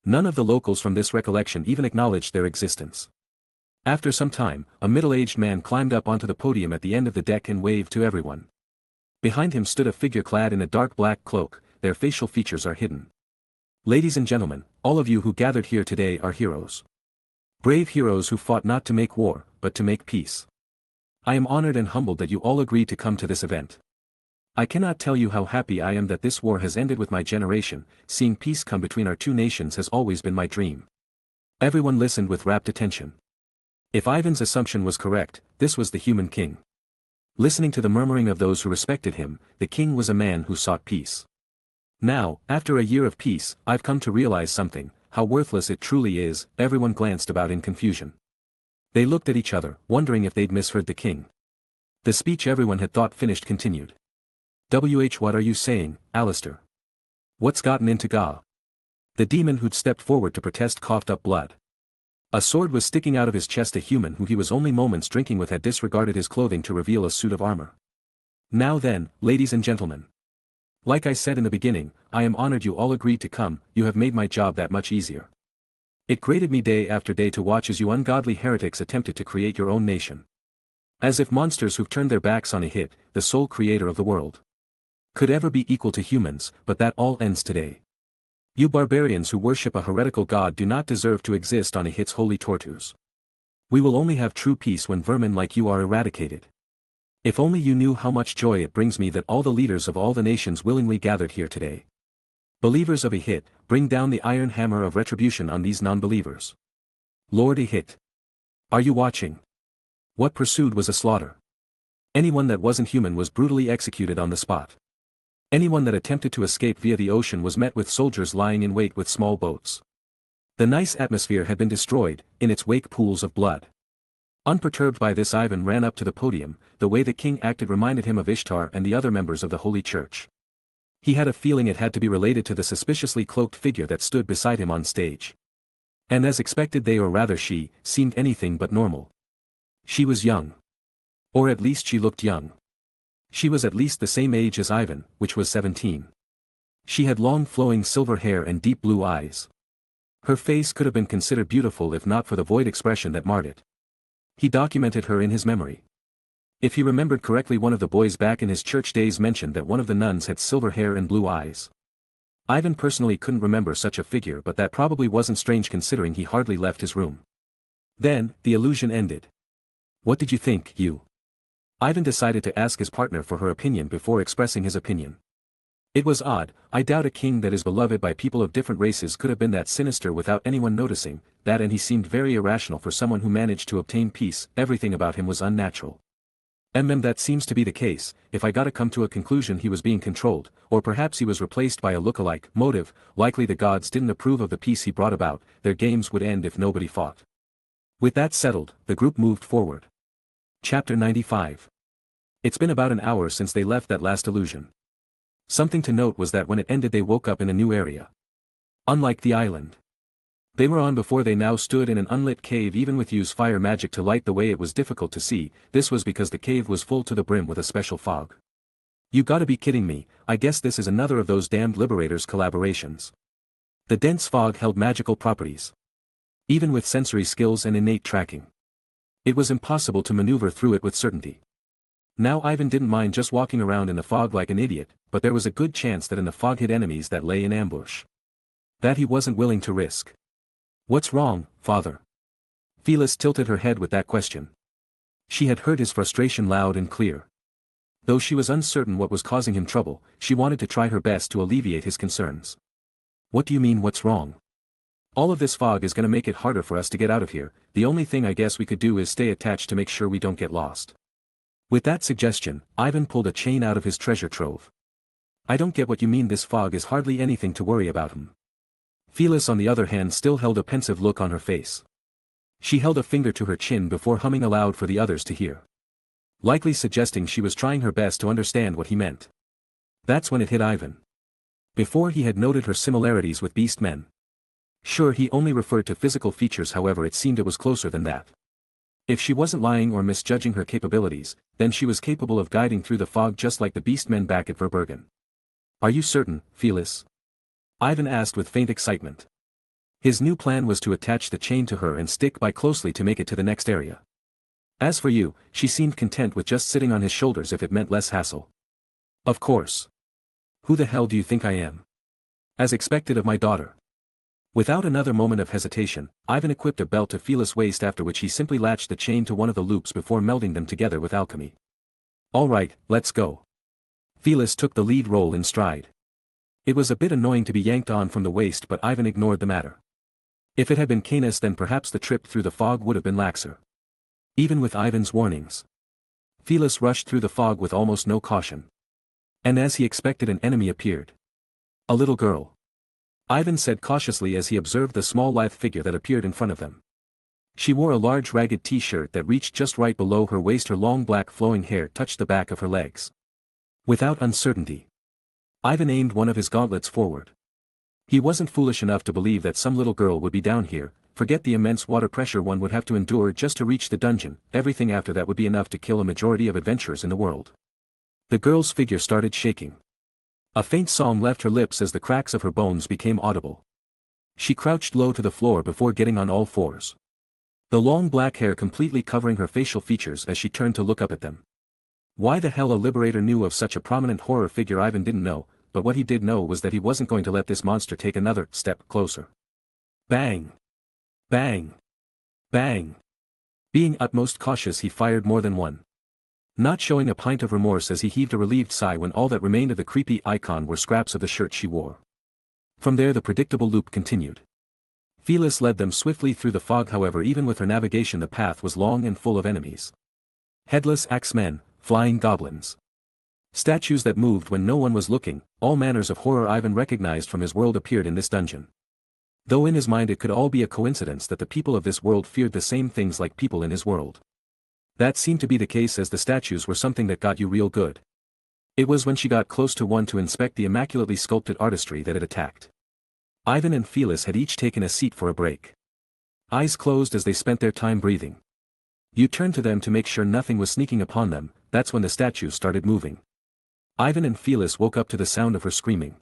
None of the locals from this recollection even acknowledged their existence. After some time, a middle-aged man climbed up onto the podium at the end of the deck and waved to everyone. Behind him stood a figure clad in a dark black cloak, their facial features are hidden. Ladies and gentlemen, all of you who gathered here today are heroes. Brave heroes who fought not to make war, but to make peace. I am honored and humbled that you all agreed to come to this event. I cannot tell you how happy I am that this war has ended with my generation. Seeing peace come between our two nations has always been my dream. Everyone listened with rapt attention. If Ivan's assumption was correct, this was the human king. Listening to the murmuring of those who respected him, the king was a man who sought peace. Now, after a year of peace, I've come to realize something, how worthless it truly is. Everyone glanced about in confusion. They looked at each other, wondering if they'd misheard the king. The speech everyone had thought finished continued. What are you saying, Alistair? What's gotten into Ga? The demon who'd stepped forward to protest coughed up blood. A sword was sticking out of his chest. A human who he was only moments drinking with had disregarded his clothing to reveal a suit of armor. Now then, ladies and gentlemen. Like I said in the beginning, I am honored you all agreed to come. You have made my job that much easier. It grated me day after day to watch as you ungodly heretics attempted to create your own nation. As if monsters who've turned their backs on HIATUS, the sole creator of the world, could ever be equal to humans, but that all ends today. You barbarians who worship a heretical god do not deserve to exist on HIATUS' holy tortus. We will only have true peace when vermin like you are eradicated. If only you knew how much joy it brings me that all the leaders of all the nations willingly gathered here today. Believers of HIATUS, bring down the iron hammer of retribution on these non-believers. Lord HIATUS. Are you watching? What pursued was a slaughter. Anyone that wasn't human was brutally executed on the spot. Anyone that attempted to escape via the ocean was met with soldiers lying in wait with small boats. The nice atmosphere had been destroyed, in its wake pools of blood. Unperturbed by this, Ivan ran up to the podium. The way the king acted reminded him of Ishtar and the other members of the Holy Church. He had a feeling it had to be related to the suspiciously cloaked figure that stood beside him on stage. And as expected, they, or rather she, seemed anything but normal. She was young. Or at least she looked young. She was at least the same age as Ivan, which was 17. She had long flowing silver hair and deep blue eyes. Her face could have been considered beautiful if not for the void expression that marred it. He documented her in his memory. If he remembered correctly, one of the boys back in his church days mentioned that one of the nuns had silver hair and blue eyes. Ivan personally couldn't remember such a figure, but that probably wasn't strange considering he hardly left his room. Then, the illusion ended. What did you think, you? Ivan decided to ask his partner for her opinion before expressing his opinion. It was odd. I doubt a king that is beloved by people of different races could have been that sinister without anyone noticing, that, and he seemed very irrational for someone who managed to obtain peace. Everything about him was unnatural. That seems to be the case. If I gotta come to a conclusion, he was being controlled, or perhaps he was replaced by a look-alike. Motive: likely the gods didn't approve of the peace he brought about. Their games would end if nobody fought. With that settled, the group moved forward. Chapter 95. It's been about an hour since they left that last illusion. Something to note was that when it ended they woke up in a new area. Unlike the island they were on before, they now stood in an unlit cave. Even with use fire magic to light the way, it was difficult to see. This was because the cave was full to the brim with a special fog. You gotta be kidding me. I guess this is another of those damned Liberators collaborations. The dense fog held magical properties, even with sensory skills and innate tracking. It was impossible to maneuver through it with certainty. Now Ivan didn't mind just walking around in the fog like an idiot, but there was a good chance that in the fog hid enemies that lay in ambush. That he wasn't willing to risk. What's wrong, father? Phyllis tilted her head with that question. She had heard his frustration loud and clear. Though she was uncertain what was causing him trouble, she wanted to try her best to alleviate his concerns. What do you mean, what's wrong? All of this fog is gonna make it harder for us to get out of here. The only thing I guess we could do is stay attached to make sure we don't get lost. With that suggestion, Ivan pulled a chain out of his treasure trove. I don't get what you mean. This fog is hardly anything to worry about him. Phyllis on the other hand still held a pensive look on her face. She held a finger to her chin before humming aloud for the others to hear, likely suggesting she was trying her best to understand what he meant. That's when it hit Ivan. Before he had noted her similarities with beast men. Sure, he only referred to physical features, however it seemed it was closer than that. If she wasn't lying or misjudging her capabilities, then she was capable of guiding through the fog just like the beast men back at Verbergen. Are you certain, Phyllis? Ivan asked with faint excitement. His new plan was to attach the chain to her and stick by closely to make it to the next area. As for you, she seemed content with just sitting on his shoulders if it meant less hassle. Of course. Who the hell do you think I am? As expected of my daughter. Without another moment of hesitation, Ivan equipped a belt to Phyllis' waist, after which he simply latched the chain to one of the loops before melding them together with alchemy. All right, let's go. Phyllis took the lead role in stride. It was a bit annoying to be yanked on from the waist, but Ivan ignored the matter. If it had been Canis, then perhaps the trip through the fog would have been laxer. Even with Ivan's warnings, Phyllis rushed through the fog with almost no caution. And as he expected, an enemy appeared. A little girl. Ivan said cautiously as he observed the small lithe figure that appeared in front of them. She wore a large ragged t-shirt that reached just right below her waist. Her long black flowing hair touched the back of her legs. Without uncertainty, Ivan aimed one of his gauntlets forward. He wasn't foolish enough to believe that some little girl would be down here. Forget the immense water pressure one would have to endure just to reach the dungeon. Everything after that would be enough to kill a majority of adventurers in the world. The girl's figure started shaking. A faint song left her lips as the cracks of her bones became audible. She crouched low to the floor before getting on all fours, the long black hair completely covering her facial features as she turned to look up at them. Why the hell a Liberator knew of such a prominent horror figure Ivan didn't know, but what he did know was that he wasn't going to let this monster take another step closer. Bang! Bang! Bang! Being utmost cautious, he fired more than one, not showing a pint of remorse as he heaved a relieved sigh when all that remained of the creepy icon were scraps of the shirt she wore. From there the predictable loop continued. Phyllis led them swiftly through the fog. However, even with her navigation, the path was long and full of enemies. Headless axemen, flying goblins, statues that moved when no one was looking, all manners of horror Ivan recognized from his world appeared in this dungeon. Though in his mind it could all be a coincidence that the people of this world feared the same things like people in his world. That seemed to be the case, as the statues were something that got you real good. It was when she got close to one to inspect the immaculately sculpted artistry that it attacked. Ivan and Phyllis had each taken a seat for a break. Eyes closed as they spent their time breathing. You turned to them to make sure nothing was sneaking upon them. That's when the statues started moving. Ivan and Phyllis woke up to the sound of her screaming.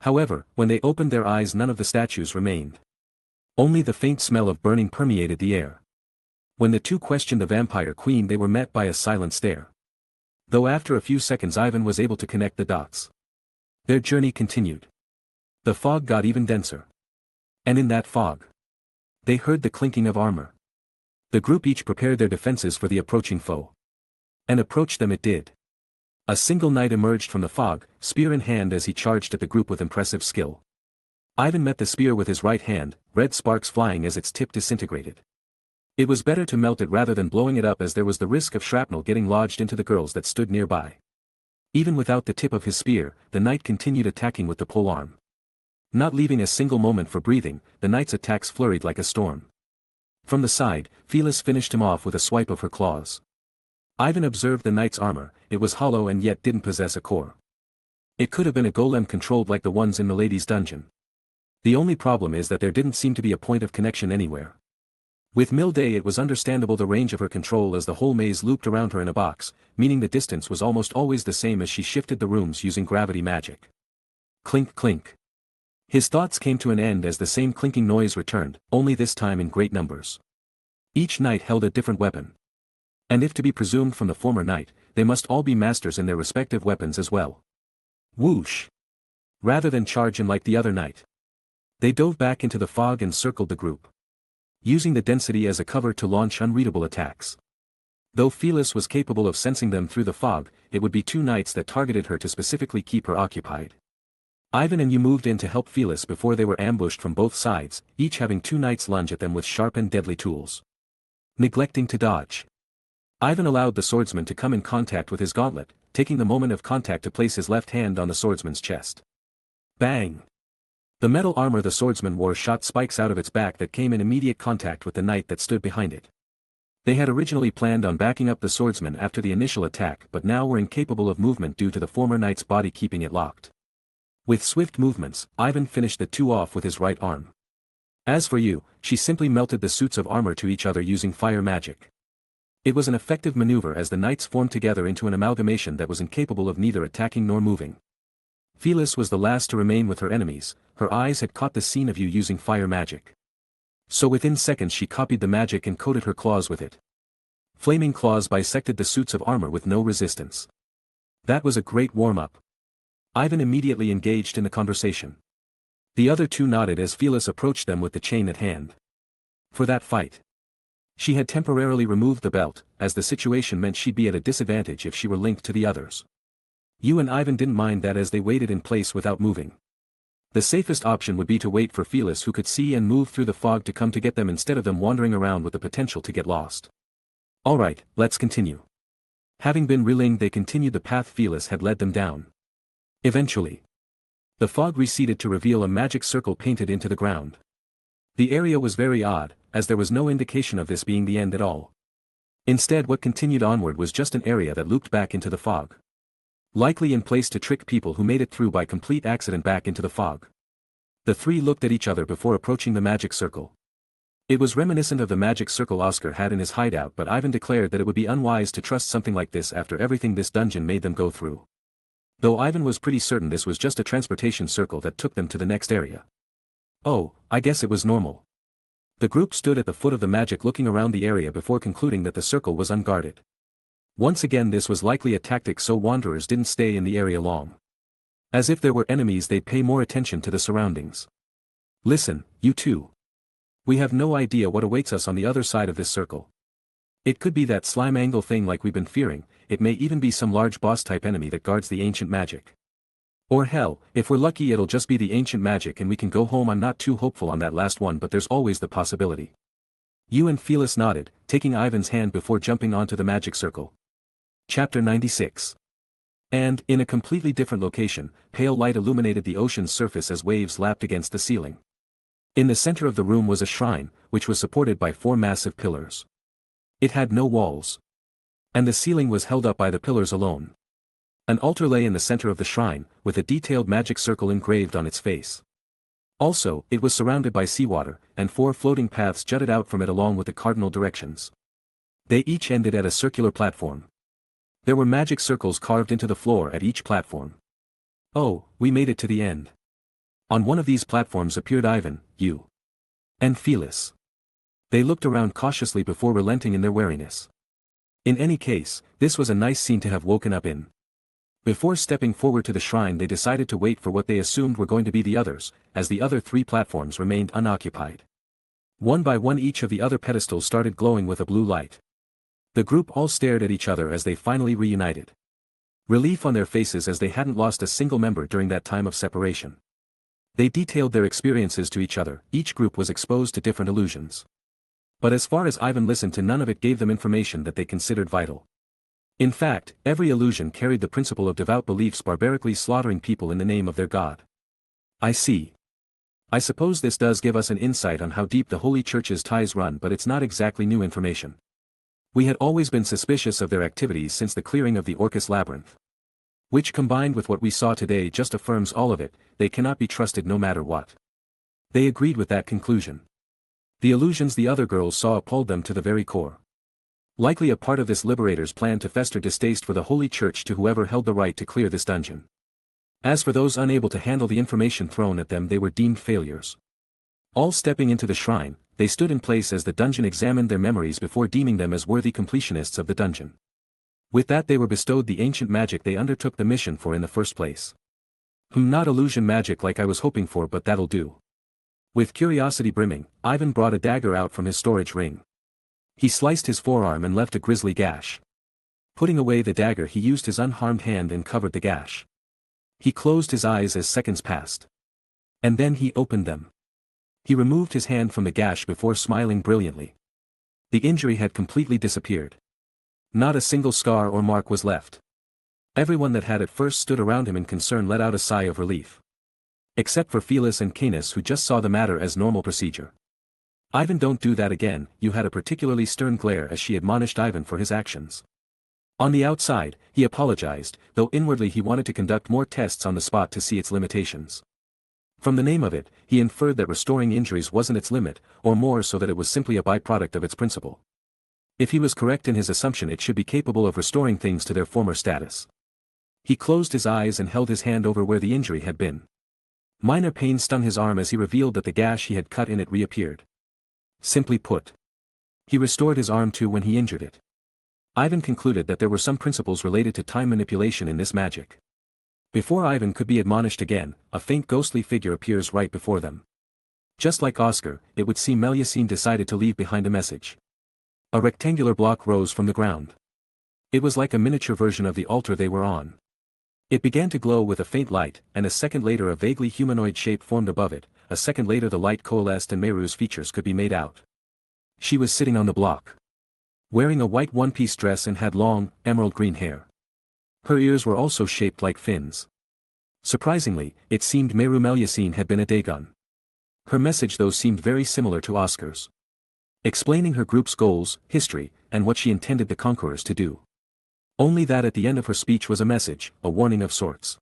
However, when they opened their eyes, none of the statues remained. Only the faint smell of burning permeated the air. When the two questioned the vampire queen, they were met by a silent stare. Though after a few seconds Ivan was able to connect the dots. Their journey continued. The fog got even denser. And in that fog, they heard the clinking of armor. The group each prepared their defenses for the approaching foe. And approach them it did. A single knight emerged from the fog, spear in hand as he charged at the group with impressive skill. Ivan met the spear with his right hand, red sparks flying as its tip disintegrated. It was better to melt it rather than blowing it up, as there was the risk of shrapnel getting lodged into the girls that stood nearby. Even without the tip of his spear, the knight continued attacking with the polearm. Not leaving a single moment for breathing, the knight's attacks flurried like a storm. From the side, Phyllis finished him off with a swipe of her claws. Ivan observed the knight's armor. It was hollow and yet didn't possess a core. It could have been a golem controlled like the ones in Milady's dungeon. The only problem is that there didn't seem to be a point of connection anywhere. With Milday, it was understandable the range of her control, as the whole maze looped around her in a box, meaning the distance was almost always the same as she shifted the rooms using gravity magic. Clink clink. His thoughts came to an end as the same clinking noise returned, only this time in great numbers. Each knight held a different weapon. And if to be presumed from the former knight, they must all be masters in their respective weapons as well. Whoosh! Rather than charge in like the other knight, they dove back into the fog and circled the group, using the density as a cover to launch unreadable attacks. Though Phyllis was capable of sensing them through the fog, it would be two knights that targeted her to specifically keep her occupied. Ivan and you moved in to help Phyllis before they were ambushed from both sides, each having two knights lunge at them with sharp and deadly tools. Neglecting to dodge, Ivan allowed the swordsman to come in contact with his gauntlet, taking the moment of contact to place his left hand on the swordsman's chest. Bang! The metal armor the swordsman wore shot spikes out of its back that came in immediate contact with the knight that stood behind it. They had originally planned on backing up the swordsman after the initial attack, but now were incapable of movement due to the former knight's body keeping it locked. With swift movements, Ivan finished the two off with his right arm. As for you, she simply melted the suits of armor to each other using fire magic. It was an effective maneuver as the knights formed together into an amalgamation that was incapable of neither attacking nor moving. Phyllis was the last to remain with her enemies. Her eyes had caught the scene of you using fire magic. So within seconds she copied the magic and coated her claws with it. Flaming claws bisected the suits of armor with no resistance. That was a great warm-up. Ivan immediately engaged in the conversation. The other two nodded as Phyllis approached them with the chain at hand. For that fight, she had temporarily removed the belt, as the situation meant she'd be at a disadvantage if she were linked to the others. You and Ivan didn't mind that as they waited in place without moving. The safest option would be to wait for Phyllis, who could see and move through the fog, to come to get them instead of them wandering around with the potential to get lost. Alright, let's continue. Having been relaying, they continued the path Phyllis had led them down. Eventually, the fog receded to reveal a magic circle painted into the ground. The area was very odd, as there was no indication of this being the end at all. Instead, what continued onward was just an area that looped back into the fog. Likely in place to trick people who made it through by complete accident back into the fog. The three looked at each other before approaching the magic circle. It was reminiscent of the magic circle Oscar had in his hideout, but Ivan declared that it would be unwise to trust something like this after everything this dungeon made them go through. Though Ivan was pretty certain this was just a transportation circle that took them to the next area. Oh, I guess it was normal. The group stood at the foot of the magic looking around the area before concluding that the circle was unguarded. Once again, this was likely a tactic so wanderers didn't stay in the area long. As if there were enemies, they'd pay more attention to the surroundings. Listen, you two. We have no idea what awaits us on the other side of this circle. It could be that slime angle thing like we've been fearing. It may even be some large boss-type enemy that guards the ancient magic. Or hell, if we're lucky it'll just be the ancient magic and we can go home. I'm not too hopeful on that last one, but there's always the possibility. You and Phyllis nodded, taking Ivan's hand before jumping onto the magic circle. Chapter 96. And, in a completely different location, pale light illuminated the ocean's surface as waves lapped against the ceiling. In the center of the room was a shrine, which was supported by 4 massive pillars. It had no walls. And the ceiling was held up by the pillars alone. An altar lay in the center of the shrine, with a detailed magic circle engraved on its face. Also, it was surrounded by seawater, and 4 floating paths jutted out from it along with the cardinal directions. They each ended at a circular platform. There were magic circles carved into the floor at each platform. Oh, we made it to the end. On one of these platforms appeared Ivan, you, and Phyllis. They looked around cautiously before relenting in their wariness. In any case, this was a nice scene to have woken up in. Before stepping forward to the shrine, they decided to wait for what they assumed were going to be the others, as the other 3 platforms remained unoccupied. One by one each of the other pedestals started glowing with a blue light. The group all stared at each other as they finally reunited. Relief on their faces as they hadn't lost a single member during that time of separation. They detailed their experiences to each other, each group was exposed to different illusions. But as far as Ivan listened to, none of it gave them information that they considered vital. In fact, every illusion carried the principle of devout beliefs barbarically slaughtering people in the name of their god. I see. I suppose this does give us an insight on how deep the Holy Church's ties run, but it's not exactly new information. We had always been suspicious of their activities since the clearing of the Orcus Labyrinth. Which combined with what we saw today just affirms all of it, they cannot be trusted no matter what. They agreed with that conclusion. The illusions the other girls saw appalled them to the very core. Likely a part of this liberator's plan to fester distaste for the Holy Church to whoever held the right to clear this dungeon. As for those unable to handle the information thrown at them, they were deemed failures. All stepping into the shrine, they stood in place as the dungeon examined their memories before deeming them as worthy completionists of the dungeon. With that they were bestowed the ancient magic they undertook the mission for in the first place. Not illusion magic like I was hoping for, but that'll do. With curiosity brimming, Ivan brought a dagger out from his storage ring. He sliced his forearm and left a grisly gash. Putting away the dagger, he used his unharmed hand and covered the gash. He closed his eyes as seconds passed. And then he opened them. He removed his hand from the gash before smiling brilliantly. The injury had completely disappeared. Not a single scar or mark was left. Everyone that had at first stood around him in concern let out a sigh of relief. Except for Felis and Canis, who just saw the matter as normal procedure. Ivan, don't do that again. You had a particularly stern glare as she admonished Ivan for his actions. On the outside, he apologized, though inwardly he wanted to conduct more tests on the spot to see its limitations. From the name of it, he inferred that restoring injuries wasn't its limit, or more so that it was simply a byproduct of its principle. If he was correct in his assumption, it should be capable of restoring things to their former status. He closed his eyes and held his hand over where the injury had been. Minor pain stung his arm as he revealed that the gash he had cut in it reappeared. Simply put, he restored his arm too when he injured it. Ivan concluded that there were some principles related to time manipulation in this magic. Before Ivan could be admonished again, a faint ghostly figure appears right before them. Just like Oscar, it would seem Melusine decided to leave behind a message. A rectangular block rose from the ground. It was like a miniature version of the altar they were on. It began to glow with a faint light, and a second later a vaguely humanoid shape formed above it. A second later the light coalesced and Meru's features could be made out. She was sitting on the block, wearing a white one-piece dress and had long, emerald-green hair. Her ears were also shaped like fins. Surprisingly, it seemed Meru Melusine had been a Dagon. Her message though seemed very similar to Oscar's, explaining her group's goals, history, and what she intended the conquerors to do. Only that at the end of her speech was a message, a warning of sorts.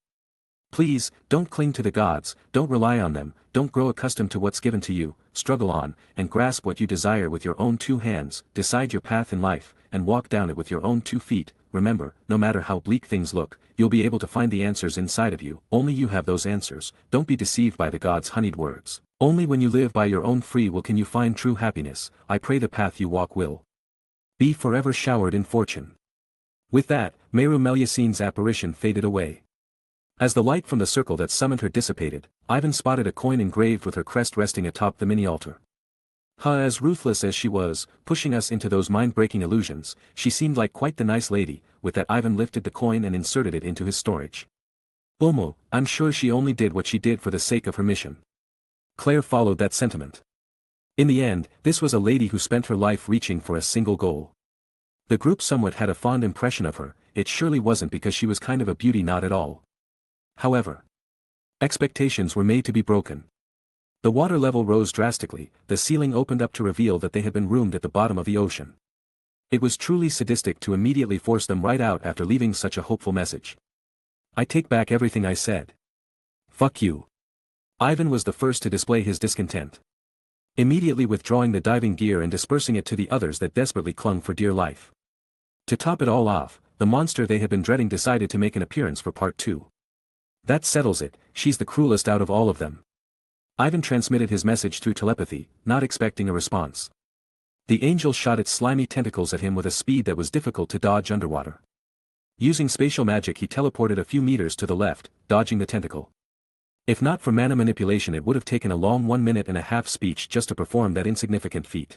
Please, don't cling to the gods, don't rely on them, don't grow accustomed to what's given to you, struggle on, and grasp what you desire with your own 2 hands, decide your path in life, and walk down it with your own 2 feet. Remember, no matter how bleak things look, you'll be able to find the answers inside of you. Only you have those answers. Don't be deceived by the gods' honeyed words. Only when you live by your own free will can you find true happiness. I pray the path you walk will be forever showered in fortune. With that, Meru Melusine's apparition faded away. As the light from the circle that summoned her dissipated, Ivan spotted a coin engraved with her crest resting atop the mini-altar. As ruthless as she was, pushing us into those mind-breaking illusions, she seemed like quite the nice lady. With that, Ivan lifted the coin and inserted it into his storage. Omo, I'm sure she only did what she did for the sake of her mission. Claire followed that sentiment. In the end, this was a lady who spent her life reaching for a single goal. The group somewhat had a fond impression of her. It surely wasn't because she was kind of a beauty, not at all. However, expectations were made to be broken. The water level rose drastically, the ceiling opened up to reveal that they had been roomed at the bottom of the ocean. It was truly sadistic to immediately force them right out after leaving such a hopeful message. I take back everything I said. Fuck you. Ivan was the first to display his discontent. Immediately withdrawing the diving gear and dispersing it to the others that desperately clung for dear life. To top it all off, the monster they had been dreading decided to make an appearance for part 2. That settles it, she's the cruelest out of all of them. Ivan transmitted his message through telepathy, not expecting a response. The angel shot its slimy tentacles at him with a speed that was difficult to dodge underwater. Using spatial magic, he teleported a few meters to the left, dodging the tentacle. If not for mana manipulation, it would have taken a long 1.5-minute speech just to perform that insignificant feat.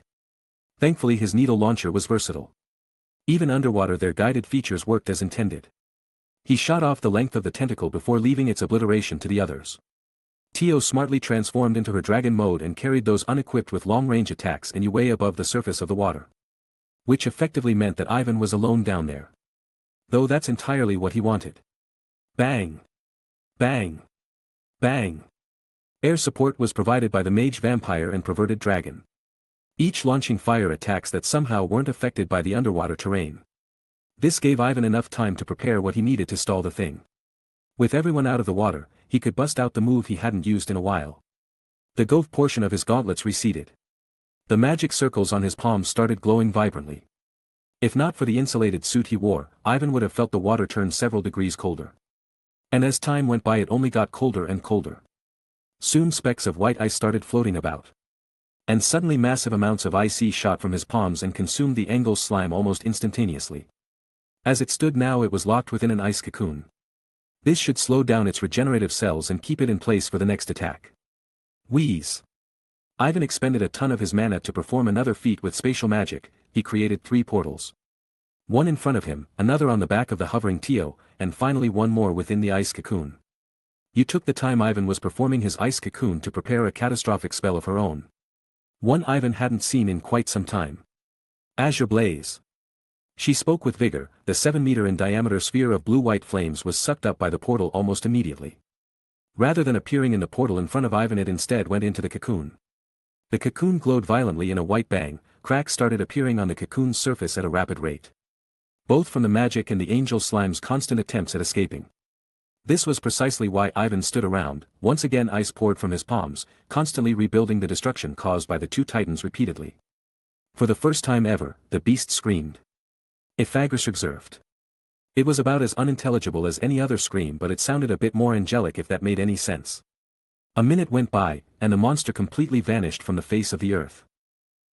Thankfully his needle launcher was versatile. Even underwater their guided features worked as intended. He shot off the length of the tentacle before leaving its obliteration to the others. Tio smartly transformed into her dragon mode and carried those unequipped with long-range attacks and way above the surface of the water. Which effectively meant that Ivan was alone down there. Though that's entirely what he wanted. Bang! Bang! Bang! Air support was provided by the mage vampire and perverted dragon. Each launching fire attacks that somehow weren't affected by the underwater terrain. This gave Ivan enough time to prepare what he needed to stall the thing. With everyone out of the water, he could bust out the move he hadn't used in a while. The gove portion of his gauntlets receded. The magic circles on his palms started glowing vibrantly. If not for the insulated suit he wore, Ivan would have felt the water turn several degrees colder. And as time went by it only got colder and colder. Soon specks of white ice started floating about. And suddenly massive amounts of ice shot from his palms and consumed the Engel's slime almost instantaneously. As it stood now it was locked within an ice cocoon. This should slow down its regenerative cells and keep it in place for the next attack. Wheeze. Ivan expended a ton of his mana to perform another feat with spatial magic. He created 3 portals. One in front of him, another on the back of the hovering Tio, and finally one more within the ice cocoon. You took the time Ivan was performing his ice cocoon to prepare a catastrophic spell of her own. One Ivan hadn't seen in quite some time. Azure Blaze. She spoke with vigor. The 7-meter in diameter sphere of blue-white flames was sucked up by the portal almost immediately. Rather than appearing in the portal in front of Ivan it instead went into the cocoon. The cocoon glowed violently in a white bang. Cracks started appearing on the cocoon's surface at a rapid rate. Both from the magic and the angel slime's constant attempts at escaping. This was precisely why Ivan stood around. Once again ice poured from his palms, constantly rebuilding the destruction caused by the 2 titans repeatedly. For the first time ever, the beast screamed. Iphagus observed. It was about as unintelligible as any other scream, but it sounded a bit more angelic if that made any sense. A minute went by, and the monster completely vanished from the face of the earth.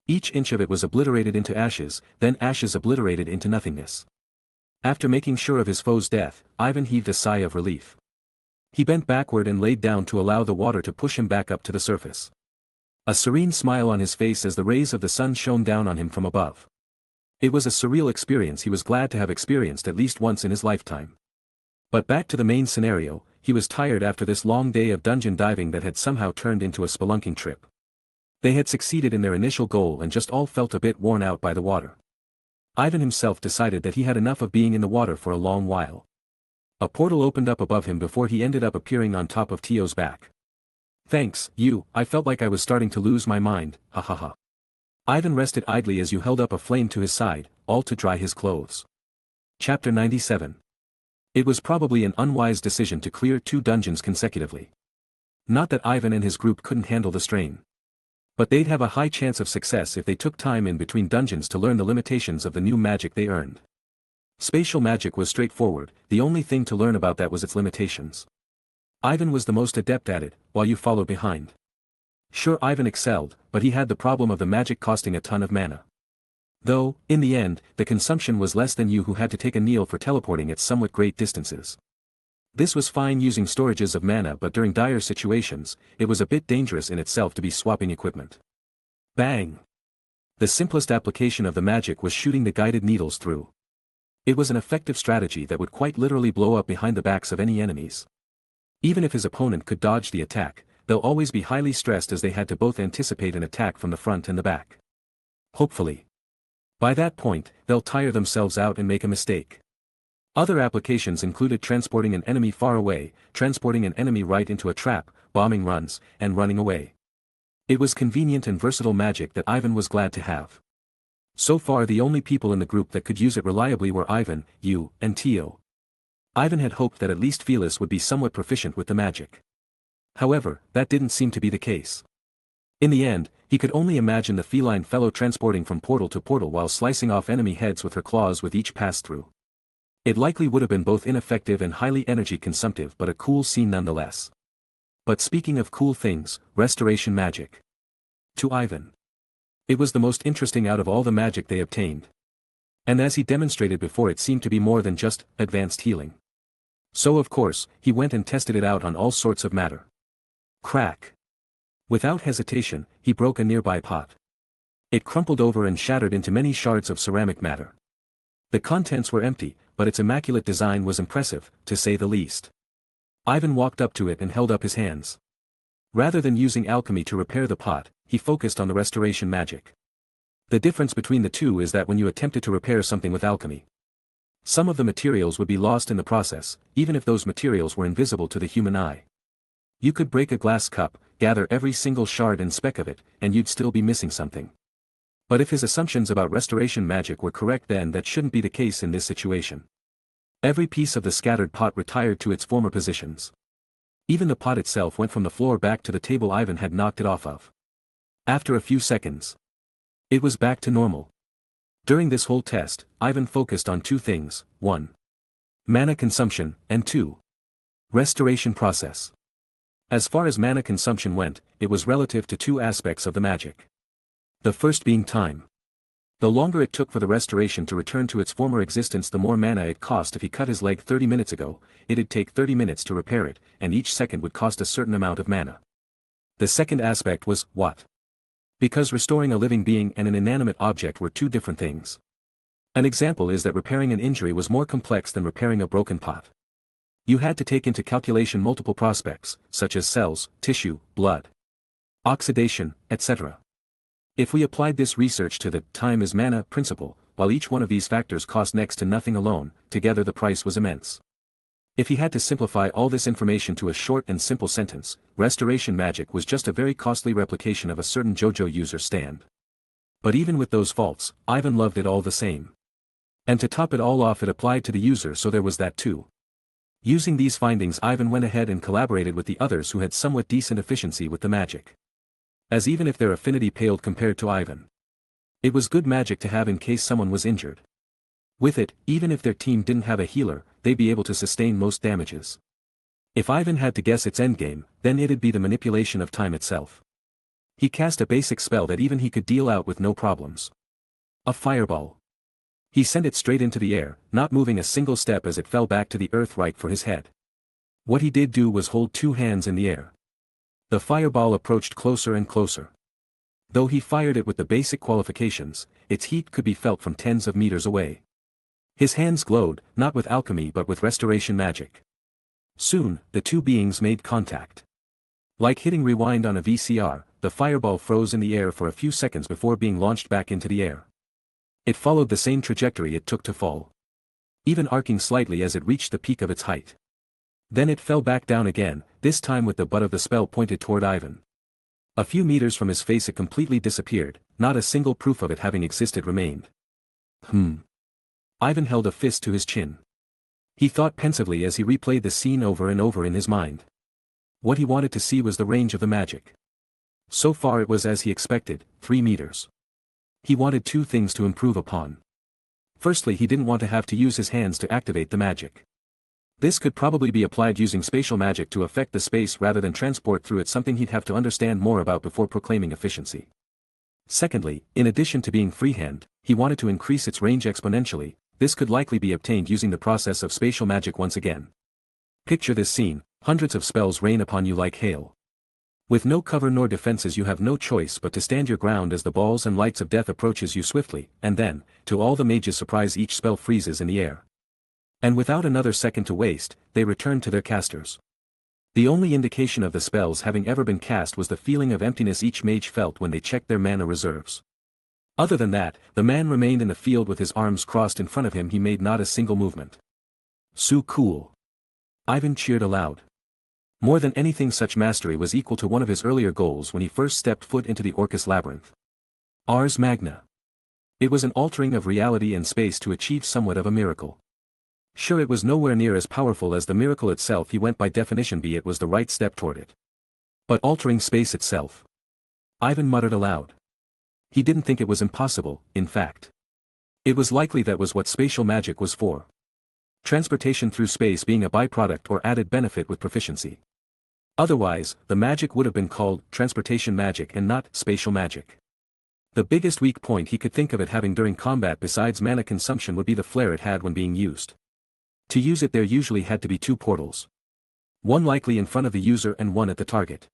Each inch of it was obliterated into ashes, then ashes obliterated into nothingness. After making sure of his foe's death, Ivan heaved a sigh of relief. He bent backward and laid down to allow the water to push him back up to the surface. A serene smile on his face as the rays of the sun shone down on him from above. It was a surreal experience he was glad to have experienced at least once in his lifetime. But back to the main scenario, he was tired after this long day of dungeon diving that had somehow turned into a spelunking trip. They had succeeded in their initial goal and just all felt a bit worn out by the water. Ivan himself decided that he had enough of being in the water for a long while. A portal opened up above him before he ended up appearing on top of Tio's back. Thanks, you, I felt like I was starting to lose my mind, ha ha ha. Ivan rested idly as you held up a flame to his side, all to dry his clothes. Chapter 97. It was probably an unwise decision to clear 2 dungeons consecutively. Not that Ivan and his group couldn't handle the strain. But they'd have a high chance of success if they took time in between dungeons to learn the limitations of the new magic they earned. Spatial magic was straightforward, the only thing to learn about that was its limitations. Ivan was the most adept at it, while you followed behind. Sure, Ivan excelled, but he had the problem of the magic costing a ton of mana. Though, in the end, the consumption was less than you who had to take a kneel for teleporting at somewhat great distances. This was fine using storages of mana, but during dire situations, it was a bit dangerous in itself to be swapping equipment. Bang! The simplest application of the magic was shooting the guided needles through. It was an effective strategy that would quite literally blow up behind the backs of any enemies. Even if his opponent could dodge the attack, they'll always be highly stressed as they had to both anticipate an attack from the front and the back. Hopefully. By that point, they'll tire themselves out and make a mistake. Other applications included transporting an enemy far away, transporting an enemy right into a trap, bombing runs, and running away. It was convenient and versatile magic that Ivan was glad to have. So far the only people in the group that could use it reliably were Ivan, you, and Tio. Ivan had hoped that at least Felis would be somewhat proficient with the magic. However, that didn't seem to be the case. In the end, he could only imagine the feline fellow transporting from portal to portal while slicing off enemy heads with her claws with each pass-through. It likely would have been both ineffective and highly energy-consumptive, but a cool scene nonetheless. But speaking of cool things, restoration magic. To Ivan. It was the most interesting out of all the magic they obtained. And as he demonstrated before, it seemed to be more than just advanced healing. So of course, he went and tested it out on all sorts of matter. Crack. Without hesitation, he broke a nearby pot. It crumpled over and shattered into many shards of ceramic matter. The contents were empty, but its immaculate design was impressive, to say the least. Ivan walked up to it and held up his hands. Rather than using alchemy to repair the pot, he focused on the restoration magic. The difference between the two is that when you attempted to repair something with alchemy, some of the materials would be lost in the process, even if those materials were invisible to the human eye. You could break a glass cup, gather every single shard and speck of it, and you'd still be missing something. But if his assumptions about restoration magic were correct, then that shouldn't be the case in this situation. Every piece of the scattered pot retired to its former positions. Even the pot itself went from the floor back to the table Ivan had knocked it off of. After a few seconds, it was back to normal. During this whole test, Ivan focused on two things: 1. Mana consumption, and 2. Restoration process. As far as mana consumption went, it was relative to two aspects of the magic. The first being time. The longer it took for the restoration to return to its former existence, the more mana it cost. If he cut his leg 30 minutes ago, it'd take 30 minutes to repair it, and each second would cost a certain amount of mana. The second aspect was what? Because restoring a living being and an inanimate object were two different things. An example is that repairing an injury was more complex than repairing a broken pot. You had to take into calculation multiple prospects, such as cells, tissue, blood, oxidation, etc. If we applied this research to the time is mana principle, while each one of these factors cost next to nothing alone, together the price was immense. If he had to simplify all this information to a short and simple sentence, restoration magic was just a very costly replication of a certain JoJo user stand. But even with those faults, Ivan loved it all the same. And to top it all off, it applied to the user, so there was that too. Using these findings, Ivan went ahead and collaborated with the others who had somewhat decent efficiency with the magic. As even if their affinity paled compared to Ivan, it was good magic to have in case someone was injured. With it, even if their team didn't have a healer, they'd be able to sustain most damages. If Ivan had to guess its endgame, then it'd be the manipulation of time itself. He cast a basic spell that even he could deal out with no problems. A fireball. He sent it straight into the air, not moving a single step as it fell back to the earth right for his head. What he did do was hold two hands in the air. The fireball approached closer and closer. Though he fired it with the basic qualifications, its heat could be felt from tens of meters away. His hands glowed, not with alchemy but with restoration magic. Soon, the two beings made contact. Like hitting rewind on a VCR, the fireball froze in the air for a few seconds before being launched back into the air. It followed the same trajectory it took to fall, even arcing slightly as it reached the peak of its height. Then it fell back down again, this time with the butt of the spell pointed toward Ivan. A few meters from his face it completely disappeared, not a single proof of it having existed remained. Ivan held a fist to his chin. He thought pensively as he replayed the scene over and over in his mind. What he wanted to see was the range of the magic. So far it was as he expected, 3 meters. He wanted two things to improve upon. Firstly, he didn't want to have to use his hands to activate the magic. This could probably be applied using spatial magic to affect the space rather than transport through it, something he'd have to understand more about before proclaiming efficiency. Secondly, in addition to being freehand, he wanted to increase its range exponentially. This could likely be obtained using the process of spatial magic once again. Picture this scene: hundreds of spells rain upon you like hail. With no cover nor defenses, you have no choice but to stand your ground as the balls and lights of death approaches you swiftly, and then, to all the mages' surprise, each spell freezes in the air. And without another second to waste, they return to their casters. The only indication of the spells having ever been cast was the feeling of emptiness each mage felt when they checked their mana reserves. Other than that, the man remained in the field with his arms crossed in front of him. He made not a single movement. So cool. Ivan cheered aloud. More than anything, such mastery was equal to one of his earlier goals when he first stepped foot into the Orcus labyrinth. Ars Magna. It was an altering of reality and space to achieve somewhat of a miracle. Sure, it was nowhere near as powerful as the miracle itself he went by definition, be it was the right step toward it. But altering space itself. Ivan muttered aloud. He didn't think it was impossible, in fact. It was likely that was what spatial magic was for. Transportation through space being a byproduct or added benefit with proficiency. Otherwise, the magic would have been called transportation magic and not spatial magic. The biggest weak point he could think of it having during combat besides mana consumption would be the flare it had when being used. To use it, there usually had to be two portals. One likely in front of the user and one at the target.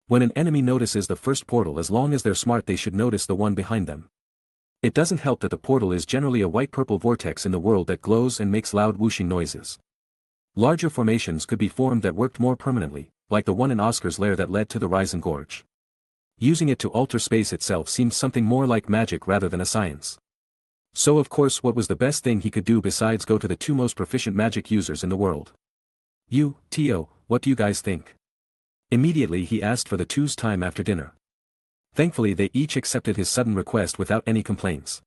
When an enemy notices the first portal, as long as they're smart, they should notice the one behind them. It doesn't help that the portal is generally a white-purple vortex in the world that glows and makes loud whooshing noises. Larger formations could be formed that worked more permanently, like the one in Oscar's lair that led to the Risen Gorge. Using it to alter space itself seemed something more like magic rather than a science. So of course what was the best thing he could do besides go to the two most proficient magic users in the world? You, Tio, what do you guys think? Immediately he asked for the two's time after dinner. Thankfully they each accepted his sudden request without any complaints.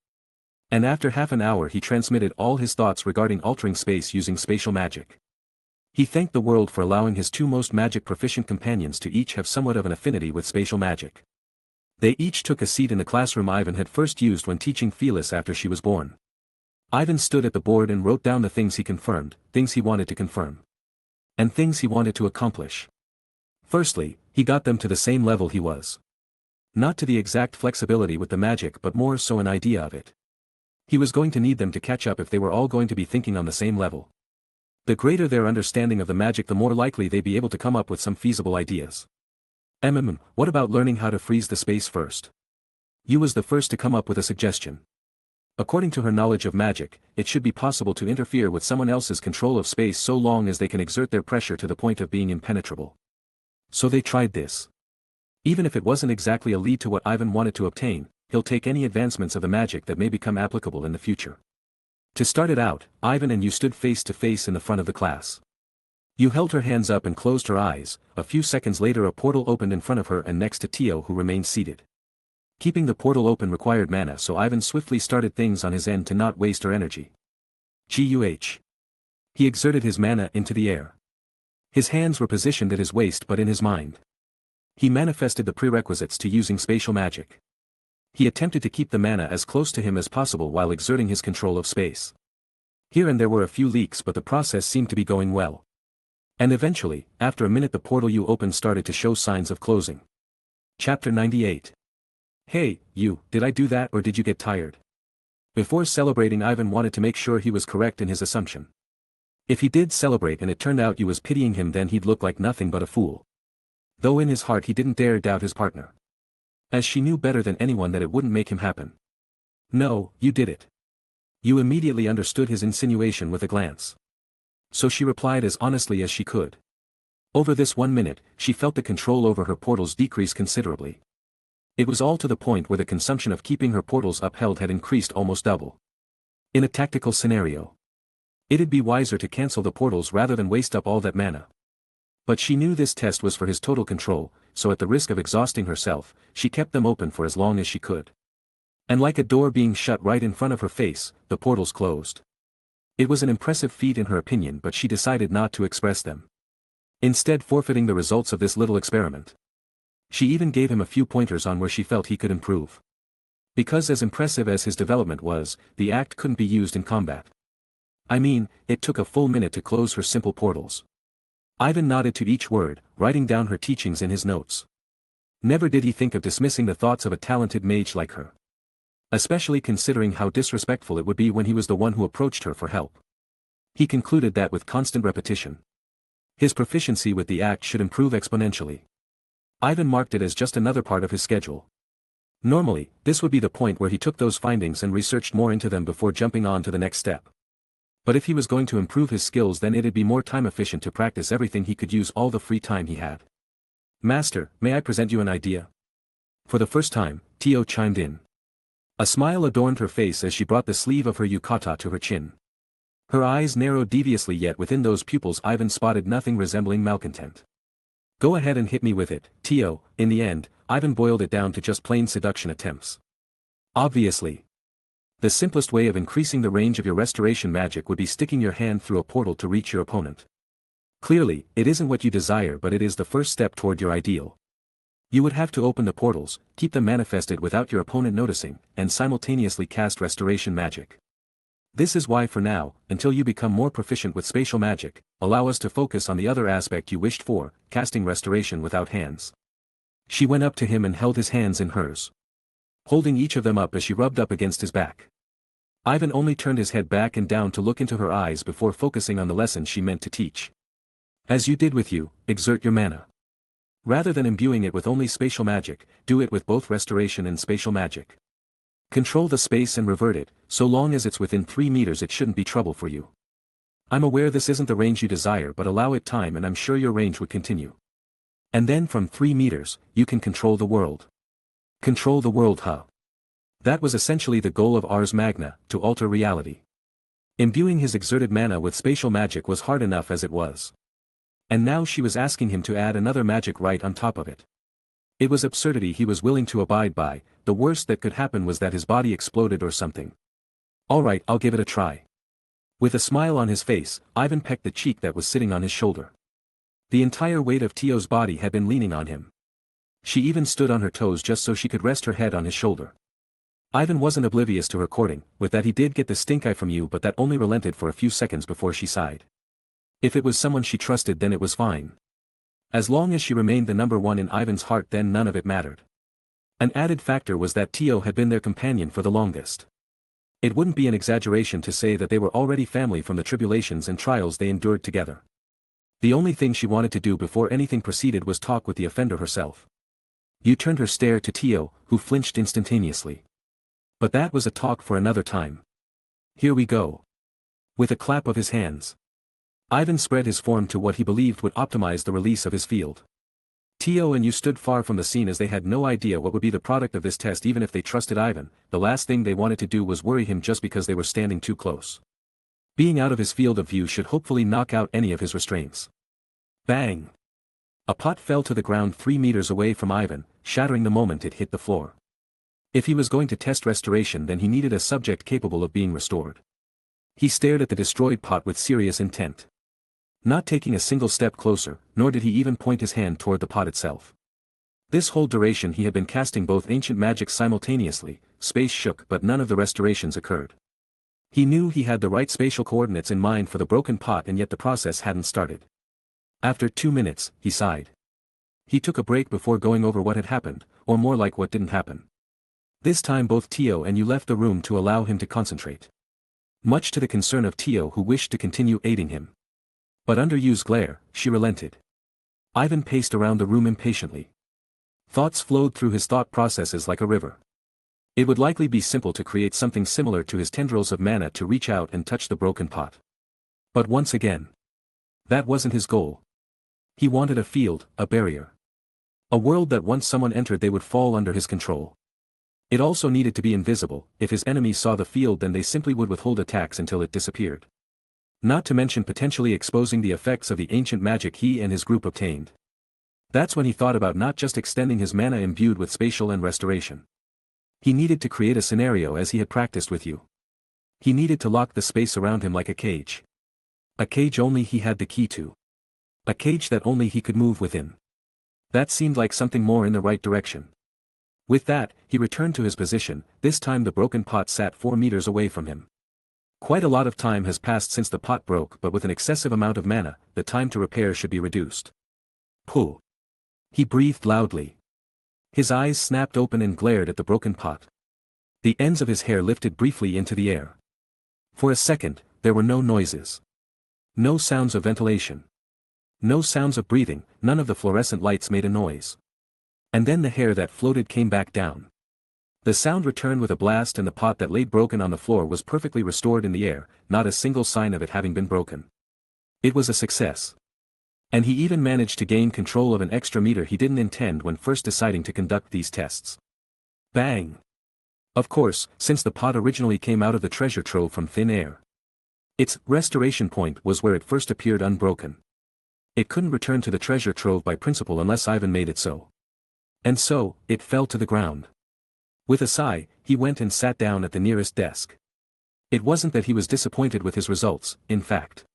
And after half an hour he transmitted all his thoughts regarding altering space using spatial magic. He thanked the world for allowing his two most magic proficient companions to each have somewhat of an affinity with spatial magic. They each took a seat in the classroom Ivan had first used when teaching Phyllis after she was born. Ivan stood at the board and wrote down the things he confirmed, things he wanted to confirm, and things he wanted to accomplish. Firstly, he got them to the same level he was. Not to the exact flexibility with the magic but more so an idea of it. He was going to need them to catch up if they were all going to be thinking on the same level. The greater their understanding of the magic the more likely they'd be able to come up with some feasible ideas. What about learning how to freeze the space first? You was the first to come up with a suggestion. According to her knowledge of magic, it should be possible to interfere with someone else's control of space so long as they can exert their pressure to the point of being impenetrable. So they tried this. Even if it wasn't exactly a lead to what Ivan wanted to obtain, he'll take any advancements of the magic that may become applicable in the future. To start it out, Ivan and you stood face to face in the front of the class. You held her hands up and closed her eyes. A few seconds later a portal opened in front of her and next to Tio who remained seated. Keeping the portal open required mana so Ivan swiftly started things on his end to not waste her energy. Guh. He exerted his mana into the air. His hands were positioned at his waist but in his mind. He manifested the prerequisites to using spatial magic. He attempted to keep the mana as close to him as possible while exerting his control of space. Here and there were a few leaks but the process seemed to be going well. And eventually, after a minute the portal you opened started to show signs of closing. Chapter 98. Hey, you, did I do that or did you get tired? Before celebrating Ivan wanted to make sure he was correct in his assumption. If he did celebrate and it turned out you was pitying him then he'd look like nothing but a fool. Though in his heart he didn't dare doubt his partner. As she knew better than anyone that it wouldn't make him happen. No, you did it. You immediately understood his insinuation with a glance. So she replied as honestly as she could. Over this 1 minute, she felt the control over her portals decrease considerably. It was all to the point where the consumption of keeping her portals upheld had increased almost double. In a tactical scenario, it'd be wiser to cancel the portals rather than waste up all that mana. But she knew this test was for his total control, so at the risk of exhausting herself, she kept them open for as long as she could. And like a door being shut right in front of her face, the portals closed. It was an impressive feat in her opinion but she decided not to express them. Instead forfeiting the results of this little experiment. She even gave him a few pointers on where she felt he could improve. Because as impressive as his development was, the act couldn't be used in combat. I mean, it took a full minute to close her simple portals. Ivan nodded to each word, writing down her teachings in his notes. Never did he think of dismissing the thoughts of a talented mage like her. Especially considering how disrespectful it would be when he was the one who approached her for help. He concluded that with constant repetition, his proficiency with the act should improve exponentially. Ivan marked it as just another part of his schedule. Normally, this would be the point where he took those findings and researched more into them before jumping on to the next step. But if he was going to improve his skills then it'd be more time efficient to practice everything he could use all the free time he had. Master, may I present you an idea? For the first time, Tio chimed in. A smile adorned her face as she brought the sleeve of her yukata to her chin. Her eyes narrowed deviously yet within those pupils Ivan spotted nothing resembling malcontent. Go ahead and hit me with it, Tio. In the end, Ivan boiled it down to just plain seduction attempts. Obviously. The simplest way of increasing the range of your restoration magic would be sticking your hand through a portal to reach your opponent. Clearly, it isn't what you desire but it is the first step toward your ideal. You would have to open the portals, keep them manifested without your opponent noticing, and simultaneously cast restoration magic. This is why for now, until you become more proficient with spatial magic, allow us to focus on the other aspect you wished for, casting restoration without hands. She went up to him and held his hands in hers, holding each of them up as she rubbed up against his back. Ivan only turned his head back and down to look into her eyes before focusing on the lesson she meant to teach. As you did with you, exert your mana. Rather than imbuing it with only spatial magic, do it with both restoration and spatial magic. Control the space and revert it, so long as it's within 3 meters it shouldn't be trouble for you. I'm aware this isn't the range you desire, but allow it time and I'm sure your range would continue. And then from 3 meters, you can control the world. Control the world, huh? That was essentially the goal of Ars Magna, to alter reality. Imbuing his exerted mana with spatial magic was hard enough as it was. And now she was asking him to add another magic right on top of it. It was absurdity he was willing to abide by. The worst that could happen was that his body exploded or something. Alright, I'll give it a try. With a smile on his face, Ivan pecked the cheek that was sitting on his shoulder. The entire weight of Tio's body had been leaning on him. She even stood on her toes just so she could rest her head on his shoulder. Ivan wasn't oblivious to her courting, with that he did get the stink eye from you, but that only relented for a few seconds before she sighed. If it was someone she trusted, then it was fine. As long as she remained the number one in Ivan's heart, then none of it mattered. An added factor was that Tio had been their companion for the longest. It wouldn't be an exaggeration to say that they were already family from the tribulations and trials they endured together. The only thing she wanted to do before anything proceeded was talk with the offender herself. You turned her stare to Tio, who flinched instantaneously. But that was a talk for another time. Here we go. With a clap of his hands, Ivan spread his form to what he believed would optimize the release of his field. Tio and you stood far from the scene as they had no idea what would be the product of this test. Even if they trusted Ivan, the last thing they wanted to do was worry him just because they were standing too close. Being out of his field of view should hopefully knock out any of his restraints. Bang! A pot fell to the ground 3 meters away from Ivan, shattering the moment it hit the floor. If he was going to test restoration, then he needed a subject capable of being restored. He stared at the destroyed pot with serious intent. Not taking a single step closer, nor did he even point his hand toward the pot itself. This whole duration he had been casting both ancient magic simultaneously. Space shook, but none of the restorations occurred. He knew he had the right spatial coordinates in mind for the broken pot, and yet the process hadn't started. After 2 minutes, he sighed. He took a break before going over what had happened, or more like what didn't happen. This time both Tio and you left the room to allow him to concentrate. Much to the concern of Tio, who wished to continue aiding him. But under Yu's glare, she relented. Ivan paced around the room impatiently. Thoughts flowed through his thought processes like a river. It would likely be simple to create something similar to his tendrils of mana to reach out and touch the broken pot. But once again, that wasn't his goal. He wanted a field, a barrier. A world that once someone entered they would fall under his control. It also needed to be invisible. If his enemies saw the field, then they simply would withhold attacks until it disappeared. Not to mention potentially exposing the effects of the ancient magic he and his group obtained. That's when he thought about not just extending his mana imbued with spatial and restoration. He needed to create a scenario as he had practiced with you. He needed to lock the space around him like a cage. A cage only he had the key to. A cage that only he could move within. That seemed like something more in the right direction. With that, he returned to his position. This time the broken pot sat 4 meters away from him. Quite a lot of time has passed since the pot broke, but with an excessive amount of mana, the time to repair should be reduced. Pull. He breathed loudly. His eyes snapped open and glared at the broken pot. The ends of his hair lifted briefly into the air. For a second, there were no noises. No sounds of ventilation. No sounds of breathing. None of the fluorescent lights made a noise. And then the hair that floated came back down. The sound returned with a blast, and the pot that lay broken on the floor was perfectly restored in the air, not a single sign of it having been broken. It was a success. And he even managed to gain control of an extra meter he didn't intend when first deciding to conduct these tests. Bang! Of course, since the pot originally came out of the treasure trove from thin air. Its restoration point was where it first appeared unbroken. It couldn't return to the treasure trove by principle unless Ivan made it so. And so, it fell to the ground. With a sigh, he went and sat down at the nearest desk. It wasn't that he was disappointed with his results, in fact.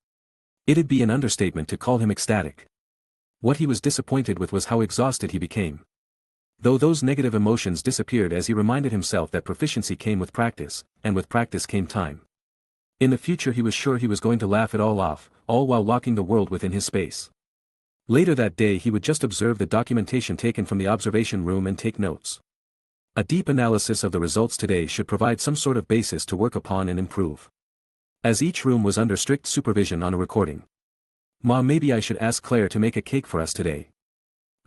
It'd be an understatement to call him ecstatic. What he was disappointed with was how exhausted he became. Though those negative emotions disappeared as he reminded himself that proficiency came with practice, and with practice came time. In the future he was sure he was going to laugh it all off, all while locking the world within his space. Later that day he would just observe the documentation taken from the observation room and take notes. A deep analysis of the results today should provide some sort of basis to work upon and improve. As each room was under strict supervision on a recording. Ma, maybe I should ask Claire to make a cake for us today.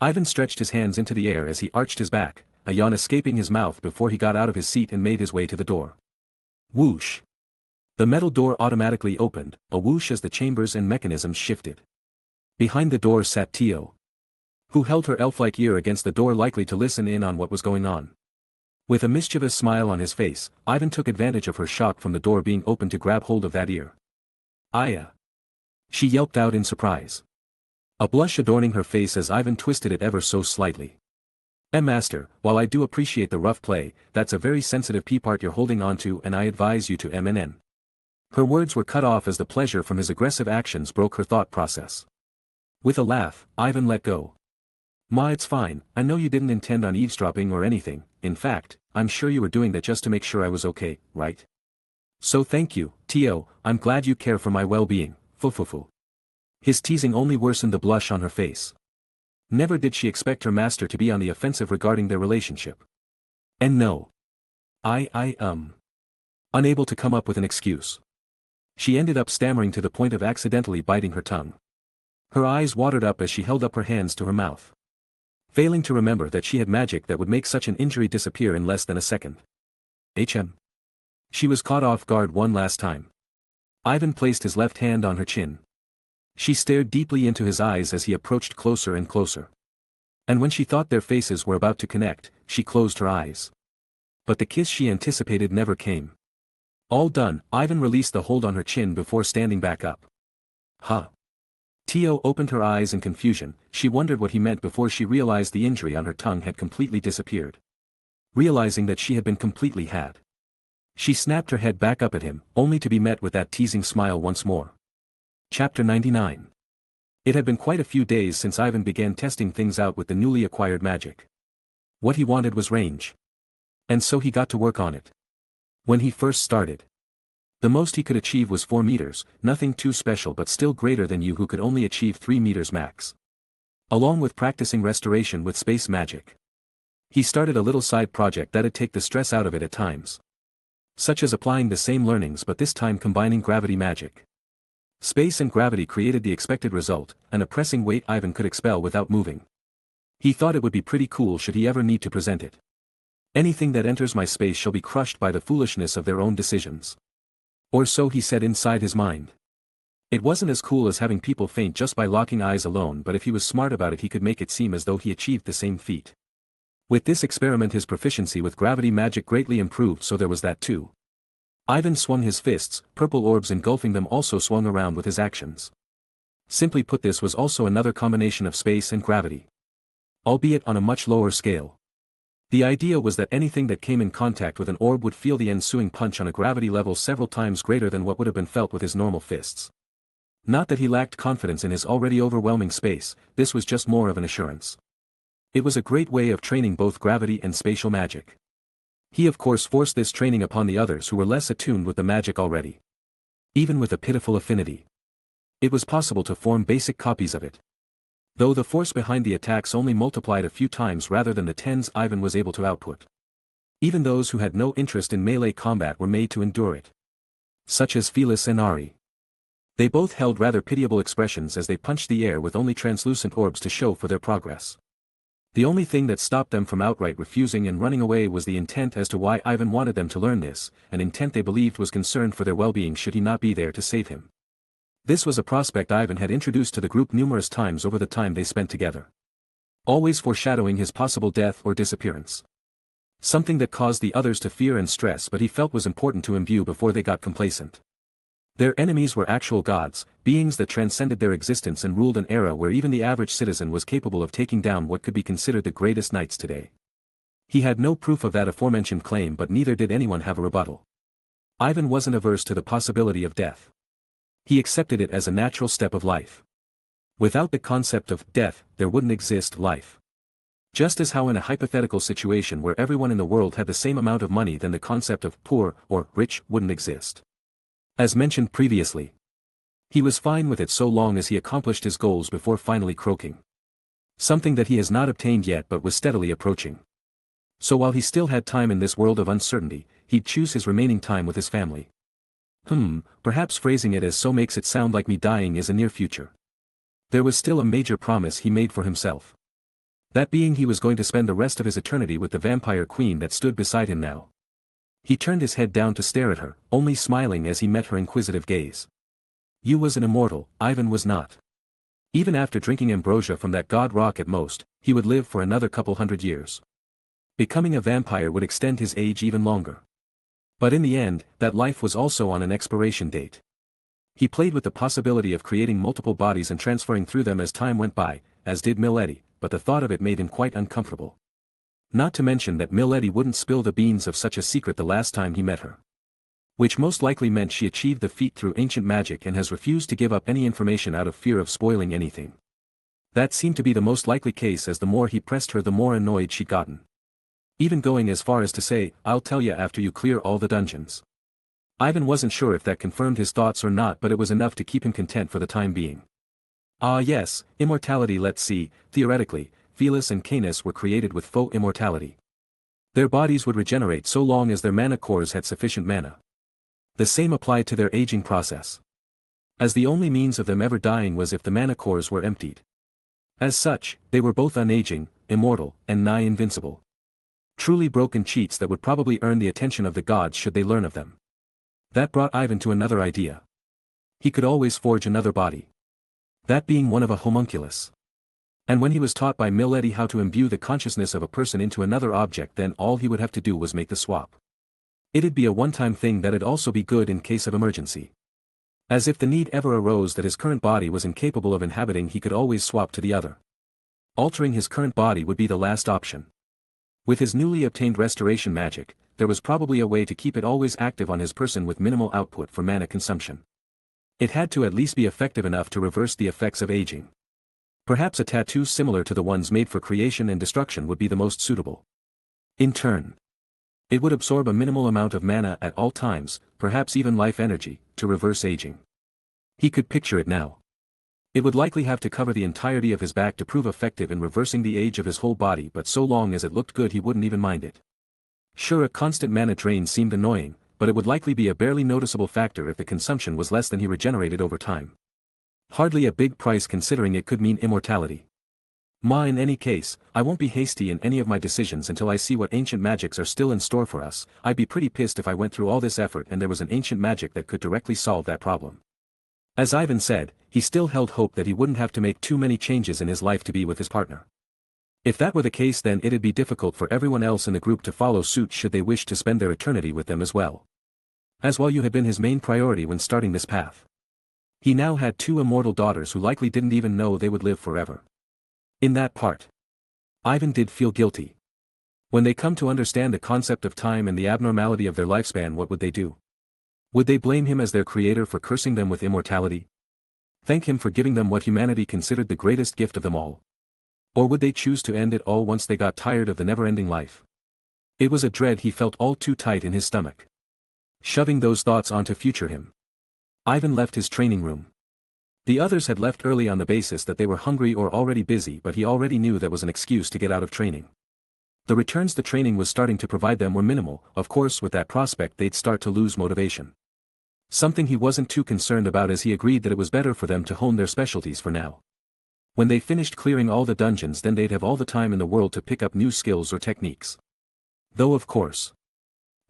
Ivan stretched his hands into the air as he arched his back. a yawn escaping his mouth before he got out of his seat and made his way to the door. Whoosh! The metal door automatically opened, a whoosh as the chambers and mechanisms shifted. Behind the door sat Tio, who held her elf-like ear against the door, likely to listen in on what was going on. With a mischievous smile on his face, Ivan took advantage of her shock from the door being open to grab hold of that ear. Aya! She yelped out in surprise. A blush adorning her face as Ivan twisted it ever so slightly. Master, while I do appreciate the rough play, that's a very sensitive part you're holding on to, and I advise you to MNN. Her words were cut off as the pleasure from his aggressive actions broke her thought process. With a laugh, Ivan let go. Ma, it's fine, I know you didn't intend on eavesdropping or anything, in fact, I'm sure you were doing that just to make sure I was okay, right? So thank you, Tio, I'm glad you care for my well-being, fufufu. His teasing only worsened the blush on her face. Never did she expect her master to be on the offensive regarding their relationship. And no. Unable to come up with an excuse. She ended up stammering to the point of accidentally biting her tongue. Her eyes watered up as she held up her hands to her mouth. Failing to remember that she had magic that would make such an injury disappear in less than a second. She was caught off guard one last time. Ivan placed his left hand on her chin. She stared deeply into his eyes as he approached closer and closer. And when she thought their faces were about to connect, she closed her eyes. But the kiss she anticipated never came. All done, Ivan released the hold on her chin before standing back up. Huh? Tio opened her eyes in confusion. She wondered what he meant before she realized the injury on her tongue had completely disappeared. Realizing that she had been completely had. She snapped her head back up at him, only to be met with that teasing smile once more. Chapter 99. It had been quite a few days since Ivan began testing things out with the newly acquired magic. What he wanted was range. And so he got to work on it. When he first started, the most he could achieve was 4 meters, nothing too special but still greater than you who could only achieve 3 meters max. Along with practicing restoration with space magic, he started a little side project that'd take the stress out of it at times. Such as applying the same learnings but this time combining gravity magic. Space and gravity created the expected result, an oppressing weight Ivan could expel without moving. He thought it would be pretty cool should he ever need to present it. Anything that enters my space shall be crushed by the foolishness of their own decisions. Or so he said inside his mind. It wasn't as cool as having people faint just by locking eyes alone, but if he was smart about it he could make it seem as though he achieved the same feat. With this experiment his proficiency with gravity magic greatly improved, so there was that too. Ivan swung his fists, purple orbs engulfing them also swung around with his actions. Simply put, this was also another combination of space and gravity. Albeit on a much lower scale. The idea was that anything that came in contact with an orb would feel the ensuing punch on a gravity level several times greater than what would have been felt with his normal fists. Not that he lacked confidence in his already overwhelming space, this was just more of an assurance. It was a great way of training both gravity and spatial magic. He of course forced this training upon the others who were less attuned with the magic already. Even with a pitiful affinity, it was possible to form basic copies of it. Though the force behind the attacks only multiplied a few times rather than the tens Ivan was able to output. Even those who had no interest in melee combat were made to endure it. Such as Felis and Ari. They both held rather pitiable expressions as they punched the air with only translucent orbs to show for their progress. The only thing that stopped them from outright refusing and running away was the intent as to why Ivan wanted them to learn this, an intent they believed was concerned for their well-being should he not be there to save him. This was a prospect Ivan had introduced to the group numerous times over the time they spent together. Always foreshadowing his possible death or disappearance. Something that caused the others to fear and stress, but he felt was important to imbue before they got complacent. Their enemies were actual gods, beings that transcended their existence and ruled an era where even the average citizen was capable of taking down what could be considered the greatest knights today. He had no proof of that aforementioned claim, but neither did anyone have a rebuttal. Ivan wasn't averse to the possibility of death. He accepted it as a natural step of life. Without the concept of death, there wouldn't exist life. Just as how in a hypothetical situation where everyone in the world had the same amount of money, then the concept of poor or rich wouldn't exist. As mentioned previously, he was fine with it so long as he accomplished his goals before finally croaking. Something that he has not obtained yet but was steadily approaching. So while he still had time in this world of uncertainty, he'd choose his remaining time with his family. Perhaps phrasing it as so makes it sound like me dying is a near future. There was still a major promise he made for himself. That being he was going to spend the rest of his eternity with the vampire queen that stood beside him now. He turned his head down to stare at her, only smiling as he met her inquisitive gaze. You was an immortal, Ivan was not. Even after drinking ambrosia from that god rock at most, he would live for another couple hundred years. Becoming a vampire would extend his age even longer. But in the end, that life was also on an expiration date. He played with the possibility of creating multiple bodies and transferring through them as time went by, as did Milady, but the thought of it made him quite uncomfortable. Not to mention that Milady wouldn't spill the beans of such a secret the last time he met her. Which most likely meant she achieved the feat through ancient magic and has refused to give up any information out of fear of spoiling anything. That seemed to be the most likely case, as the more he pressed her the more annoyed she'd gotten. Even going as far as to say, "I'll tell you after you clear all the dungeons." Ivan wasn't sure if that confirmed his thoughts or not, but it was enough to keep him content for the time being. Ah yes, immortality. Let's see, theoretically, Felis and Canis were created with faux immortality. Their bodies would regenerate so long as their mana cores had sufficient mana. The same applied to their aging process. As the only means of them ever dying was if the mana cores were emptied. As such, they were both unaging, immortal, and nigh invincible. Truly broken cheats that would probably earn the attention of the gods should they learn of them. That brought Ivan to another idea. He could always forge another body. That being one of a homunculus. And when he was taught by Milady how to imbue the consciousness of a person into another object, then all he would have to do was make the swap. It'd be a one-time thing that'd also be good in case of emergency. As if the need ever arose that his current body was incapable of inhabiting, he could always swap to the other. Altering his current body would be the last option. With his newly obtained restoration magic, there was probably a way to keep it always active on his person with minimal output for mana consumption. It had to at least be effective enough to reverse the effects of aging. Perhaps a tattoo similar to the ones made for creation and destruction would be the most suitable. In turn, it would absorb a minimal amount of mana at all times, perhaps even life energy, to reverse aging. He could picture it now. It would likely have to cover the entirety of his back to prove effective in reversing the age of his whole body, but so long as it looked good he wouldn't even mind it. Sure, a constant mana drain seemed annoying, but it would likely be a barely noticeable factor if the consumption was less than he regenerated over time. Hardly a big price considering it could mean immortality. In any case, I won't be hasty in any of my decisions until I see what ancient magics are still in store for us. I'd be pretty pissed if I went through all this effort and there was an ancient magic that could directly solve that problem. As Ivan said, he still held hope that he wouldn't have to make too many changes in his life to be with his partner. If that were the case, then it'd be difficult for everyone else in the group to follow suit should they wish to spend their eternity with them as well. As well, you had been his main priority when starting this path. He now had 2 immortal daughters who likely didn't even know they would live forever. In that part, Ivan did feel guilty. When they come to understand the concept of time and the abnormality of their lifespan, what would they do? Would they blame him as their creator for cursing them with immortality? Thank him for giving them what humanity considered the greatest gift of them all? Or would they choose to end it all once they got tired of the never-ending life? It was a dread he felt all too tight in his stomach. Shoving those thoughts onto future him, Ivan left his training room. The others had left early on the basis that they were hungry or already busy, but he already knew that was an excuse to get out of training. The returns the training was starting to provide them were minimal. Of course, with that prospect they'd start to lose motivation. Something he wasn't too concerned about, as he agreed that it was better for them to hone their specialties for now. When they finished clearing all the dungeons, then they'd have all the time in the world to pick up new skills or techniques. Though of course,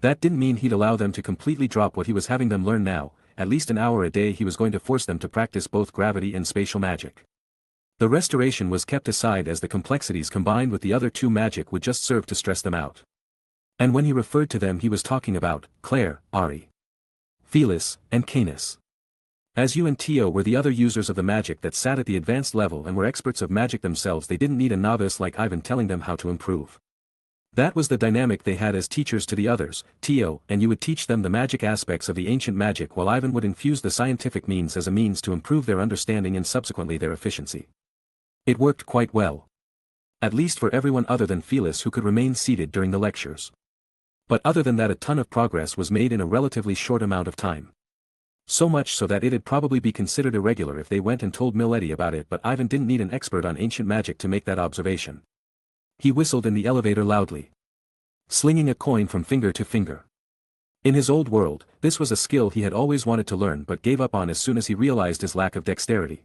that didn't mean he'd allow them to completely drop what he was having them learn now. At least an hour a day he was going to force them to practice both gravity and spatial magic. The restoration was kept aside as the complexities combined with the other 2 magic would just serve to stress them out. And when he referred to them, he was talking about Claire, Ari, Felis, and Canis. As you and Tio were the other users of the magic that sat at the advanced level and were experts of magic themselves, they didn't need a novice like Ivan telling them how to improve. That was the dynamic they had as teachers to the others. Tio and you would teach them the magic aspects of the ancient magic, while Ivan would infuse the scientific means as a means to improve their understanding and subsequently their efficiency. It worked quite well. At least for everyone other than Felis, who could remain seated during the lectures. But other than that, a ton of progress was made in a relatively short amount of time. So much so that it'd probably be considered irregular if they went and told Milady about it, but Ivan didn't need an expert on ancient magic to make that observation. He whistled in the elevator loudly, slinging a coin from finger to finger. In his old world, this was a skill he had always wanted to learn but gave up on as soon as he realized his lack of dexterity.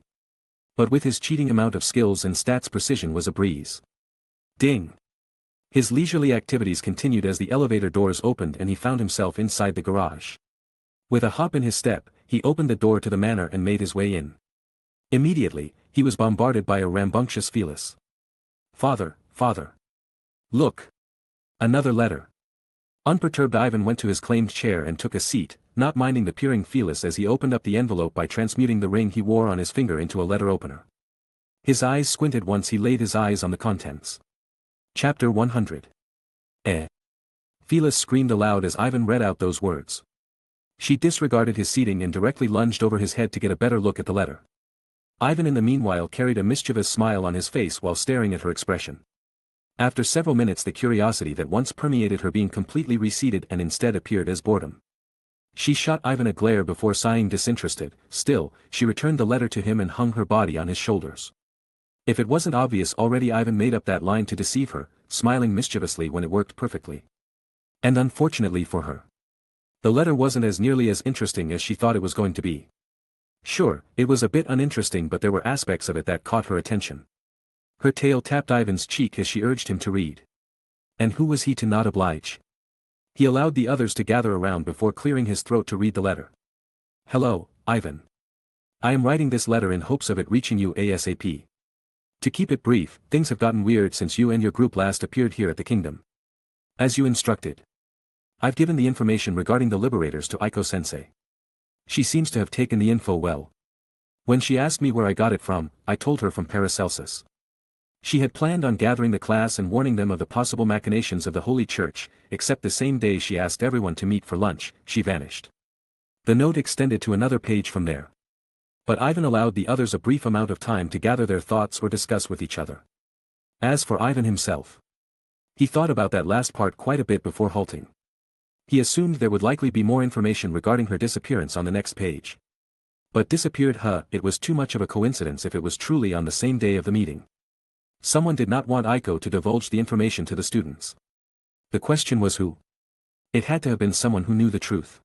But with his cheating amount of skills and stats, precision was a breeze. Ding! His leisurely activities continued as the elevator doors opened and he found himself inside the garage. With a hop in his step, he opened the door to the manor and made his way in. Immediately, he was bombarded by a rambunctious Felis. Father, father. Look! Another letter. Unperturbed Ivan went to his claimed chair and took a seat, not minding the peering Felis as he opened up the envelope by transmuting the ring he wore on his finger into a letter opener. His eyes squinted once he laid his eyes on the contents. Chapter 100. Felis screamed aloud as Ivan read out those words. She disregarded his seating and directly lunged over his head to get a better look at the letter. Ivan in the meanwhile carried a mischievous smile on his face while staring at her expression. After several minutes the curiosity that once permeated her being completely receded and instead appeared as boredom. She shot Ivan a glare before sighing disinterested. Still, she returned the letter to him and hung her body on his shoulders. If it wasn't obvious already, Ivan made up that line to deceive her, smiling mischievously when it worked perfectly. And unfortunately for her, the letter wasn't as nearly as interesting as she thought it was going to be. Sure, it was a bit uninteresting, but there were aspects of it that caught her attention. Her tail tapped Ivan's cheek as she urged him to read. And who was he to not oblige? He allowed the others to gather around before clearing his throat to read the letter. Hello, Ivan. I am writing this letter in hopes of it reaching you ASAP. To keep it brief, things have gotten weird since you and your group last appeared here at the kingdom. As you instructed. I've given the information regarding the liberators to Aiko-sensei. She seems to have taken the info well. When she asked me where I got it from, I told her from Paracelsus. She had planned on gathering the class and warning them of the possible machinations of the Holy Church, except the same day she asked everyone to meet for lunch, she vanished. The note extended to another page from there. But Ivan allowed the others a brief amount of time to gather their thoughts or discuss with each other. As for Ivan himself, he thought about that last part quite a bit before halting. He assumed there would likely be more information regarding her disappearance on the next page. But disappeared, it was too much of a coincidence if it was truly on the same day of the meeting. Someone did not want Aiko to divulge the information to the students. The question was who? It had to have been someone who knew the truth.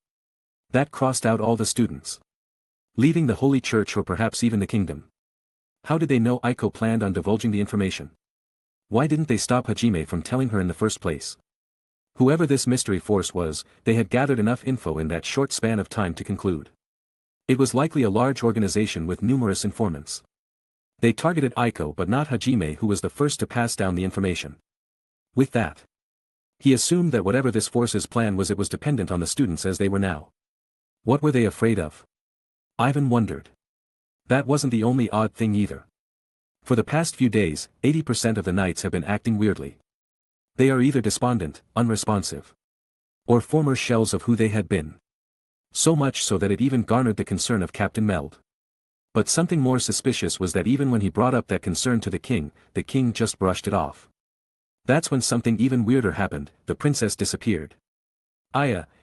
That crossed out all the students. Leaving the Holy Church or perhaps even the kingdom. How did they know Aiko planned on divulging the information? Why didn't they stop Hajime from telling her in the first place? Whoever this mystery force was, they had gathered enough info in that short span of time to conclude. It was likely a large organization with numerous informants. They targeted Aiko but not Hajime, who was the first to pass down the information. With that, he assumed that whatever this force's plan was, it was dependent on the students as they were now. What were they afraid of? Ivan wondered. That wasn't the only odd thing either. For the past few days, 80% of the knights have been acting weirdly. They are either despondent, unresponsive, or former shells of who they had been. So much so that it even garnered the concern of Captain Meld. But something more suspicious was that even when he brought up that concern to the king just brushed it off. That's when something even weirder happened. The princess disappeared.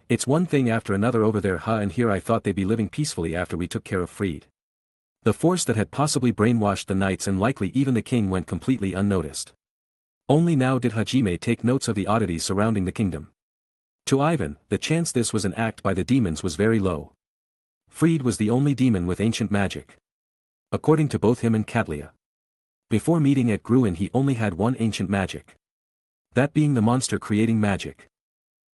It's one thing after another over there, and here I thought they'd be living peacefully after we took care of Freed. The force that had possibly brainwashed the knights and likely even the king went completely unnoticed. Only now did Hajime take notes of the oddities surrounding the kingdom. To Ivan, the chance this was an act by the demons was very low. Freed was the only demon with ancient magic. According to both him and Katlia. Before meeting at Gruen he only had one ancient magic. That being the monster creating magic.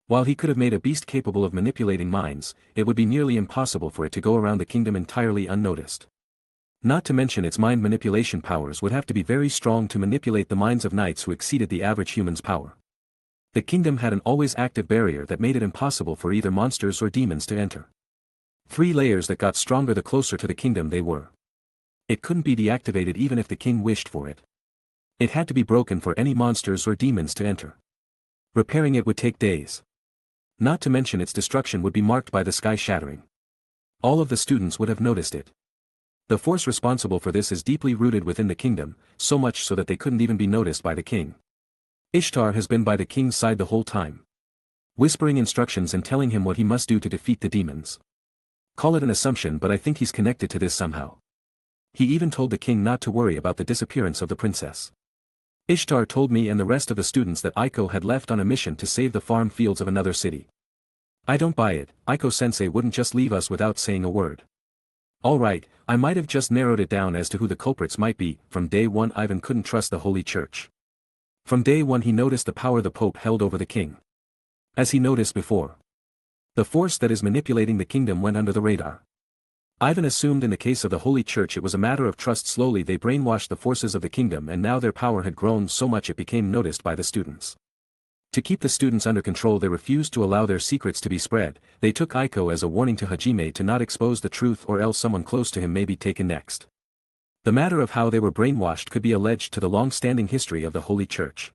While he could have made a beast capable of manipulating minds, it would be nearly impossible for it to go around the kingdom entirely unnoticed. Not to mention its mind manipulation powers would have to be very strong to manipulate the minds of knights who exceeded the average human's power. The kingdom had an always active barrier that made it impossible for either monsters or demons to enter. 3 layers that got stronger the closer to the kingdom they were. It couldn't be deactivated even if the king wished for it. It had to be broken for any monsters or demons to enter. Repairing it would take days. Not to mention its destruction would be marked by the sky shattering. All of the students would have noticed it. The force responsible for this is deeply rooted within the kingdom, so much so that they couldn't even be noticed by the king. Ishtar has been by the king's side the whole time, whispering instructions and telling him what he must do to defeat the demons. Call it an assumption, but I think he's connected to this somehow. He even told the king not to worry about the disappearance of the princess. Ishtar told me and the rest of the students that Aiko had left on a mission to save the farm fields of another city. I don't buy it. Aiko-sensei wouldn't just leave us without saying a word. Alright, I might have just narrowed it down as to who the culprits might be. From day one Ivan couldn't trust the Holy Church. From day one he noticed the power the Pope held over the king. As he noticed before, the force that is manipulating the kingdom went under the radar. Ivan assumed in the case of the Holy Church it was a matter of trust. Slowly they brainwashed the forces of the kingdom, and now their power had grown so much it became noticed by the students. To keep the students under control they refused to allow their secrets to be spread. They took Aiko as a warning to Hajime to not expose the truth, or else someone close to him may be taken next. The matter of how they were brainwashed could be alleged to the long-standing history of the Holy Church.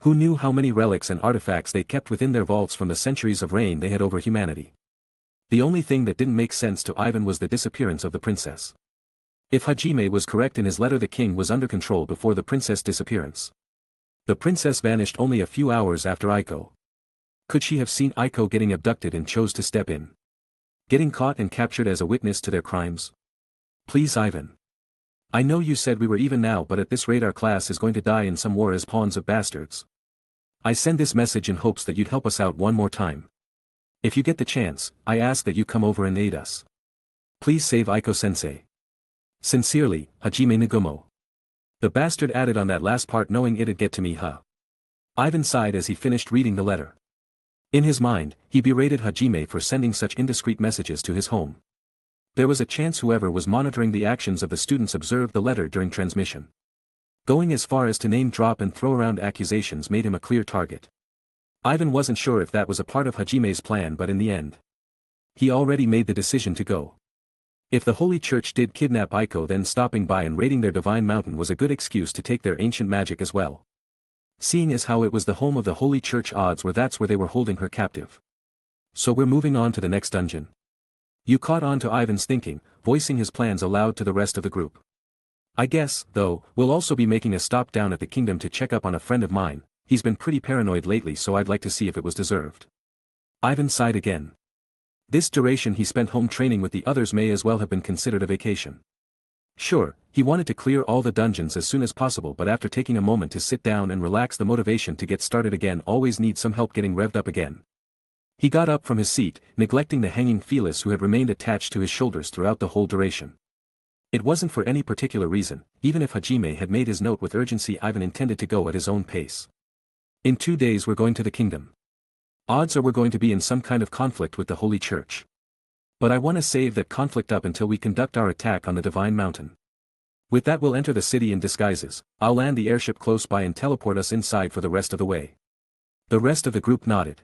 Who knew how many relics and artifacts they kept within their vaults from the centuries of reign they had over humanity? The only thing that didn't make sense to Ivan was the disappearance of the princess. If Hajime was correct in his letter, the king was under control before the princess' disappearance. The princess vanished only a few hours after Aiko. Could she have seen Aiko getting abducted and chose to step in? Getting caught and captured as a witness to their crimes? Please, Ivan. I know you said we were even now, but at this rate our class is going to die in some war as pawns of bastards. I send this message in hopes that you'd help us out one more time. If you get the chance, I ask that you come over and aid us. Please save Aiko-sensei. Sincerely, Hajime Nagumo. The bastard added on that last part knowing it'd get to me, huh? Ivan sighed as he finished reading the letter. In his mind, he berated Hajime for sending such indiscreet messages to his home. There was a chance whoever was monitoring the actions of the students observed the letter during transmission. Going as far as to name drop and throw around accusations made him a clear target. Ivan wasn't sure if that was a part of Hajime's plan, but in the end, he already made the decision to go. If the Holy Church did kidnap Aiko, then stopping by and raiding their divine mountain was a good excuse to take their ancient magic as well. Seeing as how it was the home of the Holy Church, odds were that's where they were holding her captive. So we're moving on to the next dungeon. You caught on to Ivan's thinking, voicing his plans aloud to the rest of the group. I guess, though, we'll also be making a stop down at the kingdom to check up on a friend of mine. He's been pretty paranoid lately, so I'd like to see if it was deserved. Ivan sighed again. This duration he spent home training with the others may as well have been considered a vacation. Sure, he wanted to clear all the dungeons as soon as possible, but after taking a moment to sit down and relax, the motivation to get started again always needs some help getting revved up again. He got up from his seat, neglecting the hanging Felis who had remained attached to his shoulders throughout the whole duration. It wasn't for any particular reason. Even if Hajime had made his note with urgency, Ivan intended to go at his own pace. In 2 days we're going to the kingdom. Odds are we're going to be in some kind of conflict with the Holy Church. But I want to save that conflict up until we conduct our attack on the Divine Mountain. With that we'll enter the city in disguises. I'll land the airship close by and teleport us inside for the rest of the way. The rest of the group nodded.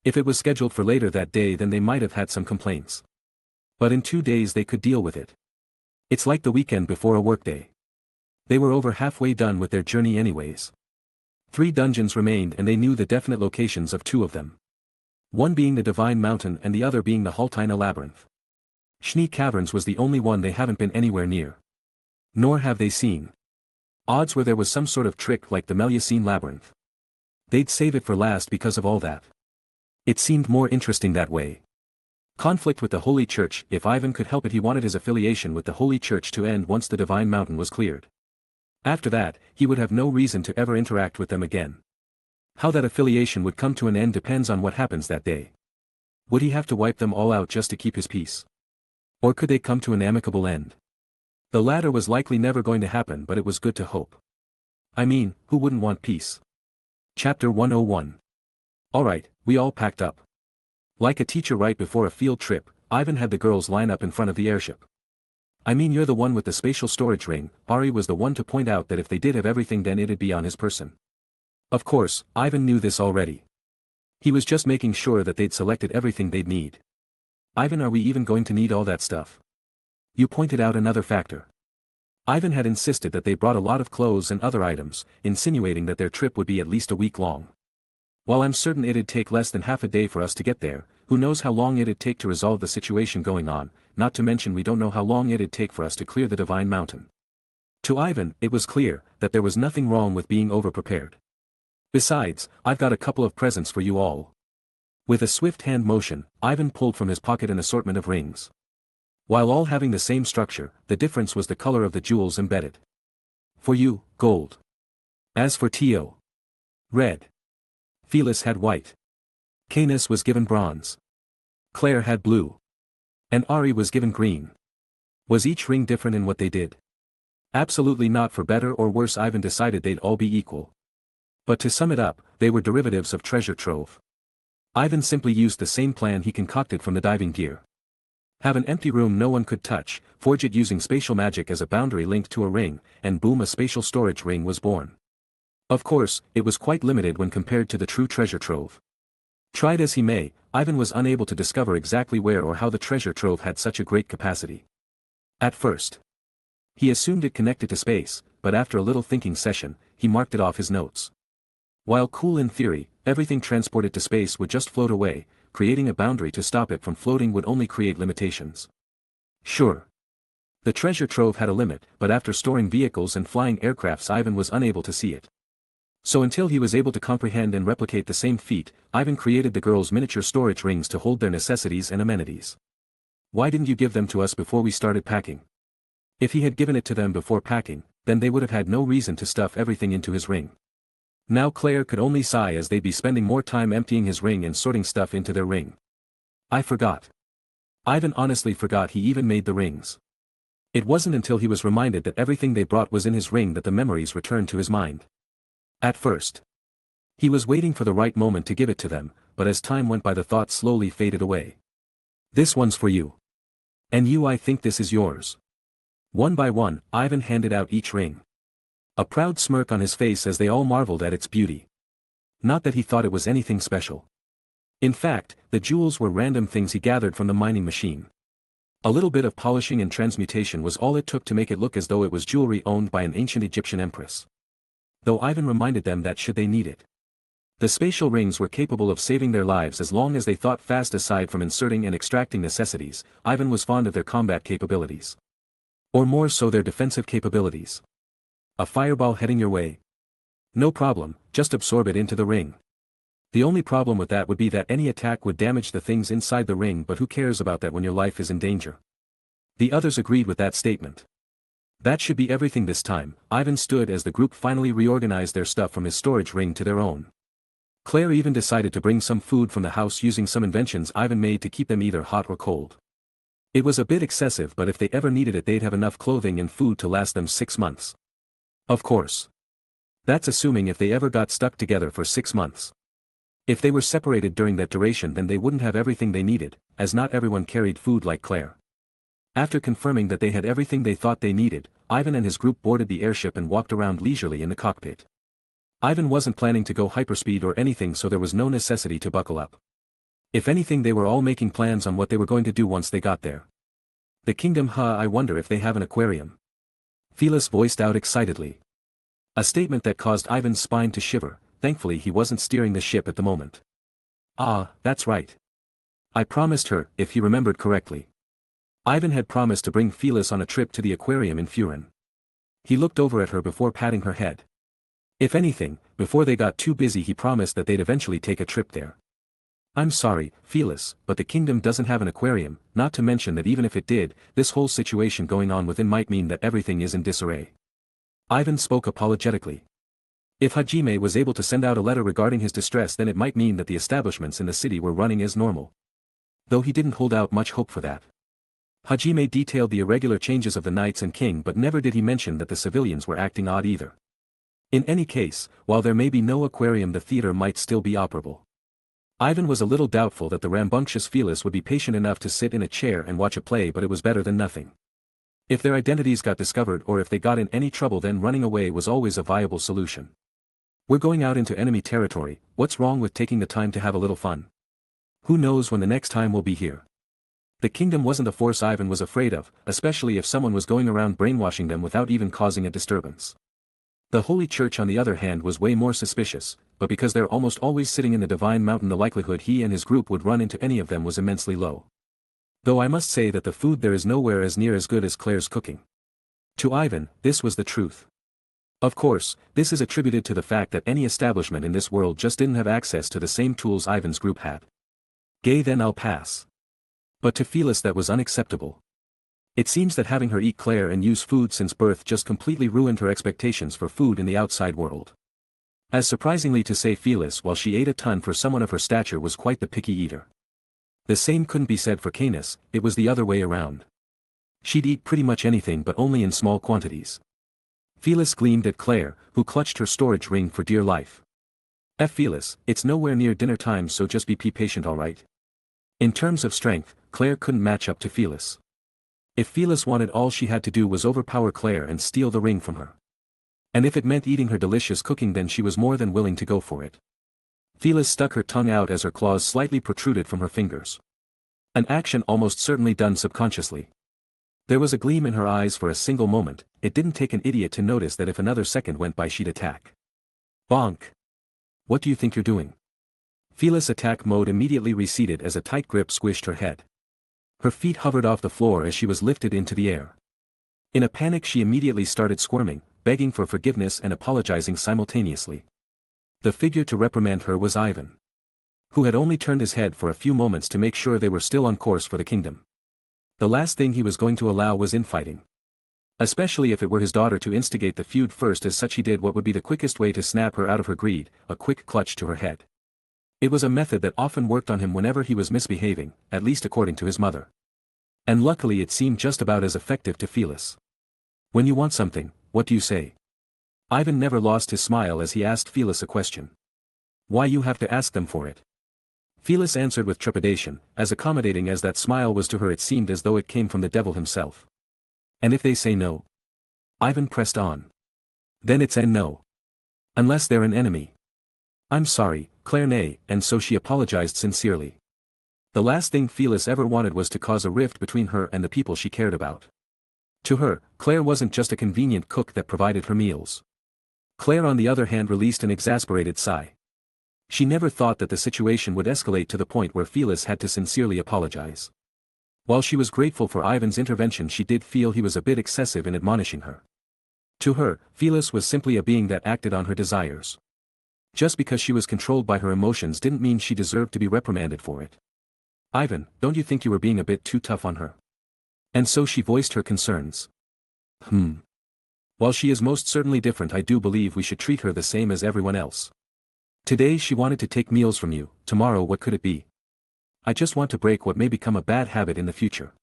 If it was scheduled for later that day, then they might have had some complaints. But in 2 days they could deal with it. It's like the weekend before a workday. They were over halfway done with their journey anyways. 3 dungeons remained, and they knew the definite locations of 2 of them. One being the Divine Mountain and the other being the Haltina Labyrinth. Schnee Caverns was the only one they haven't been anywhere near. Nor have they seen. Odds were there was some sort of trick like the Melusine Labyrinth. They'd save it for last because of all that. It seemed more interesting that way. Conflict with the Holy Church. If Ivan could help it, he wanted his affiliation with the Holy Church to end once the Divine Mountain was cleared. After that, he would have no reason to ever interact with them again. How that affiliation would come to an end depends on what happens that day. Would he have to wipe them all out just to keep his peace? Or could they come to an amicable end? The latter was likely never going to happen, but it was good to hope. I mean, who wouldn't want peace? Chapter 101. Alright, we all packed up. Like a teacher right before a field trip, Ivan had the girls line up in front of the airship. I mean, you're the one with the spatial storage ring. Ari was the one to point out that if they did have everything, then it'd be on his person. Of course, Ivan knew this already. He was just making sure that they'd selected everything they'd need. Ivan, are we even going to need all that stuff? You pointed out another factor. Ivan had insisted that they brought a lot of clothes and other items, insinuating that their trip would be at least a week long. While I'm certain it'd take less than half a day for us to get there, who knows how long it'd take to resolve the situation going on, not to mention we don't know how long it'd take for us to clear the Divine Mountain. To Ivan, it was clear that there was nothing wrong with being overprepared. Besides, I've got a couple of presents for you all. With a swift hand motion, Ivan pulled from his pocket an assortment of rings. While all having the same structure, the difference was the color of the jewels embedded. For you, gold. As for Tio, red. Felis had white. Canis was given bronze. Claire had blue. And Ari was given green. Was each ring different in what they did? Absolutely not. For better or worse, Ivan decided they'd all be equal. But to sum it up, they were derivatives of treasure trove. Ivan simply used the same plan he concocted from the diving gear. Have an empty room no one could touch, forge it using spatial magic as a boundary linked to a ring, and boom, a spatial storage ring was born. Of course, it was quite limited when compared to the true treasure trove. Tried as he may, Ivan was unable to discover exactly where or how the treasure trove had such a great capacity. At first, he assumed it connected to space, but after a little thinking session, he marked it off his notes. While cool in theory, everything transported to space would just float away, creating a boundary to stop it from floating would only create limitations. Sure, the treasure trove had a limit, but after storing vehicles and flying aircrafts, Ivan was unable to see it. So until he was able to comprehend and replicate the same feat, Ivan created the girls' miniature storage rings to hold their necessities and amenities. Why didn't you give them to us before we started packing? If he had given it to them before packing, then they would have had no reason to stuff everything into his ring. Now Claire could only sigh as they'd be spending more time emptying his ring and sorting stuff into their ring. I forgot. Ivan honestly forgot he even made the rings. It wasn't until he was reminded that everything they brought was in his ring that the memories returned to his mind. At first, he was waiting for the right moment to give it to them, but as time went by the thought slowly faded away. This one's for you. And you, I think this is yours. One by one, Ivan handed out each ring. A proud smirk on his face as they all marveled at its beauty. Not that he thought it was anything special. In fact, the jewels were random things he gathered from the mining machine. A little bit of polishing and transmutation was all it took to make it look as though it was jewelry owned by an ancient Egyptian empress. Though Ivan reminded them that should they need it. The spatial rings were capable of saving their lives as long as they thought fast. Aside from inserting and extracting necessities, Ivan was fond of their combat capabilities. Or more so their defensive capabilities. A fireball heading your way? No problem, just absorb it into the ring. The only problem with that would be that any attack would damage the things inside the ring, but who cares about that when your life is in danger? The others agreed with that statement. That should be everything this time. Ivan stood as the group finally reorganized their stuff from his storage ring to their own. Claire even decided to bring some food from the house using some inventions Ivan made to keep them either hot or cold. It was a bit excessive, but if they ever needed it they'd have enough clothing and food to last them 6 months. Of course. That's assuming if they ever got stuck together for 6 months. If they were separated during that duration then they wouldn't have everything they needed, as not everyone carried food like Claire. After confirming that they had everything they thought they needed, Ivan and his group boarded the airship and walked around leisurely in the cockpit. Ivan wasn't planning to go hyperspeed or anything, so there was no necessity to buckle up. If anything, they were all making plans on what they were going to do once they got there. The kingdom, I wonder if they have an aquarium. Felis voiced out excitedly. A statement that caused Ivan's spine to shiver. Thankfully he wasn't steering the ship at the moment. Ah, that's right. I promised her, if he remembered correctly. Ivan had promised to bring Felis on a trip to the aquarium in Furin. He looked over at her before patting her head. If anything, before they got too busy he promised that they'd eventually take a trip there. I'm sorry, Felis, but the kingdom doesn't have an aquarium, not to mention that even if it did, this whole situation going on within might mean that everything is in disarray. Ivan spoke apologetically. If Hajime was able to send out a letter regarding his distress, then it might mean that the establishments in the city were running as normal. Though he didn't hold out much hope for that. Hajime detailed the irregular changes of the knights and king, but never did he mention that the civilians were acting odd either. In any case, while there may be no aquarium, the theater might still be operable. Ivan was a little doubtful that the rambunctious Felis would be patient enough to sit in a chair and watch a play, but it was better than nothing. If their identities got discovered or if they got in any trouble, then running away was always a viable solution. We're going out into enemy territory, what's wrong with taking the time to have a little fun? Who knows when the next time we'll be here? The kingdom wasn't a force Ivan was afraid of, especially if someone was going around brainwashing them without even causing a disturbance. The Holy Church on the other hand was way more suspicious, but because they're almost always sitting in the Divine Mountain, the likelihood he and his group would run into any of them was immensely low. Though I must say that the food there is nowhere as near as good as Claire's cooking. To Ivan, this was the truth. Of course, this is attributed to the fact that any establishment in this world just didn't have access to the same tools Ivan's group had. Gay, then I'll pass. But to Felis that was unacceptable. It seems that having her eat Claire and use food since birth just completely ruined her expectations for food in the outside world. As surprisingly to say, Felis, while she ate a ton for someone of her stature, was quite the picky eater. The same couldn't be said for Canis, it was the other way around. She'd eat pretty much anything but only in small quantities. Felis gleamed at Claire, who clutched her storage ring for dear life. Felis, it's nowhere near dinner time, so just be patient, alright? In terms of strength, Claire couldn't match up to Felis. If Felis wanted, all she had to do was overpower Claire and steal the ring from her. And if it meant eating her delicious cooking, then she was more than willing to go for it. Felis stuck her tongue out as her claws slightly protruded from her fingers. An action almost certainly done subconsciously. There was a gleam in her eyes for a single moment. It didn't take an idiot to notice that if another second went by she'd attack. Bonk. What do you think you're doing? Felis' attack mode immediately receded as a tight grip squished her head. Her feet hovered off the floor as she was lifted into the air. In a panic, she immediately started squirming, begging for forgiveness and apologizing simultaneously. The figure to reprimand her was Ivan, who had only turned his head for a few moments to make sure they were still on course for the kingdom. The last thing he was going to allow was infighting. Especially if it were his daughter to instigate the feud first. As such, he did what would be the quickest way to snap her out of her greed, a quick clutch to her head. It was a method that often worked on him whenever he was misbehaving, at least according to his mother. And luckily it seemed just about as effective to Felis. When you want something, what do you say? Ivan never lost his smile as he asked Felis a question. Why you have to ask them for it? Felis answered with trepidation, as accommodating as that smile was to her. It seemed as though it came from the devil himself. And if they say no? Ivan pressed on. Then it's a no. Unless they're an enemy. I'm sorry, Claire, nay, and so she apologized sincerely. The last thing Felis ever wanted was to cause a rift between her and the people she cared about. To her, Claire wasn't just a convenient cook that provided her meals. Claire, on the other hand, released an exasperated sigh. She never thought that the situation would escalate to the point where Felis had to sincerely apologize. While she was grateful for Ivan's intervention, she did feel he was a bit excessive in admonishing her. To her, Felis was simply a being that acted on her desires. Just because she was controlled by her emotions didn't mean she deserved to be reprimanded for it. Ivan, don't you think you were being a bit too tough on her? And so she voiced her concerns. While she is most certainly different, I do believe we should treat her the same as everyone else. Today she wanted to take meals from you, tomorrow what could it be? I just want to break what may become a bad habit in the future.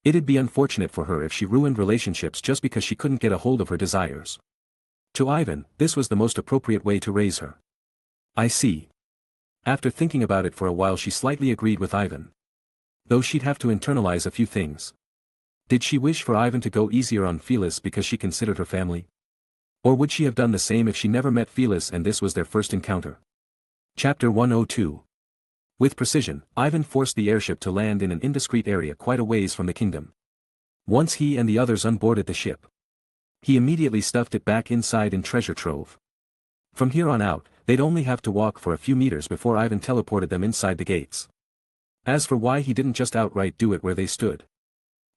It'd be unfortunate for her if she ruined relationships just because she couldn't get a hold of her desires. To Ivan, this was the most appropriate way to raise her. I see. After thinking about it for a while, she slightly agreed with Ivan. Though she'd have to internalize a few things. Did she wish for Ivan to go easier on Felis because she considered her family? Or would she have done the same if she never met Felis and this was their first encounter? Chapter 102. With precision, Ivan forced the airship to land in an indiscreet area quite a ways from the kingdom. Once he and the others unboarded the ship, he immediately stuffed it back inside in treasure trove. From here on out, they'd only have to walk for a few meters before Ivan teleported them inside the gates. As for why he didn't just outright do it where they stood,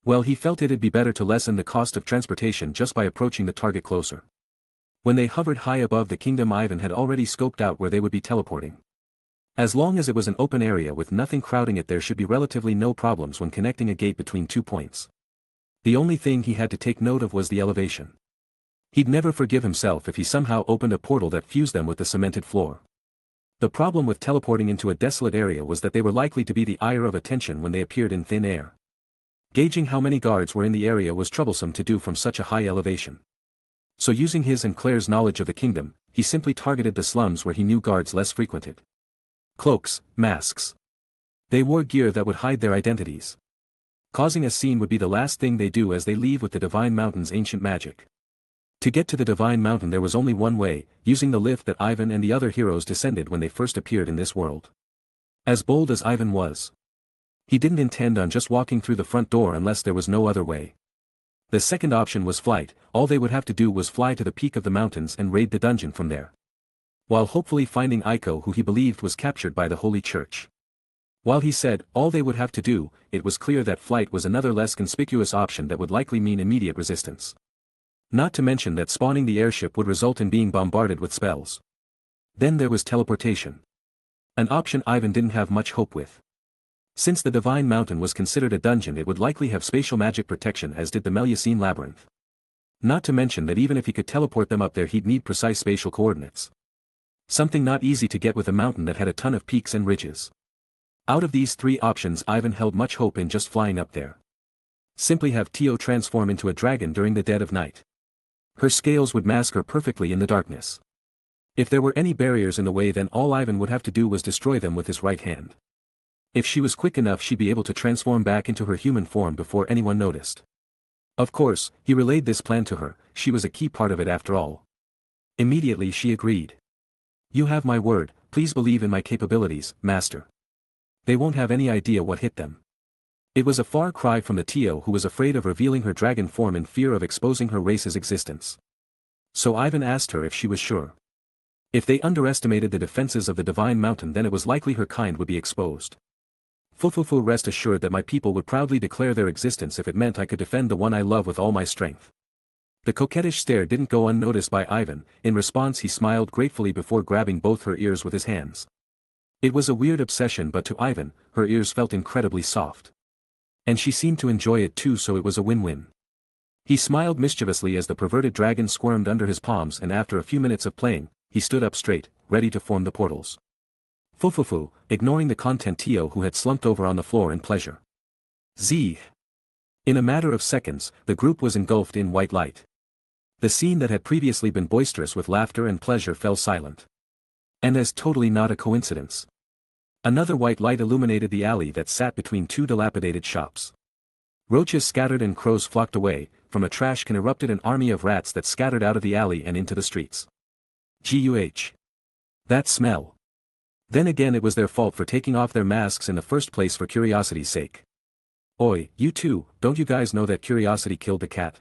well, he felt it'd be better to lessen the cost of transportation just by approaching the target closer. When they hovered high above the kingdom, Ivan had already scoped out where they would be teleporting. As long as it was an open area with nothing crowding it, there should be relatively no problems when connecting a gate between 2 points. The only thing he had to take note of was the elevation. He'd never forgive himself if he somehow opened a portal that fused them with the cemented floor. The problem with teleporting into a desolate area was that they were likely to be the ire of attention when they appeared in thin air. Gauging how many guards were in the area was troublesome to do from such a high elevation. So using his and Claire's knowledge of the kingdom, he simply targeted the slums where he knew guards less frequented. Cloaks, masks. They wore gear that would hide their identities. Causing a scene would be the last thing they do as they leave with the Divine Mountain's ancient magic. To get to the Divine Mountain there was only one way, using the lift that Ivan and the other heroes descended when they first appeared in this world. As bold as Ivan was, he didn't intend on just walking through the front door unless there was no other way. The second option was flight. All they would have to do was fly to the peak of the mountains and raid the dungeon from there, while hopefully finding Aiko, who he believed was captured by the Holy Church. While he said, all they would have to do, it was clear that flight was another less conspicuous option that would likely mean immediate resistance. Not to mention that spawning the airship would result in being bombarded with spells. Then there was teleportation. An option Ivan didn't have much hope with. Since the Divine Mountain was considered a dungeon, it would likely have spatial magic protection, as did the Melusine Labyrinth. Not to mention that even if he could teleport them up there, he'd need precise spatial coordinates. Something not easy to get with a mountain that had a ton of peaks and ridges. Out of these 3 options, Ivan held much hope in just flying up there. Simply have Tio transform into a dragon during the dead of night. Her scales would mask her perfectly in the darkness. If there were any barriers in the way, then all Ivan would have to do was destroy them with his right hand. If she was quick enough, she'd be able to transform back into her human form before anyone noticed. Of course, he relayed this plan to her, she was a key part of it after all. Immediately she agreed. "You have my word, please believe in my capabilities, master." They won't have any idea what hit them. It was a far cry from the Tio, who was afraid of revealing her dragon form in fear of exposing her race's existence. So Ivan asked her if she was sure. If they underestimated the defenses of the Divine Mountain, then it was likely her kind would be exposed. "Fufufu, rest assured that my people would proudly declare their existence if it meant I could defend the one I love with all my strength." The coquettish stare didn't go unnoticed by Ivan. In response he smiled gratefully before grabbing both her ears with his hands. It was a weird obsession, but to Ivan, her ears felt incredibly soft. And she seemed to enjoy it too, so it was a win-win. He smiled mischievously as the perverted dragon squirmed under his palms, and after a few minutes of playing, he stood up straight, ready to form the portals. Fufufu, ignoring the content Tio, who had slumped over on the floor in pleasure. Z. In a matter of seconds, the group was engulfed in white light. The scene that had previously been boisterous with laughter and pleasure fell silent. And as totally not a coincidence, another white light illuminated the alley that sat between two dilapidated shops. Roaches scattered and crows flocked away. From a trash can erupted an army of rats that scattered out of the alley and into the streets. Guh. That smell. Then again, it was their fault for taking off their masks in the first place for curiosity's sake. "Oi, you two, don't you guys know that curiosity killed the cat?"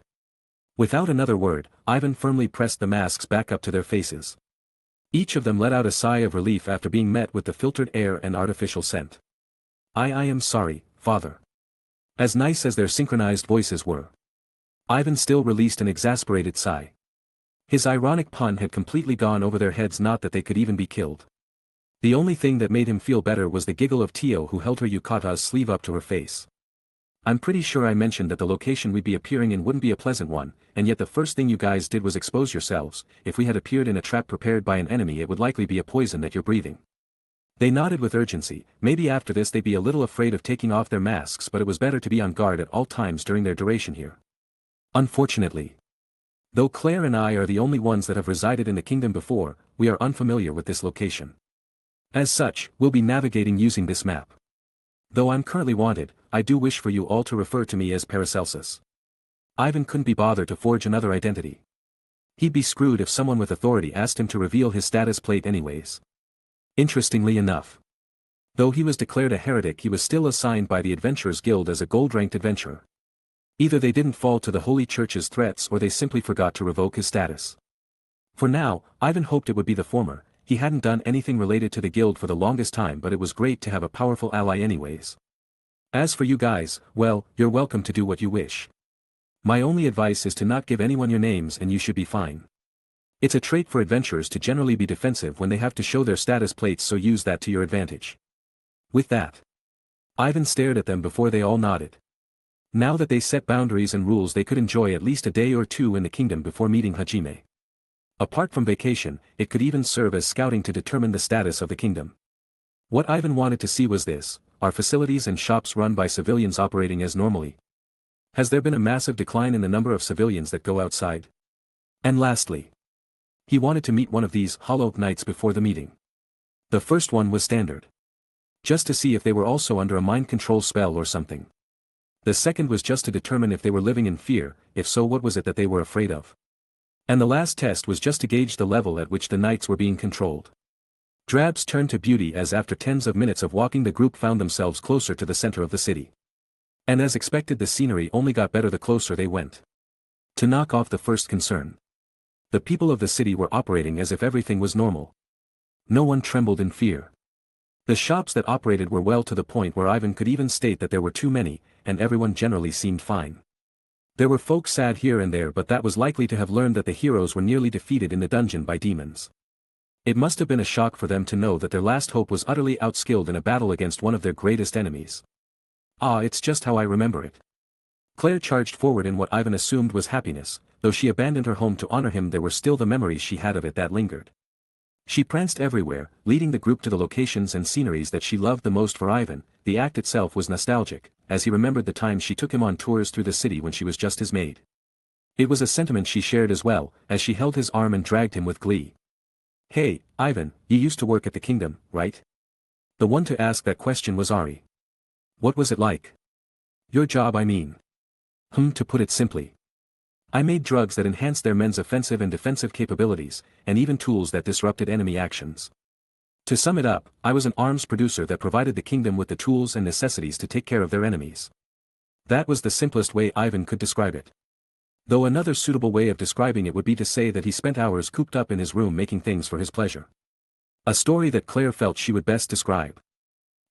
Without another word, Ivan firmly pressed the masks back up to their faces. Each of them let out a sigh of relief after being met with the filtered air and artificial scent. I am sorry, father." As nice as their synchronized voices were, Ivan still released an exasperated sigh. His ironic pun had completely gone over their heads, not that they could even be killed. The only thing that made him feel better was the giggle of Tio, who held her yukata's sleeve up to her face. "I'm pretty sure I mentioned that the location we'd be appearing in wouldn't be a pleasant one, and yet the first thing you guys did was expose yourselves. If we had appeared in a trap prepared by an enemy, it would likely be a poison that you're breathing." They nodded with urgency. Maybe after this they'd be a little afraid of taking off their masks, but it was better to be on guard at all times during their duration here. Unfortunately, though Claire and I are the only ones that have resided in the kingdom before, we are unfamiliar with this location. As such, we'll be navigating using this map. Though I'm currently wanted, I do wish for you all to refer to me as Paracelsus. Ivan couldn't be bothered to forge another identity. He'd be screwed if someone with authority asked him to reveal his status plate anyways. Interestingly enough, though he was declared a heretic, he was still assigned by the Adventurers Guild as a gold-ranked adventurer. Either they didn't fall to the Holy Church's threats, or they simply forgot to revoke his status. For now, Ivan hoped it would be the former. He hadn't done anything related to the guild for the longest time, but it was great to have a powerful ally anyways. As for you guys, well, you're welcome to do what you wish. My only advice is to not give anyone your names and you should be fine. It's a trait for adventurers to generally be defensive when they have to show their status plates, so use that to your advantage. With that, Ivan stared at them before they all nodded. Now that they set boundaries and rules, they could enjoy at least a day or two in the kingdom before meeting Hajime. Apart from vacation, it could even serve as scouting to determine the status of the kingdom. What Ivan wanted to see was this: are facilities and shops run by civilians operating as normally? Has there been a massive decline in the number of civilians that go outside? And lastly, he wanted to meet one of these Hollow Knights before the meeting. The first one was standard, just to see if they were also under a mind control spell or something. The second was just to determine if they were living in fear, if so what was it that they were afraid of. And the last test was just to gauge the level at which the knights were being controlled. Drabs turned to beauty as after tens of minutes of walking the group found themselves closer to the center of the city. And as expected, the scenery only got better the closer they went. To knock off the first concern, the people of the city were operating as if everything was normal. No one trembled in fear. The shops that operated were well, to the point where Ivan could even state that there were too many, and everyone generally seemed fine. There were folk sad here and there, but that was likely to have learned that the heroes were nearly defeated in the dungeon by demons. It must have been a shock for them to know that their last hope was utterly outskilled in a battle against one of their greatest enemies. Ah, it's just how I remember it. Claire charged forward in what Ivan assumed was happiness. Though she abandoned her home to honor him, there were still the memories she had of it that lingered. She pranced everywhere, leading the group to the locations and sceneries that she loved the most. For Ivan, the act itself was nostalgic, as he remembered the time she took him on tours through the city when she was just his maid. It was a sentiment she shared as well, as she held his arm and dragged him with glee. Hey, Ivan, you used to work at the kingdom, right? The one to ask that question was Ari. What was it like? Your job, I mean. To put it simply. I made drugs that enhanced their men's offensive and defensive capabilities, and even tools that disrupted enemy actions. To sum it up, I was an arms producer that provided the kingdom with the tools and necessities to take care of their enemies. That was the simplest way Ivan could describe it. Though another suitable way of describing it would be to say that he spent hours cooped up in his room making things for his pleasure. A story that Claire felt she would best describe.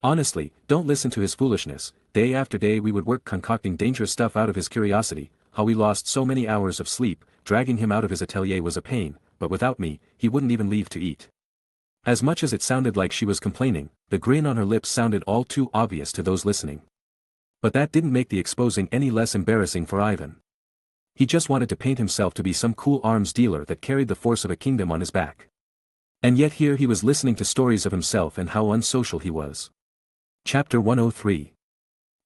Honestly, don't listen to his foolishness. Day after day we would work concocting dangerous stuff out of his curiosity. How we lost so many hours of sleep. Dragging him out of his atelier was a pain, but without me, he wouldn't even leave to eat. As much as it sounded like she was complaining, the grin on her lips sounded all too obvious to those listening. But that didn't make the exposing any less embarrassing for Ivan. He just wanted to paint himself to be some cool arms dealer that carried the force of a kingdom on his back. And yet here he was listening to stories of himself and how unsocial he was. Chapter 103.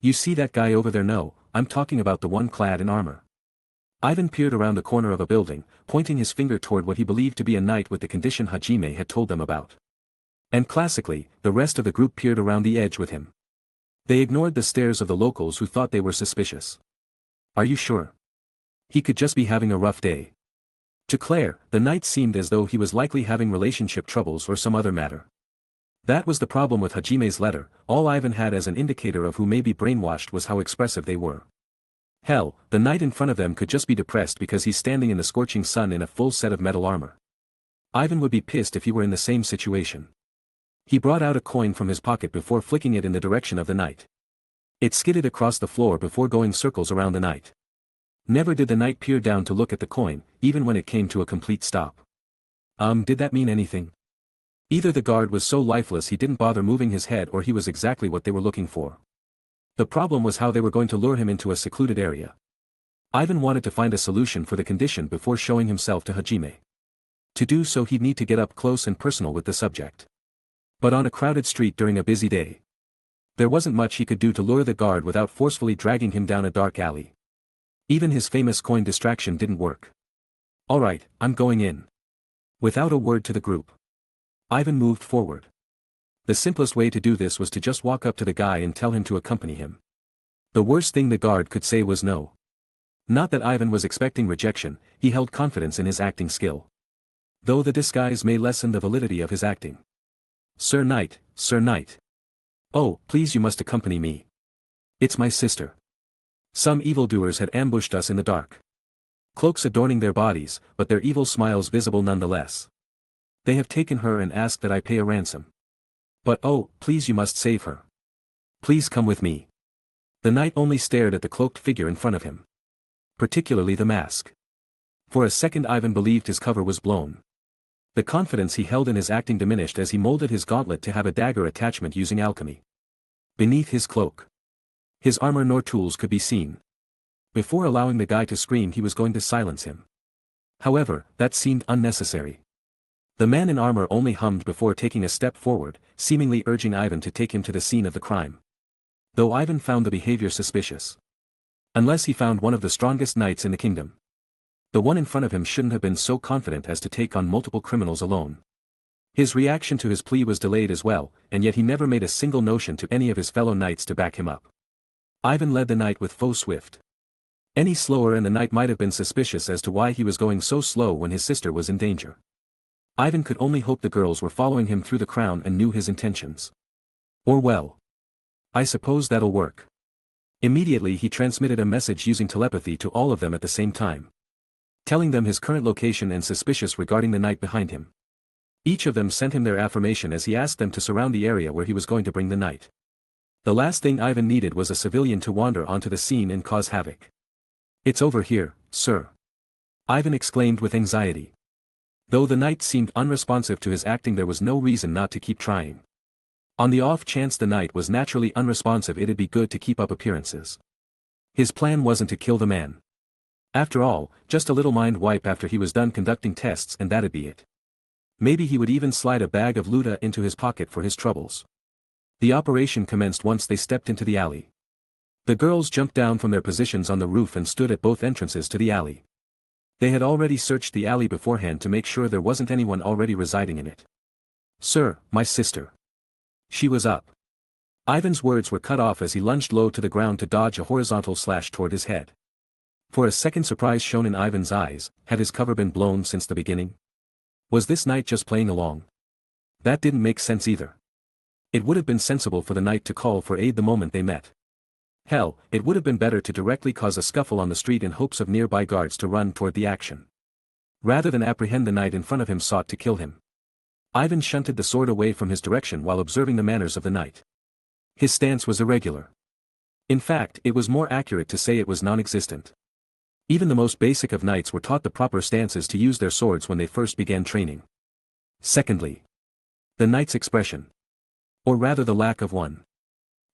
You see that guy over there? No, I'm talking about the one clad in armor. Ivan peered around the corner of a building, pointing his finger toward what he believed to be a knight with the condition Hajime had told them about. And classically, the rest of the group peered around the edge with him. They ignored the stares of the locals who thought they were suspicious. Are you sure? He could just be having a rough day. To Claire, the knight seemed as though he was likely having relationship troubles or some other matter. That was the problem with Hajime's letter. All Ivan had as an indicator of who may be brainwashed was how expressive they were. Hell, the knight in front of them could just be depressed because he's standing in the scorching sun in a full set of metal armor. Ivan would be pissed if he were in the same situation. He brought out a coin from his pocket before flicking it in the direction of the knight. It skidded across the floor before going circles around the knight. Never did the knight peer down to look at the coin, even when it came to a complete stop. Did that mean anything? Either the guard was so lifeless he didn't bother moving his head or he was exactly what they were looking for. The problem was how they were going to lure him into a secluded area. Ivan wanted to find a solution for the condition before showing himself to Hajime. To do so he'd need to get up close and personal with the subject. But on a crowded street during a busy day, there wasn't much he could do to lure the guard without forcefully dragging him down a dark alley. Even his famous coin distraction didn't work. Alright, I'm going in. Without a word to the group, Ivan moved forward. The simplest way to do this was to just walk up to the guy and tell him to accompany him. The worst thing the guard could say was no. Not that Ivan was expecting rejection, he held confidence in his acting skill. Though the disguise may lessen the validity of his acting. Sir Knight, Sir Knight. Oh, please, you must accompany me. It's my sister. Some evildoers had ambushed us in the dark. Cloaks adorning their bodies, but their evil smiles visible nonetheless. They have taken her and asked that I pay a ransom. But oh, please, you must save her. Please come with me. The knight only stared at the cloaked figure in front of him. Particularly the mask. For a second Ivan believed his cover was blown. The confidence he held in his acting diminished as he molded his gauntlet to have a dagger attachment using alchemy. Beneath his cloak, his armor nor tools could be seen. Before allowing the guy to scream he was going to silence him. However, that seemed unnecessary. The man in armor only hummed before taking a step forward, seemingly urging Ivan to take him to the scene of the crime. Though Ivan found the behavior suspicious. Unless he found one of the strongest knights in the kingdom. The one in front of him shouldn't have been so confident as to take on multiple criminals alone. His reaction to his plea was delayed as well, and yet he never made a single notion to any of his fellow knights to back him up. Ivan led the knight with faux swift. Any slower and the knight might have been suspicious as to why he was going so slow when his sister was in danger. Ivan could only hope the girls were following him through the crowd and knew his intentions. Or well, I suppose that'll work. Immediately he transmitted a message using telepathy to all of them at the same time. Telling them his current location and suspicious regarding the knight behind him. Each of them sent him their affirmation as he asked them to surround the area where he was going to bring the knight. The last thing Ivan needed was a civilian to wander onto the scene and cause havoc. It's over here, sir. Ivan exclaimed with anxiety. Though the knight seemed unresponsive to his acting, there was no reason not to keep trying. On the off chance the knight was naturally unresponsive, it'd be good to keep up appearances. His plan wasn't to kill the man. After all, just a little mind wipe after he was done conducting tests and that'd be it. Maybe he would even slide a bag of loot into his pocket for his troubles. The operation commenced once they stepped into the alley. The girls jumped down from their positions on the roof and stood at both entrances to the alley. They had already searched the alley beforehand to make sure there wasn't anyone already residing in it. "Sir, my sister. She was up." Ivan's words were cut off as he lunged low to the ground to dodge a horizontal slash toward his head. For a second surprise shone in Ivan's eyes. Had his cover been blown since the beginning? Was this knight just playing along? That didn't make sense either. It would have been sensible for the knight to call for aid the moment they met. Hell, it would have been better to directly cause a scuffle on the street in hopes of nearby guards to run toward the action. Rather than apprehend the knight in front of him sought to kill him. Ivan shunted the sword away from his direction while observing the manners of the knight. His stance was irregular. In fact, it was more accurate to say it was non-existent. Even the most basic of knights were taught the proper stances to use their swords when they first began training. Secondly, the knight's expression. Or rather the lack of one.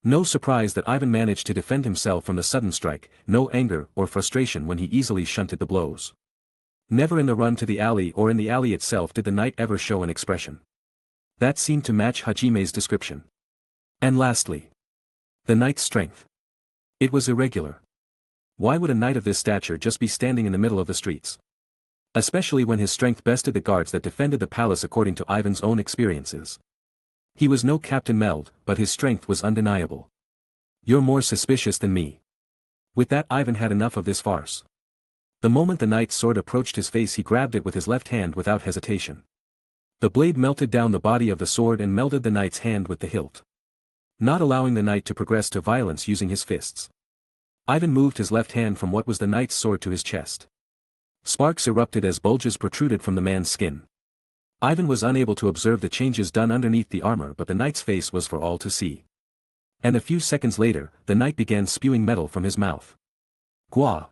No surprise that Ivan managed to defend himself from the sudden strike, no anger or frustration when he easily shunted the blows. Never in the run to the alley or in the alley itself did the knight ever show an expression. That seemed to match Hajime's description. And lastly, the knight's strength. It was irregular. Why would a knight of this stature just be standing in the middle of the streets? Especially when his strength bested the guards that defended the palace according to Ivan's own experiences. He was no Captain Meld, but his strength was undeniable. "You're more suspicious than me." With that Ivan had enough of this farce. The moment the knight's sword approached his face he grabbed it with his left hand without hesitation. The blade melted down the body of the sword and melded the knight's hand with the hilt. Not allowing the knight to progress to violence using his fists. Ivan moved his left hand from what was the knight's sword to his chest. Sparks erupted as bulges protruded from the man's skin. Ivan was unable to observe the changes done underneath the armor, but the knight's face was for all to see. And a few seconds later, the knight began spewing metal from his mouth. "Gwa.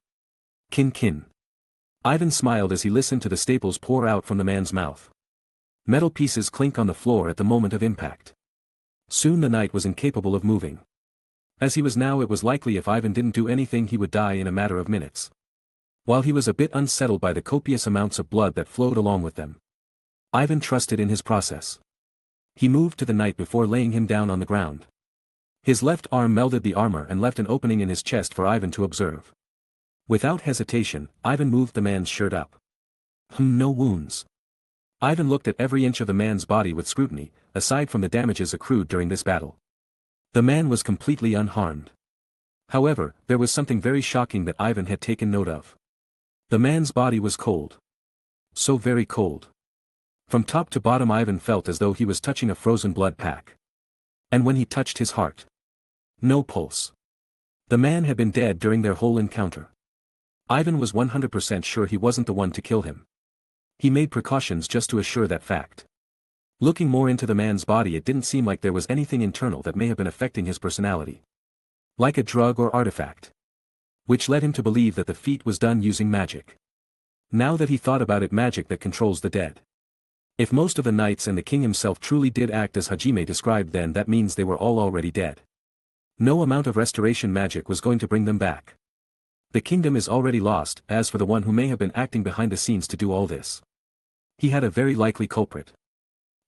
Kin kin." Ivan smiled as he listened to the staples pour out from the man's mouth. Metal pieces clink on the floor at the moment of impact. Soon the knight was incapable of moving. As he was now, it was likely if Ivan didn't do anything he would die in a matter of minutes. While he was a bit unsettled by the copious amounts of blood that flowed along with them, Ivan trusted in his process. He moved to the knight before laying him down on the ground. His left arm melded the armor and left an opening in his chest for Ivan to observe. Without hesitation, Ivan moved the man's shirt up. No wounds. Ivan looked at every inch of the man's body with scrutiny, aside from the damages accrued during this battle. The man was completely unharmed. However, there was something very shocking that Ivan had taken note of. The man's body was cold. So very cold. From top to bottom Ivan felt as though he was touching a frozen blood pack. And when he touched his heart, no pulse. The man had been dead during their whole encounter. Ivan was 100% sure he wasn't the one to kill him. He made precautions just to assure that fact. Looking more into the man's body, it didn't seem like there was anything internal that may have been affecting his personality. Like a drug or artifact. Which led him to believe that the feat was done using magic. Now that he thought about it, magic that controls the dead. If most of the knights and the king himself truly did act as Hajime described, then that means they were all already dead. No amount of restoration magic was going to bring them back. The kingdom is already lost. As for the one who may have been acting behind the scenes to do all this, he had a very likely culprit.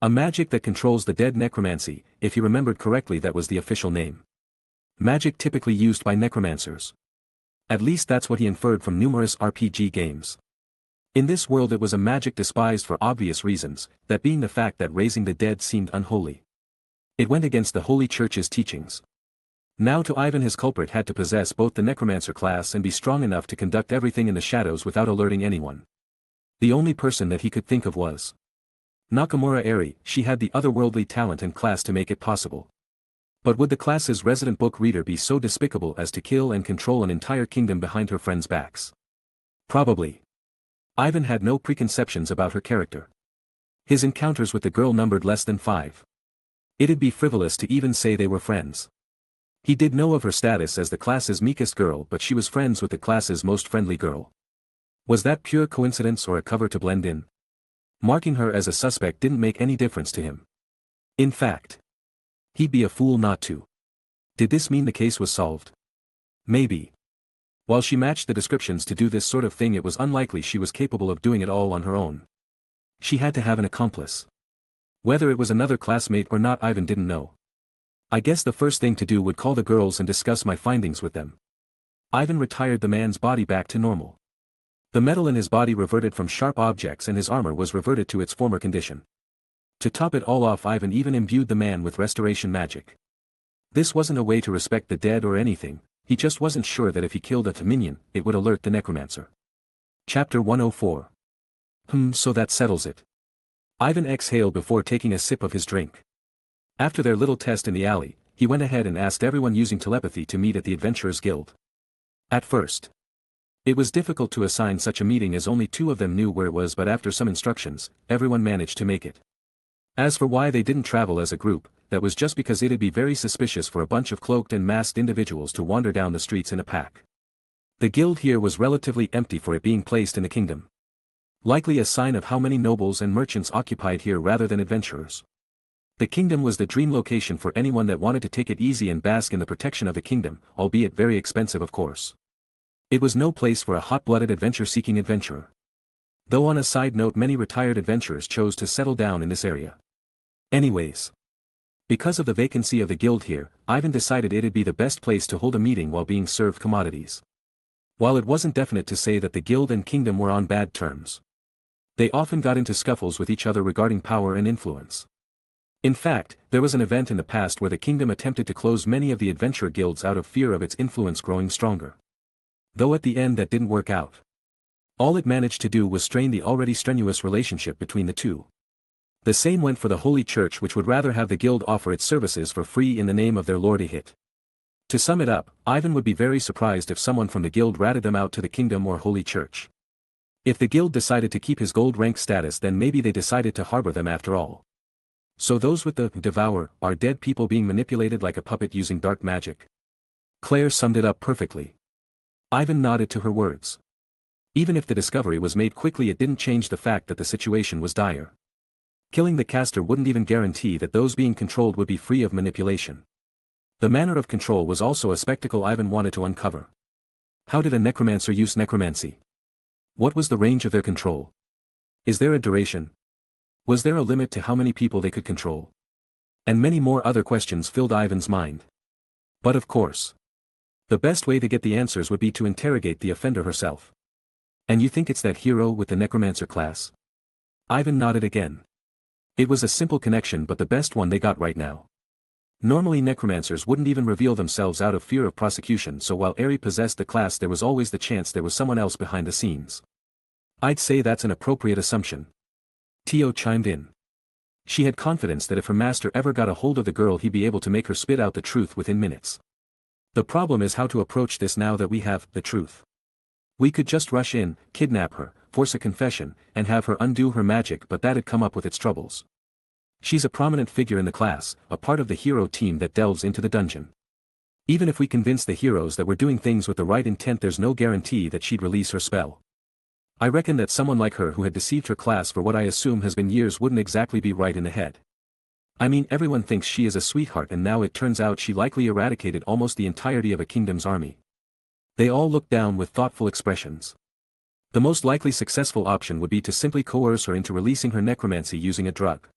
A magic that controls the dead. Necromancy, if he remembered correctly, that was the official name. Magic typically used by necromancers. At least that's what he inferred from numerous RPG games. In this world it was a magic despised for obvious reasons, that being the fact that raising the dead seemed unholy. It went against the Holy Church's teachings. Now to Ivan, his culprit had to possess both the necromancer class and be strong enough to conduct everything in the shadows without alerting anyone. The only person that he could think of was Nakamura Eri. She had the otherworldly talent and class to make it possible. But would the class's resident book reader be so despicable as to kill and control an entire kingdom behind her friends' backs? Probably. Ivan had no preconceptions about her character. His encounters with the girl numbered less than 5. It'd be frivolous to even say they were friends. He did know of her status as the class's meekest girl, but she was friends with the class's most friendly girl. Was that pure coincidence or a cover to blend in? Marking her as a suspect didn't make any difference to him. In fact, he'd be a fool not to. Did this mean the case was solved? Maybe. While she matched the descriptions to do this sort of thing, it was unlikely she was capable of doing it all on her own. She had to have an accomplice. Whether it was another classmate or not, Ivan didn't know. I guess the first thing to do would call the girls and discuss my findings with them. Ivan retired the man's body back to normal. The metal in his body reverted from sharp objects and his armor was reverted to its former condition. To top it all off, Ivan even imbued the man with restoration magic. This wasn't a way to respect the dead or anything, he just wasn't sure that if he killed a minion, it would alert the necromancer. Chapter 104. So that settles it. Ivan exhaled before taking a sip of his drink. After their little test in the alley, he went ahead and asked everyone using telepathy to meet at the Adventurers Guild. At first, it was difficult to assign such a meeting as only 2 of them knew where it was, but after some instructions, everyone managed to make it. As for why they didn't travel as a group, that was just because it'd be very suspicious for a bunch of cloaked and masked individuals to wander down the streets in a pack. The guild here was relatively empty for it being placed in the kingdom. Likely a sign of how many nobles and merchants occupied here rather than adventurers. The kingdom was the dream location for anyone that wanted to take it easy and bask in the protection of the kingdom, albeit very expensive of course. It was no place for a hot-blooded adventure-seeking adventurer. Though on a side note, many retired adventurers chose to settle down in this area. Anyways, because of the vacancy of the guild here, Ivan decided it'd be the best place to hold a meeting while being served commodities. While it wasn't definite to say that the guild and kingdom were on bad terms, they often got into scuffles with each other regarding power and influence. In fact, there was an event in the past where the kingdom attempted to close many of the adventurer guilds out of fear of its influence growing stronger. Though at the end that didn't work out. All it managed to do was strain the already strenuous relationship between the two. The same went for the Holy Church, which would rather have the guild offer its services for free in the name of their Lord Ahit. To sum it up, Ivan would be very surprised if someone from the guild ratted them out to the kingdom or Holy Church. If the guild decided to keep his gold rank status, then maybe they decided to harbor them after all. So those with the devour are dead people being manipulated like a puppet using dark magic. Claire summed it up perfectly. Ivan nodded to her words. Even if the discovery was made quickly, it didn't change the fact that the situation was dire. Killing the caster wouldn't even guarantee that those being controlled would be free of manipulation. The manner of control was also a spectacle Ivan wanted to uncover. How did a necromancer use necromancy? What was the range of their control? Is there a duration? Was there a limit to how many people they could control? And many more other questions filled Ivan's mind. But of course, the best way to get the answers would be to interrogate the offender herself. And you think it's that hero with the necromancer class? Ivan nodded again. It was a simple connection, but the best one they got right now. Normally necromancers wouldn't even reveal themselves out of fear of prosecution, so while Eri possessed the class, there was always the chance there was someone else behind the scenes. I'd say that's an appropriate assumption. Tio chimed in. She had confidence that if her master ever got a hold of the girl, he'd be able to make her spit out the truth within minutes. The problem is how to approach this now that we have the truth. We could just rush in, kidnap her, force a confession, and have her undo her magic, but that'd come up with its troubles. She's a prominent figure in the class, a part of the hero team that delves into the dungeon. Even if we convince the heroes that we're doing things with the right intent, there's no guarantee that she'd release her spell. I reckon that someone like her who had deceived her class for what I assume has been years wouldn't exactly be right in the head. I mean, everyone thinks she is a sweetheart, and now it turns out she likely eradicated almost the entirety of a kingdom's army. They all looked down with thoughtful expressions. The most likely successful option would be to simply coerce her into releasing her necromancy using a drug.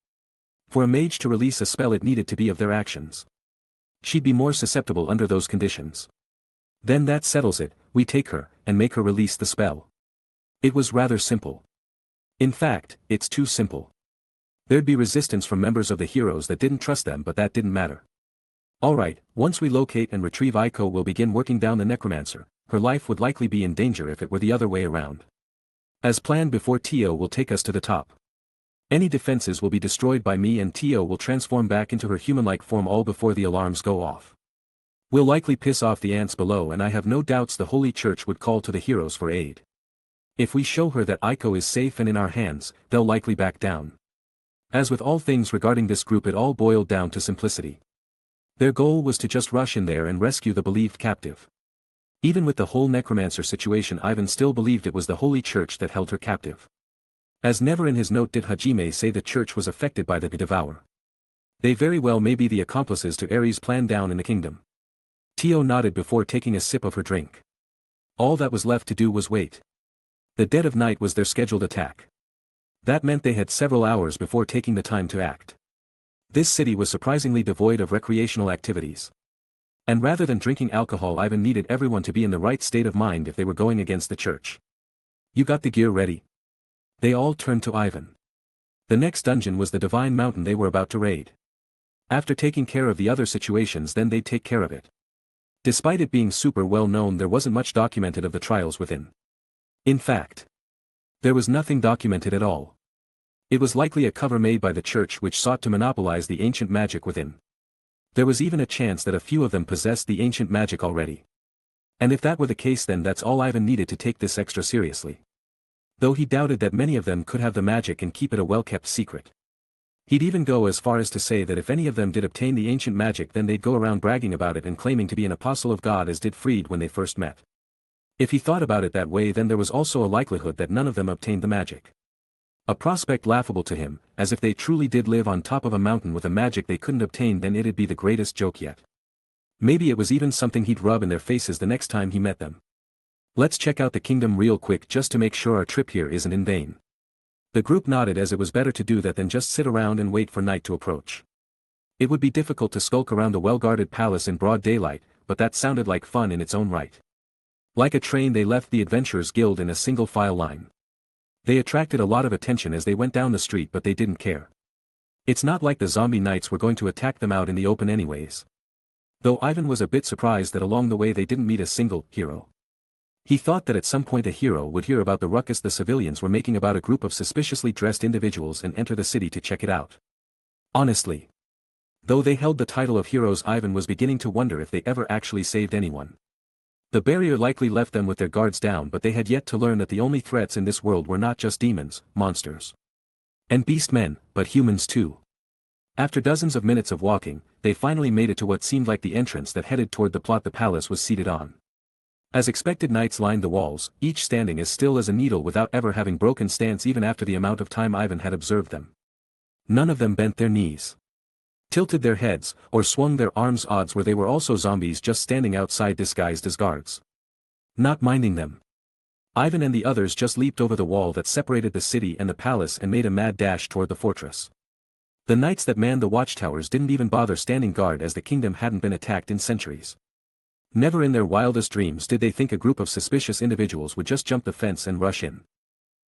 For a mage to release a spell, it needed to be of their actions. She'd be more susceptible under those conditions. Then that settles it, we take her, and make her release the spell. It was rather simple. In fact, it's too simple. There'd be resistance from members of the heroes that didn't trust them, but that didn't matter. Alright, once we locate and retrieve Aiko, we'll begin working down the necromancer. Her life would likely be in danger if it were the other way around. As planned before, Tio will take us to the top. Any defenses will be destroyed by me, and Tio will transform back into her human-like form all before the alarms go off. We'll likely piss off the ants below, and I have no doubts the Holy Church would call to the heroes for aid. If we show her that Aiko is safe and in our hands, they'll likely back down. As with all things regarding this group, it all boiled down to simplicity. Their goal was to just rush in there and rescue the believed captive. Even with the whole necromancer situation, Ivan still believed it was the Holy Church that held her captive. As never in his note did Hajime say the church was affected by the devour. They very well may be the accomplices to Eri's plan down in the kingdom. Tio nodded before taking a sip of her drink. All that was left to do was wait. The dead of night was their scheduled attack. That meant they had several hours before taking the time to act. This city was surprisingly devoid of recreational activities. And rather than drinking alcohol, Ivan needed everyone to be in the right state of mind if they were going against the church. You got the gear ready? They all turned to Ivan. The next dungeon was the divine mountain they were about to raid. After taking care of the other situations, then they'd take care of it. Despite it being super well known, there wasn't much documented of the trials within. In fact, there was nothing documented at all. It was likely a cover made by the church which sought to monopolize the ancient magic within. There was even a chance that a few of them possessed the ancient magic already. And if that were the case, then that's all Ivan needed to take this extra seriously. Though he doubted that many of them could have the magic and keep it a well-kept secret. He'd even go as far as to say that if any of them did obtain the ancient magic, then they'd go around bragging about it and claiming to be an apostle of God, as did Fried when they first met. If he thought about it that way, then there was also a likelihood that none of them obtained the magic. A prospect laughable to him, as if they truly did live on top of a mountain with a magic they couldn't obtain, then it'd be the greatest joke yet. Maybe it was even something he'd rub in their faces the next time he met them. Let's check out the kingdom real quick just to make sure our trip here isn't in vain. The group nodded, as it was better to do that than just sit around and wait for night to approach. It would be difficult to skulk around a well-guarded palace in broad daylight, but that sounded like fun in its own right. Like a train, they left the Adventurers Guild in a single file line. They attracted a lot of attention as they went down the street, but they didn't care. It's not like the zombie knights were going to attack them out in the open anyways. Though Ivan was a bit surprised that along the way they didn't meet a single hero. He thought that at some point a hero would hear about the ruckus the civilians were making about a group of suspiciously dressed individuals and enter the city to check it out. Honestly, though they held the title of heroes, Ivan was beginning to wonder if they ever actually saved anyone. The barrier likely left them with their guards down, but they had yet to learn that the only threats in this world were not just demons, monsters, and beast men, but humans too. After dozens of minutes of walking, they finally made it to what seemed like the entrance that headed toward the plot the palace was seated on. As expected, knights lined the walls, each standing as still as a needle without ever having broken stance even after the amount of time Ivan had observed them. None of them bent their knees, tilted their heads, or swung their arms. Odds were they were also zombies just standing outside disguised as guards. Not minding them, Ivan and the others just leaped over the wall that separated the city and the palace and made a mad dash toward the fortress. The knights that manned the watchtowers didn't even bother standing guard, as the kingdom hadn't been attacked in centuries. Never in their wildest dreams did they think a group of suspicious individuals would just jump the fence and rush in.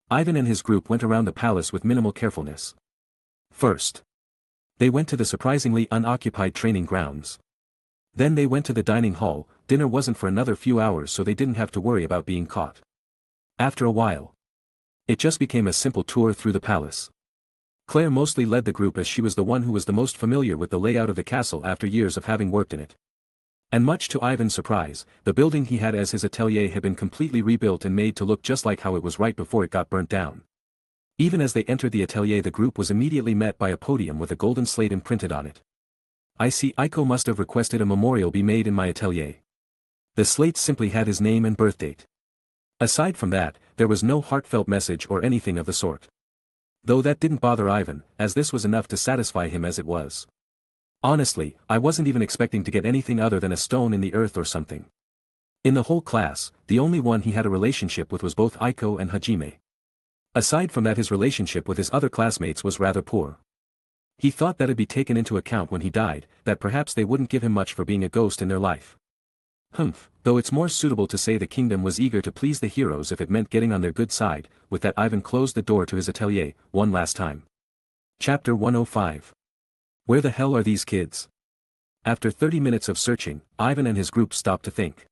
Ivan and his group went around the palace with minimal carefulness. First, they went to the surprisingly unoccupied training grounds. Then they went to the dining hall. Dinner wasn't for another few hours, so they didn't have to worry about being caught. After a while, it just became a simple tour through the palace. Claire mostly led the group, as she was the one who was the most familiar with the layout of the castle after years of having worked in it. And much to Ivan's surprise, the building he had as his atelier had been completely rebuilt and made to look just like how it was right before it got burnt down. Even as they entered the atelier, the group was immediately met by a podium with a golden slate imprinted on it. I see Aiko must have requested a memorial be made in my atelier. The slate simply had his name and birth date. Aside from that, there was no heartfelt message or anything of the sort. Though that didn't bother Ivan, as this was enough to satisfy him as it was. Honestly, I wasn't even expecting to get anything other than a stone in the earth or something. In the whole class, the only one he had a relationship with was both Aiko and Hajime. Aside from that, his relationship with his other classmates was rather poor. He thought that'd be taken into account when he died, that perhaps they wouldn't give him much for being a ghost in their life. Humph, though it's more suitable to say the kingdom was eager to please the heroes if it meant getting on their good side. With that, Ivan closed the door to his atelier, one last time. Chapter 105. Where the hell are these kids? After 30 minutes of searching, Ivan and his group stopped to think.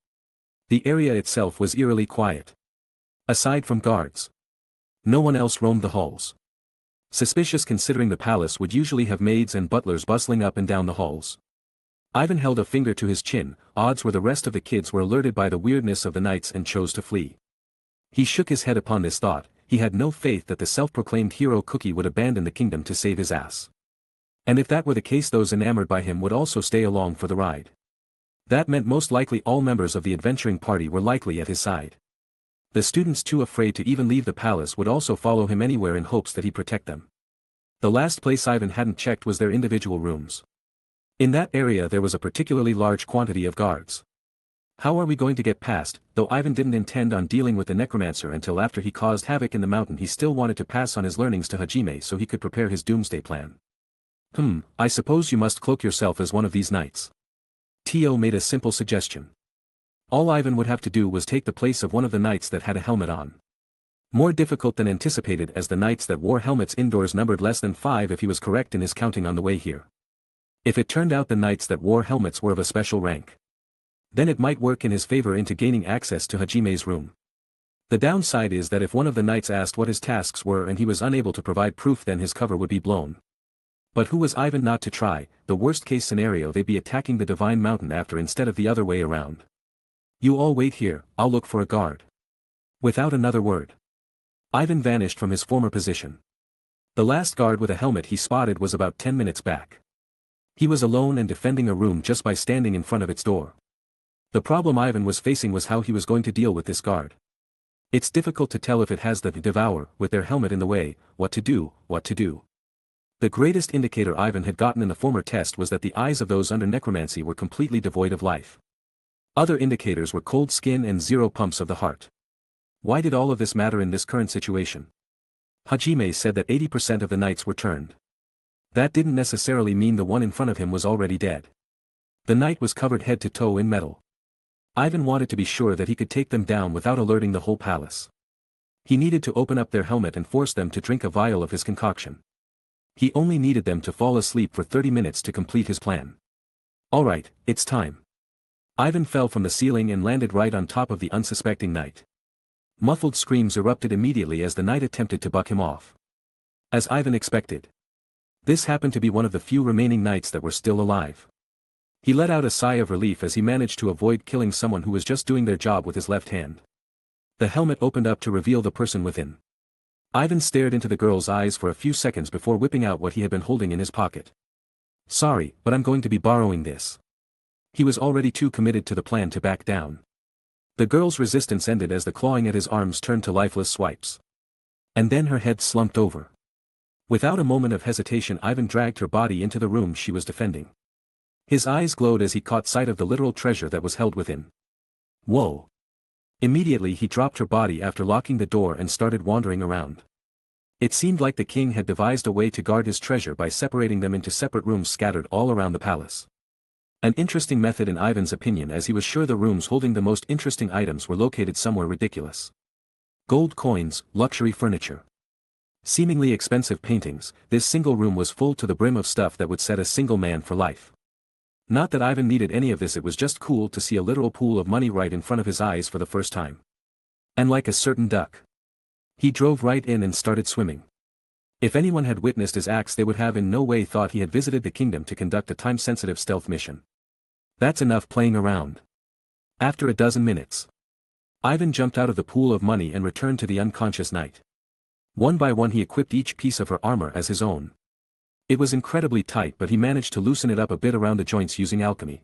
The area itself was eerily quiet. Aside from guards, no one else roamed the halls. Suspicious, considering the palace would usually have maids and butlers bustling up and down the halls. Ivan held a finger to his chin. Odds were the rest of the kids were alerted by the weirdness of the knights and chose to flee. He shook his head upon this thought. He had no faith that the self-proclaimed hero Cookie would abandon the kingdom to save his ass. And if that were the case, those enamored by him would also stay along for the ride. That meant most likely all members of the adventuring party were likely at his side. The students, too afraid to even leave the palace, would also follow him anywhere in hopes that he'd protect them. The last place Ivan hadn't checked was their individual rooms. In that area there was a particularly large quantity of guards. How are we going to get past? Though Ivan didn't intend on dealing with the necromancer until after he caused havoc in the mountain, he still wanted to pass on his learnings to Hajime so he could prepare his doomsday plan. I suppose you must cloak yourself as one of these knights. Tio made a simple suggestion. All Ivan would have to do was take the place of one of the knights that had a helmet on. More difficult than anticipated, as the knights that wore helmets indoors numbered less than 5 if he was correct in his counting on the way here. If it turned out the knights that wore helmets were of a special rank, then it might work in his favor into gaining access to Hajime's room. The downside is that if one of the knights asked what his tasks were and he was unable to provide proof, then his cover would be blown. But who was Ivan not to try? The worst case scenario, they'd be attacking the Divine Mountain after instead of the other way around. You all wait here, I'll look for a guard. Without another word, Ivan vanished from his former position. The last guard with a helmet he spotted was about 10 minutes back. He was alone and defending a room just by standing in front of its door. The problem Ivan was facing was how he was going to deal with this guard. It's difficult to tell if it has the Devour, with their helmet in the way, what to do. The greatest indicator Ivan had gotten in the former test was that the eyes of those under necromancy were completely devoid of life. Other indicators were cold skin and 0 pumps of the heart. Why did all of this matter in this current situation? Hajime said that 80% of the knights were turned. That didn't necessarily mean the one in front of him was already dead. The knight was covered head to toe in metal. Ivan wanted to be sure that he could take them down without alerting the whole palace. He needed to open up their helmet and force them to drink a vial of his concoction. He only needed them to fall asleep for 30 minutes to complete his plan. Alright, it's time. Ivan fell from the ceiling and landed right on top of the unsuspecting knight. Muffled screams erupted immediately as the knight attempted to buck him off. As Ivan expected, this happened to be one of the few remaining knights that were still alive. He let out a sigh of relief as he managed to avoid killing someone who was just doing their job with his left hand. The helmet opened up to reveal the person within. Ivan stared into the girl's eyes for a few seconds before whipping out what he had been holding in his pocket. Sorry, but I'm going to be borrowing this. He was already too committed to the plan to back down. The girl's resistance ended as the clawing at his arms turned to lifeless swipes. And then her head slumped over. Without a moment of hesitation, Ivan dragged her body into the room she was defending. His eyes glowed as he caught sight of the literal treasure that was held within. Whoa! Immediately he dropped her body after locking the door and started wandering around. It seemed like the king had devised a way to guard his treasure by separating them into separate rooms scattered all around the palace. An interesting method in Ivan's opinion, as he was sure the rooms holding the most interesting items were located somewhere ridiculous. Gold coins, luxury furniture, seemingly expensive paintings, this single room was full to the brim of stuff that would set a single man for life. Not that Ivan needed any of this, it was just cool to see a literal pool of money right in front of his eyes for the first time. And like a certain duck, he drove right in and started swimming. If anyone had witnessed his acts, they would have in no way thought he had visited the kingdom to conduct a time-sensitive stealth mission. That's enough playing around. After a dozen minutes, Ivan jumped out of the pool of money and returned to the unconscious knight. One by one he equipped each piece of her armor as his own. It was incredibly tight, but he managed to loosen it up a bit around the joints using alchemy.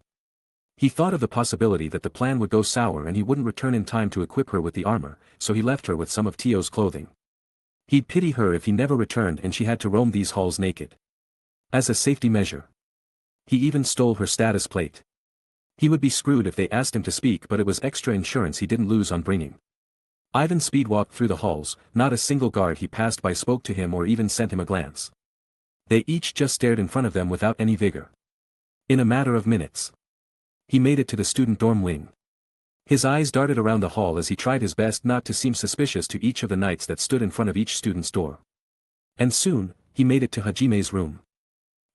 He thought of the possibility that the plan would go sour and he wouldn't return in time to equip her with the armor, so he left her with some of Tio's clothing. He'd pity her if he never returned and she had to roam these halls naked. As a safety measure, he even stole her status plate. He would be screwed if they asked him to speak, but it was extra insurance he didn't lose on bringing. Ivan speedwalked through the halls, not a single guard he passed by spoke to him or even sent him a glance. They each just stared in front of them without any vigor. In a matter of minutes, he made it to the student dorm wing. His eyes darted around the hall as he tried his best not to seem suspicious to each of the knights that stood in front of each student's door. And soon, he made it to Hajime's room.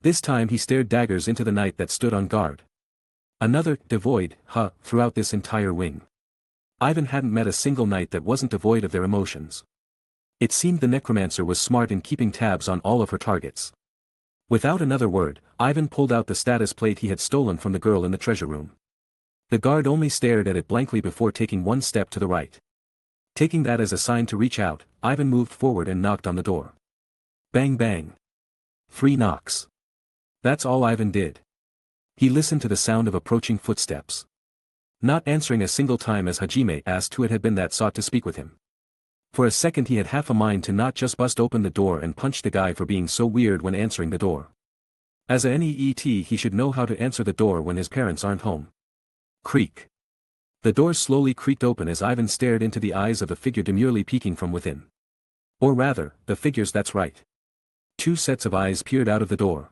This time he stared daggers into the knight that stood on guard. Another devoid throughout this entire wing. Ivan hadn't met a single knight that wasn't devoid of their emotions. It seemed the necromancer was smart in keeping tabs on all of her targets. Without another word, Ivan pulled out the status plate he had stolen from the girl in the treasure room. The guard only stared at it blankly before taking one step to the right. Taking that as a sign to reach out, Ivan moved forward and knocked on the door. Bang bang. 3 knocks. That's all Ivan did. He listened to the sound of approaching footsteps. Not answering a single time as Hajime asked who it had been that sought to speak with him. For a second he had half a mind to not just bust open the door and punch the guy for being so weird when answering the door. As a NEET he should know how to answer the door when his parents aren't home. Creak. The door slowly creaked open as Ivan stared into the eyes of the figure demurely peeking from within. Or rather, the figure's, that's right. 2 sets of eyes peered out of the door.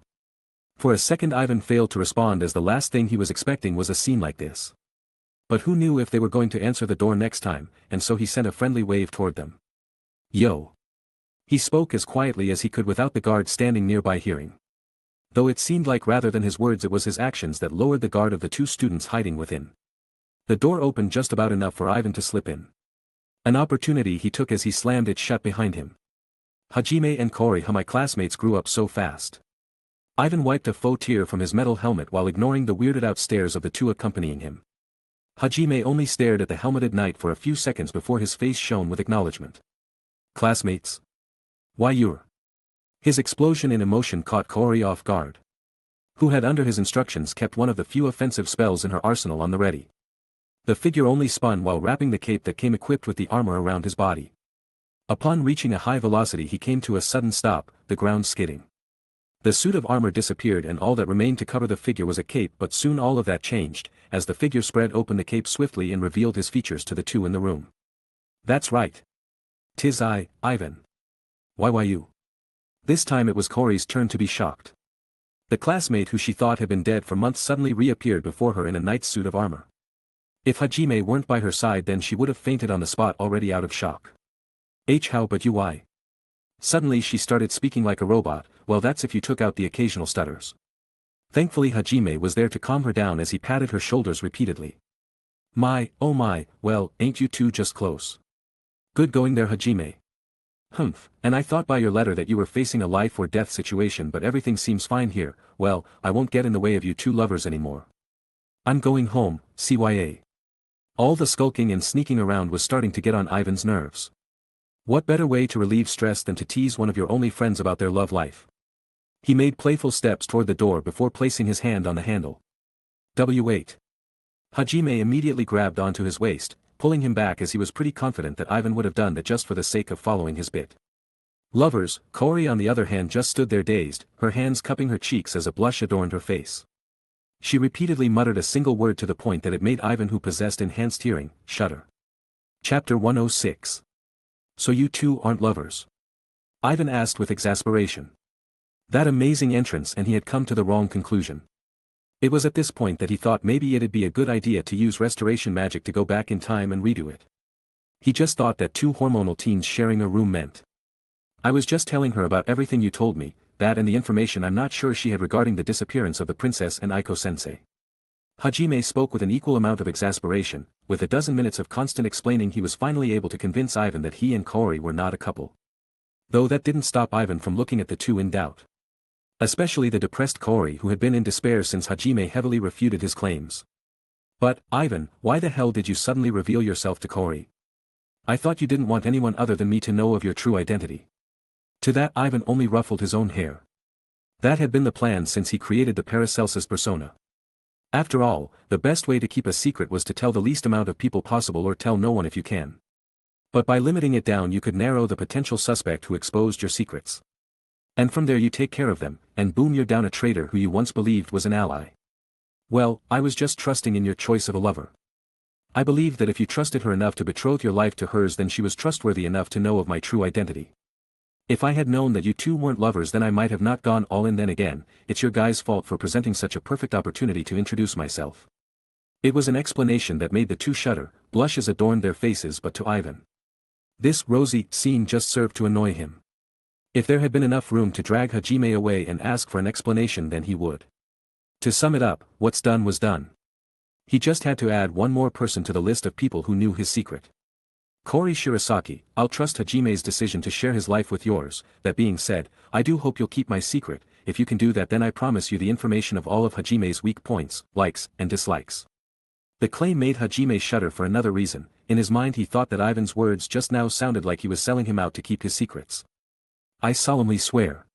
For a second Ivan failed to respond, as the last thing he was expecting was a scene like this. But who knew if they were going to answer the door next time, and so he sent a friendly wave toward them. Yo. He spoke as quietly as he could without the guard standing nearby hearing. Though it seemed like rather than his words it was his actions that lowered the guard of the two students hiding within. The door opened just about enough for Ivan to slip in. An opportunity he took as he slammed it shut behind him. Hajime and Kori, how my classmates grew up so fast. Ivan wiped a faux tear from his metal helmet while ignoring the weirded out stares of the two accompanying him. Hajime only stared at the helmeted knight for a few seconds before his face shone with acknowledgement. Classmates? Why you're... His explosion in emotion caught Kori off guard. Who had under his instructions kept one of the few offensive spells in her arsenal on the ready. The figure only spun while wrapping the cape that came equipped with the armor around his body. Upon reaching a high velocity he came to a sudden stop, the ground skidding. The suit of armor disappeared and all that remained to cover the figure was a cape, but soon all of that changed, as the figure spread open the cape swiftly and revealed his features to the two in the room. That's right. 'Tis I, Ivan. Why you? This time it was Kori's turn to be shocked. The classmate who she thought had been dead for months suddenly reappeared before her in a knight's suit of armor. If Hajime weren't by her side then she would have fainted on the spot already out of shock. How but you why? Suddenly she started speaking like a robot, well that's if you took out the occasional stutters. Thankfully Hajime was there to calm her down as he patted her shoulders repeatedly. Oh my, well, ain't you two just close? Good going there Hajime. Humph, and I thought by your letter that you were facing a life or death situation but everything seems fine here, well, I won't get in the way of you two lovers anymore. I'm going home, CYA. All the skulking and sneaking around was starting to get on Ivan's nerves. What better way to relieve stress than to tease one of your only friends about their love life? He made playful steps toward the door before placing his hand on the handle. W8. Hajime immediately grabbed onto his waist, pulling him back as he was pretty confident that Ivan would have done that just for the sake of following his bit. Lovers, Kori on the other hand just stood there dazed, her hands cupping her cheeks as a blush adorned her face. She repeatedly muttered a single word to the point that it made Ivan, who possessed enhanced hearing, shudder. Chapter 106. So you two aren't lovers? Ivan asked with exasperation. That amazing entrance, and he had come to the wrong conclusion. It was at this point that he thought maybe it'd be a good idea to use restoration magic to go back in time and redo it. He just thought that two hormonal teens sharing a room meant. I was just telling her about everything you told me, that and the information I'm not sure she had regarding the disappearance of the princess and Aiko-sensei. Hajime spoke with an equal amount of exasperation. With a dozen minutes of constant explaining he was finally able to convince Ivan that he and Kori were not a couple. Though that didn't stop Ivan from looking at the two in doubt. Especially the depressed Kori, who had been in despair since Hajime heavily refuted his claims. But, Ivan, why the hell did you suddenly reveal yourself to Kori? I thought you didn't want anyone other than me to know of your true identity. To that Ivan only ruffled his own hair. That had been the plan since he created the Paracelsus persona. After all, the best way to keep a secret was to tell the least amount of people possible or tell no one if you can. But by limiting it down you could narrow the potential suspect who exposed your secrets. And from there you take care of them, and boom, you're down a traitor who you once believed was an ally. Well, I was just trusting in your choice of a lover. I believed that if you trusted her enough to betroth your life to hers then she was trustworthy enough to know of my true identity. If I had known that you two weren't lovers then I might have not gone all in. Then again, it's your guy's fault for presenting such a perfect opportunity to introduce myself. It was an explanation that made the two shudder, blushes adorned their faces, but to Ivan. This rosy scene just served to annoy him. If there had been enough room to drag Hajime away and ask for an explanation then he would. To sum it up, what's done was done. He just had to add one more person to the list of people who knew his secret. Kori Shirasaki, I'll trust Hajime's decision to share his life with yours. That being said, I do hope you'll keep my secret. If you can do that then I promise you the information of all of Hajime's weak points, likes, and dislikes. The claim made Hajime shudder for another reason. In his mind he thought that Ivan's words just now sounded like he was selling him out to keep his secrets. I solemnly swear.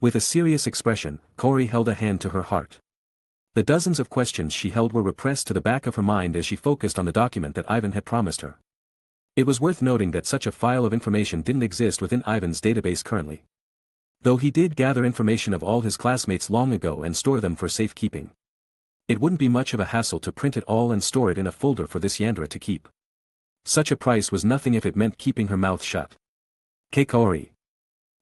With a serious expression, Kori held a hand to her heart. The dozens of questions she held were repressed to the back of her mind as she focused on the document that Ivan had promised her. It was worth noting that such a file of information didn't exist within Ivan's database currently. Though he did gather information of all his classmates long ago and store them for safekeeping. It wouldn't be much of a hassle to print it all and store it in a folder for this Yandra to keep. Such a price was nothing if it meant keeping her mouth shut. Kori.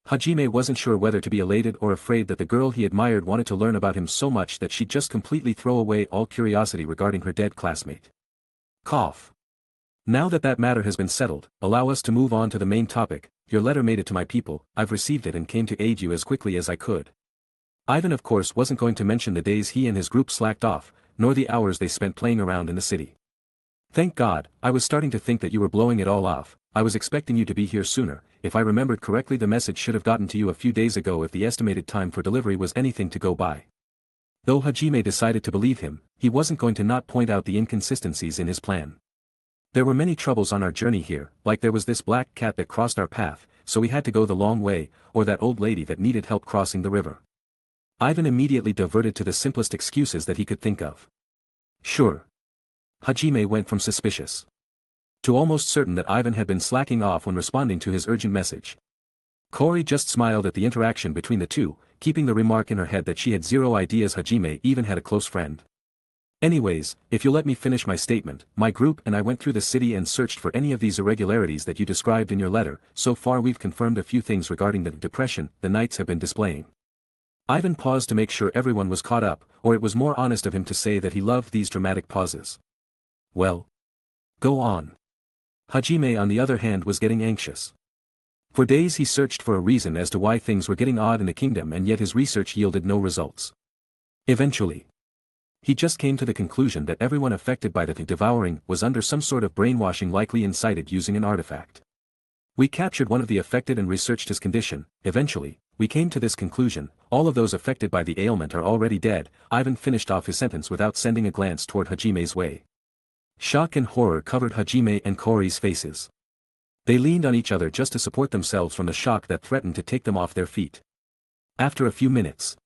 Hajime wasn't sure whether to be elated or afraid that the girl he admired wanted to learn about him so much that she'd just completely throw away all curiosity regarding her dead classmate. Cough. Now that that matter has been settled, allow us to move on to the main topic, your letter made it to my people, I've received it and came to aid you as quickly as I could. Ivan of course wasn't going to mention the days he and his group slacked off, nor the hours they spent playing around in the city. Thank God, I was starting to think that you were blowing it all off. I was expecting you to be here sooner. If I remembered correctly, the message should have gotten to you a few days ago if the estimated time for delivery was anything to go by. Though Hajime decided to believe him, he wasn't going to not point out the inconsistencies in his plan. There were many troubles on our journey here, like there was this black cat that crossed our path, so we had to go the long way, or that old lady that needed help crossing the river. Ivan immediately diverted to the simplest excuses that he could think of. Sure. Hajime went from suspicious to almost certain that Ivan had been slacking off when responding to his urgent message. Kori just smiled at the interaction between the two, keeping the remark in her head that she had zero ideas Hajime even had a close friend. Anyways, if you'll let me finish my statement, my group and I went through the city and searched for any of these irregularities that you described in your letter. So far we've confirmed a few things regarding the depression the knights have been displaying. Ivan paused to make sure everyone was caught up, or it was more honest of him to say that he loved these dramatic pauses. Well, go on. Hajime on the other hand was getting anxious. For days he searched for a reason as to why things were getting odd in the kingdom, and yet his research yielded no results. Eventually, he just came to the conclusion that everyone affected by the devouring was under some sort of brainwashing, likely incited using an artifact. We captured one of the affected and researched his condition. Eventually, we came to this conclusion: all of those affected by the ailment are already dead. Ivan finished off his sentence without sending a glance toward Hajime's way. Shock and horror covered Hajime and Kori's faces. They leaned on each other just to support themselves from the shock that threatened to take them off their feet. After a few minutes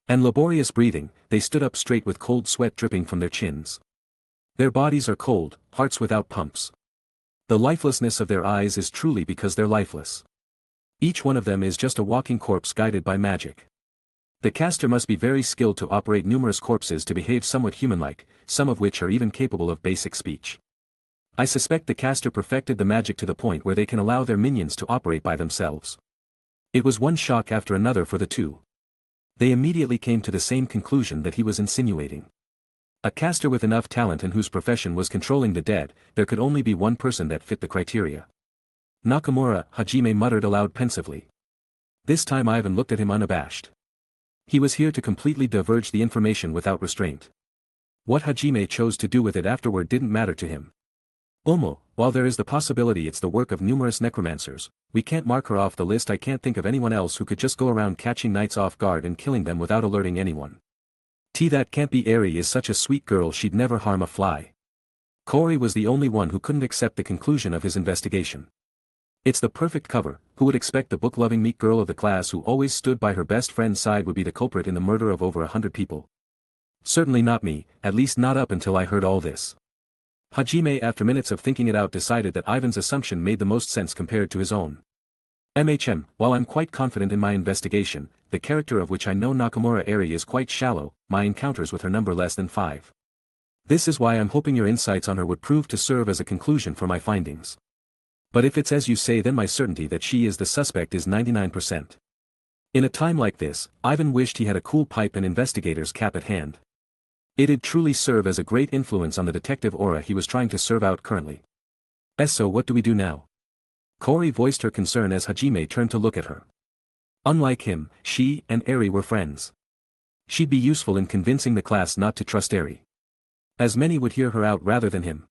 and laborious breathing, they stood up straight with cold sweat dripping from their chins. Their bodies are cold, hearts without pumps. The lifelessness of their eyes is truly because they're lifeless. Each one of them is just a walking corpse guided by magic. The caster must be very skilled to operate numerous corpses to behave somewhat human-like, some of which are even capable of basic speech. I suspect the caster perfected the magic to the point where they can allow their minions to operate by themselves. It was one shock after another for the two. They immediately came to the same conclusion that he was insinuating. A caster with enough talent and whose profession was controlling the dead, there could only be one person that fit the criteria. Nakamura, Hajime muttered aloud pensively. This time Ivan looked at him unabashed. He was here to completely diverge the information without restraint. What Hajime chose to do with it afterward didn't matter to him. While there is the possibility it's the work of numerous necromancers, we can't mark her off the list. I can't think of anyone else who could just go around catching knights off guard and killing them without alerting anyone. That can't be. Eri is such a sweet girl, she'd never harm a fly. Kori was the only one who couldn't accept the conclusion of his investigation. It's the perfect cover. Who would expect the book-loving meek girl of the class who always stood by her best friend's side would be the culprit in the murder of over 100 people? Certainly not me, at least not up until I heard all this. Hajime, after minutes of thinking it out, decided that Ivan's assumption made the most sense compared to his own. While I'm quite confident in my investigation, the character of which I know Nakamura Eri is quite shallow, my encounters with her number less than 5. This is why I'm hoping your insights on her would prove to serve as a conclusion for my findings. But if it's as you say, then my certainty that she is the suspect is 99%. In a time like this, Ivan wished he had a cool pipe and investigator's cap at hand. It'd truly serve as a great influence on the detective aura he was trying to serve out currently. So what do we do now? Kori voiced her concern as Hajime turned to look at her. Unlike him, she and Eri were friends. She'd be useful in convincing the class not to trust Eri, as many would hear her out rather than him.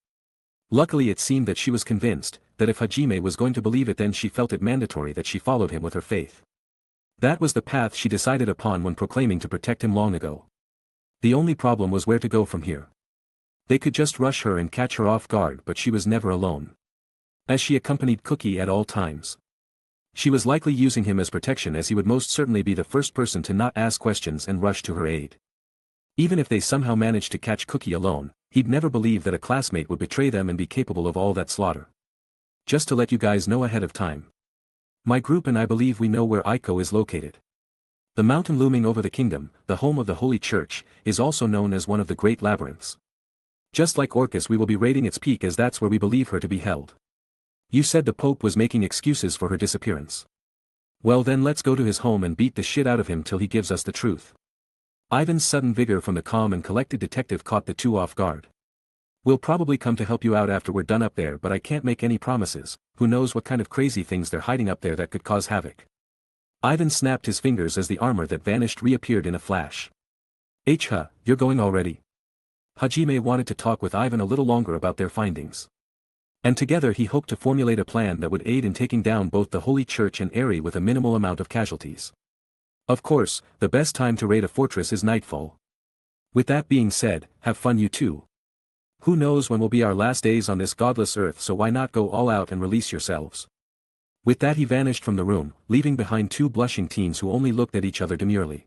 Luckily it seemed that she was convinced, that if Hajime was going to believe it, then she felt it mandatory that she followed him with her faith. That was the path she decided upon when proclaiming to protect him long ago. The only problem was where to go from here. They could just rush her and catch her off guard, but she was never alone, as she accompanied Cookie at all times. She was likely using him as protection, as he would most certainly be the first person to not ask questions and rush to her aid. Even if they somehow managed to catch Cookie alone, he'd never believe that a classmate would betray them and be capable of all that slaughter. Just to let you guys know ahead of time, my group and I believe we know where Aiko is located. The mountain looming over the kingdom, the home of the Holy Church, is also known as one of the Great Labyrinths. Just like Orcus, we will be raiding its peak, as that's where we believe her to be held. You said the Pope was making excuses for her disappearance. Well then, let's go to his home and beat the shit out of him till he gives us the truth. Ivan's sudden vigor from the calm and collected detective caught the two off guard. We'll probably come to help you out after we're done up there, but I can't make any promises. Who knows what kind of crazy things they're hiding up there that could cause havoc. Ivan snapped his fingers as the armor that vanished reappeared in a flash. You're going already? Hajime wanted to talk with Ivan a little longer about their findings. And together he hoped to formulate a plan that would aid in taking down both the Holy Church and Eri with a minimal amount of casualties. Of course, the best time to raid a fortress is nightfall. With that being said, have fun you too. Who knows when will be our last days on this godless earth, so why not go all out and release yourselves? With that he vanished from the room, leaving behind two blushing teens who only looked at each other demurely.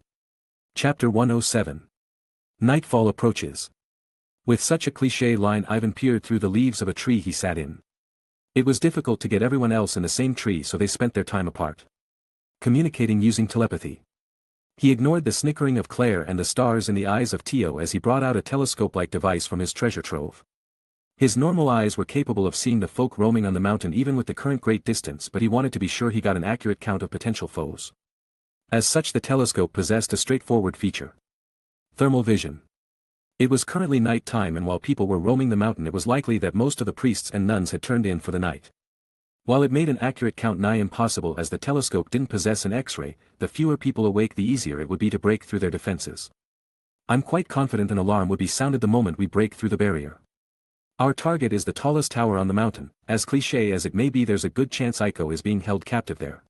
Chapter 107. Nightfall approaches. With such a cliché line, Ivan peered through the leaves of a tree he sat in. It was difficult to get everyone else in the same tree, so they spent their time apart, communicating using telepathy. He ignored the snickering of Claire and the stars in the eyes of Tio as he brought out a telescope-like device from his treasure trove. His normal eyes were capable of seeing the folk roaming on the mountain even with the current great distance, but he wanted to be sure he got an accurate count of potential foes. As such, the telescope possessed a straightforward feature: thermal vision. It was currently night time, and while people were roaming the mountain, it was likely that most of the priests and nuns had turned in for the night. While it made an accurate count nigh impossible as the telescope didn't possess an X-ray, the fewer people awake the easier it would be to break through their defenses. I'm quite confident an alarm would be sounded the moment we break through the barrier. Our target is the tallest tower on the mountain. As cliché as it may be, there's a good chance Aiko is being held captive there.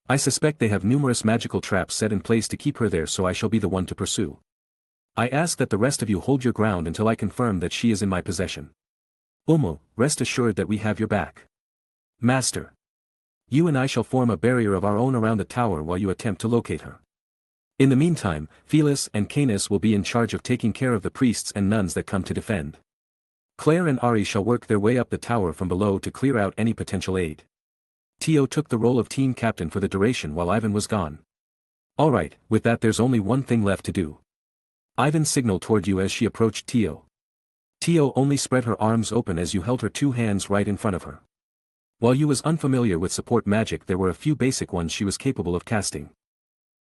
I suspect they have numerous magical traps set in place to keep her there, so I shall be the one to pursue. I ask that the rest of you hold your ground until I confirm that she is in my possession. Umu, rest assured that we have your back. Master. You and I shall form a barrier of our own around the tower while you attempt to locate her. In the meantime, Felis and Canis will be in charge of taking care of the priests and nuns that come to defend. Claire and Ari shall work their way up the tower from below to clear out any potential aid. Tio took the role of team captain for the duration while Ivan was gone. Alright, with that there's only one thing left to do. Ivan signaled toward you as she approached Tio. Tio only spread her arms open as you held her two hands right in front of her. While you was unfamiliar with support magic, there were a few basic ones she was capable of casting.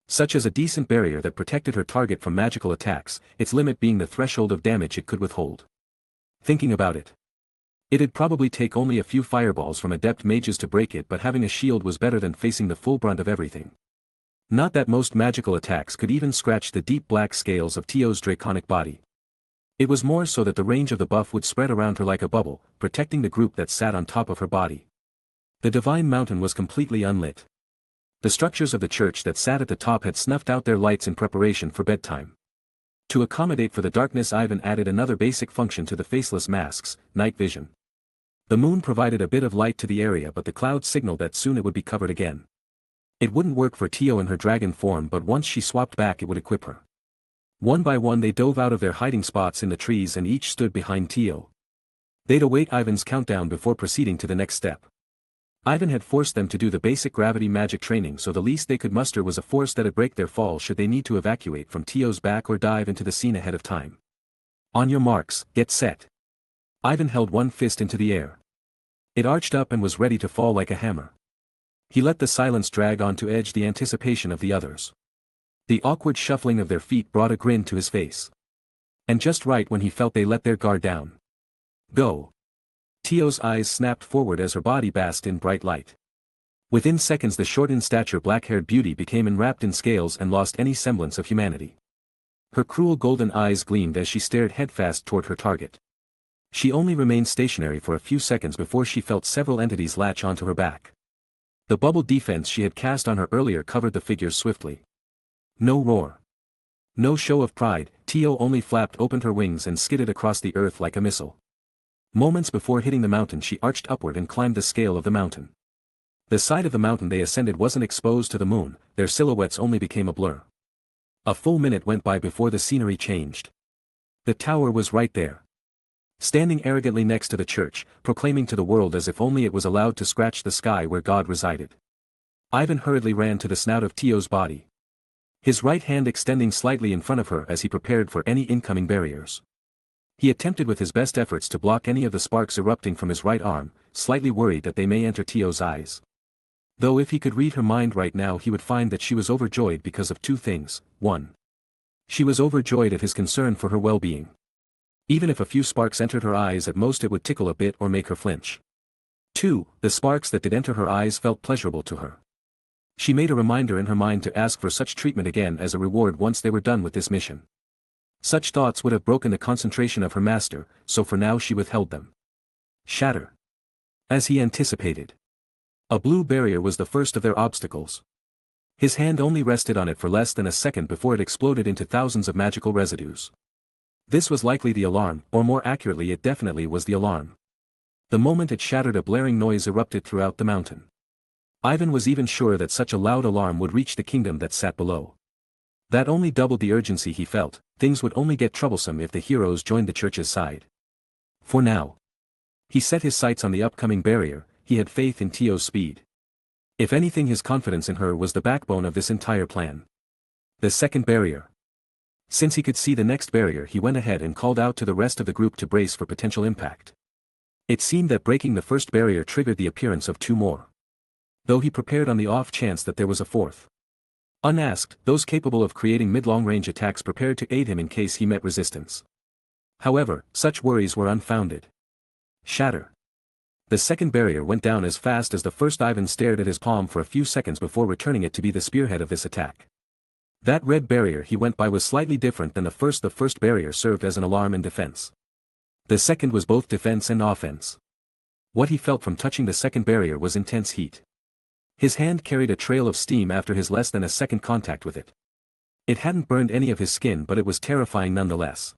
Such as a decent barrier that protected her target from magical attacks, its limit being the threshold of damage it could withhold. Thinking about it, it'd probably take only a few fireballs from adept mages to break it, but having a shield was better than facing the full brunt of everything. Not that most magical attacks could even scratch the deep black scales of Tio's draconic body. It was more so that the range of the buff would spread around her like a bubble, protecting the group that sat on top of her body. The divine mountain was completely unlit. The structures of the church that sat at the top had snuffed out their lights in preparation for bedtime. To accommodate for the darkness, Ivan added another basic function to the faceless masks: night vision. The moon provided a bit of light to the area, but the clouds signaled that soon it would be covered again. It wouldn't work for Tio in her dragon form, but once she swapped back it would equip her. One by one they dove out of their hiding spots in the trees and each stood behind Tio. They'd await Ivan's countdown before proceeding to the next step. Ivan had forced them to do the basic gravity magic training, so the least they could muster was a force that'd break their fall should they need to evacuate from Tio's back or dive into the scene ahead of time. On your marks, get set. Ivan held one fist into the air. It arched up and was ready to fall like a hammer. He let the silence drag on to edge the anticipation of the others. The awkward shuffling of their feet brought a grin to his face. And just right when he felt they let their guard down. Go. Tio's eyes snapped forward as her body basked in bright light. Within seconds the short in stature black-haired beauty became enwrapped in scales and lost any semblance of humanity. Her cruel golden eyes gleamed as she stared headfast toward her target. She only remained stationary for a few seconds before she felt several entities latch onto her back. The bubble defense she had cast on her earlier covered the figures swiftly. No roar. No show of pride, Tio only flapped open her wings and skidded across the earth like a missile. Moments before hitting the mountain she arched upward and climbed the scale of the mountain. The side of the mountain they ascended wasn't exposed to the moon, their silhouettes only became a blur. A full minute went by before the scenery changed. The tower was right there. Standing arrogantly next to the church, proclaiming to the world as if only it was allowed to scratch the sky where God resided. Ivan hurriedly ran to the snout of Tio's body. His right hand extending slightly in front of her as he prepared for any incoming barriers. He attempted with his best efforts to block any of the sparks erupting from his right arm, slightly worried that they may enter Tio's eyes. Though if he could read her mind right now he would find that she was overjoyed because of two things. 1. She was overjoyed at his concern for her well-being. Even if a few sparks entered her eyes, at most it would tickle a bit or make her flinch. 2. The sparks that did enter her eyes felt pleasurable to her. She made a reminder in her mind to ask for such treatment again as a reward once they were done with this mission. Such thoughts would have broken the concentration of her master, so for now she withheld them. Shatter. As he anticipated. A blue barrier was the first of their obstacles. His hand only rested on it for less than a second before it exploded into thousands of magical residues. This was likely the alarm, or more accurately it definitely was the alarm. The moment it shattered, a blaring noise erupted throughout the mountain. Ivan was even sure that such a loud alarm would reach the kingdom that sat below. That only doubled the urgency he felt. Things would only get troublesome if the heroes joined the church's side. For now. He set his sights on the upcoming barrier. He had faith in Tio's speed. If anything, his confidence in her was the backbone of this entire plan. The second barrier. Since he could see the next barrier, he went ahead and called out to the rest of the group to brace for potential impact. It seemed that breaking the first barrier triggered the appearance of 2 more. Though he prepared on the off chance that there was a 4th. Unasked, those capable of creating mid-long range attacks prepared to aid him in case he met resistance. However, such worries were unfounded. Shatter. The second barrier went down as fast as the first. Ivan stared at his palm for a few seconds before returning it to be the spearhead of this attack. That red barrier he went by was slightly different than the first. The first barrier served as an alarm and defense. The second was both defense and offense. What he felt from touching the second barrier was intense heat. His hand carried a trail of steam after his less than a second contact with it. It hadn't burned any of his skin, but it was terrifying nonetheless.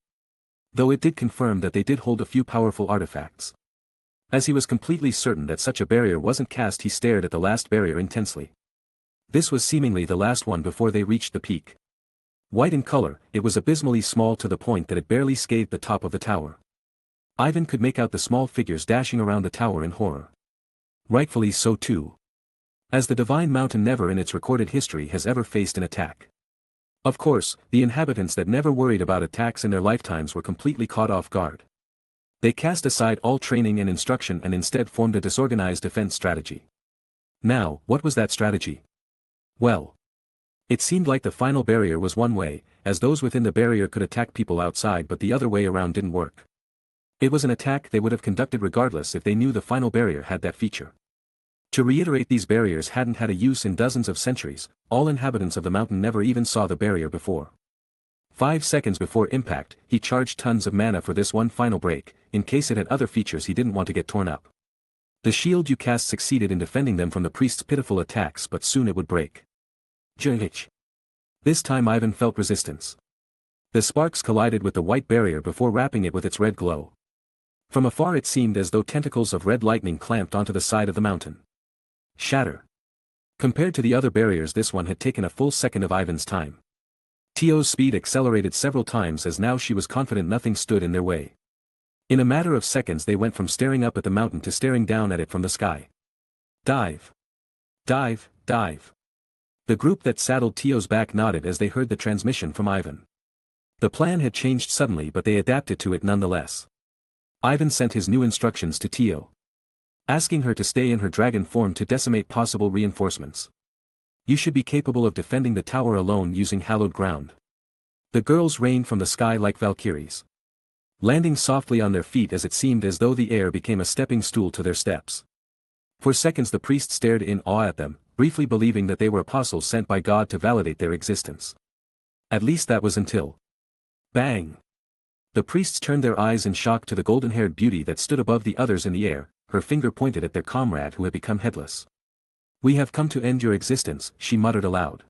Though it did confirm that they did hold a few powerful artifacts. As he was completely certain that such a barrier wasn't cast, he stared at the last barrier intensely. This was seemingly the last one before they reached the peak. White in color, it was abysmally small to the point that it barely scathed the top of the tower. Ivan could make out the small figures dashing around the tower in horror. Rightfully so too. As the Divine Mountain never in its recorded history has ever faced an attack. Of course, the inhabitants that never worried about attacks in their lifetimes were completely caught off guard. They cast aside all training and instruction and instead formed a disorganized defense strategy. Now, what was that strategy? Well, it seemed like the final barrier was one way, as those within the barrier could attack people outside, but the other way around didn't work. It was an attack they would have conducted regardless if they knew the final barrier had that feature. To reiterate, these barriers hadn't had a use in dozens of centuries. All inhabitants of the mountain never even saw the barrier before. 5 seconds before impact, he charged tons of mana for this one final break, in case it had other features he didn't want to get torn up. The shield you cast succeeded in defending them from the priest's pitiful attacks, but soon it would break. Jh. This time Ivan felt resistance. The sparks collided with the white barrier before wrapping it with its red glow. From afar it seemed as though tentacles of red lightning clamped onto the side of the mountain. Shatter. Compared to the other barriers, this one had taken a full second of Ivan's time. Tio's speed accelerated several times as now she was confident nothing stood in their way. In a matter of seconds they went from staring up at the mountain to staring down at it from the sky. Dive. Dive, dive. The group that saddled Tio's back nodded as they heard the transmission from Ivan. The plan had changed suddenly, but they adapted to it nonetheless. Ivan sent his new instructions to Tio, asking her to stay in her dragon form to decimate possible reinforcements. You should be capable of defending the tower alone using hallowed ground. The girls rained from the sky like valkyries, landing softly on their feet as it seemed as though the air became a stepping stool to their steps. For seconds the priest stared in awe at them, briefly believing that they were apostles sent by God to validate their existence. At least that was until... Bang! The priests turned their eyes in shock to the golden-haired beauty that stood above the others in the air, her finger pointed at their comrade who had become headless. We have come to end your existence, she muttered aloud.